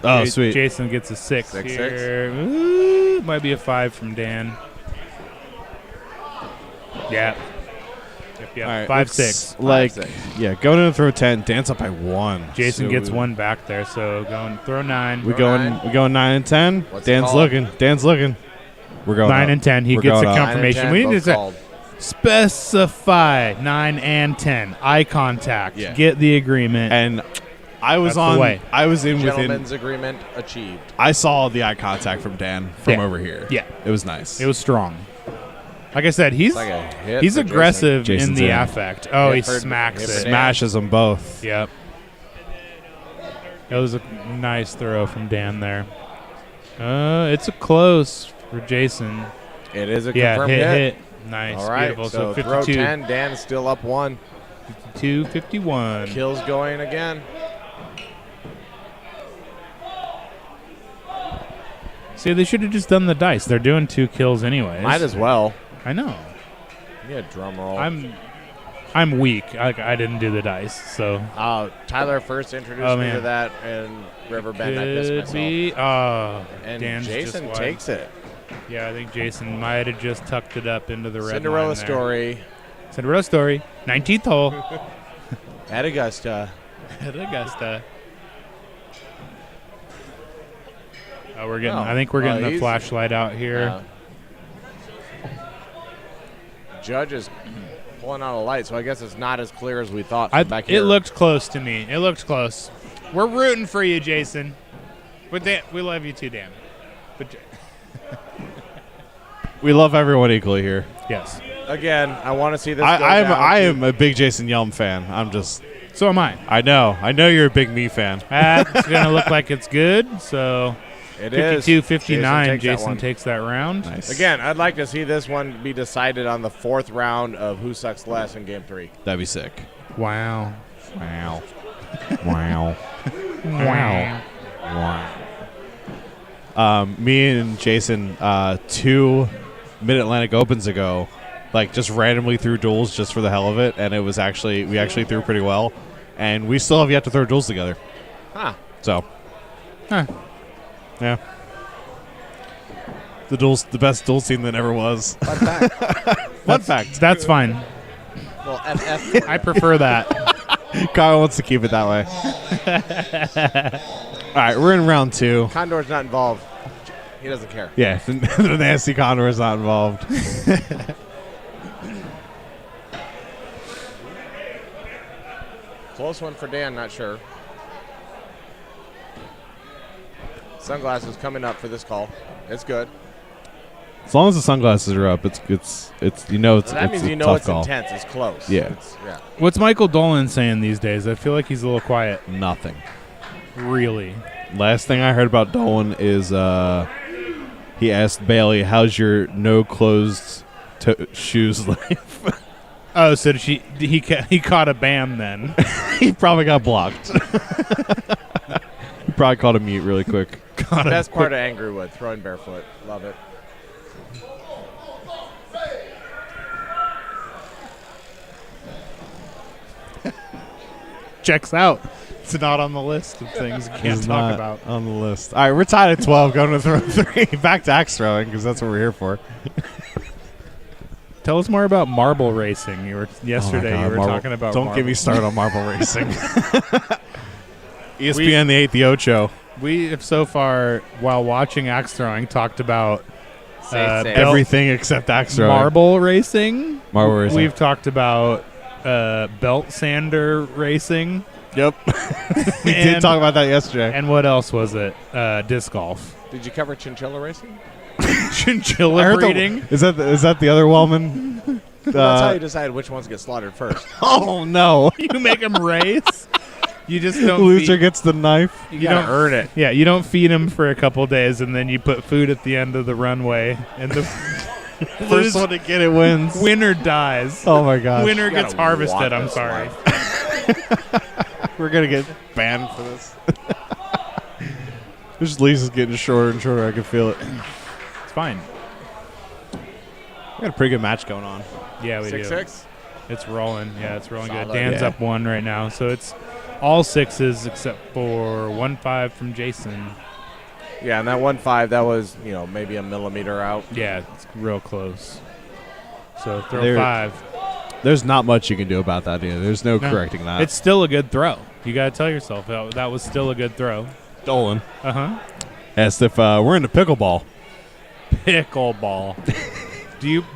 Oh, sweet. Jason gets a 6 6-6. here. Ooh, might be a 5 from Dan. Yeah. Yep. All right, 5-6. Like, yeah, going in to throw 10. Dan's up by 1. Jason So gets 1 back there, so throw 9. We going 9 and 10. What's Dan's called? looking. Dan's looking. We're going 9 up. and 10. He We're gets a going up. confirmation. 9 and 10, We need to both called. specify 9 and 10. Eye contact. Yeah. Get the agreement. And I was That's the way. I was in within. Gentleman's agreement achieved. I saw the eye contact from Dan from over here. Yeah. It was nice. It was strong. Like I said, he's It's like a hit he's for aggressive Jason. in the Jason's affect. Oh, Hit he for- smacks hit for it. Dan. Smashes them both. Yep. It was a nice throw from Dan there. It's a close for Jason. It is a Yeah, confirmed hit. Nice. All right, Beautiful. so So throw 52. 10. Dan's still up 1. 52-51. Kills going again. See, they should have just done the dice. They're doing 2 kills anyways. Might as well. I know. Yeah, drum roll. I'm weak. I didn't do the dice, so. Tyler first introduced me to man. that, and Riverbend, I pissed Could myself. be. And Dan's Jason just takes it. Yeah, I think Jason might have just tucked it up into the red Cinderella line there. story. Cinderella story. 19th hole. At Augusta. At Augusta. Oh, we're getting. Oh, I think we're getting the he's- flashlight out here. Judge is pulling out a light, so I guess it's not as clear as we thought I, from back here. it looked close to me. It looked close. We're rooting for you, Jason. But Dan, we love you too, Dan. But We love everyone equally here. yes. Again, I want to see this. I am a big Jason Yelm fan. I'm just. So am I. I know you're a big me fan. It's gonna look like it's good. So. It is. 52-59. Jason Jason takes that round. Nice. Again, I'd like to see this one be decided on the 4th round of Who Sucks Less in Game 3. That'd be sick. Wow. Wow. Wow. Wow. Me and Jason, 2 Mid-Atlantic Opens ago, like just randomly threw duels just for the hell of it, and we actually threw pretty well, and we still have yet to throw duels together. Huh. So. Huh. Yeah. The best duels team that ever was. Fun fact. Fun fact. That's fine. Well, FF. I prefer that. Kyle wants to keep it that way. All right, we're in round 2. Condor's not involved. He doesn't care. Yeah, the nasty Condor is not involved. Close one for Dan, not sure. Sunglasses coming up for this call. It's good. As long as the sunglasses are up, it's you know it's That it's means a you know tough it's call. intense. It's close. Yeah. Yeah. What's Michael Dolan saying these days? I feel like he's a little quiet. Nothing. Really? Last thing I heard about Dolan is he asked Bailey, "How's your no closed shoes life?" Oh, so he caught a ban then. He probably got blocked. He probably caught a mute really quick. Best part of Angrywood, throwing barefoot. Love it. Checks out. It's not on the list of things you can't It's talk not about. on the list. All right, we're tied at 12, going to throw 3. Back to axe throwing because that's what we're here for. Tell us more about marble racing. Yesterday Oh my God, you were marble. talking about Don't marble. get me started on marble racing. ESPN, the 8th, the Ocho. We have so far, while watching axe throwing, talked about everything except axe throwing. Marble racing. Marble racing. We've talked about belt sander racing. Yep. We did talk about that yesterday. And what else was it? Disc golf. Did you cover chinchilla racing? Chinchilla breeding. Is that the other Wellman? That's how you decide which ones get slaughtered first. Oh no! You make them race. You just don't. Loser gets the knife. You gotta don't earn it. Yeah, you don't feed them for a couple days, and then you put food at the end of the runway, and the First one to get it wins. Winner dies. Oh my gosh! Winner You gotta gets harvested. want I'm this sorry. We're gonna get banned for this. This leash is getting shorter and shorter. I can feel it. It's fine. We got a pretty good match going on. Yeah, we do. 6-6? It's rolling. Yeah, it's rolling Solid. good. Dan's Yeah. up 1 right now, so it's all 6s except for 1.5 from Jason. Yeah, and that 1.5, that was, maybe a millimeter out. Yeah, it's real close. So throw 5. There's not much you can do about that either. There's no correcting that. It's still a good throw. You got to tell yourself that was still a good throw. Dolan. Uh-huh. Asked if we're into pickleball. Pickleball.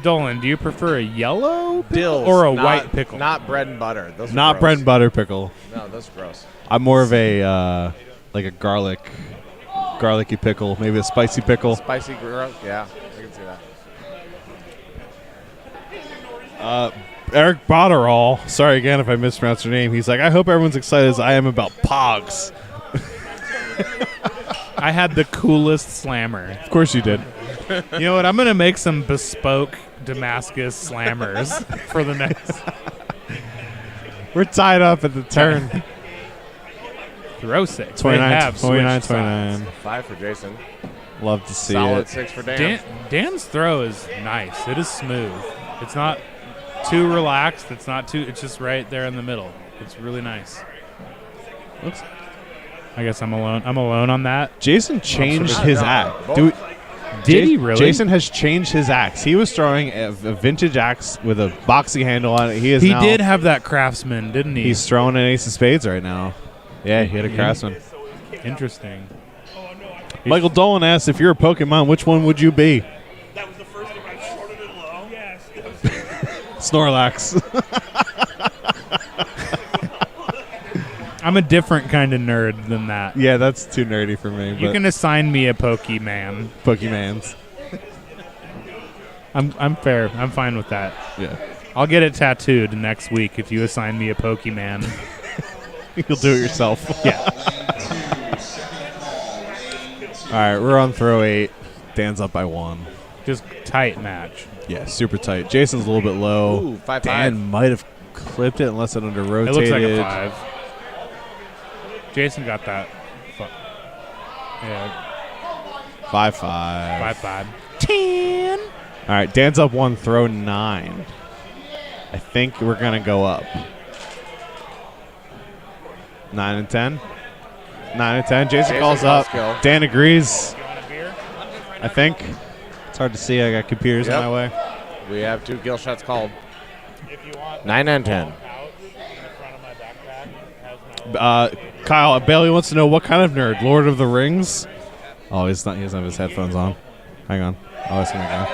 Dolan, do you prefer a yellow pickle Dills, or a not- white pickle? Not bread and butter. Those are Not gross. bread and butter pickle. No, those are gross. I'm more of a like a garlicky pickle, maybe a spicy pickle. Spicy gross. Yeah, I can see that. Eric Botterall. Sorry again if I mispronounced your name. He's like, I hope everyone's excited as I am about Pogs. I had the coolest slammer. Of course you did. You know what? I'm going to make some bespoke Damascus slammers for the next. We're tied up at the turn. Throw 6. 29, 29. 5 for Jason. Love to see Solid it. 6 for Dan. Dan's throw is nice. It is smooth. It's not too relaxed. It's just right there in the middle. It's really nice. Looks. I guess I'm alone. I'm alone on that. Jason changed his axe. Did he really? Jason has changed his axe. He was throwing a vintage axe with a boxy handle on it. He did have that Craftsman, didn't he? He's throwing an ace of spades right now. Yeah, he had a Craftsman. Interesting. Michael Dolan asked, if you're a Pokemon, which one would you be? That was the first time I shorted it low. Yes. Snorlax. I'm a different kind of nerd than that. Yeah, that's too nerdy for me. You but can assign me a Pokemon. Pokemans. I'm fair. I'm fine with that. Yeah. I'll get it tattooed next week if you assign me a Pokemon. You'll do it yourself. Yeah. All right, we're on throw 8. Dan's up by 1. Just tight match. Yeah, super tight. Jason's a little bit low. Ooh, 5-5. Dan might have clipped it unless it under rotated. It looks like a 5. Jason got that. Yeah. 5-5. 5-5. 10. All right, Dan's up 1, throw 9. I think we're going to go up. 9 and 10. 9 and 10. Jason calls up. Skill. Dan agrees. I think. It's hard to see. I got computers in my way. We have 2 kill shots called. 9 and 10. Kyle Bailey wants to know what kind of nerd. Lord of the Rings. Oh, he's not. He doesn't have his headphones on. Hang on. Oh, it's gonna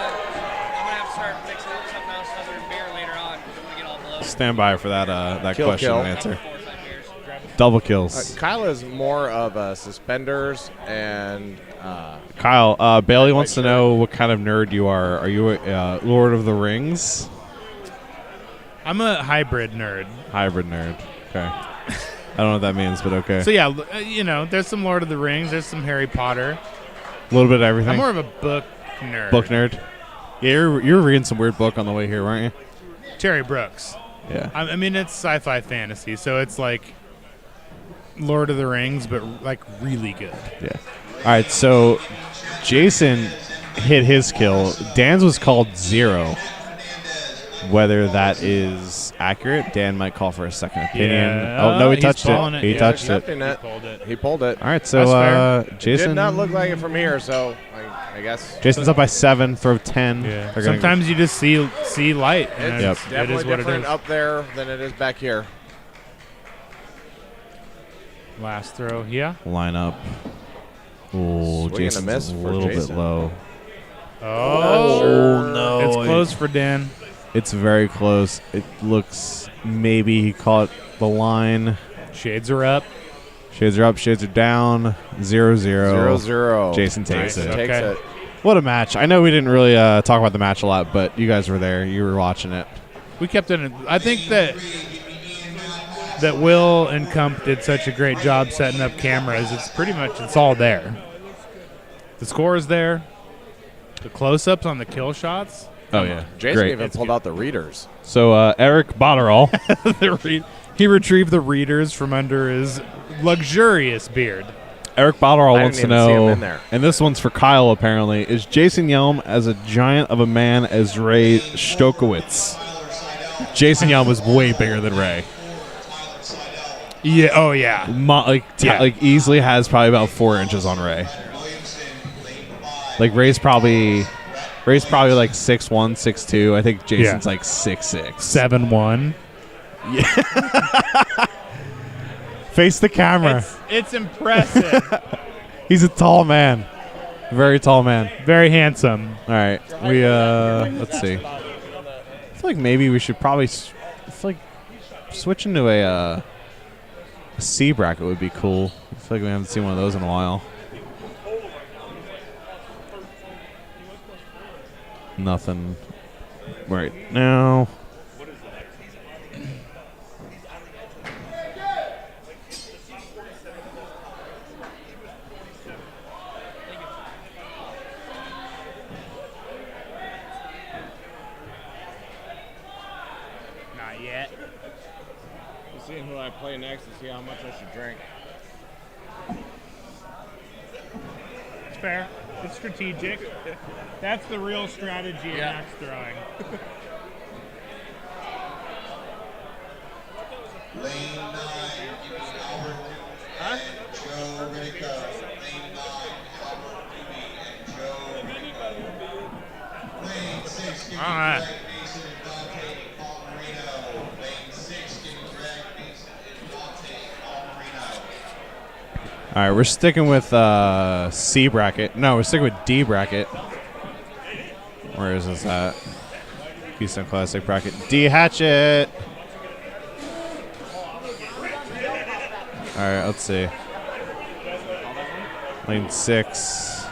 go. Stand by for that. That Kill, question kill. and answer. Double kills. Kyle is more of suspenders and. Kyle Bailey wants to know what kind of nerd you are. Are you a Lord of the Rings? I'm a hybrid nerd. Hybrid nerd. Okay. I don't know what that means, but okay. So yeah, there's some Lord of the Rings, there's some Harry Potter. A little bit of everything. I'm more of a book nerd. Book nerd. Yeah, you were reading some weird book on the way here, weren't you? Terry Brooks. Yeah. I mean, it's sci-fi fantasy, so it's like Lord of the Rings, but like really good. Yeah. All right, so Jason hit his kill. Dan's was called 0. Whether that is accurate, Dan might call for a second opinion. Yeah. Oh, no, he He's touched pulling it. it. He Yeah, touched it. He pulled it. All right, so Jason. It did not look like it from here, so I guess. Jason's up by 7, throw 10. Yeah. They're gonna Sometimes you just see light. And It's it definitely is what it different is. up there than it is back here. Last throw, yeah. line up. Oh, Swing and a Jason's miss a for little Jason. bit low. Oh, no. It's close for Dan. It's very close. It looks maybe he caught the line. Shades are up. Shades are up. Shades are down. 0-0. 0-0. Jason takes Jason it. takes it. What a match. I know we didn't really talk about the match a lot, but you guys were there. You were watching it. We kept it. I think that Will and Kump did such a great job setting up cameras. It's all there. The score is there. The close-ups on the kill shots. Oh, yeah. Jason Great. even pulled out the readers. So Eric Botterall. He retrieved the readers from under his luxurious beard. Eric Botterall I wants to didn't even see him know, in there. and this one's for Kyle apparently, is Jason Yelm as a giant of a man as Ray Stokowitz? Jason Yelm was way bigger than Ray. Yeah. Oh yeah. Like easily has probably about 4 inches on Ray. Like Ray's probably like 6'1", 6'2". I think Jason's like 6'6". 7'1". Yeah. Face the camera. It's impressive. He's a tall man. Very tall man. Very handsome. All right. We let's see. I feel like maybe we should probably switch into a C bracket would be cool. I feel like we haven't seen one of those in a while. Nothing right now. Not yet. We're seeing who I play next to see how much I should drink. It's fair. It's strategic. That's the real strategy in axe throwing. Lane 9, giving Albert and Joe Rico. Lane 9, Albert and Joe Rico. Lane 6, giving Greg Mason and Dante Palmerino. Lane 6, giving Greg Mason and Dante Palmerino. All right, we're sticking with C bracket. No, we're sticking with D bracket. Where is this at? Keystone Classic bracket. D Hatchet. All right, let's see. Lane 6.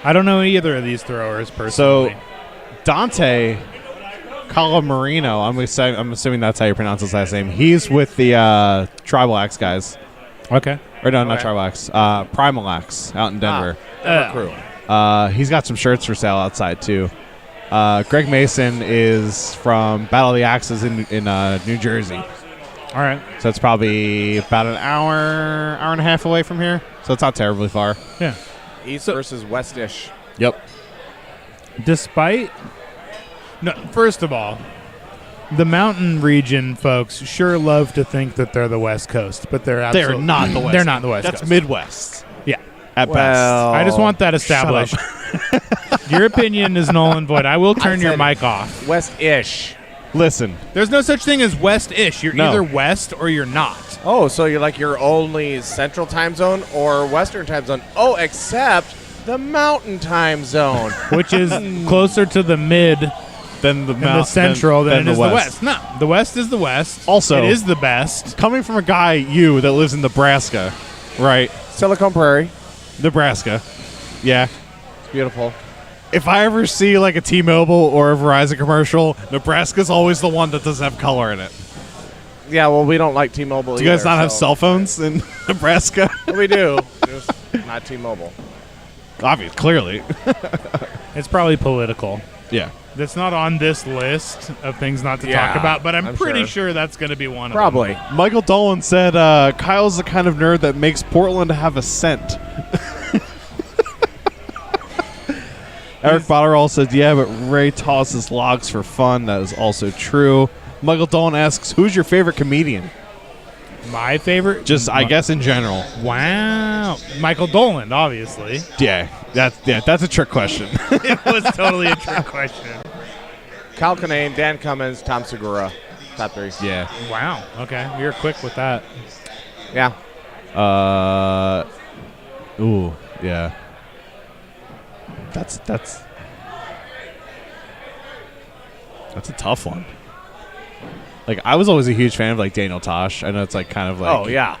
I don't know either of these throwers personally. So, Dante Calamarino, I'm assuming that's how you pronounce his last name. He's with the Tribal Axe guys. Okay. Or no, not Tribal Axe. Primal Axe out in Denver. Crew. He's got some shirts for sale outside, too. Greg Mason is from Battle of the Axes in New Jersey. All right. So it's probably about an hour and a half away from here. So it's not terribly far. Yeah. East versus West-ish. Yep. Despite... No, first of all, the mountain region folks sure love to think that they're the West Coast, but they're absolutely not the West. They're not the West That's Coast. Midwest. Yeah. At best. I just want that established. Your opinion is null and void. I will turn your mic off. West-ish. Listen. There's no such thing as West-ish. You're No. either West or you're not. Oh, so you're like you're only Central Time Zone or Western Time Zone? Oh, except the Mountain Time Zone, Which is closer to the mid than the Central than it is the West. West. No, the West is the West. Also, it is the best. Coming from a guy, that lives in Nebraska, right? Silicon Prairie. Nebraska. Yeah. It's beautiful. If I ever see like a T-Mobile or a Verizon commercial, Nebraska's always the one that doesn't have color in it. Yeah, well, we don't like T-Mobile Do you guys either, not have so- cell phones in Nebraska? We do. Just not T-Mobile. Obviously, clearly. It's probably political. Yeah. That's not on this list of things not to Yeah, talk about, but I'm I'm pretty sure. sure that's going to be one of them. Michael Dolan said Kyle's the kind of nerd that makes Portland have a scent. Eric Botterall said, yeah, but Ray tosses logs for fun. That is also true. Michael Dolan asks, who's your favorite comedian? My favorite? Just, I guess, in general. Wow. Michael Dolan, obviously. Yeah, that's a trick question. It was totally a trick question. Kyle Kinane, Dan Cummins, Tom Segura. Top three. Yeah. Wow. Okay. You're quick with that. Yeah. Ooh, yeah. That's a tough one. Like, I was always a huge fan of like Daniel Tosh. I know it's like kind of like Oh, yeah.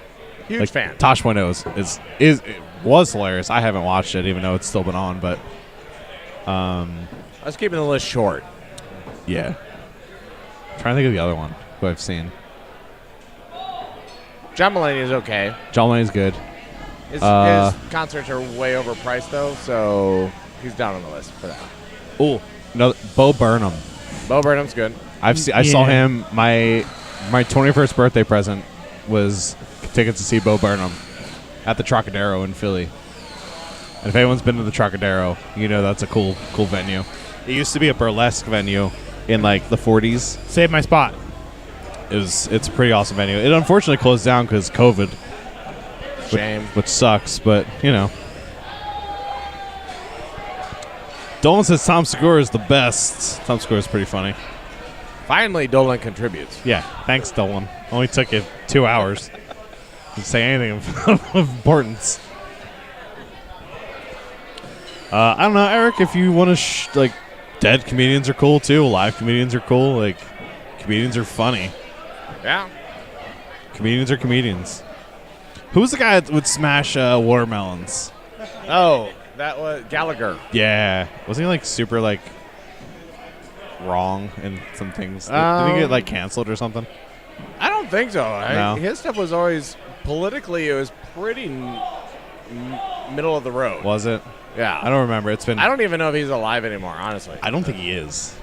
Huge like, fan. Tosh.0 was hilarious. I haven't watched it even though it's still been on, but I was keeping the list short. yeah. Trying to think of the other one who I've seen. John Mulaney is okay. John Mulaney's good. His concerts are way overpriced though, so he's down on the list for that. Oh, no, Bo Burnham. Bo Burnham's good. I saw him. My 21st birthday present was tickets to see Bo Burnham at the Trocadero in Philly. And if anyone's been to the Trocadero, you know that's a cool venue. It used to be a burlesque venue in like the 40s. Save my spot. It's a pretty awesome venue. It unfortunately closed down because COVID. Shame. Which sucks, but you know. Dolan says Tom Segura is the best. Tom Segura is pretty funny. Finally, Dolan contributes. Yeah, thanks, Dolan. Only took you 2 hours to say anything of importance. I don't know, Eric, if you want to, like, dead comedians are cool, too. Live comedians are cool. Like, comedians are funny. Yeah. Comedians are comedians. Who was the guy that would smash watermelons? Oh, that was Gallagher. Yeah. Wasn't he, like, super, like, wrong in some things? Did he get, like, canceled or something? I don't think so. No. His stuff was always, politically, it was pretty middle of the road. Was it? Yeah. I don't remember. It's been. I don't even know if he's alive anymore, honestly. I don't think he is.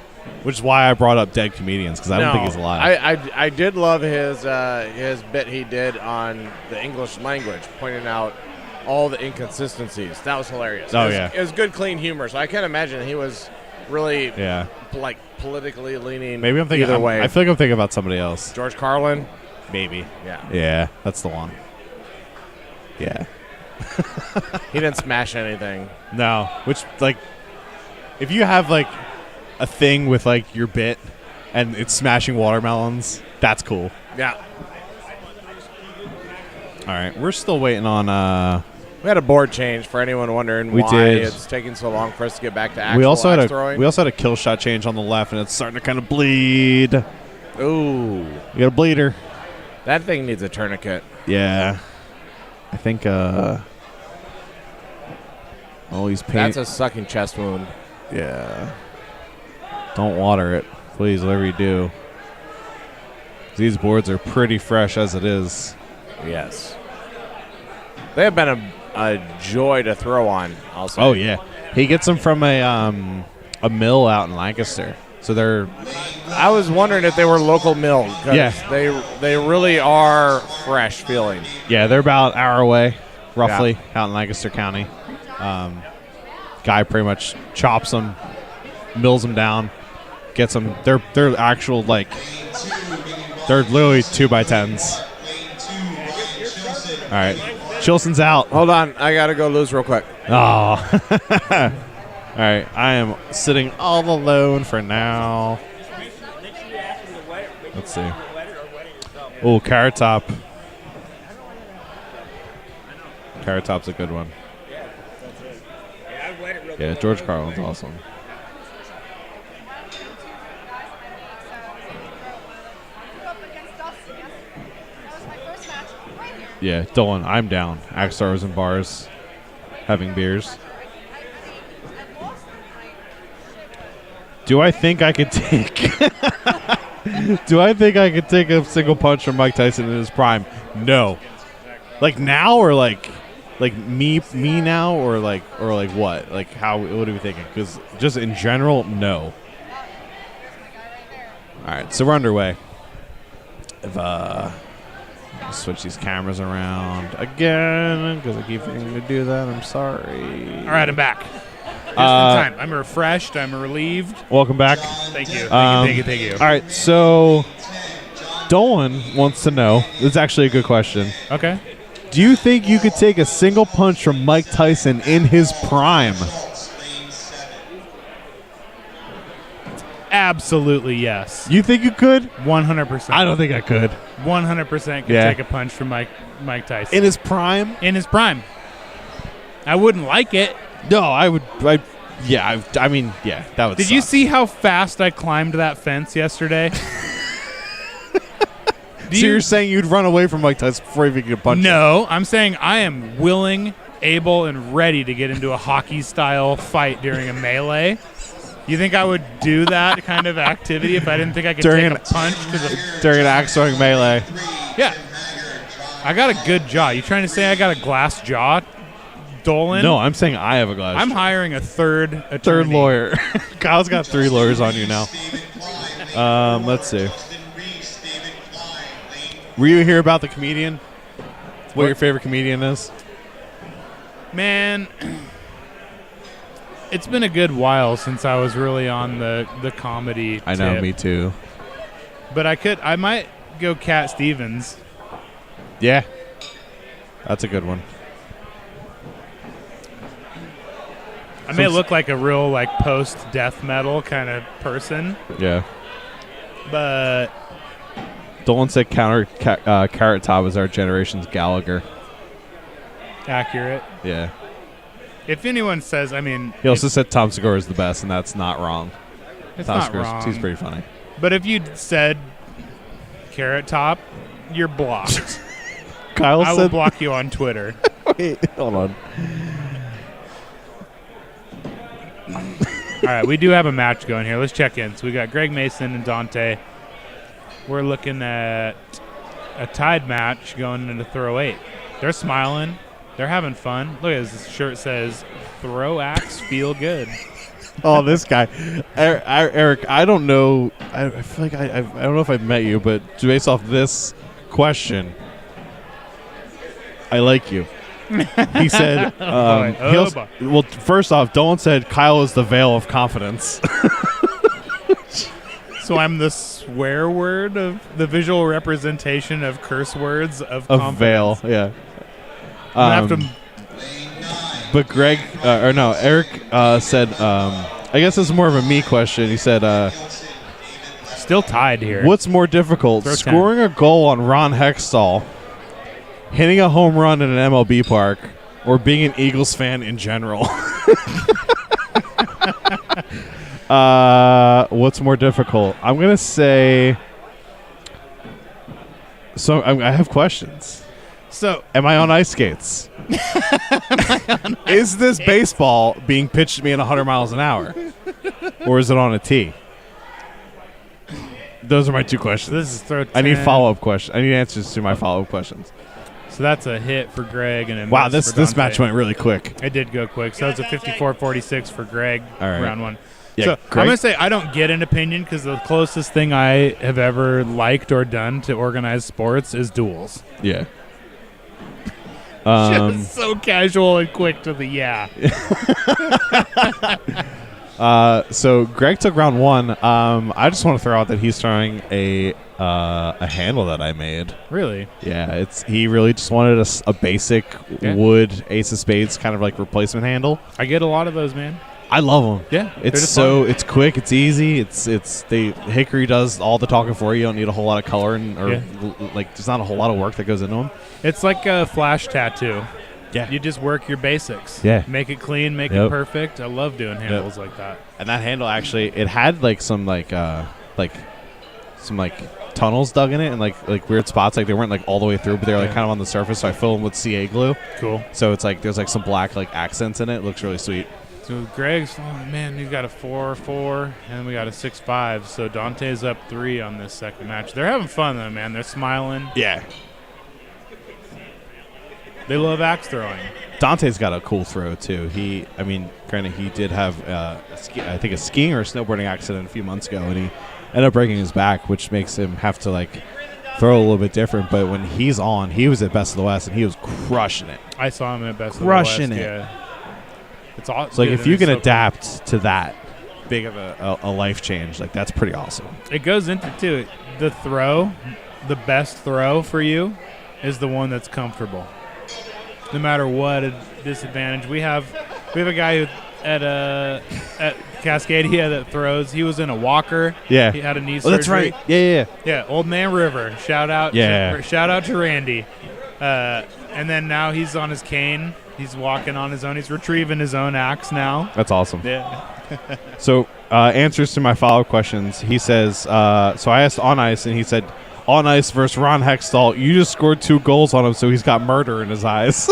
Which is why I brought up dead comedians, because I don't think he's alive. I did love his bit he did on the English language, pointing out all the inconsistencies. That was hilarious. Oh, It was good, clean humor. So I can't imagine he was really like politically leaning. Maybe I'm thinking either way. I feel like I'm thinking about somebody else. George Carlin? Maybe. Yeah. Yeah, that's the one. Yeah. He didn't smash anything. No. Which, like, if you have, like, a thing with, like, your bit and it's smashing watermelons, that's cool. Yeah. All right. We're still waiting on. We had a board change for anyone wondering We why did. it's taking so long for us to get back to actual We also had a kill shot change on the left, and it's starting to kind of bleed. Ooh. You got a bleeder. That thing needs a tourniquet. Yeah. I think, oh, he's painting. That's a sucking chest wound. Yeah. Don't water it, please, whatever you do. These boards are pretty fresh as it is. Yes. They have been a joy to throw on, I'll say. Oh, yeah. He gets them from a mill out in Lancaster. So they're... I was wondering if they were local mill. Yeah. They really are fresh feeling. Yeah, they're about an hour away, roughly, out in Lancaster County. Guy pretty much chops them, mills them down, gets them. They're actual, like, they're literally 2x10s. All right. Chilson's out. Hold on. I got to go lose real quick. Oh. All right. I am sitting all alone for now. Let's see. Oh, Carrot Top. Carrot Top's a good one. Yeah, George Carlin's awesome. Yeah, Dolan, I'm down. Axstars and bars, having beers. Do I think I could take? Do I think I could take a single punch from Mike Tyson in his prime? No. Like now, or like me now, or like what? Like how? What are we thinking? Because just in general, no. All right, so we're underway. If switch these cameras around again because I keep forgetting to do that. I'm sorry. All right, I'm back. Just in time. I'm refreshed. I'm relieved. Welcome back. Thank you. Thank you. All right, so Dolan wants to know. This is actually a good question. Okay. Do you think you could take a single punch from Mike Tyson in his prime? Absolutely yes. You think you could? 100%. I don't think I could. 100% could take a punch from Mike Tyson. In his prime? In his prime. I wouldn't like it. No, I would. I mean, that would Did suck. you see how fast I climbed that fence yesterday? So you're saying you'd run away from Mike Tyson before you could punch him? No, I'm saying I am willing, able, and ready to get into a hockey-style fight during a melee. You think I would do that kind of activity if I didn't think I could take a punch to the... During an axe throwing melee. Yeah. I got a good jaw. You trying to say I got a glass jaw, Dolan? No, I'm saying I have a glass I'm jaw. hiring a third attorney. Third lawyer. Kyle's got 3 lawyers on you now. Let's see. Were you here about the comedian? What your favorite comedian is? Man, it's been a good while since I was really on the comedy I know, tip. me too. But I might go Cat Stevens. Yeah. That's a good one. I may look like a real like post death metal kind of person. Yeah. But Dolan said Carrot Top is our generation's Gallagher. accurate. Yeah. If anyone says, I mean, He also said Tom Segura is the best, and that's not wrong. it's Tom not Segura's- wrong. He's pretty funny. But if you said Carrot Top, you're blocked. Kyle I will said- block you on Twitter. Wait, hold on. All right, we do have a match going here. Let's check in. So we got Greg Mason and Dante. We're looking at a tied match going into throw 8. They're smiling. They're having fun. Look at this shirt says, "Throw axe, feel good." Oh, this guy, Eric. I don't know. I feel like I don't know if I've met you, but based off this question, I like you. He said, well, first off, Dolan said Kyle is the veil of confidence. So I'm the swear word of the visual representation of curse words of Of confidence. veil, yeah. I'm gonna have But Greg, Eric said, I guess this is more of a me question. He said, still tied here. What's more difficult, Throw 10. scoring a goal on Ron Hextall, hitting a home run in an MLB park, or being an Eagles fan in general? What's more difficult? I'm going to say... So I have questions. So, am I on ice skates? Is this baseball being pitched to me at 100 miles an hour? Or is it on a tee? Those are my two questions. This is throw I need 10. follow-up questions. I need answers to my follow-up questions. So that's a hit for Greg and a Wow, miss this for match Dante. went really quick. It did go quick. So it's a 54-46 for Greg, All right. round 1. Yeah, so Greg? I'm going to say I don't get an opinion because the closest thing I have ever liked or done to organized sports is duels. Yeah. Just so casual and quick to the yeah. So Greg took round 1. I just want to throw out that he's throwing a handle that I made. Really? Yeah, he really just wanted a basic wood Ace of Spades kind of like replacement handle. I get a lot of those, man. I love them. Yeah, they're it's just so fun. it's quick, it's easy. Hickory does all the talking for you. You don't need a whole lot of color there's not a whole lot of work that goes into them. It's like a flash tattoo. Yeah. You just work your basics. Yeah. Make it clean, make Yep. it perfect. I love doing handles like that. And that handle actually, it had like some tunnels dug in it and like weird spots. Like they weren't like all the way through, but they were like kind of on the surface. So I filled them with CA glue. Cool. So it's like there's like some black like accents in it. It looks really sweet. So Greg's, he's got a 4-4, and we got a 6-5. So Dante's up 3 on this second match. They're having fun though, man. They're smiling. Yeah. They love axe throwing. Dante's got a cool throw too. Granted, he did have I think a skiing or a snowboarding accident a few months ago, and he ended up breaking his back, which makes him have to like throw a little bit different. But when he's on, he was at Best of the West, and he was crushing it. I saw him at Best Crushing of the West. it. Yeah. It's awesome. So like if you can adapt to that big of a life change, like that's pretty awesome. It goes into too. The throw, the best throw for you, is the one that's comfortable. No matter what a disadvantage we have a guy who at Cascadia that throws. He was in a walker. Yeah. He had a knee Oh, surgery. that's right. Yeah. Yeah, Old Man River. Shout out. Yeah. Shout out to Randy. And then now he's on his cane. He's walking on his own. He's retrieving his own axe now. That's awesome. Yeah. So answers to my follow-up questions. He says, so I asked on ice, and he said, on ice versus Ron Hextall, you just scored 2 goals on him, so he's got murder in his eyes.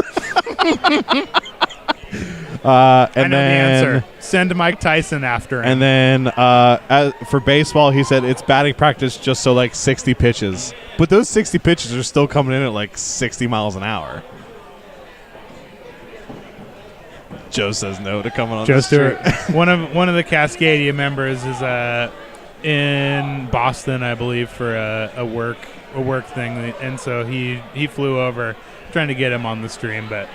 I know the answer. Send Mike Tyson after him. And then for baseball, he said it's batting practice just so like 60 pitches. But those 60 pitches are still coming in at like 60 miles an hour. Joe says no to coming on Joe the Stewart. street. one of the Cascadia members is in Boston, I believe, for a work thing, and so he flew over trying to get him on the stream, but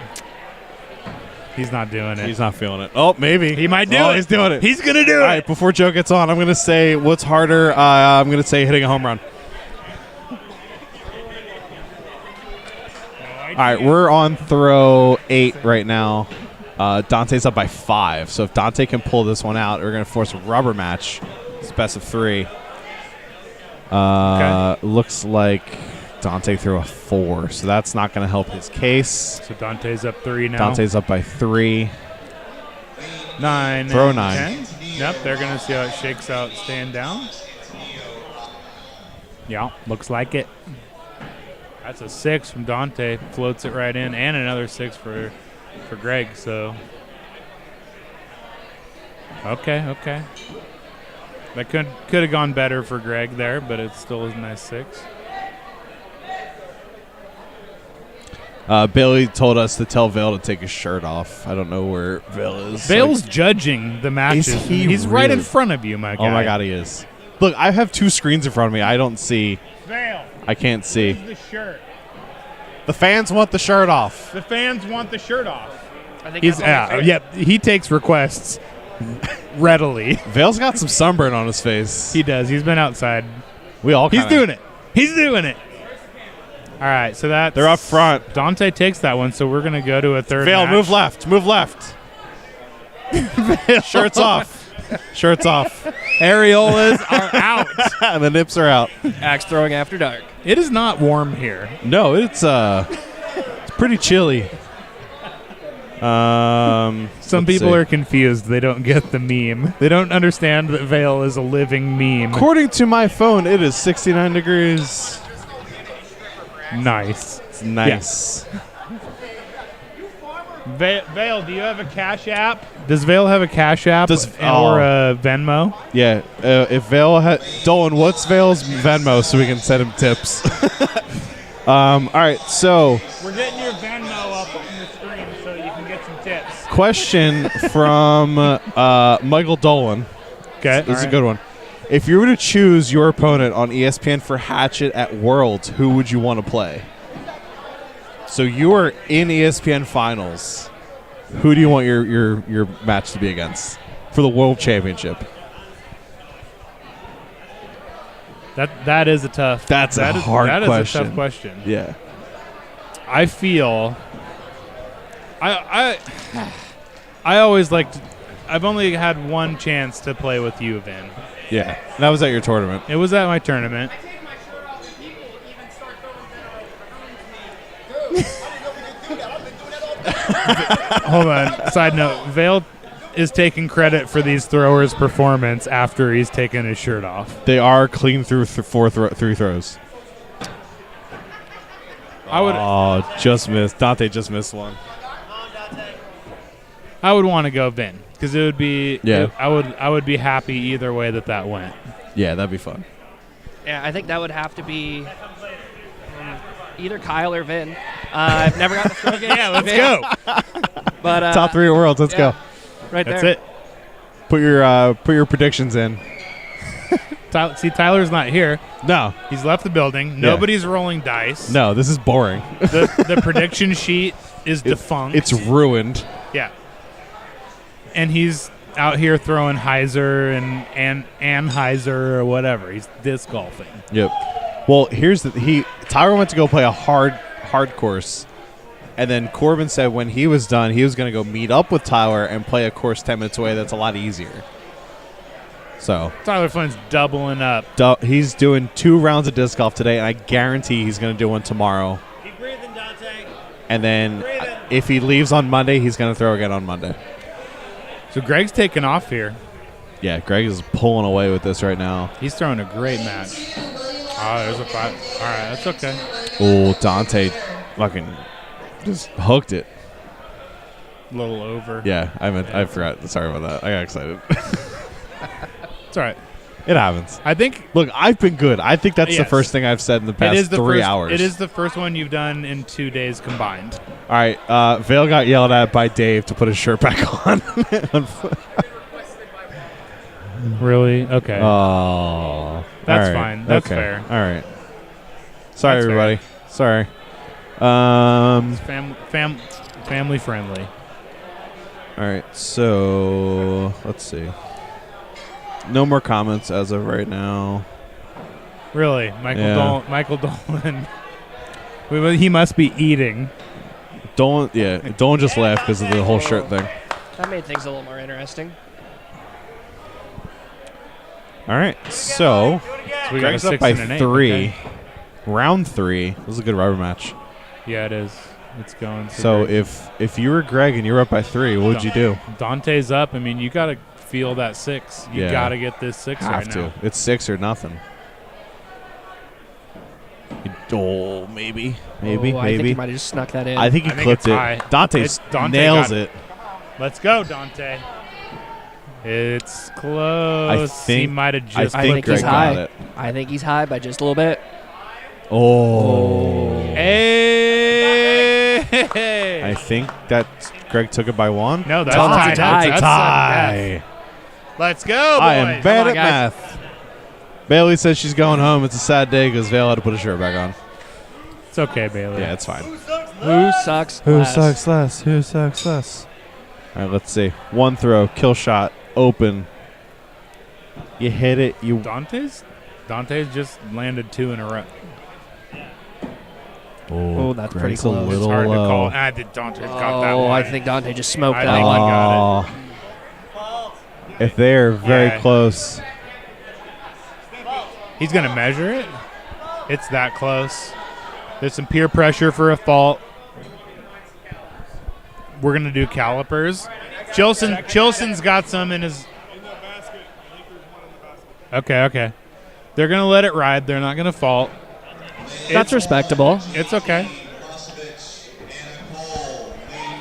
he's not doing it. He's not feeling it. Oh, maybe. He might do it. He's doing it. He's going to do it. All right, before Joe gets on, I'm going to say what's harder. I'm going to say hitting a home run. right, we're on throw 8 right now. Dante's up by 5. So if Dante can pull this one out, we're going to force a rubber match. It's best of 3. Looks like Dante threw a 4, so that's not going to help his case. So Dante's up 3 now. Dante's up by 3. 9. Throw and 9. 10. Yep, they're going to see how it shakes out staying down. Yeah, looks like it. That's a 6 from Dante. Floats it right in, and another 6 for Greg. So, okay. That could have gone better for Greg there, but it still is a nice 6. Bailey told us to tell Vale to take his shirt off. I don't know where Vale is. Vale's judging the matches. He's right in front of you, my guy. Oh my God, he is. Look, I have 2 screens in front of me. I don't see. Vale. I can't see. Where's the shirt? The fans want the shirt off. The fans want the shirt off. I think He's yep. He takes requests readily. Vale's got some sunburn on his face. He does. He's been outside. We all. He's doing it. He's doing it. All right, so that's they're up front. Dante takes that one, so we're gonna go to a third. Vale, match. move left. Move left. Shirts off. Shirts off. Areolas are out. And the nips are out. Axe throwing after dark. It is not warm here. No, it's pretty chilly. Some people are confused. They don't get the meme. They don't understand that Vale is a living meme. According to my phone, it is 69 degrees. Nice. It's nice. Yeah. Vale, do you have a Cash App? Does Vale have a Cash App or a Venmo? Yeah. If Vale Dolan, what's Vale's Venmo so we can send him tips? All right, so we're getting your Venmo up on the screen so you can get some tips. Question from Michael Dolan. Okay. This is a good one. If you were to choose your opponent on ESPN for Hatchet at Worlds, who would you want to play? So you are in ESPN Finals. Who do you want your match to be against for the World Championship? That is a tough. That's a hard question. That is a tough question. Yeah. I feel. I always liked. I've only had one chance to play with you, Vin. Yeah, that was at your tournament. It was at my tournament. Hold on. Side note: Vale is taking credit for these throwers' performance after he's taken his shirt off. They are clean through 3 throws. I would. Oh, just missed. Dante just missed one. I would want to go Vin because it would be. Yeah. I would be happy either way that went. Yeah, that'd be fun. Yeah, I think that would have to be either Kyle or Vin. I've never got to throw against Yeah, let's Vin. go. But Top 3 worlds. Let's go. Right That's there. it. Put your predictions in. See, Tyler's not here. No, he's left the building. Nobody's rolling dice. No, this is boring. The prediction sheet is defunct. It's ruined. Yeah. And he's out here throwing Heiser and Anheuser or whatever. He's disc golfing. Yep. Well, here's Tyler went to go play a hard course, and then Corbin said when he was done, he was going to go meet up with Tyler and play a course 10 minutes away. That's a lot easier. So Tyler Flynn's doubling up. He's doing 2 rounds of disc golf today, and I guarantee he's going to do one tomorrow. Keep breathing, Dante. And then if he leaves on Monday, he's going to throw again on Monday. So Greg's taking off here. Yeah, Greg is pulling away with this right now. He's throwing a great match. Oh, there's a 5. All right, that's okay. Oh, Dante fucking just hooked it. A little over. Yeah, I forgot. Sorry about that. I got excited. It's all right. It happens. I think. Look, I've been good. I think that's the Yes. first thing I've said in the past 3 hours. It is the first one you've done in 2 days combined. All right. Vale got yelled at by Dave to put his shirt back on. Really? Okay. Oh. That's all right. fine. That's Okay. fair. All right. Sorry, That's fair. everybody. Sorry. It's family friendly. All right. So let's see. No more comments as of right now. Really, Michael Dolan. He must be eating. Dolan just laughed because of the whole shirt thing. That made things a little more interesting. All right, so we got Greg's a up 6 by and an 8, 3. okay. Round 3. This is a good rubber match. Yeah, it is. It's going. So Greg. if you were Greg and you were up by 3, what would you do? Dante's up. I mean, you got to feel that 6. You got to get this 6 Have right to. now. It's 6 or nothing. Maybe. I think he might have just snuck that in. I think he clipped it. high. Dante nails got it. Let's go, Dante. It's close. He might have just. I think he's high. I think he's high by just a little bit. Oh. Hey. I think that Greg took it by 1. No, that's tie. That's tie. Let's go, boys. I am bad at math. Bailey says she's going home. It's a sad day because Vale had to put a shirt back on. It's okay, Bailey. Yeah, it's fine. Who sucks Who less? sucks less? Who sucks less? All right, let's see. 1 throw, kill shot, open. You hit it. Dante's just landed 2 in a row. Oh, that's pretty Greg's close. A little It's hard to low. call. Dante's got that one. I think Dante just smoked I that think one. he got it. If they're very Yeah. close. He's going to measure it. It's that close. There's some peer pressure for a fault. We're going to do calipers. Chilson's got some in his. Okay. They're going to let it ride. They're not going to fault. That's respectable. It's okay.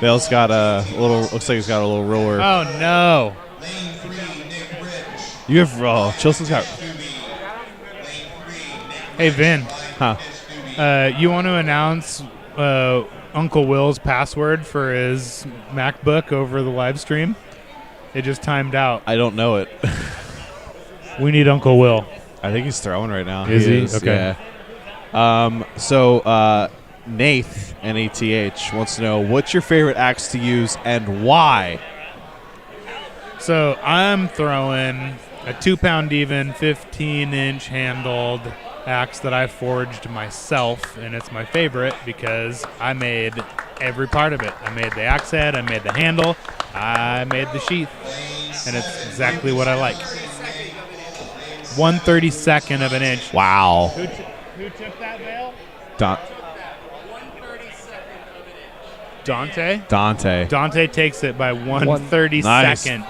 Vale's got a little. Looks like he's got a little roller. Oh, no. You have. Oh, Chilson's got. Hey, Vin. Huh. You want to announce Uncle Will's password for his MacBook over the live stream? It just timed out. I don't know it. We need Uncle Will. I think he's throwing right now. Is he? Is, Okay. Yeah. So Nath, N-A-T-H, wants to know, what's your favorite axe to use and why? So I'm throwing a 2-pound even, 15-inch handled axe that I forged myself, and it's my favorite because I made every part of it. I made the axe head, I made the handle, I made the sheath, and it's exactly what I like. 1/32 of an inch. Wow. Who took that, Vale? Dante? Dante takes it by 1/32.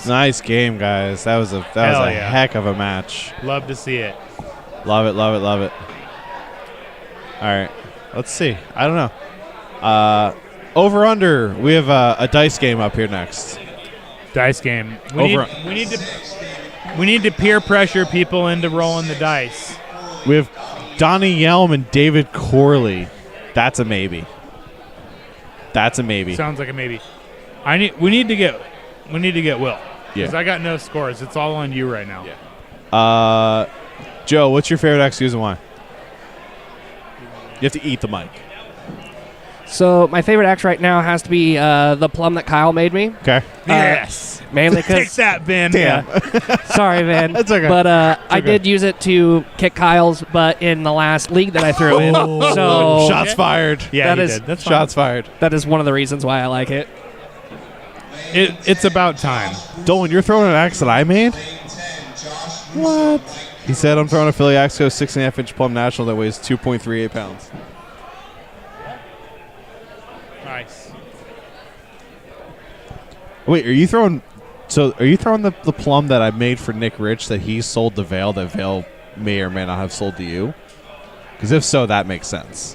Nice game, guys. That was a heck of a match. Love to see it. Love it. All right. Let's see. I don't know. Over under. We have a dice game up here next. Dice game. We need to peer pressure people into rolling the dice. We have Donnie Yelm and David Corley. That's a maybe. Sounds like a maybe. We need to get Will. Because I got no scores. It's all on you right now. Yeah. Joe, what's your favorite axe to use and why? You have to eat the mic. So my favorite axe right now has to be the plum that Kyle made me. Okay. Yes. Mainly because take that, Vin. Damn. Sorry, Vin. That's okay. But I okay. did use it to kick Kyle's butt in the last league that I threw in. So shots fired. Yeah, that is that's shots fired. That is one of the reasons why I like it. It's about time. Dolan, you're throwing an axe that I made? What? He said, I'm throwing a Philly Axe Co 6.5-inch Plum National that weighs 2.38 pounds. Nice. Wait, are you throwing the plum that I made for Nick Rich that he sold to Vale that Vale may or may not have sold to you? Because if so, that makes sense.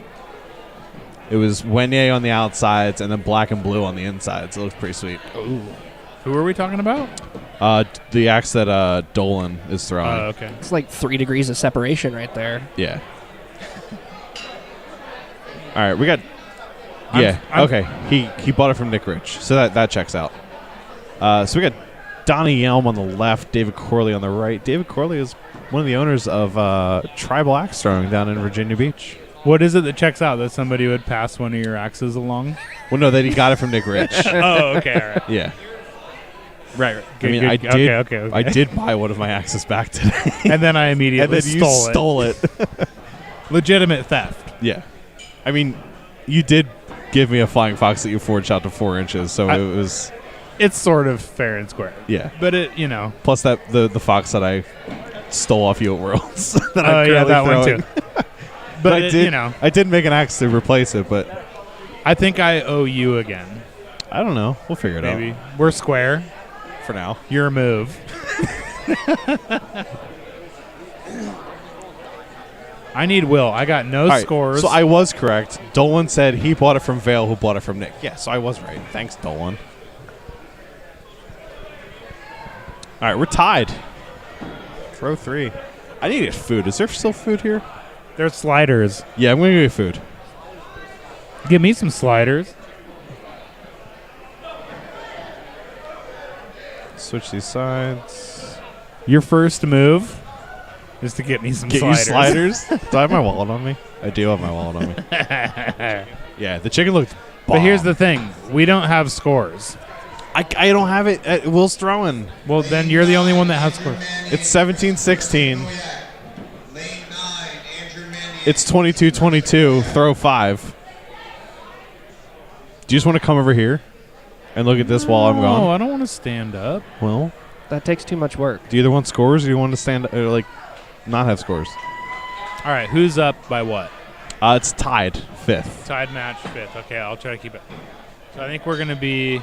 It was Wenye on the outsides and then black and blue on the insides. It looks pretty sweet. Ooh. Who are we talking about? The axe that Dolan is throwing. Oh, okay. It's like 3 degrees of separation right there. Yeah. All right, we got. Yeah. Okay. He bought it from Nick Rich, so that checks out. So we got Donnie Yelm on the left, David Corley on the right. David Corley is one of the owners of Tribal Axe Throwing down in Virginia Beach. What is it that checks out? That somebody would pass one of your axes along? Well, no, that he got it from Nick Rich. Oh, okay, all right. Yeah. Right. I mean, I did. Okay. I did buy one of my axes back today, and then I immediately stole it. Legitimate theft. Yeah. I mean, you did give me a flying fox that you forged out to 4 inches. So it was. It's sort of fair and square. Yeah. But it, you know. Plus the fox that I stole off you at Worlds. that Oh, I'm yeah, currently that one throwing. too. But I it, did, you know. I did make an axe to replace it, but I think I owe you again. I don't know. We'll figure it out. Maybe. We're square. For now. Your move. I need Will. I got no All right, scores. So I was correct. Dolan said he bought it from Vale, who bought it from Nick. Yeah, so I was right. Thanks, Dolan. All right, we're tied. Throw 3. I need to get food. Is there still food here? There's sliders. Yeah, I'm going to get food. Give me some sliders. Switch these sides. Your first move is to get me some Get sliders. you sliders? Do I have my wallet on me? I do have my wallet on me. Yeah, the chicken looked bomb. But here's the thing. We don't have scores. I don't have it. Will's throwing. Well, then you're the only one that has scores. It's 17-16. It's 22-22. Throw 5. Do you just want to come over here and look at this while I'm gone? No, I don't want to stand up. Well, that takes too much work. Do you either want scores or do you want to stand not have scores? All right, who's up by what? It's tied 5th. Tied match 5th. Okay, I'll try to keep it. So I think we're going to be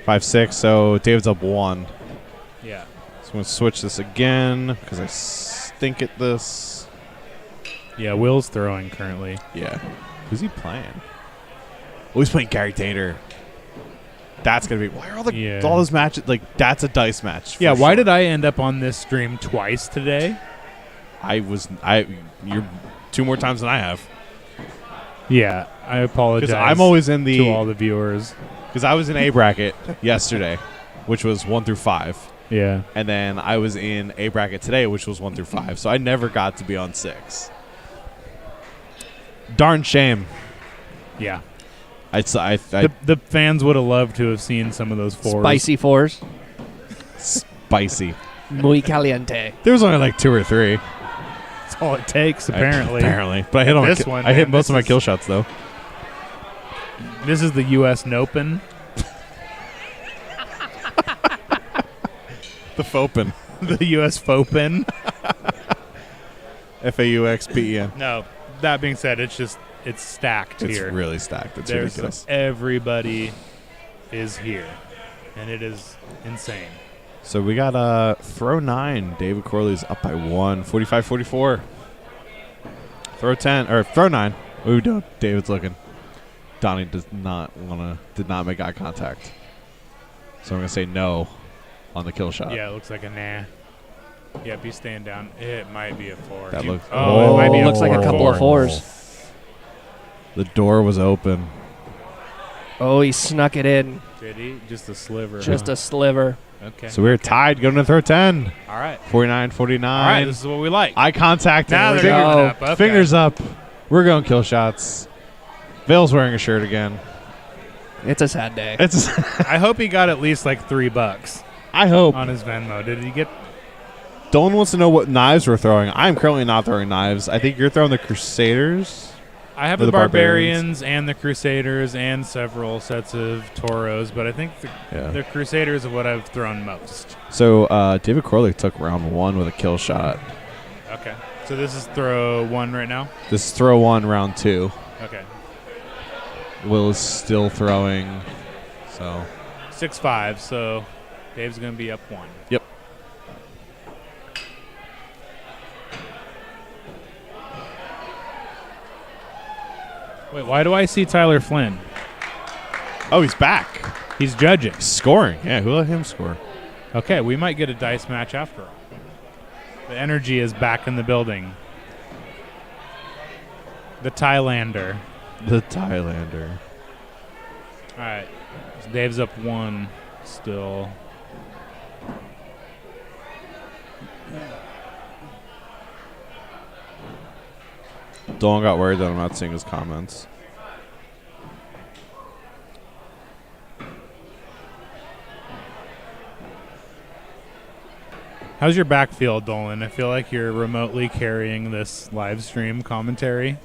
5-6. So David's up 1. Yeah. So I'm going to switch this again because I stink at this. Yeah, Will's throwing currently. Yeah. Who's he playing? Oh, he's playing Gary Tater. That's gonna be. Why are all those matches that's a dice match? Yeah. Why did I end up on this stream twice today? You're 2 more times than I have. Yeah, I apologize. Because I'm always in to all the viewers. Because I was in A bracket yesterday, which was 1 through 5. Yeah. And then I was in A bracket today, which was 1 through 5. So I never got to be on 6. Darn shame. Yeah. The fans would have loved to have seen some of those 4s. Spicy 4s. Spicy. Muy caliente. There was only 2 or 3. That's all it takes, apparently. Apparently. But I hit on this one. I hit most of my kill shots, though. This is the U.S. Nopen. The Fopen. The U.S. Fopen. F-A-U-X-P-E-N. No. That being said, it's stacked here. It's really stacked. It's ridiculous. Everybody is here, and it is insane. So we got throw 9. David Corley's up by 1. 45-44. Throw 10 or throw 9. What are we doing? David's looking. Donnie did not make eye contact. So I'm gonna say no on the kill shot. Yeah, it looks like a nah. Yep, he's staying down. It might be a 4. That looks. it might be a looks 4. like a couple of 4s. The door was open. Oh, he snuck it in. Did he? Just a sliver. Just a sliver. Okay. So we're tied. Going to throw 10. All right. 49-49. All right, this is what we like. Eye contact. Now and they're going up. Okay. Fingers up. We're going kill shots. Vale's wearing a shirt again. It's a sad day. I hope he got at least $3. I hope. On his Venmo. Did he get? Dolan wants to know what knives we're throwing. I'm currently not throwing knives. I think you're throwing the Crusaders. I have the Barbarians and the Crusaders and several sets of Toros, but I think the Crusaders are what I've thrown most. So David Corley took round 1 with a kill shot. Okay. So this is throw 1 right now? This is throw 1, round 2. Okay. Will is still throwing. So 6-5, so Dave's going to be up 1. Yep. Wait, why do I see Tyler Flynn? Oh, he's back. He's judging. Scoring. Yeah, who let him score? Okay, we might get a dice match after all. The energy is back in the building. The Thailander. The Thailander. All right. So Dave's up 1 still. Dolan got worried that I'm not seeing his comments. How's your backfield, Dolan? I feel like you're remotely carrying this live stream commentary.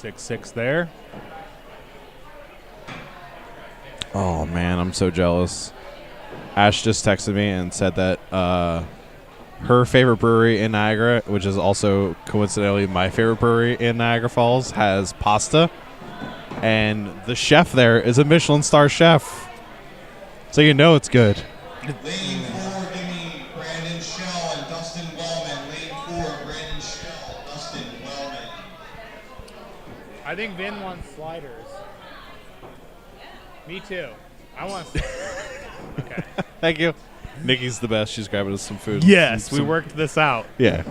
6-6 there. Oh man, I'm so jealous. Ash just texted me and said that her favorite brewery in Niagara, which is also coincidentally my favorite brewery in Niagara Falls, has pasta, and the chef there is a Michelin star chef, so you know it's good. Lane 4, give me Brandon Shell and Dustin Wellman. Lane 4, Brandon Shell, Dustin Wellman. I think Vin wants sliders. Me too. I want. Okay. Thank you. Nikki's the best. She's grabbing us some food. Yes, we worked this out. Yeah.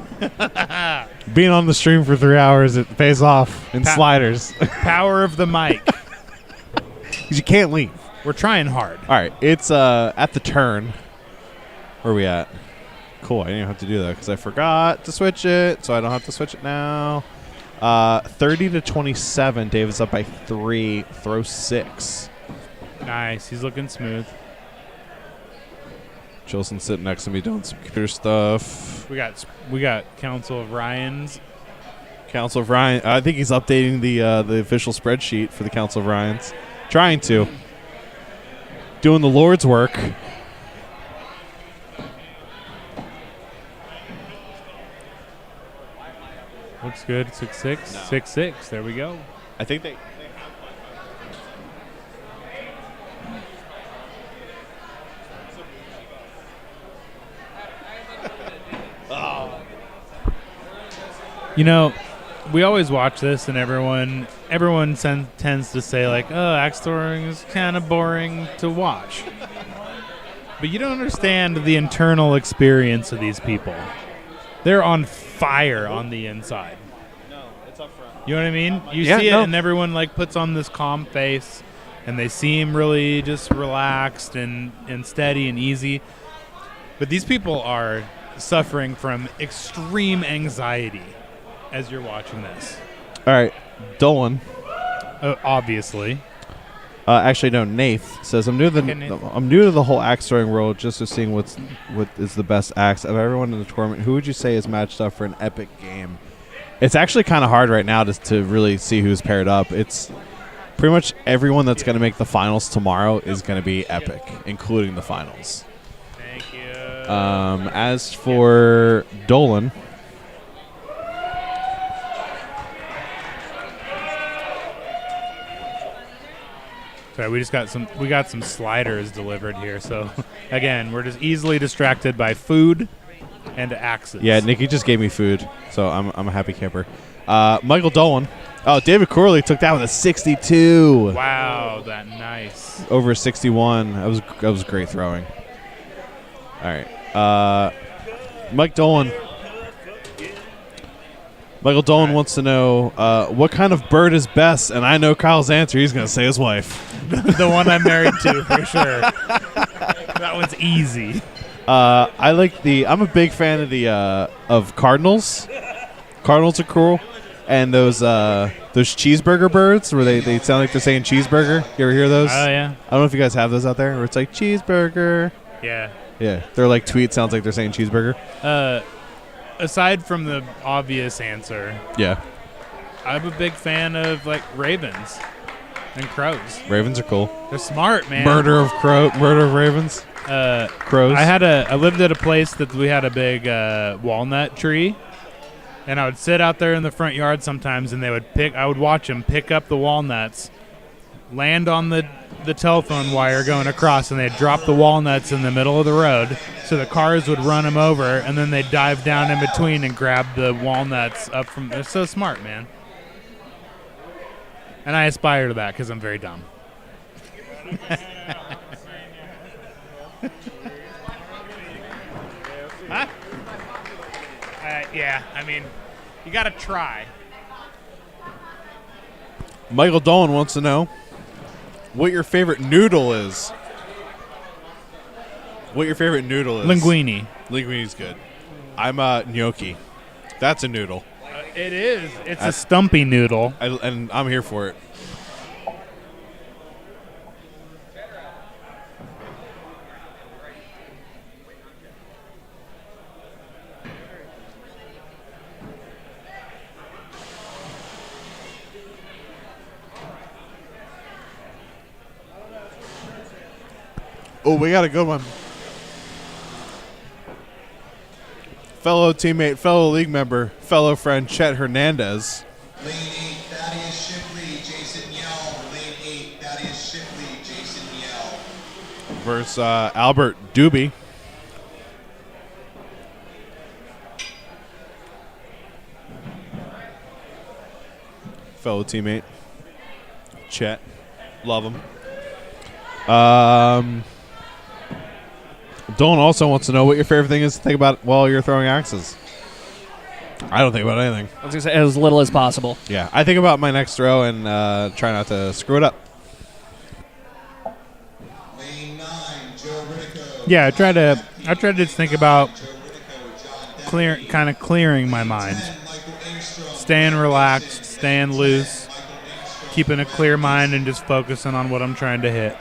Being on the stream for 3 hours, it pays off in sliders. Power of the mic. 'Cause you can't leave. We're trying hard. All right, it's at the turn. Where are we at? Cool. I didn't even have to do that because I forgot to switch it, so I don't have to switch it now. 30-27. David's up by 3. Throw 6. Nice. He's looking smooth. Chilson's sitting next to me doing some computer stuff. We got Council of Ryans. Council of Ryan. I think he's updating the official spreadsheet for the Council of Ryans. Trying to. Doing the Lord's work. Looks good. 6-6. 6-6. There we go. I think they. You know, we always watch this, and everyone tends to say, like, oh, axe throwing is kind of boring to watch. But you don't understand the internal experience of these people. They're on fire on the inside. No, it's up front. You know what I mean? You see it, and everyone, like, puts on this calm face, and they seem really just relaxed and steady and easy. But these people are suffering from extreme anxiety as you're watching this. All right, Dolan. Obviously. Actually, no. Nath says I'm new to the whole axe throwing world, just to seeing what is the best axe of everyone in the tournament. Who would you say is matched up for an epic game? It's actually kind of hard right now to really see who's paired up. It's pretty much everyone that's going to make the finals tomorrow is going to be epic, including the finals. Thank you. As for Dolan. Sorry, we got some sliders delivered here. So again, we're just easily distracted by food and axes. Yeah, Nikki just gave me food, so I'm a happy camper. Michael Dolan. Oh, David Corley took that with a 62. Wow, that nice. Over 61. That was great throwing. All right. Mike Dolan. Michael Dolan wants to know what kind of bird is best, and I know Kyle's answer. He's going to say his wife. The one I'm married to, for sure. That one's easy. I'm a big fan of the of cardinals. Cardinals are cool, and those cheeseburger birds where they sound like they're saying cheeseburger. You ever hear those? Oh yeah. I don't know if you guys have those out there, where it's like cheeseburger. Yeah. Yeah, they're like tweet sounds like they're saying cheeseburger. Aside from the obvious answer, yeah, I'm a big fan of like ravens and crows. Ravens are cool. They're smart, man. Murder of ravens. Crows. I lived at a place that we had a big walnut tree, and I would sit out there in the front yard sometimes, and I would watch them pick up the walnuts, land on the telephone wire going across, and they'd drop the walnuts in the middle of the road, so the cars would run them over, and then they'd dive down in between and grab the walnuts up from. They're so smart, man. And I aspire to that because I'm very dumb. Huh? Yeah, I mean, you got to try. Michael Dolan wants to know what your favorite noodle is. Linguine. Linguine's good. I'm gnocchi. That's a noodle. It is. It's a stumpy noodle. And I'm here for it. Oh, we got a good one. Fellow teammate, fellow league member, fellow friend Chet Hernandez. Lane 8, Thaddeus Shipley, Jason Yell. Lane 8, Thaddeus Shipley, Jason Yell. Versus Albert Doobie. Fellow teammate, Chet. Love him. Dolan also wants to know what your favorite thing is to think about while you're throwing axes. I don't think about anything. I was going to say as little as possible. Yeah, I think about my next throw and try not to screw it up. Yeah, I try to just think about clearing my mind, staying relaxed, staying loose, keeping a clear mind, and just focusing on what I'm trying to hit.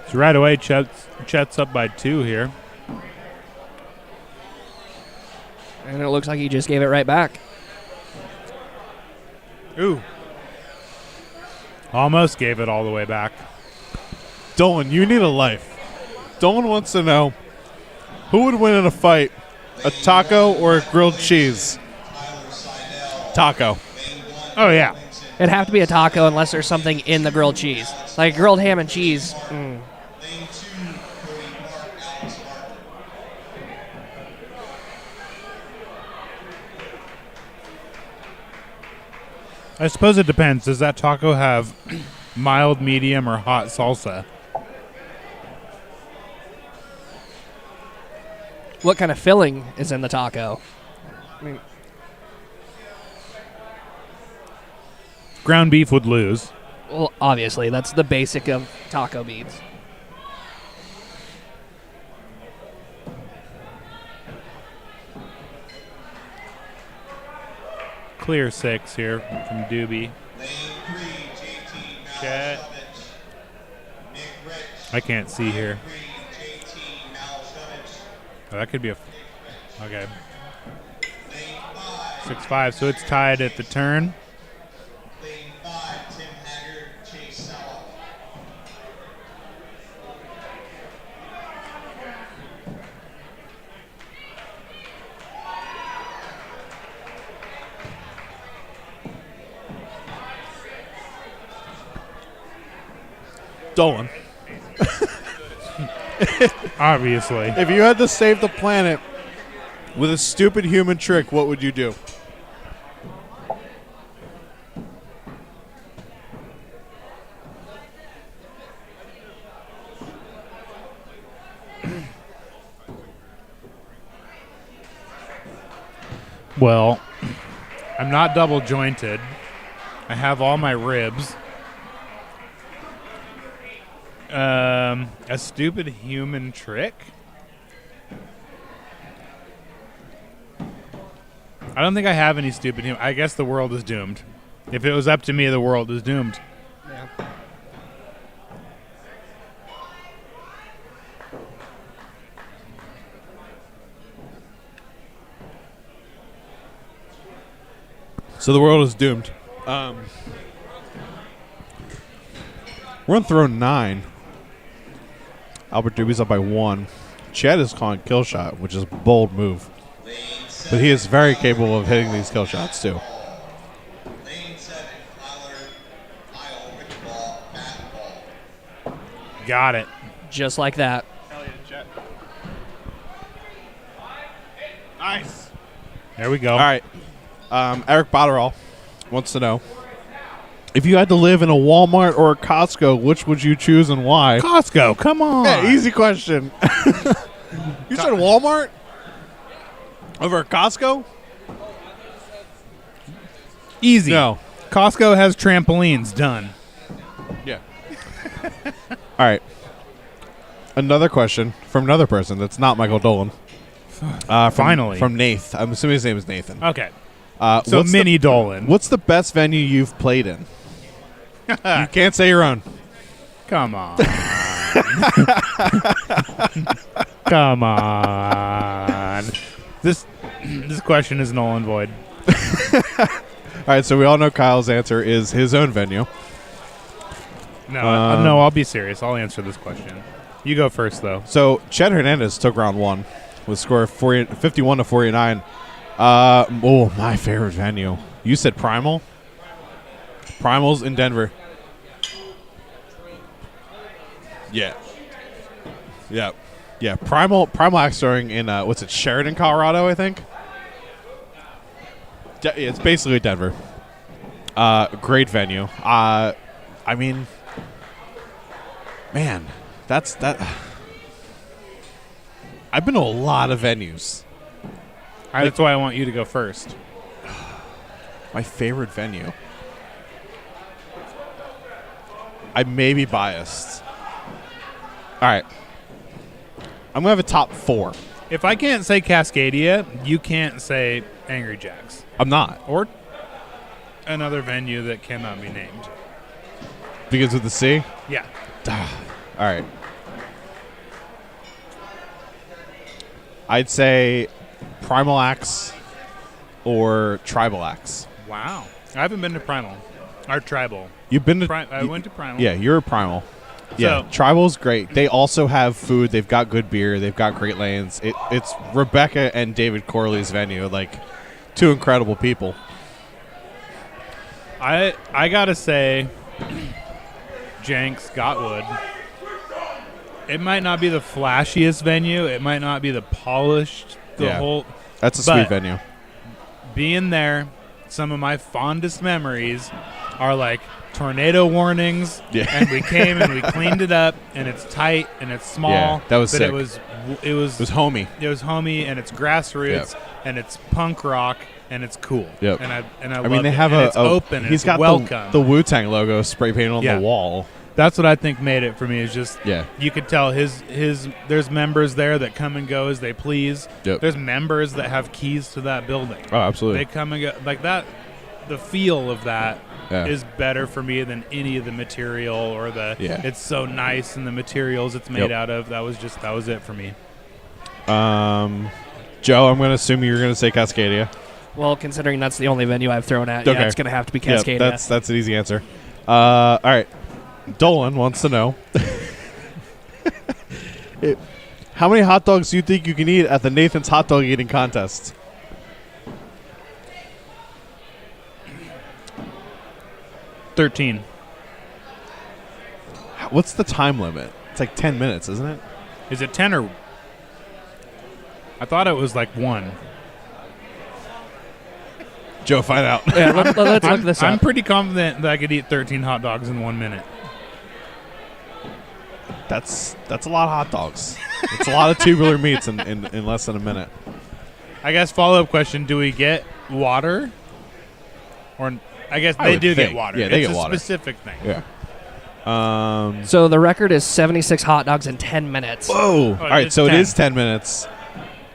So right away, Chet's up by 2 here. And it looks like he just gave it right back. Ooh. Almost gave it all the way back. Dolan, you need a life. Dolan wants to know who would win in a fight, a taco or a grilled cheese? Taco. Oh, yeah. It'd have to be a taco unless there's something in the grilled cheese. Like grilled ham and cheese. I suppose it depends. Does that taco have mild, medium, or hot salsa? What kind of filling is in the taco? I mean, ground beef would lose. Well, obviously, that's the basic of taco meats. Clear 6 here from Doobie. Chet. I can't see here. Oh, that could be a... Okay. 6-5, so it's tied at the turn. Dolan. Obviously. If you had to save the planet with a stupid human trick, what would you do? Well, I'm not double jointed. I have all my ribs. A stupid human trick? I don't think I have any stupid human. I guess the world is doomed. If it was up to me, the world is doomed. Yeah. So the world is doomed. We're on throw 9. Albert Doobie's up by 1. Chad is calling kill shot, which is a bold move. But he is very capable of hitting these kill shots, too. Got it. Just like that. Hell yeah, Chet. Nice. There we go. All right. Eric Botterall wants to know, if you had to live in a Walmart or a Costco, which would you choose and why? Costco, come on. Yeah, easy question. You said Walmart over Costco? Easy. No. Costco has trampolines. Done. Yeah. All right. Another question from another person that's not Michael Dolan. Finally. From Nath. I'm assuming his name is Nathan. Okay. So mini Dolan. What's the best venue you've played in? You can't say your own. Come on. Come on. This question is null and void. All right, so we all know Kyle's answer is his own venue. No, no, I'll be serious. I'll answer this question. You go first, though. So Chet Hernandez took round one with a score of 51 to 49. My favorite venue. You said Primal? Primal's in Denver. Yeah. Yeah. Yeah. Primal Axe Throwing in, Sheridan, Colorado, I think? It's basically Denver. Great venue. I mean, man, that's that. I've been to a lot of venues. That's why I want you to go first. My favorite venue. I may be biased. All right. I'm going to have a top 4. If I can't say Cascadia, you can't say Angry Jacks. I'm not. Or another venue that cannot be named. Because of the C? Yeah. All right. I'd say Primal Axe or Tribal Axe. Wow. I haven't been to Primal. Or Tribal. You've been to... I went to Primal. Yeah, you're a Primal. Yeah, So- Tribal's great. They also have food. They've got good beer. They've got great lanes. It's Rebecca and David Corley's venue. Like, two incredible people. I gotta say, Jenks Gotwood. It might not be the flashiest venue. It might not be the polished. That's a sweet venue. Being there, some of my fondest memories are like tornado warnings. Yeah. And we came and we cleaned it up, and it's tight and it's small. Yeah, that was but sick. It was homey. It was homey, and it's grassroots, and it's punk rock, and it's cool. Yep. And I mean, love they it. have And a it's open. And he's it's got welcome. the Wu-Tang logo spray painted on the wall. That's what I think made it for me. Is just Yeah. you could tell his. There's members there that come and go as they please. Yep. There's members that have keys to that building. Oh, absolutely. They come and go like that. The feel of that is Yeah. better for me than any of the material or the. Yeah. It's so nice and the materials it's made Yep. out of. That was it for me. Joe, I'm going to assume you're going to say Cascadia. Well, considering that's the only venue I've thrown at, Okay. yeah, it's going to have to be Yep, Cascadia. that's an easy answer. All right. Dolan wants to know how many hot dogs do you think you can eat at the Nathan's hot dog eating contest? $13. What's the time limit? It's like 10 minutes, isn't it? Is it 10 or? I thought it was like 1. Joe, find out. Yeah, let's look this up. I'm pretty confident that I could eat 13 hot dogs in 1 minute. That's a lot of hot dogs. It's a lot of tubular meats in less than a minute. I guess follow-up question, do we get water? Or I guess I they would do think. get water. Yeah, they it's get a water. specific thing. Yeah. So the record is 76 hot dogs in 10 minutes. Whoa. All right, it's so 10. it is 10 minutes.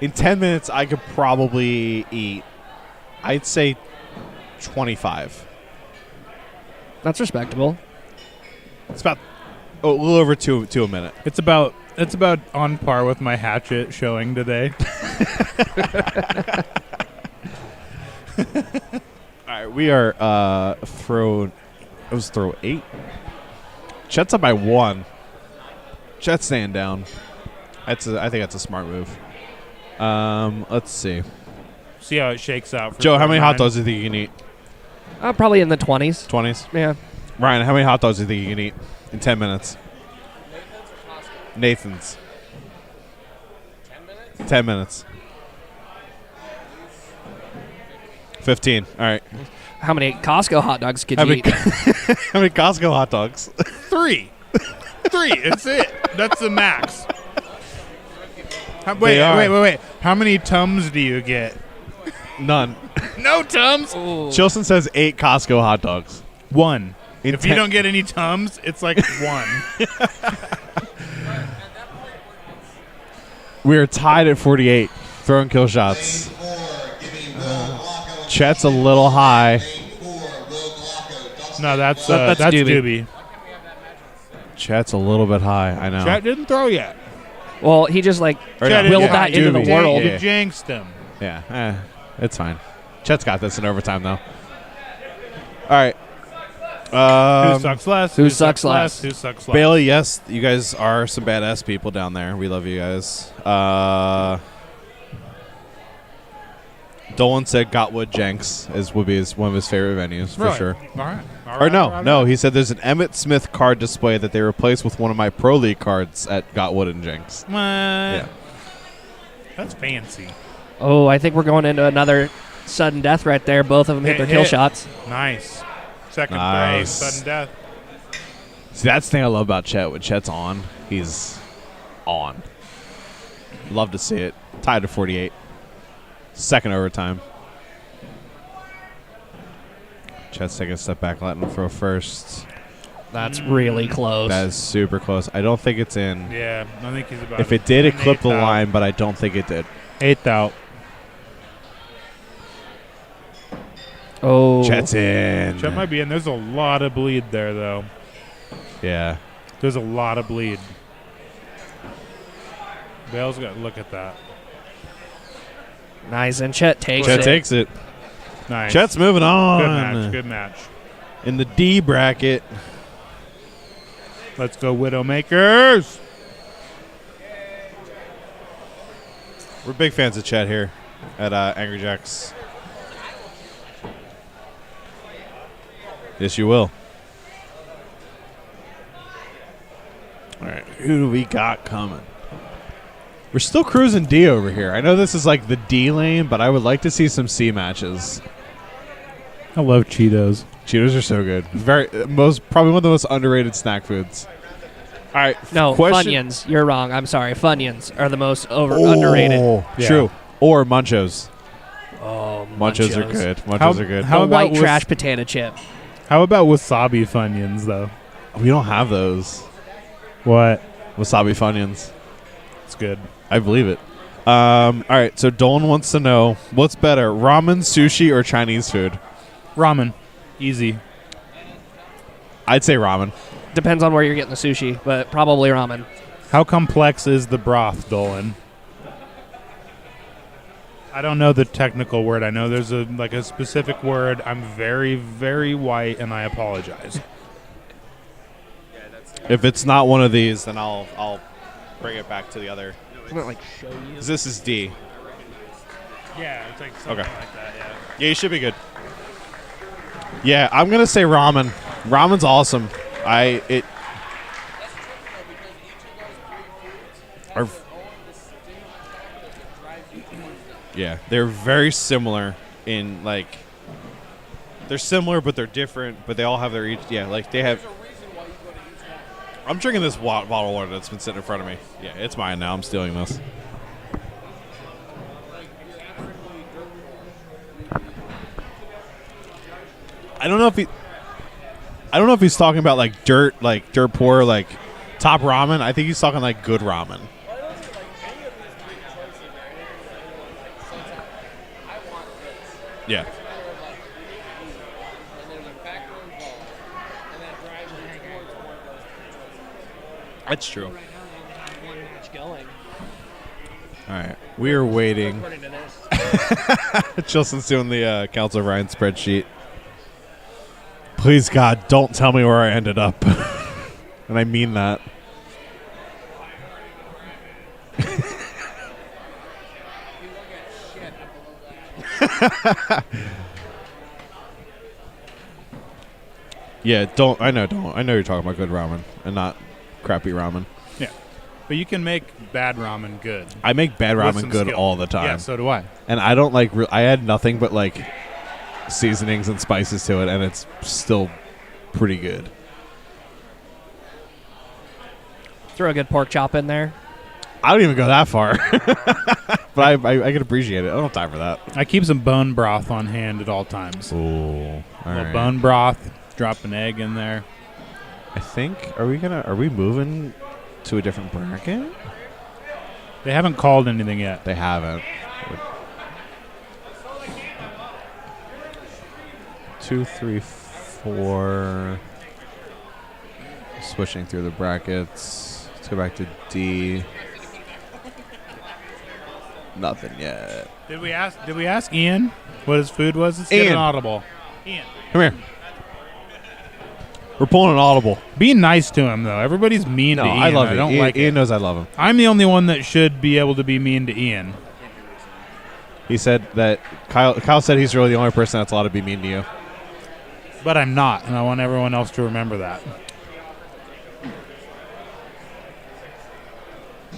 In 10 minutes, I could probably eat, I'd say 25. That's respectable. It's about a little over two a minute. It's about on par with my Hatchet showing today. All right, we are throw 8. Chet's up by 1. Chet's staying down. I think that's a smart move. Let's see. See how it shakes out. For Joe, how many hot 9. dogs do you think you can eat? Probably in the 20s. 20s? Yeah. Ryan, how many hot dogs do you think you can eat in 10 minutes? Nathan's. 10 minutes. 15. All right. How many Costco hot dogs could you eat? How many Costco hot dogs? 3. 3. It's it. That's the max. Wait. How many Tums do you get? None. No Tums? Chilson says 8 Costco hot dogs. 1. In If you 10 don't get any Tums, it's like 1. We are tied at 48. Throwing kill shots. Chet's a little high. No, that's That's Doobie. Doobie. Chet's a little bit high. I know. Chet didn't throw yet. Well, he just like Chet willed that into the world. You jinxed him. Yeah, it's fine. Chet's got this in overtime, though. All right. Who sucks less? Who sucks less? Who sucks less? Bailey, yes, you guys are some badass people down there. We love you guys. Dolan said Gotwood Jenks would be one of his favorite venues for Really? sure. All right. Or no, he said there's an Emmett Smith card display that they replaced with one of my Pro League cards at Gotwood and Jenks. What? Yeah. That's fancy. Oh, I think we're going into another sudden death right there. Both of them hit their kill shots. Nice. Second Nice. sudden death. See, that's the thing I love about Chet. When Chet's on, he's on. Love to see it. Tied to 48. Second overtime. Chet's taking a step back, letting him throw first. That's really close. That is super close. I don't think it's in. Yeah, I think he's about. If it did, it clipped the eighth out. line, but I don't think it did. 8th out. Oh. Chet's in. Chet might be in. There's a lot of bleed there, though. Yeah. There's a lot of bleed. Bale's got to look at that. Nice, and Chet takes Chet it. takes it. Nice. Chet's moving on. Good match. Good match. In the D bracket. Let's go, Widowmakers. We're big fans of Chet here at Angry Jacks. Yes, you will. All right, who do we got coming? We're still cruising D over here. I know this is like the D lane, but I would like to see some C matches. I love Cheetos. Cheetos are so good. Probably one of the most underrated snack foods. All right. No, question. Funyuns. You're wrong. I'm sorry. Funyuns are the most underrated. True. Or Munchos. Oh, Munchos are good. Munchos are good. The white trash potato chip. How about wasabi Funyuns, though? We don't have those. What? Wasabi Funyuns. It's good. I believe it. All right, so Dolan wants to know, what's better, ramen, sushi, or Chinese food? Ramen. Easy. I'd say ramen. Depends on where you're getting the sushi, but probably ramen. How complex is the broth, Dolan? I don't know the technical word. I know there's a specific word. I'm very, very white, and I apologize. If it's not one of these, then I'll bring it back to the other. Isn't it like show you? 'Cause this is D. Yeah, it's like something like that, yeah. Yeah, you should be good. Yeah, I'm gonna say ramen. Ramen's awesome. Yeah, they're very similar in they're similar but they're different, but they all have their each. Yeah, like they have. I'm drinking this bottle of water that's been sitting in front of me. Yeah, it's mine now. I'm stealing this. I don't know if he's talking about dirt poor, top ramen. I think he's talking good ramen. Yeah. That's true. All right, we are waiting. Chilson's doing the Council of Ryan spreadsheet. Please, God, don't tell me where I ended up. And I mean that. Yeah, I know you're talking about good ramen and not crappy ramen. Yeah. But you can make bad ramen good. I make bad With ramen some good skill. all the time. Yeah, so do I. And I don't I add nothing but seasonings and spices to it, and it's still pretty good. Throw a good pork chop in there. I don't even go that far. But I can appreciate it. I don't have time for that. I keep some bone broth on hand at all times. Ooh. A little right. bone broth. Drop an egg in there. I think are we moving to a different bracket? They haven't called anything yet. They haven't. 2, 3, 4. Switching through the brackets. Let's go back to D. Nothing yet. Did we ask Ian what his food was? Let's get Ian. an audible. Ian. Come here. We're pulling an audible. Be nice to him, though. Everybody's mean No, to Ian. I love it. don't Ian, like Ian it. knows I love him. I'm the only one that should be able to be mean to Ian. He said that Kyle said he's really the only person that's allowed to be mean to you. But I'm not, and I want everyone else to remember that.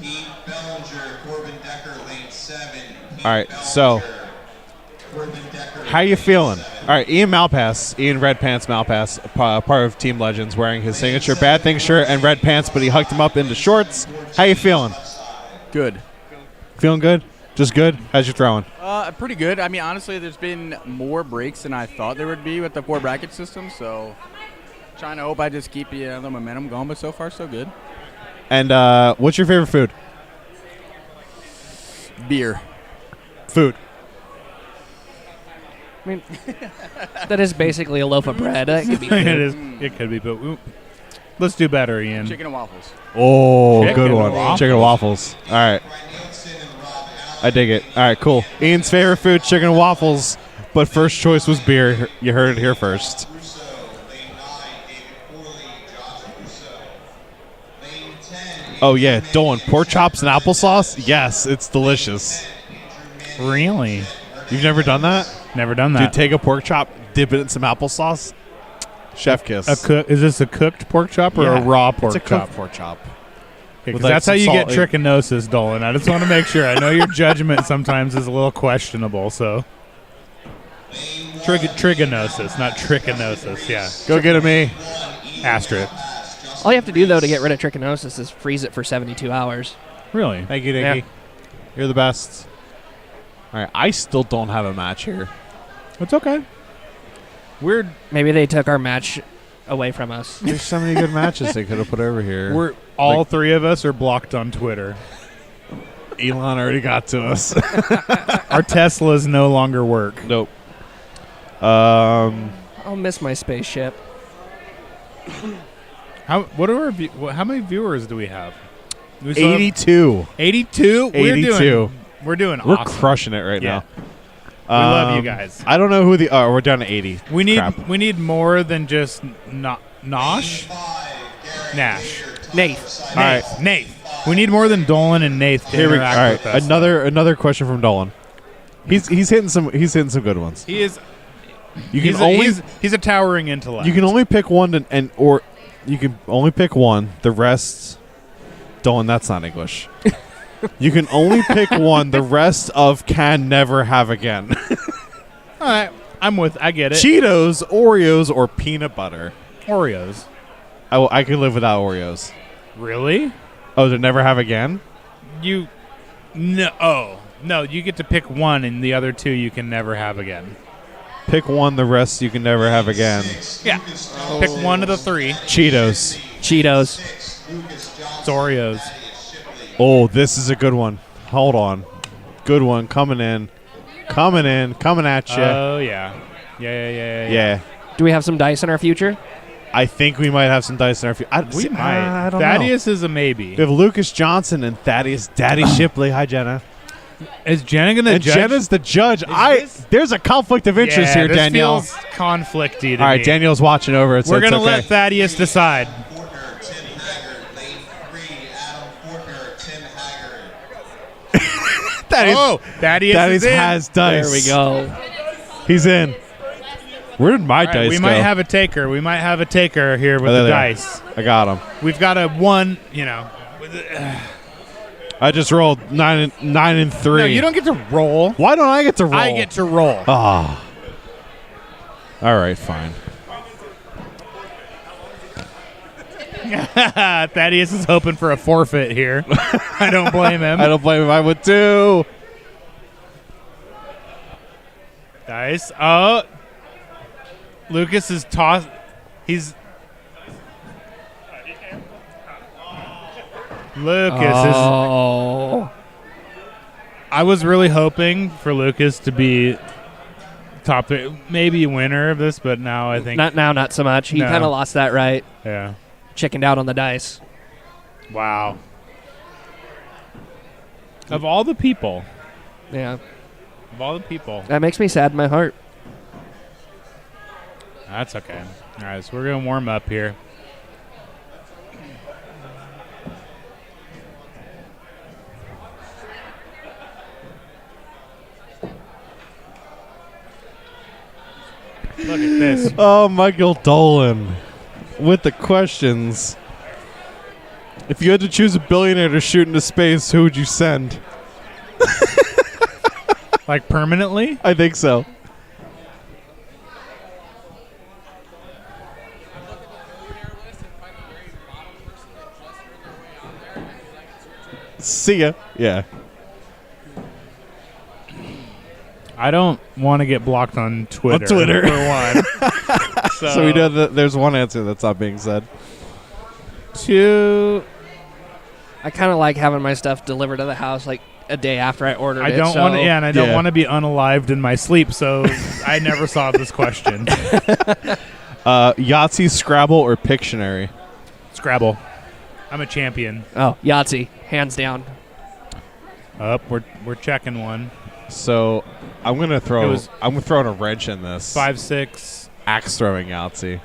Pete Bellinger, Corbin Decker, lane 7. All right, so how you feeling? All right, Ian Malpass, Ian Red Pants Malpass, part of Team Legends, wearing his signature Bad Thing shirt and red pants, but he hucked him up into shorts. How you feeling? Good. Feeling good? Just good? How's your throwing? Pretty good. I mean, honestly, there's been more breaks than I thought there would be with the 4 bracket system, so trying to hope I just keep the momentum going, but so far so good. And what's your favorite food? Beer. Food. I mean, that is basically a loaf of bread. That could be it good. is. It could be, but let's do better, Ian. Chicken and waffles. Oh, Chicken good and one. waffles. Chicken and waffles. All right. I dig it. All right, cool. Ian's favorite food, chicken and waffles, but first choice was beer. You heard it here first. Oh, yeah. Dolan, pork chops and applesauce? Yes, it's delicious. Really? You've never done that? Never done that. Dude, take a pork chop, dip it in some applesauce. Chef kiss. Is this a cooked pork chop or a Yeah, raw pork it's a chop? cooked pork chop. Because With, like, that's how some you get salt. trichinosis, Dolan. I just want to make sure. I know your judgment sometimes is a little questionable, so. Trichinosis, not trichinosis, yeah. Go get him, E. Asterisk. All you have to do, though, to get rid of trichinosis is freeze it for 72 hours. Really? Thank you, Nicky. Yeah. You're the best. All right, I still don't have a match here. It's okay. Weird. Maybe they took our match away from us. There's so many good matches they could have put over here. All three of us are blocked on Twitter. Elon already got to us. Our Teslas no longer work. Nope. I'll miss my spaceship. How many viewers do we have? 82. 82? 82. We're doing We're awesome. crushing it right Yeah. now. We love you guys. I don't know who the. Oh, we're down to 80. We Crap. need more than just Nash. Nath. All right. Nath. We need more than Dolan and Nath to Here we. All interact right. with us. Another question from Dolan. He's hitting some good ones. He is. He's a towering intellect. You can only pick one or you can only pick one. The rest, Dolan, that's not English. You can only pick one. The rest of can never have again. All right, I get it. Cheetos, Oreos, or peanut butter. Oreos. I can live without Oreos. Really? Oh, to never have again? No, you get to pick one, and the other two you can never have again. Pick one. The rest you can never have again. Yeah. Pick one of the three. Cheetos. It's Oreos. Oh, this is a good one. Hold on. Good one. Coming at you. Oh, yeah. Yeah. Do we have some dice in our future? I think we might have some dice in our future. We might. I don't Thaddeus know. is a maybe. We have Lucas Johnson and Thaddeus Daddy Shipley. Hi, Jenna. Is Jenna going to judge? Jenna's the judge. There's a conflict of interest here, this Danielle. feels conflicty to All right, me. Danielle's watching over. We're going to let Thaddeus decide. Thaddeus is in. has dice. There we go. He's in. Where did my All right, dice we go? might have a taker. We might have a taker here with Oh, there the they are. dice. I got him. We've got a one, I just rolled 9 and 3. No, you don't get to roll. Why don't I get to roll? I get to roll. Ah. All right, fine. Thaddeus is hoping for a forfeit here. I don't blame him. I don't blame him. I would too. Dice. Oh. Lucas is tossed. Lucas is. I was really hoping for Lucas to be top, maybe winner of this, but now I think Not so much. He No. kind of lost that right. Yeah. chickened out on the dice. Wow. Of all the people. Yeah. Of all the people. That makes me sad in my heart. That's okay. All right, so we're going to warm up here. Look at this. Oh, Michael Dolan with the questions. If you had to choose a billionaire to shoot into space, who would you send? Like permanently? I think so. See ya. Yeah. I don't want to get blocked on Twitter. On Twitter. For one. So we know that there's one answer that's not being said. Two, I kind of like having my stuff delivered to the house like a day after I ordered it. I don't want to, and I don't want to be unalived in my sleep, so I never saw this question. Yahtzee, Scrabble, or Pictionary? Scrabble. I'm a champion. Oh, Yahtzee, hands down. Up, we're checking one. So I'm gonna I'm throwing a wrench in this. 5-6 axe throwing Yahtzee.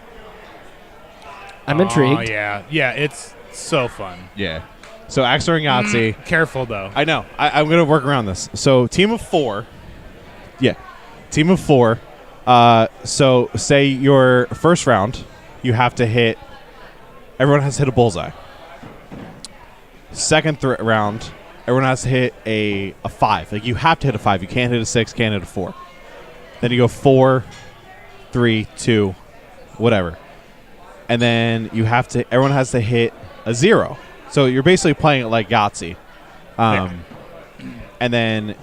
I'm intrigued. Oh yeah, yeah, it's so fun. Yeah. So axe throwing Yahtzee. Careful though. I know. I'm gonna work around this. So team of 4. Yeah. Team of 4. So say your first round, you have to hit. Everyone has to hit a bullseye. Second round, everyone has to hit a 5. Like you have to hit a 5. You can't hit a 6. Can't hit a 4. Then you go 4, 3, 2, whatever. And then you have to. Everyone has to hit a 0. So you're basically playing it like Yahtzee. And then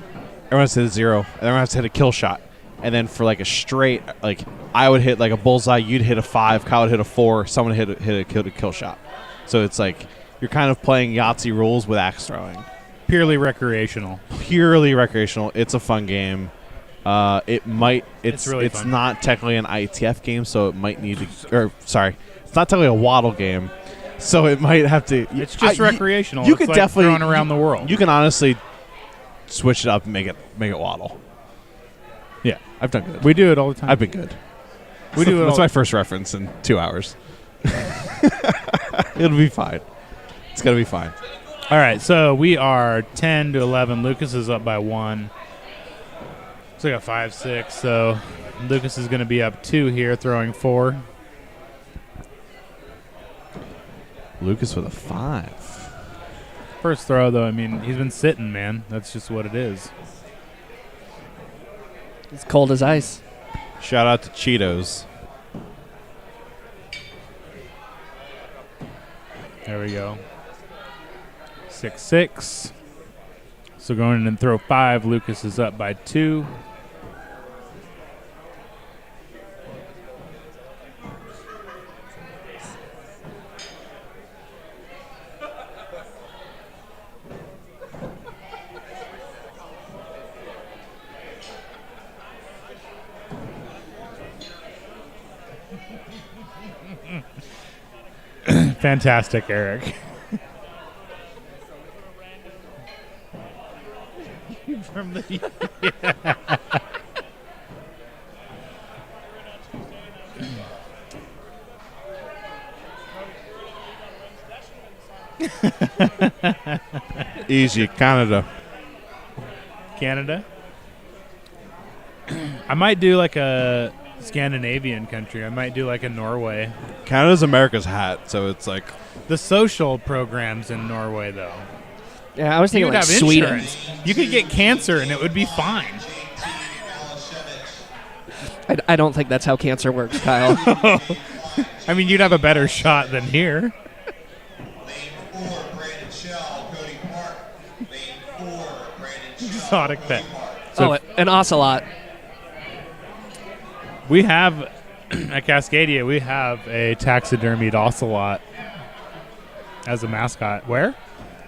everyone has to hit a 0. And everyone has to hit a kill shot. And then for like a straight, like I would hit like a bullseye. You'd hit a 5. Kyle would hit a 4. Someone hit a kill shot. So it's like you're kind of playing Yahtzee rules with axe throwing. Purely recreational. Purely recreational. It's a fun game. It's really fun. not technically an IETF game, so it might need to. Or sorry, it's not technically a waddle game, so it might have to. It's just recreational. You It's could like definitely throwing around the world. You can honestly switch it up and make it waddle. Yeah, I've done good. We do it all the time. I've been good. We do it. That's my first reference in 2 hours. It'll be fine. It's gonna be fine. All right, so we are 10-11. Lucas is up by 1. It's like a 5-6, so Lucas is going to be up 2 here, throwing 4. Lucas with a 5. First throw, though, I mean, he's been sitting, man. That's just what it is. It's cold as ice. Shout out to Cheetos. There we go. 6-6. So going in and throw 5. Lucas is up by 2. Fantastic, Eric. From the Easy, Canada. Canada? I might do like a Scandinavian country. I might do like a Norway. Canada's America's hat, so it's like the social programs in Norway, though. Yeah, I was thinking You'd like have Sweden. insurance. You could get cancer and it would be fine. I don't think that's how cancer works, Kyle. I mean, you'd have a better shot than here. Exotic pet. So an ocelot. We have, at Cascadia, we have a taxidermied ocelot as a mascot. Where?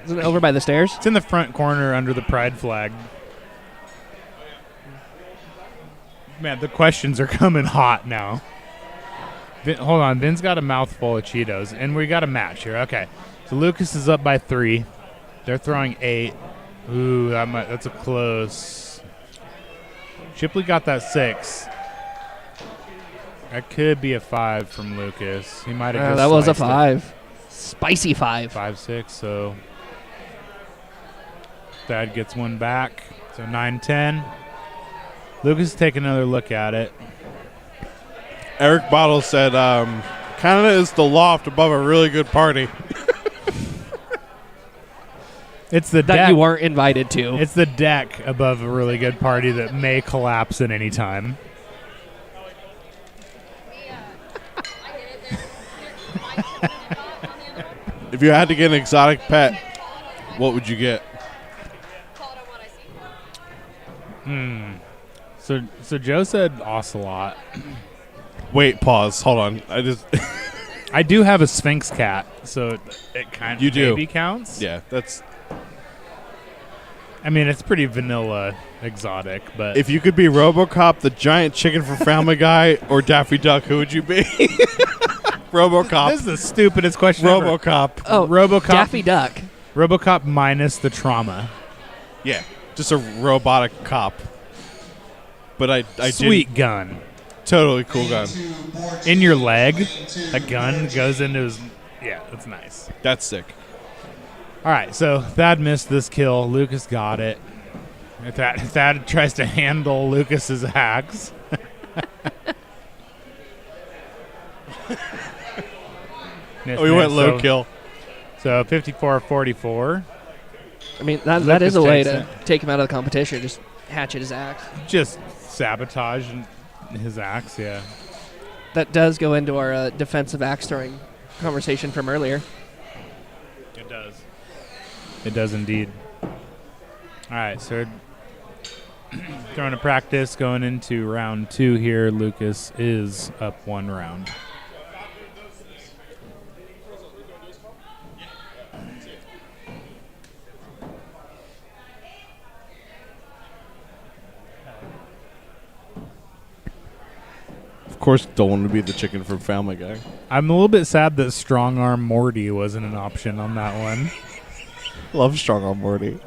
Isn't it over by the stairs? It's in the front corner under the pride flag. Man, the questions are coming hot now. Hold on. Vin's got a mouthful of Cheetos, and we got a match here. Okay. So Lucas is up by 3. They're throwing 8. Ooh, that's a close. Shipley got that 6. That could be a 5 from Lucas. He might have just that was a sliced 5. Spicy 5. 5-6, so Thad gets one back. So 9-10. Lucas is taking another look at it. Eric Bottle said, Canada is the loft above a really good party. It's the That deck you weren't invited to. It's the deck above a really good party that may collapse at any time. If you had to get an exotic pet, what would you get? So Joe said ocelot. Wait, pause. Hold on. I do have a Sphinx cat, so it kind You of do. maybe counts. Yeah, that's. I mean, it's pretty vanilla exotic, but If you could be RoboCop, the giant chicken from Family Guy, or Daffy Duck, who would you be? RoboCop. This is the stupidest question RoboCop. Oh, RoboCop. Daffy Duck. RoboCop minus the trauma. Yeah, just a robotic cop. But I Sweet gun. Totally cool gun. In your leg, a gun goes into his. Yeah, that's nice. That's sick. All right, so Thad missed this kill. Lucas got it. Thad tries to handle Lucas's axe. We went low kill. So 54-44. I mean, that Lucas is a way takes to it. take him out of the competition. Just hatchet his axe. Just sabotage his axe, yeah. That does go into our defensive axe throwing conversation from earlier. It does. It does indeed. All right, so throwing a practice going into round 2 here. Lucas is up 1 round. Of course, don't want to be the chicken from Family Guy. I'm a little bit sad that Strong Arm Morty wasn't an option on that one. Love Strong Arm Morty.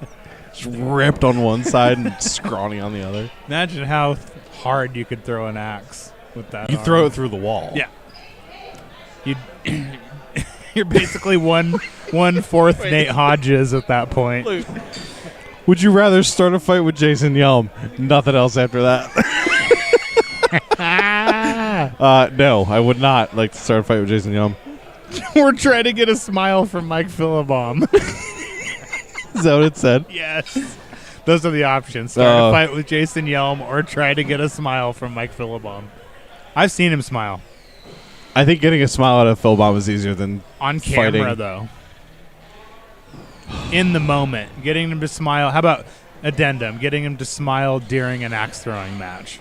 Just ripped on one side and scrawny on the other. Imagine how hard you could throw an axe with that. You arm. throw it through the wall. Yeah. You're basically one-fourth Nate Hodges at that point. Luke, would you rather start a fight with Jason Yelm? Nothing else after that. No, I would not like to start a fight with Jason Yelm. We're trying to get a smile from Mike Philibom. Is that what it said? Yes. Those are the options. Start a fight with Jason Yelm or try to get a smile from Mike Philibom. I've seen him smile. I think getting a smile out of Philibom is easier than on camera, fighting. though. In the moment. Getting him to smile. How about addendum? Getting him to smile during an axe throwing match.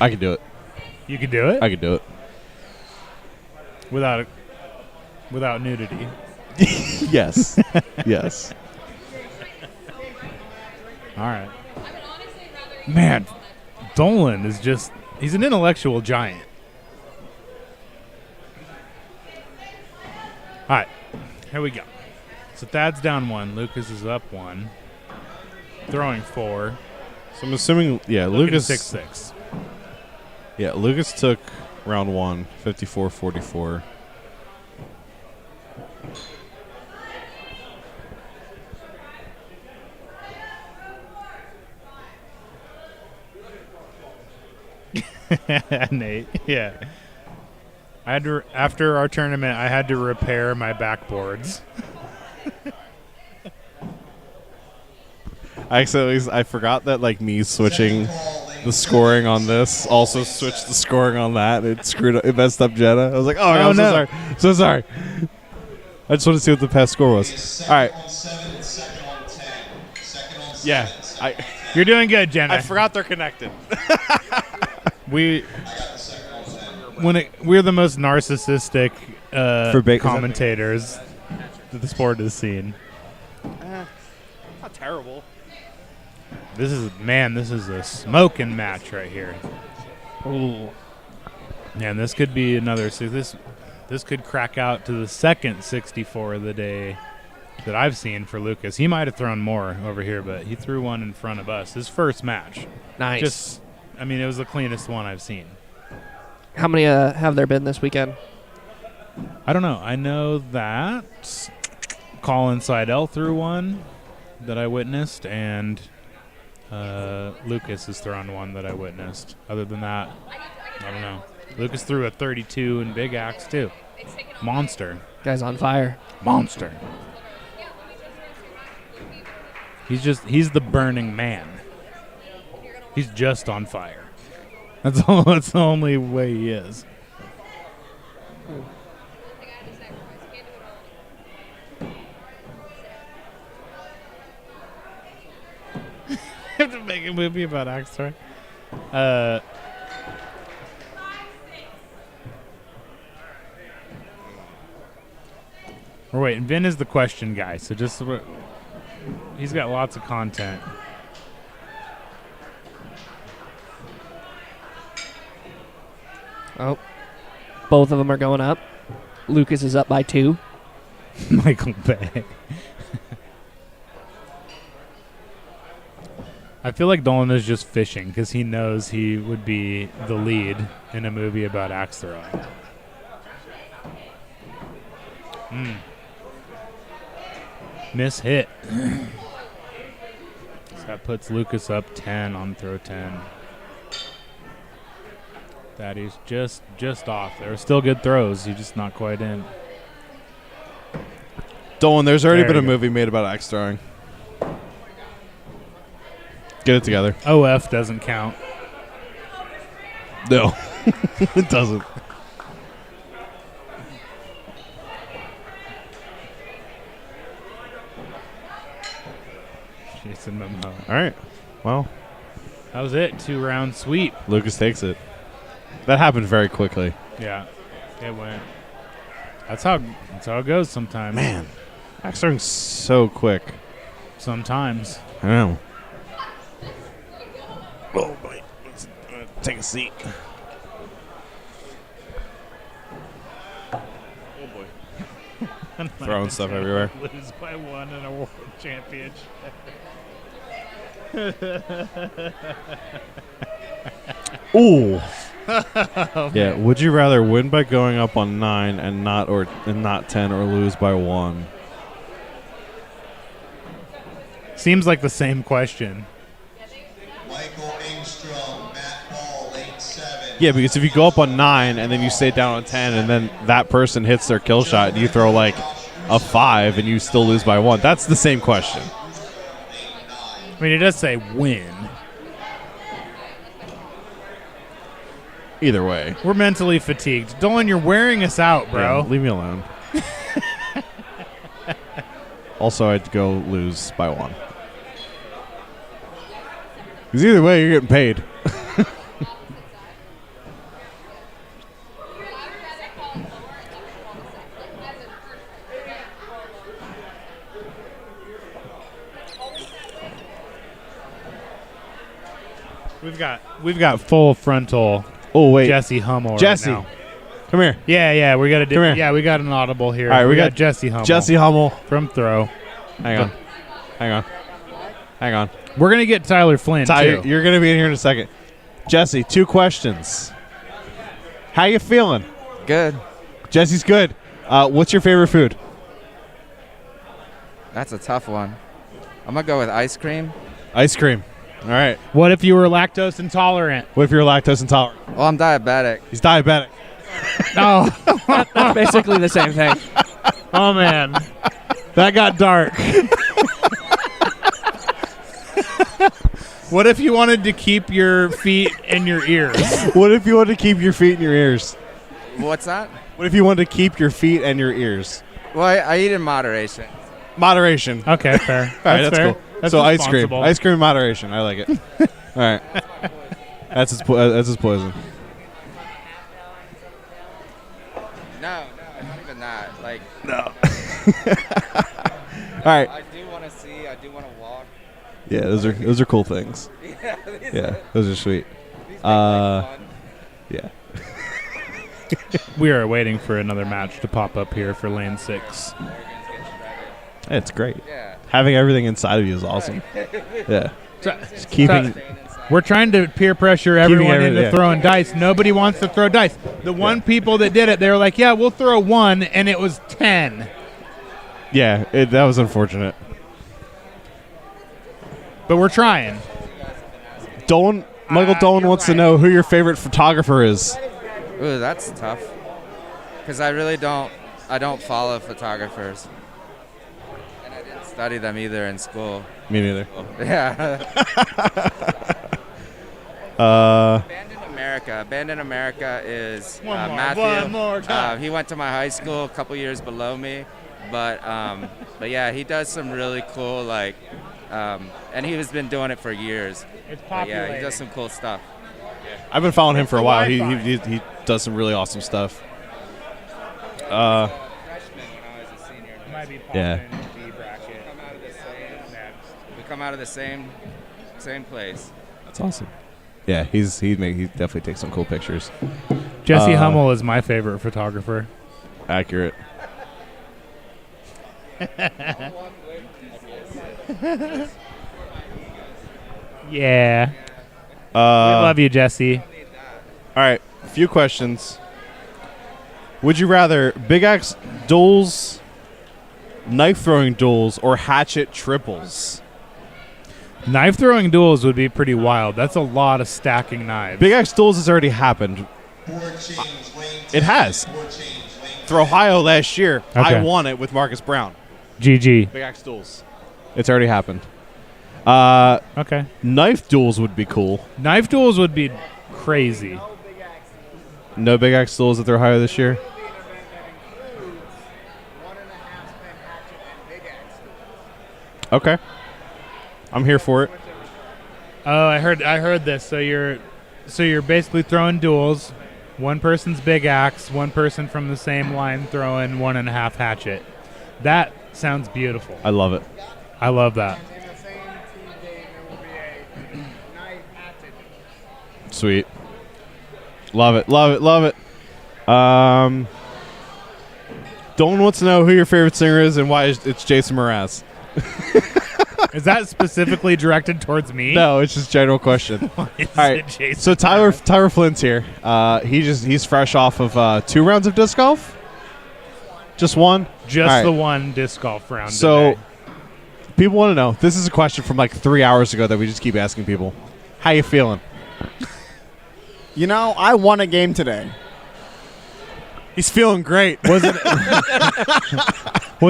I can do it. You can do it? I can do it. Without nudity. Yes. Yes. All right. Man, Dolan is he's an intellectual giant. All right. Here we go. So Thad's down 1. Lucas is up 1. Throwing 4. So I'm assuming, yeah, Looking Lucas 6-6. Yeah, Lucas took round 1, 54-44. Nate, yeah. I had to after our tournament. I had to repair my backboards. I forgot that like me switching the scoring on this also switched the scoring on that. It screwed up. It messed up Jenna. I was like, oh, I'm no. so sorry. So sorry. I just want to see what the past score was. All right. Yeah. You're doing good, Jenna. I forgot they're connected. We're the most narcissistic commentators that the sport has seen. Not terrible. This is a smoking match right here. Ooh. Yeah, and this could be another. So this could crack out to the second 64 of the day that I've seen for Lucas. He might have thrown more over here, but he threw one in front of us. His first match. Nice. It was the cleanest one I've seen. How many have there been this weekend? I don't know. I know that Colin Seidel threw one that I witnessed, and Lucas has thrown one that I witnessed. Other than that, I don't know. Lucas threw a 32 in Big Axe, too. Monster. Guy's on fire. Monster. He's the Burning Man. He's just on fire. That's the only way he is. I have to make a movie about Axe throwing. We're waiting. Vin is the question guy, so he's got lots of content. Oh, both of them are going up. Lucas is up by 2. Michael Bay. I feel like Dolan is just fishing because he knows he would be the lead in a movie about axe throwing. Miss hit. So that puts Lucas up 10 on throw 10. Thaddeus just off. There were still good throws. He's just not quite in. Dolan, there's already There been you a go. movie made about axe throwing. Get it together. OF doesn't count. No, it doesn't. Jason Momoa. All right. Well, that was it. 2-round sweep. Lucas takes it. That happened very quickly. Yeah, it went. That's how it goes sometimes. Man, axe throwing's so quick. Sometimes. I know. Oh boy, let's take a seat. Oh boy. Throwing stuff everywhere. Lose by 1 in a world championship. Ooh. Oh, Yeah. man. Would you rather win by going up on 9 and not 10, or lose by 1? Seems like the same question. Michael Engstrom, Matt Paul, lane 7. Yeah, because if you go up on 9 and then you stay down on 10, and then that person hits their kill shot and you throw like a 5 and you still lose by 1, that's the same question. I mean, it does say win. Either way. We're mentally fatigued. Dolan, you're wearing us out, bro. Yeah, leave me alone. Also, I'd go lose by 1. Because either way, you're getting paid. We've got full frontal. Oh wait, Jesse Hummel. Jesse, right now. come here. Yeah, we got to do. Come here. Yeah, we got an audible here. All right, we got Jesse Hummel. Jesse Hummel from throw. Hang on. We're gonna get Tyler Flynn Ty, too. you're gonna be in here in a second. Jesse, 2 questions. How you feeling? Good. Jesse's good. What's your favorite food? That's a tough one. I'm going to go with ice cream. Ice cream. All right. What if you were lactose intolerant? What if you're lactose intolerant? Well, I'm diabetic. He's diabetic. No. That's basically the same thing. Oh, man. That got dark. What if you wanted to keep your feet in your ears? What if you wanted to keep your feet in your ears? What's that? What if you wanted to keep your feet and your ears? Well, I eat in moderation. Moderation. Okay, fair. All right, that's fair. cool. That's so ice cream. responsible. Ice cream in moderation. I like it. All right. That's his poison. No, not even that. Like, no. All right. I do want to see. I do want to walk. Yeah, those are cool things. Yeah, Yeah, those are sweet. These make life fun. Yeah. We are waiting for another match to pop up here for lane 6. It's great. Having everything inside of you is awesome. Yeah. Just keeping. We're trying to peer pressure everyone into yeah. throwing dice. Nobody wants to throw dice. The one people that did it, they were like, yeah, we'll throw 1, and it was 10. Yeah, that was unfortunate. But we're trying. Michael Dolan wants to know who your favorite photographer is. Ooh, that's tough. Because I really don't follow photographers. And I didn't study them either in school. Me neither. Yeah. Band in America is Matthew. One more time. He went to my high school a couple years below me. But yeah, he does some really cool, and he has been doing it for years. It's But yeah, populating. he does some cool stuff. I've been following him for a while. Wi-Fi. He does some really awesome stuff. Might be Yeah. B bracket. We come out of the same place. That's awesome. Yeah, he definitely takes some cool pictures. Jesse Hummel is my favorite photographer. Accurate. Yeah. We love you, Jesse. All right, a few questions. Would you rather big axe duels, knife throwing duels, or hatchet triples? Knife throwing duels would be pretty wild. That's a lot of stacking knives. Big axe duels has already happened. It has. For Ohio last year, Okay. I won it with Marcus Brown. GG. Big axe duels. It's already happened. Okay. Knife duels would be cool. Knife duels would be crazy. No big axe duels at Ohio this year. Okay. I'm here for it. Oh, I heard this. So you're basically throwing duels. One person's big axe, one person from the same line throwing 1.5 hatchet. That sounds beautiful. I love it. I love that. Sweet. Love it. Love it. Love it. Dolan wants to know who your favorite singer is and why it's Jason Mraz. Is that specifically directed towards me? No, it's just a general question. Why is All right. it Jason So Tyler Flint's here. He's fresh off of 2 rounds of disc golf. Just one. Just All right. the one disc golf round. So today. people want to know. This is a question from like 3 hours ago that we just keep asking people. How you feeling? You know, I won a game today. He's feeling great. Was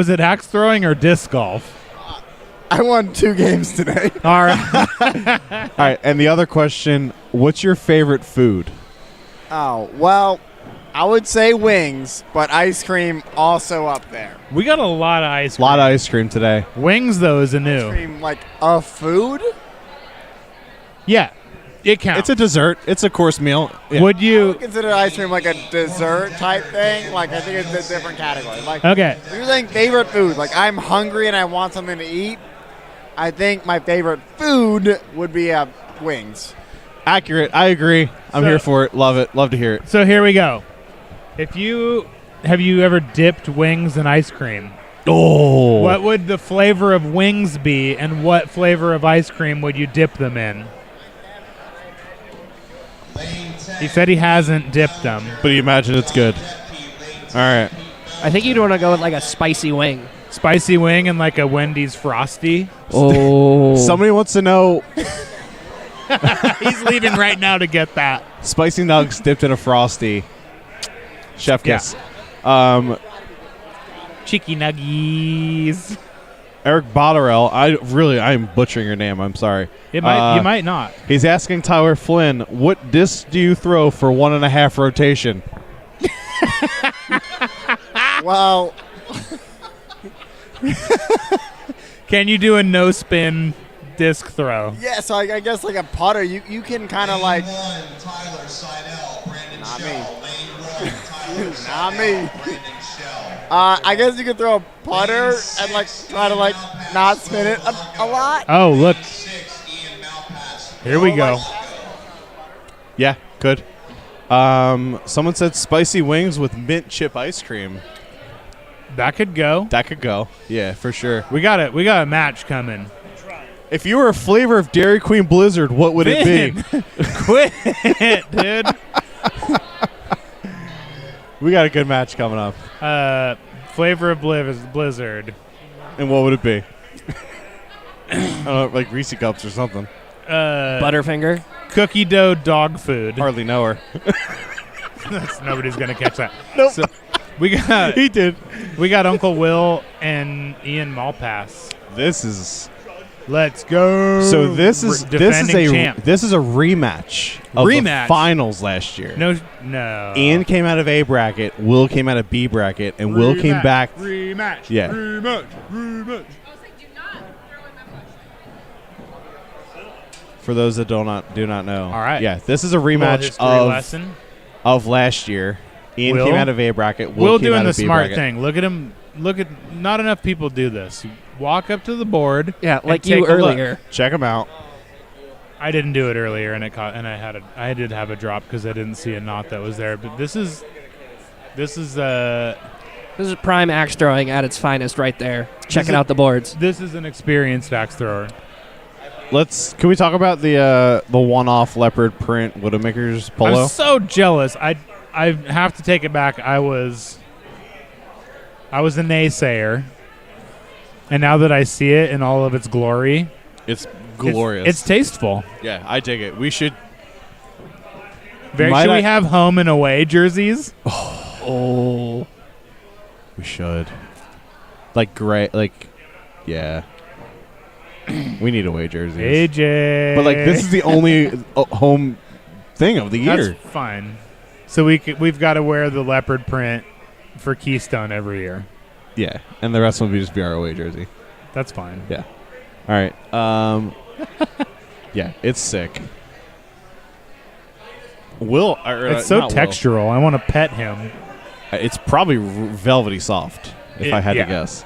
it axe throwing or disc golf? I won 2 games today. All right. All right. And the other question: what's your favorite food? Oh, well, I would say wings, but ice cream also up there. We got a lot of ice A cream. lot of ice cream today. Wings, though, is a new. Ice cream, like a food? Yeah, it counts. It's a dessert. It's a course meal. Yeah. Would I you? would consider ice cream like a dessert type thing. Like, I think it's a different category. Like, Okay. if you're saying favorite food, like I'm hungry and I want something to eat, I think my favorite food would be wings. Accurate. I agree. I'm So- here for it. Love it. Love to hear it. So here we go. Have you ever dipped wings in ice cream? Oh. What would the flavor of wings be, and what flavor of ice cream would you dip them in? He said he hasn't dipped them. But you imagine it's good. All right. I think you'd want to go with like a spicy wing. Spicy wing and like a Wendy's Frosty. Oh. Somebody wants to know He's leaving right now to get that. spicy nugs dipped in a Frosty. Chef Yeah. kiss. Cheeky nuggies. Eric Botterell. I'm butchering your name. I'm sorry. You might not. He's asking Tyler Flynn, what disc do you throw for 1.5 rotation? Well, Can you do a no spin disc throw? yeah, so I guess like a putter, you can kind of like. Tyler Seidel, Brandon Not Shell, Lane Rowe, Tyler Not me. Brandon Shell. I guess you could throw a putter and like try to like not spin it a lot. Oh, look. Here we go. Yeah, good. Someone said spicy wings with mint chip ice cream. That could go. That could go. Yeah, for sure. We got it. We got a match coming. If you were a flavor of Dairy Queen Blizzard, what would it be? Quit it, dude. We got a good match coming up. Flavor of Blizzard. And what would it be? I don't know, like Reese Cups or something. Butterfinger. Cookie dough dog food. Hardly know her. Nobody's gonna catch that. Nope. So we got. He did. We got Uncle Will and Ian Malpass. This is. Let's go. So this is champ. This is a rematch of the finals last year. No. Ian came out of A bracket. Will came out of B bracket, and Will came back. Rematch. Yeah. Rematch. For those that do not know. All right. Yeah, this is a Little rematch history lesson. of last year. Ian Will? came out of A bracket. Will came doing out the of B smart bracket. thing. Look at him. Not enough people do this. You walk up to the board. Yeah, and like take you a look. earlier. Check him out. I didn't do it earlier, and I did have a drop because I didn't see a knot that was there. But this is prime axe throwing at its finest right there. Checking out the boards. This is an experienced axe thrower. Can we talk about the one-off leopard print Widowmaker's polo? I'm so jealous. I have to take it back. I was a naysayer, and now that I see it in all of its glory, it's glorious. It's tasteful. Yeah, I dig it. We should. Should we have home and away jerseys? Oh, we should. Like gray, yeah. We need away jerseys. AJ. But this is the only home thing of the year. That's fine. So we've got to wear the leopard print for Keystone every year. Yeah, and the rest will just be our away jersey. That's fine. Yeah. All right. Yeah, it's sick. It's so textural. I want to pet him. It's probably velvety soft, if I had to guess.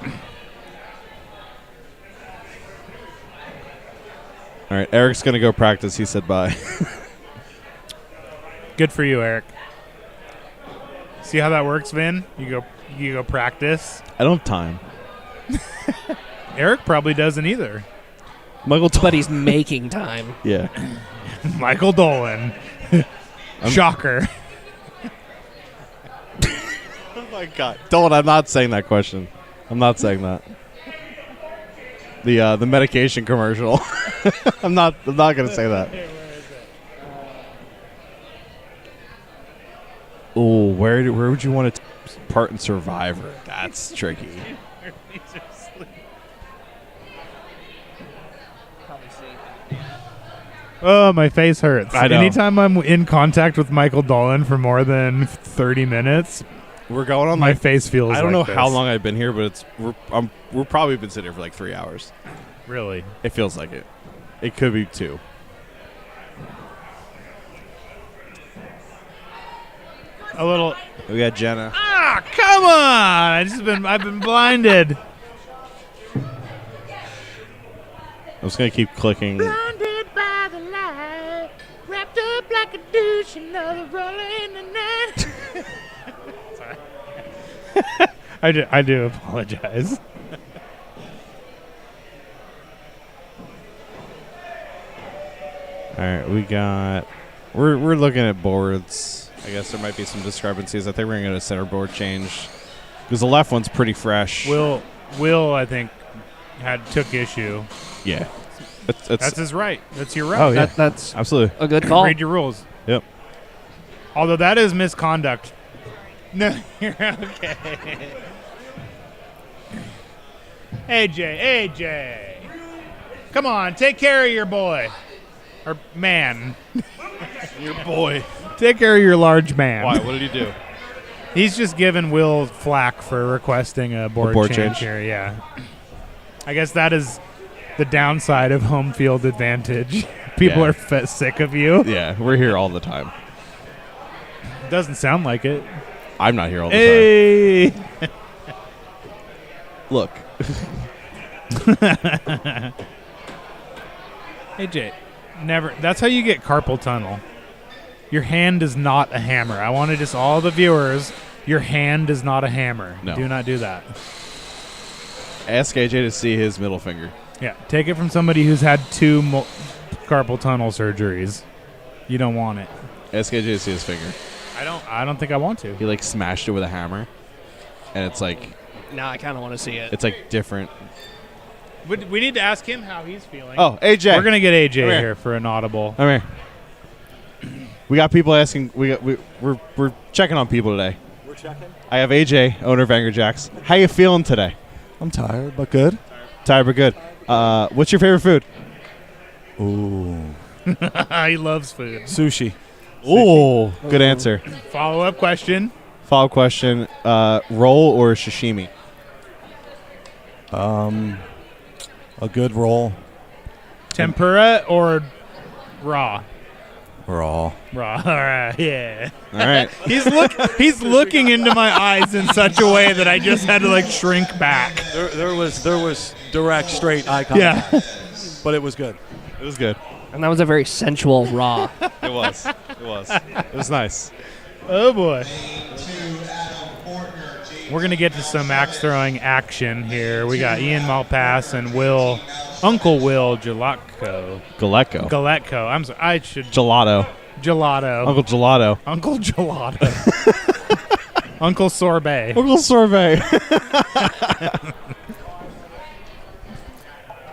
All right, Eric's going to go practice. He said bye. Good for you, Eric. See how that works, Vin? You go practice. I don't have time. Eric probably doesn't either. But he's making time. Yeah. Michael Dolan. Shocker. Oh my God, Dolan! I'm not saying that question. I'm not saying that. The medication commercial. I'm not gonna say that. Oh, where would you want to part in Survivor? That's tricky. Oh, my face hurts. I know. Anytime I'm in contact with Michael Dolan for more than 30 minutes, we're going on. My face feels. I don't know this. how long I've been here, but we're probably been sitting here for like 3 hours. Really? It feels like it. It could be 2. A little. We got Jenna. Ah, come on! I've been blinded. I'm just gonna keep clicking. Blinded by the light, wrapped up like a douche, another rolling the night. Sorry. I do apologize. All right, we're looking at boards. I guess there might be some discrepancies. I think we're gonna get a center board change because the left one's pretty fresh. Will I think took issue. Yeah, that's his right. That's your right. Oh yeah, that's absolutely a good call. Read your rules. Yep. Although that is misconduct. No, you're okay. AJ, come on, take care of your boy or man. Your boy. Take care of your large man. Why? What did he do? He's just giving Will flack for requesting a board change here. Yeah. I guess that is the downside of home field advantage. People are sick of you. Yeah, we're here all the time. Doesn't sound like it. I'm not here all the time. Look. AJ, never. That's how you get carpal tunnel. Your hand is not a hammer. I want to just all the viewers. Your hand is not a hammer. No. Do not do that. Ask AJ to see his middle finger. Yeah, take it from somebody who's had 2 carpal tunnel surgeries. You don't want it. Ask AJ to see his finger. I don't think I want to. He like smashed it with a hammer, and it's like. Now I kind of want to see it. It's like different. We need to ask him how he's feeling. Oh, AJ. We're gonna get AJ Come here for an audible. Come here. We got people asking. We're checking on people today. We're checking. I have AJ, owner of Angry Jacks. How you feeling today? I'm tired, but good. Tired but good. What's your favorite food? Ooh. He loves food. Sushi. Ooh, good answer. Follow-up question. Follow-up question. Roll or sashimi? A good roll. Tempura or raw? Raw. Raw. All right. Yeah. All right. He's looking into my eyes in such a way that I just had to like shrink back. There was direct, straight eye contact. Yeah. But it was good. It was good. And that was a very sensual raw. It was. It was. It was nice. Oh boy. We're gonna get to some axe throwing action here. We got Ian Malpass and Uncle Will Galetko. Galetko. I'm sorry. I should. Gelato. Uncle Gelato. Uncle Gelato. Uncle Sorbet. Uncle Sorbet.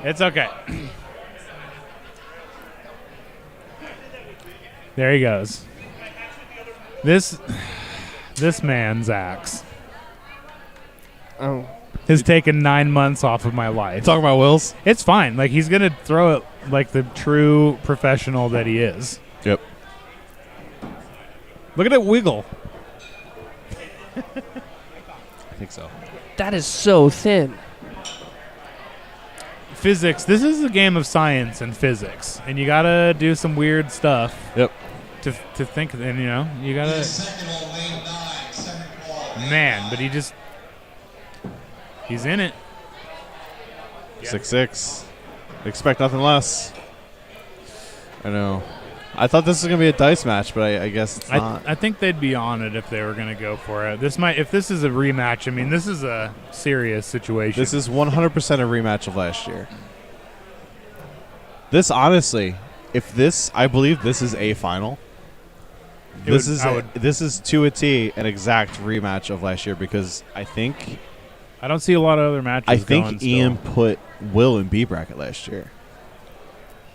It's okay. There he goes. This man's axe has taken 9 months off of my life. Talking about Will's? It's fine. Like, he's going to throw it like the true professional that he is. Yep. Look at it wiggle. I think so. That is so thin. Physics. This is a game of science and physics, and you gotta do some weird stuff. Yep. To think, and you gotta. Man, but he's in it. 6'6". Expect nothing less. I know. I thought this was gonna be a dice match, but I guess it's not. I think they'd be on it if they were gonna go for it. If this is a rematch, I mean, this is a serious situation. This is 100% a rematch of last year. This honestly, I believe this is a final. This is to a T an exact rematch of last year because I don't see a lot of other matches. I think Ian put Will in B bracket last year.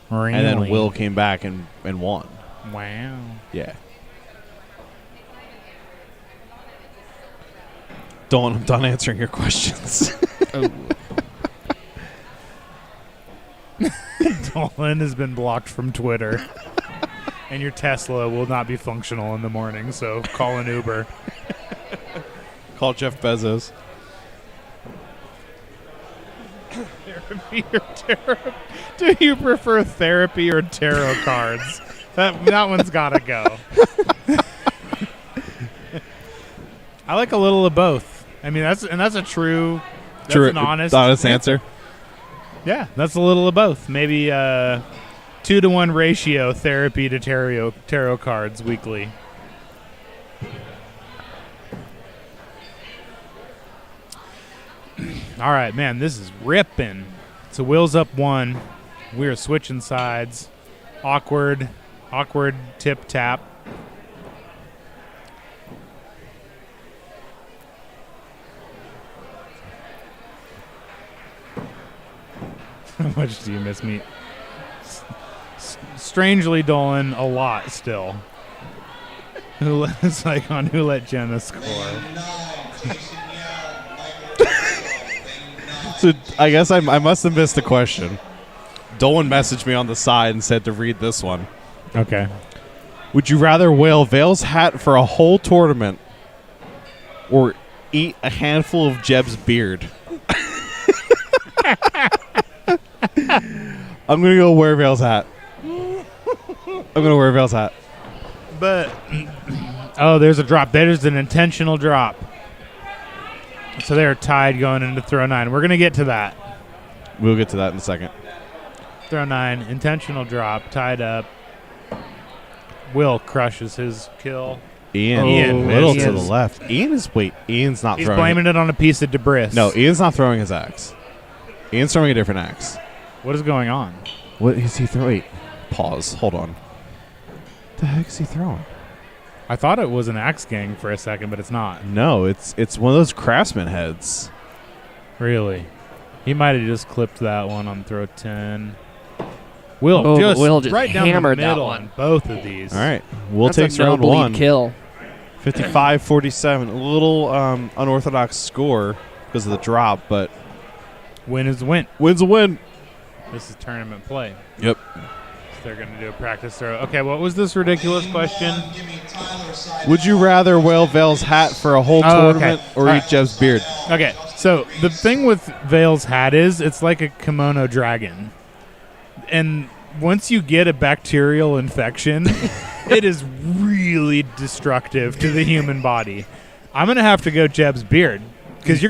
Really? And then Will came back and won. Wow. Yeah. I'm done answering your questions. Dolan has been blocked from Twitter. And your Tesla will not be functional in the morning, so call an Uber. Call Jeff Bezos. Therapy or tarot? Do you prefer therapy or tarot cards? That one's gotta go. I like a little of both. I mean, that's a true, an honest answer. Yeah, that's a little of both. Maybe 2-to-1 ratio therapy to tarot cards weekly. All right, man, this is ripping. So Will's up 1. We are switching sides. Awkward tip tap. How much do you miss me? Strangely, Dolan, a lot still. It's like on who let Jenna score. So I guess I must have missed the question. Dolan messaged me on the side and said to read this one. Okay. Would you rather wear Vale's hat for a whole tournament or eat a handful of Jeb's beard? I'm going to go wear Vale's hat. But, there's a drop. There's an intentional drop. So they're tied going into throw 9. We're going to get to that. We'll get to that in a second. Throw 9, intentional drop, tied up. Will crushes his kill. Ian little to the left. Ian's not He's throwing blaming it on a piece of debris. No, Ian's not throwing his axe. Ian's throwing a different axe. What is going on? What is he throwing? Wait, pause. Hold on. What the heck is he throwing? I thought it was an axe gang for a second, but it's not. No, it's one of those craftsman heads. Really? He might have just clipped that one on throw 10. Will just right down the hammered that middle one. on both of these. All right, Will That's takes a round no-bleed one. kill. 55-47. A little unorthodox score because of the drop, but win is a win. Win's a win. This is tournament play. Yep. So they're going to do a practice throw. Okay, what was this ridiculous question? Would you rather wear Vale's hat for a whole tournament or eat Jeb's beard? Okay, so the thing with Vale's hat is it's like a kimono dragon. And once you get a bacterial infection, it is really destructive to the human body. I'm going to have to go Jeb's beard because you're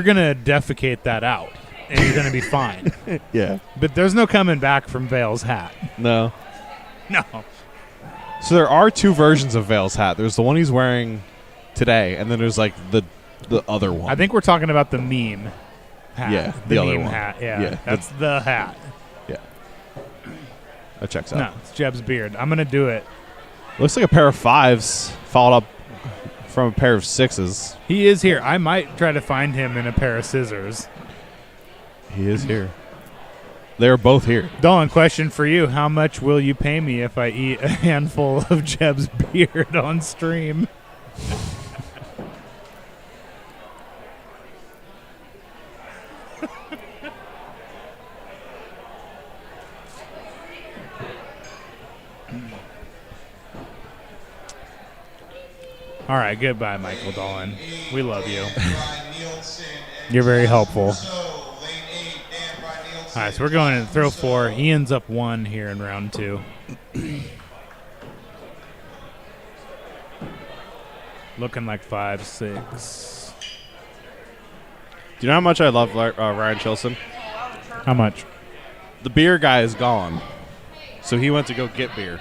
gonna defecate that out. And you're going to be fine. Yeah. But there's no coming back from Vale's hat. No. No. So there are two versions of Vale's hat. There's the one he's wearing today, and then there's like the other one. I think we're talking about the meme hat. Yeah, the the other meme one. hat. Yeah, Yeah, that's the hat. Yeah. That checks out. No, it's Jeb's beard. I'm going to do it. Looks like a pair of 5s followed up from a pair of 6s. He is here. I might try to find him in a pair of scissors. He is here. They're both here. Dolan, question for you. How much will you pay me if I eat a handful of Jeb's beard on stream? All right, goodbye, Michael Dolan. We love you. You're very helpful. All right, so we're going to throw 4. He ends up 1 here in round 2. Looking like 5, 6. Do you know how much I love Ryan Chilson? How much? The beer guy is gone, so he went to go get beer.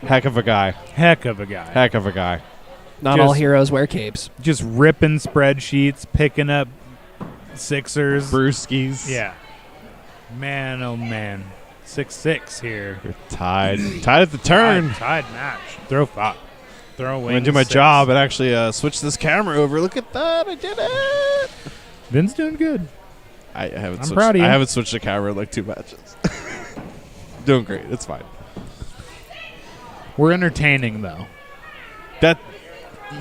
Heck of a guy. Heck of a guy. Heck of a guy. Not all heroes wear capes. Just ripping spreadsheets, picking up Sixers. Brewskis. Yeah. Man, oh man. 6-6 here. You're tied. Tied at the turn. Tied match. Throw 5. Throw I'm wing. going to do my 6. job and actually switch this camera over. Look at that. I did it. Vin's doing good. I haven't I'm switched, proud of you. I haven't switched the camera in like 2 matches. Doing great. It's fine. We're entertaining, though.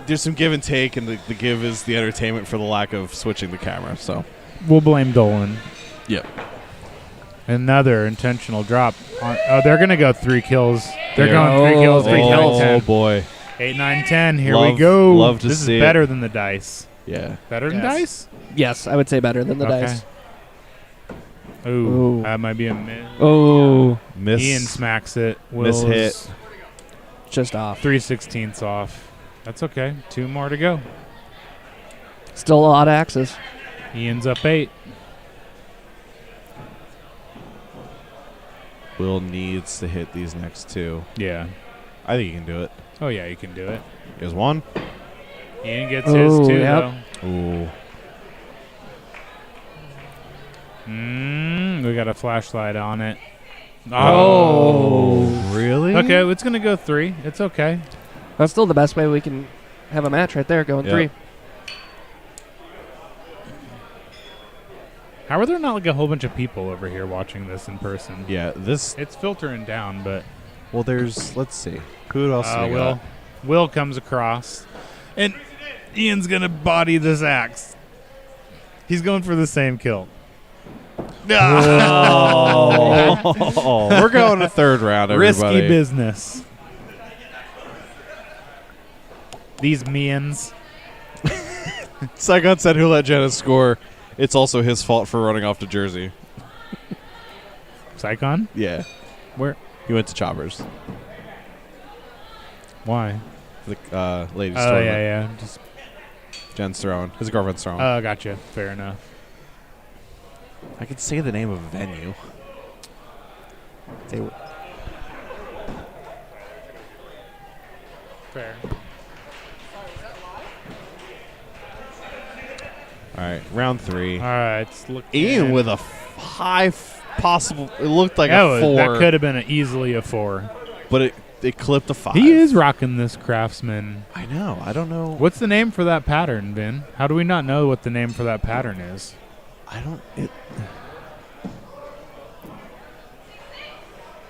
There's some give and take, and the give is the entertainment for the lack of switching the camera. So We'll blame Dolan. Yep. Another intentional drop. They're going to go 3 kills. They're There. going 3 kills. 3 kills. Oh, boy. 8, 9, 10. Here Love- we go. love to this see is it. better than the dice. Yeah. Better than dice? Yes, I would say better than the Okay. dice. Ooh, that might be a miss. Oh. Miss. Ian smacks it. Miss Will's hit. Just off. 3/16 off. That's okay. 2 more to go. Still a lot of axes. Ian's up 8. Will needs to hit these next 2. Yeah. I think he can do it. Oh, yeah, you can do it. Here's 1. Ian gets his 2, yep. though. Ooh. We got a flashlight on it. Oh. Really? Okay, it's going to go 3. It's okay. That's still the best way we can have a match right there, going Yep. 3. How are there not like a whole bunch of people over here watching this in person? Yeah, this. It's filtering down, but Well, there's. Let's see. Who else do we Will got? Will comes across, and Ian's gonna body this axe. He's going for the same kill. Oh. We're going to 3rd round, everybody. Risky business. These Mians. Saigon said, "Who let Jenna score? It's also his fault for running off to Jersey." Saigon? Yeah. Where? He went to Choppers. Why? The ladies' Oh, tournament. yeah. Just Jen's throwing. His girlfriend's throwing. Oh, gotcha. Fair enough. I could say the name of a venue. They were. Fair. All right, round 3. All right, it's looking. Ian with a high possible. It looked like Yeah, a 4. that could have been easily a 4. But it clipped a 5. He is rocking this Craftsman. I know. I don't know. What's the name for that pattern, Vin? How do we not know what the name for that pattern is? I don't.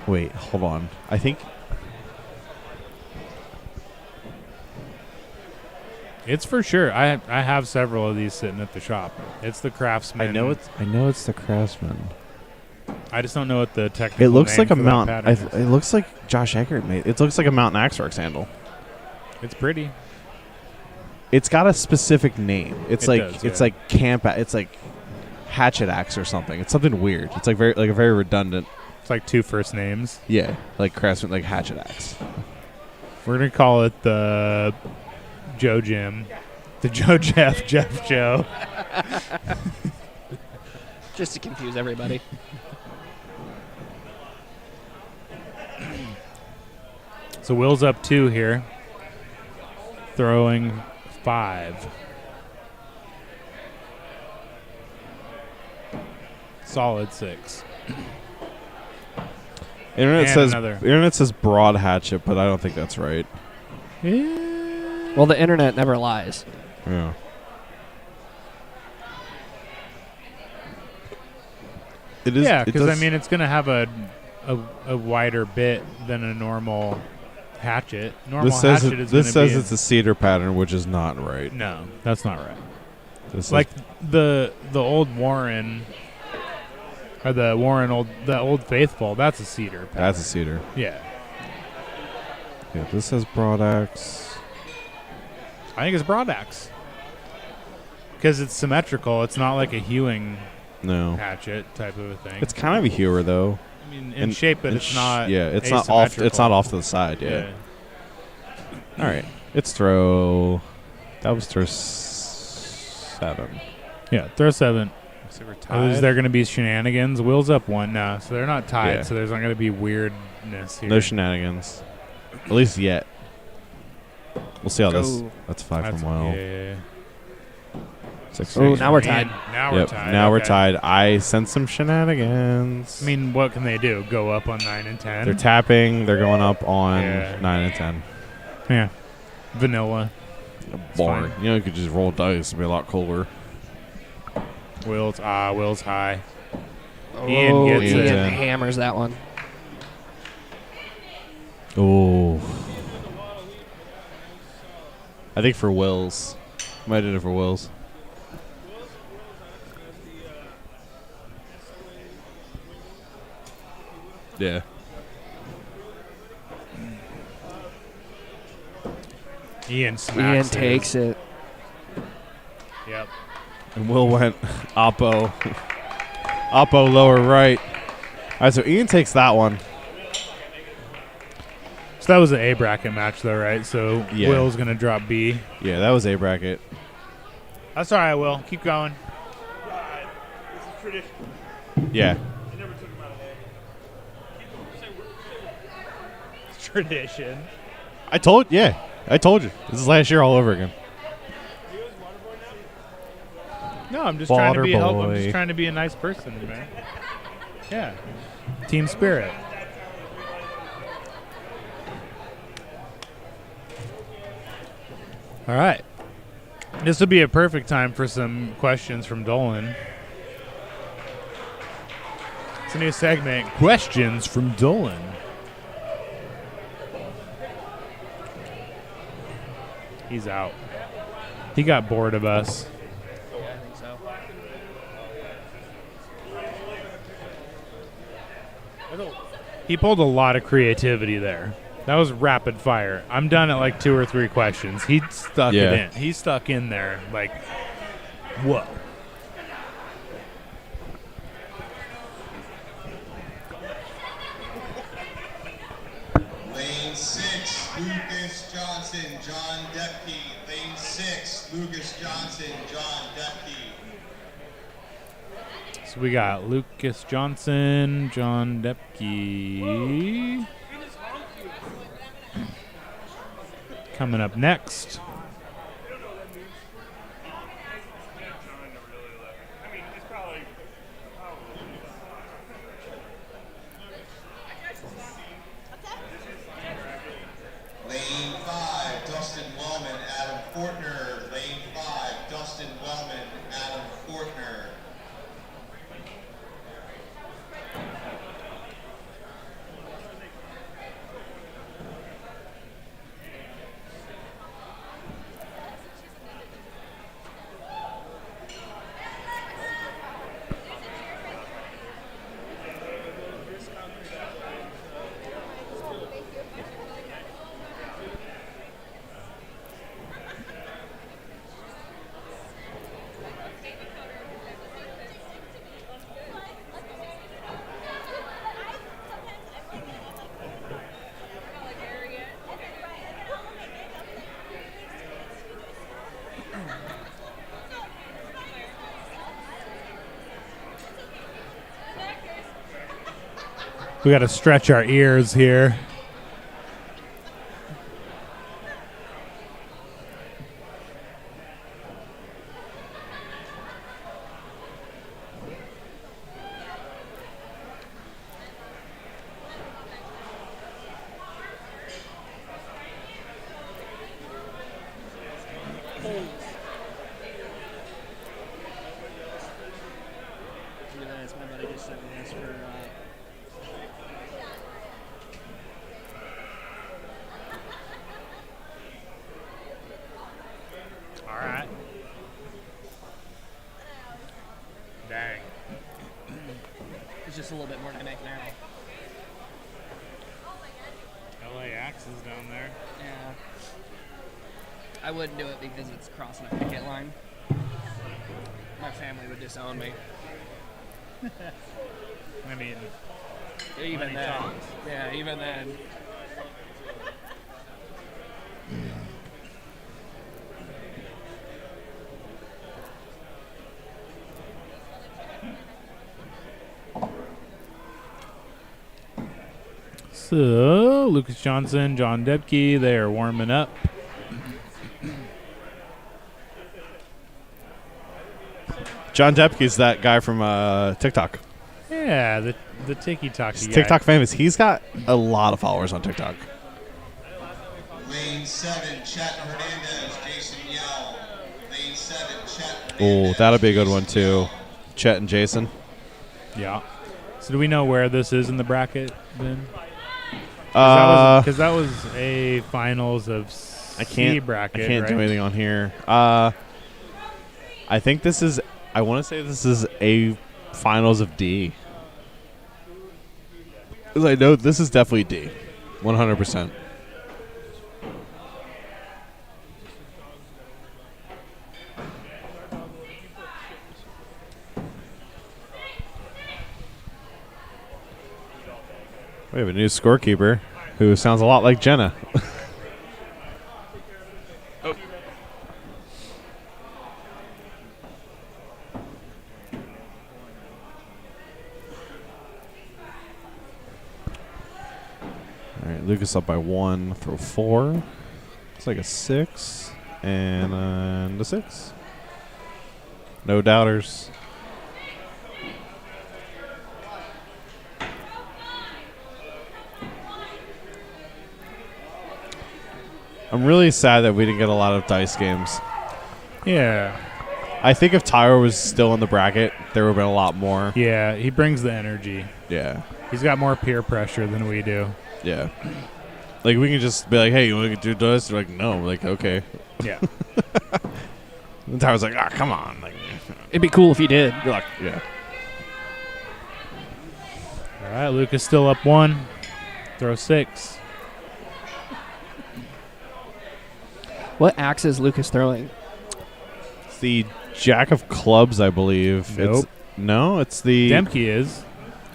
Wait, hold on. I think. It's for sure. I have several of these sitting at the shop. It's the Craftsman. I know it's the Craftsman. I just don't know what the technical. It looks name like a for that mountain. pattern is. It looks like Josh Eggert made. It looks like a Mountain Axeworks handle. It's pretty. It's got a specific name. It's It like camp. It's like Hatchet Axe or something. It's something weird. It's like a very redundant. It's like 2 first names. Yeah, like Craftsman, like Hatchet Axe. We're gonna call it the Joe Jim, the Joe Jeff Joe. Just to confuse everybody. So Will's up 2 here, throwing 5. Solid 6. Internet says broad hatchet, but I don't think that's right. Well, the internet never lies. Yeah. It is. Yeah, because I mean, it's gonna have a wider bit than a normal hatchet. Normal hatchet is this gonna says be it's a cedar pattern, which is not right. No, that's not right. This Like the old Warren, or the Old Faithful. That's a cedar pattern. That's a cedar. Yeah. Yeah, this says broad axe. I think it's broad axe because it's symmetrical. It's not like a hewing hatchet type of a thing. It's kind of a hewer though. I mean, in shape, but it's not. Yeah, it's not off. It's not off to the side. Yeah. All right, it's throw. That was throw 7. Yeah, throw 7. So we're tied. Is there going to be shenanigans? Will's up 1 now, so they're not tied. Yeah. So there's not going to be weirdness here. No shenanigans, at least yet. We'll see how this. That's 5 from Will. Yeah. 6. Oh, now we're tied. Now we're tied. Now we're Okay. tied. I sense some shenanigans. I mean, what can they do? Go up on 9 and 10? They're tapping. They're going up on 9 and 10. Yeah. Vanilla. Boring. You know, you could just roll dice and be a lot cooler. Will's high. Oh, Ian gets Ian it. hammers that one. Oh. I think for Will's. Might do it for Will's. Yeah. Ian smacks Ian his. takes it. Yep. And Will went Oppo. Oppo lower right. All right, so Ian takes that one. So that was an A bracket match, though, right? So Yeah. Will's going to drop B. Yeah, that was A bracket. That's all right, Will. Keep going. This is tradition. Yeah. I never took him out of A. It's tradition. I told you. This is last year all over again. No, I'm just trying to be helpful. I'm Waterboy. just trying to be a nice person, man. Yeah. Team spirit. All right. This would be a perfect time for some questions from Dolan. It's a new segment, Questions from Dolan. He's out. He got bored of us. He pulled a lot of creativity there. That was rapid fire. I'm done at like 2 or 3 questions. He stuck it in. He stuck in there like, whoa. Lane 6, Lucas Johnson, John Depke. Lane 6, Lucas Johnson, John Depke. So we got Lucas Johnson, John Depke coming up next. Lane 5, Dustin Wellman, Adam Fortner. Lane 5, Dustin Wellman, Adam Fortner. We got to stretch our ears here. It's just a little bit more to make now. LAX is down there. Yeah. I wouldn't do it because it's crossing a picket line. My family would disown me. I mean, even then. Yeah, even then. So, Lucas Johnson, John Depke, they are warming up. John Depke's that guy from TikTok. Yeah, the TikTok He's guy. TikTok famous. He's got a lot of followers on TikTok. Lane 7, Chet Hernandez, Jason Yell. Lane 7, Chet Oh, that'll be a good one too. Chet and Jason. Yeah. So do we know where this is in the bracket then? Because that was a finals of C bracket. I can't do right? anything on here. I think this is. I want to say this is a finals of D. Because I know this is definitely D, 100%. We have a new scorekeeper who sounds a lot like Jenna. Oh. All right, Lucas up by 1, throw 4. It's like a 6 and a 6. No doubters. I'm really sad that we didn't get a lot of dice games. Yeah. I think if Tyler was still in the bracket, there would have been a lot more. Yeah, he brings the energy. Yeah. He's got more peer pressure than we do. Yeah. Like, we can just be like, hey, you want to do dice? They're like, no. We're like, okay. Yeah. And Tyler's like, come on. Like, it'd be cool if he did. You're like, yeah. All right, Lucas still up 1. Throw 6. What axe is Lucas throwing? It's the Jack of Clubs, I believe. Nope. It's the... Dempke is.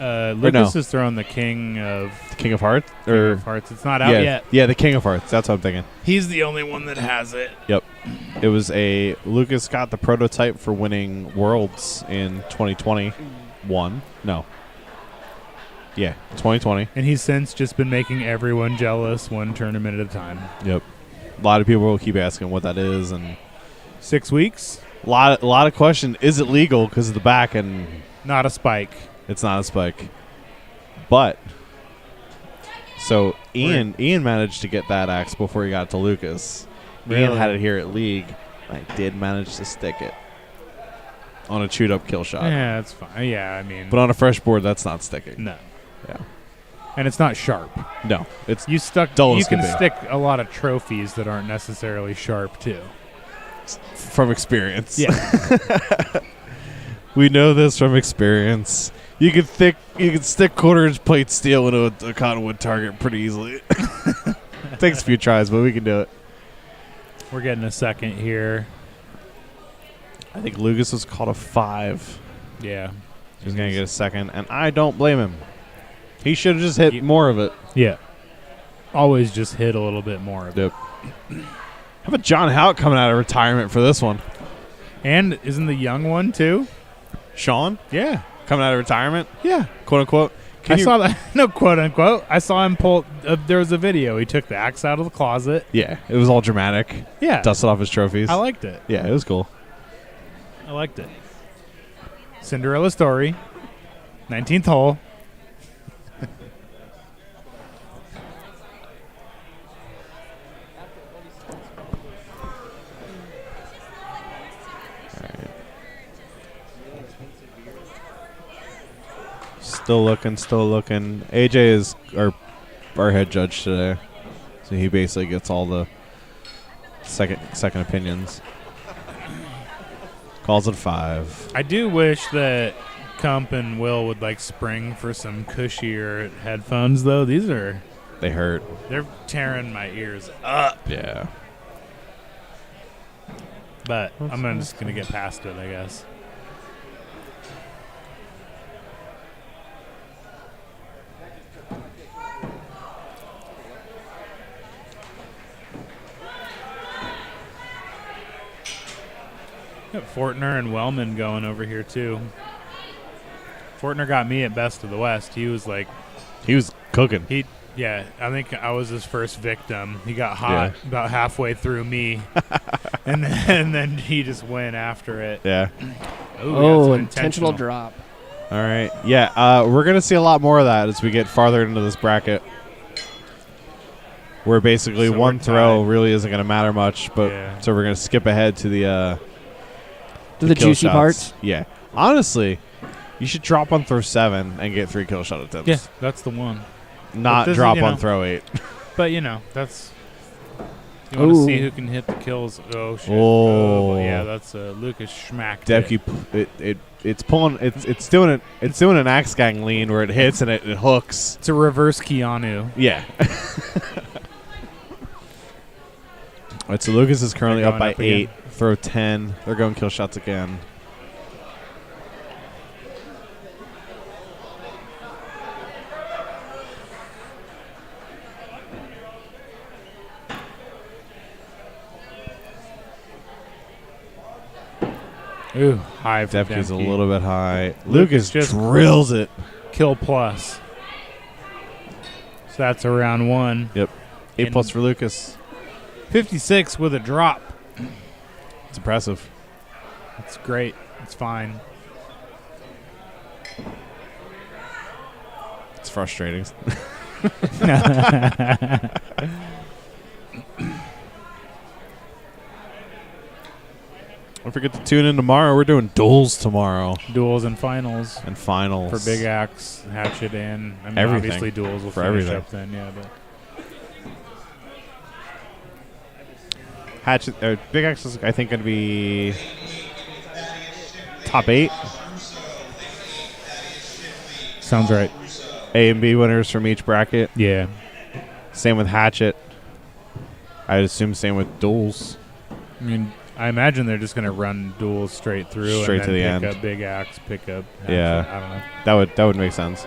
Lucas is throwing the King of... The King of Hearts? King of Hearts. It's not out yet. Yeah, the King of Hearts. That's what I'm thinking. He's the only one that has it. Yep. It was Lucas got the prototype for winning Worlds in 2020. One. No. Yeah, 2020. And he's since just been making everyone jealous one tournament at a time. Yep. A lot of people will keep asking what that is, and 6 weeks. A lot of question. Is it legal because of the back and not a spike? It's not a spike. But so Ian managed to get that axe before he got to Lucas. Really? Ian had it here at League. I did manage to stick it on a chewed up kill shot. Yeah, that's fine. Yeah, I mean, but on a fresh board, that's not sticking. No. Yeah. And it's not sharp. No, it's you stuck. dull You as can can be. stick a lot of trophies that aren't necessarily sharp too. From experience. Yeah. We know this from experience. You can stick quarter-inch plate steel into a cottonwood target pretty easily. Takes a few tries, but we can do it. We're getting a second here. I think Lucas was called a 5. Yeah. He's going to get a second, and I don't blame him. He should have just hit more of it. Yeah. Always just hit a little bit more of it. Yep. How about John Hout coming out of retirement for this one? And isn't the young one too? Sean? Yeah. Coming out of retirement? Yeah. Quote unquote. I saw that. No, quote unquote. I saw him pull. There was a video. He took the axe out of the closet. Yeah. It was all dramatic. Yeah. Dusted off his trophies. I liked it. Yeah, it was cool. I liked it. Cinderella story. 19th hole. Still looking. AJ is our head judge today, so he basically gets all the second opinions. Calls it 5. I do wish that Kump and Will would like spring for some cushier headphones though. These are They hurt. They're tearing my ears up. Yeah. But I'm just gonna get past it, I guess. Got Fortner and Wellman going over here too. Fortner got me at Best of the West. He was like, he was cooking. Yeah, I think I was his first victim. He got hot about halfway through me, and then he just went after it. Yeah. Oh, intentional drop. All right. Yeah, we're going to see a lot more of that as we get farther into this bracket. Where basically So one we're throw tied. really isn't going to matter much, but so we're going to skip ahead to the the kill juicy shots. parts? Yeah. Honestly, you should drop on throw 7 and get 3 kill shot attempts. Yeah, that's the one. Not But this drop is, on throw 8. But that's. You want to see who can hit the kills? Oh shit! Oh, yeah, that's Lucas schmacked it. It's pulling. It's doing it. It's doing an axe gang lean where it hits and it hooks. It's a reverse Keanu. Yeah. All right, so Lucas is currently They're up by going up 8. Throw 10. They're going kill shots again. Ooh, high for Depke's a Dempke. little bit high. Lucas just drills it. Kill plus. So that's around 1. Yep. 8 And plus for Lucas. 56 with a drop. It's impressive. It's great. It's fine. It's frustrating. Don't forget to tune in tomorrow. We're doing duels tomorrow. Duels and finals. And finals. For Big Axe, Hatchet, and I mean, Everything. obviously duels will For finish everything. up then, yeah. But Hatchet, Big Axe is, I think, going to be top 8. Sounds right. A and B winners from each bracket. Yeah. Same with Hatchet. I'd assume same with duels. I mean, I imagine they're just going to run duels straight through Straight and to then the pick end. up Big Axe, pick up Hatchet. Yeah. I don't know. That would make sense.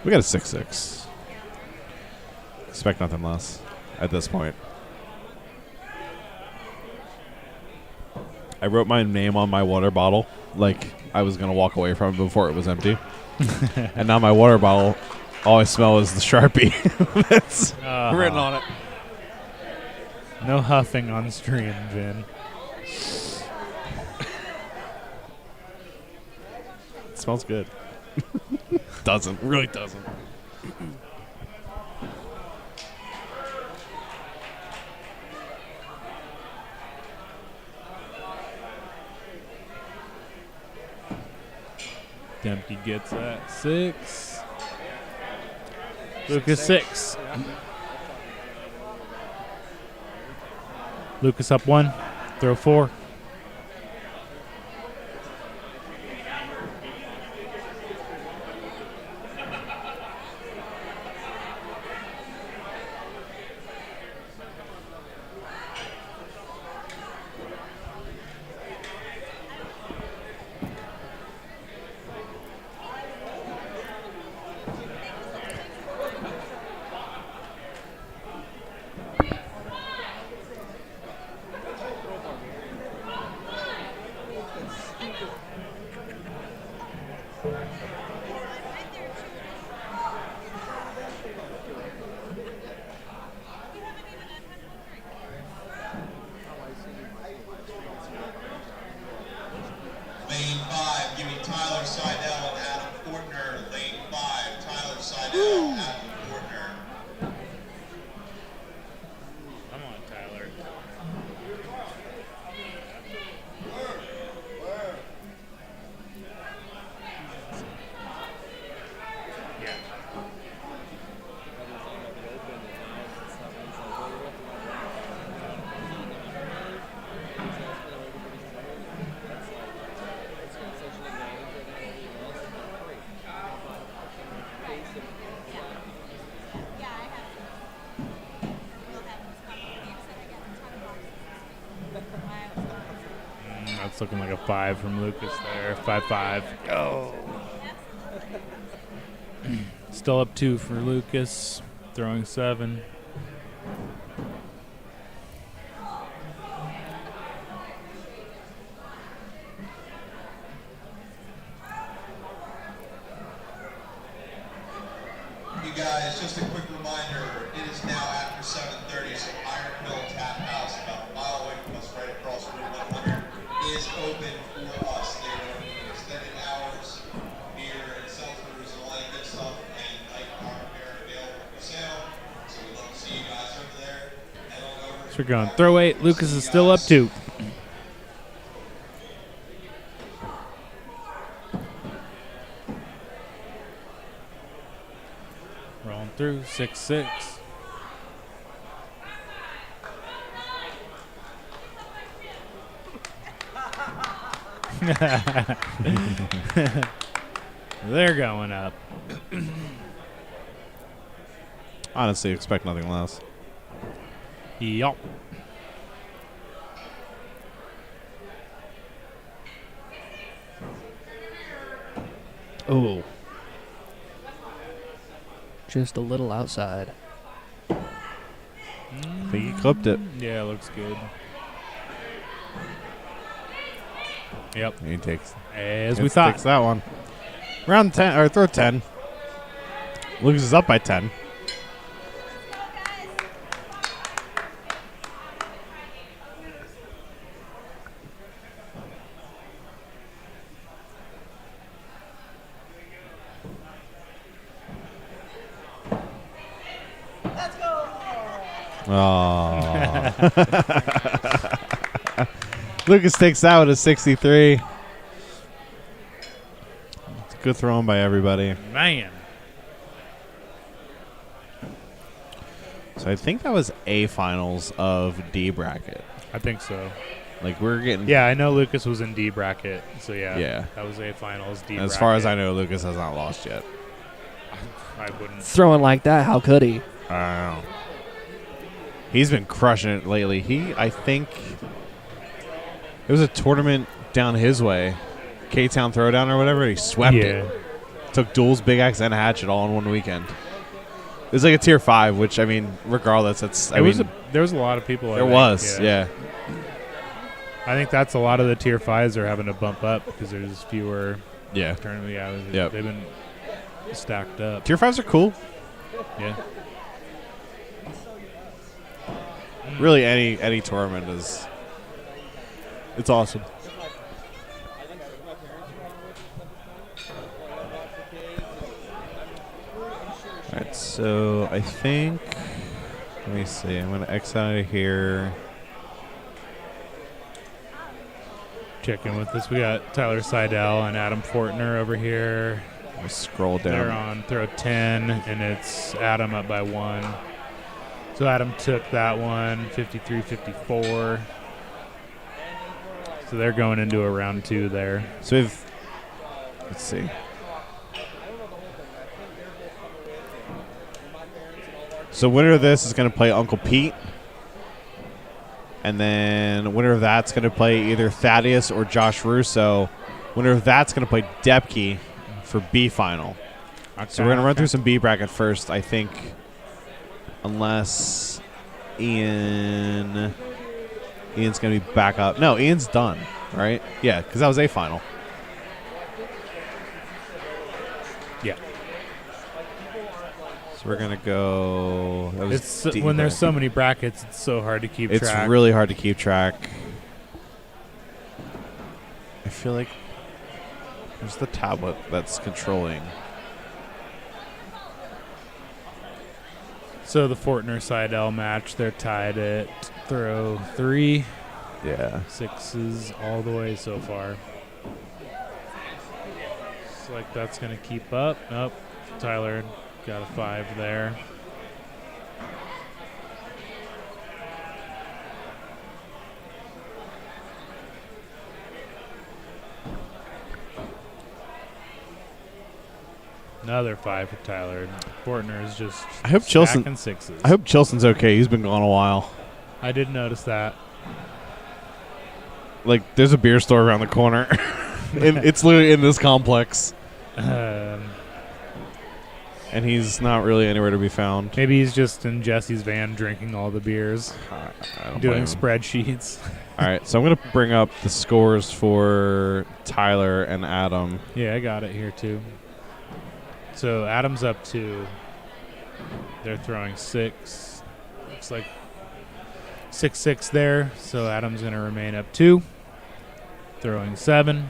We got a 6-6. Expect nothing less at this point. I wrote my name on my water bottle like I was going to walk away from it before it was empty. And now my water bottle, all I smell is the Sharpie that's written on it. No huffing on stream, Vin. It smells good. Doesn't. Really doesn't. Dempke gets that 6. Lucas 6. Lucas up 1. Throw 4. Lane 5, giving Tyler Seidel and Adam Fortner. Lane 5, Tyler Seidel, Adam Fortner. Come on, Tyler. That's looking like a 5 from Lucas there. 5-5. Go. Still up 2 for Lucas. Throwing 7. You guys, just a quick reminder, it is now after 7:30, so Iron Hill Tap House, about a mile away from us, right across Route 100, is open for us. They're open extended hours, beer and seltzers and all that good stuff, and night car beer available for sale. So we'd love to see you guys over there. Head on over. So we're going throw 8. Lucas is still up 2. Rolling through 6-6. They're going up. Honestly, expect nothing less. Yup. Oh. Just a little outside. I think he clipped it. Yeah, it looks good. Yep. He takes. As we thought. Takes that one. Round 10, or throw 10. Lucas is up by 10. Oh. Lucas takes that with a 63. It's good throwing by everybody. Man. So I think that was A finals of D bracket. I think so. Like we're getting. Yeah, I know Lucas was in D bracket. So yeah. Yeah. That was A finals D As bracket. far as I know, Lucas has not lost yet. I wouldn't. Throwing like that, how could he? I don't know. He's been crushing it lately. I think it was a tournament down his way, K-Town Throwdown or whatever. He swept it. Took duels, big axe, and hatchet all in one weekend. It was like a tier 5, which I mean, regardless, that's. There was a lot of people. There was, yeah. I think that's a lot of the tier 5s are having to bump up because there's fewer. Yeah. Tournament. Yeah. Yep. They've been stacked up. Tier 5s are cool. Yeah. Really, any tournament is. It's awesome. All right, so I think. Let me see. I'm going to exit out of here. Check in with this. We got Tyler Seidel and Adam Fortner over here. I'll scroll down. They're on throw 10, and it's Adam up by 1. So Adam took that one, 53-54. So they're going into a round 2 there. So we've, let's see. So winner of this is going to play Uncle Pete. And then winner of that's going to play either Thaddeus or Josh Russo. Winner of that's going to play Depke for B final. Okay, So we're going to run through some B bracket first, I think. Unless Ian's going to be back up. No, Ian's done, right? Yeah, because that was A final. Yeah. So we're going to go. That was It's D when there's bracket. so many brackets, it's so hard to keep It's track. really hard to keep track. I feel like there's the tablet that's controlling. So the Fortner-Seidel match, they're tied at throw 3. Yeah. 6s all the way so far. Looks like that's going to keep up. Nope. Tyler got a 5 there. Another 5 for Tyler. Fortner is just I hope stacking Chilson. 6s. I hope Chilson's okay. He's been gone a while. I did notice that. Like, there's a beer store around the corner. It's literally in this complex. Um, And he's not really anywhere to be found. Maybe he's just in Jesse's van drinking all the beers, I don't doing blame him. spreadsheets. All right, so I'm going to bring up the scores for Tyler and Adam. Yeah, I got it here too. So Adam's up 2. They're throwing 6. Looks like 6-6 there. So Adam's going to remain up 2. Throwing 7.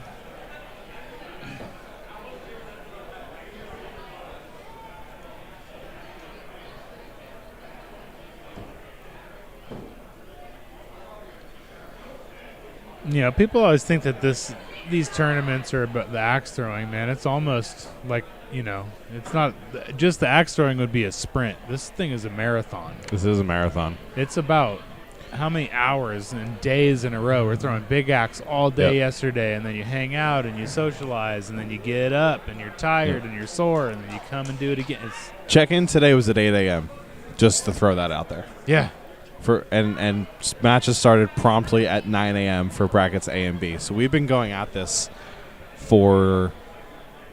You know, people always think that these tournaments are about the axe throwing, man. It's almost like, you know, it's not just the axe throwing would be a sprint. This thing is a marathon. This is a marathon. It's about how many hours and days in a row. We're throwing big axe all day yesterday, and then you hang out and you socialize, and then you get up and you're tired and you're sore, and then you come and do it again. It's Check-in today was at 8 a.m., just to throw that out there. Yeah. And matches started promptly at 9 a.m. for brackets A and B. So we've been going at this for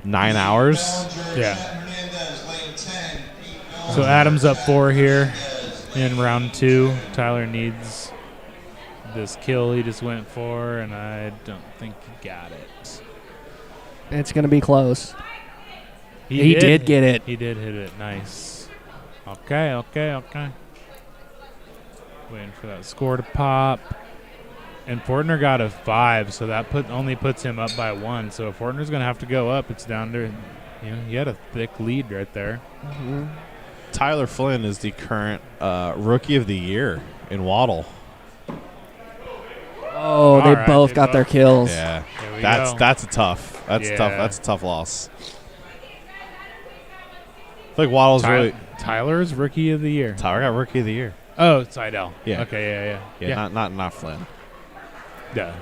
9 hours. Yeah. So Adam's up 4 here in round 2. Tyler needs this kill he just went for, and I don't think he got it. It's going to be close. He did get it. He did hit it. Nice. Okay. Waiting for that score to pop. And Fortner got a 5, so that only puts him up by 1. So if Fortner's going to have to go up, it's down to, you know, he had a thick lead right there. Mm-hmm. Tyler Flynn is the current Rookie of the Year in Waddle. Oh, they both got their kills. Yeah, There we that's go. that's a tough. That's Yeah. tough. That's a tough loss. I feel like Waddle's really. Tyler's Rookie of the Year. Tyler got Rookie of the Year. Oh, Seidel. Yeah. Okay, yeah. Yeah, not Flynn. Yeah.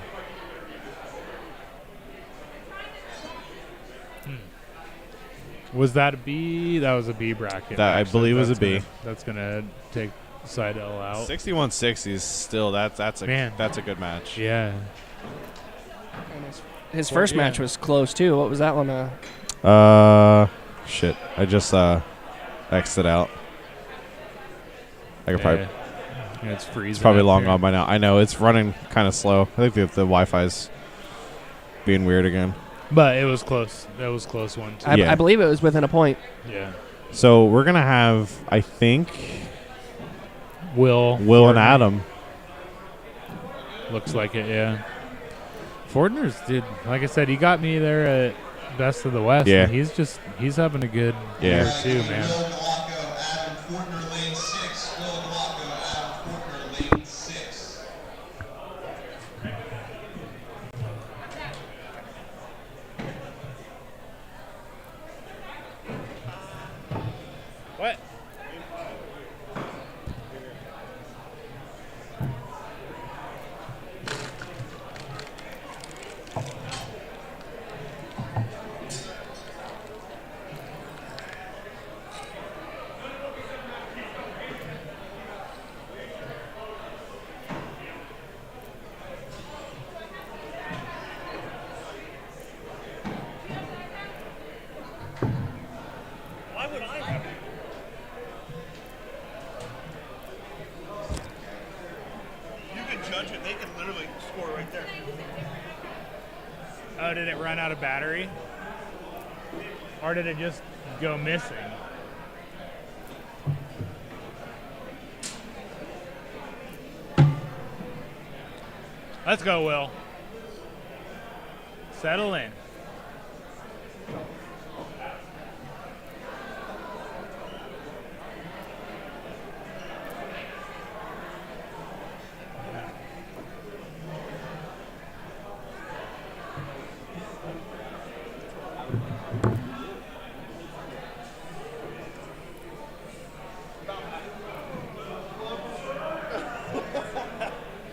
Was that a B? That was a B bracket. That, I believe was a B. That's gonna take Seidel out. 61-60 is still that's a Man. that's a good match. Yeah. His first match was close, too. What was that one? Shit. I just X'd it out. I could probably. Yeah, it's freezing. It's probably up long here. gone by now. I know it's running kind of slow. I think the Wi-Fi's being weird again. But it was close. That was a close one. Too. I believe it was within a point. Yeah. So we're gonna have, I think, Will and Adam. Looks like it, yeah. Fortner's did, like I said, he got me there at Best of the West. Yeah. And he's having a good year too, man. What? Why would I have it? You can judge it. They can literally score right there. Oh, did it run out of battery? Or did it just go missing? Let's go, Will. Settle in.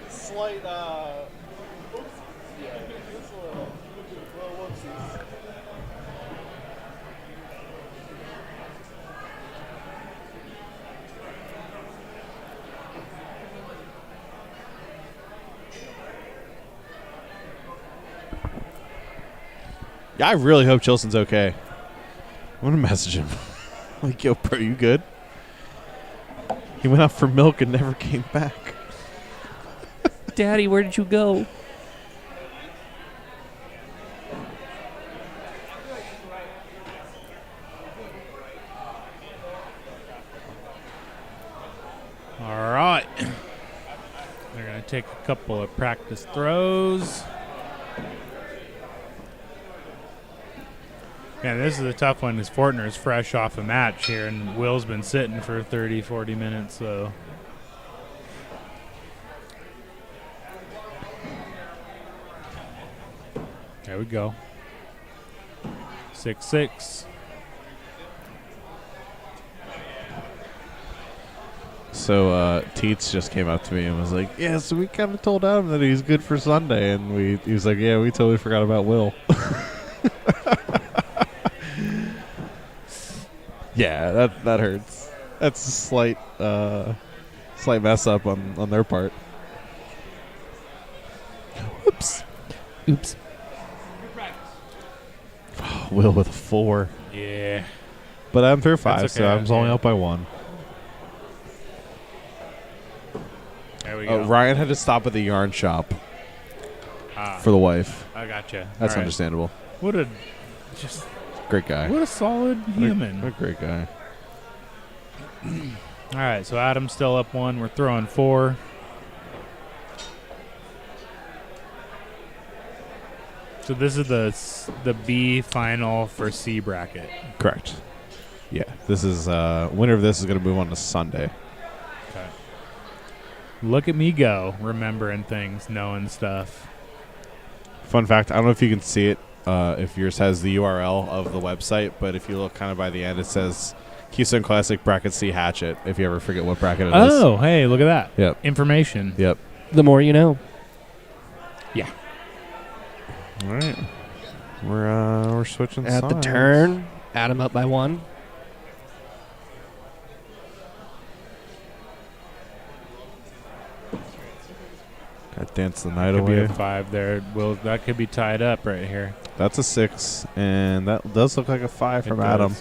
Slight, yeah, it's a little whoopsies. Yeah, I really hope Chilson's okay. I'm gonna message him. Like, yo, bro, you good? He went out for milk and never came back. Daddy, where did you go? All right. They're going to take a couple of practice throws. Yeah, this is a tough one because Fortner's fresh off a match here, and Will's been sitting for 30, 40 minutes, so. There we go. 6-6. So Teets just came up to me and was like, "Yeah, so we kind of told Adam that he's good for Sunday," and he was like, "Yeah, we totally forgot about Will." Yeah, that hurts. That's a slight mess up on their part. Oops. Will with a 4. Yeah. But I'm through 5, That's so okay, I'm only yeah. up by 1. There we go. Ryan had to stop at the yarn shop for the wife. I gotcha. That's All right. understandable. What a just great guy. What a solid human. What a great guy. All right, so Adam's still up 1. We're throwing 4. So this is the B final for C bracket. Correct. Yeah, this is winner of this is going to move on to Sunday. Okay. Look at me go, remembering things, knowing stuff. Fun fact, I don't know if you can see it if yours has the URL of the website, but if you look kind of by the end, it says Keystone Classic bracket C Hatchet, if you ever forget what bracket it is. Oh, hey, look at that. Yep. Information. Yep. The more you know. Yeah. All right. We're switching At sides. the turn, Adam up by 1. Got Dance the Night Could be Away. a 5 there. Will that could be tied up right here. That's a 6, and that does look like a 5 It from does. Adam.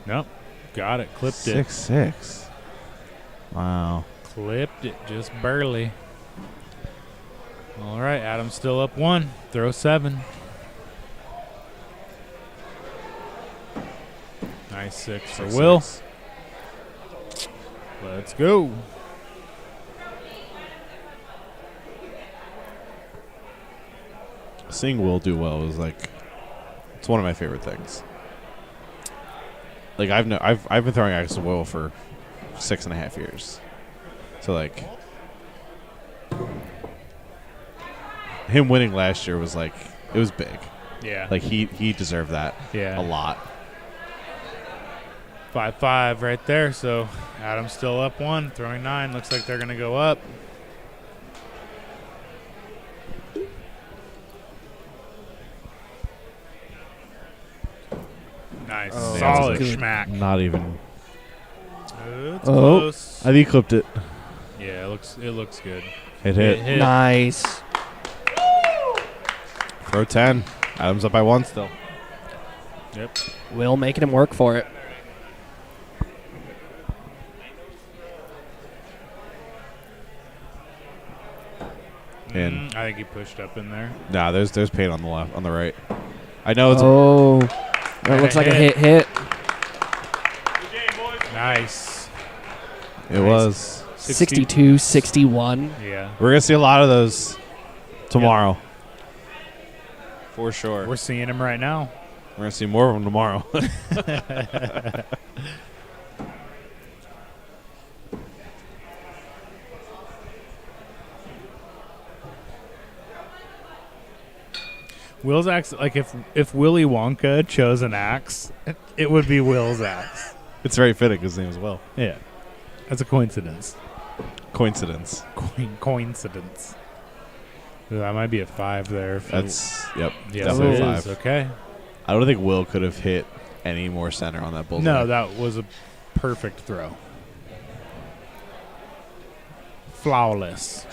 Nope. Got it. Clipped 6-6. Wow. Clipped it just barely. All right, Adam's still up 1. Throw 7. Nice 6 for Will. Let's go. Seeing Will do well is like, it's one of my favorite things. Like I've been throwing axe to Will for 6.5 years, so like him winning last year was like, it was big. Yeah. Like he deserved that. Yeah. A lot. 5-5 right there. So Adam's still up 1, throwing 9. Looks like they're gonna go up. Nice. Solid schmack. Not even. It's close. I think he clipped it. Yeah, it looks good. It hit. Nice. Throw 10. Adam's up by 1 still. Yep. Will making him work for it. And I think he pushed up in there. Nah, there's paint on the left, on the right. I know it's. That looks like a hit. Nice. It was 62-61. Yeah. We're gonna see a lot of those tomorrow. For sure. We're seeing him right now. We're gonna see more of them tomorrow. Will's axe, like if Willy Wonka chose an axe, it would be Will's axe. It's very fitting his name as well. Yeah. That's a coincidence. Coincidence. Coincidence. Ooh, that might be a 5 there. That's, yep. Yes, definitely it 5. is. Okay. I don't think Will could have hit any more center on that bullseye. No, that was a perfect throw. Flawless.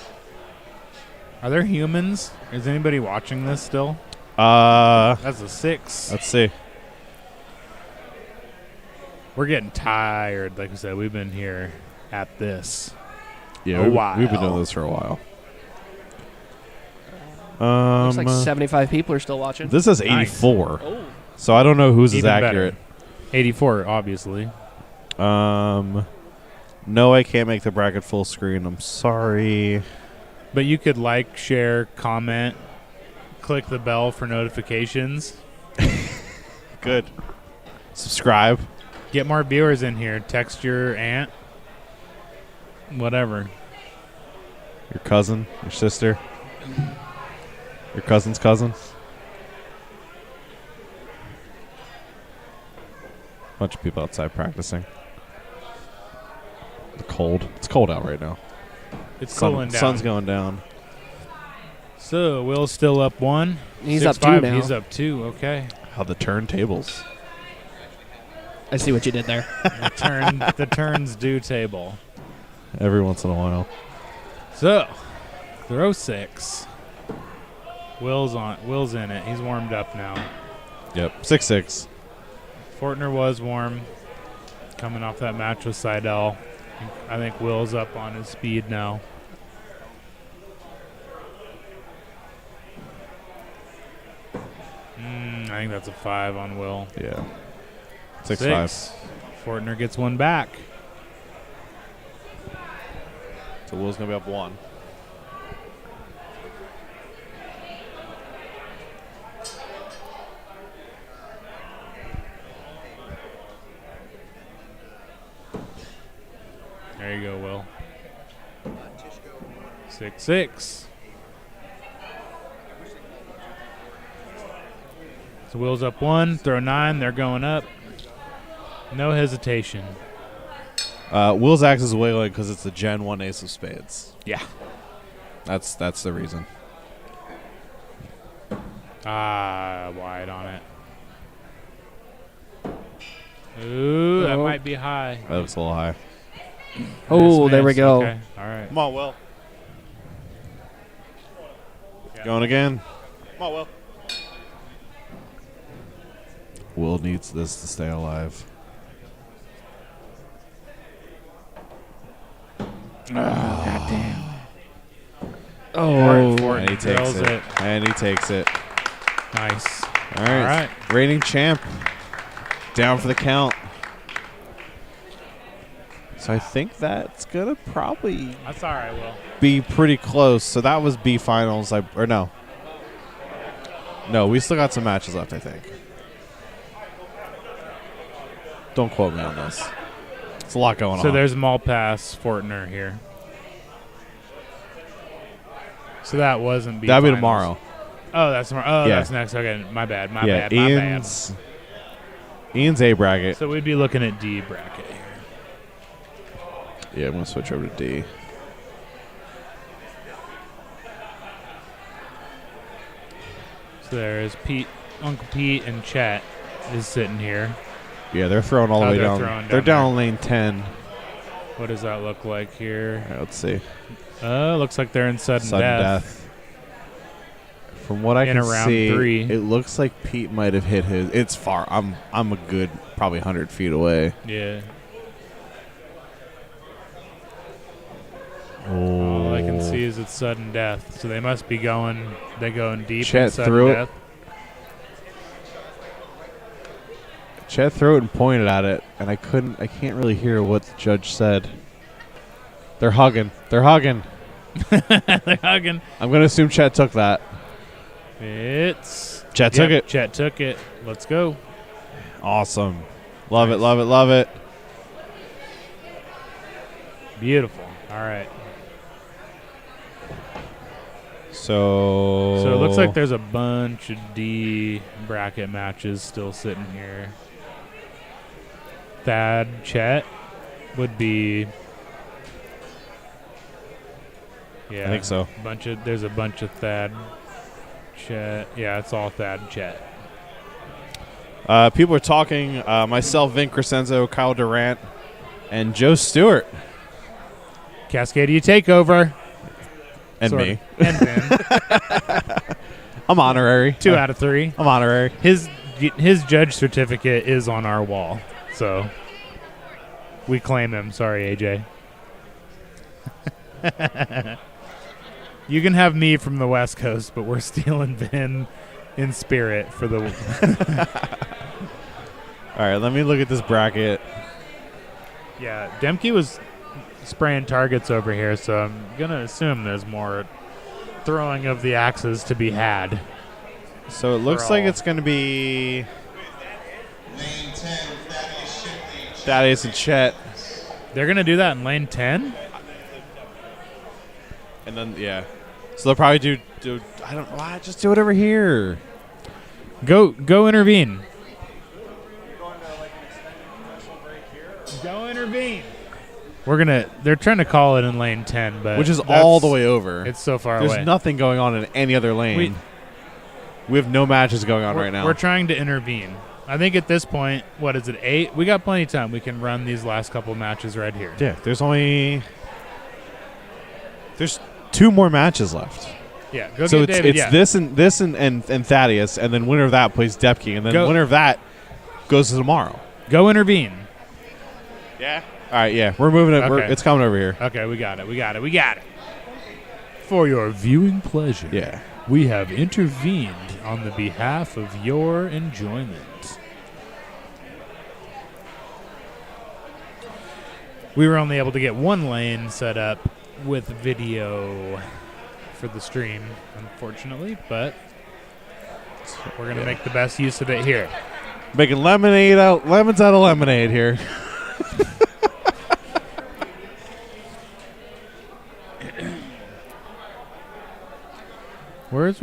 Are there humans? Is anybody watching this still? That's a 6. Let's see. We're getting tired. Like I said, we've been here at this. Yeah, a while. we've been doing this for a while. Looks like 75 people are still watching. This is 84. Oh. So I don't know whose is accurate. Better. 84, obviously. No, I can't make the bracket full screen. I'm sorry. But you could like, share, comment, click the bell for notifications. Good. Subscribe. Get more viewers in here. Text your aunt. Whatever. Your cousin, your sister. Your cousin's cousin. Bunch of people outside practicing. The cold. It's cold out right now. It's cooling down. Sun's going down. So Will's still up 1. He's 6, up 2 5. now. He's up 2. Okay. How the turntables. I see what you did there. The turns do table. Every once in a while. So, throw 6. Will's in it. He's warmed up now. Yep. 6-6. Fortner was warm. Coming off that match with Seidel. I think Will's up on his speed now. I think that's a 5 on Will. Yeah. 6-5. Fortner gets one back. So Will's going to be up 1. There you go, Will. 6-6. So Will's up 1, throw 9, they're going up. No hesitation. Will's axe is wiggling because it's the Gen 1 Ace of Spades. Yeah. That's the reason. Wide on it. Ooh, that might be high. That looks a little high. Oh, there we go. Okay. All right. Come on, Will. Going again. Come on, Will. Will needs this to stay alive. God damn. Oh, and he takes it. And he takes it. Nice. All right. Reigning champ. Down for the count. So I think that's going to probably That's all right, Will. be pretty close. So that was B finals. Or no. No, we still got some matches left, I think. Don't quote me on this. It's a lot going on. So there's Malpass, Fortner here. So that wasn't B That'll be finals. tomorrow. Oh, that's tomorrow. Oh, Yeah. that's next. Okay, my bad. My Yeah, bad. Ian's A bracket. So we'd be looking at D bracket here. Yeah, I'm going to switch over to D. So there's Pete, Uncle Pete, and Chet is sitting here. Yeah, they're throwing all the way down. They're down lane 10. What does that look like here? All right, let's see. Looks like they're in sudden death. From what I in can around see, 3. it looks like Pete might have hit his. It's far. I'm a good probably 100 feet away. Yeah. All I can see is it's sudden death. So they must be going. They going deep. Chet in sudden threw death. it. Chet threw it and pointed at it, and I can't really hear what the judge said. They're hugging. They're hugging. They're hugging. I'm gonna assume Chet took that. Chet took it. Chet took it. Let's go. Awesome. Love it. Love it. Love it. Beautiful. All right. So it looks like there's a bunch of D bracket matches still sitting here. Thad, Chet would be. Yeah, I think so. There's a bunch of Thad, Chet. Yeah, it's all Thad and Chet. People are talking. Myself, Vin Crescenzo, Kyle Durant, and Joe Stewart. Cascadia takeover. And sort me. of. And Vin. I'm honorary. 2 out of 3. I'm honorary. His judge certificate is on our wall, so we claim him. Sorry, AJ. You can have me from the West Coast, but we're stealing Vin in spirit for the. All right, let me look at this bracket. Yeah, Demke was spraying targets over here, so I'm going to assume there's more throwing of the axes to be had. So it looks like it's going to be Thaddeus and Chet. They're going to do that in lane 10? And then, yeah. So they'll probably do I don't know. Just do it over here. Go intervene. Go intervene. They're trying to call it in lane 10, but which is all the way over. It's so far There's away. There's nothing going on in any other lane. We have no matches going on right now. We're trying to intervene. I think at this point, what is it, 8? We got plenty of time. We can run these last couple matches right here. Yeah, there's 2 more matches left. Yeah, go so get David. It's this and Thaddeus, and then winner of that plays Depke, and then winner of that goes to tomorrow. Go intervene. Yeah. All right, yeah, we're moving it. Okay. It's coming over here. Okay, we got it. For your viewing pleasure, yeah, we have intervened on the behalf of your enjoyment. We were only able to get 1 lane set up with video for the stream, unfortunately, but we're going to make the best use of it here. Making lemons out of lemonade here. Where's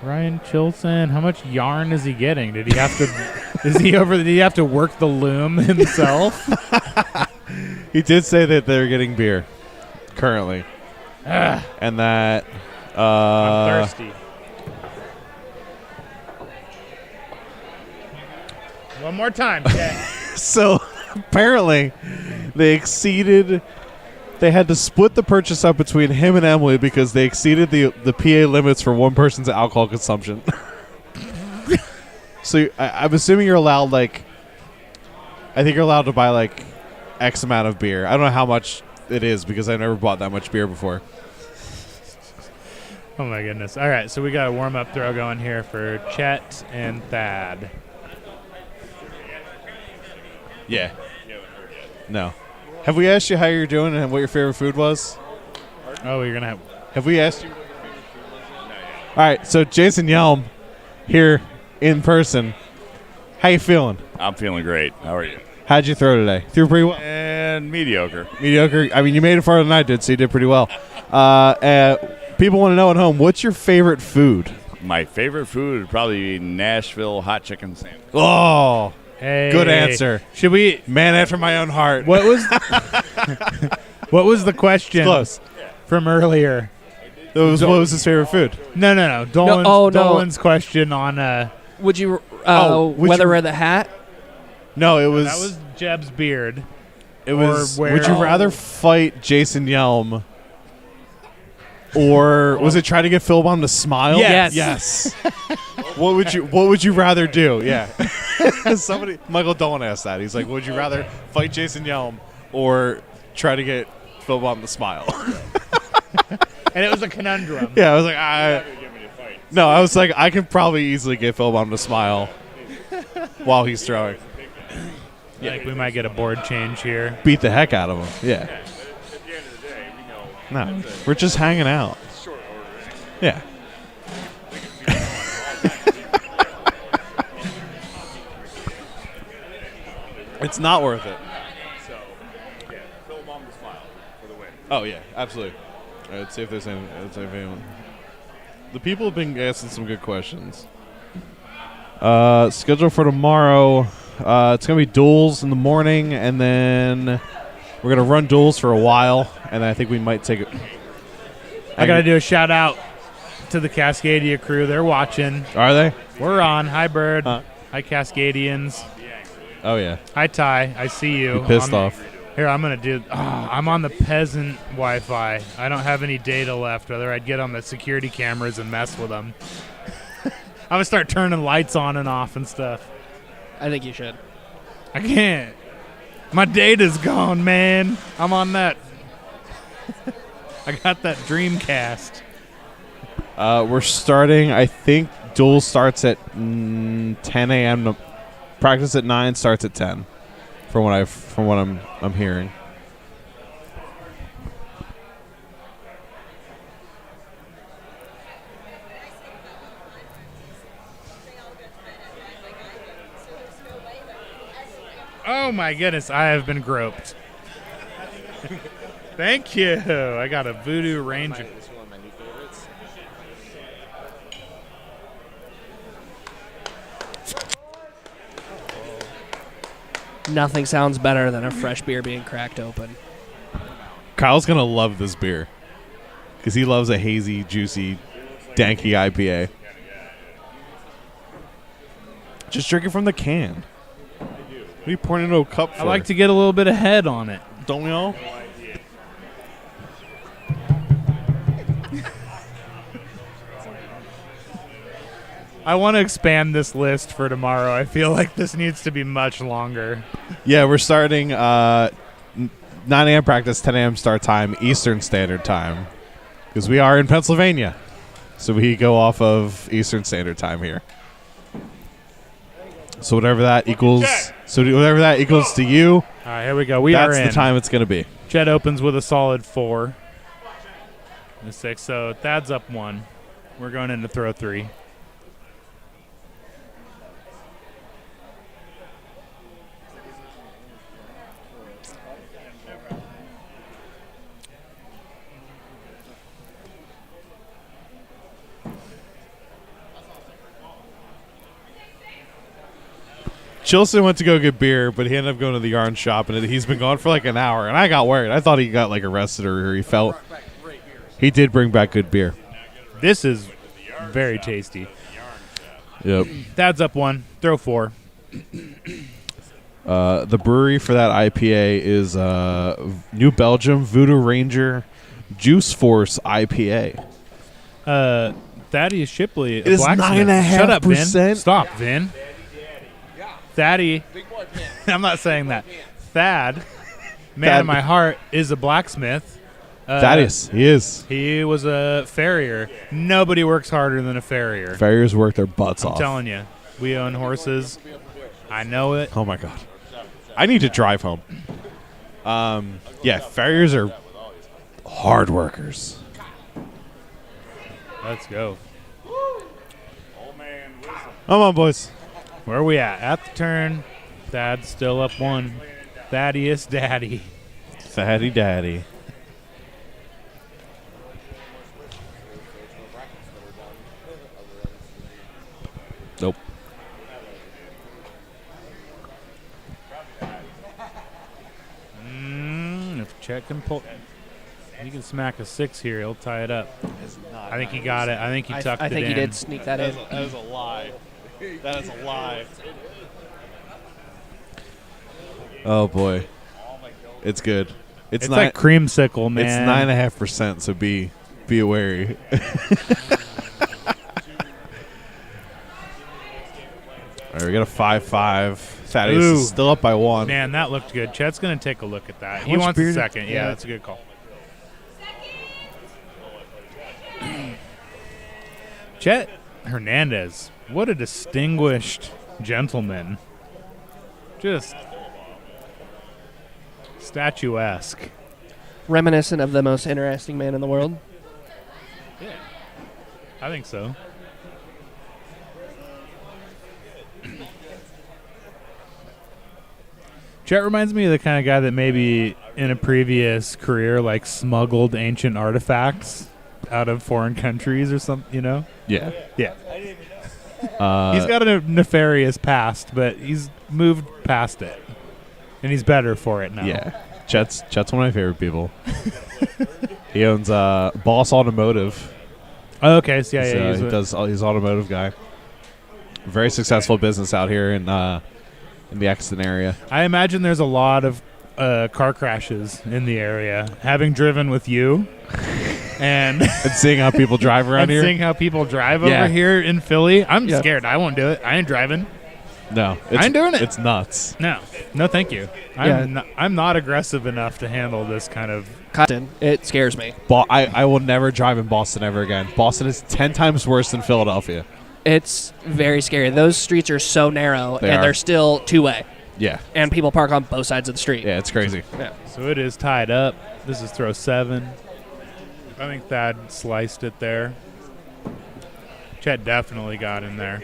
Ryan Chilson? How much yarn is he getting? Did he have to? Did he have to work the loom himself? He did say that they're getting beer currently, and that I'm thirsty. One more time, Jay. So apparently they had to split the purchase up between him and Emily because they exceeded the PA limits for one person's alcohol consumption. So I'm assuming you're allowed I think you're allowed to buy X amount of beer. I don't know how much it is because I never bought that much beer before. Oh my goodness. All right, so we got a warm-up throw going here for Chet and Thad. Yeah. No. Have we asked you how you're doing and what your favorite food was? Oh, you're gonna have. Have we asked you? All right, so Jason Yelm here in person. How you feeling? I'm feeling great. How are you? How'd you throw today? Threw pretty well. And mediocre. Mediocre. I mean, you made it farther than I did, so you did pretty well. People want to know at home, what's your favorite food? My favorite food would probably be Nashville hot chicken sandwich. Oh, hey, good answer. Should we? Man after my own heart. What was? What was the question? It's close. From earlier. What was his favorite food? No. Dolan's question on. Would you would whether you- wear the hat? No, it was. That was Jeb's beard. It was. Or Would you rather fight Jason Yelm, or was it try to get Philbom to smile? Yes. What would you rather do? Yeah. Michael Dolan asked that. He's like, would you rather fight Jason Yelm or try to get Philbom to smile? And it was a conundrum. Yeah, I was like, I was like, I can probably easily get Philbom to smile while he's throwing. Yeah, like we might get a board change here. Beat the heck out of him. Yeah. No, we're just hanging out. Yeah. It's not worth it. So, yeah, Philbom to smile for the win. Oh, yeah, absolutely. All right, let's see if there's anyone. The people have been asking some good questions. Schedule for tomorrow. It's going to be duels in the morning, and then we're going to run duels for a while, and then I think we might take it. I got to do a shout out to the Cascadia crew. They're watching. Are they? We're on. Hi, Bird. Hi, Cascadians. Oh, yeah. Hi, Ty. I see you. You're pissed off. Here, I'm going to do. I'm on the peasant Wi-Fi. I don't have any data left, whether I'd get on the security cameras and mess with them. I'm going to start turning lights on and off and stuff. I think you should. I can't. My data's gone, man. I'm on that. I got that Dreamcast. We're starting, I think duel starts at 10 a.m. Practice at 9, starts at 10. From what I'm hearing. Oh my goodness, I have been groped. Thank you. I got a Voodoo Ranger. Nothing sounds better than a fresh beer being cracked open. Kyle's going to love this beer because he loves a hazy, juicy, danky IPA. Just drink it from the can. What are you pouring into a cup for? I like to get a little bit of head on it. Don't we all? I want to expand this list for tomorrow. I feel like this needs to be much longer. Yeah, we're starting 9 a.m. practice, 10 a.m. start time, Eastern Standard Time, because we are in Pennsylvania. So we go off of Eastern Standard Time here. So whatever that equals, to you. All right, here we go. That's the time it's going to be. Chet opens with a solid 4. And 6. So Thad's up 1. We're going into throw 3. Chilson went to go get beer, but he ended up going to the yarn shop, and he's been gone for like an hour. And I got worried. I thought he got like arrested or he felt. He did bring back good beer. This is very tasty. Yep. Thad's up 1. Throw 4. The brewery for that IPA is New Belgium Voodoo Ranger Juice Force IPA. Thaddeus Shipley. It is 9.5%. Shut up, Vin. Stop, Vin. Thaddy. I'm not saying that. Thad man of my heart is a blacksmith. Thaddeus, he is. He was a farrier. Nobody works harder than a farrier. Farriers work their butts off. I'm telling you. We own horses. I know it. Oh, my God. I need to drive home. Yeah, farriers are hard workers. Let's go. Come on, boys. Where are we at? At the turn. Thad's still up 1. Thaddeus Daddy. Thaddy Daddy. Nope. If Chet can pull, he can smack a 6 here. He'll tie it up. I think he got it. I think he tucked it in. I think he did sneak that in. That is a lie. That is a lie. Oh boy, it's good. It's like creamsicle, man. It's 9.5%. So be wary. All right, we got a 5-5. Thaddeus is still up by 1. Man, that looked good. Chet's going to take a look at that. How He much wants a beer? second. Yeah, Yeah. that's a good call. Chet Hernandez, what a distinguished gentleman. Just statuesque. Reminiscent of the most interesting man in the world. Yeah, I think so. Chet reminds me of the kind of guy that maybe in a previous career like smuggled ancient artifacts out of foreign countries or something, you know? Yeah. Yeah. He's got a nefarious past, but he's moved past it. And he's better for it now. Yeah. Chet's one of my favorite people. He owns Boss Automotive. Oh, okay. So yeah, He's an automotive guy. Very successful business out here in the Exton area. I imagine there's a lot of car crashes in the area. Having driven with you and seeing how people drive around here. Seeing how people drive over here in Philly. I'm scared. I won't do it. I ain't driving. No. I ain't doing it. It's nuts. No, thank you. I'm not aggressive enough to handle this kind of. Cotton. It scares me. I will never drive in Boston ever again. Boston is 10 times worse than Philadelphia. It's very scary. Those streets are so narrow, they're still two-way. Yeah. And people park on both sides of the street. Yeah, it's crazy. Yeah. So it is tied up. This is throw 7. I think Thad sliced it there. Chet definitely got in there.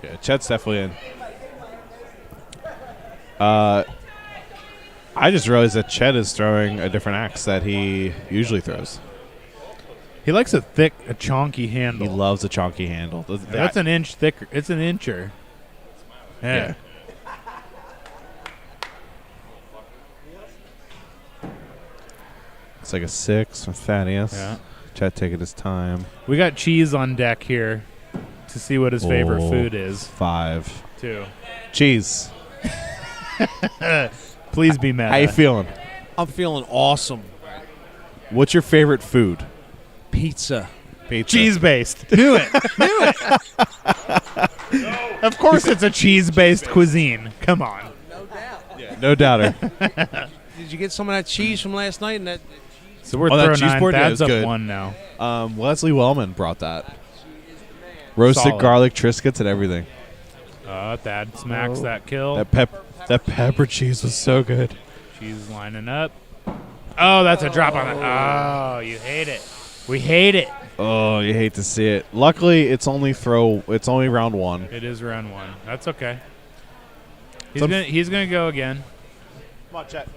Yeah, Chet's definitely in. I just realized that Chet is throwing a different axe that he usually throws. He likes a thick, a chonky handle. He loves a chonky handle. That's an inch thicker. It's an incher. Yeah. It's like a 6 with Thaddeus. Yeah. Chet taking his time. We got cheese on deck here to see what his favorite food is. 5. 2. Cheese. Please be mad. How you feeling? I'm feeling awesome. What's your favorite food? Pizza. Cheese-based. Knew it. Of course it's a cheese-based cuisine. Come on. No doubter. Did you get some of that cheese from last night? And that. So we're that throwing cheese 9. board, Thad's yeah, up good. 1 now. Leslie Wellman brought that. Roasted Solid. garlic Triscuits and everything. Thad smacks that kill. That pepper cheese was so good. Cheese lining up. Oh, that's a drop on it. Oh, you hate it. We hate it. Oh, you hate to see it. Luckily, it's only round 1. It is round 1. That's okay. He's gonna go again. Come on, Chet.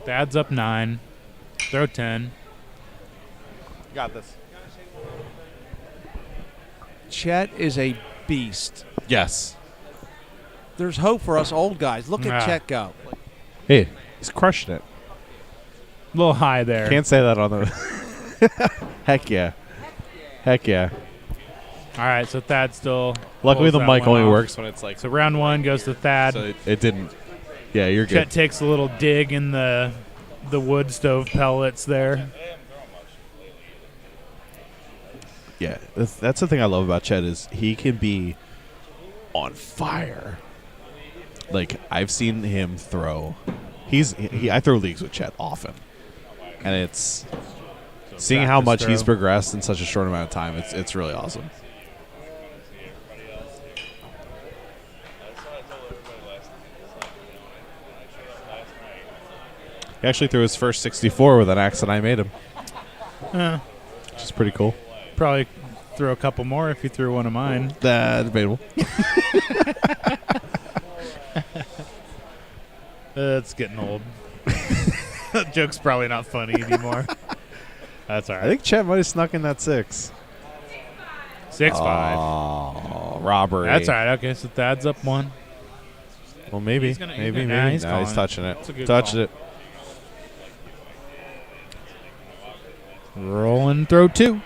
Thad's up 9. Throw 10. Got this. Chet is a beast. Yes. There's hope for us old guys. Look at Ah. Chet go. Hey, he's crushing it. A little high there. Can't say that on the. Heck yeah. Heck yeah. All right, so Thad still. Luckily, pulls the that mic one only off. works when it's like. So round 1 goes to Thad. So it didn't. Yeah, you're Chet good. takes a little dig in the wood stove pellets there. Yeah, that's the thing I love about Chet is he can be on fire like I've seen him throw. I throw leagues with Chet often, and it's seeing how much he's progressed in such a short amount of time. It's really awesome. He actually threw his first 64 with an axe that I made him. Which is pretty cool. Probably throw a couple more if you threw one of mine. Debatable. It's getting old. That joke's probably not funny anymore. That's all right. I think Chet might have snuck in that 6. 6-5. Oh, robbery. That's all right. Okay, so Thad's up 1. Well, maybe. He's Maybe. nah, He's touching it. Touched it. Roll and throw 2.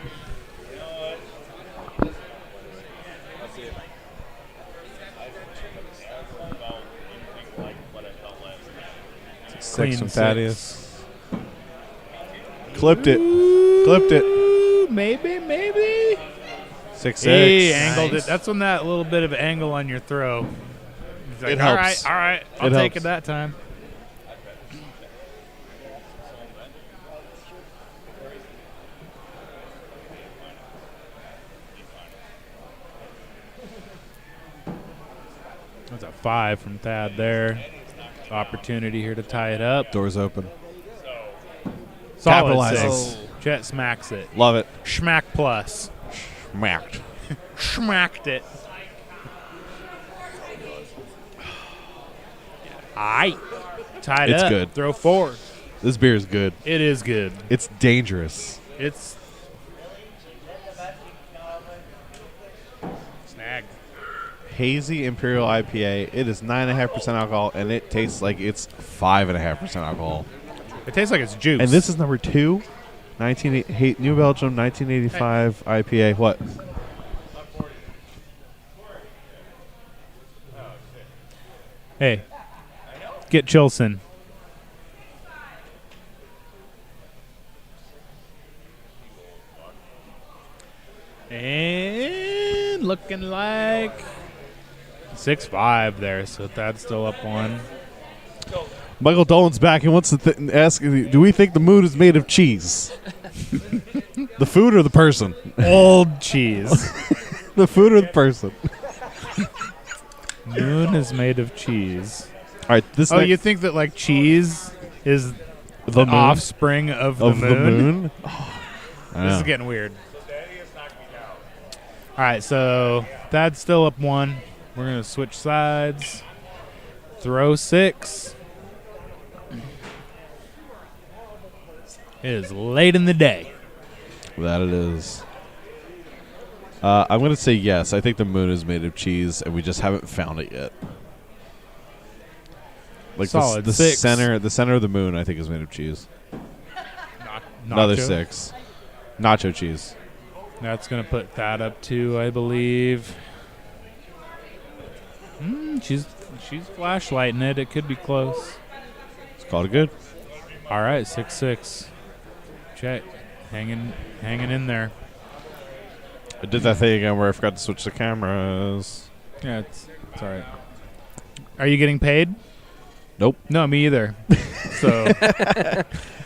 Six from Thaddeus. Clipped it. Clipped it. Maybe. 6-6. He angled it. That's when that little bit of angle on your throw. He's like, It all helps. right. I'll It take helps. it that time. That's a 5 from Thad there. Opportunity here to tie it up. Doors open. Solid Capitalizes. 6. Chet smacks it. Love it. Schmack plus. Schmacked. Schmacked it. Aight. Tied It's up. good. Throw 4. This beer is good. It is good. It's dangerous. It's snag. Hazy Imperial IPA. It is 9.5% alcohol, and it tastes like it's 5.5% alcohol. It tastes like it's juice. And this is number 2, New Belgium 1985 IPA. What? Hey, get Chilson. And looking like 6-5 there, so that's still up 1. Michael Dolan's back and wants to ask, do we think the moon is made of cheese? The food or the person? Old cheese. The food or the person? Moon is made of cheese. All right, this. Oh, you think that like cheese is the moon? offspring of the moon? This is know. getting weird. All right, so Thad's still up 1. We're gonna switch sides. Throw 6. It is late in the day. That it is. I'm going to say yes. I think the moon is made of cheese, and we just haven't found it yet. Like Solid the 6. center of the moon, I think, is made of cheese. Another 6. Nacho cheese. That's gonna put Thad up 2, I believe. She's flashlighting it. It could be close. It's called it good. All right, 6-6. Check. Hanging in there. I did that thing again where I forgot to switch the cameras. Yeah, it's all right. Are you getting paid? Nope. No, me either. So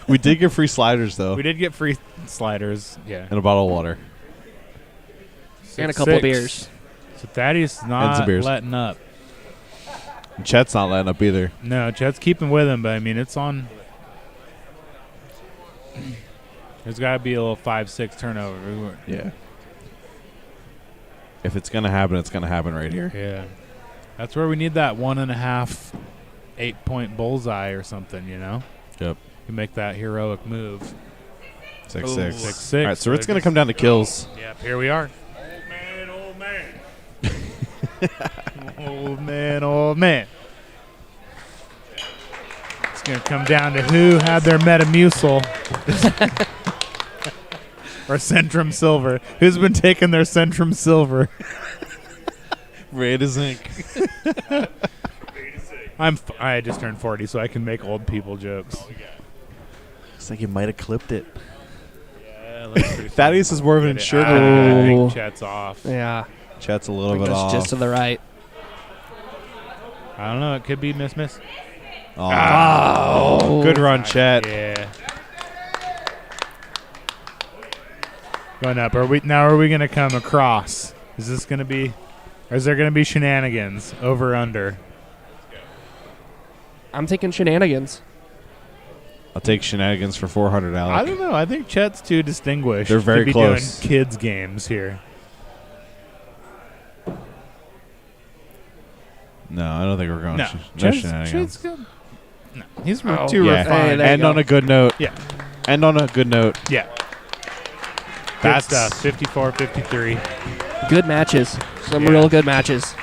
we did get free sliders, though. We did get free sliders, yeah. And a bottle of water. And a couple of beers. So Thaddeus is And not some beers. letting up. And Chet's not letting up either. No, Chet's keeping with him, but I mean, it's on. There's got to be a little 5-6 turnover. Yeah. If it's going to happen, it's going to happen right here. Yeah. That's where we need that 1.5 8-point bullseye or something, you know? Yep. You make that heroic move. 6-6. 6-6. All right, so it's going to come down to kills. Yep, here we are. Old man. Old man. It's going to come down to who had their Metamucil. Or Centrum Silver. Who's been taking their Centrum Silver? Red as ink. I just turned 40, so I can make old people jokes. Looks like you might have clipped it. Yeah, looks pretty Thaddeus is more of an insured. I think Chet's off. Yeah. Chet's a little bit Goes off. just to the right. All I don't know. It could be miss. Oh, good run, Chet. Yeah. Going up. Are we going to come across? Is this going to be, or is there going to be shenanigans over under? I'm taking shenanigans. I'll take shenanigans for 400, Alec. I don't know. I think Chet's too distinguished. They're very to be close. doing kids games here. No, I don't think we're going. No, No shenanigans. Chet's good. No, he's too Yeah. refined. End on a good note. Yeah. End on a good note. Yeah. Good stuff. 54-53. Good matches. Some real good matches.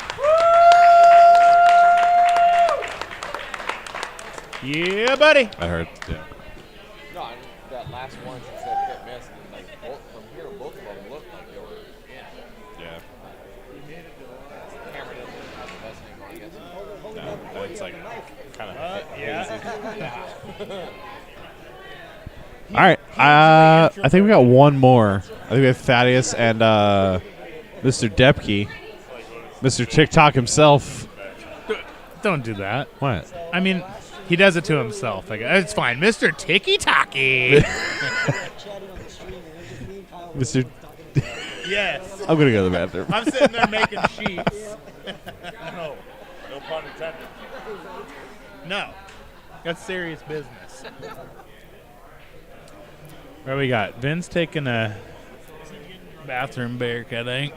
Yeah, buddy. I heard. Yeah. No, that last one she said hit miss. Like from here, both of them looked like they were in. Yeah. Camera doesn't have the best angle, I guess. No, it's like kind of yeah. All right. I think we got one more. I think we have Thaddeus and Mr. Depke, Mr. TikTok himself. Don't do that. What? I mean, he does it to himself. Like, it's fine. Mr. Tiki-Taki. Mr. Yes. I'm going to go to the bathroom. I'm sitting there making sheets. No pun intended. No. That's serious business. What we got? Vin's taking a bathroom break, I think.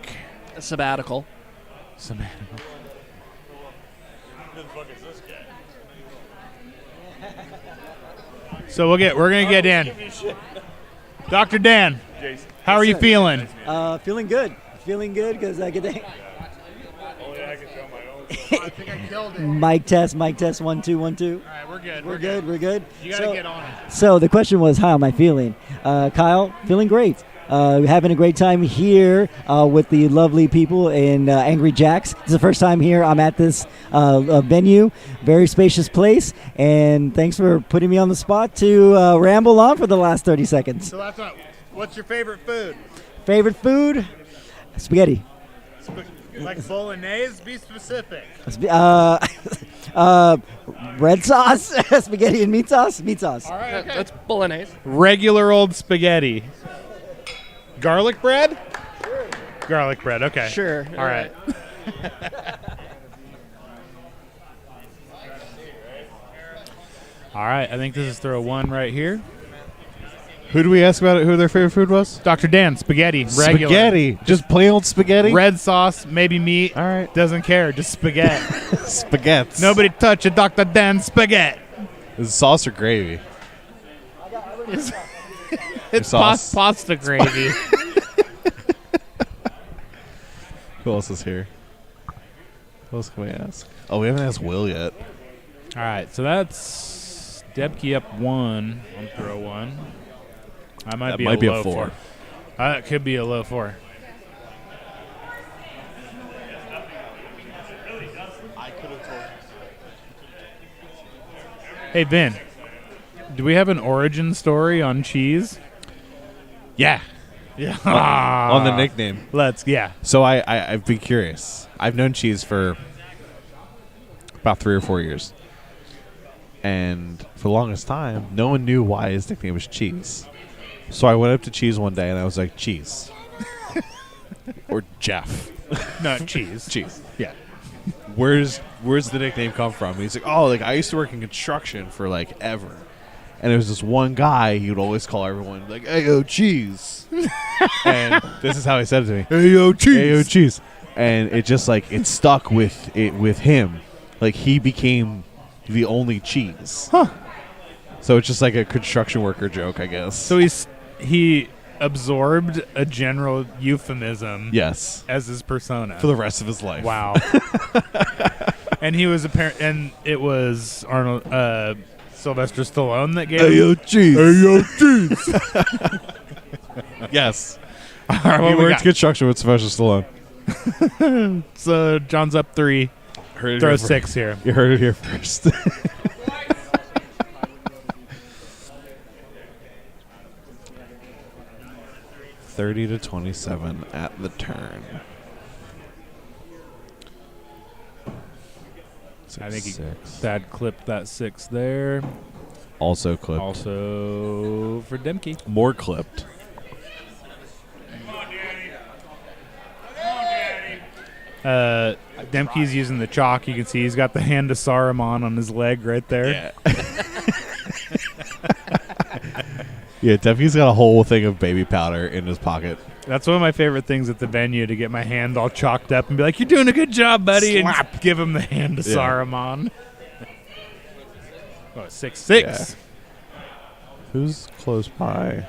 A sabbatical. Sabbatical. Who the fuck is this guy? So we're gonna get in. Dr. Dan, how are you feeling? Feeling good. Feeling good because I get to. Mic test, 1 2 1 2. All right, we're good. We're good. You gotta get on it. So the question was, how am I feeling? Kyle, feeling great. Having a great time here with the lovely people in Angry Jacks. It's the first time here I'm at this venue. Very spacious place. And thanks for putting me on the spot to ramble on for the last 30 seconds. So that's not. What's your favorite food? Favorite food? Spaghetti. Like bolognese? Be specific. Red sauce? Spaghetti and meat sauce? Meat sauce. All right, okay. That's bolognese. Regular old spaghetti. Garlic bread? Sure. Garlic bread, okay. Sure. All right. All right, I think this is throw one right here. Who do we ask about it? Who their favorite food was? Dr. Dan, spaghetti. Regular. Spaghetti. Just plain old spaghetti? Red sauce, maybe meat. All right. Doesn't care, just spaghetti. Spaghetti. Nobody touch a Dr. Dan spaghetti. Is it sauce or gravy? It's sauce. pasta gravy. Who else is here? Who else can we ask? Oh, we haven't asked Will yet. All right, so that's Debke up one on throw one. I might That be might a be a low 4. It could be a low 4. Hey, Vin, do we have an origin story on cheese? Yeah. Yeah. On the nickname. Yeah. So I've been curious. I've known Cheese for about 3 or 4 years. And for the longest time, no one knew why his nickname was Cheese. So I went up to Cheese one day and I was like, Cheese. Or Jeff. No, Cheese. Cheese. Yeah. Where's the nickname come from? And he's like, oh, like I used to work in construction for like ever. And there was this one guy he would always call everyone like, hey, yo, Cheese. And this is how he said it to me. Hey, yo, Cheese. Hey, yo, Cheese. And it just like, it stuck with him. Like he became the only Cheese. Huh. So it's just like a construction worker joke, I guess. So he absorbed a general euphemism. Yes. As his persona For the rest of his life. Wow. And he was and it was Arnold Sylvester Stallone that gave Hey, yo, Cheese. Hey, yo, Cheese. Yes. All right, what he we worked got? construction with Sylvester Stallone. So John's up 3. Throw 6 here. You heard it here first. $30-27 at the turn. I think six. Thad clipped that 6 there. Also clipped. Also for Demke. More clipped. Demke's using the chalk. You can see he's got the hand of Saruman on his leg right there. Yeah. Yeah, Demke's got a whole thing of baby powder in his pocket. That's one of my favorite things at the venue, to get my hand all chalked up and be like, "You're doing a good job, buddy," Slap. and give him the hand of Yeah. Saruman. Oh, 6-6. Yeah. Who's close by?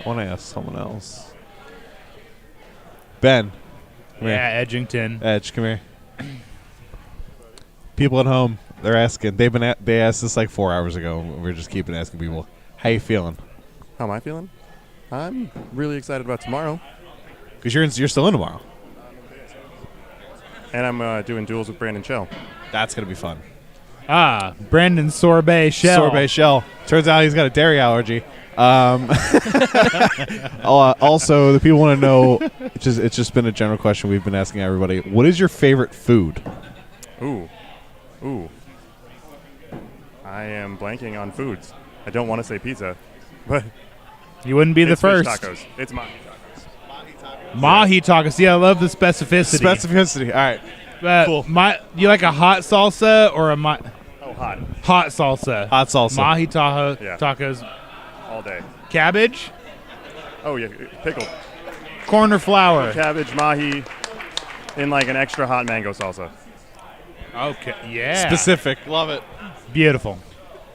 I want to ask someone else. Ben. Come Yeah, here. Edgington. Edge, come here. People at home, they're asking. They asked this like 4 hours ago. And we're just keeping asking people, "How you feeling?" How am I feeling? I'm really excited about tomorrow. Because you're still in tomorrow. And I'm doing duels with Brandon Shell. That's gonna be fun. Brandon Sorbet Shell. Sorbet Shell. Turns out he's got a dairy allergy. Also, the people want to know. It's just been a general question we've been asking everybody. What is your favorite food? Ooh. I am blanking on foods. I don't want to say pizza, but You wouldn't be the it's fish first. tacos. It's mahi tacos. Mahi tacos. Yeah, I love the specificity. Specificity. All right. Cool. You like a hot salsa or a hot? Hot salsa. Hot salsa. Mahi Yeah. tacos. All day. Cabbage. Oh yeah, pickled. Corn or flour. Cabbage, mahi, in like an extra hot mango salsa. Okay. Yeah. Specific. Love it. Beautiful.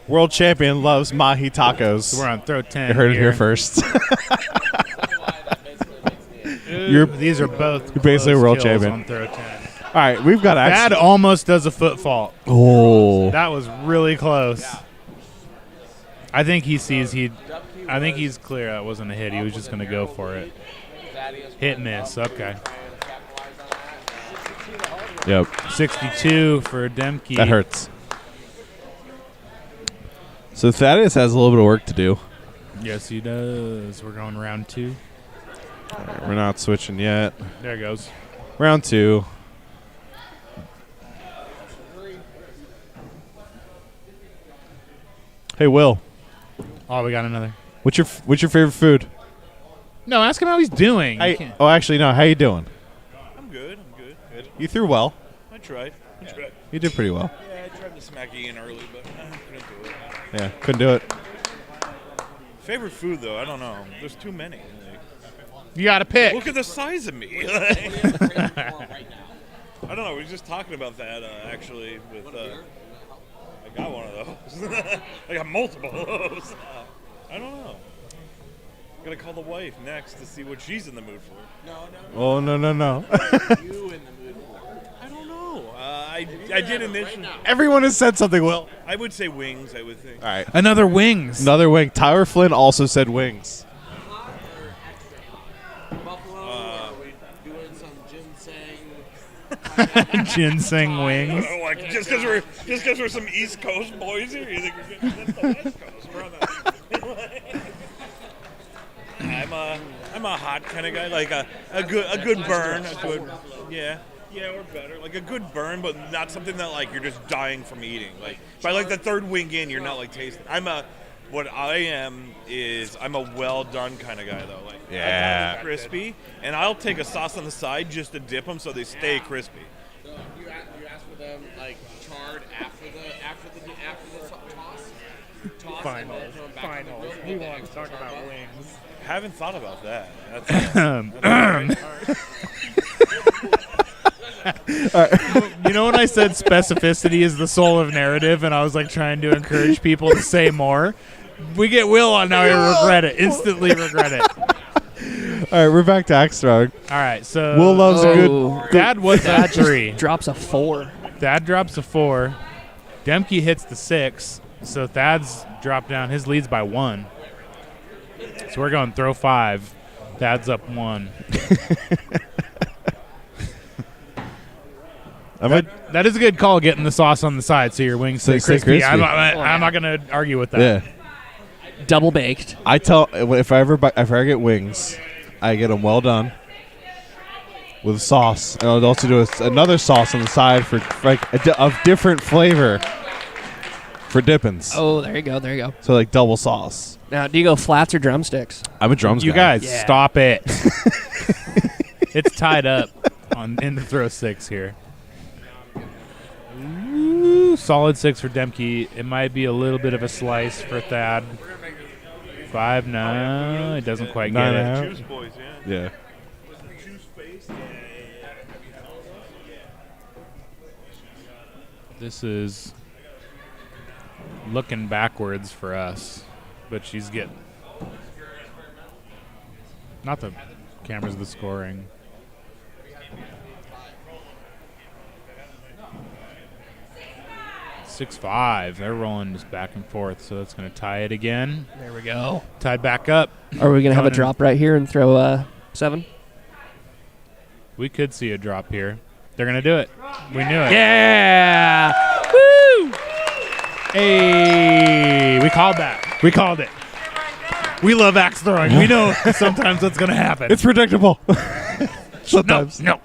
World champion loves mahi tacos. So we're on throw 10. You heard it here first. These are both. You're basically a close world kills champion. On throw 10. All right, we've got That almost does a foot fault. Oh. That was really close. I think he sees I think he's clear that wasn't a hit. He was just going to go for it. Hit miss. Okay. Yep. 62 for Demke. That hurts. So Thaddeus has a little bit of work to do. Yes, he does. We're going round 2. All right, we're not switching yet. There it goes. Round 2. Hey, Will. Oh, we got another. What's your favorite food? No, ask him how he's doing. Oh, actually, no. How you doing? I'm good. Good. You threw well. I tried. You did pretty well. Yeah, I tried to smack Ian early, but I couldn't do it. Yeah, couldn't do it. Favorite food, though, I don't know. There's too many. You got to pick. Look at the size of me. I don't know. We were just talking about that, actually. With I got one of those. I got multiple of those. I don't know. Gotta call the wife next to see what she's in the mood for. Oh, no. You in the mood for? I don't know. I did initially. Everyone has said something, Will. I would say wings, I would think. All right. Another wings. Another wing. Tyler Flynn also said wings. Ginseng wings. Like just because we're some East Coast boys here, you think we're getting that's the West Coast? We're on that. I'm a hot kind of guy, like a good burn, we're better, like a good burn, but not something that like you're just dying from eating. Like by like the third wing in, you're not like tasting. What I am is I'm a well done kind of guy though. Like I want them crispy, and I'll take a sauce on the side just to dip them so they stay crispy. So you ask for them like charred after the toss. Finals. We want to talk about wings. Haven't thought about that. You know when I said specificity is the soul of narrative, and I was like trying to encourage people to say more? We get Will on now. I regret it. Instantly regret it. All right, we're back to Axtrog. All right, so Will loves a good. Dad was Dad at 3. just drops a 4. Thad drops a 4. Demke hits the 6. So Thad's dropped down. His lead's by 1. So we're going throw 5. Thad's up 1. That is a good call, getting the sauce on the side so your wings stay crispy. I'm not going to argue with that. Yeah. Double baked. I tell if I ever get wings, I get them well done, with sauce. And I'll also do another sauce on the side for like of different flavor for dippins. Oh, there you go. There you go. So like double sauce. Now, do you go flats or drumsticks? I'm a drums You guy. guys, stop it. It's tied up in the throw 6 here. Ooh, solid 6 for Demke. It might be a little bit of a slice for Thad. 5, no, it doesn't quite get it. Juice boys, Yeah. This is looking backwards for us, but she's getting. Not the cameras, the scoring. Six, 5. They're rolling just back and forth, so that's going to tie it again. There we go. Tied back up. Are we going to have a Coming in. drop right here and throw 7? We could see a drop here. They're going to do it. We knew it. Yeah! Woo! Hey, we called that. We called it. We love axe throwing. We know sometimes what's going to happen. It's predictable. Sometimes. No.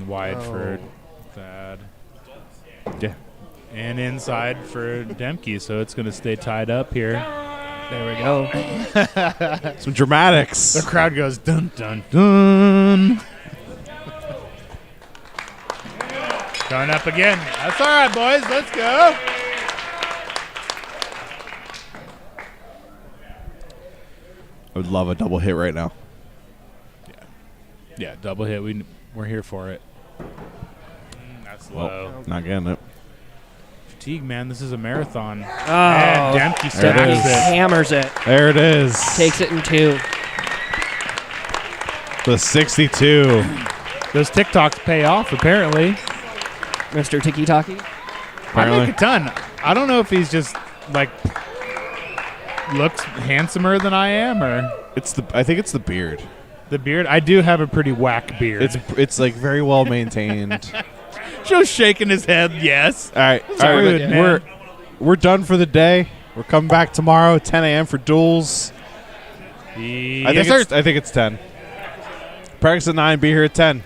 Wide for Thad. Yeah. And inside for Demke, so it's going to stay tied up here. There we go. Some dramatics. The crowd goes dun dun dun. Going up again. That's all right, boys. Let's go. I would love a double hit right now. Yeah, double hit. We're here for it. That's low. Well, not getting it. Fatigue, man. This is a marathon. Oh, and Demke stacks it. Hammers it. There it is. Takes it in 2. The 62. Those TikToks pay off, apparently. Mr. Tiki Taki. I make a ton. I don't know if he's just like looks handsomer than I am, or I think it's the beard. The beard. I do have a pretty whack beard. It's like very well maintained. Joe's shaking his head. Yes. All right. Sorry, man. We're done for the day. We're coming back tomorrow, 10 a.m. for duels. Yes, sir. I think it's 10. Practice at 9. Be here at 10.